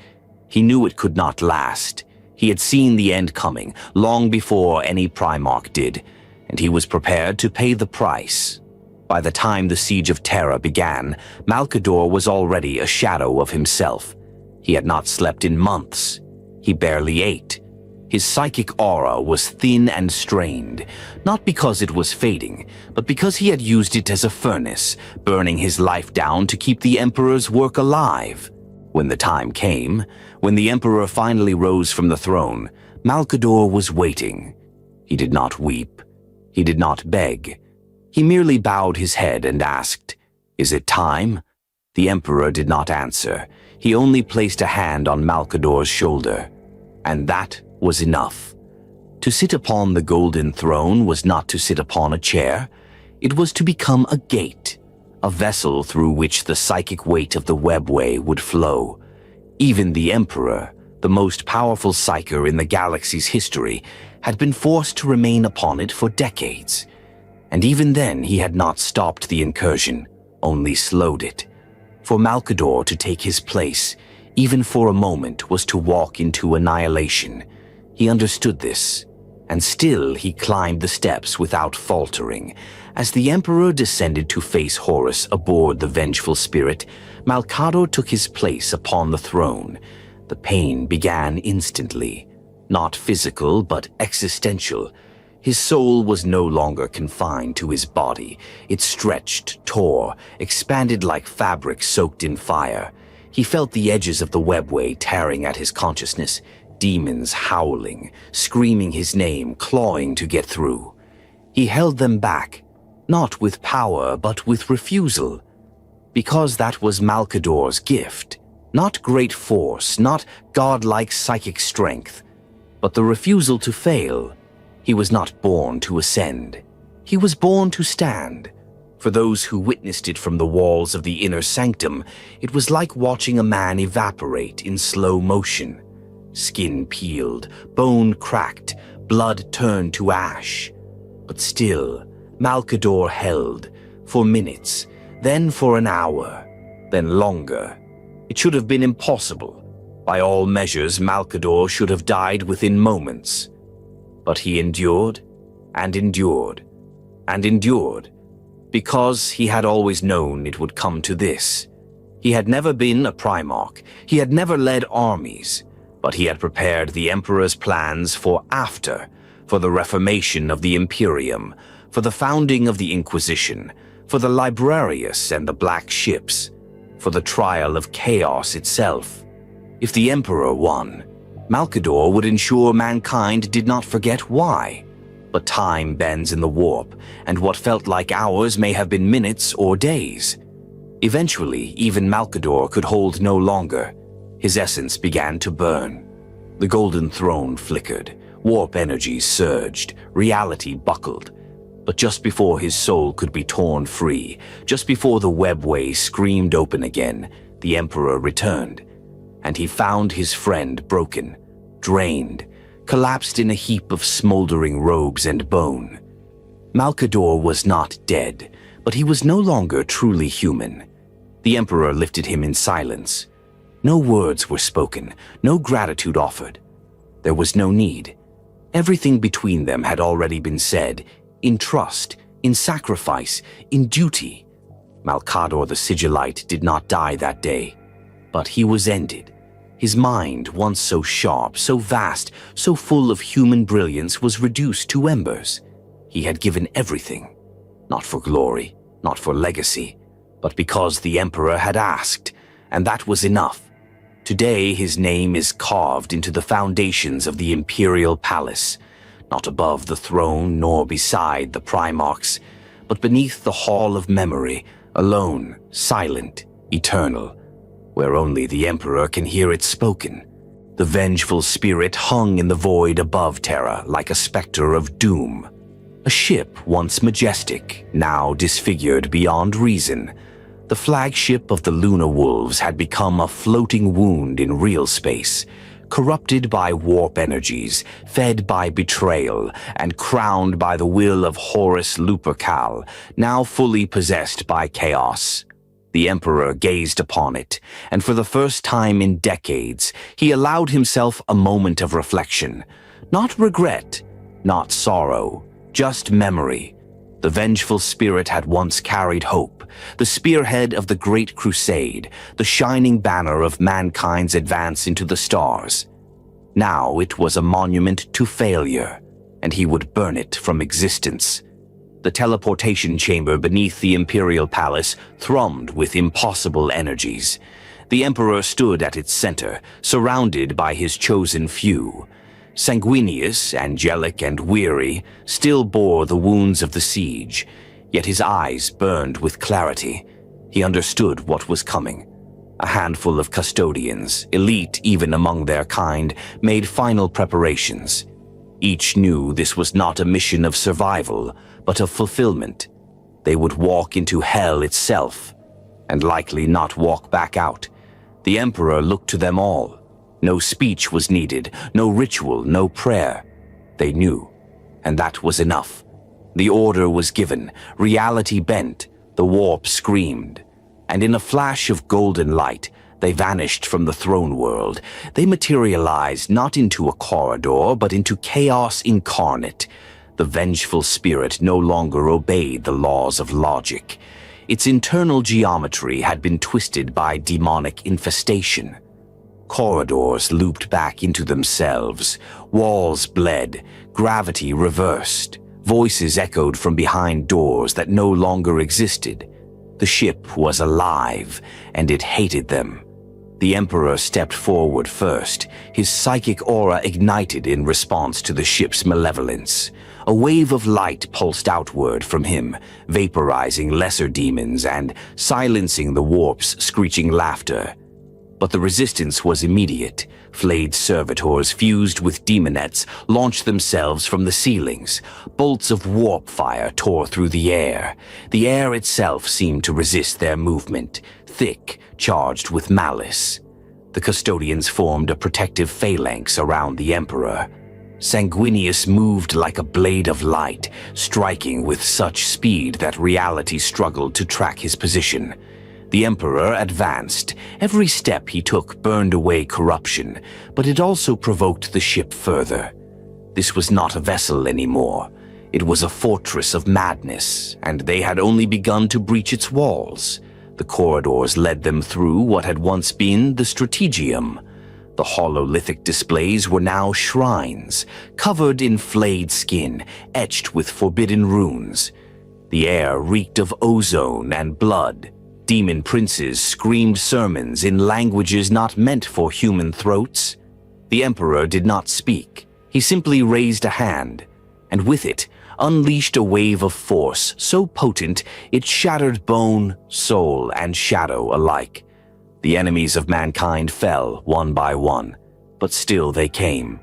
He knew it could not last. He had seen the end coming, long before any Primarch did, and he was prepared to pay the price. By the time the siege of Terra began, Malkador was already a shadow of himself. He had not slept in months. He barely ate. His psychic aura was thin and strained, not because it was fading, but because he had used it as a furnace, burning his life down to keep the Emperor's work alive. When the time came, when the Emperor finally rose from the throne, Malkador was waiting. He did not weep. He did not beg. He merely bowed his head and asked, "Is it time?" The Emperor did not answer. He only placed a hand on Malkador's shoulder. And that was enough. To sit upon the Golden Throne was not to sit upon a chair. It was to become a gate, a vessel through which the psychic weight of the webway would flow. Even the Emperor, the most powerful psyker in the galaxy's history, had been forced to remain upon it for decades. And even then he had not stopped the incursion, only slowed it. For Malkador to take his place, even for a moment, was to walk into annihilation. He understood this, and still he climbed the steps without faltering. As the Emperor descended to face Horus aboard the vengeful spirit, Malkador took his place upon the throne. The pain began instantly, not physical but existential. His soul was no longer confined to his body. It stretched, tore, expanded like fabric soaked in fire. He felt the edges of the webway tearing at his consciousness, demons howling, screaming his name, clawing to get through. He held them back, not with power but with refusal, because that was Malkador's gift. Not great force, not godlike psychic strength, but the refusal to fail. He was not born to ascend. He was born to stand. For those who witnessed it from the walls of the inner sanctum, it was like watching a man evaporate in slow motion. Skin peeled, bone cracked, blood turned to ash. But still, Malkador held, for minutes, then for an hour, then longer. It should have been impossible. By all measures, Malkador should have died within moments. But he endured, and endured, and endured, because he had always known it would come to this. He had never been a Primarch, he had never led armies, but he had prepared the Emperor's plans for after, for the reformation of the Imperium, for the founding of the Inquisition, for the Librarius and the Black Ships, for the trial of chaos itself. If the Emperor won, Malkador would ensure mankind did not forget why. But time bends in the warp, and what felt like hours may have been minutes or days. Eventually, even Malkador could hold no longer. His essence began to burn. The Golden Throne flickered, warp energies surged, reality buckled. But just before his soul could be torn free, just before the webway screamed open again, the Emperor returned. And he found his friend broken, drained, collapsed in a heap of smoldering robes and bone. Malkador was not dead, but he was no longer truly human. The Emperor lifted him in silence. No words were spoken, no gratitude offered. There was no need. Everything between them had already been said, in trust, in sacrifice, in duty. Malkador the Sigillite did not die that day, but he was ended. His mind, once so sharp, so vast, so full of human brilliance, was reduced to embers. He had given everything, not for glory, not for legacy, but because the Emperor had asked, and that was enough. Today his name is carved into the foundations of the Imperial Palace, not above the throne nor beside the Primarchs, but beneath the Hall of Memory, alone, silent, eternal, where only the Emperor can hear it spoken. The vengeful spirit hung in the void above Terra like a specter of doom. A ship once majestic, now disfigured beyond reason. The flagship of the Lunar Wolves had become a floating wound in real space, corrupted by warp energies, fed by betrayal, and crowned by the will of Horus Lupercal, now fully possessed by chaos. The Emperor gazed upon it, and for the first time in decades, he allowed himself a moment of reflection. Not regret, not sorrow, just memory. The vengeful spirit had once carried hope, the spearhead of the Great Crusade, the shining banner of mankind's advance into the stars. Now it was a monument to failure, and he would burn it from existence. The teleportation chamber beneath the Imperial Palace thrummed with impossible energies. The Emperor stood at its center, surrounded by his chosen few. Sanguinius, angelic and weary, still bore the wounds of the siege, yet his eyes burned with clarity. He understood what was coming. A handful of custodians, elite even among their kind, made final preparations. Each knew this was not a mission of survival, but of fulfillment. They would walk into hell itself, and likely not walk back out. The Emperor looked to them all. No speech was needed, no ritual, no prayer. They knew, and that was enough. The order was given, reality bent, the warp screamed, and in a flash of golden light, they vanished from the throne world. They materialized not into a corridor, but into chaos incarnate. The vengeful spirit no longer obeyed the laws of logic. Its internal geometry had been twisted by demonic infestation. Corridors looped back into themselves, walls bled, gravity reversed, voices echoed from behind doors that no longer existed. The ship was alive, and it hated them. The Emperor stepped forward first, his psychic aura ignited in response to the ship's malevolence. A wave of light pulsed outward from him, vaporizing lesser demons and silencing the warp's screeching laughter. But the resistance was immediate. Flayed servitors fused with demonettes launched themselves from the ceilings. Bolts of warp fire tore through the air. The air itself seemed to resist their movement, thick, charged with malice. The custodians formed a protective phalanx around the Emperor. Sanguinius moved like a blade of light, striking with such speed that reality struggled to track his position. The Emperor advanced. Every step he took burned away corruption, but it also provoked the ship further. This was not a vessel anymore. It was a fortress of madness, and they had only begun to breach its walls. The corridors led them through what had once been the strategium. The hololithic displays were now shrines, covered in flayed skin, etched with forbidden runes. The air reeked of ozone and blood. Demon princes screamed sermons in languages not meant for human throats. The Emperor did not speak. He simply raised a hand, and with it, unleashed a wave of force so potent it shattered bone, soul, and shadow alike. The enemies of mankind fell one by one, but still they came.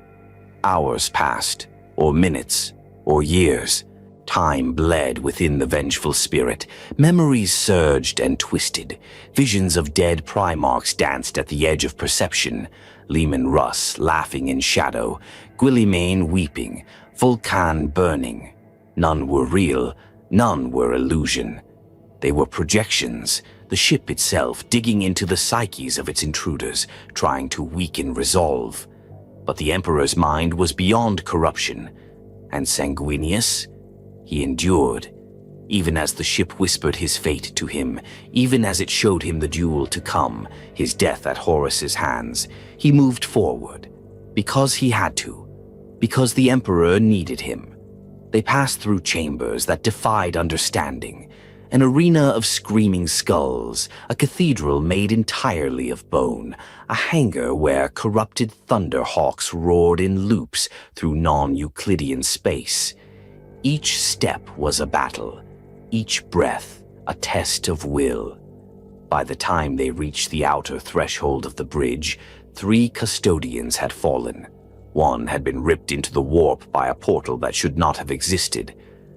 Hours passed, or minutes, or years. Time bled within the vengeful spirit. Memories surged and twisted. Visions of dead Primarchs danced at the edge of perception. Leman Russ laughing in shadow, Guillimain weeping, Vulcan burning. None were real, none were illusion. They were projections, the ship itself digging into the psyches of its intruders, trying to weaken resolve. But the Emperor's mind was beyond corruption. And Sanguinius? He endured, even as the ship whispered his fate to him, even as it showed him the duel to come, his death at Horus's hands. He moved forward, because he had to, because the Emperor needed him. They passed through chambers that defied understanding, an arena of screaming skulls, a cathedral made entirely of bone, a hangar where corrupted thunderhawks roared in loops through non-Euclidean space. Each step was a battle, each breath a test of will. By the time they reached the outer threshold of the bridge, 3 custodians had fallen. One had been ripped into the warp by a portal that should not have existed.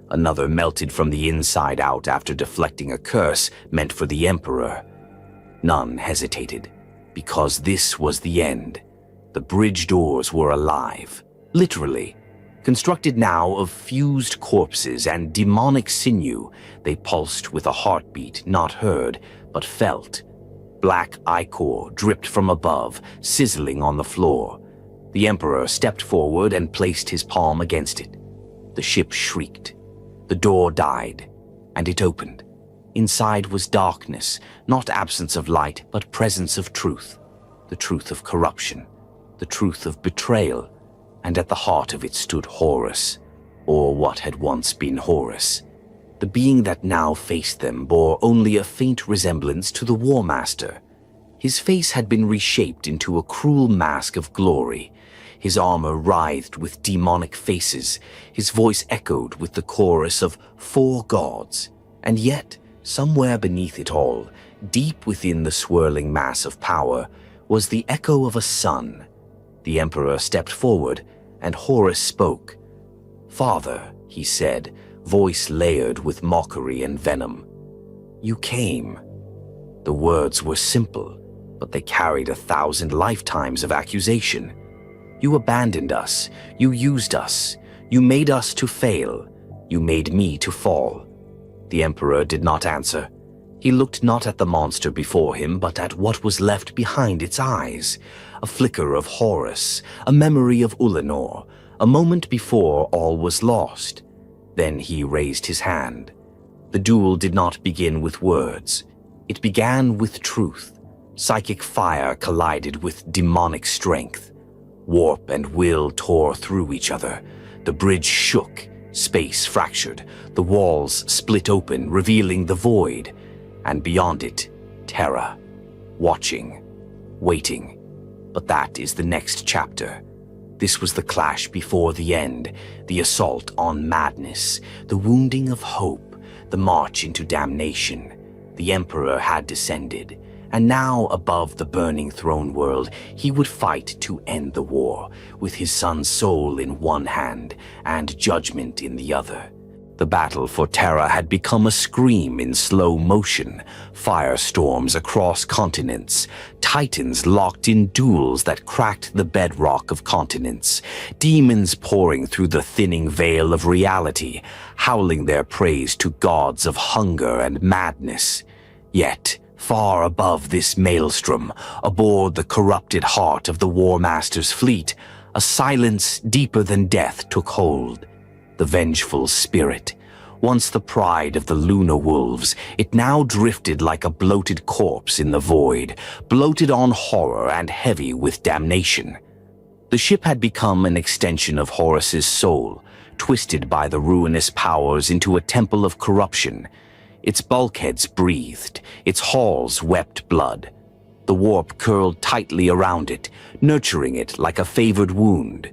Another melted from the inside out after deflecting a curse meant for the Emperor. None hesitated, because this was the end. The bridge doors were alive, literally. Constructed now of fused corpses and demonic sinew, they pulsed with a heartbeat not heard, but felt. Black ichor dripped from above, sizzling on the floor. The Emperor stepped forward and placed his palm against it. The ship shrieked. The door died, and it opened. Inside was darkness, not absence of light, but presence of truth. The truth of corruption, the truth of betrayal, and at the heart of it stood Horus, or what had once been Horus. The being that now faced them bore only a faint resemblance to the War Master. His face had been reshaped into a cruel mask of glory. His armor writhed with demonic faces. His voice echoed with the chorus of 4 gods. And yet, somewhere beneath it all, deep within the swirling mass of power, was the echo of a son. The Emperor stepped forward, and Horus spoke. "Father," he said, voice layered with mockery and venom. "You came." The words were simple, but they carried 1,000 lifetimes of accusation. "You abandoned us. You used us. You made us to fail. You made me to fall." The Emperor did not answer. He looked not at the monster before him, but at what was left behind its eyes. A flicker of Horus, a memory of Ulanor, a moment before all was lost. Then he raised his hand. The duel did not begin with words. It began with truth. Psychic fire collided with demonic strength. Warp and will tore through each other. The bridge shook, space fractured, the walls split open, revealing the void. And beyond it, Terra, watching, waiting. But that is the next chapter. This was the clash before the end, the assault on madness, the wounding of hope, the march into damnation. The Emperor had descended, and now above the burning throne world, he would fight to end the war, with his son's soul in one hand and judgment in the other. The battle for Terra had become a scream in slow motion, firestorms across continents, titans locked in duels that cracked the bedrock of continents, demons pouring through the thinning veil of reality, howling their praise to gods of hunger and madness. Yet, far above this maelstrom, aboard the corrupted heart of the War Master's fleet, a silence deeper than death took hold. The vengeful spirit. Once the pride of the lunar wolves, it now drifted like a bloated corpse in the void, bloated on horror and heavy with damnation. The ship had become an extension of Horus's soul, twisted by the ruinous powers into a temple of corruption. Its bulkheads breathed, its halls wept blood. The warp curled tightly around it, nurturing it like a favored wound.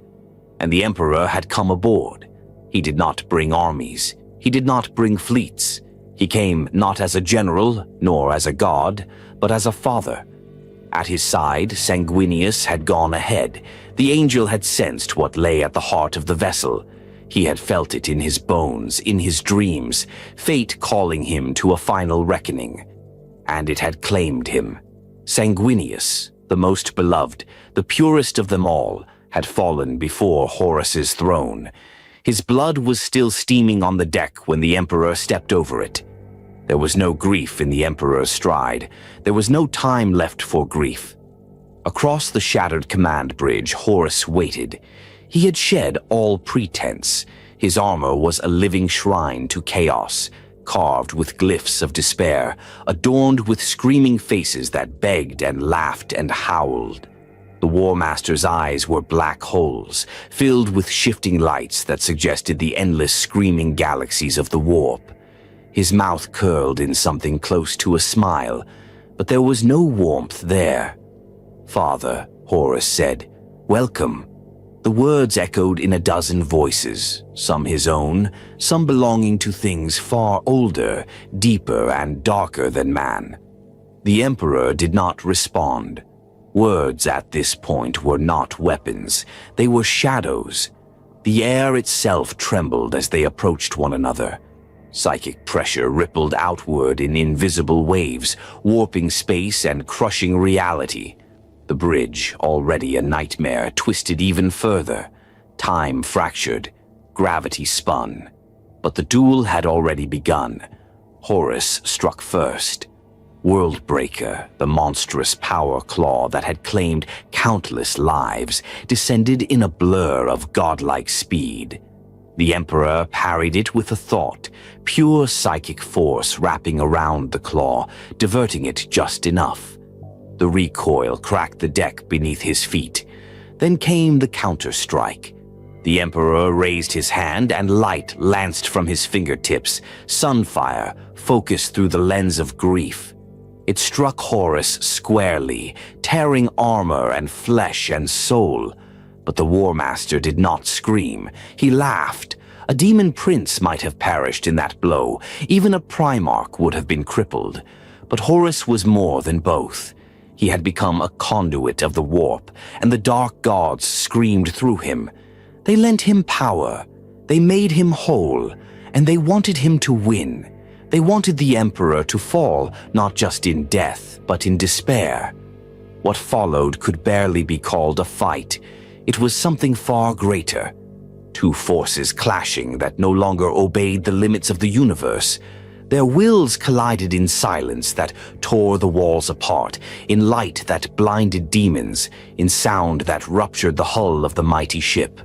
And the Emperor had come aboard. He did not bring armies. He did not bring fleets. He came not as a general, nor as a god, but as a father. At his side, Sanguinius had gone ahead. The angel had sensed what lay at the heart of the vessel. He had felt it in his bones, in his dreams, fate calling him to a final reckoning. And it had claimed him. Sanguinius, the most beloved, the purest of them all, had fallen before Horus's throne. His blood was still steaming on the deck when the Emperor stepped over it. There was no grief in the Emperor's stride. There was no time left for grief. Across the shattered command bridge, Horus waited. He had shed all pretense. His armor was a living shrine to chaos, carved with glyphs of despair, adorned with screaming faces that begged and laughed and howled. The War Master's eyes were black holes, filled with shifting lights that suggested the endless screaming galaxies of the warp. His mouth curled in something close to a smile, but there was no warmth there. "Father," Horus said, "welcome." The words echoed in a dozen voices, some his own, some belonging to things far older, deeper, and darker than man. The Emperor did not respond. Words at this point were not weapons. They were shadows. The air itself trembled as they approached one another. Psychic pressure rippled outward in invisible waves, warping space and crushing reality. The bridge, already a nightmare, twisted even further. Time fractured. Gravity spun. But the duel had already begun. Horus struck first. Worldbreaker, the monstrous power claw that had claimed countless lives, descended in a blur of godlike speed. The Emperor parried it with a thought, pure psychic force wrapping around the claw, diverting it just enough. The recoil cracked the deck beneath his feet. Then came the counter-strike. The Emperor raised his hand and light lanced from his fingertips, sunfire focused through the lens of grief. It struck Horus squarely, tearing armor and flesh and soul. But the War Master did not scream. He laughed. A demon prince might have perished in that blow. Even a Primarch would have been crippled. But Horus was more than both. He had become a conduit of the warp, and the dark gods screamed through him. They lent him power. They made him whole, and they wanted him to win. They wanted the Emperor to fall, not just in death, but in despair. What followed could barely be called a fight. It was something far greater. Two forces clashing that no longer obeyed the limits of the universe. Their wills collided in silence that tore the walls apart, in light that blinded demons, in sound that ruptured the hull of the mighty ship.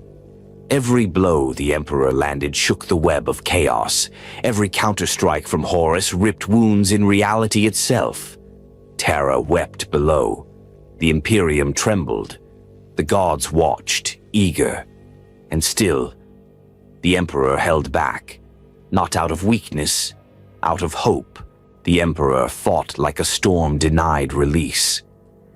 Every blow the Emperor landed shook the web of chaos. Every counterstrike from Horus ripped wounds in reality itself. Terra wept below. The Imperium trembled. The gods watched, eager. And still, the Emperor held back. Not out of weakness, out of hope. The Emperor fought like a storm denied release.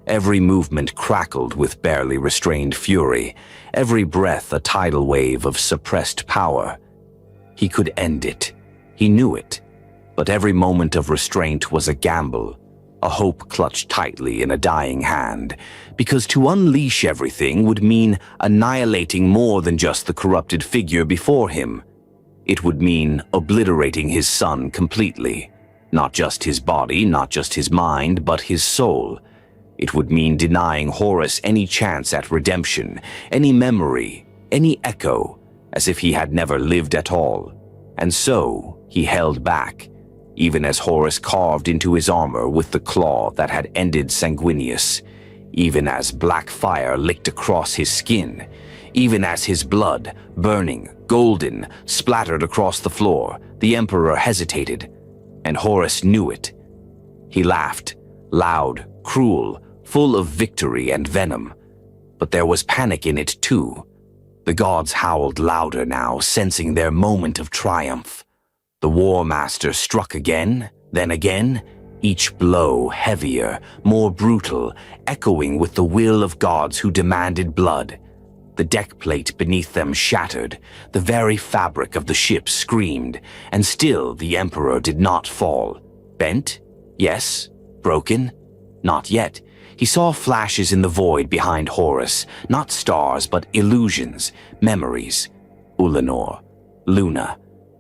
Every movement crackled with barely restrained fury, every breath a tidal wave of suppressed power. He could end it. He knew it. But every moment of restraint was a gamble, a hope clutched tightly in a dying hand, because to unleash everything would mean annihilating more than just the corrupted figure before him. It would mean obliterating his son completely. Not just his body, not just his mind, but his soul. It would mean denying Horus any chance at redemption, any memory, any echo, as if he had never lived at all. And so he held back, even as Horus carved into his armor with the claw that had ended Sanguinius, even as black fire licked across his skin, even as his blood, burning, golden, splattered across the floor. The Emperor hesitated, and Horus knew it. He laughed, loud, cruel, full of victory and venom. But there was panic in it too. The gods howled louder now, sensing their moment of triumph. The War Master struck again, then again, each blow heavier, more brutal, echoing with the will of gods who demanded blood. The deck plate beneath them shattered, the very fabric of the ship screamed, and still the Emperor did not fall. Bent? Yes. Broken? Not yet. He saw flashes in the void behind Horus, not stars but illusions, memories. Ulanor, Luna,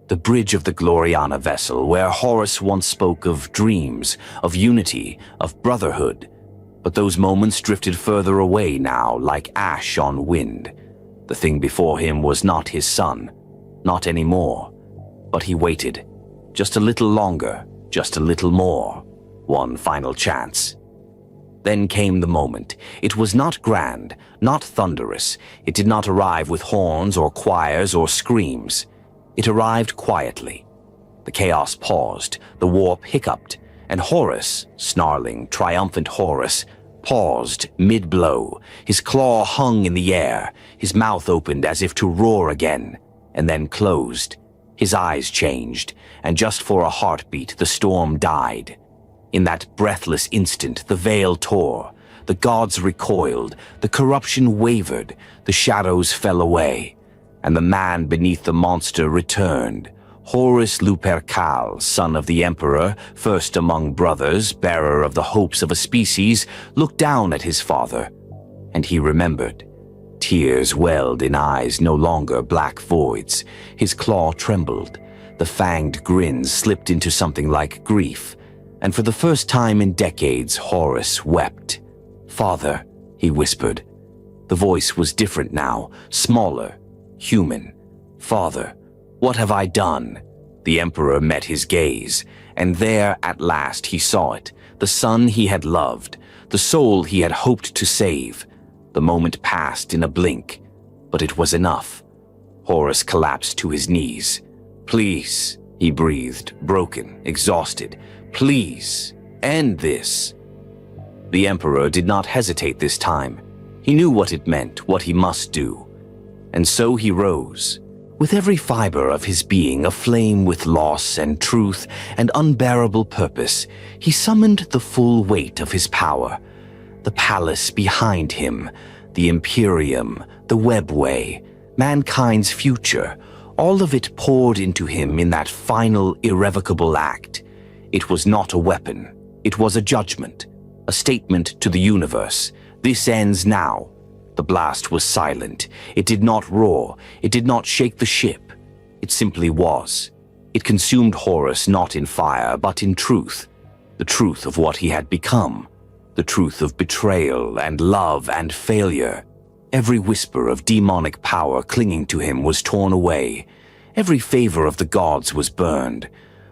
the bridge of the Gloriana vessel where Horus once spoke of dreams, of unity, of brotherhood. But those moments drifted further away now, like ash on wind. The thing before him was not his son, not anymore. But he waited, just a little longer, just a little more. One final chance. Then came the moment. It was not grand, not thunderous. It did not arrive with horns or choirs or screams. It arrived quietly. The chaos paused, the warp hiccuped, and Horus, snarling, triumphant Horus, paused mid-blow. His claw hung in the air, his mouth opened as if to roar again, and then closed. His eyes changed, and just for a heartbeat the storm died. In that breathless instant, the veil tore. The gods recoiled, the corruption wavered, the shadows fell away, and the man beneath the monster returned, Horus Lupercal, son of the Emperor, first among brothers, bearer of the hopes of a species, looked down at his father, and he remembered. Tears welled in eyes no longer black voids. His claw trembled. The fanged grin slipped into something like grief, and for the first time in decades, Horus wept. "Father," he whispered. The voice was different now, smaller, human. "Father, what have I done?" The Emperor met his gaze, and there at last he saw it, the son he had loved, the soul he had hoped to save. The moment passed in a blink, but it was enough. Horus collapsed to his knees. "Please," he breathed, broken, exhausted. "Please, end this." The Emperor did not hesitate this time. He knew what it meant, what he must do. And so he rose, with every fiber of his being aflame with loss and truth and unbearable purpose. He summoned the full weight of his power. The palace behind him, the Imperium, the webway, mankind's future, all of it poured into him in that final, irrevocable act. It was not a weapon. It was a judgment, a statement to the universe. This ends now. The blast was silent. It did not roar. It did not shake the ship. It simply was. It consumed Horus not in fire, but in truth. The truth of what he had become. The truth of betrayal and love and failure. Every whisper of demonic power clinging to him was torn away. Every favor of the gods was burned.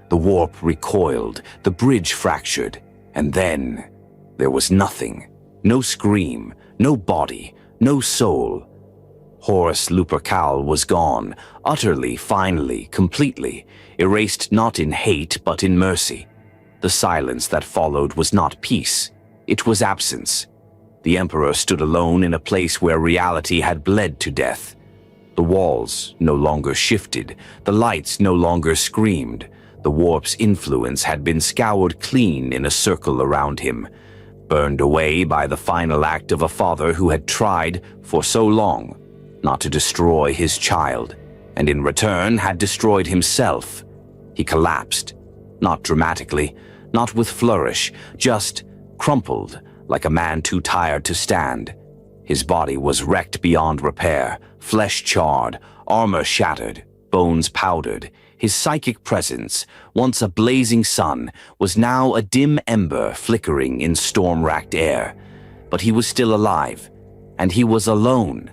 The warp recoiled, the bridge fractured, and then there was nothing. No scream, no body, no soul. Horus Lupercal was gone, utterly, finally, completely, erased not in hate but in mercy. The silence that followed was not peace. It was absence. The Emperor stood alone in a place where reality had bled to death. The walls no longer shifted, the lights no longer screamed. The warp's influence had been scoured clean in a circle around him, burned away by the final act of a father who had tried, for so long, not to destroy his child, and in return had destroyed himself. He collapsed, not dramatically, not with flourish, just crumpled like a man too tired to stand. His body was wrecked beyond repair, flesh charred, armor shattered, bones powdered. His psychic presence, once a blazing sun, was now a dim ember flickering in storm-racked air. But he was still alive, and he was alone.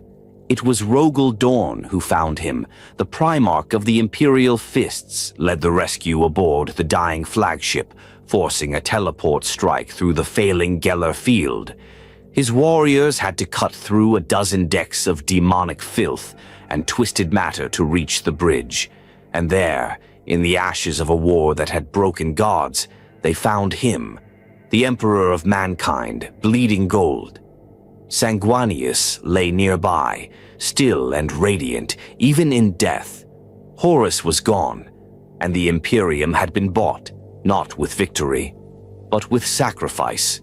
It was Rogel Dorn who found him. The Primarch of the Imperial Fists led the rescue aboard the dying flagship, forcing a teleport strike through the failing Geller field. His warriors had to cut through a dozen decks of demonic filth and twisted matter to reach the bridge. And there, in the ashes of a war that had broken gods, they found him, the Emperor of Mankind, bleeding gold. Sanguinius lay nearby, still and radiant, even in death. Horus was gone, and the Imperium had been bought, not with victory, but with sacrifice.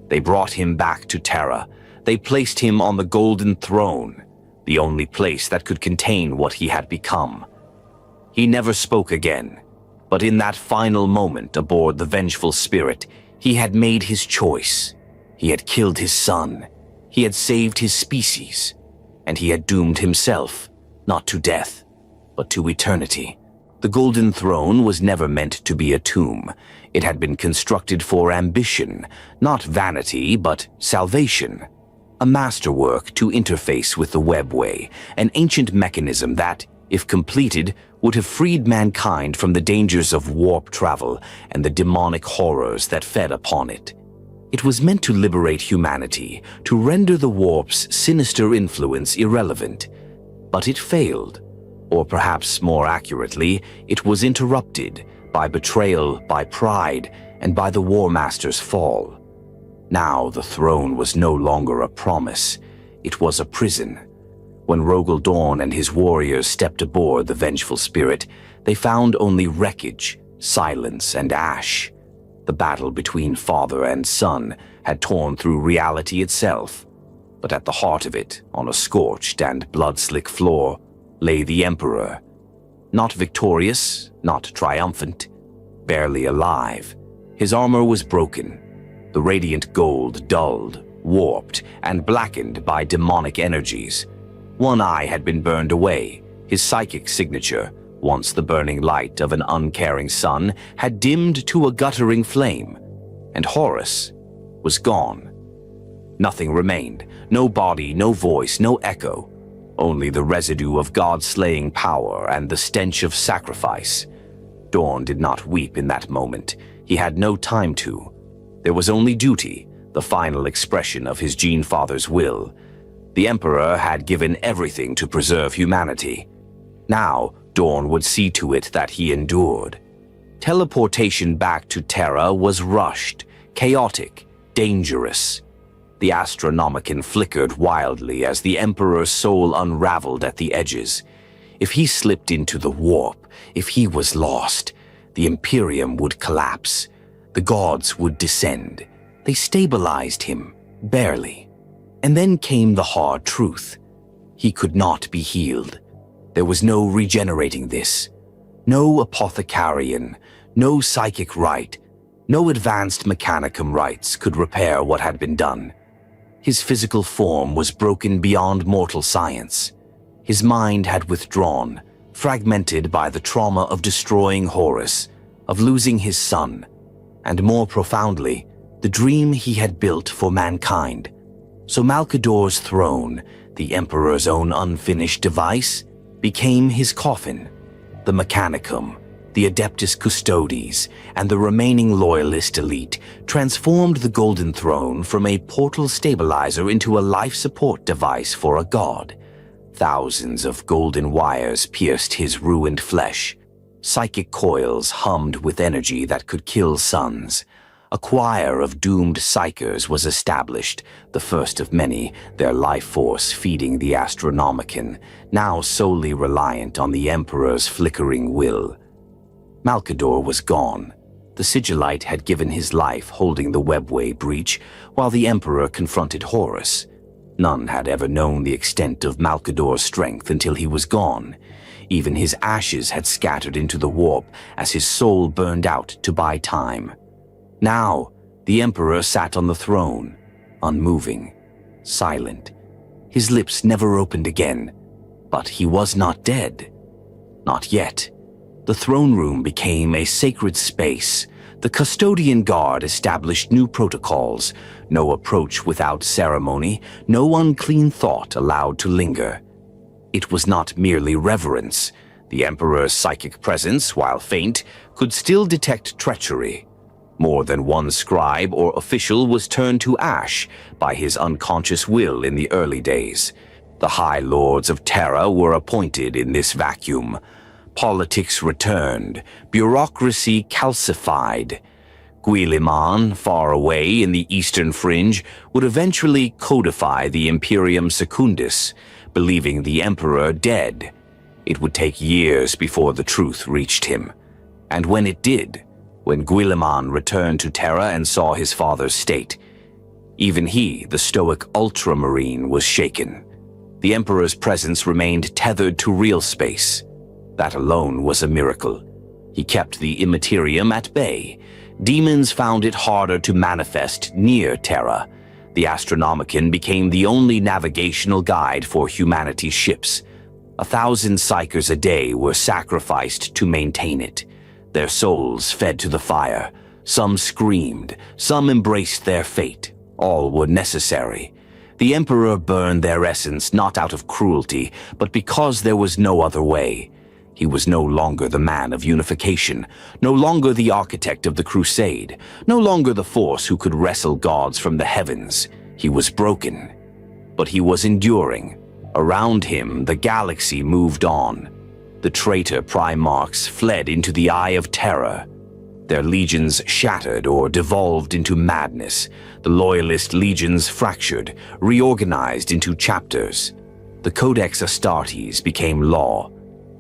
They brought him back to Terra. They placed him on the Golden Throne, the only place that could contain what he had become. He never spoke again, but in that final moment aboard the Vengeful Spirit, he had made his choice. He had killed his son. He had saved his species, and he had doomed himself, not to death, but to eternity. The Golden Throne was never meant to be a tomb. It had been constructed for ambition, not vanity, but salvation. A masterwork to interface with the webway, an ancient mechanism that, if completed, would have freed mankind from the dangers of warp travel and the demonic horrors that fed upon it. It was meant to liberate humanity, to render the warp's sinister influence irrelevant. But it failed. Or perhaps more accurately, it was interrupted by betrayal, by pride, and by the War Master's fall. Now the throne was no longer a promise. It was a prison. When Rogel Dorn and his warriors stepped aboard the Vengeful Spirit, they found only wreckage, silence, and ash. The battle between father and son had torn through reality itself. But at the heart of it, on a scorched and blood-slick floor, lay the Emperor. Not victorious, not triumphant, barely alive. His armor was broken, the radiant gold dulled, warped, and blackened by demonic energies. One eye had been burned away, his psychic signature, once the burning light of an uncaring sun, had dimmed to a guttering flame, and Horus was gone. Nothing remained, no body, no voice, no echo, only the residue of God-slaying power and the stench of sacrifice. Dorn did not weep in that moment. He had no time to. There was only duty, the final expression of his Gene Father's will. The Emperor had given everything to preserve humanity. Now, Dorn would see to it that he endured. Teleportation back to Terra was rushed, chaotic, dangerous. The Astronomicon flickered wildly as the Emperor's soul unraveled at the edges. If he slipped into the warp, if he was lost, the Imperium would collapse. The gods would descend. They stabilized him, barely. And then came the hard truth. He could not be healed. There was no regenerating this. No apothecarian, no psychic rite, no advanced mechanicum rites could repair what had been done. His physical form was broken beyond mortal science. His mind had withdrawn, fragmented by the trauma of destroying Horus, of losing his son, and more profoundly, the dream he had built for mankind. So Malkador's throne, the Emperor's own unfinished device, became his coffin. The Mechanicum, the Adeptus Custodes, and the remaining loyalist elite transformed the Golden Throne from a portal stabilizer into a life support device for a god. Thousands of golden wires pierced his ruined flesh. Psychic coils hummed with energy that could kill suns. A choir of doomed psykers was established, the first of many, their life force feeding the Astronomicon, now solely reliant on the Emperor's flickering will. Malkador was gone. The Sigillite had given his life holding the webway breach, while the Emperor confronted Horus. None had ever known the extent of Malkador's strength until he was gone. Even his ashes had scattered into the warp as his soul burned out to buy time. Now, the Emperor sat on the throne, unmoving, silent. His lips never opened again, but he was not dead. Not yet. The throne room became a sacred space. The custodian guard established new protocols, no approach without ceremony, no unclean thought allowed to linger. It was not merely reverence. The Emperor's psychic presence, while faint, could still detect treachery. More than one scribe or official was turned to ash by his unconscious will in the early days. The High Lords of Terra were appointed in this vacuum. Politics returned, bureaucracy calcified. Guilliman, far away in the eastern fringe, would eventually codify the Imperium Secundus, believing the Emperor dead. It would take years before the truth reached him. And when it did, when Guilliman returned to Terra and saw his father's state, even he, the stoic ultramarine, was shaken. The Emperor's presence remained tethered to real space. That alone was a miracle. He kept the Immaterium at bay. Demons found it harder to manifest near Terra. The Astronomicon became the only navigational guide for humanity's ships. 1,000 psykers a day were sacrificed to maintain it. Their souls fed to the fire. Some screamed, some embraced their fate. All were necessary. The Emperor burned their essence not out of cruelty, but because there was no other way. He was no longer the man of unification, no longer the architect of the crusade, no longer the force who could wrestle gods from the heavens. He was broken, but he was enduring. Around him, the galaxy moved on. The traitor Primarchs fled into the Eye of Terror. Their legions shattered or devolved into madness. The loyalist legions fractured, reorganized into chapters. The Codex Astartes became law,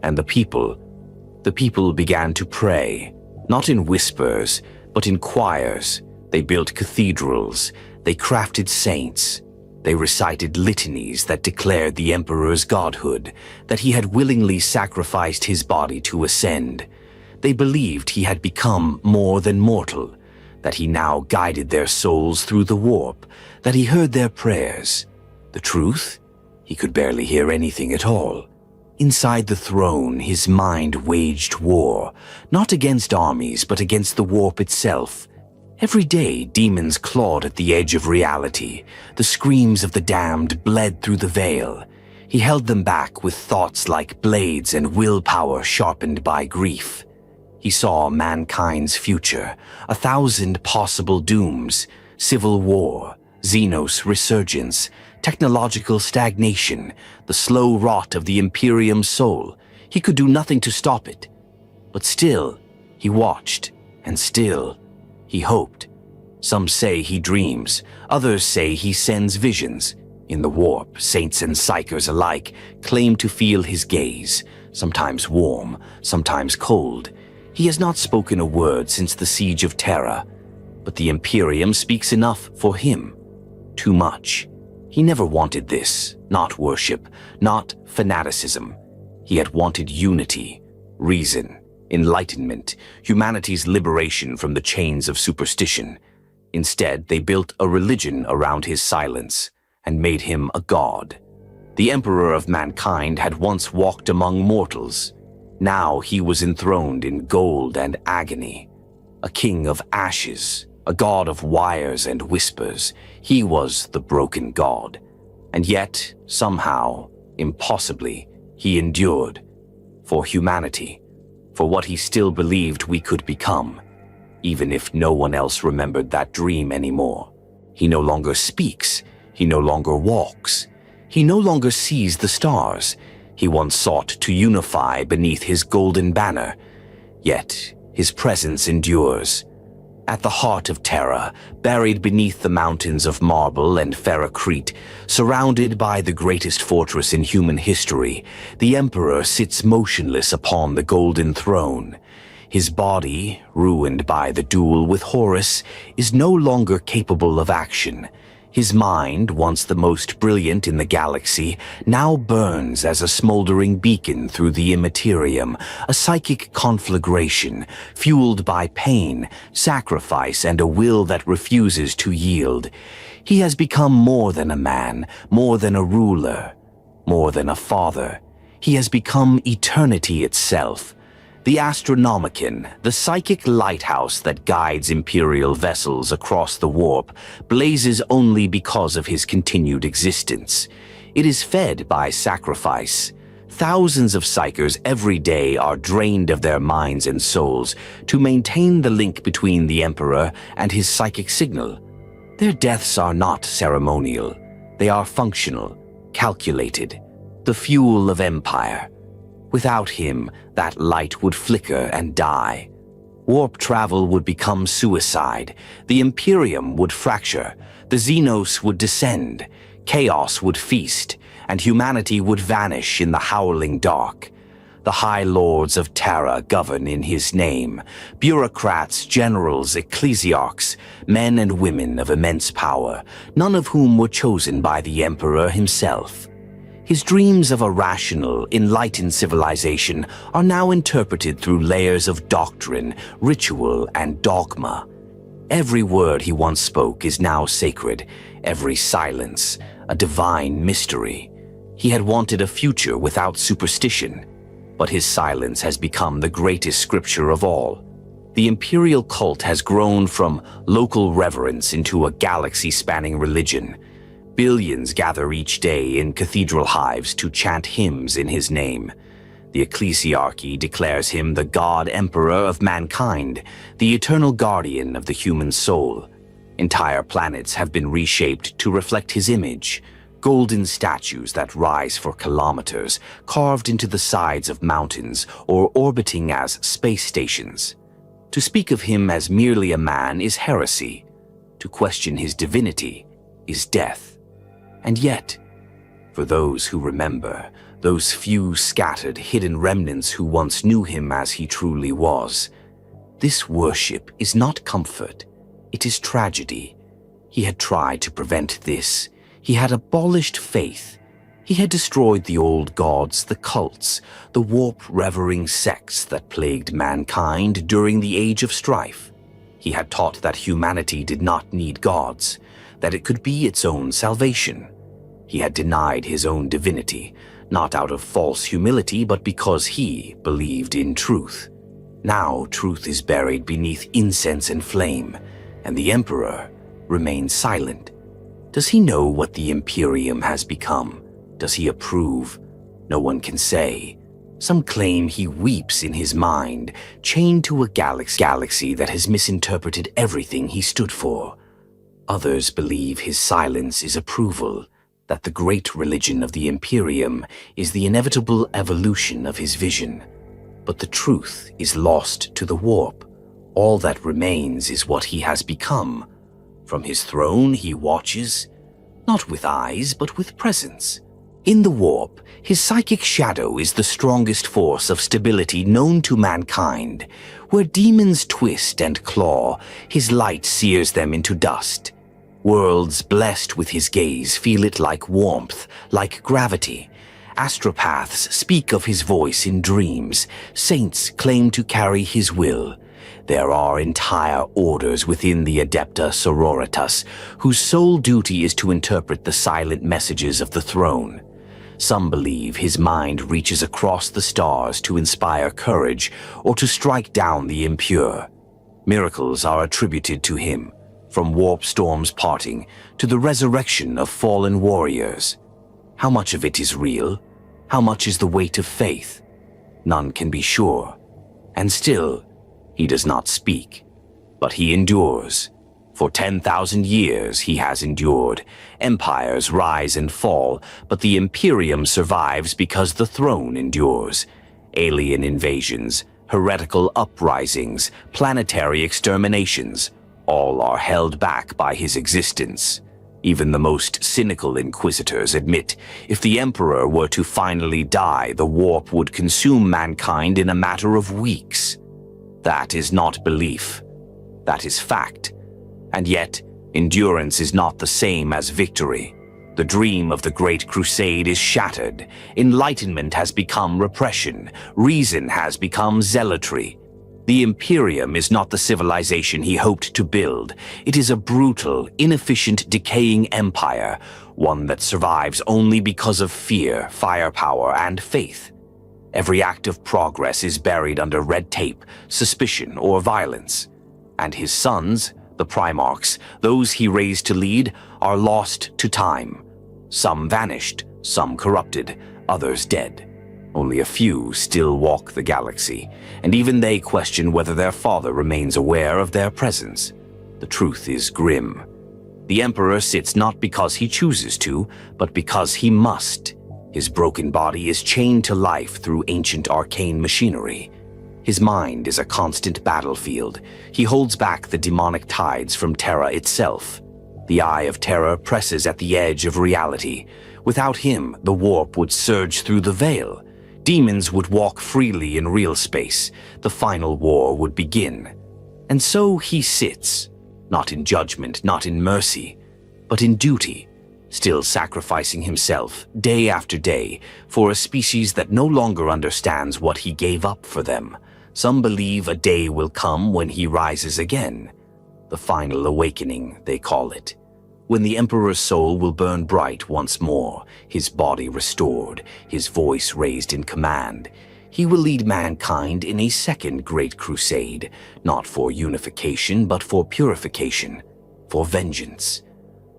and the people began to pray, not in whispers, but in choirs. They built cathedrals, they crafted saints. They recited litanies that declared the Emperor's godhood, that he had willingly sacrificed his body to ascend. They believed he had become more than mortal, that he now guided their souls through the warp, that he heard their prayers. The truth? He could barely hear anything at all. Inside the throne, his mind waged war, not against armies, but against the warp itself. Every day, demons clawed at the edge of reality. The screams of the damned bled through the veil. He held them back with thoughts like blades and willpower sharpened by grief. He saw mankind's future, 1,000 possible dooms, civil war, Xenos resurgence, technological stagnation, the slow rot of the Imperium's soul. He could do nothing to stop it. But still, he watched, and still, he hoped. Some say he dreams, others say he sends visions. In the warp, saints and psykers alike claim to feel his gaze, sometimes warm, sometimes cold. He has not spoken a word since the siege of Terra, but the Imperium speaks enough for him. Too much. He never wanted this, not worship, not fanaticism. He had wanted unity, reason, enlightenment, humanity's liberation from the chains of superstition. Instead, they built a religion around his silence and made him a god. The Emperor of Mankind had once walked among mortals. Now he was enthroned in gold and agony. A king of ashes, a god of wires and whispers. He was the broken god. And yet, somehow, impossibly, he endured. For humanity. For what he still believed we could become. Even if no one else remembered that dream anymore. He no longer speaks. He no longer walks. He no longer sees the stars. He once sought to unify beneath his golden banner. Yet, his presence endures. At the heart of Terra, buried beneath the mountains of marble and ferrocrete, surrounded by the greatest fortress in human history, the Emperor sits motionless upon the golden throne. His body, ruined by the duel with Horus, is no longer capable of action. His mind, once the most brilliant in the galaxy, now burns as a smoldering beacon through the immaterium, a psychic conflagration, fueled by pain, sacrifice, and a will that refuses to yield. He has become more than a man, more than a ruler, more than a father. He has become eternity itself. The Astronomicon, the psychic lighthouse that guides Imperial vessels across the warp, blazes only because of his continued existence. It is fed by sacrifice. Thousands of psykers every day are drained of their minds and souls to maintain the link between the Emperor and his psychic signal. Their deaths are not ceremonial. They are functional, calculated, the fuel of empire. Without him, that light would flicker and die. Warp travel would become suicide. The Imperium would fracture. The Xenos would descend. Chaos would feast, and humanity would vanish in the howling dark. The High Lords of Terra govern in his name. Bureaucrats, generals, ecclesiarchs, men and women of immense power, none of whom were chosen by the Emperor himself. His dreams of a rational, enlightened civilization are now interpreted through layers of doctrine, ritual, and dogma. Every word he once spoke is now sacred, every silence, a divine mystery. He had wanted a future without superstition, but his silence has become the greatest scripture of all. The imperial cult has grown from local reverence into a galaxy-spanning religion. Billions gather each day in cathedral hives to chant hymns in his name. The ecclesiarchy declares him the God Emperor of mankind, the eternal guardian of the human soul. Entire planets have been reshaped to reflect his image. Golden statues that rise for kilometers, carved into the sides of mountains or orbiting as space stations. To speak of him as merely a man is heresy. To question his divinity is death. And yet, for those who remember, those few scattered hidden remnants who once knew him as he truly was, this worship is not comfort, it is tragedy. He had tried to prevent this. He had abolished faith. He had destroyed the old gods, the cults, the warp-revering sects that plagued mankind during the Age of Strife. He had taught that humanity did not need gods, that it could be its own salvation. He had denied his own divinity, not out of false humility, but because he believed in truth. Now truth is buried beneath incense and flame, and the Emperor remains silent. Does he know what the Imperium has become? Does he approve? No one can say. Some claim he weeps in his mind, chained to a galaxy that has misinterpreted everything he stood for. Others believe his silence is approval, that the great religion of the Imperium is the inevitable evolution of his vision. But the truth is lost to the warp. All that remains is what he has become. From his throne he watches, not with eyes, but with presence. In the warp, his psychic shadow is the strongest force of stability known to mankind. Where demons twist and claw, his light sears them into dust. Worlds blessed with his gaze feel it like warmth, like gravity. Astropaths speak of his voice in dreams. Saints claim to carry his will. There are entire orders within the Adepta Sororitas, whose sole duty is to interpret the silent messages of the throne. Some believe his mind reaches across the stars to inspire courage or to strike down the impure. Miracles are attributed to him, from warp storms parting to the resurrection of fallen warriors. How much of it is real? How much is the weight of faith? None can be sure. And still, he does not speak, but he endures. For 10,000 years he has endured. Empires rise and fall, but the Imperium survives because the throne endures. Alien invasions, heretical uprisings, planetary exterminations, all are held back by his existence. Even the most cynical inquisitors admit if the Emperor were to finally die, the warp would consume mankind in a matter of weeks. That is not belief. That is fact. And yet, endurance is not the same as victory. The dream of the Great Crusade is shattered. Enlightenment has become repression. Reason has become zealotry. The Imperium is not the civilization he hoped to build. It is a brutal, inefficient, decaying empire, one that survives only because of fear, firepower, and faith. Every act of progress is buried under red tape, suspicion, or violence. And his sons, the Primarchs, those he raised to lead, are lost to time. Some vanished, some corrupted, others dead. Only a few still walk the galaxy, and even they question whether their father remains aware of their presence. The truth is grim. The Emperor sits not because he chooses to, but because he must. His broken body is chained to life through ancient arcane machinery. His mind is a constant battlefield. He holds back the demonic tides from Terra itself. The eye of Terra presses at the edge of reality. Without him, the warp would surge through the veil. Demons would walk freely in real space. The final war would begin. And so he sits, not in judgment, not in mercy, but in duty, still sacrificing himself day after day for a species that no longer understands what he gave up for them. Some believe a day will come when he rises again. The final awakening, they call it. When the Emperor's soul will burn bright once more, his body restored, his voice raised in command, he will lead mankind in a second great crusade, not for unification, but for purification, for vengeance.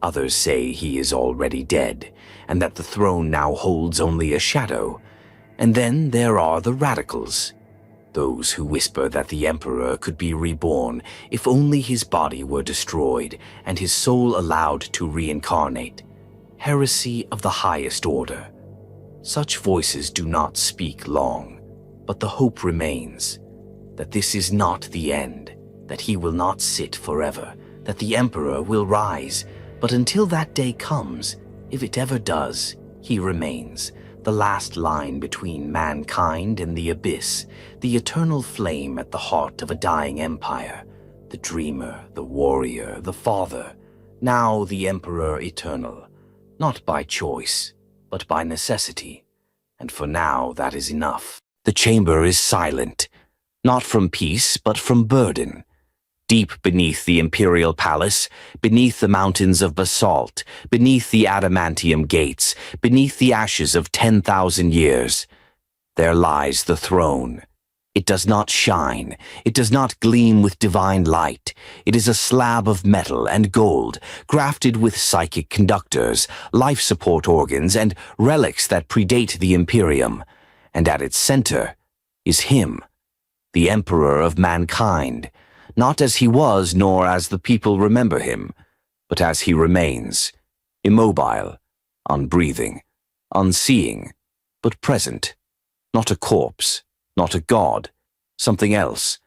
Others say he is already dead, and that the throne now holds only a shadow. And then there are the radicals. Those who whisper that the Emperor could be reborn if only his body were destroyed and his soul allowed to reincarnate. Heresy of the highest order. Such voices do not speak long, but the hope remains that this is not the end, that he will not sit forever, that the Emperor will rise. But until that day comes, if it ever does, he remains, the last line between mankind and the abyss, the eternal flame at the heart of a dying empire, the dreamer, the warrior, the father, now the Emperor eternal, not by choice, but by necessity. And for now, that is enough. The chamber is silent, not from peace, but from burden. Deep beneath the imperial palace, beneath the mountains of basalt, beneath the adamantium gates, beneath the ashes of 10,000 years, there lies the throne. It does not shine. It does not gleam with divine light. It is a slab of metal and gold, grafted with psychic conductors, life support organs, and relics that predate the Imperium. And at its center is him, the Emperor of mankind, not as he was nor as the people remember him, but as he remains, immobile, unbreathing, unseeing, but present, not a corpse. Not a god, something else.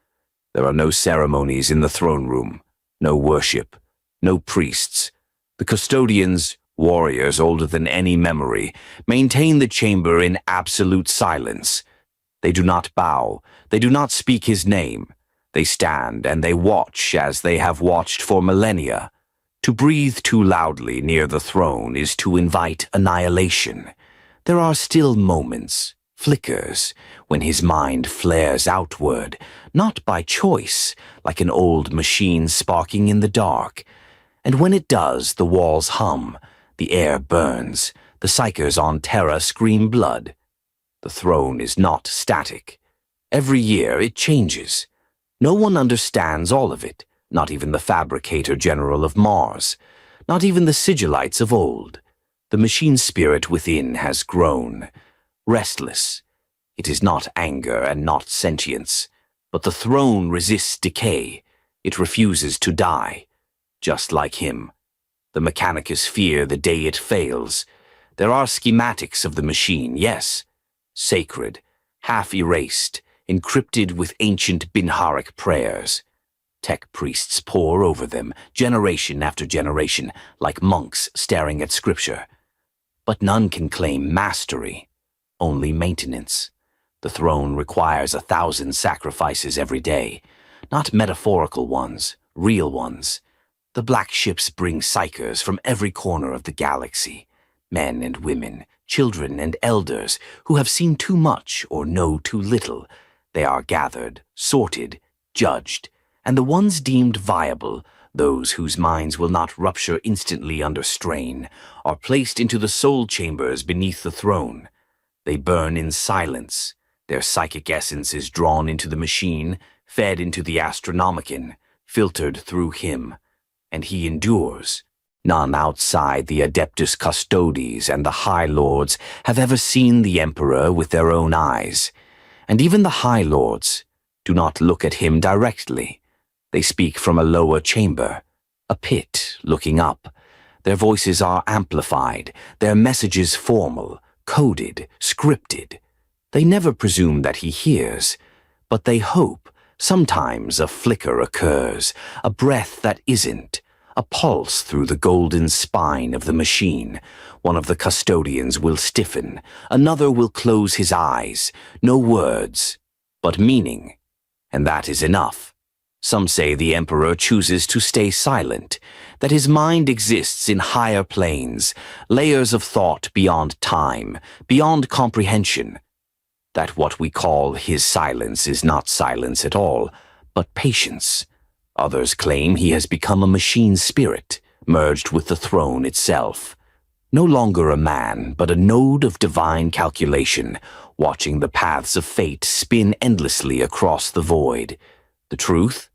There are no ceremonies in the throne room, no worship, no priests. The custodians, warriors older than any memory, maintain the chamber in absolute silence. They do not bow, they do not speak his name. They stand and they watch as they have watched for millennia. To breathe too loudly near the throne is to invite annihilation. There are still moments, flickers, when his mind flares outward, not by choice, like an old machine sparking in the dark. And when it does, the walls hum, the air burns, the psykers on Terra scream blood. The throne is not static. Every year it changes. No one understands all of it, not even the fabricator general of Mars, not even the sigillites of old. The machine spirit within has grown. Restless. It is not anger and not sentience, but the throne resists decay. It refuses to die, just like him. The mechanicus fear the day it fails. There are schematics of the machine, yes, sacred, half-erased, encrypted with ancient Binharic prayers. Tech priests pore over them, generation after generation, like monks staring at scripture. But none can claim mastery. Only maintenance. The throne requires 1,000 sacrifices every day, not metaphorical ones, real ones. The black ships bring psykers from every corner of the galaxy, men and women, children and elders who have seen too much or know too little. They are gathered, sorted, judged, and the ones deemed viable, those whose minds will not rupture instantly under strain, are placed into the soul chambers beneath the throne. They burn in silence. Their psychic essence is drawn into the machine, fed into the astronomicon, filtered through him. And he endures. None outside the Adeptus Custodes and the High Lords have ever seen the Emperor with their own eyes. And even the High Lords do not look at him directly. They speak from a lower chamber, a pit looking up. Their voices are amplified, their messages formal, coded, scripted. They never presume that he hears, but they hope. Sometimes a flicker occurs, a breath that isn't, a pulse through the golden spine of the machine. One of the custodians will stiffen, another will close his eyes. No words, but meaning, and that is enough. Some say the Emperor chooses to stay silent, that his mind exists in higher planes, layers of thought beyond time, beyond comprehension. That what we call his silence is not silence at all, but patience. Others claim he has become a machine spirit, merged with the throne itself. No longer a man, but a node of divine calculation, watching the paths of fate spin endlessly across the void. The truth?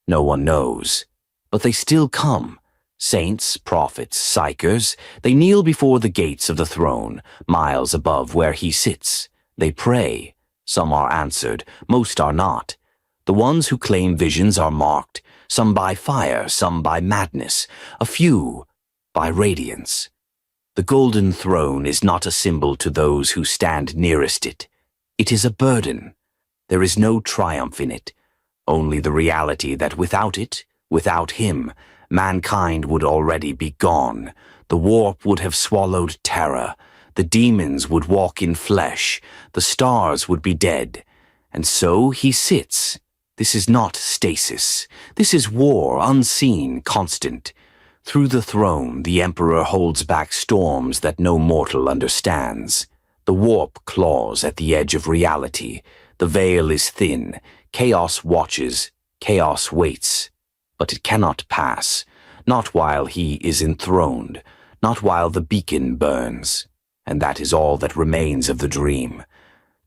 No one knows. But they still come. Saints, prophets, psykers, they kneel before the gates of the throne, miles above where he sits. They pray. Some are answered, most are not. The ones who claim visions are marked, some by fire, some by madness, a few by radiance. The golden throne is not a symbol to those who stand nearest it. It is a burden. There is no triumph in it, only the reality that without it, without him, mankind would already be gone. The warp would have swallowed Terra. The demons would walk in flesh. The stars would be dead. And so he sits. This is not stasis. This is war, unseen, constant. Through the throne, the Emperor holds back storms that no mortal understands. The warp claws at the edge of reality. The veil is thin. Chaos watches. Chaos waits. But it cannot pass. Not while he is enthroned. Not while the beacon burns. And that is all that remains of the dream.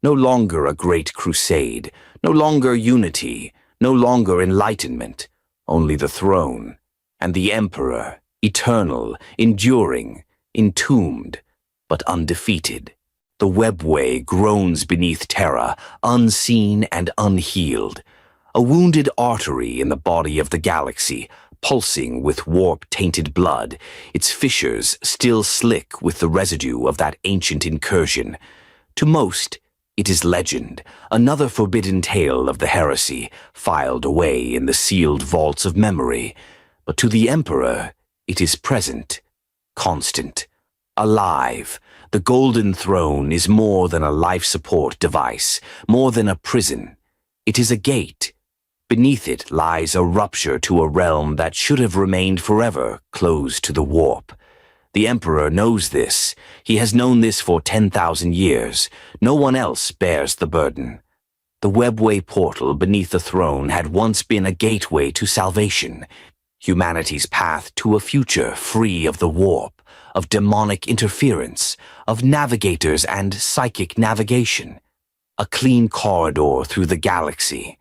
No longer a great crusade. No longer unity. No longer enlightenment. Only the throne. And the Emperor, eternal, enduring, entombed, but undefeated. The webway groans beneath Terra, unseen and unhealed. A wounded artery in the body of the galaxy, pulsing with warp-tainted blood, its fissures still slick with the residue of that ancient incursion. To most, it is legend, another forbidden tale of the heresy, filed away in the sealed vaults of memory. But to the Emperor, it is present, constant, alive. The Golden Throne is more than a life support device, more than a prison. It is a gate. Beneath it lies a rupture to a realm that should have remained forever closed to the warp. The Emperor knows this. He has known this for 10,000 years. No one else bears the burden. The webway portal beneath the throne had once been a gateway to salvation. Humanity's path to a future free of the warp, of demonic interference, of navigators and psychic navigation. A clean corridor through the galaxy.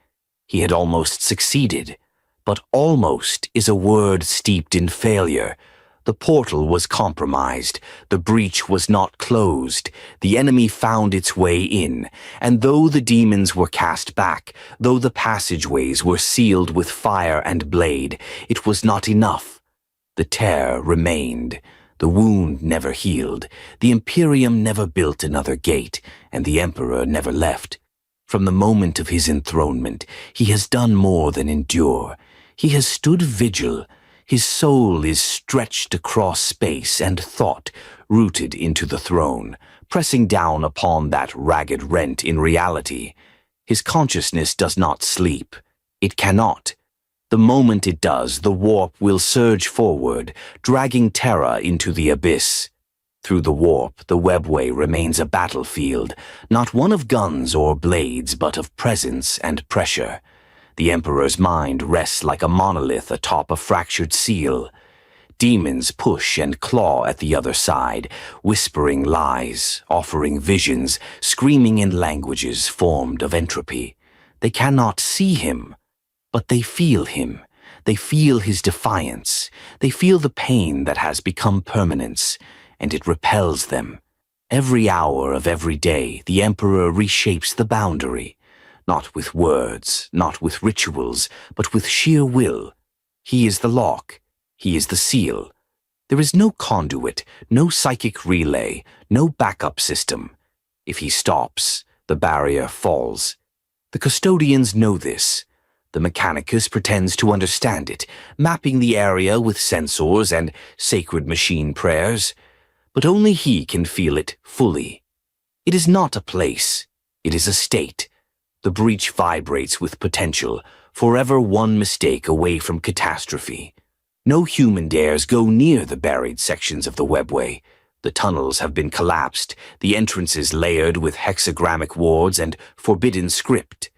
He had almost succeeded, but almost is a word steeped in failure. The portal was compromised, the breach was not closed, the enemy found its way in, and though the demons were cast back, though the passageways were sealed with fire and blade, it was not enough. The tear remained, the wound never healed, the Imperium never built another gate, and the Emperor never left. From the moment of his enthronement, he has done more than endure. He has stood vigil. His soul is stretched across space and thought, rooted into the throne, pressing down upon that ragged rent in reality. His consciousness does not sleep. It cannot. The moment it does, the warp will surge forward, dragging Terra into the abyss. Through the warp, the webway remains a battlefield, not one of guns or blades, but of presence and pressure. The Emperor's mind rests like a monolith atop a fractured seal. Demons push and claw at the other side, whispering lies, offering visions, screaming in languages formed of entropy. They cannot see him, but they feel him. They feel his defiance. They feel the pain that has become permanence, and it repels them. Every hour of every day, the Emperor reshapes the boundary. Not with words, not with rituals, but with sheer will. He is the lock. He is the seal. There is no conduit, no psychic relay, no backup system. If he stops, the barrier falls. The custodians know this. The Mechanicus pretends to understand it, mapping the area with sensors and sacred machine prayers. But only he can feel it fully. It is not a place. It is a state. The breach vibrates with potential, forever one mistake away from catastrophe. No human dares go near the buried sections of the webway. The tunnels have been collapsed, the entrances layered with hexagrammic wards and forbidden script.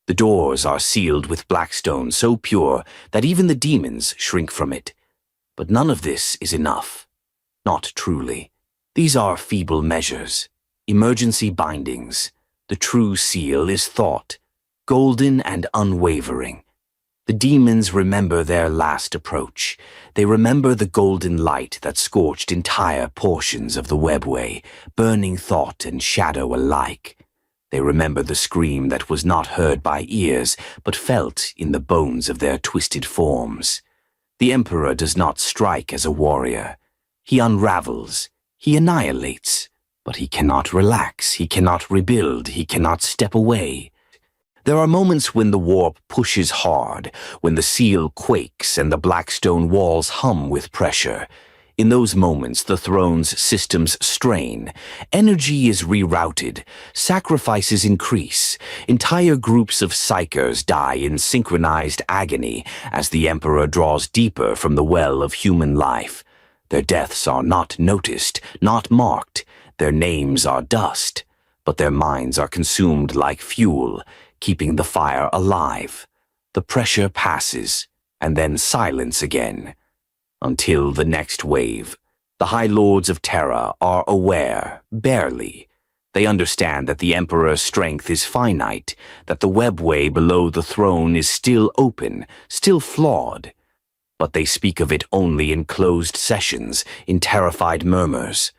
The doors are sealed with blackstone so pure that even the demons shrink from it. But none of this is enough. Not truly. These are feeble measures, emergency bindings. The true seal is thought, golden and unwavering. The demons remember their last approach. They remember the golden light that scorched entire portions of the webway, burning thought and shadow alike. They remember the scream that was not heard by ears, but felt in the bones of their twisted forms. The Emperor does not strike as a warrior. He unravels, he annihilates. But he cannot relax, he cannot rebuild, he cannot step away. There are moments when the warp pushes hard, when the seal quakes and the black stone walls hum with pressure. In those moments, the throne's systems strain. Energy is rerouted. Sacrifices increase. Entire groups of psykers die in synchronized agony as the Emperor draws deeper from the well of human life. Their deaths are not noticed, not marked. Their names are dust, but their minds are consumed like fuel, keeping the fire alive. The pressure passes, and then silence again. Until the next wave. The High Lords of Terra are aware, barely. They understand that the Emperor's strength is finite, that the webway below the throne is still open, still flawed. But they speak of it only in closed sessions, in terrified murmurs.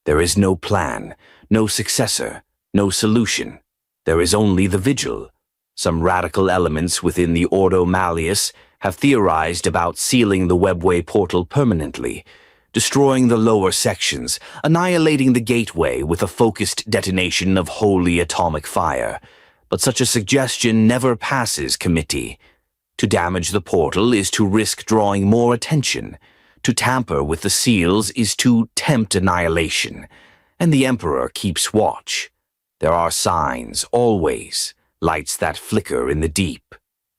There is no plan, no successor, no solution. There is only the vigil. Some radical elements within the Ordo Malleus have theorized about sealing the webway portal permanently, destroying the lower sections, annihilating the gateway with a focused detonation of holy atomic fire. But such a suggestion never passes committee. To damage the portal is to risk drawing more attention. To tamper with the seals is to tempt annihilation. And the Emperor keeps watch. There are signs, always, lights that flicker in the deep.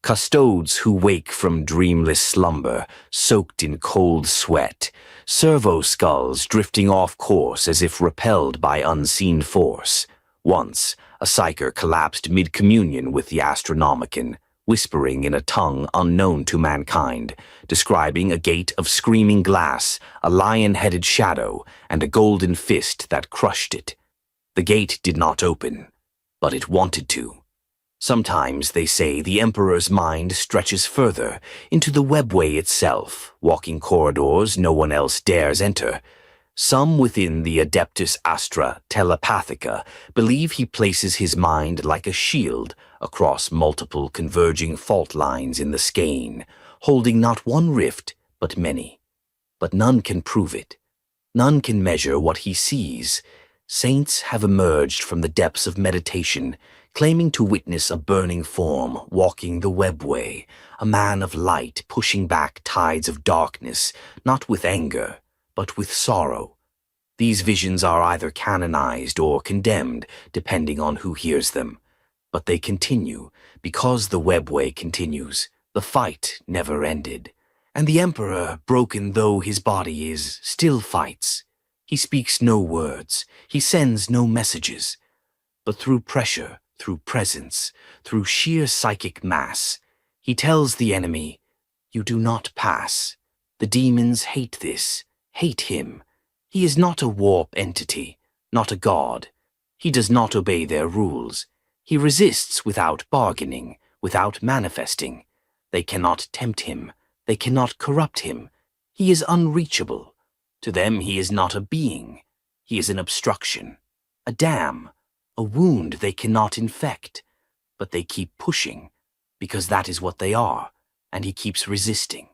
Custodes who wake from dreamless slumber, soaked in cold sweat, servo skulls drifting off course as if repelled by unseen force. Once, a psyker collapsed mid-communion with the Astronomicon, whispering in a tongue unknown to mankind, describing a gate of screaming glass, a lion-headed shadow, and a golden fist that crushed it. The gate did not open, but it wanted to. Sometimes, they say, the Emperor's mind stretches further, into the webway itself, walking corridors no one else dares enter. Some within the Adeptus Astra Telepathica believe he places his mind like a shield across multiple converging fault lines in the skein, holding not one rift, but many. But none can prove it. None can measure what he sees. Saints have emerged from the depths of meditation, claiming to witness a burning form walking the webway, a man of light pushing back tides of darkness, not with anger, but with sorrow. These visions are either canonized or condemned, depending on who hears them. But they continue, because the webway continues. The fight never ended. And the Emperor, broken though his body is, still fights. He speaks no words. He sends no messages. But through pressure, through presence, through sheer psychic mass, he tells the enemy, "You do not pass. The demons hate this, hate him. He is not a warp entity, not a god. He does not obey their rules. He resists without bargaining, without manifesting. They cannot tempt him. They cannot corrupt him. He is unreachable. To them he is not a being. He is an obstruction, a dam, a wound they cannot infect. But they keep pushing, because that is what they are, and he keeps resisting,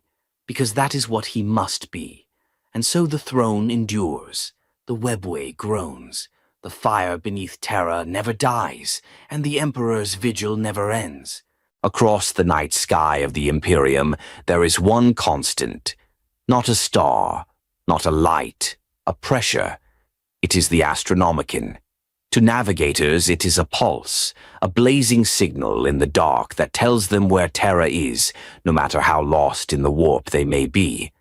because that is what he must be. And so the throne endures, the webway groans, the fire beneath Terra never dies, and the Emperor's vigil never ends. Across the night sky of the Imperium, there is one constant, not a star, not a light, a pressure. It is the Astronomicon. To navigators, it is a pulse, a blazing signal in the dark that tells them where Terra is, no matter how lost in the warp they may be.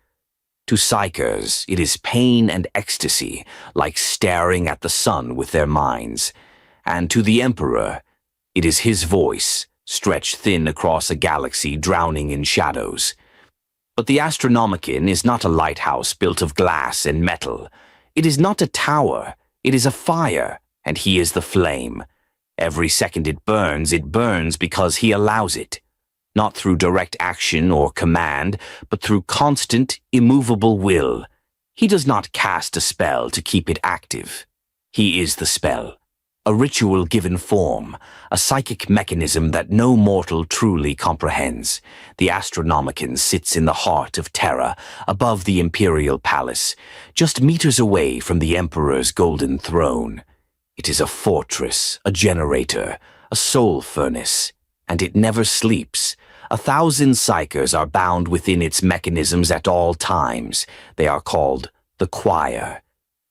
To psykers, it is pain and ecstasy, like staring at the sun with their minds. And to the Emperor, it is his voice, stretched thin across a galaxy drowning in shadows. But the Astronomicon is not a lighthouse built of glass and metal. It is not a tower. It is a fire, and he is the flame. Every second it burns because he allows it. Not through direct action or command, but through constant, immovable will. He does not cast a spell to keep it active. He is the spell, a ritual given form, a psychic mechanism that no mortal truly comprehends. The Astronomicon sits in the heart of Terra, above the Imperial Palace, just meters away from the Emperor's golden throne. It is a fortress, a generator, a soul furnace, and it never sleeps. 1,000 psykers are bound within its mechanisms at all times. They are called The choir.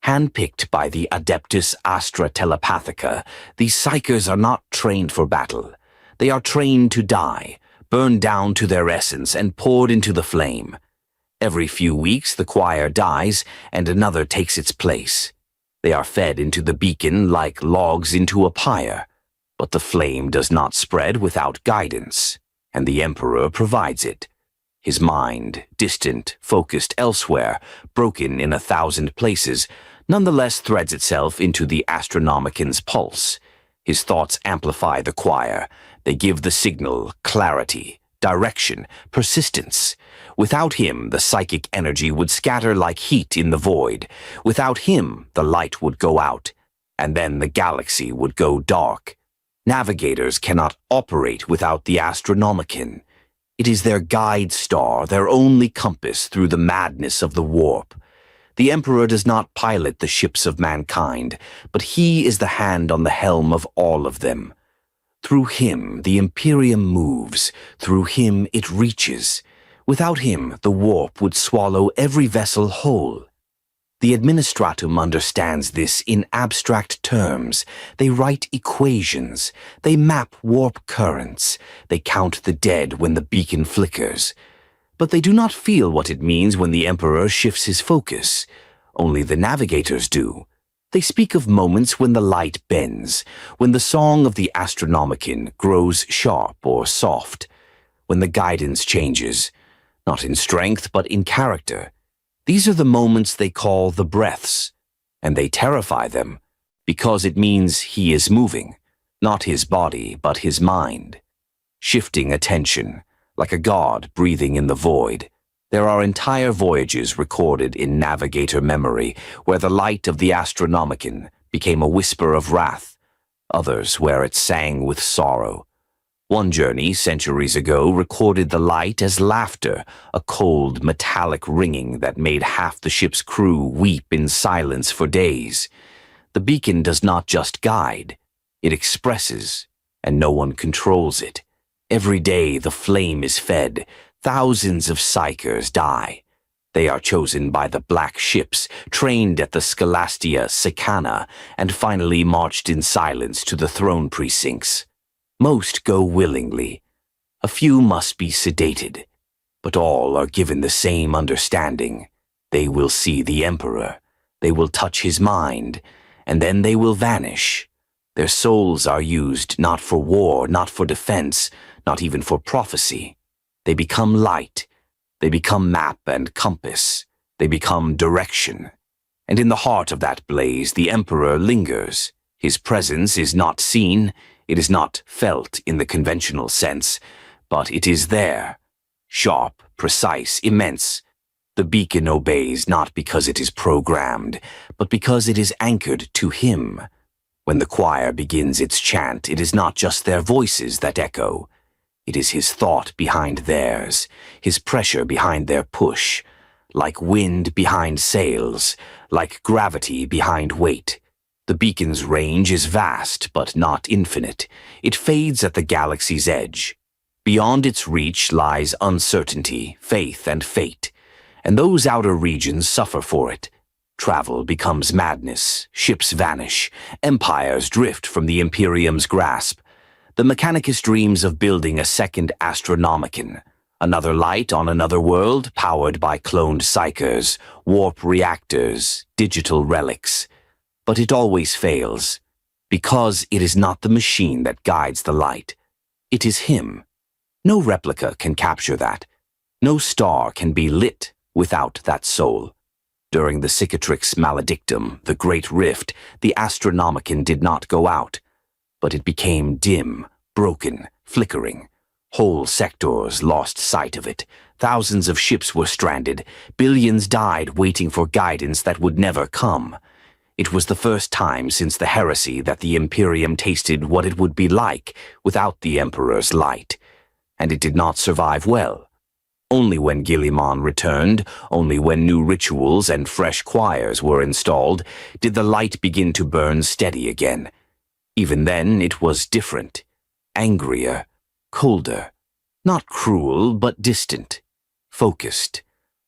Handpicked by the Adeptus Astra Telepathica, these psykers are not trained for battle. They are trained to die, burned down to their essence and poured into the flame. Every few weeks the choir dies and another takes its place. They are fed into the beacon like logs into a pyre, but the flame does not spread without guidance, and the Emperor provides it. His mind, distant, focused elsewhere, broken in 1,000 places, nonetheless threads itself into the Astronomican's pulse. His thoughts amplify the choir. They give the signal clarity, direction, persistence. Without him, the psychic energy would scatter like heat in the void. Without him, the light would go out, and then the galaxy would go dark. Navigators cannot operate without the Astronomican. It is their guide star, their only compass through the madness of the warp. The Emperor does not pilot the ships of mankind, but he is the hand on the helm of all of them. Through him, the Imperium moves. Through him, it reaches. Without him, the warp would swallow every vessel whole. The Administratum understands this in abstract terms. They write equations. They map warp currents. They count the dead when the beacon flickers. But they do not feel what it means when the Emperor shifts his focus. Only the navigators do. They speak of moments when the light bends, when the song of the Astronomican grows sharp or soft, when the guidance changes, not in strength but in character. These are the moments they call the breaths, and they terrify them, because it means he is moving, not his body, but his mind. Shifting attention, like a god breathing in the void. There are entire voyages recorded in navigator memory where the light of the Astronomican became a whisper of wrath, others where it sang with sorrow. One journey, centuries ago, recorded the light as laughter, a cold, metallic ringing that made half the ship's crew weep in silence for days. The beacon does not just guide, it expresses, and no one controls it. Every day the flame is fed, thousands of psykers die. They are chosen by the black ships, trained at the Scholastia Sicana, and finally marched in silence to the throne precincts. Most go willingly. A few must be sedated, but all are given the same understanding. They will see the Emperor. They will touch his mind, and then they will vanish. Their souls are used not for war, not for defense, not even for prophecy. They become light. They become map and compass. They become direction. And in the heart of that blaze, the Emperor lingers. His presence is not seen. It is not felt in the conventional sense, but it is there. Sharp, precise, immense. The beacon obeys not because it is programmed, but because it is anchored to him. When the choir begins its chant, it is not just their voices that echo. It is his thought behind theirs, his pressure behind their push, like wind behind sails, like gravity behind weight. The beacon's range is vast, but not infinite. It fades at the galaxy's edge. Beyond its reach lies uncertainty, faith, and fate, and those outer regions suffer for it. Travel becomes madness, ships vanish, empires drift from the Imperium's grasp. The Mechanicus dreams of building a second Astronomican, another light on another world powered by cloned psykers, warp reactors, digital relics. But it always fails, because it is not the machine that guides the light. It is him. No replica can capture that. No star can be lit without that soul. During the Cicatrix Maledictum, the Great Rift, the Astronomican did not go out, but it became dim, broken, flickering. Whole sectors lost sight of it. Thousands of ships were stranded. Billions died waiting for guidance that would never come. It was the first time since the heresy that the Imperium tasted what it would be like without the Emperor's light, and it did not survive well. Only when Guilliman returned, only when new rituals and fresh choirs were installed, did the light begin to burn steady again. Even then it was different, angrier, colder, not cruel but distant, focused.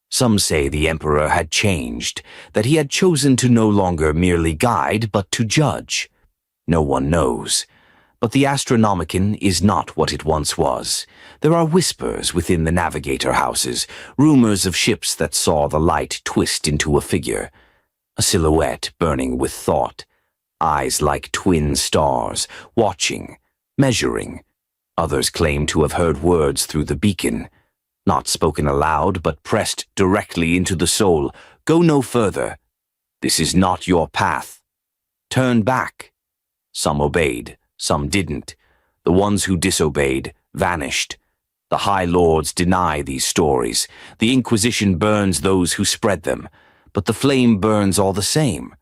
Some say the Emperor had changed, that he had chosen to no longer merely guide but to judge. No one knows. But the Astronomicon is not what it once was. There are whispers within the navigator houses, rumors of ships that saw the light twist into a figure, a silhouette burning with thought, eyes like twin stars, watching, measuring. Others claim to have heard words through the beacon, not spoken aloud but pressed directly into the soul. Go no further. This is not your path. Turn back. Some obeyed. Some didn't. The ones who disobeyed vanished. The High Lords deny these stories. The Inquisition burns those who spread them. But the flame burns all the same.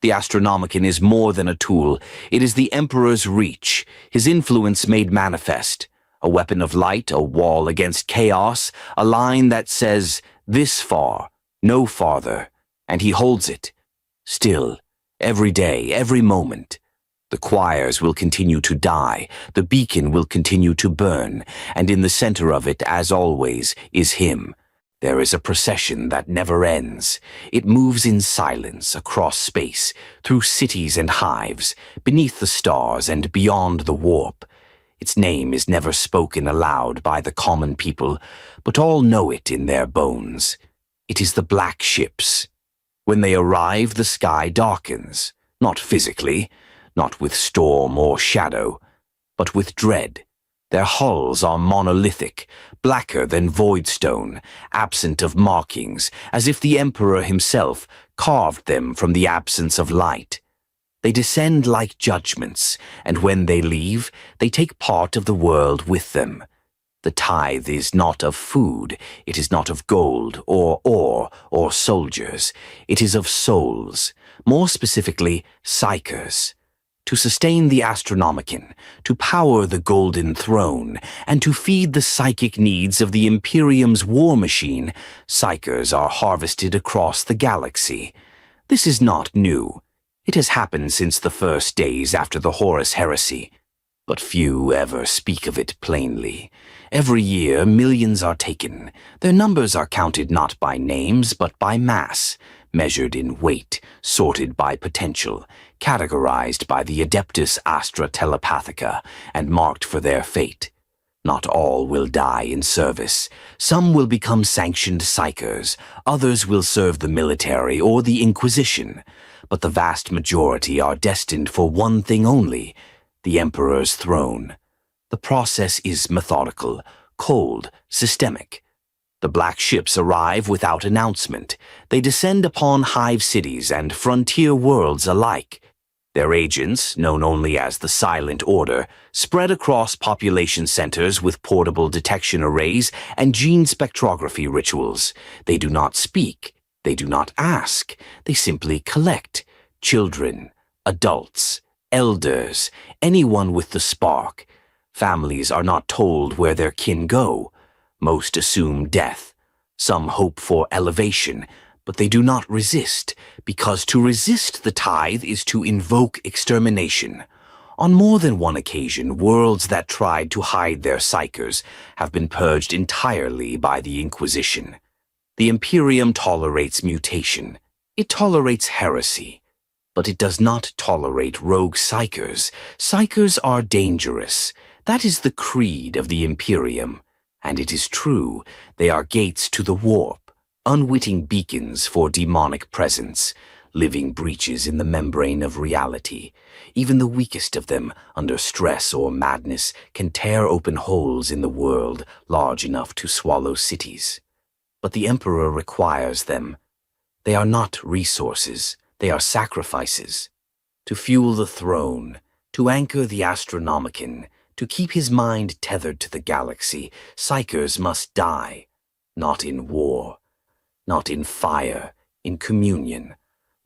The Astronomicon is more than a tool. It is the Emperor's reach, his influence made manifest. A weapon of light, a wall against chaos, a line that says, this far, no farther. And he holds it. Still, every day, every moment. The choirs will continue to die, the beacon will continue to burn, and in the center of it, as always, is him. There is a procession that never ends. It moves in silence across space, through cities and hives, beneath the stars and beyond the warp. Its name is never spoken aloud by the common people, but all know it in their bones. It is the black ships. When they arrive, the sky darkens, not physically, not with storm or shadow, but with dread. Their hulls are monolithic, blacker than voidstone, absent of markings, as if the Emperor himself carved them from the absence of light. They descend like judgments, and when they leave, they take part of the world with them. The tithe is not of food, it is not of gold, or ore, or soldiers. It is of souls, more specifically, psykers. To sustain the Astronomicon, to power the Golden Throne, and to feed the psychic needs of the Imperium's war machine, psykers are harvested across the galaxy. This is not new. It has happened since the first days after the Horus heresy. But few ever speak of it plainly. Every year, millions are taken. Their numbers are counted not by names, but by mass, measured in weight, sorted by potential, categorized by the Adeptus Astra Telepathica, and marked for their fate. Not all will die in service. Some will become sanctioned psykers, others will serve the military or the Inquisition, but the vast majority are destined for one thing only, the Emperor's throne. The process is methodical, cold, systemic. The black ships arrive without announcement. They descend upon hive cities and frontier worlds alike. Their agents, known only as the Silent Order, spread across population centers with portable detection arrays and gene spectrography rituals. They do not speak. They do not ask. They simply collect. Children, adults, elders, anyone with the spark. Families are not told where their kin go. Most assume death. Some hope for elevation, but they do not resist, because to resist the tithe is to invoke extermination. On more than one occasion, worlds that tried to hide their psykers have been purged entirely by the Inquisition. The Imperium tolerates mutation. It tolerates heresy. But it does not tolerate rogue psykers. Psykers are dangerous. That is the creed of the Imperium. And it is true, they are gates to the warp, unwitting beacons for demonic presence, living breaches in the membrane of reality. Even the weakest of them, under stress or madness, can tear open holes in the world large enough to swallow cities. But the Emperor requires them. They are not resources, they are sacrifices. To fuel the throne, to anchor the Astronomicon, to keep his mind tethered to the galaxy, psykers must die, not in war, not in fire, in communion.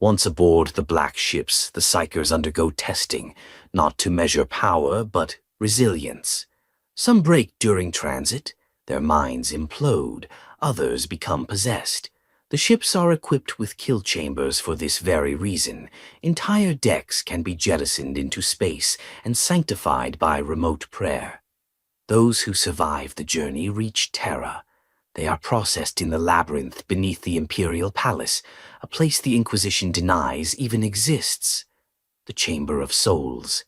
Once aboard the black ships, the psykers undergo testing, not to measure power, but resilience. Some break during transit, their minds implode, others become possessed. The ships are equipped with kill chambers for this very reason. Entire decks can be jettisoned into space and sanctified by remote prayer. Those who survive the journey reach Terra. They are processed in the labyrinth beneath the Imperial Palace, a place the Inquisition denies even exists. The Chamber of Souls.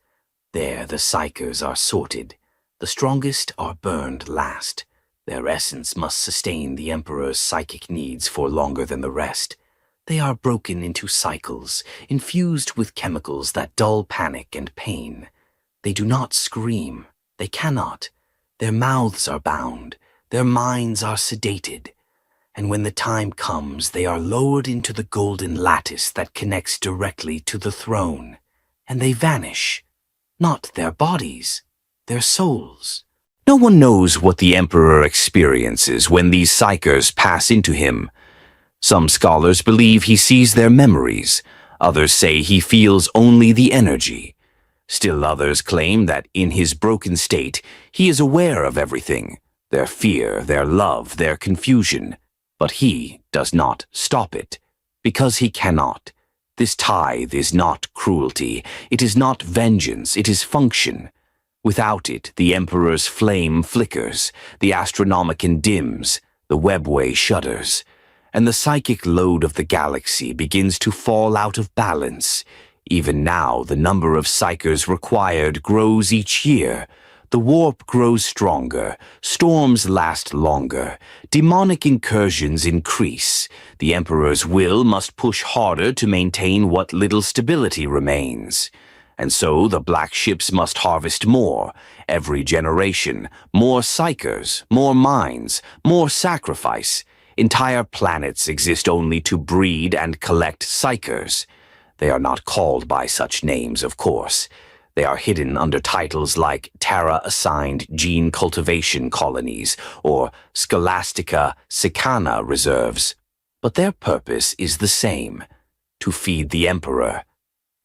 There the psykers are sorted. The strongest are burned last. Their essence must sustain the Emperor's psychic needs for longer than the rest. They are broken into cycles, infused with chemicals that dull panic and pain. They do not scream. They cannot. Their mouths are bound. Their minds are sedated. And when the time comes, they are lowered into the golden lattice that connects directly to the throne. And they vanish. Not their bodies, their souls. No one knows what the Emperor experiences when these psykers pass into him. Some scholars believe he sees their memories. Others say he feels only the energy. Still others claim that in his broken state, he is aware of everything, their fear, their love, their confusion. But he does not stop it, because he cannot. This tithe is not cruelty, it is not vengeance, it is function. Without it, the Emperor's flame flickers, the Astronomicon dims, the webway shudders, and the psychic load of the galaxy begins to fall out of balance. Even now, the number of psykers required grows each year. The warp grows stronger, storms last longer, demonic incursions increase. The Emperor's will must push harder to maintain what little stability remains. And so the black ships must harvest more, every generation, more psykers, more minds, more sacrifice. Entire planets exist only to breed and collect psykers. They are not called by such names, of course. They are hidden under titles like Terra-assigned gene cultivation colonies or Scholastica Sicana reserves. But their purpose is the same, to feed the Emperor.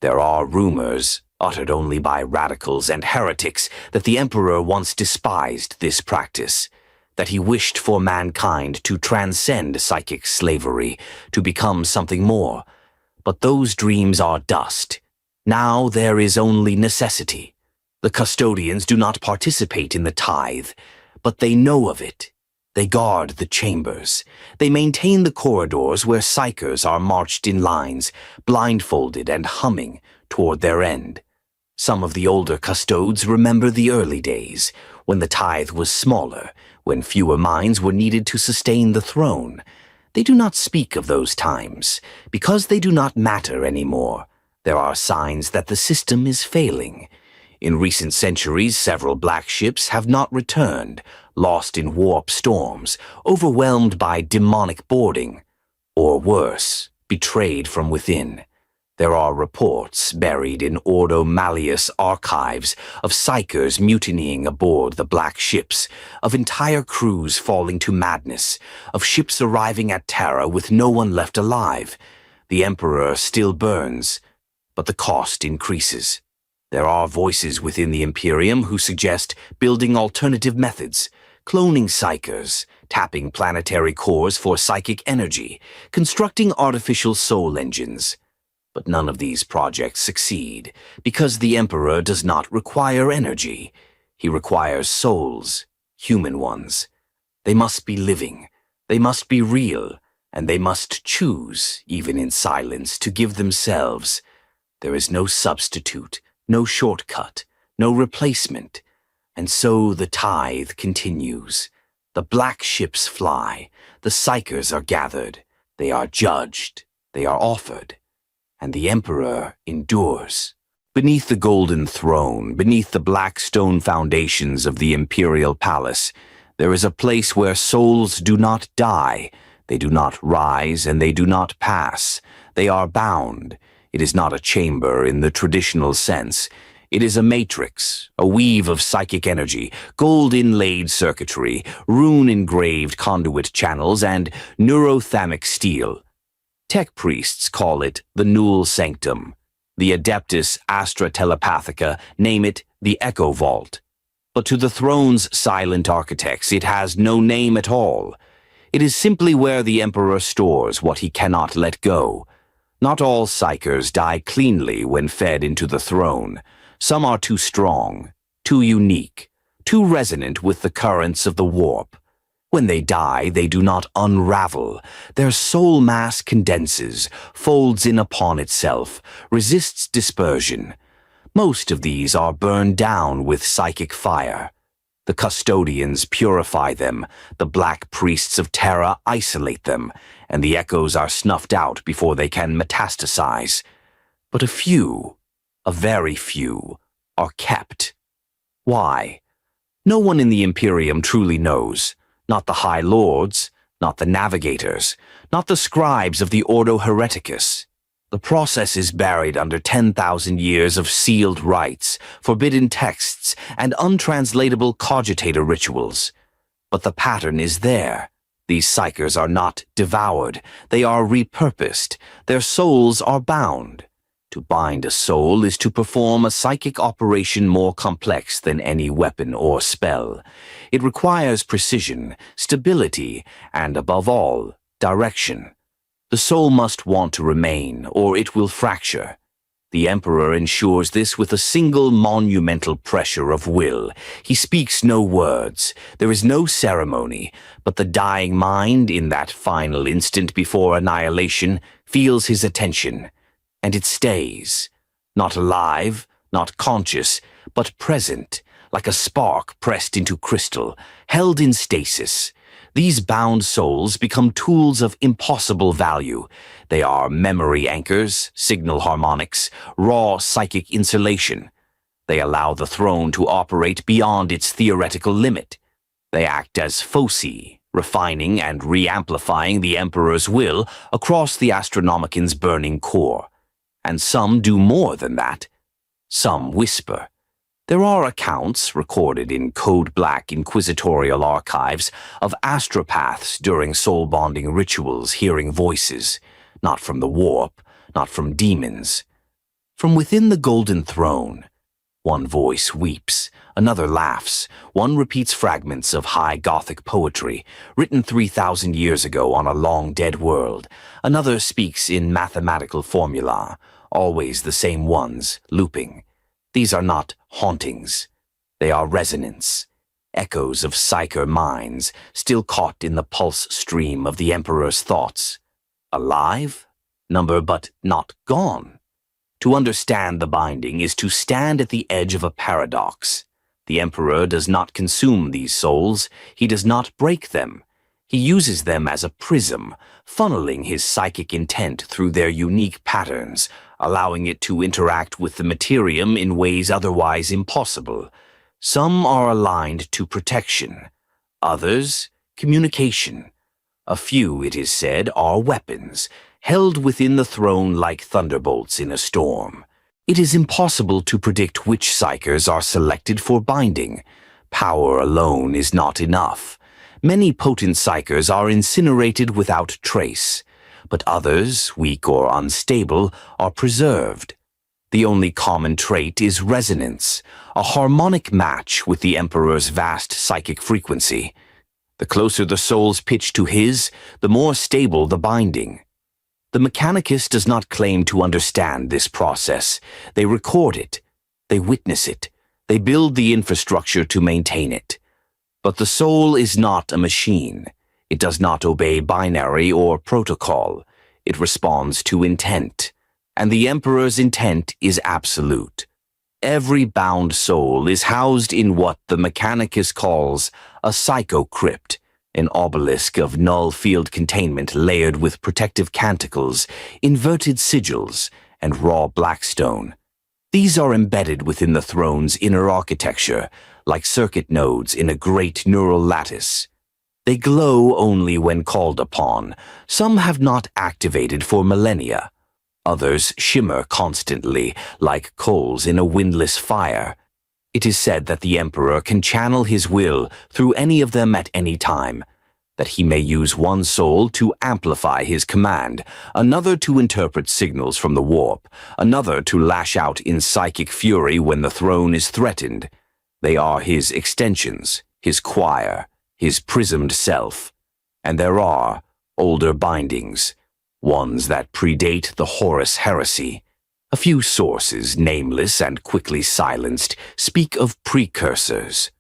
There are rumors, uttered only by radicals and heretics, that the Emperor once despised this practice, that he wished for mankind to transcend psychic slavery, to become something more. But those dreams are dust. Now there is only necessity. The custodians do not participate in the tithe, but they know of it. They guard the chambers. They maintain the corridors where psykers are marched in lines, blindfolded and humming toward their end. Some of the older custodes remember the early days, when the tithe was smaller, when fewer minds were needed to sustain the throne. They do not speak of those times, because they do not matter anymore. There are signs that the system is failing. In recent centuries, several black ships have not returned, lost in warp storms, overwhelmed by demonic boarding, or worse, betrayed from within. There are reports buried in Ordo Malleus archives of psykers mutinying aboard the black ships, of entire crews falling to madness, of ships arriving at Terra with no one left alive. The Emperor still burns, but the cost increases. There are voices within the Imperium who suggest building alternative methods, cloning psykers, tapping planetary cores for psychic energy, constructing artificial soul engines. But none of these projects succeed, because the Emperor does not require energy. He requires souls, human ones. They must be living, they must be real, and they must choose, even in silence, to give themselves. There is no substitute, no shortcut, no replacement. And so the tithe continues. The black ships fly, the psykers are gathered, they are judged, they are offered, and the Emperor endures. Beneath the golden throne, beneath the black stone foundations of the Imperial Palace, there is a place where souls do not die, they do not rise, and they do not pass. They are bound. It is not a chamber in the traditional sense. It is a matrix, a weave of psychic energy, gold-inlaid circuitry, rune-engraved conduit channels, and neurothermic steel. Tech priests call it the Null Sanctum. The Adeptus Astra Telepathica name it the Echo Vault. But to the throne's silent architects, it has no name at all. It is simply where the Emperor stores what he cannot let go. Not all psykers die cleanly when fed into the throne. Some are too strong, too unique, too resonant with the currents of the warp. When they die, they do not unravel. Their soul mass condenses, folds in upon itself, resists dispersion. Most of these are burned down with psychic fire. The custodians purify them, the black priests of Terra isolate them, and the echoes are snuffed out before they can metastasize. But a few, a very few, are kept. Why? No one in the Imperium truly knows. Not the High Lords, not the Navigators, not the scribes of the Ordo Hereticus. The process is buried under 10,000 years of sealed rites, forbidden texts, and untranslatable cogitator rituals. But the pattern is there. These psykers are not devoured. They are repurposed. Their souls are bound. To bind a soul is to perform a psychic operation more complex than any weapon or spell. It requires precision, stability, and above all, direction. The soul must want to remain, or it will fracture. The Emperor ensures this with a single monumental pressure of will. He speaks no words. There is no ceremony, but the dying mind, in that final instant before annihilation, feels his attention. And it stays, not alive, not conscious, but present, like a spark pressed into crystal, held in stasis. These bound souls become tools of impossible value. They are memory anchors, signal harmonics, raw psychic insulation. They allow the throne to operate beyond its theoretical limit. They act as foci, refining and re-amplifying the Emperor's will across the Astronomican's burning core. And some do more than that. Some whisper. There are accounts, recorded in code-black inquisitorial archives, of astropaths during soul-bonding rituals hearing voices, not from the warp, not from demons. From within the golden throne, one voice weeps, another laughs, one repeats fragments of high Gothic poetry, written 3,000 years ago on a long-dead world, another speaks in mathematical formula, always the same ones, looping. These are not hauntings. They are resonance, echoes of psyker minds, still caught in the pulse stream of the Emperor's thoughts. Alive? Number but not gone. To understand the binding is to stand at the edge of a paradox. The Emperor does not consume these souls. He does not break them. He uses them as a prism, funneling his psychic intent through their unique patterns, allowing it to interact with the materium in ways otherwise impossible. Some are aligned to protection, others, communication. A few, it is said, are weapons, held within the throne like thunderbolts in a storm. It is impossible to predict which psykers are selected for binding. Power alone is not enough. Many potent psykers are incinerated without trace, but others, weak or unstable, are preserved. The only common trait is resonance, a harmonic match with the Emperor's vast psychic frequency. The closer the soul's pitch to his, the more stable the binding. The Mechanicus does not claim to understand this process. They record it. They witness it. They build the infrastructure to maintain it. But the soul is not a machine. It does not obey binary or protocol. It responds to intent. And the Emperor's intent is absolute. Every bound soul is housed in what the Mechanicus calls a psychocrypt, an obelisk of null field containment layered with protective canticles, inverted sigils, and raw blackstone. These are embedded within the throne's inner architecture, like circuit nodes in a great neural lattice. They glow only when called upon. Some have not activated for millennia. Others shimmer constantly, like coals in a windless fire. It is said that the Emperor can channel his will through any of them at any time, that he may use one soul to amplify his command, another to interpret signals from the warp, another to lash out in psychic fury when the throne is threatened. They are his extensions, his choir, his prismed self. And there are older bindings, ones that predate the Horus heresy. A few sources, nameless and quickly silenced, speak of precursors.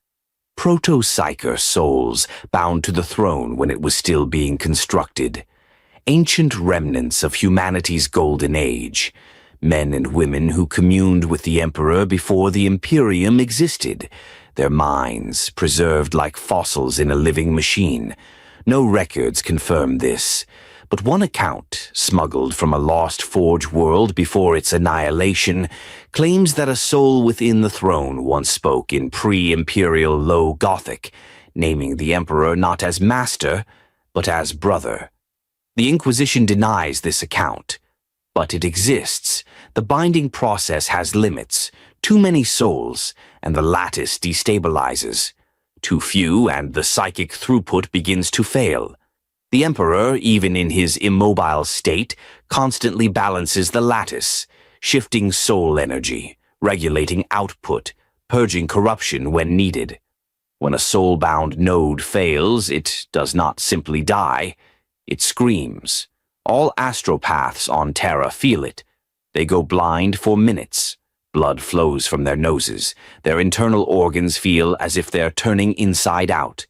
proto-psyker souls bound to the throne when it was still being constructed. Ancient remnants of humanity's golden age. Men and women who communed with the Emperor before the Imperium existed, their minds preserved like fossils in a living machine. No records confirm this, but one account, smuggled from a lost Forge world before its annihilation, claims that a soul within the throne once spoke in pre-imperial Low Gothic, naming the Emperor not as master, but as brother. The Inquisition denies this account, but it exists. The binding process has limits. Too many souls, and the lattice destabilizes. Too few, and the psychic throughput begins to fail. The Emperor, even in his immobile state, constantly balances the lattice, shifting soul energy, regulating output, purging corruption when needed. When a soul-bound node fails, it does not simply die, it screams. All astropaths on Terra feel it. They go blind for minutes. Blood flows from their noses. Their internal organs feel as if they're turning inside out.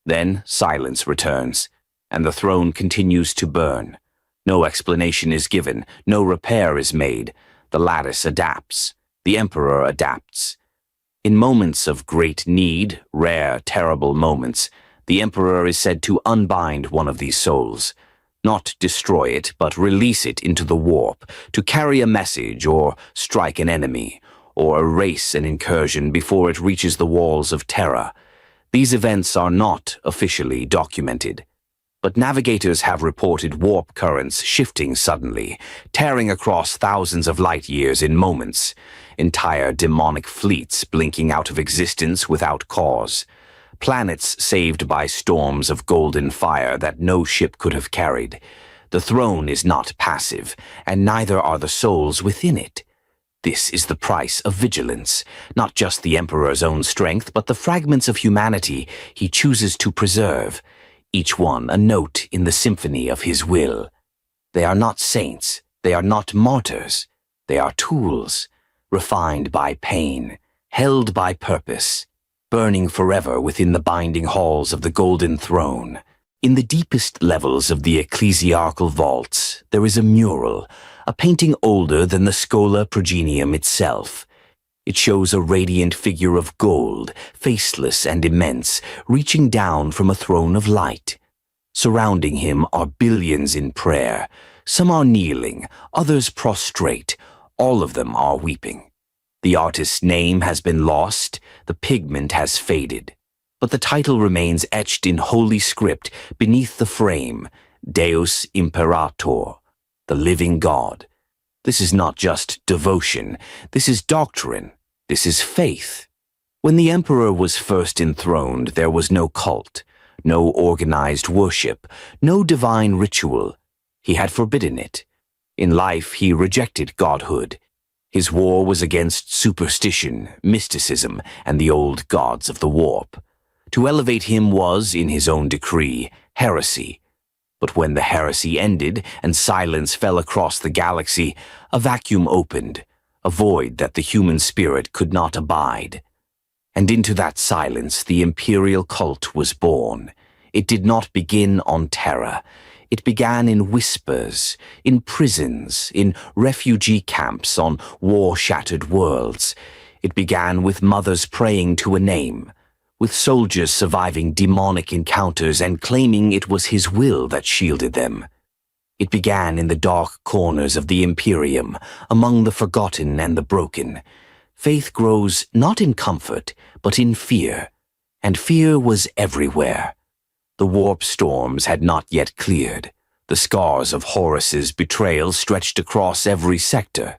Then silence returns, and the throne continues to burn. No explanation is given. No repair is made. The lattice adapts. The Emperor adapts. In moments of great need, rare, terrible moments, the Emperor is said to unbind one of these souls. Not destroy it, but release it into the warp, to carry a message or strike an enemy, or erase an incursion before it reaches the walls of Terra. These events are not officially documented, but navigators have reported warp currents shifting suddenly, tearing across thousands of light years in moments, entire demonic fleets blinking out of existence without cause. Planets saved by storms of golden fire that no ship could have carried. The throne is not passive, and neither are the souls within it. This is the price of vigilance, not just the Emperor's own strength, but the fragments of humanity he chooses to preserve, each one a note in the symphony of his will. They are not saints, they are not martyrs, they are tools, refined by pain, held by purpose, burning forever within the binding halls of the Golden Throne. In the deepest levels of the ecclesiarchal vaults, there is a mural, a painting older than the Schola Progenium itself. It shows a radiant figure of gold, faceless and immense, reaching down from a throne of light. Surrounding him are billions in prayer. Some are kneeling, others prostrate. All of them are weeping. The artist's name has been lost, the pigment has faded, but the title remains etched in holy script beneath the frame, Deus Imperator, the living God. This is not just devotion, this is doctrine, this is faith. When the Emperor was first enthroned, there was no cult, no organized worship, no divine ritual. He had forbidden it. In life, he rejected godhood. His war was against superstition, mysticism, and the old gods of the warp. To elevate him was, in his own decree, heresy. But when the heresy ended and silence fell across the galaxy, a vacuum opened, a void that the human spirit could not abide. And into that silence the imperial cult was born. It did not begin on Terra. It began in whispers, in prisons, in refugee camps on war-shattered worlds. It began with mothers praying to a name, with soldiers surviving demonic encounters and claiming it was his will that shielded them. It began in the dark corners of the Imperium, among the forgotten and the broken. Faith grows not in comfort, but in fear, and fear was everywhere. The warp storms had not yet cleared. The scars of Horus's betrayal stretched across every sector.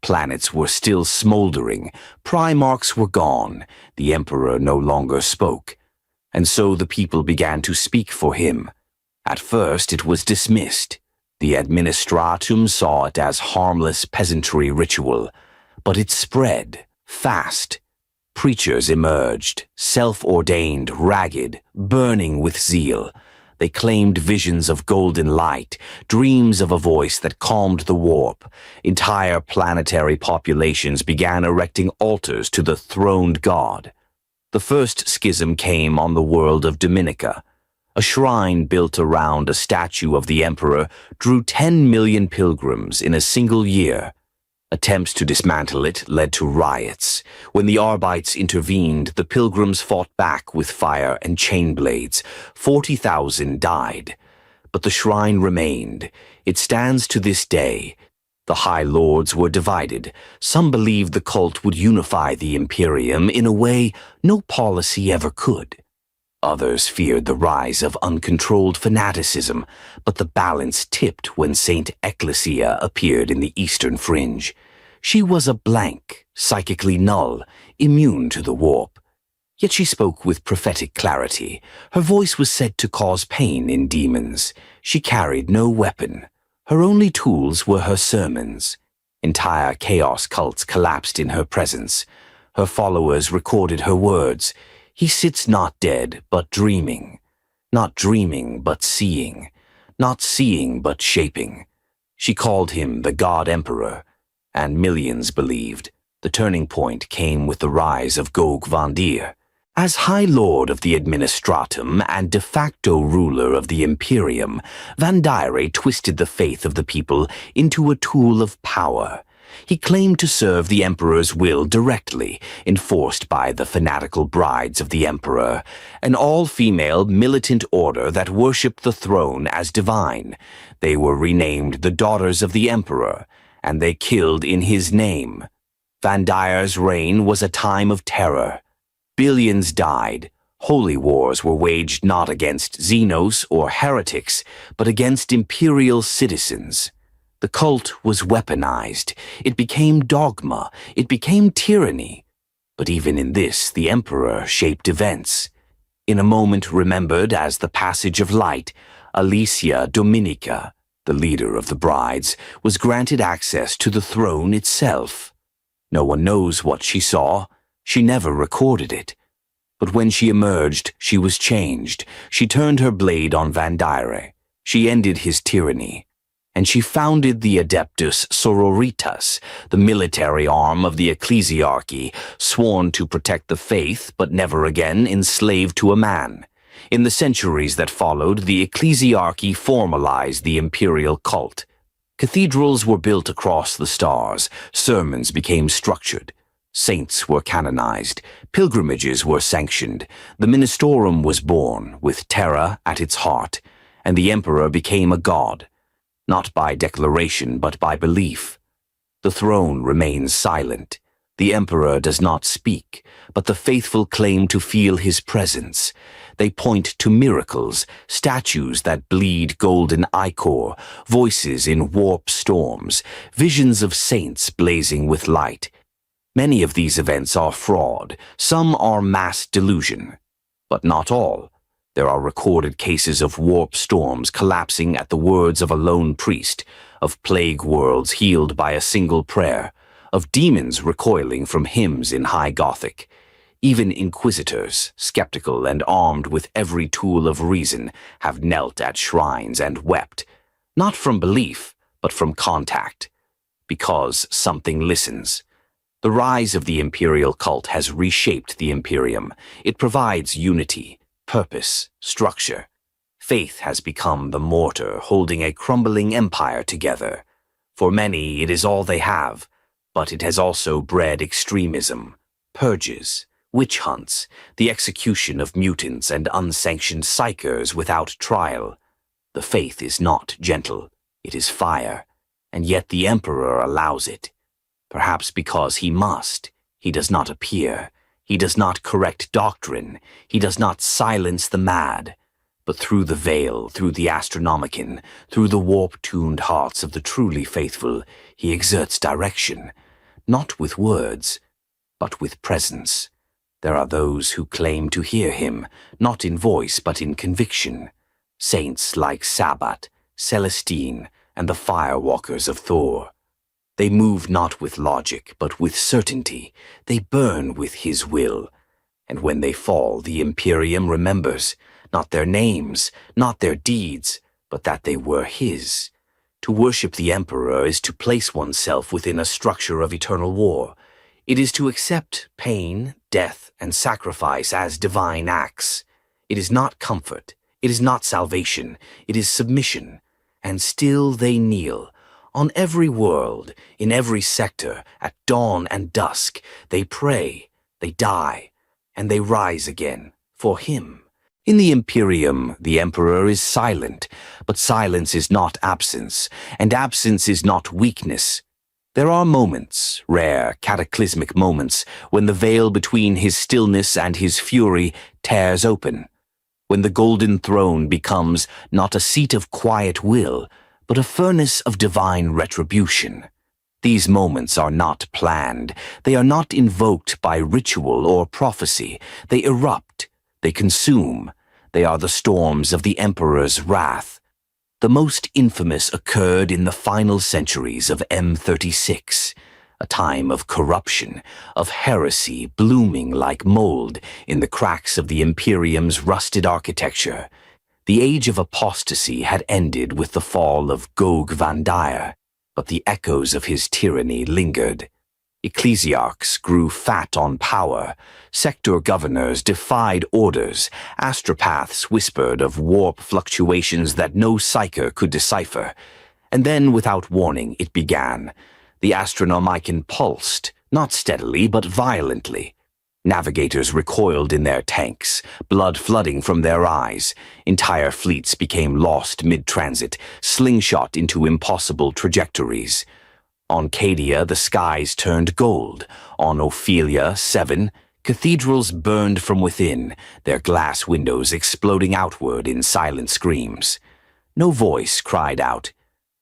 Planets were still smoldering, Primarchs were gone, the Emperor no longer spoke. And so the people began to speak for him. At first it was dismissed. The administratum saw it as harmless peasantry ritual, but it spread, fast. Preachers emerged, self-ordained, ragged, burning with zeal. They claimed visions of golden light, dreams of a voice that calmed the warp. Entire planetary populations began erecting altars to the throned god. The first schism came on the world of Dominica. A shrine built around a statue of the emperor drew 10 million pilgrims in a single year. Attempts to dismantle it led to riots. When the Arbites intervened, the pilgrims fought back with fire and chain blades. 40,000 died. But the shrine remained. It stands to this day. The High Lords were divided. Some believed the cult would unify the Imperium in a way no policy ever could. Others feared the rise of uncontrolled fanaticism, but the balance tipped when Saint Ecclesia appeared in the eastern fringe. She was a blank, psychically null, immune to the warp. Yet she spoke with prophetic clarity. Her voice was said to cause pain in demons. She carried no weapon. Her only tools were her sermons. Entire chaos cults collapsed in her presence. Her followers recorded her words. He sits not dead, but dreaming. Not dreaming, but seeing. Not seeing, but shaping. She called him the God Emperor, and millions believed. The turning point came with the rise of Gog Vandir. As High Lord of the Administratum and de facto ruler of the Imperium, Vandir twisted the faith of the people into a tool of power. He claimed to serve the Emperor's will directly, enforced by the fanatical brides of the Emperor, an all-female militant order that worshipped the throne as divine. They were renamed the Daughters of the Emperor, and they killed in his name. Vandir's reign was a time of terror. Billions died. Holy wars were waged not against Xenos or heretics, but against imperial citizens. The cult was weaponized. It became dogma. It became tyranny. But even in this, the Emperor shaped events. In a moment remembered as the passage of light, Alicia Dominica, the leader of the brides, was granted access to the throne itself. No one knows what she saw. She never recorded it. But when she emerged, she was changed. She turned her blade on Vandir. She ended his tyranny. And she founded the Adeptus Sororitas, the military arm of the ecclesiarchy, sworn to protect the faith but never again enslaved to a man. In the centuries that followed, the ecclesiarchy formalized the imperial cult. Cathedrals were built across the stars, sermons became structured, saints were canonized, pilgrimages were sanctioned, the ministorum was born, with Terra at its heart, and the emperor became a god. Not by declaration, but by belief. The throne remains silent. The emperor does not speak, but the faithful claim to feel his presence. They point to miracles, statues that bleed golden ichor, voices in warp storms, visions of saints blazing with light. Many of these events are fraud, some are mass delusion. But not all. There are recorded cases of warp storms collapsing at the words of a lone priest, of plague worlds healed by a single prayer, of demons recoiling from hymns in High Gothic. Even inquisitors, skeptical and armed with every tool of reason, have knelt at shrines and wept, not from belief, but from contact. Because something listens. The rise of the imperial cult has reshaped the Imperium. It provides unity, purpose, structure. Faith has become the mortar holding a crumbling empire together. For many, it is all they have, but it has also bred extremism, purges, witch hunts, the execution of mutants and unsanctioned psykers without trial. The faith is not gentle, it is fire, and yet the Emperor allows it. Perhaps because he must, he does not appear. He does not correct doctrine. He does not silence the mad. But through the veil, through the Astronomicon, through the warp-tuned hearts of the truly faithful, he exerts direction, not with words, but with presence. There are those who claim to hear him, not in voice but in conviction. Saints like Sabbat, Celestine, and the firewalkers of Thor. They move not with logic, but with certainty. They burn with his will. And when they fall, the Imperium remembers, not their names, not their deeds, but that they were his. To worship the Emperor is to place oneself within a structure of eternal war. It is to accept pain, death and sacrifice as divine acts. It is not comfort. It is not salvation. It is submission. And still they kneel. On every world, in every sector, at dawn and dusk, they pray, they die, and they rise again, for him. In the Imperium, the Emperor is silent, but silence is not absence, and absence is not weakness. There are moments, rare, cataclysmic moments, when the veil between his stillness and his fury tears open, when the golden throne becomes not a seat of quiet will, but a furnace of divine retribution. These moments are not planned. They are not invoked by ritual or prophecy. They erupt. They consume. They are the storms of the Emperor's wrath. The most infamous occurred in the final centuries of M36, a time of corruption, of heresy blooming like mold in the cracks of the Imperium's rusted architecture. The age of apostasy had ended with the fall of Gog van Dyer, but the echoes of his tyranny lingered. Ecclesiarchs grew fat on power, sector governors defied orders, astropaths whispered of warp fluctuations that no psyker could decipher. And then, without warning, it began. The Astronomicon pulsed, not steadily but violently. Navigators recoiled in their tanks, blood flooding from their eyes. Entire fleets became lost mid-transit, slingshot into impossible trajectories. On Cadia, the skies turned gold. On Ophelia 7, cathedrals burned from within, their glass windows exploding outward in silent screams. No voice cried out.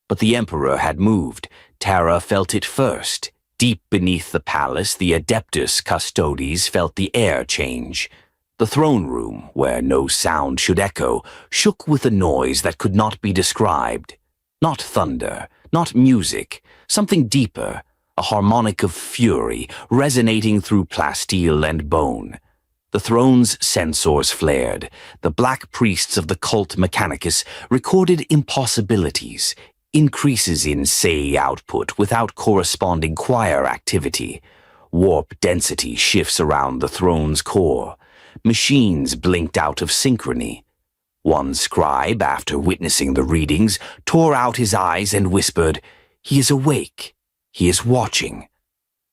But the Emperor had moved. Terra felt it first. Deep beneath the palace, the Adeptus Custodes felt the air change. The throne room, where no sound should echo, shook with a noise that could not be described. Not thunder, not music, something deeper, a harmonic of fury, resonating through plasteel and bone. The throne's sensors flared. The black priests of the cult Mechanicus recorded impossibilities, increases in Sei output without corresponding choir activity. Warp density shifts around the throne's core. Machines blinked out of synchrony. One scribe, after witnessing the readings, tore out his eyes and whispered, "He is awake. He is watching."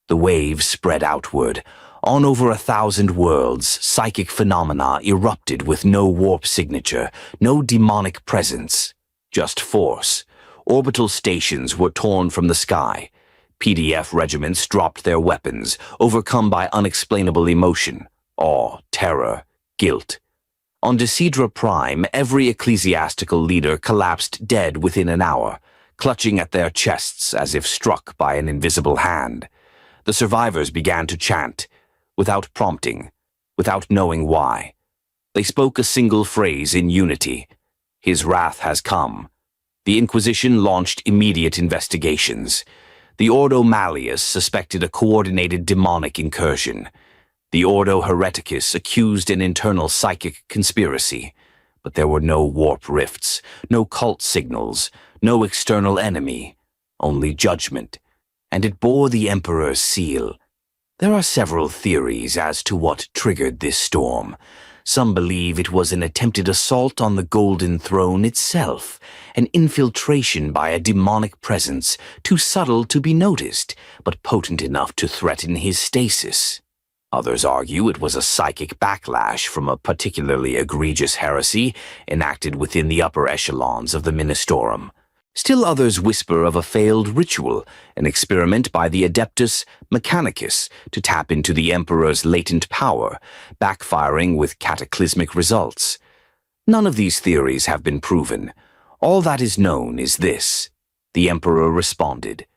The waves spread outward. On over 1,000 worlds, psychic phenomena erupted with no warp signature, no demonic presence, just force. Orbital stations were torn from the sky. PDF regiments dropped their weapons, overcome by unexplainable emotion, awe, terror, guilt. On Decidra Prime, every ecclesiastical leader collapsed dead within an hour, clutching at their chests as if struck by an invisible hand. The survivors began to chant, without prompting, without knowing why. They spoke a single phrase in unity: "His wrath has come." The Inquisition launched immediate investigations. The Ordo Malleus suspected a coordinated demonic incursion. The Ordo Hereticus accused an internal psychic conspiracy. But there were no warp rifts, no cult signals, no external enemy, only judgment. And it bore the Emperor's seal. There are several theories as to what triggered this storm. Some believe it was an attempted assault on the Golden Throne itself, an infiltration by a demonic presence, too subtle to be noticed, but potent enough to threaten his stasis. Others argue it was a psychic backlash from a particularly egregious heresy enacted within the upper echelons of the Ministorum. Still others whisper of a failed ritual, an experiment by the Adeptus Mechanicus to tap into the Emperor's latent power, backfiring with cataclysmic results. None of these theories have been proven. All that is known is this: the Emperor responded.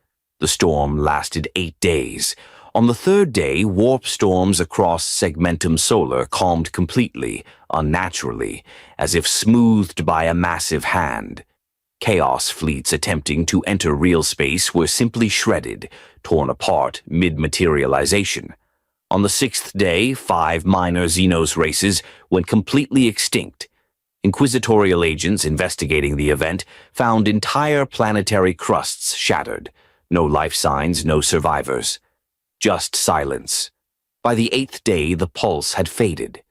The storm lasted 8 days. On the 3rd day, warp storms across Segmentum Solar calmed completely, unnaturally, as if smoothed by a massive hand. Chaos fleets attempting to enter real space were simply shredded, torn apart mid-materialization. On the 6th day, 5 minor Xenos races went completely extinct. Inquisitorial agents investigating the event found entire planetary crusts shattered. No life signs, no survivors. Just silence. By the 8th day, the pulse had faded.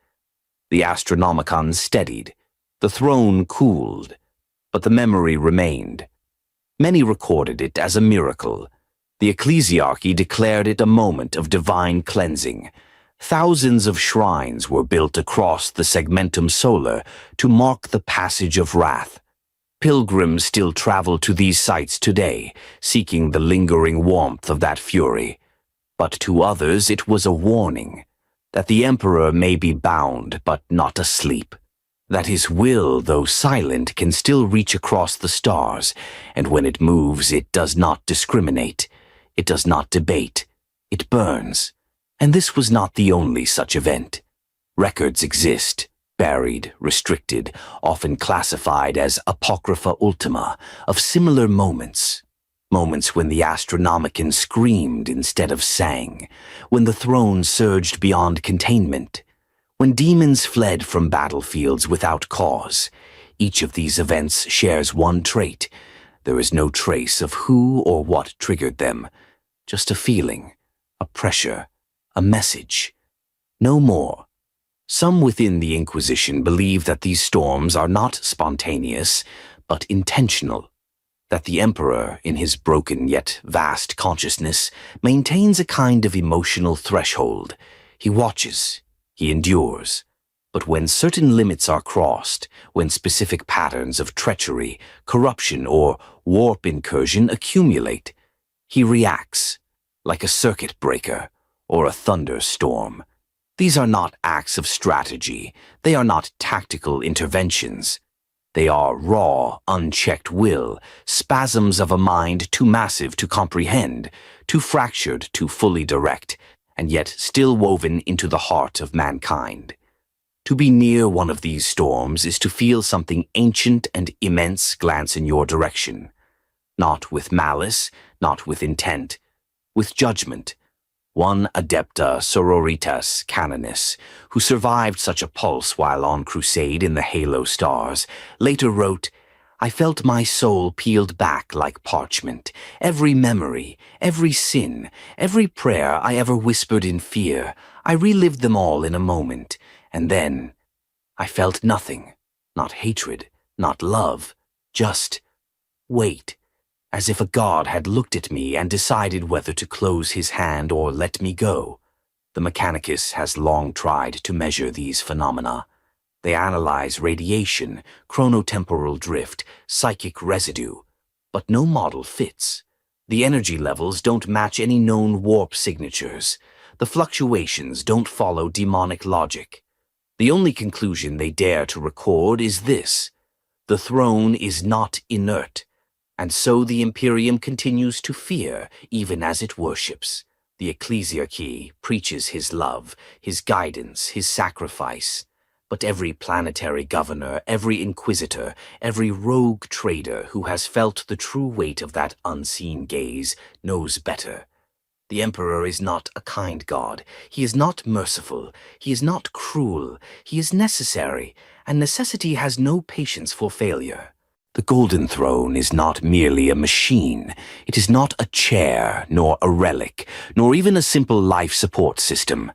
The Astronomicon steadied. The throne cooled. But the memory remained. Many recorded it as a miracle. The ecclesiarchy declared it a moment of divine cleansing. Thousands of shrines were built across the segmentum solar to mark the passage of wrath. Pilgrims still travel to these sites today, seeking the lingering warmth of that fury. But to others it was a warning, that the Emperor may be bound but not asleep, that his will, though silent, can still reach across the stars, and when it moves it does not discriminate, it does not debate, it burns. And this was not the only such event. Records exist, buried, restricted, often classified as apocrypha ultima, of similar moments. Moments when the Astronomicon screamed instead of sang, when the throne surged beyond containment, when demons fled from battlefields without cause. Each of these events shares one trait. There is no trace of who or what triggered them, just a feeling, a pressure, a message. No more. Some within the Inquisition believe that these storms are not spontaneous, but intentional, that the Emperor, in his broken yet vast consciousness, maintains a kind of emotional threshold. He watches, he endures. But when certain limits are crossed, when specific patterns of treachery, corruption, or warp incursion accumulate, he reacts, like a circuit breaker or a thunderstorm. These are not acts of strategy. They are not tactical interventions. They are raw, unchecked will, spasms of a mind too massive to comprehend, too fractured to fully direct, and yet still woven into the heart of mankind. To be near one of these storms is to feel something ancient and immense glance in your direction. Not with malice, not with intent, with judgment. One Adepta Sororitas Canonis, who survived such a pulse while on crusade in the halo stars, later wrote, "I felt my soul peeled back like parchment. Every memory, every sin, every prayer I ever whispered in fear, I relived them all in a moment, and then I felt nothing, not hatred, not love, just wait. As if a god had looked at me and decided whether to close his hand or let me go." The Mechanicus has long tried to measure these phenomena. They analyze radiation, chronotemporal drift, psychic residue, but no model fits. The energy levels don't match any known warp signatures. The fluctuations don't follow demonic logic. The only conclusion they dare to record is this: the throne is not inert. And so the Imperium continues to fear, even as it worships. The ecclesiarchy preaches his love, his guidance, his sacrifice. But every planetary governor, every inquisitor, every rogue trader who has felt the true weight of that unseen gaze knows better. The Emperor is not a kind god. He is not merciful. He is not cruel. He is necessary, and necessity has no patience for failure. The Golden Throne is not merely a machine. It is not a chair, nor a relic, nor even a simple life support system.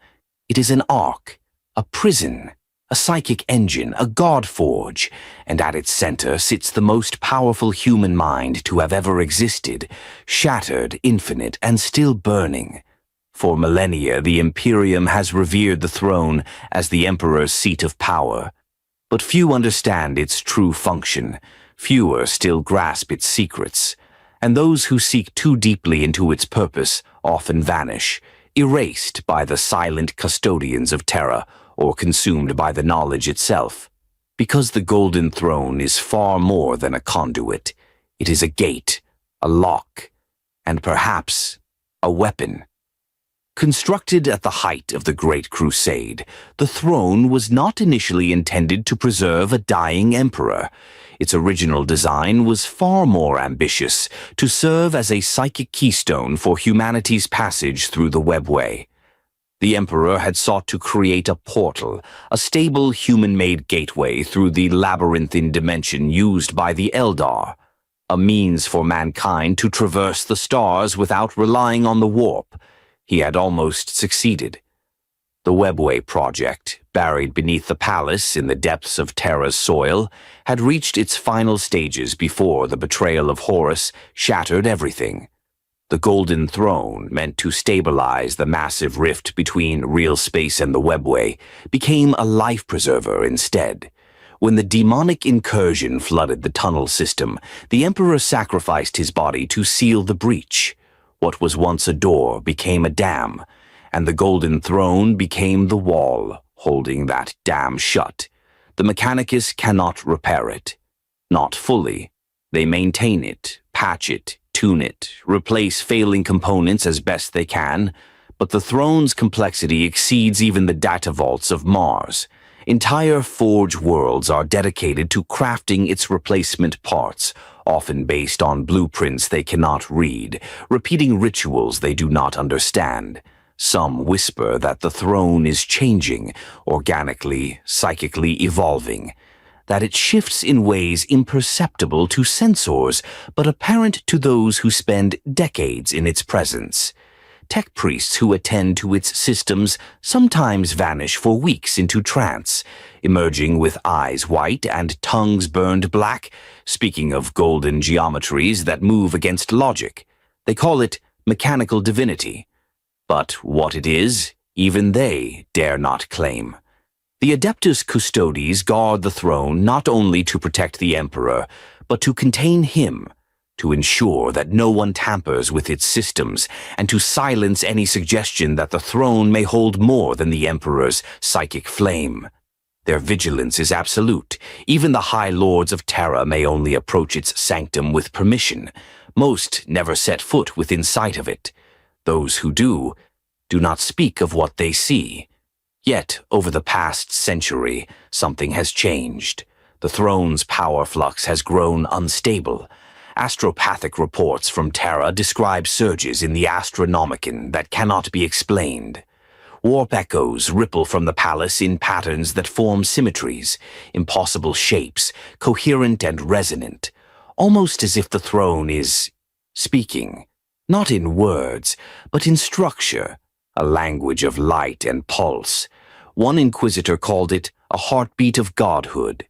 It is an ark, a prison, a psychic engine, a god forge, and at its center sits the most powerful human mind to have ever existed, shattered, infinite, and still burning. For millennia, the Imperium has revered the throne as the Emperor's seat of power. But few understand its true function. Fewer still grasp its secrets, and those who seek too deeply into its purpose often vanish, erased by the silent custodians of Terra or consumed by the knowledge itself. Because the Golden Throne is far more than a conduit. It is a gate, a lock, and perhaps a weapon. Constructed at the height of the Great Crusade, the throne was not initially intended to preserve a dying emperor. Its original design was far more ambitious, to serve as a psychic keystone for humanity's passage through the webway. The Emperor had sought to create a portal, a stable human-made gateway through the labyrinthine dimension used by the Eldar, a means for mankind to traverse the stars without relying on the warp. He had almost succeeded. The Webway project, buried beneath the palace in the depths of Terra's soil, had reached its final stages before the betrayal of Horus shattered everything. The Golden Throne, meant to stabilize the massive rift between real space and the Webway, became a life preserver instead. When the demonic incursion flooded the tunnel system, the Emperor sacrificed his body to seal the breach. What was once a door became a dam, and the Golden Throne became the wall, holding that dam shut. The Mechanicus cannot repair it. Not fully. They maintain it, patch it, tune it, replace failing components as best they can, but the throne's complexity exceeds even the data vaults of Mars. Entire forge worlds are dedicated to crafting its replacement parts, often based on blueprints they cannot read, repeating rituals they do not understand. Some whisper that the throne is changing, organically, psychically evolving, that it shifts in ways imperceptible to sensors, but apparent to those who spend decades in its presence. Tech priests who attend to its systems sometimes vanish for weeks into trance, emerging with eyes white and tongues burned black, speaking of golden geometries that move against logic. They call it mechanical divinity. But what it is, even they dare not claim. The Adeptus Custodes guard the throne not only to protect the Emperor, but to contain him, to ensure that no one tampers with its systems, and to silence any suggestion that the throne may hold more than the Emperor's psychic flame. Their vigilance is absolute. Even the High Lords of Terra may only approach its sanctum with permission. Most never set foot within sight of it. Those who do not speak of what they see. Yet, over the past century, something has changed. The throne's power flux has grown unstable. Astropathic reports from Terra describe surges in the Astronomicon that cannot be explained. Warp echoes ripple from the palace in patterns that form symmetries, impossible shapes, coherent and resonant, almost as if the throne is speaking. Not in words, but in structure, a language of light and pulse. One inquisitor called it a heartbeat of godhood.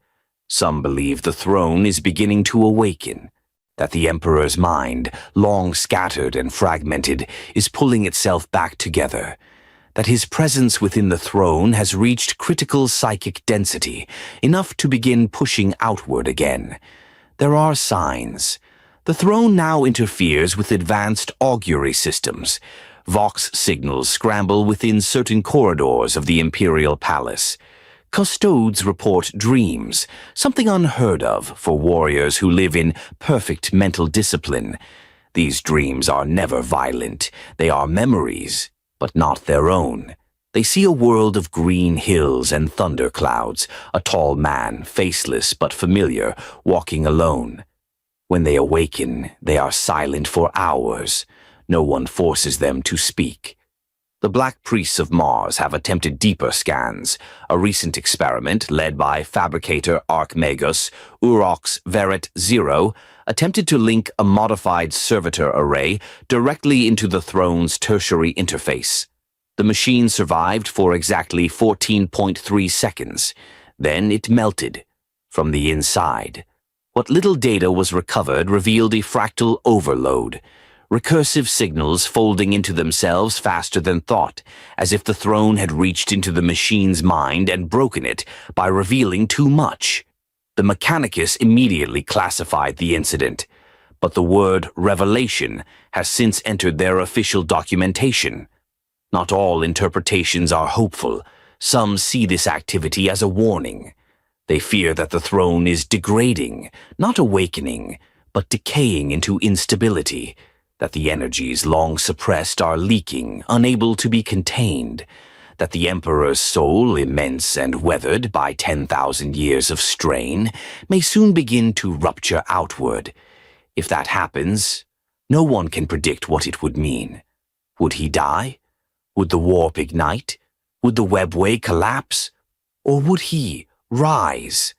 Some believe the throne is beginning to awaken, that the Emperor's mind, long scattered and fragmented, is pulling itself back together, that his presence within the throne has reached critical psychic density, enough to begin pushing outward again. There are signs. The throne now interferes with advanced augury systems. Vox signals scramble within certain corridors of the imperial palace. Custodes report dreams, something unheard of for warriors who live in perfect mental discipline. These dreams are never violent. They are memories, but not their own. They see a world of green hills and thunder clouds, a tall man, faceless but familiar, walking alone. When they awaken, they are silent for hours. No one forces them to speak. The Black Priests of Mars have attempted deeper scans. A recent experiment, led by fabricator Archmagus Urox Veret 0, attempted to link a modified servitor array directly into the throne's tertiary interface. The machine survived for exactly 14.3 seconds. Then it melted from the inside. What little data was recovered revealed a fractal overload. Recursive signals folding into themselves faster than thought, as if the throne had reached into the machine's mind and broken it by revealing too much. The Mechanicus immediately classified the incident, but the word revelation has since entered their official documentation. Not all interpretations are hopeful. Some see this activity as a warning. They fear that the throne is degrading, not awakening, but decaying into instability, that the energies long suppressed are leaking, unable to be contained, that the Emperor's soul, immense and weathered by 10,000 years of strain, may soon begin to rupture outward. If that happens, no one can predict what it would mean. Would he die? Would the warp ignite? Would the webway collapse? Or would he rise?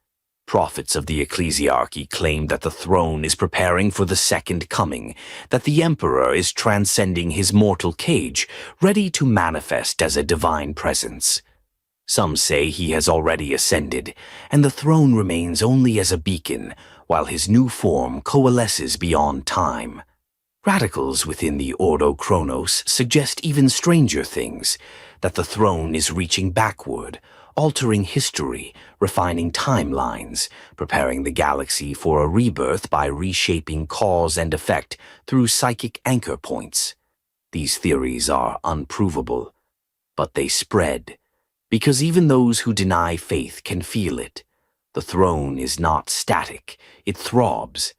Prophets of the ecclesiarchy claim that the throne is preparing for the second coming, that the emperor is transcending his mortal cage, ready to manifest as a divine presence. Some say he has already ascended, and the throne remains only as a beacon, while his new form coalesces beyond time. Radicals within the Ordo Chronos suggest even stranger things, that the throne is reaching backward, altering history, refining timelines, preparing the galaxy for a rebirth by reshaping cause and effect through psychic anchor points. These theories are unprovable, but they spread, because even those who deny faith can feel it. The throne is not static, it throbs.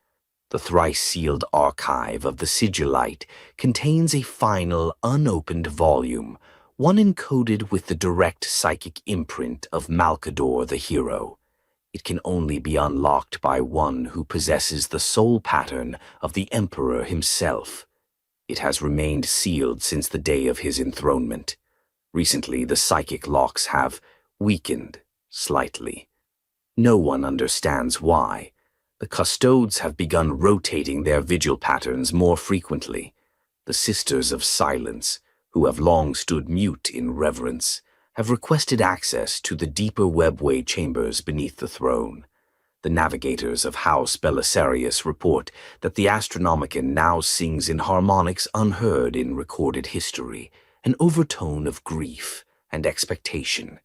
The thrice-sealed archive of the Sigillite contains a final, unopened volume, one encoded with the direct psychic imprint of Malkador the hero. It can only be unlocked by one who possesses the soul pattern of the Emperor himself. It has remained sealed since the day of his enthronement. Recently, the psychic locks have weakened slightly. No one understands why. The custodes have begun rotating their vigil patterns more frequently. The Sisters of Silence, who have long stood mute in reverence, have requested access to the deeper webway chambers beneath the throne. The navigators of House Belisarius report that the Astronomicon now sings in harmonics unheard in recorded history, an overtone of grief and expectation.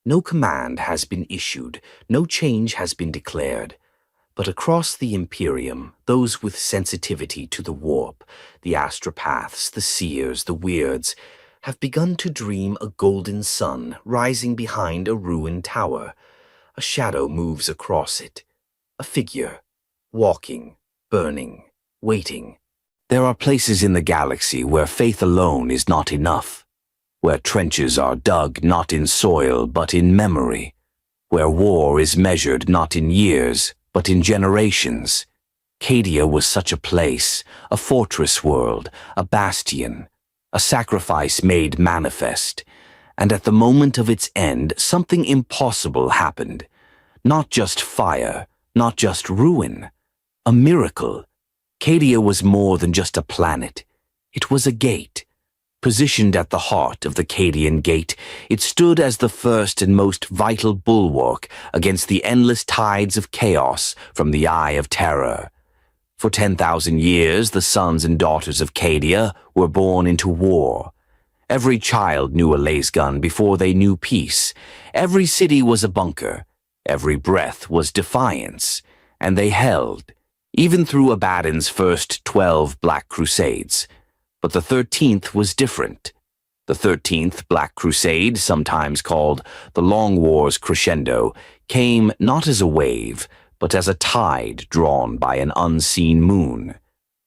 No command has been issued, no change has been declared. But across the Imperium, those with sensitivity to the warp, the astropaths, the seers, the weirds, have begun to dream a golden sun rising behind a ruined tower. A shadow moves across it. A figure, walking, burning, waiting. There are places in the galaxy where faith alone is not enough, where trenches are dug not in soil but in memory, where war is measured not in years but in generations. Cadia was such a place, a fortress world, a bastion, a sacrifice made manifest, and at the moment of its end, something impossible happened. Not just fire, not just ruin, a miracle. Cadia was more than just a planet. It was a gate. Positioned at the heart of the Cadian Gate, it stood as the first and most vital bulwark against the endless tides of chaos from the eye of Terra. For 10,000 years, the sons and daughters of Cadia were born into war. Every child knew a lasgun before they knew peace. Every city was a bunker. Every breath was defiance. And they held, even through Abaddon's first 12 Black Crusades. But the 13th was different. The 13th Black Crusade, sometimes called the Long War's crescendo, came not as a wave, but as a tide drawn by an unseen moon.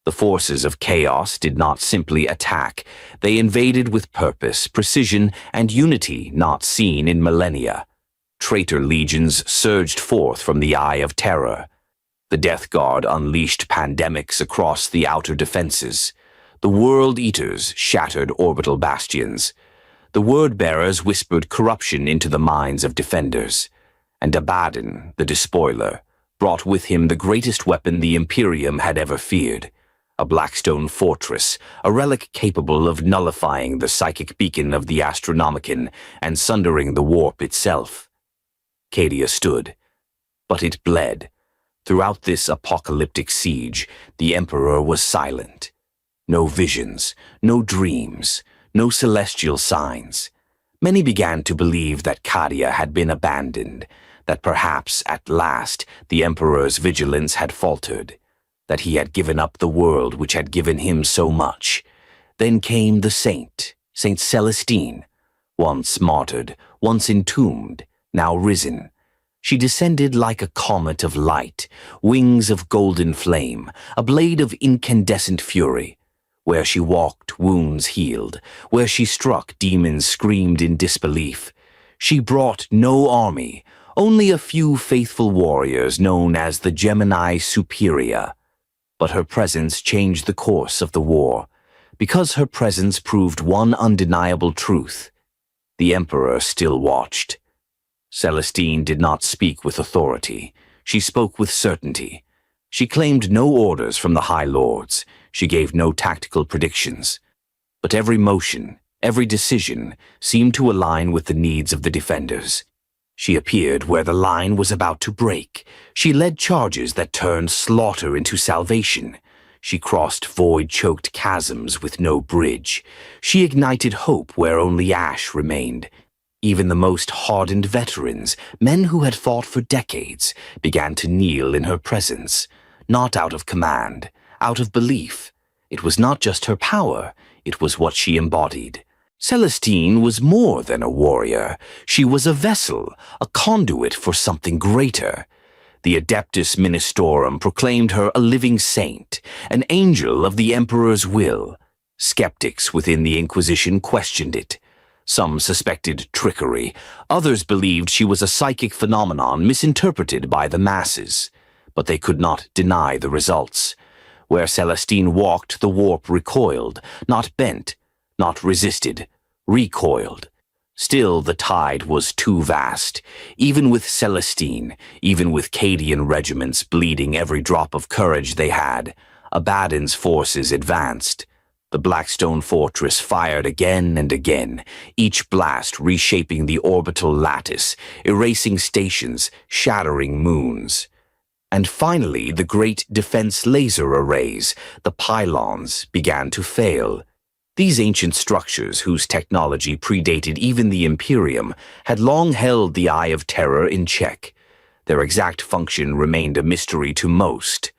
The forces of chaos did not simply attack. They invaded with purpose, precision, and unity not seen in millennia. Traitor legions surged forth from the eye of Terror. The Death Guard unleashed pandemics across the outer defenses. The World Eaters shattered orbital bastions. The Word-Bearers whispered corruption into the minds of defenders. And Abaddon, the Despoiler, brought with him the greatest weapon the Imperium had ever feared. A Blackstone fortress, a relic capable of nullifying the psychic beacon of the Astronomicon and sundering the warp itself. Cadia stood, but it bled. Throughout this apocalyptic siege, the Emperor was silent. No visions, no dreams, no celestial signs. Many began to believe that Cadia had been abandoned, that perhaps, at last, the Emperor's vigilance had faltered, that he had given up the world which had given him so much. Then came the saint, Saint Celestine, once martyred, once entombed, now risen. She descended like a comet of light, wings of golden flame, a blade of incandescent fury. Where she walked, wounds healed. Where she struck, demons screamed in disbelief. She brought no army, only a few faithful warriors known as the Gemini Superia. But her presence changed the course of the war, because her presence proved one undeniable truth. The Emperor still watched. Celestine did not speak with authority. She spoke with certainty. She claimed no orders from the High Lords. She gave no tactical predictions. But every motion, every decision, seemed to align with the needs of the defenders. She appeared where the line was about to break. She led charges that turned slaughter into salvation. She crossed void-choked chasms with no bridge. She ignited hope where only ash remained. Even the most hardened veterans, men who had fought for decades, began to kneel in her presence, not out of command, out of belief. It was not just her power, it was what she embodied. Celestine was more than a warrior. She was a vessel, a conduit for something greater. The Adeptus Ministorum proclaimed her a living saint, an angel of the Emperor's will. Skeptics within the Inquisition questioned it. Some suspected trickery. Others believed she was a psychic phenomenon misinterpreted by the masses. But they could not deny the results. Where Celestine walked, the warp recoiled, not bent, not resisted, recoiled. Still, the tide was too vast. Even with Celestine, even with Cadian regiments bleeding every drop of courage they had, Abaddon's forces advanced. The Blackstone fortress fired again and again, each blast reshaping the orbital lattice, erasing stations, shattering moons. And finally, the great defense laser arrays, the pylons, began to fail. These ancient structures, whose technology predated even the Imperium, had long held the Eye of Terror in check. Their exact function remained a mystery to most.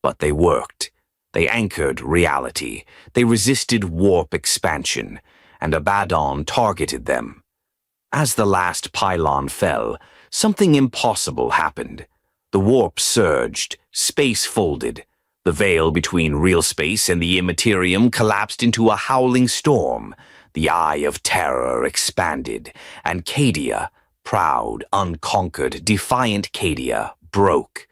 But they worked. They anchored reality. They resisted warp expansion, and Abaddon targeted them. As the last pylon fell, something impossible happened. The warp surged, space folded. The veil between real space and the immaterium collapsed into a howling storm. The Eye of Terror expanded, and Cadia, proud, unconquered, defiant Cadia, broke.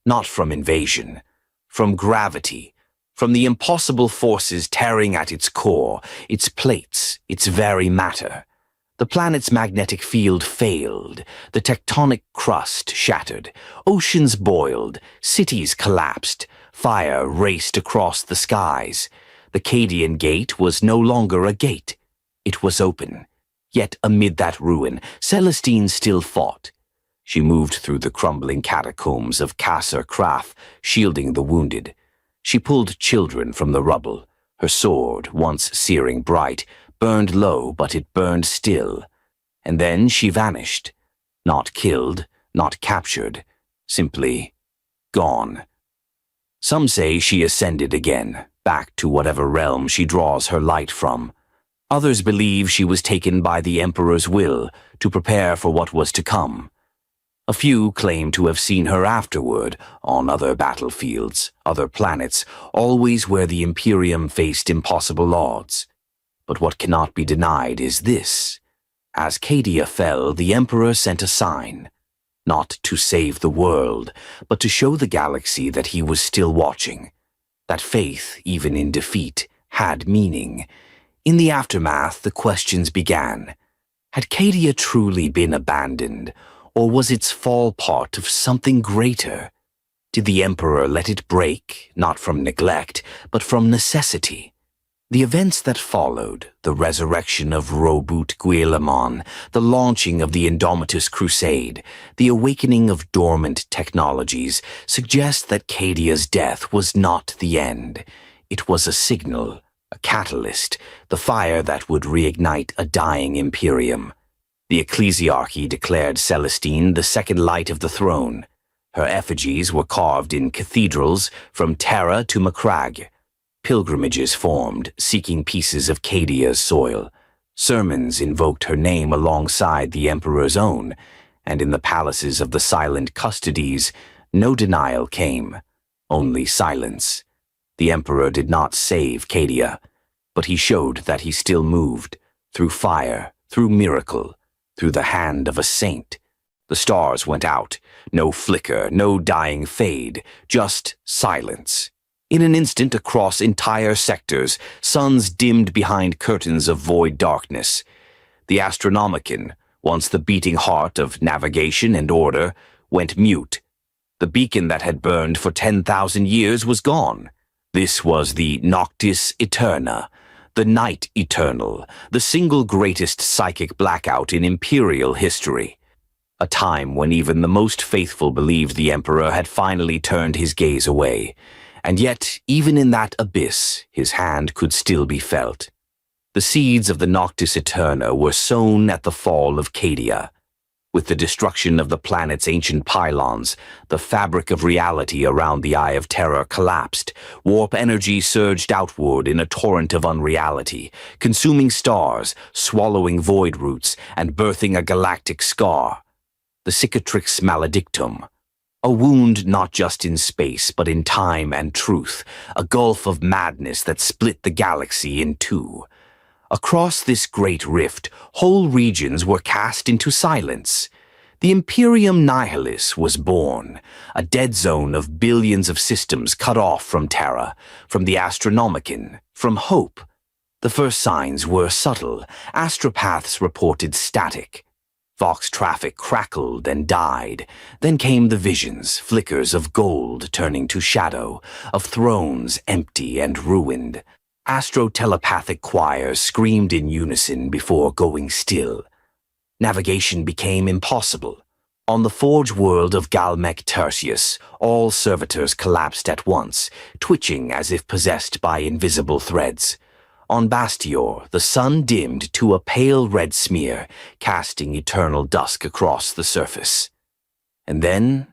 Not from invasion, from gravity, from the impossible forces tearing at its core, its plates, its very matter. The planet's magnetic field failed, the tectonic crust shattered, oceans boiled, cities collapsed, fire raced across the skies. The Cadian gate was no longer a gate. It was open. Yet amid that ruin, Celestine still fought. She moved through the crumbling catacombs of Kasser Kraf, shielding the wounded. She pulled children from the rubble. Her sword, once searing bright, burned low, but it burned still. And then she vanished. Not killed, not captured, simply gone. Some say she ascended again, back to whatever realm she draws her light from. Others believe she was taken by the Emperor's will to prepare for what was to come. A few claim to have seen her afterward on other battlefields, other planets, always where the Imperium faced impossible odds. But what cannot be denied is this. As Cadia fell, the Emperor sent a sign. Not to save the world, but to show the galaxy that he was still watching. That faith, even in defeat, had meaning. In the aftermath, the questions began. Had Cadia truly been abandoned, or was its fall part of something greater? Did the Emperor let it break, not from neglect, but from necessity? The events that followed, the resurrection of Robut Guillemon, the launching of the Indomitus Crusade, the awakening of dormant technologies, suggest that Cadia's death was not the end. It was a signal, a catalyst, the fire that would reignite a dying Imperium. The Ecclesiarchy declared Celestine the second light of the throne. Her effigies were carved in cathedrals from Terra to Macragge. Pilgrimages formed, seeking pieces of Cadia's soil. Sermons invoked her name alongside the Emperor's own, and in the palaces of the silent custodies, no denial came, only silence. The Emperor did not save Cadia, but he showed that he still moved, through fire, through miracle, through the hand of a saint. The stars went out, no flicker, no dying fade, just silence. In an instant, across entire sectors, suns dimmed behind curtains of void darkness. The Astronomicon, once the beating heart of navigation and order, went mute. The beacon that had burned for 10,000 years was gone. This was the Noctis Eterna, the Night Eternal, the single greatest psychic blackout in Imperial history. A time when even the most faithful believed the Emperor had finally turned his gaze away. And yet, even in that abyss, his hand could still be felt. The seeds of the Noctis Eterna were sown at the fall of Cadia. With the destruction of the planet's ancient pylons, the fabric of reality around the Eye of Terror collapsed. Warp energy surged outward in a torrent of unreality, consuming stars, swallowing void roots, and birthing a galactic scar. The Cicatrix Maledictum. A wound not just in space, but in time and truth, a gulf of madness that split the galaxy in two. Across this great rift, whole regions were cast into silence. The Imperium Nihilis was born, a dead zone of billions of systems cut off from Terra, from the Astronomicon, from hope. The first signs were subtle. Astropaths reported static. Vox traffic crackled and died. Then came the visions, flickers of gold turning to shadow, of thrones empty and ruined. Astro-telepathic choirs screamed in unison before going still. Navigation became impossible. On the forge world of Galmec Tertius, all servitors collapsed at once, twitching as if possessed by invisible threads. On Bastior, the sun dimmed to a pale red smear, casting eternal dusk across the surface. And then,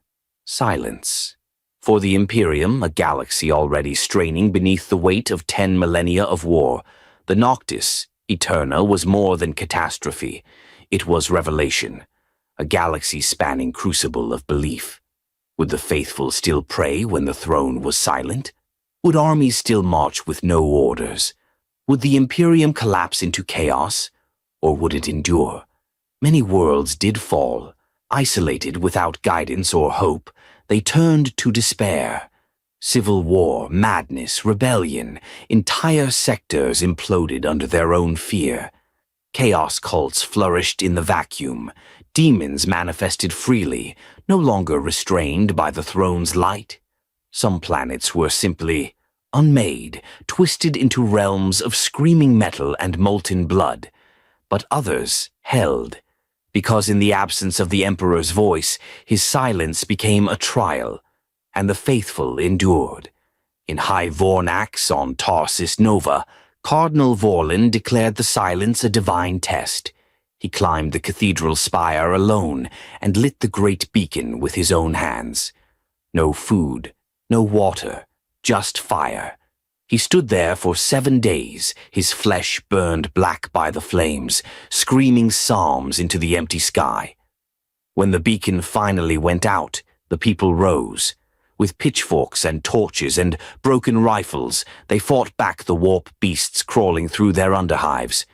silence. For the Imperium, a galaxy already straining beneath the weight of 10 millennia of war, the Noctis Eterna was more than catastrophe. It was revelation, a galaxy-spanning crucible of belief. Would the faithful still pray when the throne was silent? Would armies still march with no orders? Would the Imperium collapse into chaos, or would it endure? Many worlds did fall, isolated without guidance or hope. They turned to despair. Civil war, madness, rebellion, entire sectors imploded under their own fear. Chaos cults flourished in the vacuum. Demons manifested freely, no longer restrained by the throne's light. Some planets were simply unmade, twisted into realms of screaming metal and molten blood. But others held. Because in the absence of the Emperor's voice, his silence became a trial, and the faithful endured. In High Vornax on Tarsis Nova, Cardinal Vorlin declared the silence a divine test. He climbed the cathedral spire alone and lit the great beacon with his own hands. No food, no water, just fire. He stood there for 7 days, his flesh burned black by the flames, screaming psalms into the empty sky. When the beacon finally went out, the people rose. With pitchforks and torches and broken rifles, they fought back the warp beasts crawling through their underhives.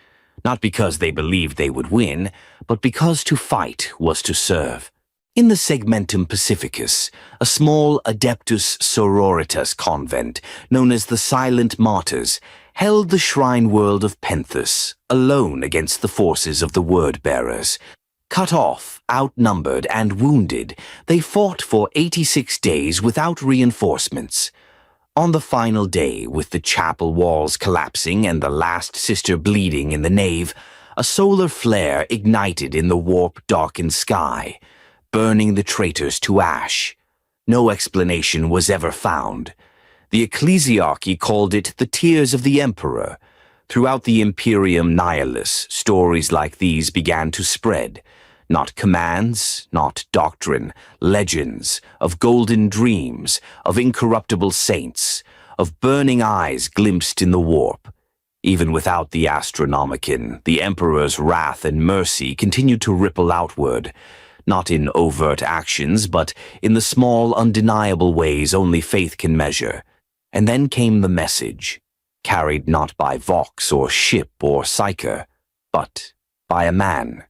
Not because they believed they would win, but because to fight was to serve. In the Segmentum Pacificus, a small Adeptus Sororitas convent, known as the Silent Martyrs, held the shrine world of Penthus, alone against the forces of the Word-bearers. Cut off, outnumbered, and wounded, they fought for 86 days without reinforcements. On the final day, with the chapel walls collapsing and the last sister bleeding in the nave, a solar flare ignited in the warp-darkened sky, burning the traitors to ash. No explanation was ever found. The ecclesiarchy called it the Tears of the Emperor. Throughout the Imperium Nihilis, stories like these began to spread. Not commands, not doctrine, legends, of golden dreams, of incorruptible saints, of burning eyes glimpsed in the warp. Even without the Astronomicon, the Emperor's wrath and mercy continued to ripple outward, not in overt actions, but in the small, undeniable ways only faith can measure. And then came the message, carried not by Vox or ship or psyker, but by a man.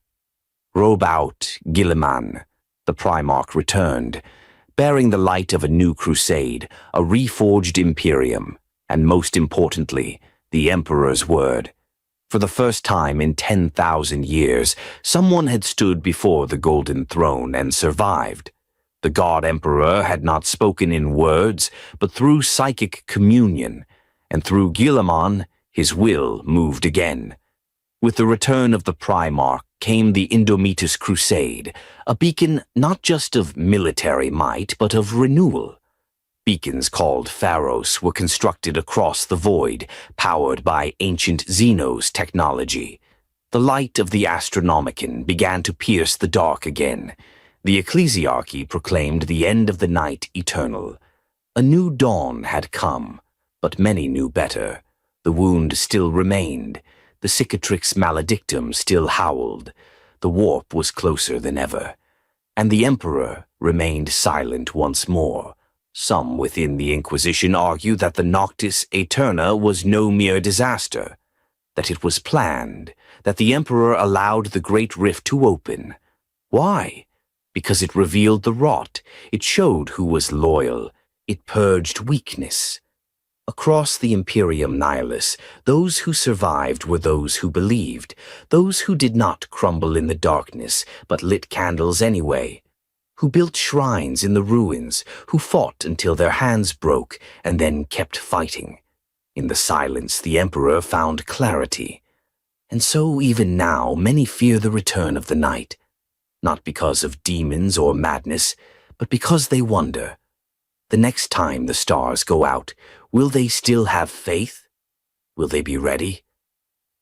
Robout Guilliman, the Primarch returned, bearing the light of a new crusade, a reforged Imperium, and most importantly, the Emperor's word. For the first time in 10,000 years, someone had stood before the Golden Throne and survived. The God-Emperor had not spoken in words, but through psychic communion, and through Guilliman, his will moved again. With the return of the Primarch came the Indomitus Crusade, a beacon not just of military might, but of renewal. Beacons called Pharos were constructed across the void, powered by ancient Xenos technology. The light of the Astronomicon began to pierce the dark again. The Ecclesiarchy proclaimed the end of the night eternal. A new dawn had come, but many knew better. The wound still remained. The cicatrix maledictum still howled. The warp was closer than ever. And the Emperor remained silent once more. Some within the Inquisition argue that the Noctis Aeterna was no mere disaster, that it was planned, that the Emperor allowed the Great Rift to open. Why? Because it revealed the rot, it showed who was loyal, it purged weakness. Across the Imperium Nihilus, those who survived were those who believed, those who did not crumble in the darkness, but lit candles anyway, who built shrines in the ruins, who fought until their hands broke and then kept fighting. In the silence, the Emperor found clarity. And so even now, many fear the return of the night, not because of demons or madness, but because they wonder, the next time the stars go out, will they still have faith? Will they be ready?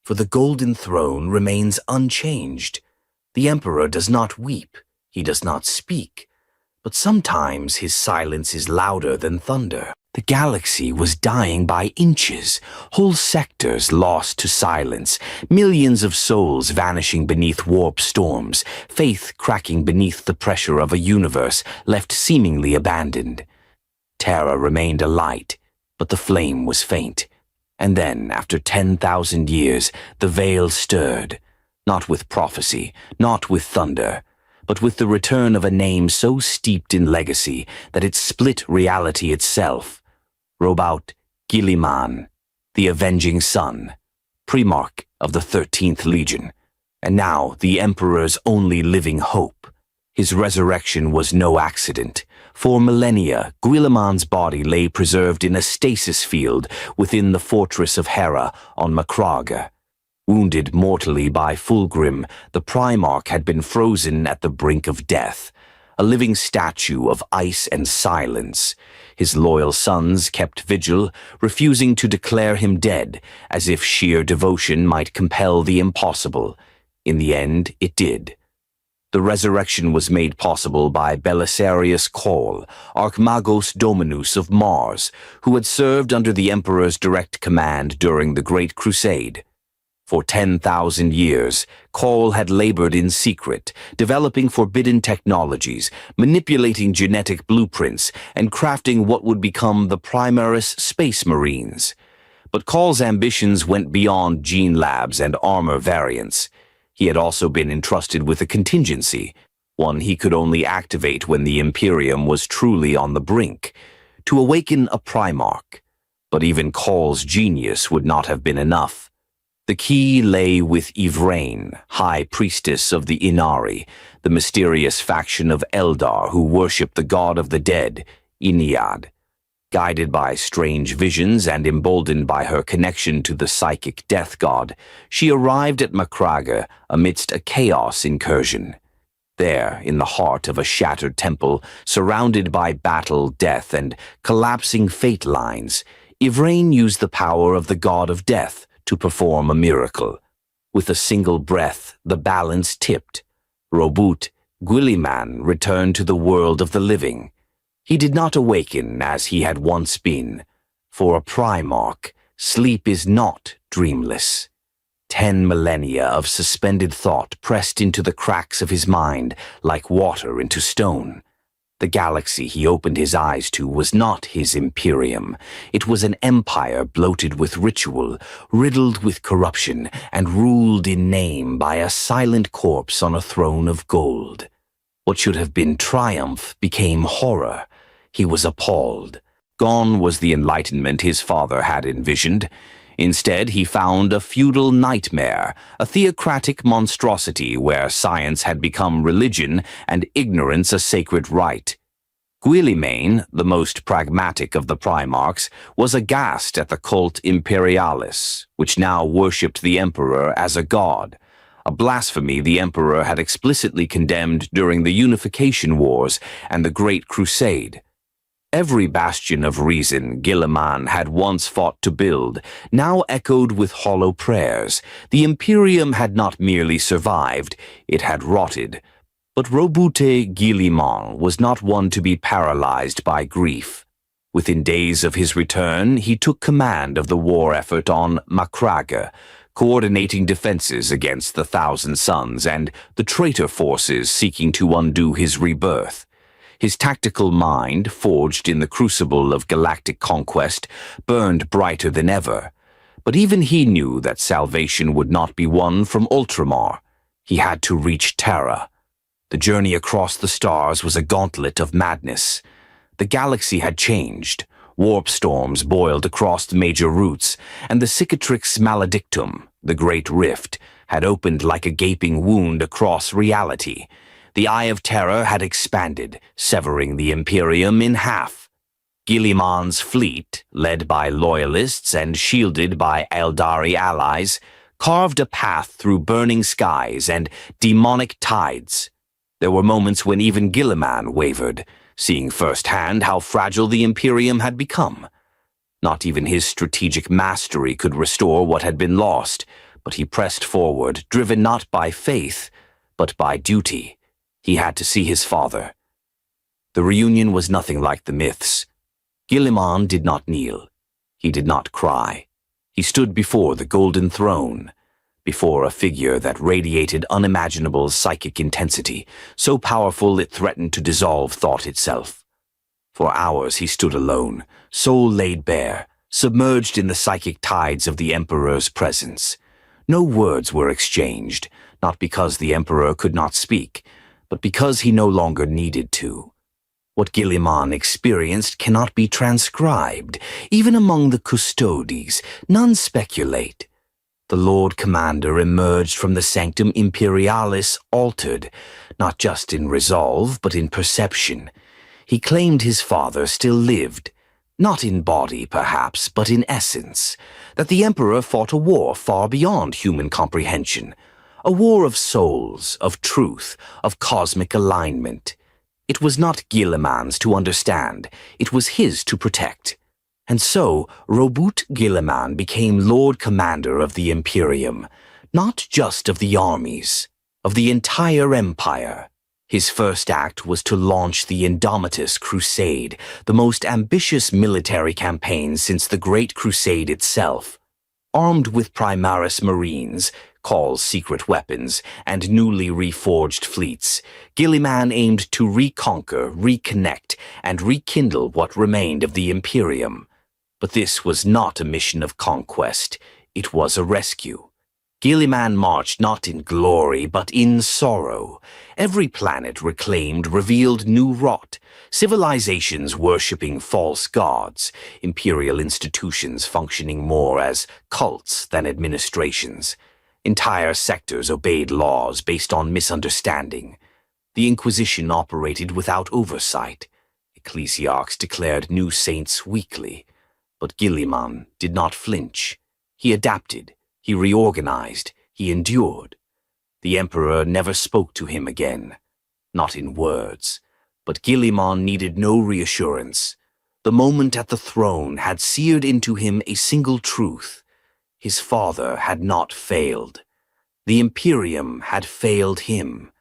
For the Golden Throne remains unchanged. The Emperor does not weep. He does not speak, but sometimes his silence is louder than thunder. The galaxy was dying by inches, whole sectors lost to silence, millions of souls vanishing beneath warp storms, faith cracking beneath the pressure of a universe left seemingly abandoned. Terra remained alight, but the flame was faint. And then, after 10,000 years, the veil stirred, not with prophecy, not with thunder, but with the return of a name so steeped in legacy that it split reality itself. Robout Guilliman, the Avenging Sun, Primarch of the 13th Legion, and now the Emperor's only living hope. His resurrection was no accident. For millennia, Guilliman's body lay preserved in a stasis field within the fortress of Hera on Macraga. Wounded mortally by Fulgrim, the Primarch had been frozen at the brink of death, a living statue of ice and silence. His loyal sons kept vigil, refusing to declare him dead, as if sheer devotion might compel the impossible. In the end, it did. The resurrection was made possible by Belisarius Cawl, Archmagos Dominus of Mars, who had served under the Emperor's direct command during the Great Crusade. For 10,000 years, Cawl had labored in secret, developing forbidden technologies, manipulating genetic blueprints, and crafting what would become the Primaris Space Marines. But Cawl's ambitions went beyond gene labs and armor variants. He had also been entrusted with a contingency, one he could only activate when the Imperium was truly on the brink, to awaken a Primarch. But even Cawl's genius would not have been enough. The key lay with Yvraine, High Priestess of the Inari, the mysterious faction of Eldar who worship the god of the dead, Iniad. Guided by strange visions and emboldened by her connection to the psychic death god, she arrived at Macraga amidst a chaos incursion. There, in the heart of a shattered temple, surrounded by battle, death, and collapsing fate lines, Yvraine used the power of the god of death to perform a miracle. With a single breath, the balance tipped. Robout Guilliman returned to the world of the living. He did not awaken as he had once been. For a Primarch, sleep is not dreamless. 10 millennia of suspended thought pressed into the cracks of his mind like water into stone. The galaxy he opened his eyes to was not his Imperium. It was an empire bloated with ritual, riddled with corruption, and ruled in name by a silent corpse on a throne of gold. What should have been triumph became horror. He was appalled. Gone was the enlightenment his father had envisioned. Instead, he found a feudal nightmare, a theocratic monstrosity where science had become religion and ignorance a sacred right. Guilliman, the most pragmatic of the Primarchs, was aghast at the cult Imperialis, which now worshipped the Emperor as a god, a blasphemy the Emperor had explicitly condemned during the Unification Wars and the Great Crusade. Every bastion of reason Guilliman had once fought to build now echoed with hollow prayers. The Imperium had not merely survived, it had rotted. But Roboute Guilliman was not one to be paralyzed by grief. Within days of his return, he took command of the war effort on Macraga, coordinating defenses against the Thousand Suns and the traitor forces seeking to undo his rebirth. His tactical mind, forged in the crucible of galactic conquest, burned brighter than ever. But even he knew that salvation would not be won from Ultramar. He had to reach Terra. The journey across the stars was a gauntlet of madness. The galaxy had changed. Warp storms boiled across the major routes, and the Cicatrix Maledictum, the Great Rift, had opened like a gaping wound across reality. The Eye of Terror had expanded, severing the Imperium in half. Guilliman's fleet, led by loyalists and shielded by Eldari allies, carved a path through burning skies and demonic tides. There were moments when even Guilliman wavered, seeing firsthand how fragile the Imperium had become. Not even his strategic mastery could restore what had been lost, but he pressed forward, driven not by faith, but by duty. He had to see his father. The reunion was nothing like the myths. Guilliman did not kneel. He did not cry. He stood before the golden throne, before a figure that radiated unimaginable psychic intensity, so powerful it threatened to dissolve thought itself. For hours he stood alone, soul laid bare, submerged in the psychic tides of the Emperor's presence. No words were exchanged, not because the Emperor could not speak, but because he no longer needed to. What Guilliman experienced cannot be transcribed. Even among the custodes, none speculate. The Lord Commander emerged from the Sanctum Imperialis altered, not just in resolve, but in perception. He claimed his father still lived, not in body, perhaps, but in essence, that the Emperor fought a war far beyond human comprehension, a war of souls, of truth, of cosmic alignment. It was not Guilliman's to understand, it was his to protect. And so, Roboute Guilliman became Lord Commander of the Imperium, not just of the armies, of the entire empire. His first act was to launch the Indomitus Crusade, the most ambitious military campaign since the Great Crusade itself. Armed with Primaris Marines, Call's secret weapons, and newly reforged fleets, Guilliman aimed to reconquer, reconnect, and rekindle what remained of the Imperium. But this was not a mission of conquest, it was a rescue. Guilliman marched not in glory, but in sorrow. Every planet reclaimed revealed new rot, civilizations worshipping false gods, imperial institutions functioning more as cults than administrations. Entire sectors obeyed laws based on misunderstanding. The Inquisition operated without oversight. Ecclesiarchs declared new saints weekly. But Guilliman did not flinch. He adapted, he reorganized, he endured. The Emperor never spoke to him again, not in words. But Guilliman needed no reassurance. The moment at the throne had seared into him a single truth. His father had not failed. The Imperium had failed him.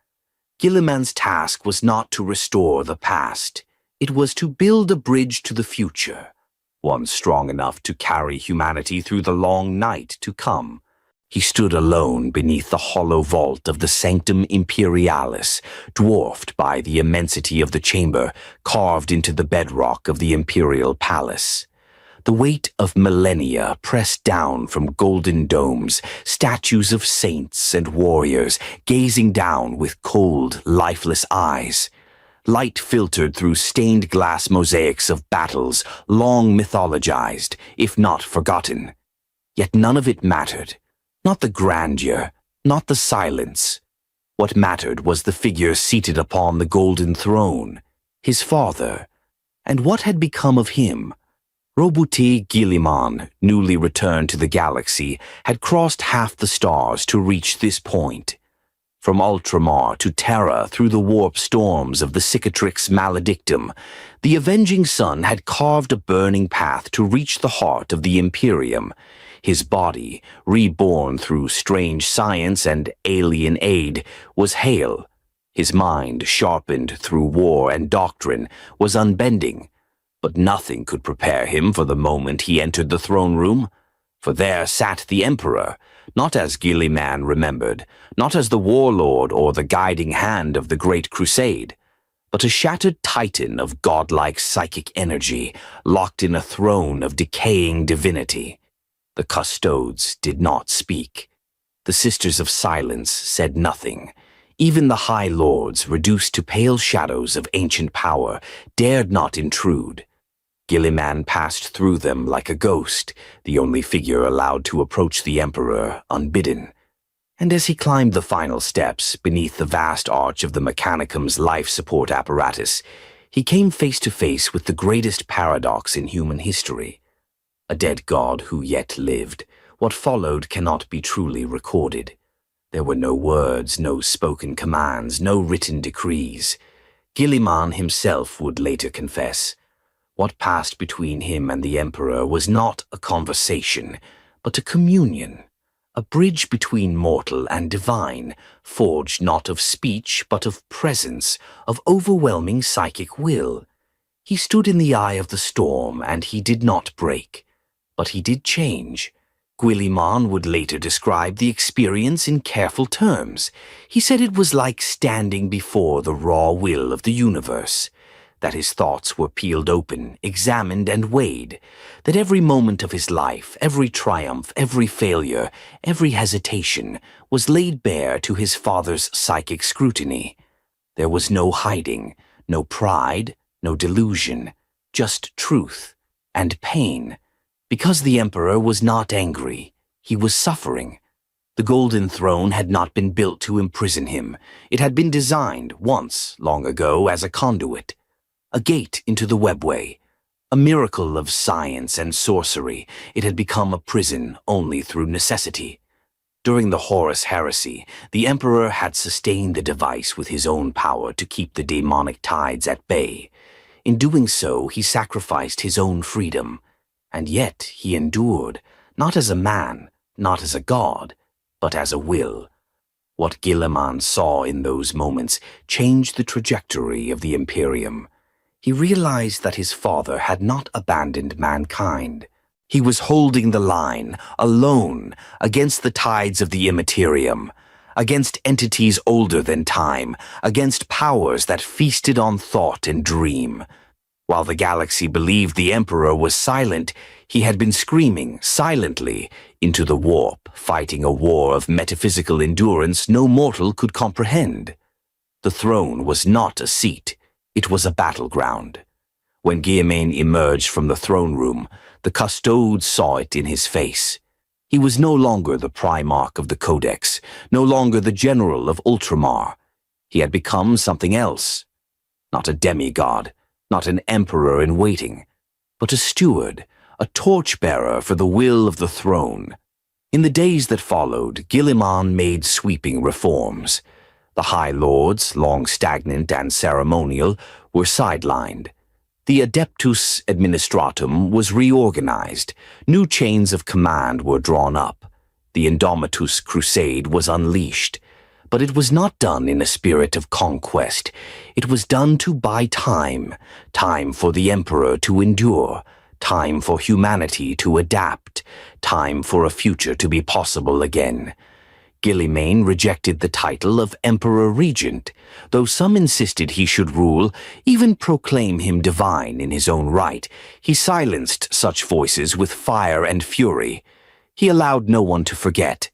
Guilliman's task was not to restore the past. It was to build a bridge to the future, one strong enough to carry humanity through the long night to come. He stood alone beneath the hollow vault of the Sanctum Imperialis, dwarfed by the immensity of the chamber carved into the bedrock of the Imperial Palace. The weight of millennia pressed down from golden domes, statues of saints and warriors gazing down with cold, lifeless eyes. Light filtered through stained glass mosaics of battles, long mythologized, if not forgotten. Yet none of it mattered. Not the grandeur, not the silence. What mattered was the figure seated upon the golden throne, his father. And what had become of him? Robuti Guilliman, newly returned to the galaxy, had crossed half the stars to reach this point. From Ultramar to Terra through the warp storms of the Cicatrix Maledictum, the avenging sun had carved a burning path to reach the heart of the Imperium. His body, reborn through strange science and alien aid, was hale. His mind, sharpened through war and doctrine, was unbending. But nothing could prepare him for the moment he entered the throne room. For there sat the Emperor, not as Guilliman remembered, not as the warlord or the guiding hand of the Great Crusade, but a shattered titan of godlike psychic energy, locked in a throne of decaying divinity. The custodes did not speak. The Sisters of Silence said nothing. Even the High Lords, reduced to pale shadows of ancient power, dared not intrude. Guilliman passed through them like a ghost, the only figure allowed to approach the Emperor unbidden. And as he climbed the final steps beneath the vast arch of the Mechanicum's life support apparatus, he came face to face with the greatest paradox in human history. A dead god who yet lived. What followed cannot be truly recorded. There were no words, no spoken commands, no written decrees. Guilliman himself would later confess. What passed between him and the Emperor was not a conversation, but a communion, a bridge between mortal and divine, forged not of speech but of presence, of overwhelming psychic will. He stood in the eye of the storm, and he did not break. But he did change. Guilliman would later describe the experience in careful terms. He said it was like standing before the raw will of the universe, that his thoughts were peeled open, examined and weighed, that every moment of his life, every triumph, every failure, every hesitation was laid bare to his father's psychic scrutiny. There was no hiding, no pride, no delusion, just truth and pain. Because the Emperor was not angry, he was suffering. The Golden Throne had not been built to imprison him. It had been designed once, long ago, as a conduit, a gate into the webway. A miracle of science and sorcery, it had become a prison only through necessity. During the Horus heresy, the Emperor had sustained the device with his own power to keep the demonic tides at bay. In doing so, he sacrificed his own freedom. And yet he endured, not as a man, not as a god, but as a will. What Guilliman saw in those moments changed the trajectory of the Imperium. He realized that his father had not abandoned mankind. He was holding the line, alone, against the tides of the immaterium, against entities older than time, against powers that feasted on thought and dream. While the galaxy believed the Emperor was silent, he had been screaming, silently, into the warp, fighting a war of metaphysical endurance no mortal could comprehend. The throne was not a seat, it was a battleground. When Guilliman emerged from the throne room, the custodes saw it in his face. He was no longer the Primarch of the Codex, no longer the General of Ultramar. He had become something else. Not a demigod, not an emperor in waiting, but a steward, a torchbearer for the will of the throne. In the days that followed, Guilliman made sweeping reforms. The High Lords, long stagnant and ceremonial, were sidelined. The Adeptus Administratum was reorganized. New chains of command were drawn up. The Indomitus Crusade was unleashed. But it was not done in a spirit of conquest. It was done to buy time, time for the Emperor to endure, time for humanity to adapt, time for a future to be possible again. Guilliman rejected the title of Emperor Regent, though some insisted he should rule, even proclaim him divine in his own right. He silenced such voices with fire and fury. He allowed no one to forget.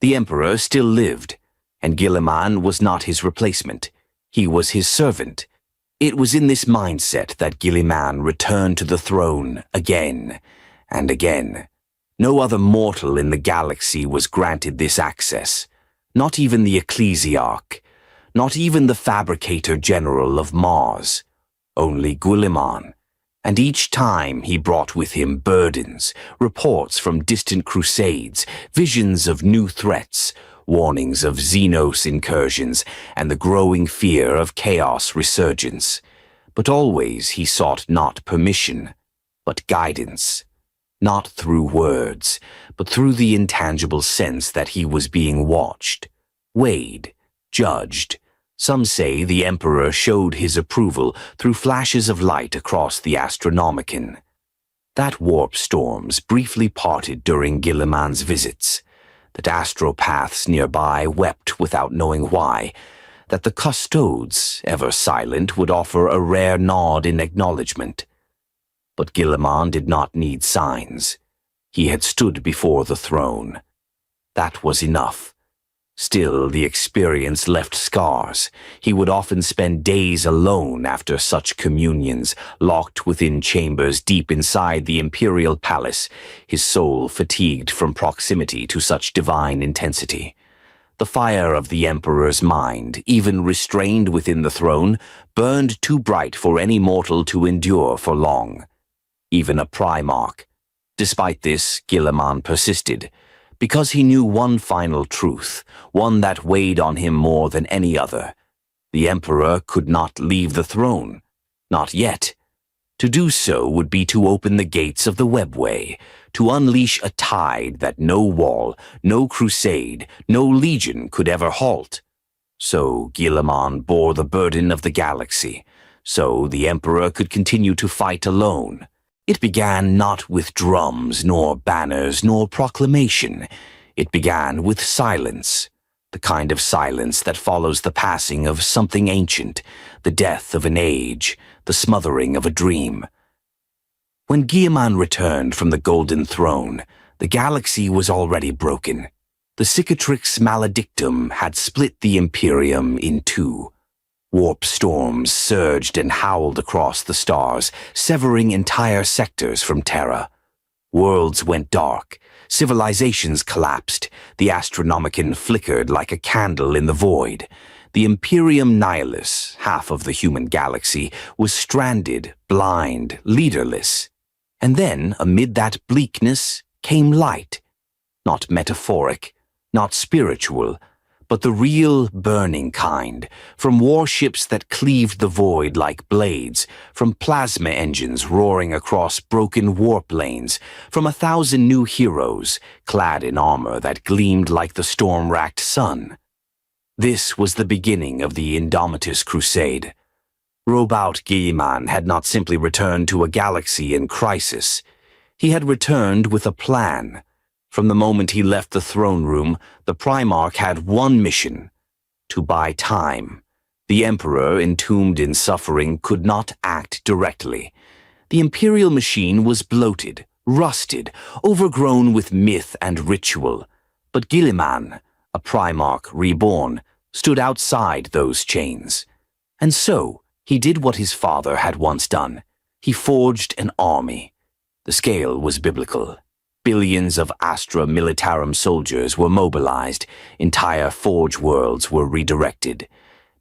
The Emperor still lived, and Guilliman was not his replacement. He was his servant. It was in this mindset that Guilliman returned to the throne again and again. No other mortal in the galaxy was granted this access, not even the Ecclesiarch, not even the Fabricator General of Mars. only Guilliman. And each time he brought with him burdens, reports from distant crusades, visions of new threats, warnings of Xenos incursions, and the growing fear of chaos resurgence. But always he sought not permission, but guidance. Not through words, but through the intangible sense that he was being watched, weighed, judged. Some say the Emperor showed his approval through flashes of light across the Astronomicon. That warp storms briefly parted during Guilliman's visits, that astropaths nearby wept without knowing why, that the custodes, ever silent, would offer a rare nod in acknowledgement. But Guilliman did not need signs. He had stood before the throne. That was enough. Still, the experience left scars. He would often spend days alone after such communions, locked within chambers deep inside the imperial palace, his soul fatigued from proximity to such divine intensity. The fire of the Emperor's mind, even restrained within the throne, burned too bright for any mortal to endure for long. Even a Primarch. Despite this, Guilliman persisted, because he knew one final truth, one that weighed on him more than any other. The Emperor could not leave the throne. Not yet. To do so would be to open the gates of the webway, to unleash a tide that no wall, no crusade, no legion could ever halt. So Guilliman bore the burden of the galaxy, so the Emperor could continue to fight alone. It began not with drums, nor banners, nor proclamation. It began with silence, the kind of silence that follows the passing of something ancient, the death of an age, the smothering of a dream. When Guilliman returned from the Golden Throne, the galaxy was already broken. The cicatrix maledictum had split the Imperium in two. Warp storms surged and howled across the stars, severing entire sectors from Terra. Worlds went dark, civilizations collapsed, the Astronomicon flickered like a candle in the void. The Imperium Nihilus, half of the human galaxy, was stranded, blind, leaderless. And then, amid that bleakness, came light. Not metaphoric, not spiritual, but the real burning kind, from warships that cleaved the void like blades, from plasma engines roaring across broken warp lanes, from 1,000 new heroes, clad in armor that gleamed like the storm-racked sun. This was the beginning of the Indomitus Crusade. Robout Guilliman had not simply returned to a galaxy in crisis. He had returned with a plan. From the moment he left the throne room, the Primarch had one mission: to buy time. The Emperor, entombed in suffering, could not act directly. The imperial machine was bloated, rusted, overgrown with myth and ritual. But Guilliman, a Primarch reborn, stood outside those chains. And so, he did what his father had once done. He forged an army. The scale was biblical. Billions of Astra Militarum soldiers were mobilized. Entire forge worlds were redirected.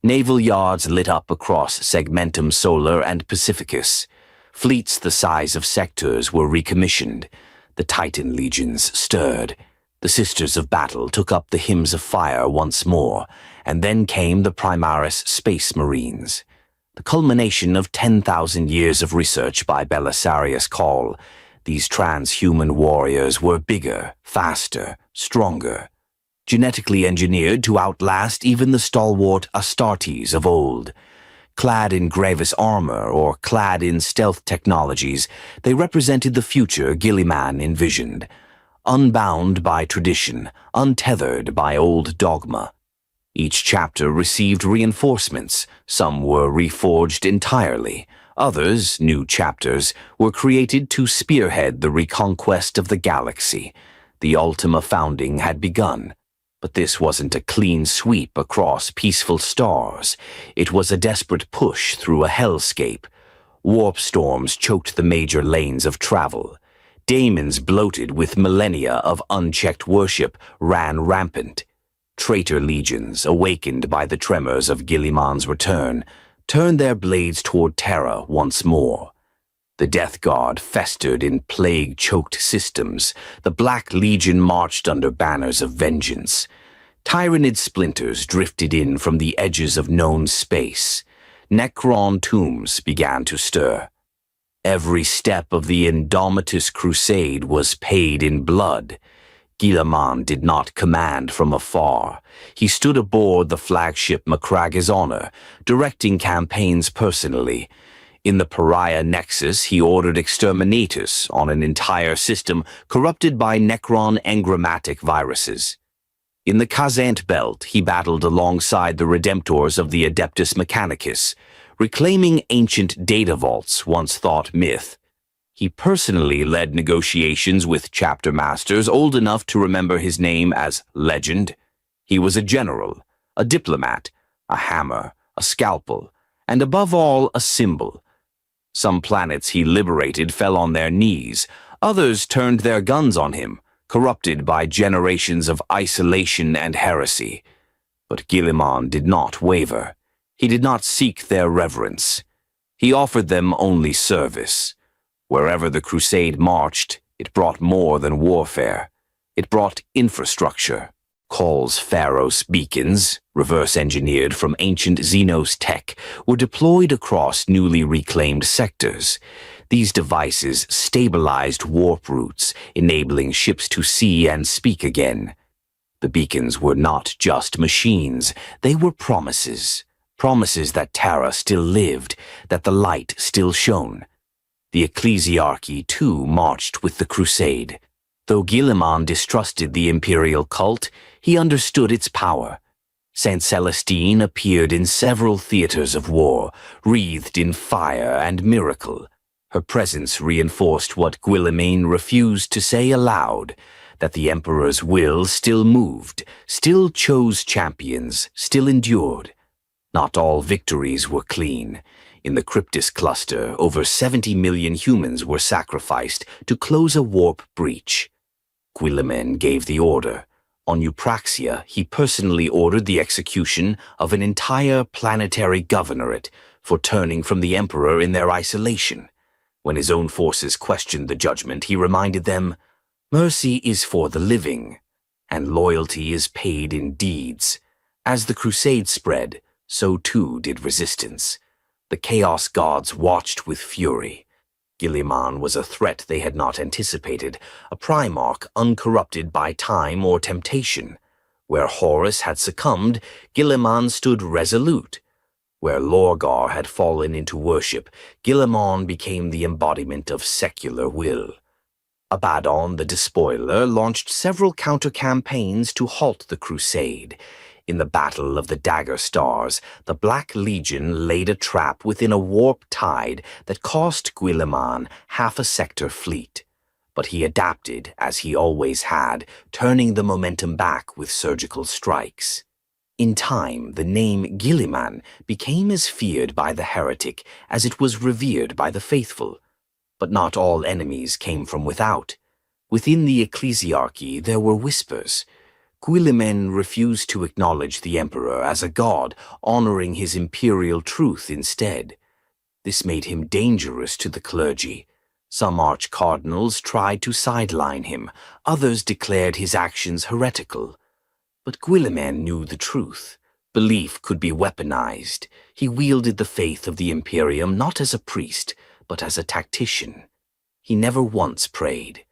Naval yards lit up across Segmentum Solar and Pacificus. Fleets the size of sectors were recommissioned. The Titan legions stirred. The Sisters of Battle took up the hymns of fire once more, and then came the Primaris Space Marines. The culmination of 10,000 years of research by Belisarius Cawl. These transhuman warriors were bigger, faster, stronger, genetically engineered to outlast even the stalwart Astartes of old. Clad in Gravis armor or clad in stealth technologies, they represented the future Guilliman envisioned, unbound by tradition, untethered by old dogma. Each chapter received reinforcements. Some were reforged entirely. Others, new chapters, were created to spearhead the reconquest of the galaxy. The Ultima founding had begun. But this wasn't a clean sweep across peaceful stars. It was a desperate push through a hellscape. Warp storms choked the major lanes of travel. Daemons bloated with millennia of unchecked worship ran rampant. Traitor legions, awakened by the tremors of Guilliman's return, turned their blades toward Terra once more. The Death Guard festered in plague-choked systems. The Black Legion marched under banners of vengeance. Tyranid splinters drifted in from the edges of known space. Necron tombs began to stir. Every step of the Indomitus crusade was paid in blood. Guilliman did not command from afar. He stood aboard the flagship Macragge's Honor, directing campaigns personally. In the Pariah Nexus, he ordered exterminators on an entire system corrupted by Necron engrammatic viruses. In the Kazant Belt, he battled alongside the Redemptors of the Adeptus Mechanicus, reclaiming ancient data vaults once thought myth. He personally led negotiations with chapter masters old enough to remember his name as Legend. He was a general, a diplomat, a hammer, a scalpel, and above all, a symbol. Some planets he liberated fell on their knees. Others turned their guns on him, corrupted by generations of isolation and heresy. But Guilliman did not waver. He did not seek their reverence. He offered them only service. Wherever the crusade marched, it brought more than warfare. It brought infrastructure. Call's Pharos beacons, reverse-engineered from ancient Xenos tech, were deployed across newly reclaimed sectors. These devices stabilized warp routes, enabling ships to see and speak again. The beacons were not just machines, they were promises. Promises that Terra still lived, that the light still shone. The ecclesiarchy, too, marched with the crusade. Though Guilliman distrusted the imperial cult, he understood its power. Saint Celestine appeared in several theaters of war, wreathed in fire and miracle. Her presence reinforced what Guilliman refused to say aloud, that the Emperor's will still moved, still chose champions, still endured. Not all victories were clean. In the Cryptus cluster, over 70 million humans were sacrificed to close a warp breach. Guilliman gave the order. On Eupraxia, he personally ordered the execution of an entire planetary governorate for turning from the Emperor in their isolation. When his own forces questioned the judgment, he reminded them, "Mercy is for the living, and loyalty is paid in deeds." As the crusade spread, so too did resistance. The Chaos Gods watched with fury. Guilliman was a threat they had not anticipated, a Primarch uncorrupted by time or temptation. Where Horus had succumbed, Guilliman stood resolute. Where Lorgar had fallen into worship, Guilliman became the embodiment of secular will. Abaddon the Despoiler launched several counter-campaigns to halt the crusade. In the Battle of the Dagger Stars, the Black Legion laid a trap within a warp tide that cost Guilliman half a sector fleet. But he adapted, as he always had, turning the momentum back with surgical strikes. In time, the name Guilliman became as feared by the heretic as it was revered by the faithful. But not all enemies came from without. Within the ecclesiarchy there were whispers. Guilliman refused to acknowledge the Emperor as a god, honoring his imperial truth instead. This made him dangerous to the clergy. Some arch-cardinals tried to sideline him, others declared his actions heretical. But Guilliman knew the truth. Belief could be weaponized. He wielded the faith of the Imperium not as a priest, but as a tactician. He never once prayed,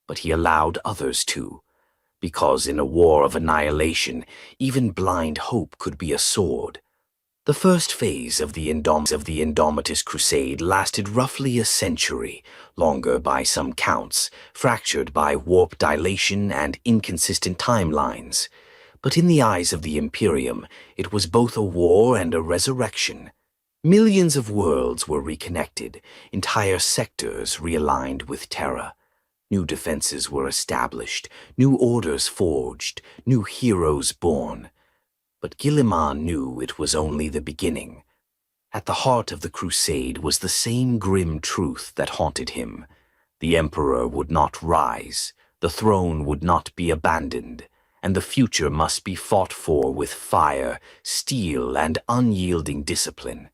but he allowed others to. Because in a war of annihilation, even blind hope could be a sword. The first phase of the Indomitus Crusade lasted roughly a century, longer by some counts, fractured by warp dilation and inconsistent timelines. But in the eyes of the Imperium, it was both a war and a resurrection. Millions of worlds were reconnected, entire sectors realigned with Terra. New defenses were established, new orders forged, new heroes born. But Guilliman knew it was only the beginning. At the heart of the crusade was the same grim truth that haunted him. The Emperor would not rise, the throne would not be abandoned, and the future must be fought for with fire, steel, and unyielding discipline.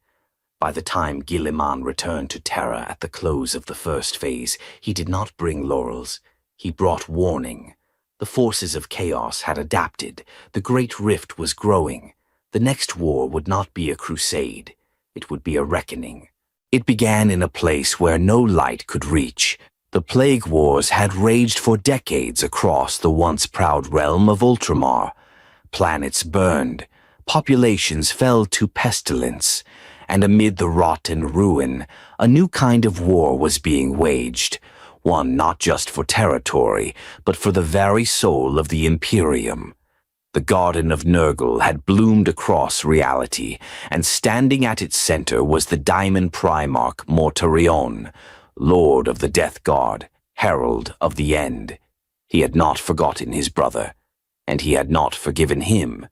By the time Guilliman returned to Terra at the close of the first phase, he did not bring laurels. He brought warning. The forces of chaos had adapted. The Great Rift was growing. The next war would not be a crusade. It would be a reckoning. It began in a place where no light could reach. The plague wars had raged for decades across the once proud realm of Ultramar. Planets burned. Populations fell to pestilence. And amid the rot and ruin, a new kind of war was being waged. One not just for territory, but for the very soul of the Imperium. The Garden of Nurgle had bloomed across reality, and standing at its center was the Diamond Primarch Mortarion, Lord of the Death Guard, Herald of the End. He had not forgotten his brother, and he had not forgiven him.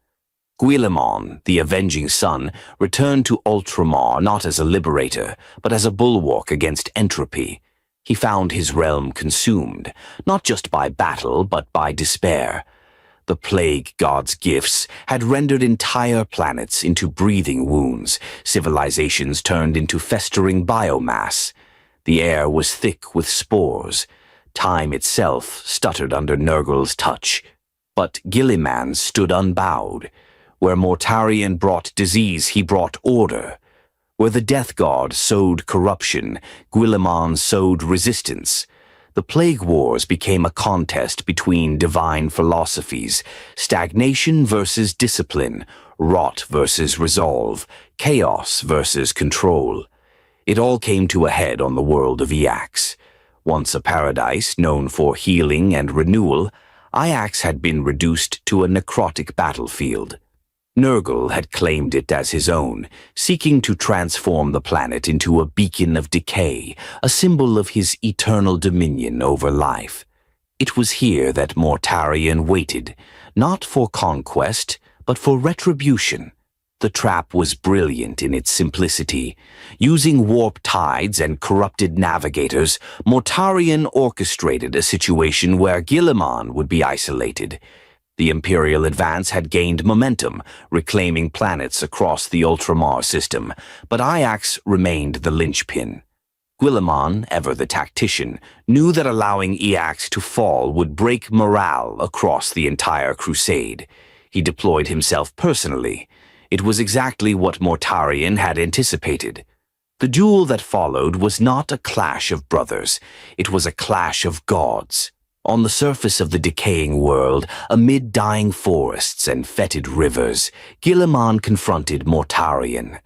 Guilliman, the Avenging Sun, returned to Ultramar not as a liberator, but as a bulwark against entropy. He found his realm consumed, not just by battle, but by despair. The plague god's gifts had rendered entire planets into breathing wounds, civilizations turned into festering biomass. The air was thick with spores. Time itself stuttered under Nurgle's touch. But Guilliman stood unbowed. Where Mortarion brought disease, he brought order. Where the Death Guard sowed corruption, Guilliman sowed resistance. The Plague Wars became a contest between divine philosophies, stagnation versus discipline, rot versus resolve, chaos versus control. It all came to a head on the world of Iax. Once a paradise known for healing and renewal, Iax had been reduced to a necrotic battlefield. Nurgle had claimed it as his own, seeking to transform the planet into a beacon of decay, a symbol of his eternal dominion over life. It was here that Mortarion waited, not for conquest, but for retribution. The trap was brilliant in its simplicity. Using warp tides and corrupted navigators, Mortarion orchestrated a situation where Guilliman would be isolated. The Imperial advance had gained momentum, reclaiming planets across the Ultramar system, but Iax remained the linchpin. Guilliman, ever the tactician, knew that allowing Iax to fall would break morale across the entire crusade. He deployed himself personally. It was exactly what Mortarion had anticipated. The duel that followed was not a clash of brothers. It was a clash of gods. On the surface of the decaying world, amid dying forests and fetid rivers, Guilliman confronted Mortarion.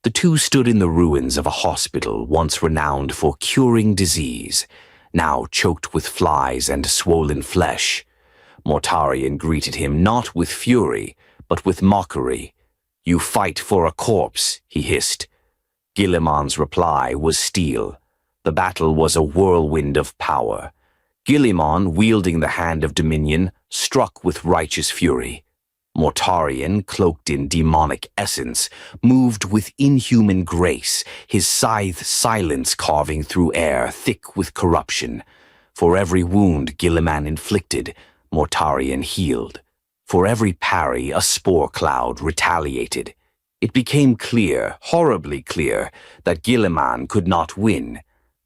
The two stood in the ruins of a hospital once renowned for curing disease, now choked with flies and swollen flesh. Mortarion greeted him not with fury, but with mockery. "You fight for a corpse," he hissed. Guilliman's reply was steel. The battle was a whirlwind of power. Guilliman, wielding the hand of dominion, struck with righteous fury. Mortarion, cloaked in demonic essence, moved with inhuman grace, his scythe silence carving through air thick with corruption. For every wound Guilliman inflicted, Mortarion healed. For every parry, a spore cloud retaliated. It became clear, horribly clear, that Guilliman could not win.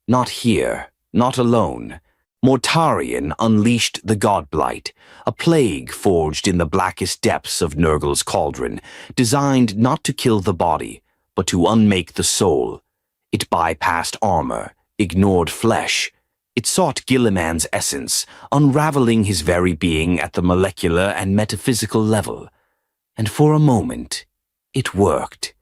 Not here, not alone. Mortarion unleashed the godblight, a plague forged in the blackest depths of Nurgle's cauldron, designed not to kill the body, but to unmake the soul. It bypassed armor, ignored flesh. It sought Guilliman's essence, unraveling his very being at the molecular and metaphysical level. And for a moment, it worked.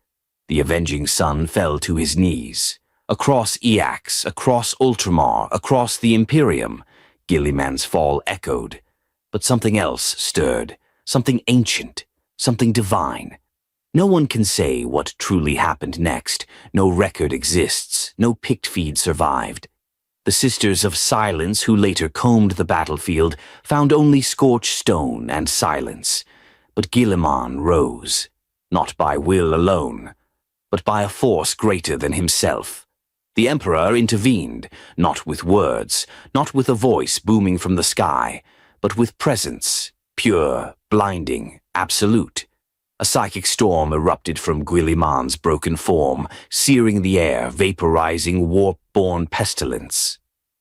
The Avenging Sun fell to his knees. Across Iax, across Ultramar, across the Imperium, Guilliman's fall echoed. But something else stirred, something ancient, something divine. No one can say what truly happened next. No record exists, no pict feed survived. The Sisters of Silence, who later combed the battlefield, found only scorched stone and silence. But Guilliman rose, not by will alone, but by a force greater than himself. The Emperor intervened, not with words, not with a voice booming from the sky, but with presence, pure, blinding, absolute. A psychic storm erupted from Guilliman's broken form, searing the air, vaporizing warp-born pestilence.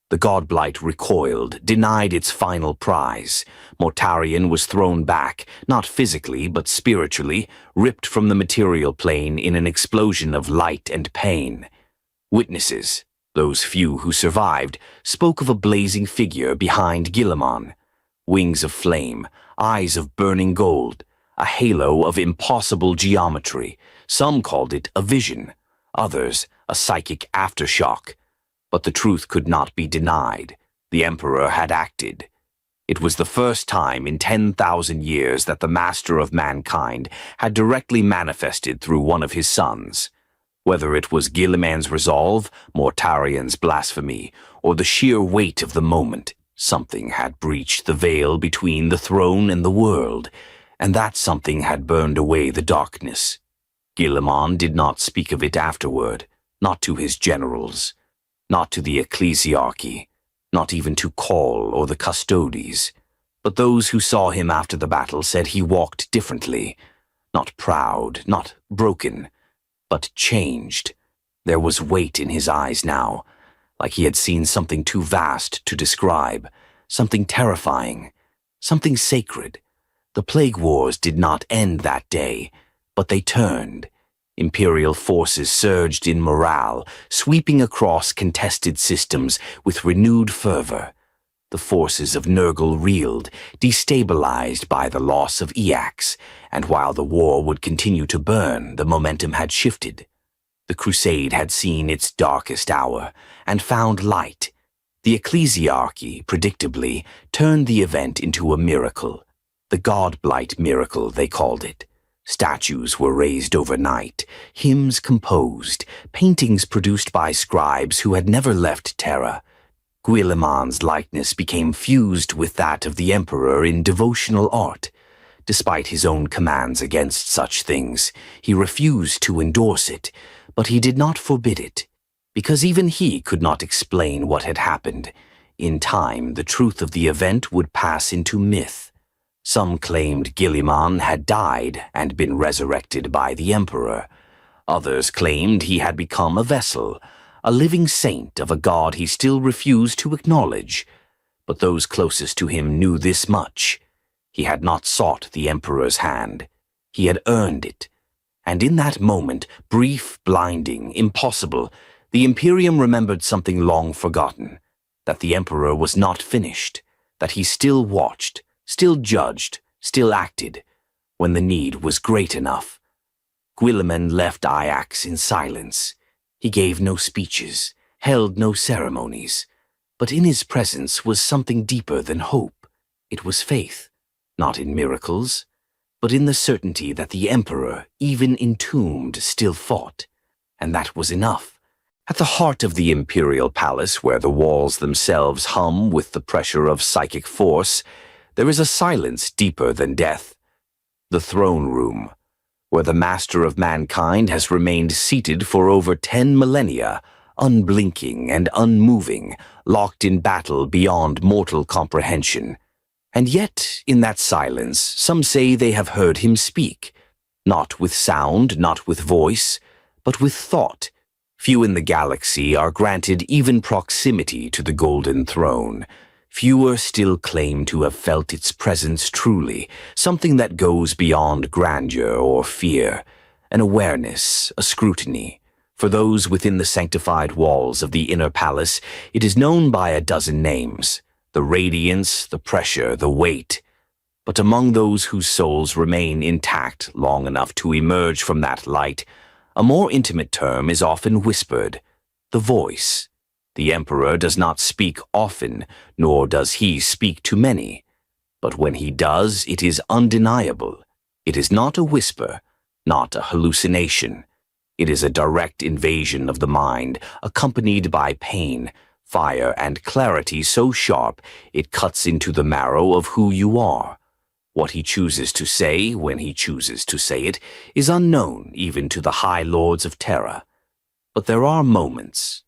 The godblight recoiled, denied its final prize. Mortarion was thrown back, not physically but spiritually, ripped from the material plane in an explosion of light and pain. Witnesses, those few who survived, spoke of a blazing figure behind Guilliman. Wings of flame, eyes of burning gold, a halo of impossible geometry. Some called it a vision, others a psychic aftershock. But the truth could not be denied. The Emperor had acted. It was the first time in 10,000 years that the Master of Mankind had directly manifested through one of his sons. Whether it was Guilliman's resolve, Mortarion's blasphemy, or the sheer weight of the moment, something had breached the veil between the throne and the world, and that something had burned away the darkness. Guilliman did not speak of it afterward, not to his generals, not to the ecclesiarchy, not even to Call or the custodes. But those who saw him after the battle said he walked differently, not proud, not broken, but changed. There was weight in his eyes now, like he had seen something too vast to describe, something terrifying, something sacred. The plague wars did not end that day, but they turned. Imperial forces surged in morale, sweeping across contested systems with renewed fervor. The forces of Nurgle reeled, destabilized by the loss of Eax, and while the war would continue to burn, the momentum had shifted. The crusade had seen its darkest hour, and found light. The ecclesiarchy, predictably, turned the event into a miracle. The godblight miracle, they called it. Statues were raised overnight, hymns composed, paintings produced by scribes who had never left Terra. Guilliman's likeness became fused with that of the Emperor in devotional art. Despite his own commands against such things, he refused to endorse it, but he did not forbid it, because even he could not explain what had happened. In time, the truth of the event would pass into myth. Some claimed Guilliman had died and been resurrected by the Emperor. Others claimed he had become a vessel, a living saint of a god he still refused to acknowledge. But those closest to him knew this much. He had not sought the Emperor's hand. He had earned it. And in that moment, brief, blinding, impossible, the Imperium remembered something long forgotten, that the Emperor was not finished, that he still watched, still judged, still acted, when the need was great enough. Guilliman left Ajax in silence. He gave no speeches, held no ceremonies, but in his presence was something deeper than hope. It was faith, not in miracles, but in the certainty that the Emperor, even entombed, still fought, and that was enough. At the heart of the Imperial Palace, where the walls themselves hum with the pressure of psychic force, there is a silence deeper than death. The throne room, where the Master of Mankind has remained seated for over 10 millennia, unblinking and unmoving, locked in battle beyond mortal comprehension. And yet, in that silence, some say they have heard him speak, not with sound, not with voice, but with thought. Few in the galaxy are granted even proximity to the Golden Throne. Fewer still claim to have felt its presence truly, something that goes beyond grandeur or fear, an awareness, a scrutiny. For those within the sanctified walls of the inner palace, it is known by a dozen names: the radiance, the pressure, the weight. But among those whose souls remain intact long enough to emerge from that light, a more intimate term is often whispered: the voice. The Emperor does not speak often, nor does he speak to many. But when he does, it is undeniable. It is not a whisper, not a hallucination. It is a direct invasion of the mind, accompanied by pain, fire, and clarity so sharp it cuts into the marrow of who you are. What he chooses to say, when he chooses to say it, is unknown even to the High Lords of Terra. But there are moments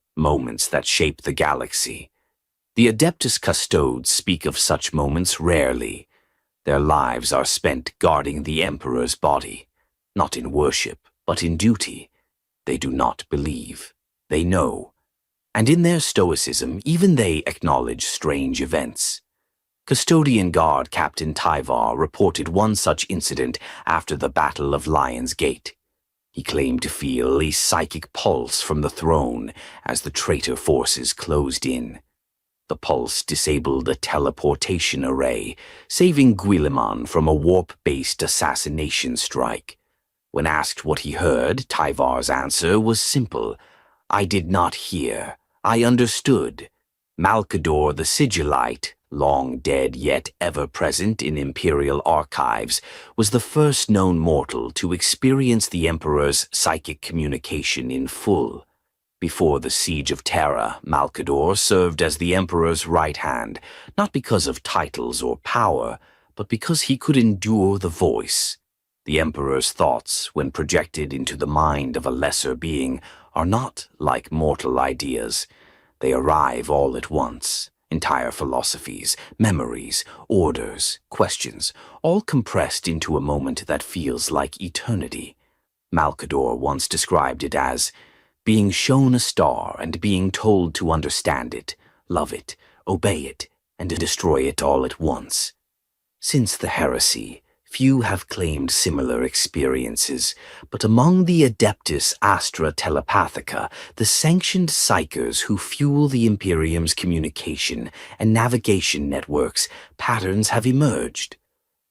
that shape the galaxy. The Adeptus Custodes speak of such moments rarely. Their lives are spent guarding the Emperor's body, not in worship, but in duty. They do not believe. They know. And in their stoicism, even they acknowledge strange events. Custodian Guard Captain Tyvar reported one such incident after the Battle of Lion's Gate. He claimed to feel a psychic pulse from the throne as the traitor forces closed in. The pulse disabled a teleportation array, saving Guilliman from a warp-based assassination strike. When asked what he heard, Tyvar's answer was simple. I did not hear. I understood. Malkador the Sigillite, long dead yet ever-present in Imperial archives, was the first known mortal to experience the Emperor's psychic communication in full. Before the siege of Terra, Malkador served as the Emperor's right hand, not because of titles or power, but because he could endure the voice. The Emperor's thoughts, when projected into the mind of a lesser being, are not like mortal ideas. They arrive all at once. Entire philosophies, memories, orders, questions, all compressed into a moment that feels like eternity. Malkador once described it as being shown a star and being told to understand it, love it, obey it, and to destroy it all at once. Since the heresy, few have claimed similar experiences, but among the Adeptus Astra Telepathica, the sanctioned psykers who fuel the Imperium's communication and navigation networks, patterns have emerged.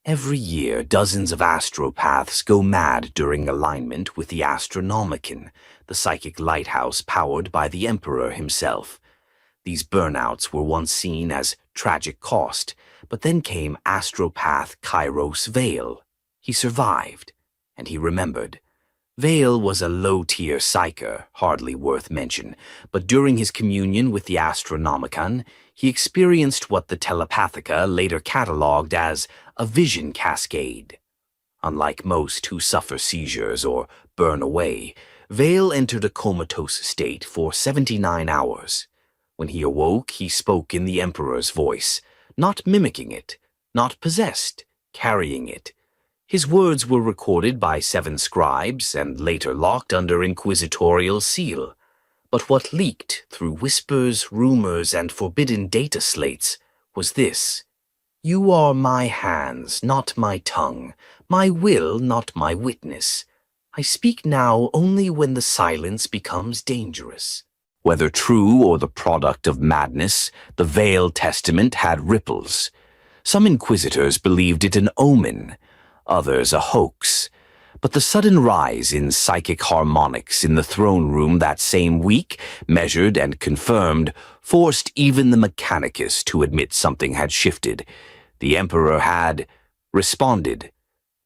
Every year, dozens of astropaths go mad during alignment with the Astronomicon, the psychic lighthouse powered by the Emperor himself. These burnouts were once seen as tragic cost, but then came astropath Kairos Vale. He survived, and he remembered. Vale was a low-tier psyker, hardly worth mention, but during his communion with the Astronomicon, he experienced what the Telepathica later catalogued as a vision cascade. Unlike most who suffer seizures or burn away, Vale entered a comatose state for 79 hours. When he awoke, he spoke in the Emperor's voice, not mimicking it, not possessed, carrying it. His words were recorded by 7 scribes and later locked under inquisitorial seal. But what leaked through whispers, rumors, and forbidden data slates was this: "You are my hands, not my tongue, my will, not my witness. I speak now only when the silence becomes dangerous." Whether true or the product of madness, the Veil Testament had ripples. Some inquisitors believed it an omen, others a hoax. But the sudden rise in psychic harmonics in the throne room that same week, measured and confirmed, forced even the Mechanicus to admit something had shifted. The Emperor had responded.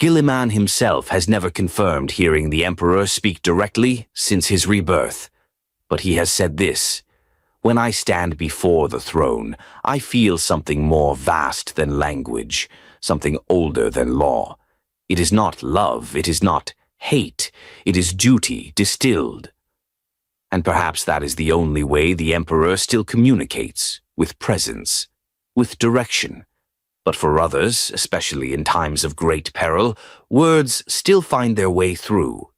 Guilliman himself has never confirmed hearing the Emperor speak directly since his rebirth. But he has said this: "When I stand before the throne, I feel something more vast than language, something older than law. It is not love, it is not hate, it is duty distilled." And perhaps that is the only way the Emperor still communicates, with presence, with direction. But for others, especially in times of great peril, words still find their way through.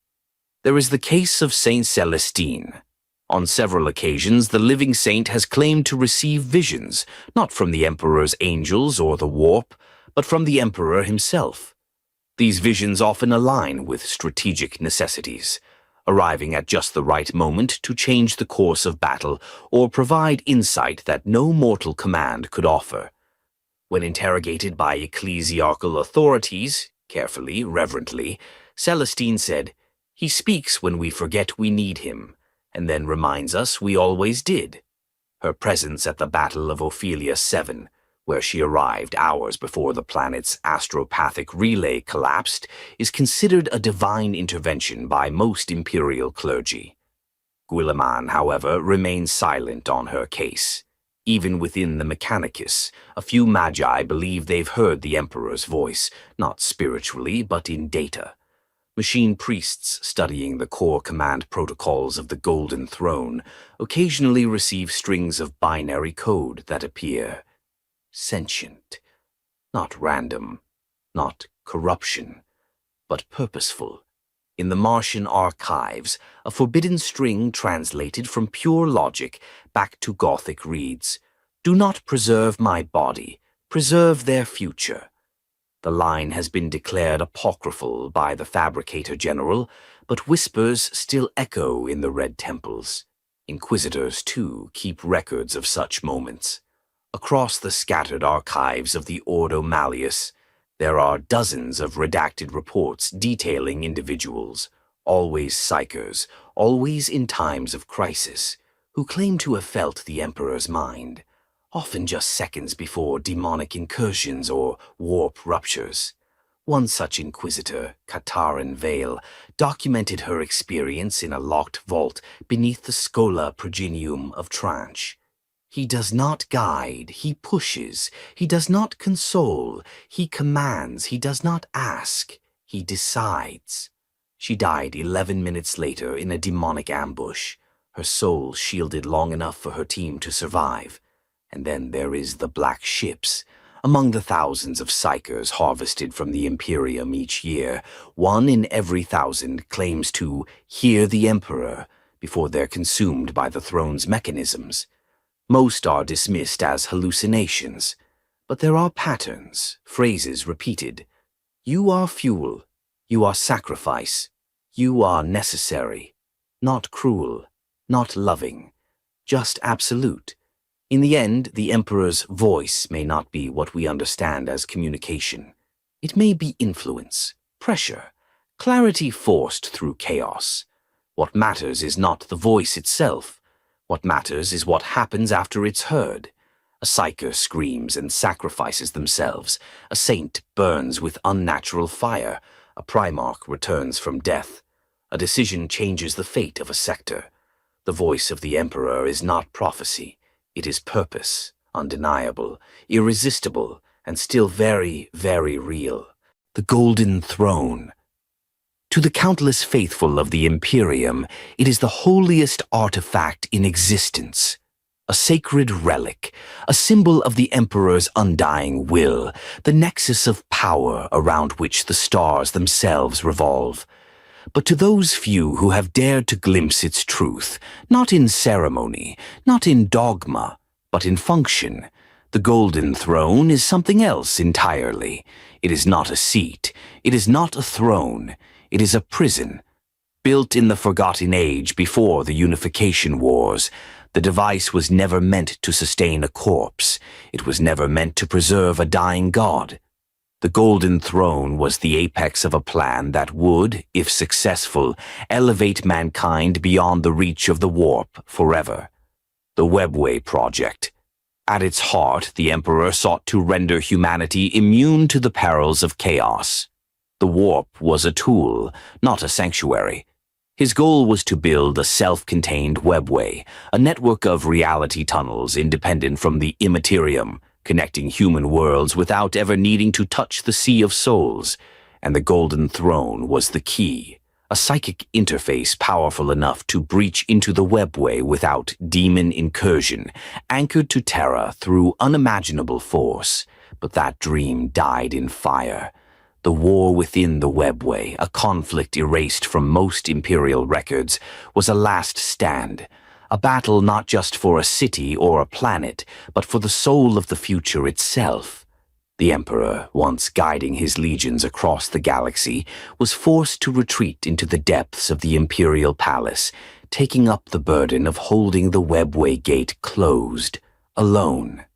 There is the case of Saint Celestine. On several occasions, the living saint has claimed to receive visions, not from the Emperor's angels or the warp, but from the Emperor himself. These visions often align with strategic necessities, arriving at just the right moment to change the course of battle or provide insight that no mortal command could offer. When interrogated by ecclesiarchal authorities, carefully, reverently, Celestine said, "He speaks when we forget we need him, and then reminds us we always did." Her presence at the Battle of Ophelia 7, where she arrived hours before the planet's astropathic relay collapsed, is considered a divine intervention by most imperial clergy. Guilliman, however, remains silent on her case. Even within the Mechanicus, a few magi believe they've heard the Emperor's voice, not spiritually, but in data. Machine priests studying the core command protocols of the Golden Throne occasionally receive strings of binary code that appear sentient, not random, not corruption, but purposeful. In the Martian archives, a forbidden string translated from pure logic back to Gothic reads, "Do not preserve my body, preserve their future." The line has been declared apocryphal by the Fabricator General, but whispers still echo in the Red Temples. Inquisitors, too, keep records of such moments. Across the scattered archives of the Ordo Malleus, there are dozens of redacted reports detailing individuals, always psychers, always in times of crisis, who claim to have felt the Emperor's mind, often just seconds before demonic incursions or warp ruptures. One such inquisitor, Katarin Vale, documented her experience in a locked vault beneath the Schola Progenium of Tranche. He does not guide, he pushes. He does not console, he commands. He does not ask, he decides. She died 11 minutes later in a demonic ambush, her soul shielded long enough for her team to survive. And then there is the Black Ships. Among the thousands of psychers harvested from the Imperium each year, 1 in every 1,000 claims to hear the Emperor before they're consumed by the throne's mechanisms. Most are dismissed as hallucinations, but there are patterns, phrases repeated. You are fuel, you are sacrifice, you are necessary, not cruel, not loving, just absolute. In the end, the Emperor's voice may not be what we understand as communication. It may be influence, pressure, clarity forced through chaos. What matters is not the voice itself. What matters is what happens after it's heard. A psyker screams and sacrifices themselves. A saint burns with unnatural fire. A primarch returns from death. A decision changes the fate of a sector. The voice of the Emperor is not prophecy. It is purpose, undeniable, irresistible, and still very, very real. The Golden Throne. To the countless faithful of the Imperium, it is the holiest artifact in existence. A sacred relic, a symbol of the Emperor's undying will, the nexus of power around which the stars themselves revolve. But to those few who have dared to glimpse its truth, not in ceremony, not in dogma, but in function, the Golden Throne is something else entirely. It is not a seat. It is not a throne. It is a prison. Built in the Forgotten Age before the Unification Wars, the device was never meant to sustain a corpse. It was never meant to preserve a dying god. The Golden Throne was the apex of a plan that would, if successful, elevate mankind beyond the reach of the warp forever. The Webway Project. At its heart, the Emperor sought to render humanity immune to the perils of chaos. The warp was a tool, not a sanctuary. His goal was to build a self-contained webway, a network of reality tunnels independent from the immaterium, connecting human worlds without ever needing to touch the Sea of Souls. And the Golden Throne was the key, a psychic interface powerful enough to breach into the webway without demon incursion, anchored to Terra through unimaginable force. But that dream died in fire. The war within the webway, a conflict erased from most Imperial records, was a last stand, a battle not just for a city or a planet, but for the soul of the future itself. The Emperor, once guiding his legions across the galaxy, was forced to retreat into the depths of the Imperial Palace, taking up the burden of holding the webway gate closed, alone.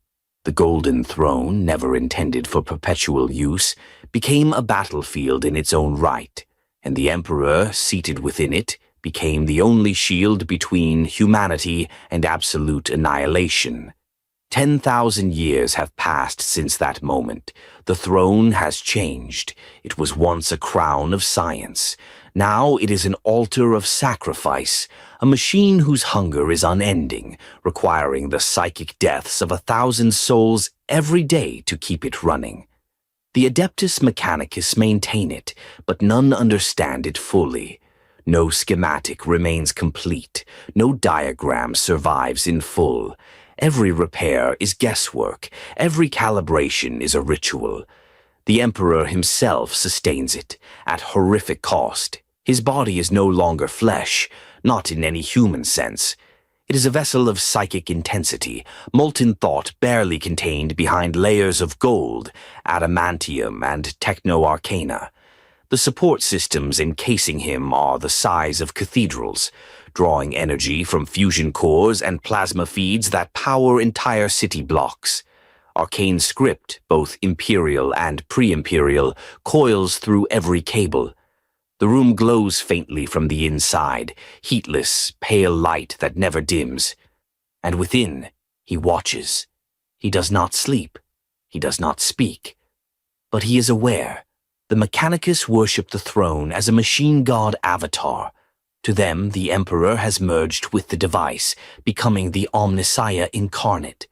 The Golden Throne, never intended for perpetual use, became a battlefield in its own right, and the Emperor, seated within it, became the only shield between humanity and absolute annihilation. 10,000 years have passed since that moment. The throne has changed. It was once a crown of science. Now it is an altar of sacrifice, a machine whose hunger is unending, requiring the psychic deaths of 1,000 souls every day to keep it running. The Adeptus Mechanicus maintain it, but none understand it fully. No schematic remains complete. No diagram survives in full. Every repair is guesswork. Every calibration is a ritual. The Emperor himself sustains it, at horrific cost. His body is no longer flesh, not in any human sense. It is a vessel of psychic intensity, molten thought barely contained behind layers of gold, adamantium, and techno-arcana. The support systems encasing him are the size of cathedrals, drawing energy from fusion cores and plasma feeds that power entire city blocks. Arcane script, both imperial and pre-imperial, coils through every cable. The room glows faintly from the inside, heatless, pale light that never dims. And within, he watches. He does not sleep. He does not speak. But he is aware. The Mechanicus worship the throne as a machine god avatar. To them, the Emperor has merged with the device, becoming the Omnissiah incarnate.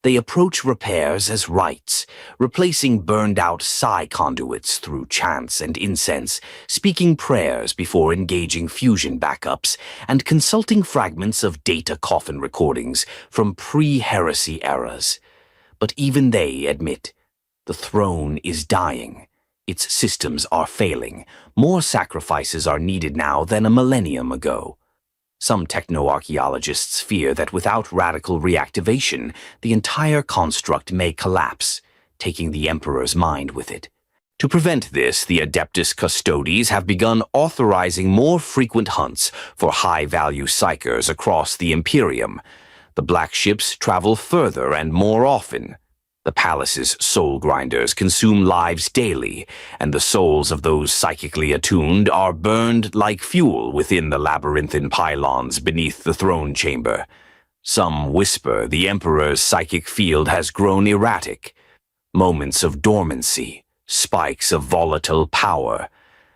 They approach repairs as rites, replacing burned-out psi conduits through chants and incense, speaking prayers before engaging fusion backups, and consulting fragments of data coffin recordings from pre-heresy eras. But even they admit, the throne is dying. Its systems are failing. More sacrifices are needed now than a millennium ago. Some techno-archaeologists fear that without radical reactivation, the entire construct may collapse, taking the Emperor's mind with it. To prevent this, the Adeptus Custodes have begun authorizing more frequent hunts for high-value psykers across the Imperium. The black ships travel further and more often. The palace's soul grinders consume lives daily, and the souls of those psychically attuned are burned like fuel within the labyrinthine pylons beneath the throne chamber. Some whisper the Emperor's psychic field has grown erratic. Moments of dormancy, spikes of volatile power.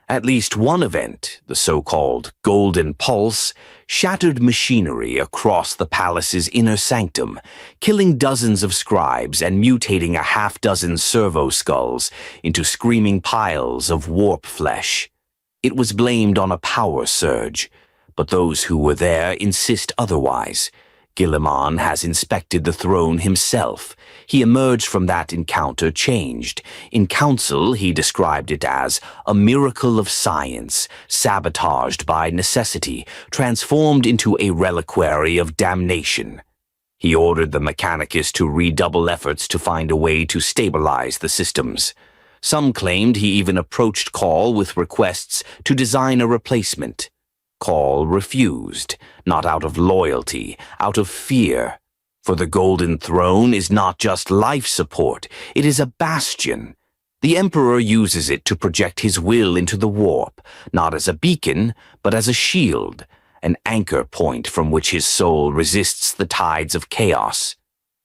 At least one event, the so-called Golden Pulse, shattered machinery across the palace's inner sanctum, killing dozens of scribes and mutating a half-dozen servo skulls into screaming piles of warp flesh. It was blamed on a power surge, but those who were there insist otherwise. Guilliman has inspected the throne himself. He emerged from that encounter changed. In council, he described it as a miracle of science, sabotaged by necessity, transformed into a reliquary of damnation. He ordered the Mechanicus to redouble efforts to find a way to stabilize the systems. Some claimed he even approached Call with requests to design a replacement. Call refused, not out of loyalty, out of fear. For the Golden Throne is not just life support, it is a bastion. The Emperor uses it to project his will into the warp, not as a beacon, but as a shield, an anchor point from which his soul resists the tides of chaos.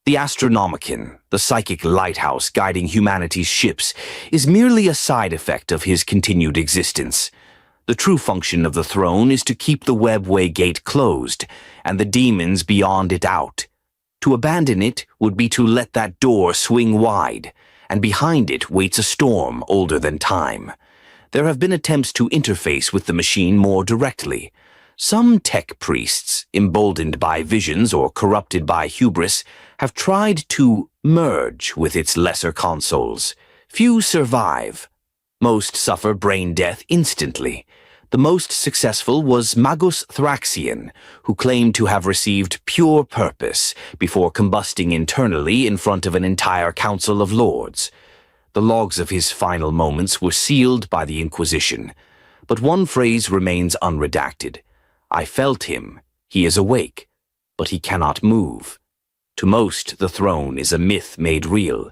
The Astronomicon, the psychic lighthouse guiding humanity's ships, is merely a side effect of his continued existence. The true function of the throne is to keep the webway gate closed, and the demons beyond it out. To abandon it would be to let that door swing wide, and behind it waits a storm older than time. There have been attempts to interface with the machine more directly. Some tech priests, emboldened by visions or corrupted by hubris, have tried to merge with its lesser consoles. Few survive. Most suffer brain death instantly. The most successful was Magus Thraxian, who claimed to have received pure purpose before combusting internally in front of an entire council of lords. The logs of his final moments were sealed by the Inquisition, but one phrase remains unredacted. I felt him. He is awake, but he cannot move. To most, the throne is a myth made real,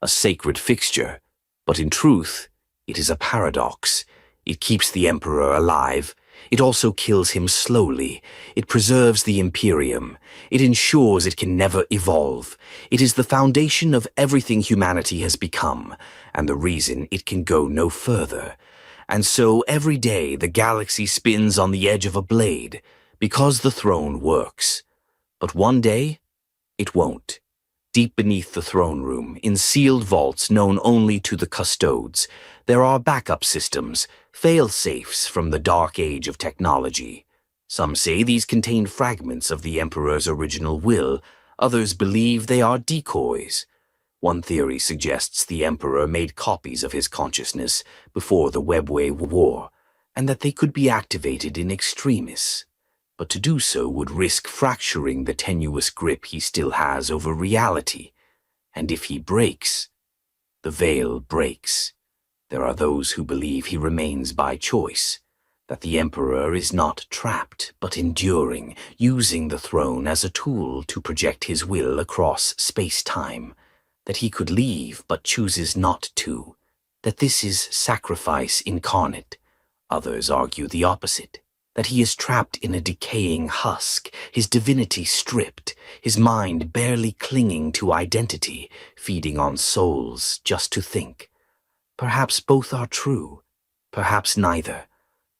a sacred fixture, but in truth, it is a paradox. It keeps the Emperor alive. It also kills him slowly. It preserves the Imperium. It ensures it can never evolve. It is the foundation of everything humanity has become, and the reason it can go no further. And so every day the galaxy spins on the edge of a blade, because the throne works. But one day, it won't. Deep beneath the throne room, in sealed vaults known only to the custodes, there are backup systems, fail-safes from the dark age of technology. Some say these contain fragments of the Emperor's original will, others believe they are decoys. One theory suggests the Emperor made copies of his consciousness before the Webway War, and that they could be activated in extremis, but to do so would risk fracturing the tenuous grip he still has over reality, and if he breaks, the veil breaks. There are those who believe he remains by choice, that the Emperor is not trapped, but enduring, using the throne as a tool to project his will across space-time, that he could leave but chooses not to, that this is sacrifice incarnate. Others argue the opposite, that he is trapped in a decaying husk, his divinity stripped, his mind barely clinging to identity, feeding on souls just to think. Perhaps both are true, perhaps neither.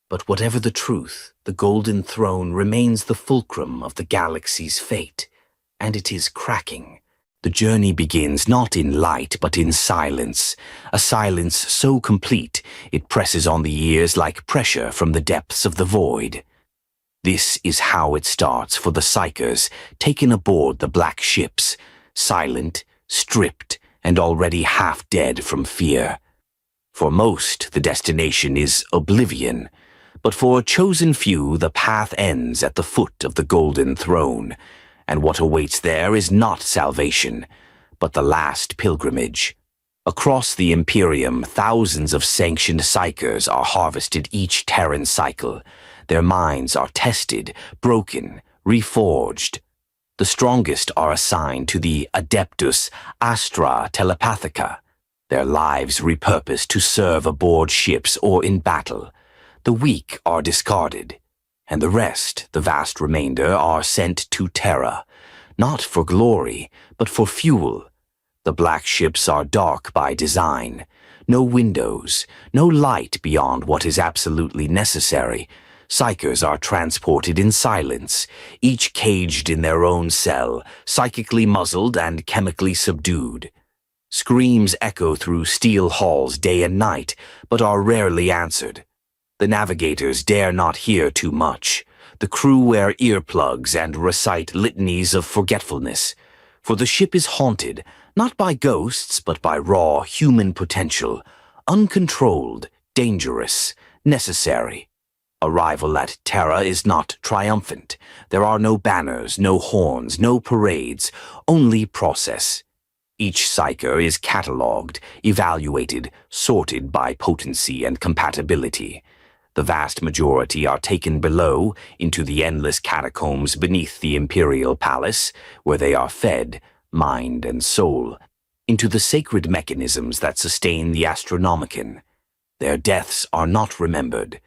But whatever the truth, the Golden Throne remains the fulcrum of the galaxy's fate, and it is cracking. The journey begins not in light but in silence, a silence so complete it presses on the ears like pressure from the depths of the void. This is how it starts for the psykers taken aboard the black ships, silent, stripped, and already half dead from fear. For most, the destination is oblivion, but for a chosen few the path ends at the foot of the Golden Throne, and what awaits there is not salvation, but the last pilgrimage. Across the Imperium, thousands of sanctioned psykers are harvested each Terran cycle. Their minds are tested, broken, reforged. The strongest are assigned to the Adeptus Astra Telepathica, their lives repurposed to serve aboard ships or in battle. The weak are discarded, and the rest, the vast remainder, are sent to Terra, not for glory, but for fuel. The black ships are dark by design. No windows, no light beyond what is absolutely necessary. Psykers are transported in silence, each caged in their own cell, psychically muzzled and chemically subdued. Screams echo through steel halls day and night, but are rarely answered. The navigators dare not hear too much. The crew wear earplugs and recite litanies of forgetfulness, for the ship is haunted, not by ghosts, but by raw human potential, uncontrolled, dangerous, necessary. Arrival at Terra is not triumphant. There are no banners, no horns, no parades, only process. Each psyker is catalogued, evaluated, sorted by potency and compatibility. The vast majority are taken below, into the endless catacombs beneath the Imperial Palace, where they are fed, mind and soul, into the sacred mechanisms that sustain the Astronomicon. Their deaths are not remembered.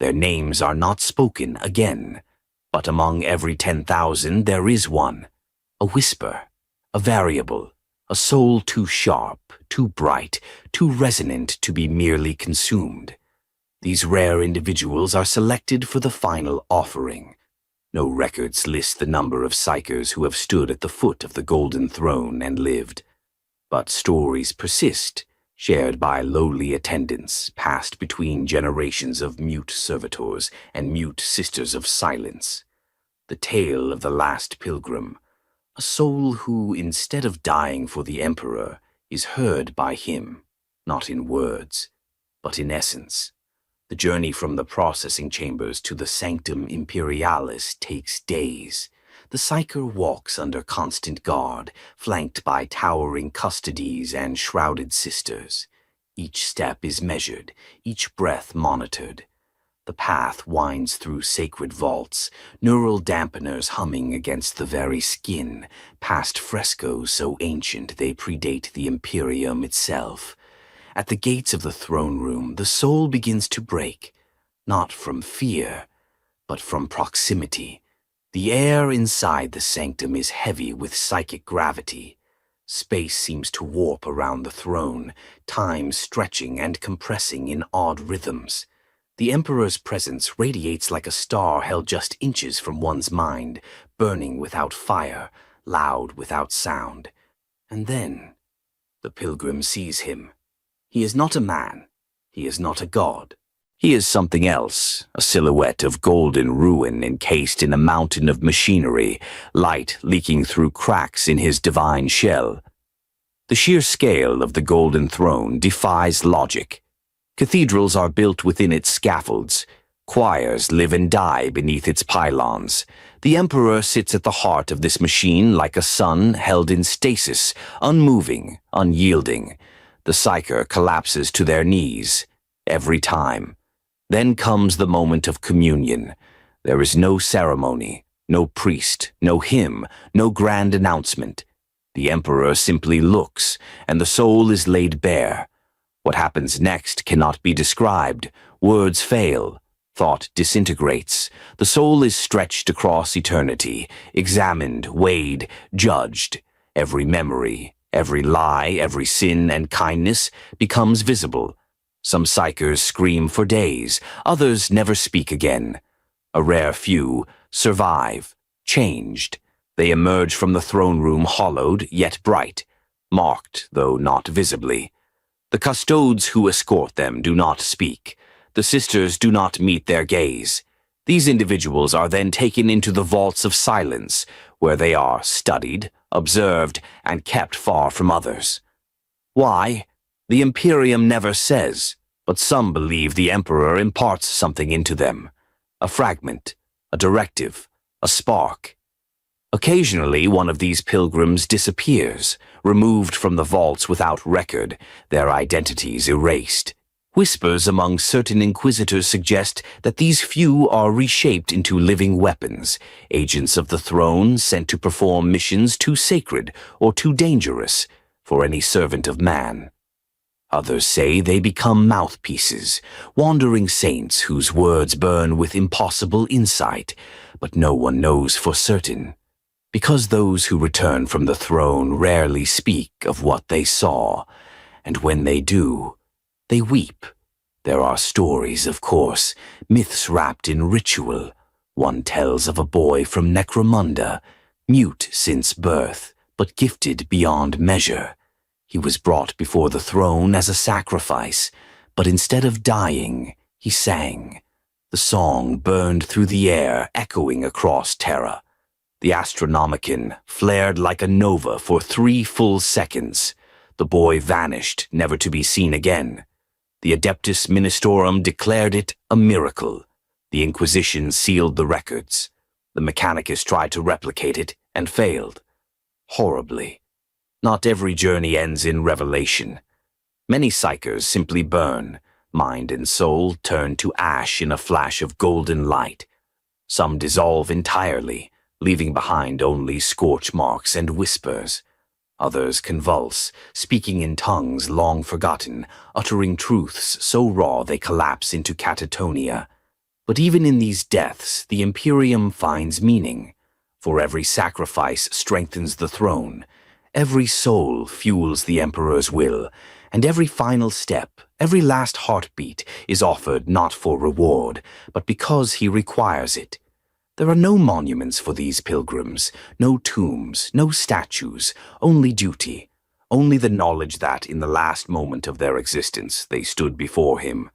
Their names are not spoken again. But among every 10,000 there is one, a whisper, a variable, a soul too sharp, too bright, too resonant to be merely consumed. These rare individuals are selected for the final offering. No records list the number of psykers who have stood at the foot of the Golden Throne and lived. But stories persist, shared by lowly attendants, passed between generations of mute servitors and mute sisters of silence. The tale of the last pilgrim, a soul who, instead of dying for the Emperor, is heard by him, not in words, but in essence. The journey from the processing chambers to the Sanctum Imperialis takes days. The psyker walks under constant guard, flanked by towering custodies and shrouded sisters. Each step is measured, each breath monitored. The path winds through sacred vaults, neural dampeners humming against the very skin, past frescoes so ancient they predate the Imperium itself. At the gates of the throne room, the soul begins to break, not from fear, but from proximity. The air inside the sanctum is heavy with psychic gravity. Space seems to warp around the throne, time stretching and compressing in odd rhythms. The Emperor's presence radiates like a star held just inches from one's mind, burning without fire, loud without sound. And then, the pilgrim sees him. He is not a man. He is not a god. He is something else, a silhouette of golden ruin encased in a mountain of machinery, light leaking through cracks in his divine shell. The sheer scale of the Golden Throne defies logic. Cathedrals are built within its scaffolds. Choirs live and die beneath its pylons. The Emperor sits at the heart of this machine like a sun held in stasis, unmoving, unyielding. The psyker collapses to their knees, every time. Then comes the moment of communion. There is no ceremony, no priest, no hymn, no grand announcement. The Emperor simply looks, and the soul is laid bare. What happens next cannot be described. Words fail. Thought disintegrates. The soul is stretched across eternity, examined, weighed, judged. Every memory, every lie, every sin and kindness becomes visible. Some psychers scream for days, others never speak again. A rare few survive, changed. They emerge from the throne room hollowed yet bright, marked though not visibly. The custodes who escort them do not speak. The sisters do not meet their gaze. These individuals are then taken into the vaults of silence, where they are studied, observed, and kept far from others. Why? The Imperium never says, but some believe the Emperor imparts something into them. A fragment, a directive, a spark. Occasionally, one of these pilgrims disappears, removed from the vaults without record, their identities erased. Whispers among certain inquisitors suggest that these few are reshaped into living weapons, agents of the throne sent to perform missions too sacred or too dangerous for any servant of man. Others say they become mouthpieces, wandering saints whose words burn with impossible insight, but no one knows for certain. Because those who return from the throne rarely speak of what they saw, and when they do, they weep. There are stories, of course, myths wrapped in ritual. One tells of a boy from Necromunda, mute since birth, but gifted beyond measure. He was brought before the throne as a sacrifice, but instead of dying, he sang. The song burned through the air, echoing across Terra. The Astronomicon flared like a nova for 3 full seconds. The boy vanished, never to be seen again. The Adeptus Ministorum declared it a miracle. The Inquisition sealed the records. The Mechanicus tried to replicate it and failed. Horribly. Not every journey ends in revelation. Many psychers simply burn. Mind and soul turn to ash in a flash of golden light. Some dissolve entirely, leaving behind only scorch marks and whispers. Others convulse, speaking in tongues long forgotten, uttering truths so raw they collapse into catatonia. But even in these deaths, the Imperium finds meaning. For every sacrifice strengthens the throne, every soul fuels the Emperor's will, and every final step, every last heartbeat is offered not for reward, but because he requires it. There are no monuments for these pilgrims, no tombs, no statues, only duty, only the knowledge that in the last moment of their existence they stood before him,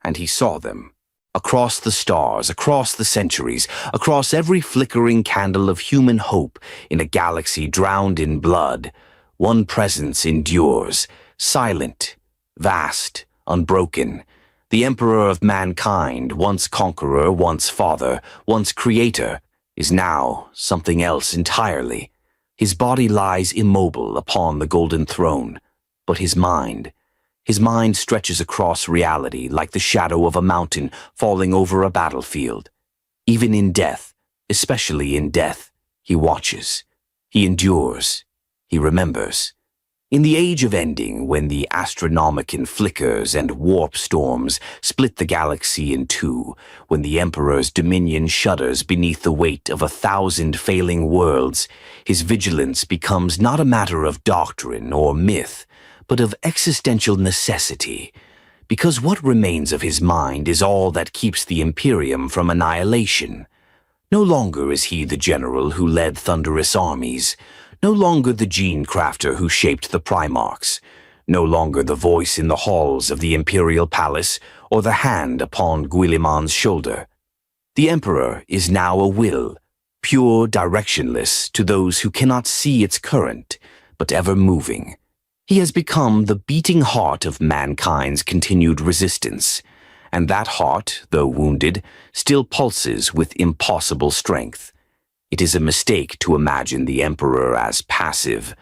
and he saw them. Across the stars, across the centuries, across every flickering candle of human hope in a galaxy drowned in blood, one presence endures, silent, vast, unbroken. The Emperor of mankind, once conqueror, once father, once creator, is now something else entirely. His body lies immobile upon the golden throne, but his mind stretches across reality like the shadow of a mountain falling over a battlefield. Even in death, especially in death, he watches, he endures, he remembers. In the age of ending, when the Astronomicon flickers and warp storms split the galaxy in two, when the Emperor's dominion shudders beneath the weight of 1,000 failing worlds, his vigilance becomes not a matter of doctrine or myth, but of existential necessity, because what remains of his mind is all that keeps the Imperium from annihilation. No longer is he the general who led thunderous armies, no longer the gene crafter who shaped the Primarchs, no longer the voice in the halls of the Imperial Palace or the hand upon Guilliman's shoulder. The Emperor is now a will, pure directionless to those who cannot see its current, but ever moving. He has become the beating heart of mankind's continued resistance, and that heart, though wounded, still pulses with impossible strength. It is a mistake to imagine the Emperor as passive.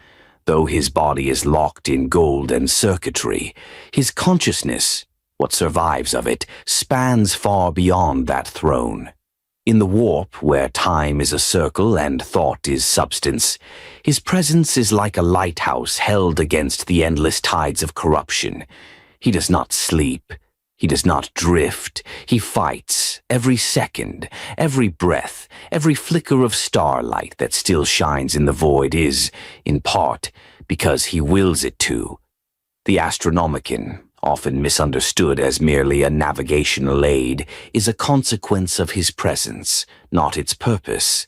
Though his body is locked in gold and circuitry, his consciousness, what survives of it, spans far beyond that throne. In the warp, where time is a circle and thought is substance, his presence is like a lighthouse held against the endless tides of corruption. He does not sleep. He does not drift. He fights every second, every breath, every flicker of starlight that still shines in the void is, in part, because he wills it to. The Astronomicon, often misunderstood as merely a navigational aid, is a consequence of his presence, not its purpose.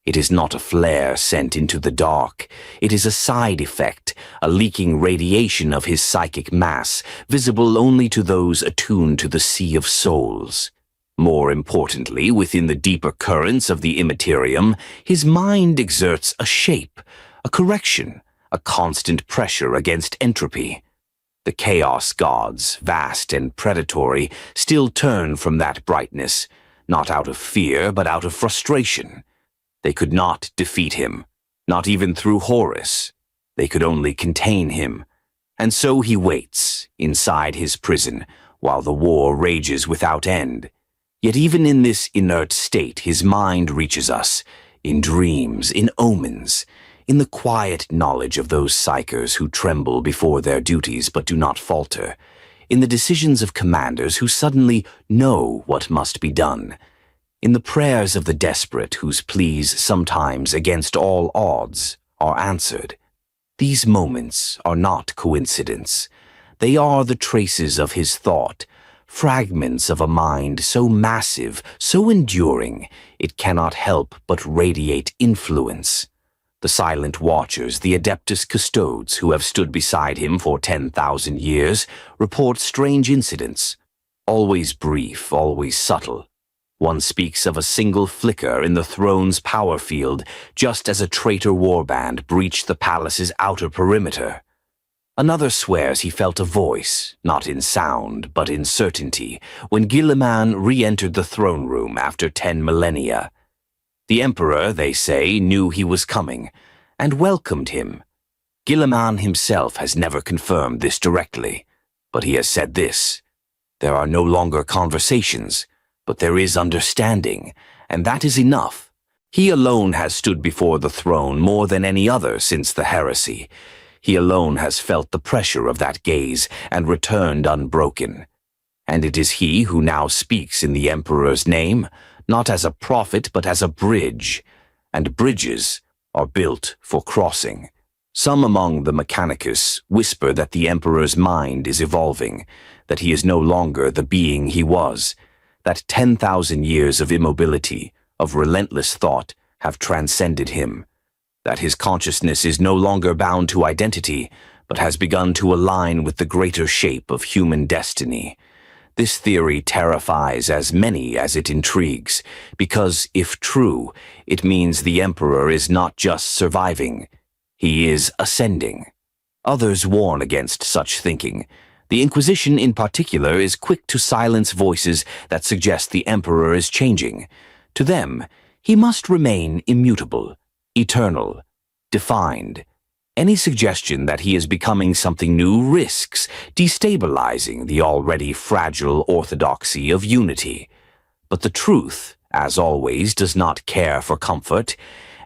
It is not a flare sent into the dark. It is a side effect, a leaking radiation of his psychic mass, visible only to those attuned to the sea of souls. More importantly, within the deeper currents of the immaterium, his mind exerts a shape, a correction, a constant pressure against entropy. The chaos gods, vast and predatory, still turn from that brightness, not out of fear, but out of frustration. They could not defeat him, not even through Horus. They could only contain him. And so he waits, inside his prison, while the war rages without end. Yet even in this inert state, his mind reaches us, in dreams, in omens, in the quiet knowledge of those psykers who tremble before their duties but do not falter, in the decisions of commanders who suddenly know what must be done, in the prayers of the desperate whose pleas sometimes, against all odds, are answered. These moments are not coincidence. They are the traces of his thought, fragments of a mind so massive, so enduring, it cannot help but radiate influence. The silent watchers, the Adeptus Custodes who have stood beside him for 10,000 years, report strange incidents, always brief, always subtle. One speaks of a single flicker in the throne's power field, just as a traitor warband breached the palace's outer perimeter. Another swears he felt a voice, not in sound, but in certainty, when Guilliman re-entered the throne room after 10 millennia. The Emperor, they say, knew he was coming, and welcomed him. Guilliman himself has never confirmed this directly, but he has said this: there are no longer conversations, but there is understanding, and that is enough. He alone has stood before the throne more than any other since the heresy. He alone has felt the pressure of that gaze and returned unbroken. And it is he who now speaks in the Emperor's name, not as a prophet but as a bridge, and bridges are built for crossing. Some among the Mechanicus whisper that the Emperor's mind is evolving, that he is no longer the being he was, that 10,000 years of immobility, of relentless thought, have transcended him, that his consciousness is no longer bound to identity, but has begun to align with the greater shape of human destiny. This theory terrifies as many as it intrigues, because, if true, it means the Emperor is not just surviving, he is ascending. Others warn against such thinking. The Inquisition in particular is quick to silence voices that suggest the Emperor is changing. To them, he must remain immutable, eternal, defined. Any suggestion that he is becoming something new risks destabilizing the already fragile orthodoxy of unity. But the truth, as always, does not care for comfort,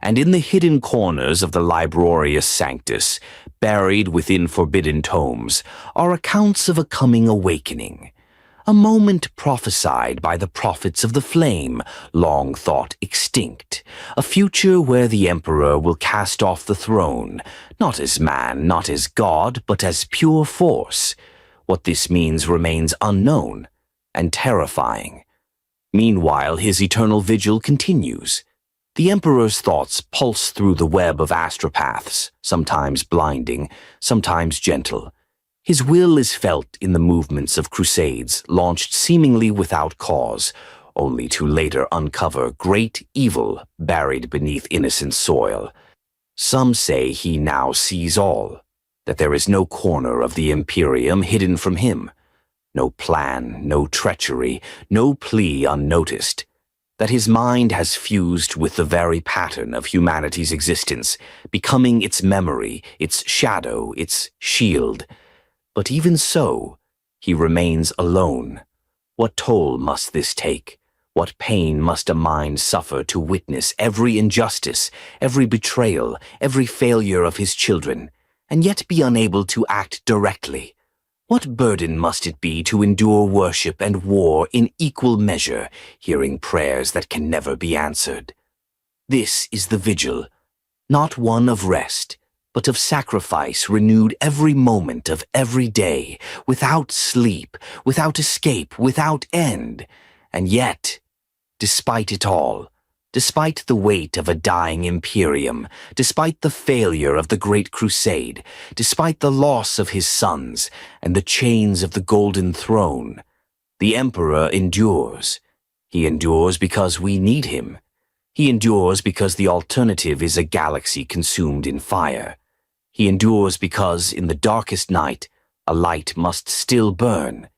and in the hidden corners of the Librorius Sanctus, buried within forbidden tomes, are accounts of a coming awakening, a moment prophesied by the prophets of the flame, long thought extinct, a future where the Emperor will cast off the throne, not as man, not as God, but as pure force. What this means remains unknown and terrifying. Meanwhile, his eternal vigil continues. The Emperor's thoughts pulse through the web of astropaths, sometimes blinding, sometimes gentle. His will is felt in the movements of crusades launched seemingly without cause, only to later uncover great evil buried beneath innocent soil. Some say he now sees all, that there is no corner of the Imperium hidden from him, no plan, no treachery, no plea unnoticed, that his mind has fused with the very pattern of humanity's existence, becoming its memory, its shadow, its shield. But even so, he remains alone. What toll must this take? What pain must a mind suffer to witness every injustice, every betrayal, every failure of his children, and yet be unable to act directly? What burden must it be to endure worship and war in equal measure, hearing prayers that can never be answered? This is the vigil, not one of rest, but of sacrifice renewed every moment of every day, without sleep, without escape, without end. And yet, despite it all, despite the weight of a dying Imperium, despite the failure of the Great Crusade, despite the loss of his sons and the chains of the Golden Throne, the Emperor endures. He endures because we need him. He endures because the alternative is a galaxy consumed in fire. He endures because, in the darkest night, a light must still burn,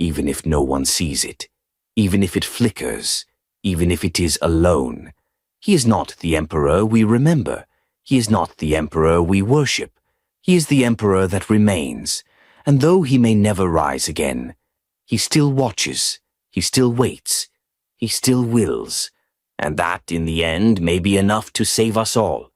even if no one sees it, even if it flickers, even if it is alone. He is not the Emperor we remember. He is not the Emperor we worship. He is the Emperor that remains, and though he may never rise again, he still watches, he still waits, he still wills, and that, in the end, may be enough to save us all.